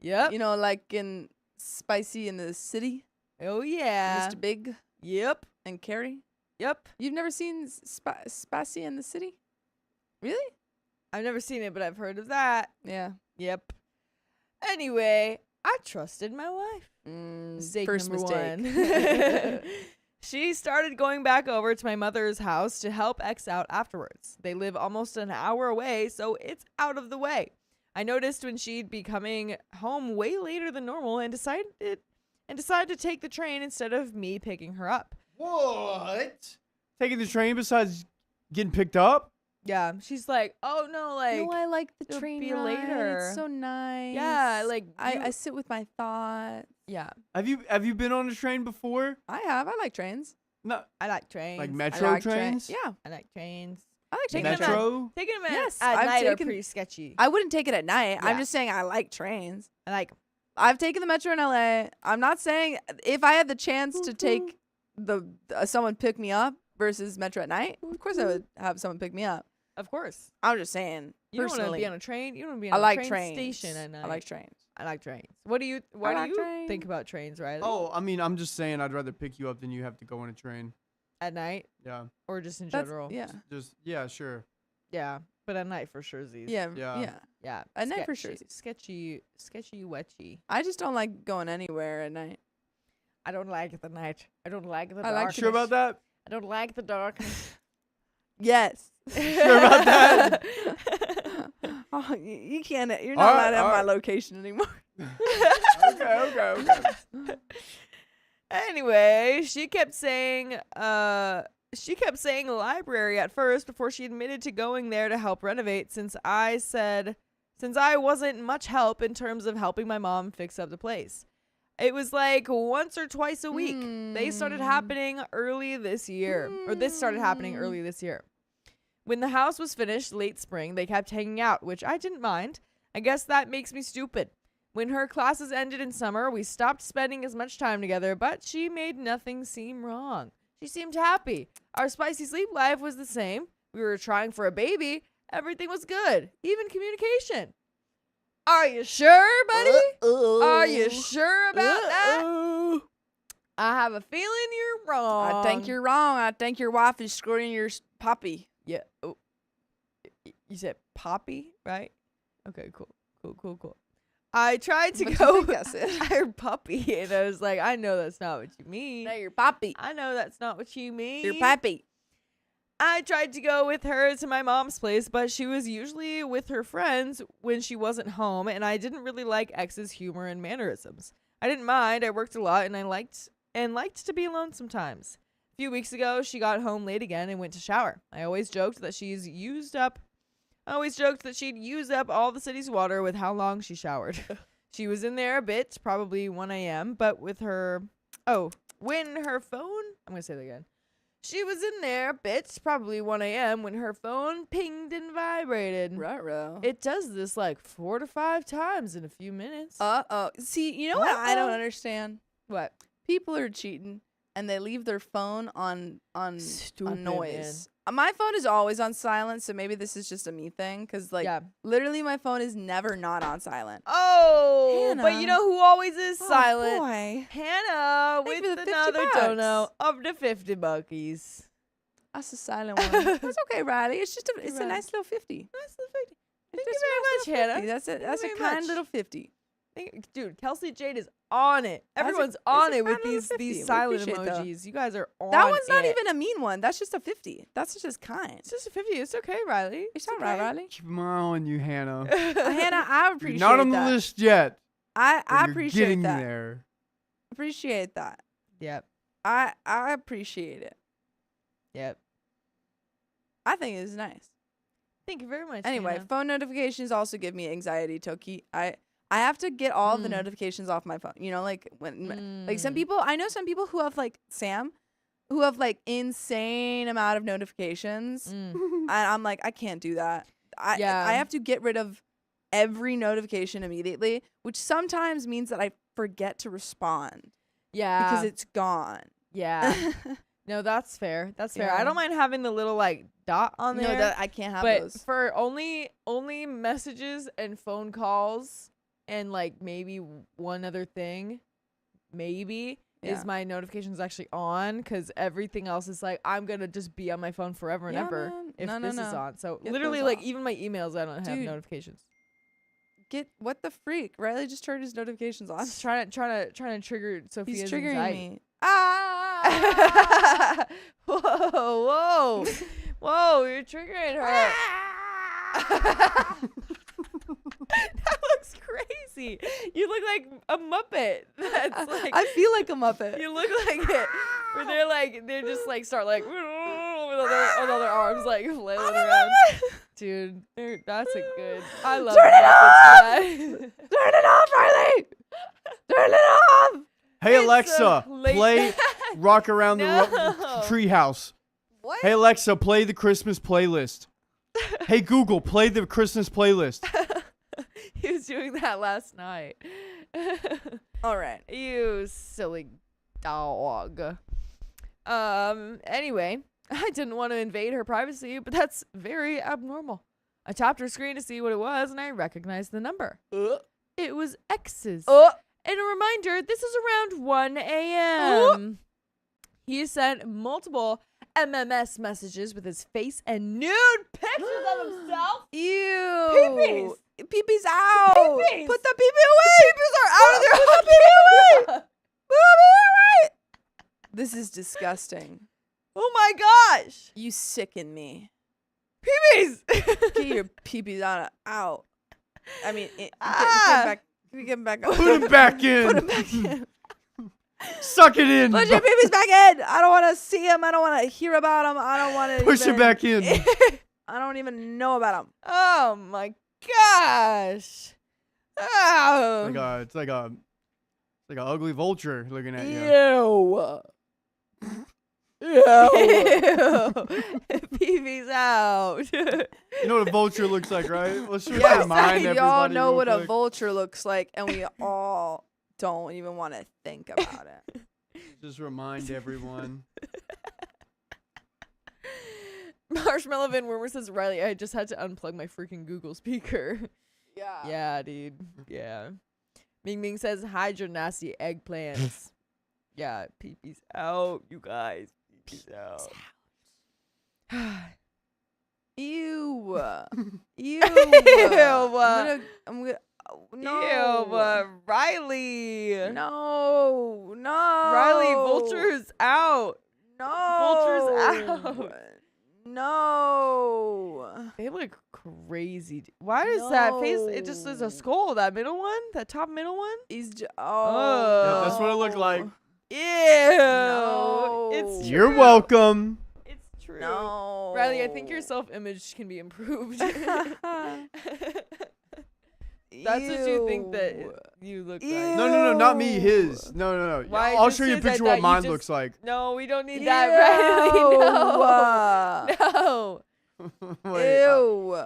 Yep. You know, like in Spicy in the City. Oh, yeah. Mr. Big Yep. and Carrie. Yep. You've never seen Spicy in the City? Really? I've never seen it, but I've heard of that. Yeah. Yep. Anyway, I trusted my wife. Mistake First number mistake. one. She started going back over to my mother's house to help X out afterwards. They live almost an hour away, so it's out of the way. I noticed when she'd be coming home way later than normal and decided to take the train instead of me picking her up. What? Taking the train besides getting picked up? Yeah, she's like, oh no, like, no, I like the it'll train be ride. later. It's so nice. yeah, like, I sit with my thoughts. yeah, Have you been on a train before? I have. I like trains. No, I like trains. like I metro like trains. Yeah, I like trains. I like Taking trains. them Metro. Taking them Yes, at I've night are taken- pretty sketchy. I wouldn't take it at night. I'm Yeah. just saying I like trains. I like 'em. I've taken the metro in LA. I'm not saying if I had the chance to take the someone pick me up versus metro at night, of course I would have someone pick me up. Of course. I'm just saying. You don't want to personally, be on a train. You don't want to be on I a like train trains. station at night. I like trains. I like trains. What do you like think trains. about trains, Riley? Oh, I mean, I'm just saying I'd rather pick you up than you have to go on a train. At night Yeah. or just in That's, general? yeah. Just yeah, sure. Yeah. But at night for sure, Z's. Yeah. Yeah. Yeah. Yeah. At night for sure. Sketchy, wetchy. I just don't like going anywhere at night. I don't like the night. I don't like the I like darkness. Sure about that? I don't like the darkness. Yes. Sure about that? Oh, you can't. You're not allowed to have my location anymore. Okay. Anyway, she kept saying library at first before she admitted to going there to help renovate since I wasn't much help in terms of helping my mom fix up the place. It was like once or twice a week. They started happening early this year. Or this started happening early this year. When the house was finished late spring, they kept hanging out, which I didn't mind. I guess that makes me stupid. When her classes ended in summer, we stopped spending as much time together, but she made nothing seem wrong. She seemed happy. Our spicy sleep life was the same. We were trying for a baby. Everything was good. Even communication. Are you sure, buddy? Are you sure about that? I have a feeling you're wrong. I think you're wrong. I think your wife is screwing your puppy. Yeah. Oh. You said Poppy, right? Okay, cool. I tried to What go. you think I said? I heard puppy, and I was like, I know that's not what you mean. No, your puppy. I know that's not what you mean. Your puppy. I tried to go with her to my mom's place, but she was usually with her friends when she wasn't home, and I didn't really like X's humor and mannerisms. I didn't mind. I worked a lot, and I liked to be alone sometimes. A few weeks ago, she got home late again and went to shower. I always joked that she'd used up all the city's water with how long she showered. She was in there a bit, probably 1 a.m., but when her phone, I'm going to say that again. She was in there a bit, probably 1 a.m., when her phone pinged and vibrated. Ruh-roh. It does this like 4 to 5 times in a few minutes. Uh-oh. See, you know what I don't understand? What? People are cheating, and they leave their phone on Stupid, noise. My phone is always on silent, so maybe this is just a me thing. Because, literally my phone is never not on silent. Oh, Hannah. but you know who always is silent? Boy. Hannah Thank you with for the another $50. dono of the 50 buckies. That's a silent one. That's okay, Riley. It's just it's a Right. nice little 50. That's the 50. It's Thank you just a very nice much, little Hannah. 50. That's it. That's a very kind much. little 50. Dude, Kelsey Jade is on it. Everyone's it's on a it with kind little 50. these We silent appreciate that. emojis. You guys are on That one's not it. even a mean one. That's just a 50. That's just kind. It's just a 50. It's okay, Riley. It's all right, Riley. Keep my eye on you, Hannah. Hannah, I You're appreciate not on that. the list yet. I but you're appreciate getting that. there. Appreciate that. Yep. I appreciate it. Yep. I think it's nice. Thank you very much. Anyway, Hannah. phone notifications also give me anxiety, Toki. I have to get all of the notifications off my phone. You know, like when like some people, I know some people who have like Sam, who have like insane amount of notifications, and I'm like, I can't do that. I have to get rid of every notification immediately, which sometimes means that I forget to respond. Yeah. Because it's gone. Yeah. No, that's fair. That's fair. Yeah. I don't mind having the little like dot on there. No, that I can't have but those. for only messages and phone calls and like maybe one other thing, is my notifications actually on, because everything else is like I'm gonna just be on my phone forever and Yeah, ever man. if No, this no, is no. on. So Get literally, those like off. even my emails, I don't have Dude. notifications. What the freak? Riley just turned his notifications on. Just trying to trigger Sophia's He's triggering anxiety. me. Ah! Whoa, you're triggering her. That looks crazy. You look like a Muppet. That's like I feel like a Muppet. you look like it. Where they're just like start like with all their arms like flailing around. Dude, that's a good. I love Turn it Muppets, guys. Turn it off, Riley! Turn it off! Hey It's Alexa, a late- play "Rock Around the No. Treehouse." What? Hey Alexa, play the Christmas playlist. Hey Google, play the Christmas playlist. He was doing that last night. All right. You silly dog. Anyway, I didn't want to invade her privacy, but that's very abnormal. I tapped her screen to see what it was, and I recognized the number. It was X's. And a reminder, this is around 1 a.m. He sent multiple MMS messages with his face and nude pictures of himself. Ew. Pee-pees. Pee-pees out. Pee-pees. Put the pee-pee away. Pee-pees are out of there. Put the pee-pee away. Put the pee-pee away. This is disgusting. Oh my gosh. You sicken me. Pee-pees. Get your pee-pees out. I mean, get back. Get him back. Put him back in. Put him back in. Suck it in. Put your pee-pees back in. I don't want to see him. I don't want to hear about him. I don't want to Push it back in. I don't even know about him. Oh my gosh. Oh. It's like an ugly vulture looking at you. Ew. Pee-pees out. You know what a vulture looks like, right? Let's just Yes, remind we everybody. all know real what a quick. vulture looks like, and we all don't even want to think about it. Just remind everyone. Marshmallow Van Wormer says, Riley, I just had to unplug my freaking Google speaker. Yeah. Yeah, dude. Yeah. Ming Ming says, hide your nasty eggplants. Yeah, pee-pees out, you guys. Pee-pees out. Ew. Ew. I'm gonna. No. Ew, Riley. No. No. Riley, vultures out. No. Vultures out. No. They look crazy. Why is that face? It just is a skull. That middle one? That top middle one? He's just. Oh. Oh. Yeah, that's what it looked like. Ew. No. It's You're true. welcome. It's true. No. Riley, I think your self-image can be improved. That's what you think that you look like. No, not me. His. No. Why I'll just show you a say that picture of what you mine just- looks like. No, we don't need that, Riley. No. No. Wait, Ew.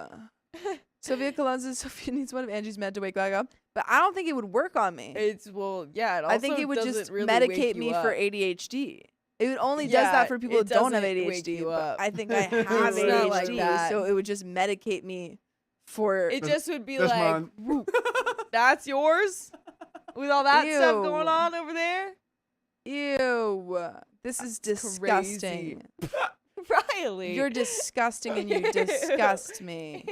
Sophia Colonza, Sophia needs one of Angie's med to wake back up. But I don't think it would work on me. It's, well, yeah. It also I think it would just doesn't really medicate wake me you for up. ADHD. It only does Yeah, that for people who it don't have doesn't wake ADHD. you But up. I think I have It's ADHD, not like that. so it would just medicate me for. It just would be That's like, mine. whoop, that's yours? With all that stuff Ew. going on over there? Ew. This is disgusting. Riley. You're disgusting and you disgust me.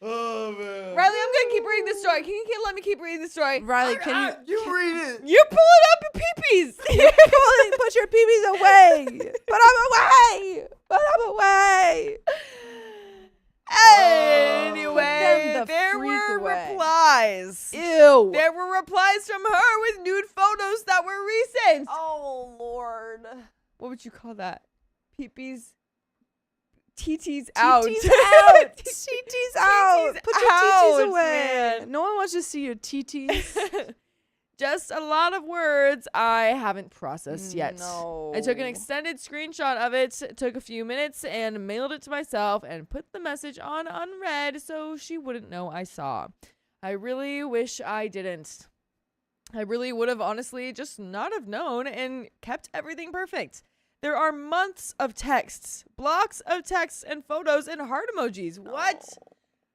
Oh man. Riley, I'm going to keep reading this story. Can you let me keep reading the story? Riley, can You read it. You're pulling up your peepees. you put your peepees away? Put them away. Put them away. Anyway, Put them the there freak were away. replies. Ew. There were replies from her with nude photos that were recent. Oh Lord. What would you call that? Peepees. TT's out. TT's out. TT's out. TT's Put your out, TT's away. man. No one wants to see your TT's. Just a lot of words I haven't processed yet. No. I took an extended screenshot of it, took a few minutes, and mailed it to myself and put the message on unread so she wouldn't know I saw. I really wish I didn't. I really would have honestly just not have known and kept everything perfect. There are months of texts, blocks of texts and photos and heart emojis. What?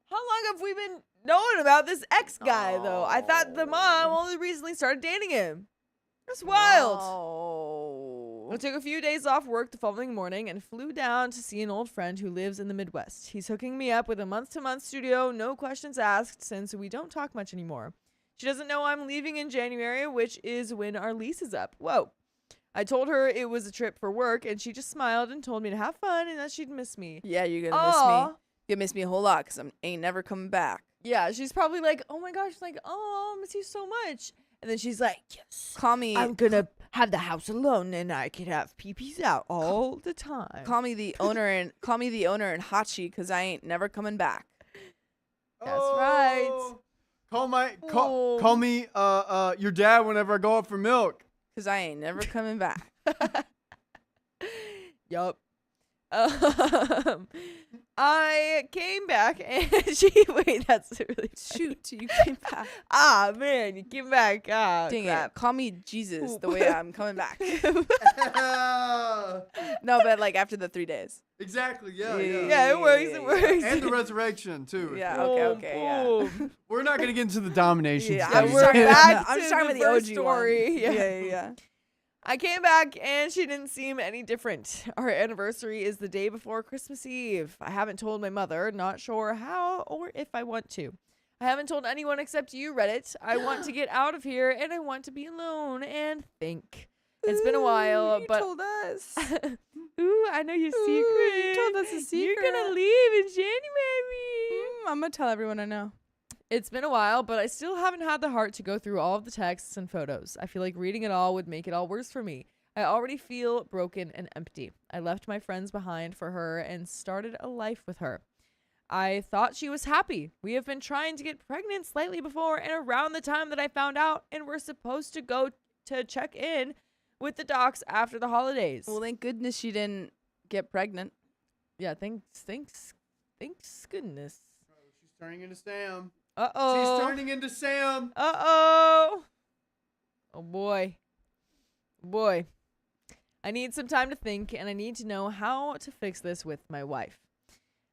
How long have we been knowing about this ex guy, though? I thought the mom only recently started dating him. That's wild. No. I took a few days off work the following morning and flew down to see an old friend who lives in the Midwest. He's hooking me up with a month-to-month studio, no questions asked, since we don't talk much anymore. She doesn't know I'm leaving in January, which is when our lease is up. Whoa. I told her it was a trip for work, and she just smiled and told me to have fun and that she'd miss me. Yeah, you're gonna miss me. You're gonna miss me a whole lot because I ain't never coming back. Yeah, she's probably like, oh my gosh, like, oh, I miss you so much. And then she's like, yes, Call me. I'm gonna have the house alone and I can have peepees out all the time. Call me the owner and Hachi because I ain't never coming back. That's right. Oh. Call me your dad whenever I go up for milk. Because I ain't never coming back. Yup. I came back and wait, that's really Shoot, you came back. man, you came back. Dang Crap. it. Call me Jesus Poop. the way I'm coming back. No, but like after the 3 days. Exactly. Yeah. Yeah, it works. It works. And the resurrection too. Yeah, Boom, yeah. boom. We're not gonna get into the domination Yeah, stuff. I'm just we're talking back about, I'm to just talking the about the first OG story. one. Yeah. Yeah. I came back and she didn't seem any different. Our anniversary is the day before Christmas Eve. I haven't told my mother, not sure how or if I want to. I haven't told anyone except you, Reddit. I want to get out of here and I want to be alone and think. It's been a while, you but told us. ooh, I know your secret. You told us a secret. You're gonna leave in January. I'm gonna tell everyone I know. It's been a while, but I still haven't had the heart to go through all of the texts and photos. I feel like reading it all would make it all worse for me. I already feel broken and empty. I left my friends behind for her and started a life with her. I thought she was happy. We have been trying to get pregnant slightly before and around the time that I found out, and we're supposed to go to check in with the docs after the holidays. Well, thank goodness she didn't get pregnant. Yeah, thanks goodness. She's turning into Sam. Uh-oh. She's turning into Sam. Uh-oh. Oh, boy. Boy. I need some time to think, and I need to know how to fix this with my wife.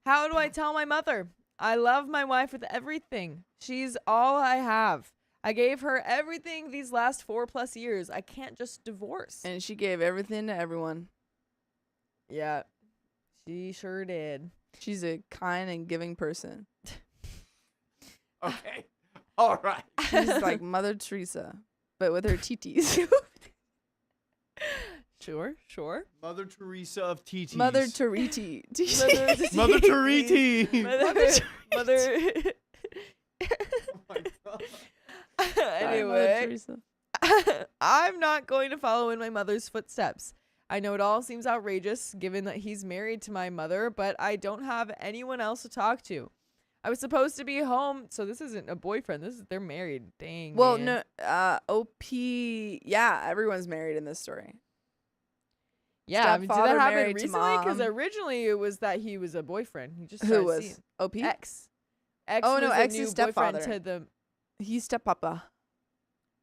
How do I tell my mother? I love my wife with everything. She's all I have. I gave her everything these last 4+ years. I can't just divorce. And she gave everything to everyone. Yeah, she sure did. She's a kind and giving person. Okay. All right. She's like Mother Teresa, but with her titties. Sure. Mother Teresa of TTs. Mother Teriti. Mother Teriti. Mother. Oh my God. Anyway, I'm not going to follow in my mother's footsteps. I know it all seems outrageous given that he's married to my mother, but I don't have anyone else to talk to. I was supposed to be home, so this isn't a boyfriend. They're married. Dang. Well, man. no, OP. Yeah, everyone's married in this story. Yeah, I mean, did Stepfather that happen married to recently? Because mom. originally it was that he was a boyfriend. He just Who started was seeing- OP? X. Oh, no, was X the is new boyfriend stepfather. to the. He's steppapa.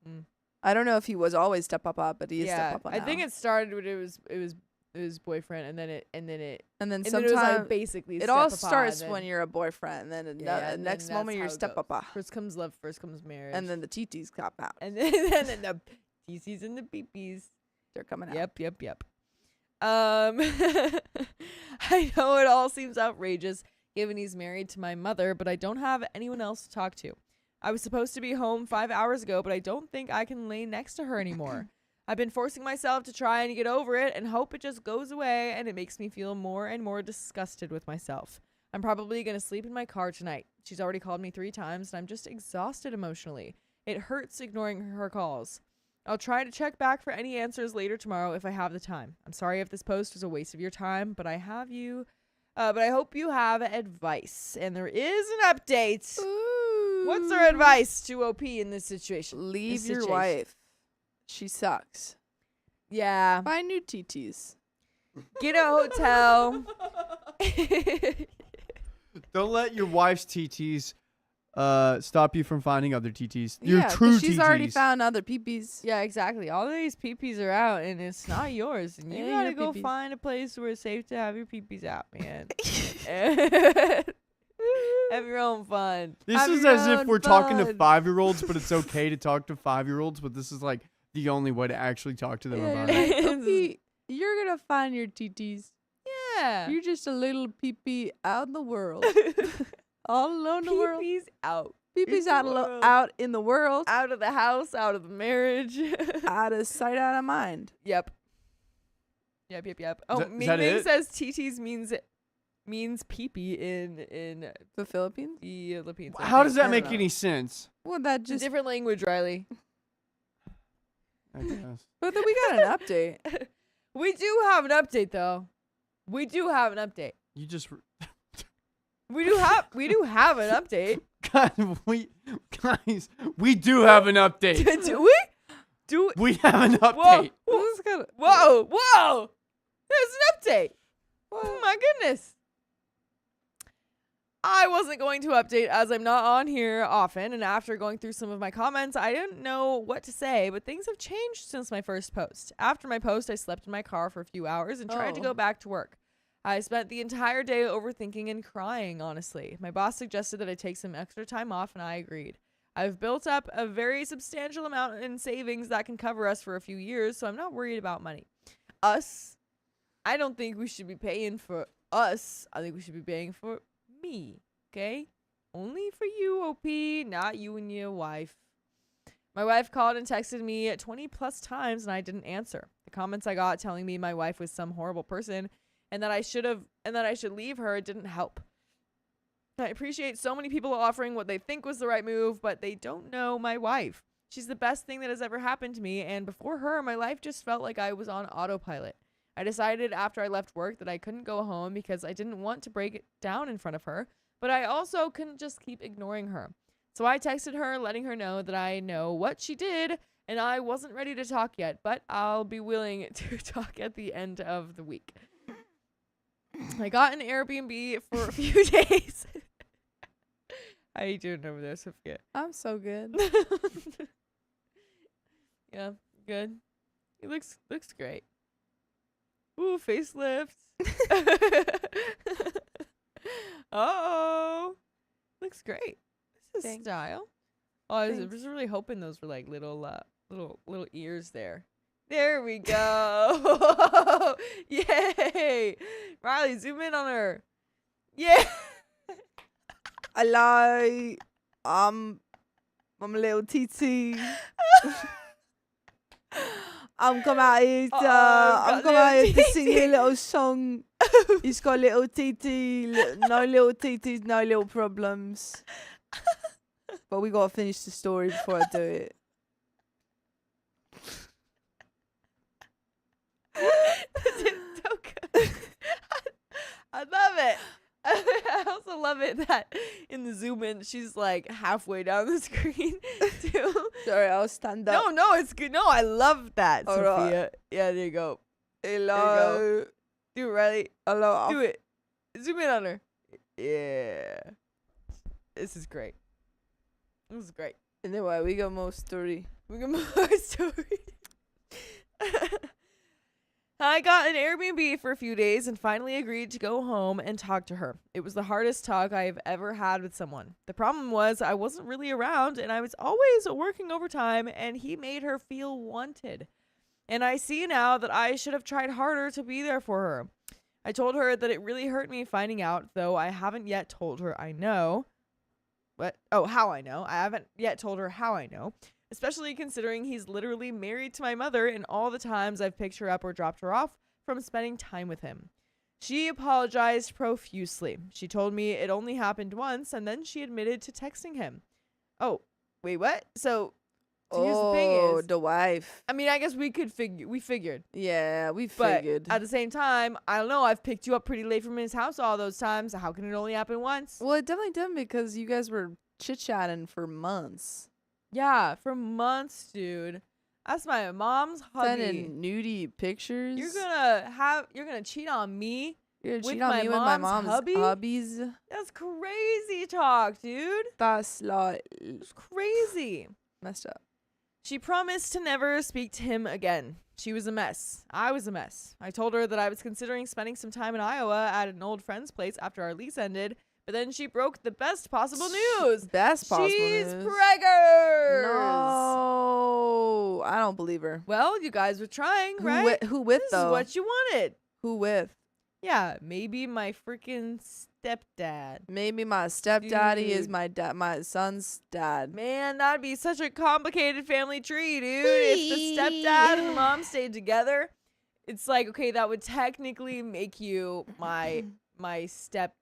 Mm. I don't know if he was always steppapa, but he is Yeah, steppapa I now. think it started when it was boyfriend, and then it and then and then it was sometimes like basically it all steppapa, starts and when then- you're a boyfriend, and then yeah, the and next then moment you're that's how it goes. steppapa, First comes love, first comes marriage, and then the TTs cop out. and then the TCs and the peepees. They're coming out. Yep. I know it all seems outrageous given he's married to my mother, but I don't have anyone else to talk to. I was supposed to be home 5 hours ago, but I don't think I can lay next to her anymore. I've been forcing myself to try and get over it and hope it just goes away, and it makes me feel more and more disgusted with myself. I'm probably going to sleep in my car tonight. She's already called me 3 times, and I'm just exhausted emotionally. It hurts ignoring her calls. I'll try to check back for any answers later tomorrow if I have the time. I'm sorry if this post was a waste of your time, but I hope you have advice. And there is an update. Ooh. What's our advice to OP in this situation? Leave This your situation. wife. She sucks. Yeah. Buy new TTs. Get a hotel. Don't let your wife's TTs stop you from finding other TTs. Your Yeah, 'cause true she's TTs. already found other peepees. Yeah, exactly. All these peepees are out, and it's not yours. And you Yeah, gotta your go peepees. find a place where it's safe to have your peepees out, man. Have your own fun. This Have is your as if own we're talking to fun. 5-year-olds, but it's okay to talk to 5-year-olds. But this is like the only way to actually talk to them Yeah, about you're it. like, OP, you're gonna find your TTs. Yeah. You're just a little peepee out in the world, all alone in the world. Peepees out. Peepees the out, world. out in the world, Out of the house, out of the marriage. out of sight, out of mind. Yep. Oh, that- is Ming that Ming it? says TTs means peepee in The Philippines. the Philippines. I How think. does I that don't make know. any sense? Well, that It's a just. different language, Riley. I guess. But then we got an update. We do have an update, though. We do have an update. You just We do have an update. guys, we do have an update. Do we? Do We have an Whoa! update. Who's gonna? Whoa! There's an update. Oh my goodness. I wasn't going to update as I'm not on here often, and after going through some of my comments, I didn't know what to say, but things have changed since my first post. After my post, I slept in my car for a few hours and tried to Oh. go back to work. I spent the entire day overthinking and crying, honestly. My boss suggested that I take some extra time off, and I agreed. I've built up a very substantial amount in savings that can cover us for a few years, so I'm not worried about money. Us, I don't think we should be paying for us. I think we should be paying for me, okay? Only for you, OP, not you and your wife. My wife called and texted me 20 plus times and I didn't answer. The comments I got telling me my wife was some horrible person and that I should leave her didn't help. I appreciate so many people offering what they think was the right move, but they don't know my wife. She's the best thing that has ever happened to me, and before her, my life just felt like I was on autopilot. I decided after I left work that I couldn't go home because I didn't want to break it down in front of her, but I also couldn't just keep ignoring her. So I texted her, letting her know that I know what she did, and I wasn't ready to talk yet, but I'll be willing to talk at the end of the week. I got an Airbnb for a few days. How you doing over there, Sophia? I'm so good. Yeah, good. He looks great. Ooh, facelift. Oh, looks great. This is Thanks. style. Oh, I was Thanks. really hoping those were like little ears there. There we go. Yay! Riley, zoom in on her. Yeah. Hello. I'm a little TT. I'm come out here to, I'm come out here to sing you a little song. It's got little TT, no little TTs, no little problems. But we gotta finish the story before I do it. I love it. I also love it that in the zoom in, she's like halfway down the screen too. Sorry, I'll stand up. No, it's good. No, I love that, All Sophia. right. Yeah, there you go. Hello. Do it, Riley. Hello. Do it. Zoom in on her. Yeah. This is great. This is great. Anyway, we got more story. We got more stories. I got an Airbnb for a few days and finally agreed to go home and talk to her. It was the hardest talk I have ever had with someone. The problem was I wasn't really around and I was always working overtime, and he made her feel wanted. And I see now that I should have tried harder to be there for her. I told her that it really hurt me finding out, though I haven't yet told her I know. How I know. I haven't yet told her how I know. Especially considering he's literally married to my mother and all the times I've picked her up or dropped her off from spending time with him. She apologized profusely. She told me it only happened once, and then she admitted to texting him. Oh, wait, what? So here's the thing is, the wife. I mean, I guess we figured. Yeah, we But figured. at the same time, I don't know, I've picked you up pretty late from his house all those times. How can it only happen once? Well, it definitely didn't because you guys were chit-chatting for months. Yeah, for months, dude. That's my mom's hubby. Sending nudie pictures. You're gonna cheat on me? You're gonna with cheat on my me with my mom's mom's hubby? hobbies. That's crazy talk, dude. That's like It's crazy. messed up. She promised to never speak to him again. She was a mess. I was a mess. I told her that I was considering spending some time in Iowa at an old friend's place after our lease ended, but then she broke the best possible news. Best possible She's news. preggers. No, I don't believe her. Well, you guys were trying, right? Who with This though? is what you wanted. Who with? Yeah, maybe my freaking stepdad. Maybe my stepdaddy is Dude. my son's dad. Man, that'd be such a complicated family tree, dude. If the stepdad and the mom stayed together, it's like, okay, that would technically make you my step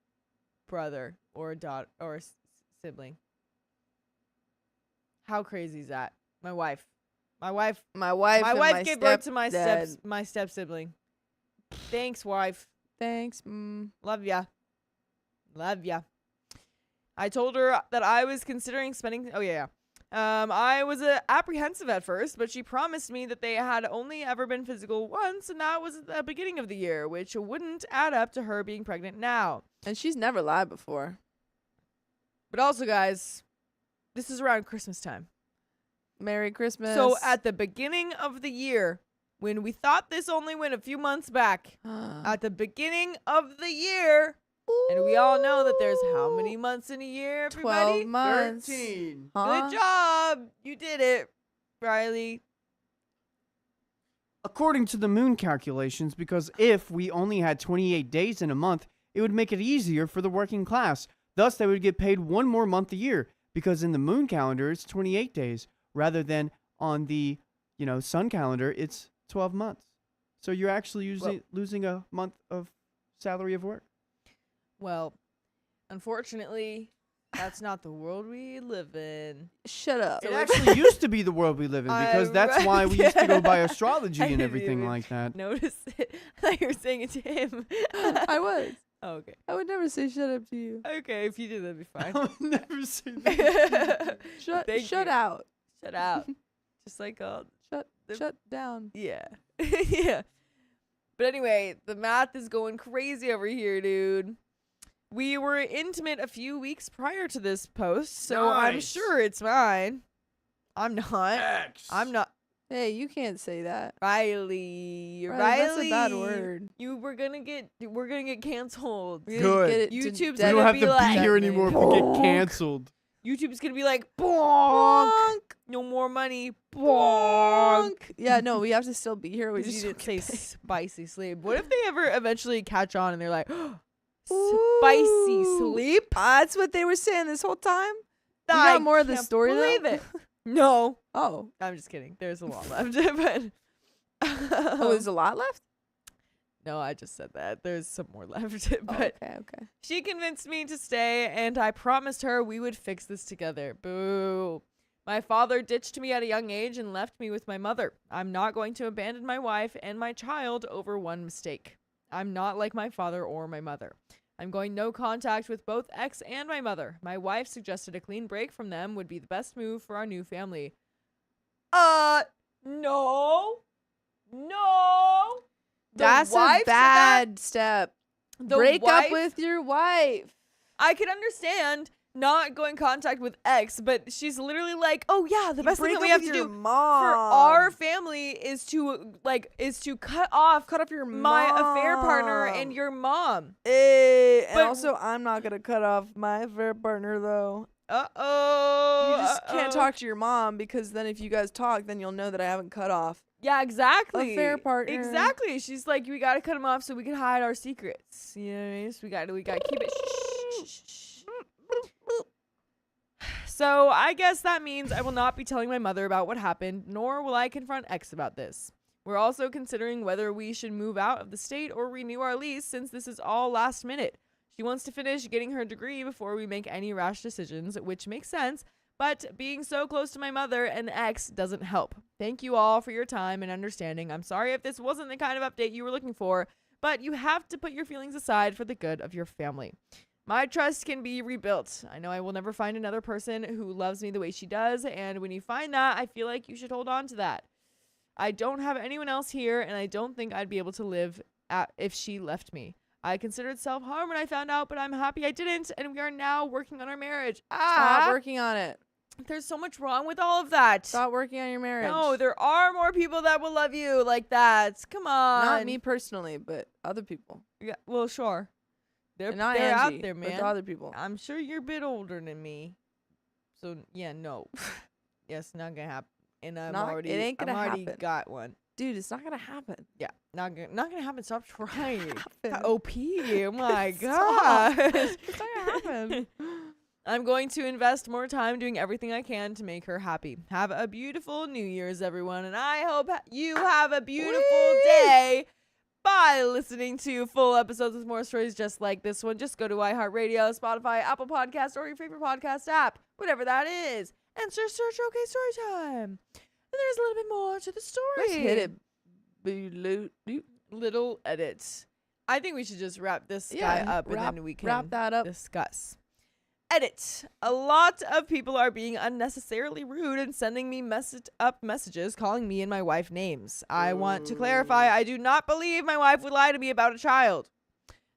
brother or daughter or sibling. How crazy is that? My wife My wife. my and wife gave birth to my stepdad. step sibling. Thanks, wife. Thanks. Love ya. Love ya. I told her that I was considering spending. Oh, yeah. I was apprehensive at first, but she promised me that they had only ever been physical once, and that was at the beginning of the year, which wouldn't add up to her being pregnant now. And she's never lied before. But also, guys, this is around Christmas time. Merry Christmas. So at the beginning of the year, when we thought this only went a few months back, at the beginning of the year, And we all know that there's how many months in a year, everybody? 12 months. 13. Huh? Good job. You did it, Riley. According to the moon calculations, because if we only had 28 days in a month, it would make it easier for the working class. Thus, they would get paid one more month a year, because in the moon calendar, it's 28 days, rather than on the, sun calendar, it's 12 months. So you're actually losing a month of salary of work. Well, unfortunately, that's not the world we live in. Shut up. It actually used to be the world we live in, because that's why we used to go by astrology I and didn't everything even like that. Notice it. I thought you were saying it to him. I was. Oh, okay. I would never say shut up to you. Okay, if you did, that'd be fine. I would never say that. Shut Thank shut you. out. Shut out. Just like Shut down. yeah. Yeah. But anyway, the math is going crazy over here, dude. We were intimate a few weeks prior to this post, so I'm Nice. sure it's mine. I'm not. X. I'm not. Hey, you can't say that. Riley. That's a bad word. We're gonna get canceled. We're Good. get it to YouTube's We dead- don't have be to like- be here anymore if we get canceled. YouTube's gonna be like, bonk. No more money. Bonk. Yeah, no, we have to still be here. We You just didn't don't say get paid. spicy sleep. What if they ever eventually catch on and they're like, spicy Ooh. sleep? That's what they were saying this whole time. You I got more of the can't story, though? believe it. No, Oh, I'm just kidding. There's a lot left, but there's a lot left. no, I just said that. There's some more left, but Okay. she convinced me to stay, and I promised her we would fix this together. Boo. My father ditched me at a young age and left me with my mother. I'm not going to abandon my wife and my child over one mistake. I'm not like my father or my mother. I'm going no contact with both ex and my mother. My wife suggested a clean break from them would be the best move for our new family. No. No. The That's wife a said that? bad step. The Break wife- up with your wife. I can understand not going contact with ex, but she's literally like, oh yeah, the best thing that we have to do for our family is to cut off your my affair partner and your mom. and But- also, I'm not gonna cut off my affair partner though. Uh-oh. You just can't talk to your mom because then if you guys talk, then you'll know that I haven't cut off. Yeah, exactly. Affair partner. Exactly. She's like, we gotta cut him off so we can hide our secrets. You know what I mean? So we gotta keep it. Shh. So I guess that means I will not be telling my mother about what happened, nor will I confront X about this. We're also considering whether we should move out of the state or renew our lease since this is all last minute. She wants to finish getting her degree before we make any rash decisions, which makes sense, but being so close to my mother and X doesn't help. Thank you all for your time and understanding. I'm sorry if this wasn't the kind of update you were looking for, but you have to put your feelings aside for the good of your family. My trust can be rebuilt. I know I will never find another person who loves me the way she does, and when you find that, I feel like you should hold on to that. I don't have anyone else here, and I don't think I'd be able to live if she left me. I considered self-harm when I found out, but I'm happy I didn't, and we are now working on our marriage. Stop working on it. There's so much wrong with all of that. Stop working on your marriage. No, there are more people that will love you like that. Come on. Not me personally, but other people. Yeah, well, sure. They're Not they're Angie, out there, but man. the other people. I'm sure you're a bit older than me. So, yeah, no. Yes, not gonna happen. And I'm It ain't gonna I'm already happen. got one. Dude, it's not gonna happen. Yeah, not gonna happen. Stop trying. happen. OP, oh my Stop. gosh. It's not gonna happen. I'm going to invest more time doing everything I can to make her happy. Have a beautiful New Year's, everyone, and I hope you have a beautiful day by listening to full episodes with more stories just like this one. Just go to iHeartRadio, Spotify, Apple Podcast, or your favorite podcast app, whatever that is, and search OK Storytime. And there's a little bit more to the story. Let's hit it. Boo-loot. Little edits. I think we should just wrap this guy up and then we can wrap that up. discuss. Edit. A lot of people are being unnecessarily rude and sending me messages calling me and my wife names. I want to clarify, I do not believe my wife would lie to me about a child.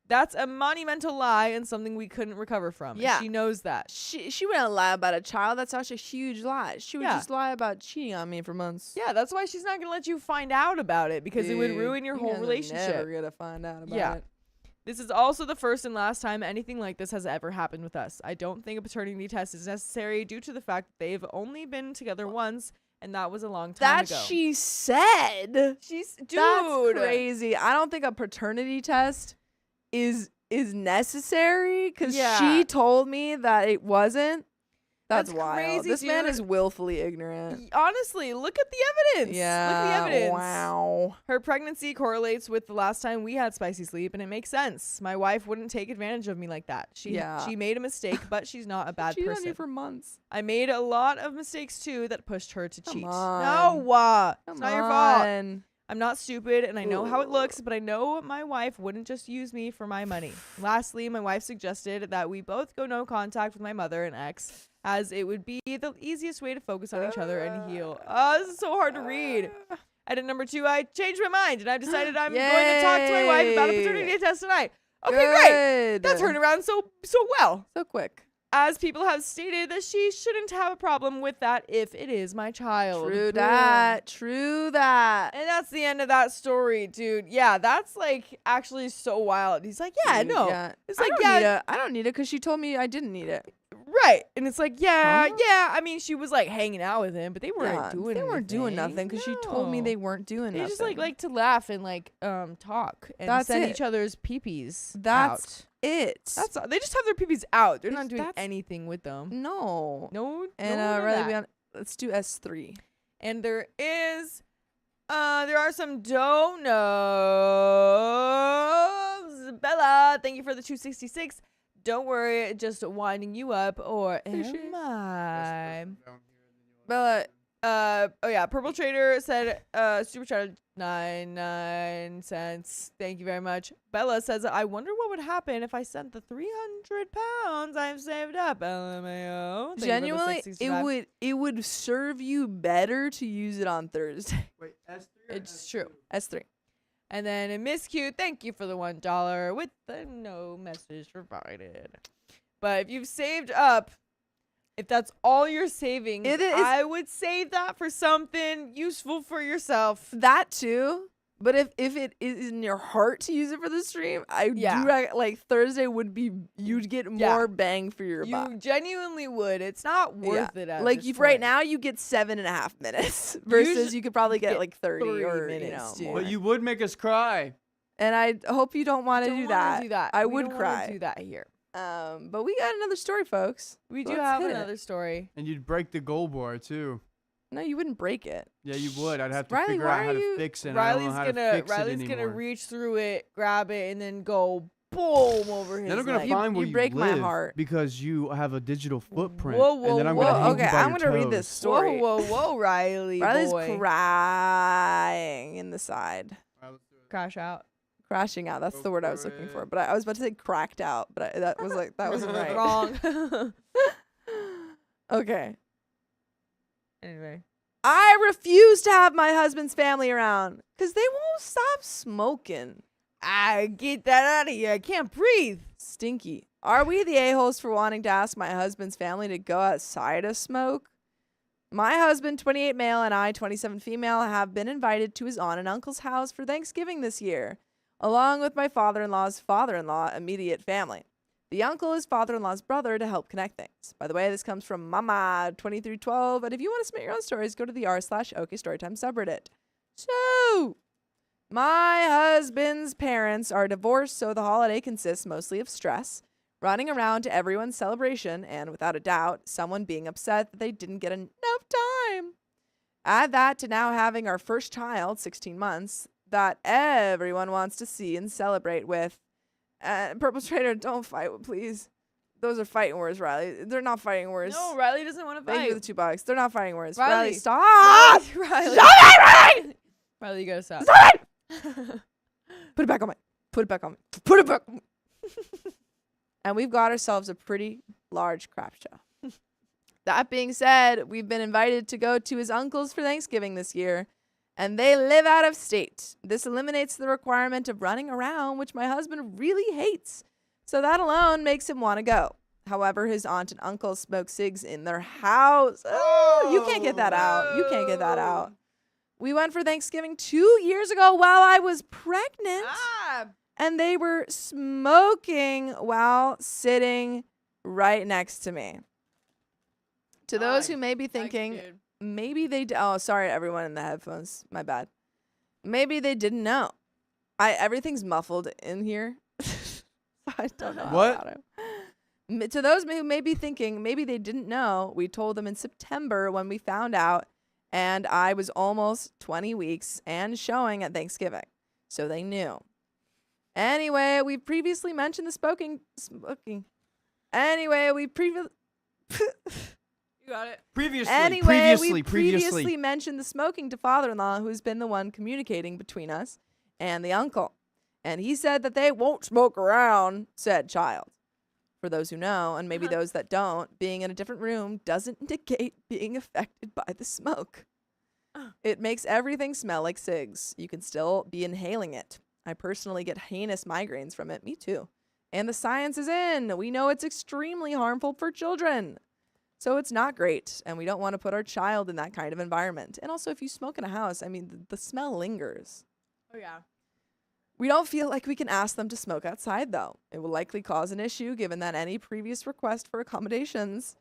That's a monumental lie and something we couldn't recover from. and Yeah. she knows that. She wouldn't lie about a child. That's such a huge lie. She would Yeah. just lie about cheating on me for months. Yeah, that's why she's not going to let you find out about it because it would Dude, ruin your you whole guys are relationship. Never gonna find out about Yeah. it. This is also the first and last time anything like this has ever happened with us. I don't think a paternity test is necessary due to the fact that they've only been together once, and that was a long time ago. She said. She's dude. That's crazy. I don't think a paternity test is necessary because she told me that it wasn't. That's wild. Crazy, this man dude. is willfully ignorant. Honestly, look at the evidence. Yeah. Look at the evidence. Wow. Her pregnancy correlates with the last time we had spicy sleep, and it makes sense. My wife wouldn't take advantage of me like that. She made a mistake, but she's not a bad Cheated person. on you for months. I made a lot of mistakes too that pushed her to cheat. on. No, it's not your fault. On. I'm not stupid, and I know how it looks, but I know my wife wouldn't just use me for my money. Lastly, my wife suggested that we both go no contact with my mother and ex, as it would be the easiest way to focus on each other and heal. Oh, this is so hard to read. Edit number 2, I changed my mind, and I've decided I'm going to talk to my wife about a paternity test tonight. Okay, great. That turned around so well. So quick. As people have stated that she shouldn't have a problem with that if it is my child. True that. True that. And that's the end of that story, dude. Yeah, that's like actually so wild. He's like, yeah, Dude, no. yeah. It's I like, don't yeah, need it. I don't need it because she told me I didn't need it. right. And it's like, yeah, Huh? yeah. I mean, she was like hanging out with him, but they weren't doing They weren't doing anything. nothing because she told me No. they weren't doing They nothing. just like to laugh and like talk and That's send it. each other's peepees That's out. it. That's all. They just have their peepees out. They're not doing That's- anything with them. no. No. And no more of rather that. be on. Let's do S3. And there are some donos. Bella, thank you for the 266. Don't worry, just winding you up, or am I? Bella, Oh yeah, Purple Trader said, super chat 99 cents. Thank you very much. Bella says, I wonder what would happen if I sent the 300 pounds I've saved up. LMAO. Thank you for the genuinely, 665. it would serve you better to use it on Thursday. Wait, S3 It's true. S3. And then in Miss Q, thank you for the $1 with the no message provided. But if you've saved up, if that's all you're saving, It is- I would save that for something useful for yourself. That too. But if it is in your heart to use it for the stream, like Thursday would be, you'd get more bang for your buck. You genuinely would. It's not worth it. At Like this right point. now, you get 7.5 minutes versus you could probably get like 30 3 or minutes, dude. more. But you would make us cry. And I hope you don't want to Don't do wanna that. do that. I We would don't wanna cry. do that here. But we got another story, folks. We do Let's have hit it. another story. And you'd break the goal bar too. No, you wouldn't break it. Yeah, you would. I'd have to Riley, figure why out how are to you- fix it. and I don't know how to fix it Riley's anymore. gonna reach through it, grab it, and then go boom over his Then I'm gonna leg. find where you you break my live heart. because you have a digital footprint. Whoa, and then I'm whoa, gonna whoa. hang Okay, you by I'm your gonna read toes. this story. Whoa, Riley Riley's boy. crying in the side. Crash out. Crashing out. That's Go the word I for was looking it. for. But I was about to say cracked out. But that wasn't right. Wrong. Okay. Anyway. I refuse to have my husband's family around because they won't stop smoking. Get that out of here. I can't breathe. Stinky. Are we the a-holes for wanting to ask my husband's family to go outside to smoke? My husband, 28 male, and I, 27 female, have been invited to his aunt and uncle's house for Thanksgiving this year, along with my father-in-law's father-in-law immediate family. The uncle is father-in-law's brother to help connect things. By the way, this comes from Mama 2312, and if you want to submit your own stories, go to the r/OKStorytime subreddit. So, my husband's parents are divorced, so the holiday consists mostly of stress, running around to everyone's celebration, and without a doubt, someone being upset that they didn't get enough time. Add that to now having our first child, 16 months, that everyone wants to see and celebrate with. Purple Trader, don't fight, please. Those are fighting words, Riley. They're not fighting words. No, Riley doesn't want to Thank you for fight. the $2. They're not fighting words. Riley. Riley, stop! Riley. Stop it, Riley! Riley, you gotta stop. Stop it! Put it back on me. Put it back on me. Put it back on me. And we've got ourselves a pretty large crap show. That being said, we've been invited to go to his uncle's for Thanksgiving this year, and they live out of state. This eliminates the requirement of running around, which my husband really hates. So that alone makes him want to go. However, his aunt and uncle smoke cigs in their house. Oh, you can't get that out. You can't get that out. We went for Thanksgiving 2 years ago while I was pregnant. and they were smoking while sitting right next to me. To those who may be thinking, maybe they oh, sorry, everyone in the headphones. My bad. Maybe they didn't know. Everything's muffled in here. I don't know. What? To those who may be thinking, maybe they didn't know, we told them in September when we found out, and I was almost 20 weeks and showing at Thanksgiving. So they knew. Anyway, we previously mentioned the smoking. Anyway, we previously... You got it. Previously mentioned the smoking to father-in-law, who's been the one communicating between us and the uncle. And he said that they won't smoke around said child. For those who know, and maybe those that don't, being in a different room doesn't negate being affected by the smoke. It makes everything smell like cigs. You can still be inhaling it. I personally get heinous migraines from it. Me too. And the science is in. We know it's extremely harmful for children. So it's not great, and we don't want to put our child in that kind of environment. And also, if you smoke in a house, I mean, the smell lingers. Oh, yeah. We don't feel like we can ask them to smoke outside, though. It will likely cause an issue, given that any previous request for accommodations,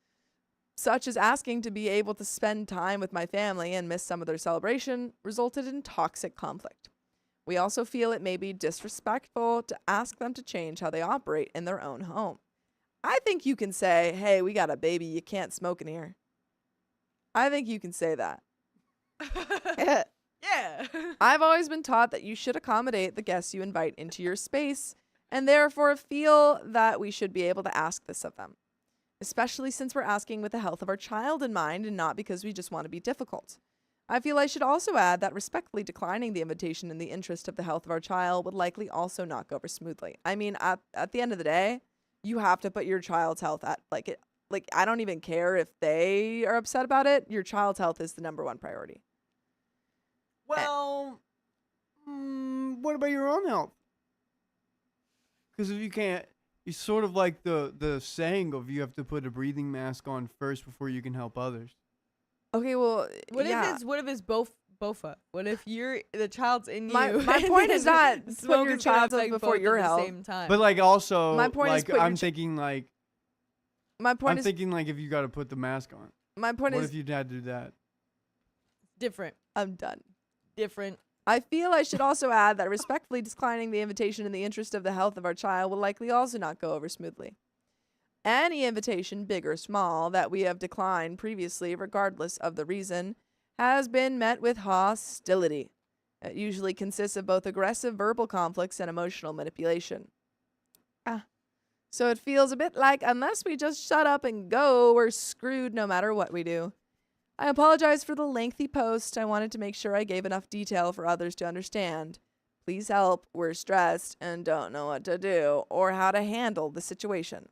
such as asking to be able to spend time with my family and miss some of their celebration, resulted in toxic conflict. We also feel it may be disrespectful to ask them to change how they operate in their own home. I think you can say, hey, we got a baby, you can't smoke in here. I think you can say that. Yeah. I've always been taught that you should accommodate the guests you invite into your space, and therefore feel that we should be able to ask this of them, especially since we're asking with the health of our child in mind and not because we just want to be difficult. I feel I should also add that respectfully declining the invitation in the interest of the health of our child would likely also not go over smoothly. I mean, at the end of the day, you have to put your child's health at, I don't even care if they are upset about it. Your child's health is the number one priority. Well, what about your own health? Because if you can't, it's sort of like the saying of you have to put a breathing mask on first before you can help others. Okay, well, What if it's bofa? What if the child's in you? My point is not put smoke your is gonna child's health affect before both your at the health. same time. But like also, My point is like put I'm your thinking like my point I'm is thinking like if you got to put the mask on. my point What is if you had to do that? different. I'm done. Different. I feel I should also add that respectfully declining the invitation in the interest of the health of our child will likely also not go over smoothly. Any invitation, big or small, that we have declined previously, regardless of the reason, has been met with hostility. It usually consists of both aggressive verbal conflicts and emotional manipulation. So it feels a bit like unless we just shut up and go, we're screwed no matter what we do. I apologize for the lengthy post. I wanted to make sure I gave enough detail for others to understand. Please help. We're stressed and don't know what to do or how to handle the situation.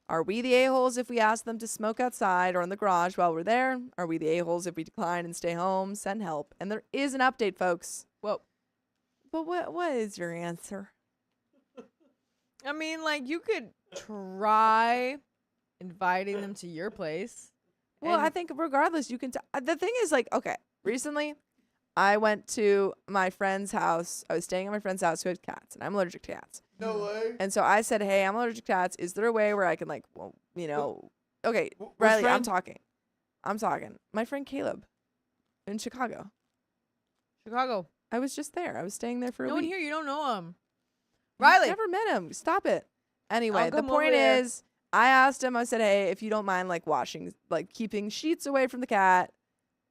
Are we the a-holes if we ask them to smoke outside or in the garage while we're there? Are we the a-holes if we decline and stay home? Send help. And there is an update, folks. Whoa. But what is your answer? I mean, like, you could try inviting them to your place. Well, and I think regardless, you can. The thing is, like, okay, recently I went to my friend's house. I was staying at my friend's house who had cats, and I'm allergic to cats. No way. And so I said, hey, I'm allergic to cats. Is there a way where I can, like, well, you know, okay, Which Riley, I'm friend? talking. My friend Caleb in Chicago. Chicago. I was just there. I was staying there for a No one week. here. You don't know him. You've Riley. never met him. Stop it. Anyway, I'll the come over point there. is, I asked him, I said, hey, if you don't mind, like, washing, like, keeping sheets away from the cat,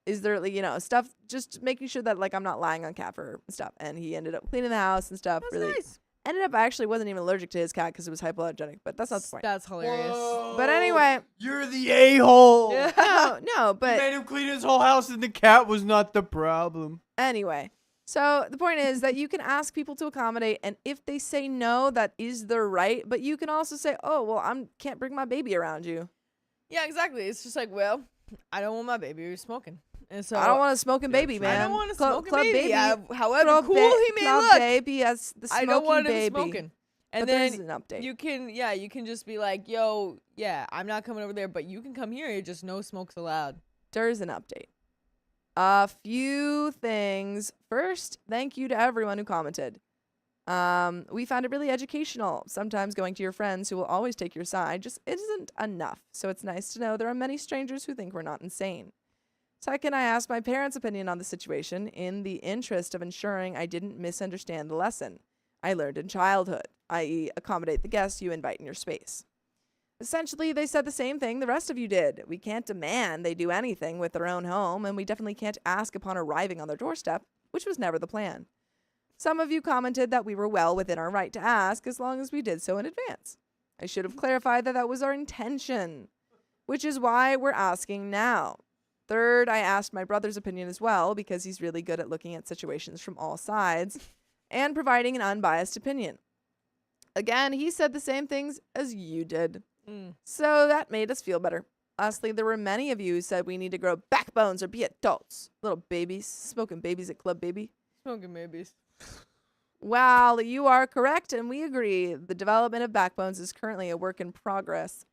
is there, like, you know, stuff, just making sure that, like, I'm not lying on cat fur and stuff. And he ended up cleaning the house and stuff. That's really. nice. Ended up, I actually wasn't even allergic to his cat because it was hypoallergenic, but that's not the point. That's hilarious. But anyway. You're the a-hole. Yeah. No, You but made him clean his whole house and the cat was not the problem. anyway. So the point is that you can ask people to accommodate, and if they say no, that is their right. But you can also say, oh, well, can't bring my baby around you. Yeah, exactly. It's just like, well, I don't want my baby smoking. And so I don't want a smoking baby, true. man. I don't want a Club smoking baby. However Club cool ba- he may Club look, baby as the smoking I don't want him baby. smoking. And But there's then an update. you can just be like, yo, yeah, I'm not coming over there, but you can come here. Just no smokes allowed. There's an update. A few things. First, thank you to everyone who commented. We found it really educational. Sometimes going to your friends who will always take your side just isn't enough. So it's nice to know there are many strangers who think we're not insane. Second, I asked my parents' opinion on the situation in the interest of ensuring I didn't misunderstand the lesson I learned in childhood, i.e., accommodate the guests you invite in your space. Essentially, they said the same thing the rest of you did. We can't demand they do anything with their own home, and we definitely can't ask upon arriving on their doorstep, which was never the plan. Some of you commented that we were well within our right to ask as long as we did so in advance. I should have clarified that that was our intention, which is why we're asking now. Third, I asked my brother's opinion as well because he's really good at looking at situations from all sides and providing an unbiased opinion. Again, he said the same things as you did. So that made us feel better. Lastly, there were many of you who said we need to grow backbones or be adults. Little babies, smoking babies at Club Baby. Smoking babies. Well, you are correct, and we agree. The development of backbones is currently a work in progress.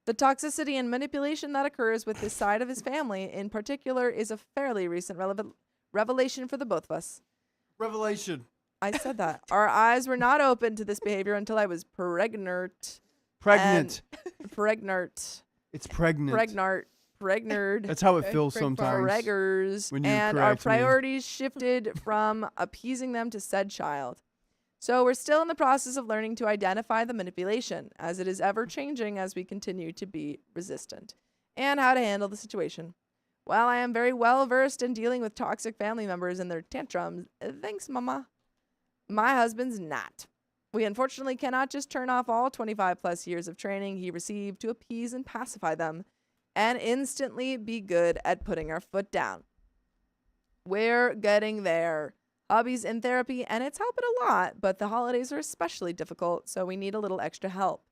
The toxicity and manipulation that occurs with this side of his family in particular is a fairly recent revelation for the both of us. Revelation. I said that. Our eyes were not open to this behavior until I was pregnant. Pregnant. Pregnant. It's pregnant. Pregnard. That's how it Okay, feels preg- sometimes. Preggers. when you And our correct me. priorities shifted from appeasing them to said child. So we're still in the process of learning to identify the manipulation, as it is ever changing as we continue to be resistant, and how to handle the situation. While I am very well versed in dealing with toxic family members and their tantrums, thanks, Mama, my husband's not. We unfortunately cannot just turn off all 25 plus years of training he received to appease and pacify them and instantly be good at putting our foot down. We're getting there. Hubby's in therapy and it's helping a lot, but the holidays are especially difficult, so we need a little extra help.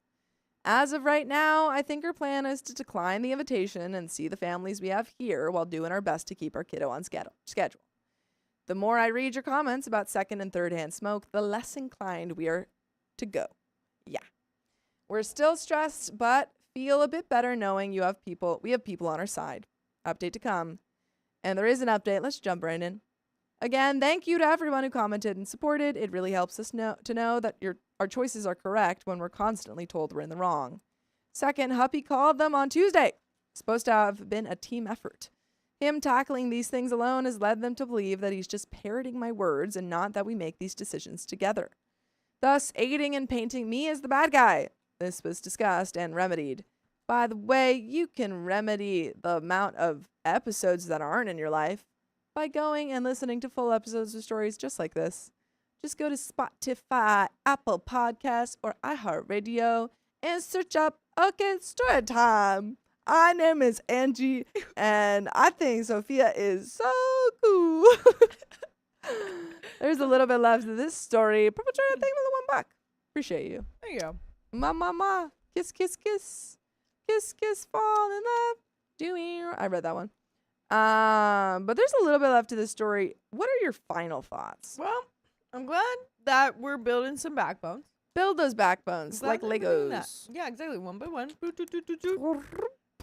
As of right now, I think our plan is to decline the invitation and see the families we have here while doing our best to keep our kiddo on schedule. The more I read your comments about second and third hand smoke, the less inclined we are to go. Yeah. We're still stressed, but feel a bit better knowing we have people on our side. Update to come. And there is an update. Let's jump right in. Again, thank you to everyone who commented and supported. It really helps us to know that our choices are correct when we're constantly told we're in the wrong. Second, Huppy called them on Tuesday. Supposed to have been a team effort. Him tackling these things alone has led them to believe that he's just parroting my words and not that we make these decisions together, thus aiding and painting me as the bad guy. This was discussed and remedied. By the way, you can remedy the amount of episodes that aren't in your life by going and listening to full episodes of stories just like this. Just go to Spotify, Apple Podcasts, or iHeartRadio and search up OK Storytime. My name is Angie, and I think Sophia is so cool. There's a little bit left of this story. Perpetrator, thank you for the $1. Appreciate you. There you go. Ma. Kiss, kiss, kiss. Kiss, kiss, fall in love. I read that one. But there's a little bit left to this story. What are your final thoughts? Well, I'm glad that we're building some backbones. Build those backbones Glad like that we're doing that. Legos. Yeah, exactly. One by one.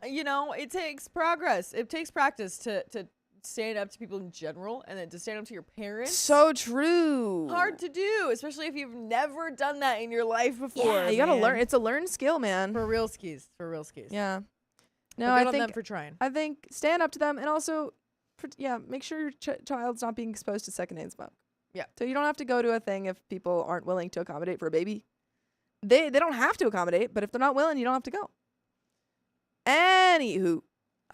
You know, it takes progress. It takes practice to stand up to people in general, and then to stand up to your parents. So true. Hard to do, especially if you've never done that in your life before. Yeah, you gotta man. learn. It's a learned skill, man. For real skis. For real skis. Yeah. But No, good I on them think for trying. stand up to them, and also, make sure your child's not being exposed to secondhand smoke. Yeah. So you don't have to go to a thing if people aren't willing to accommodate for a baby. They don't have to accommodate, but if they're not willing, you don't have to go. Anywho,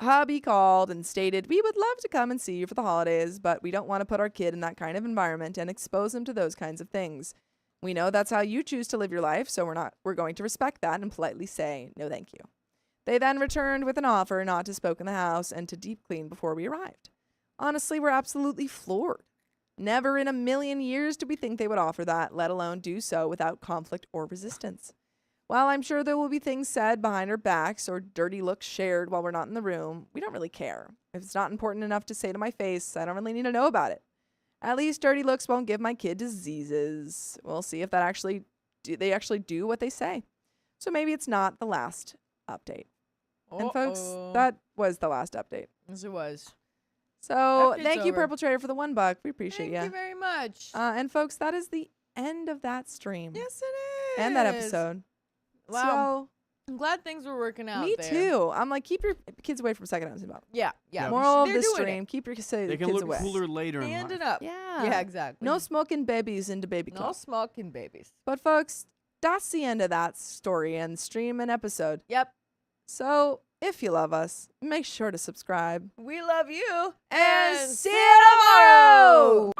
hubby called and stated, we would love to come and see you for the holidays, but we don't want to put our kid in that kind of environment and expose him to those kinds of things. We know that's how you choose to live your life, so we're going to respect that and politely say, no thank you. They then returned with an offer not to smoke in the house and to deep clean before we arrived. Honestly, we're absolutely floored. Never in a million years did we think they would offer that, let alone do so without conflict or resistance. While I'm sure there will be things said behind our backs or dirty looks shared while we're not in the room, we don't really care. If it's not important enough to say to my face, I don't really need to know about it. At least dirty looks won't give my kid diseases. We'll see if they actually do what they say. So maybe it's not the last update. And folks, that was the last update. Yes, it was. So Update's thank you, over. Purple Trader, for the $1. We appreciate Thank you. you very much. And folks, that is the end of that stream. Yes, it is. And that episode. Wow. I'm glad things were working So, out. me there. too. I'm like, keep your kids away from secondhand smoke. Yeah. Yeah. Yeah. Moral of They're the doing stream: keep your They kids can look away. cooler later in Stand life. it up. Yeah. Yeah, exactly. No smoking babies into baby No club. smoking babies. But folks, that's the end of that story and stream and episode. Yep. So if you love us, make sure to subscribe. We love you. And see you tomorrow!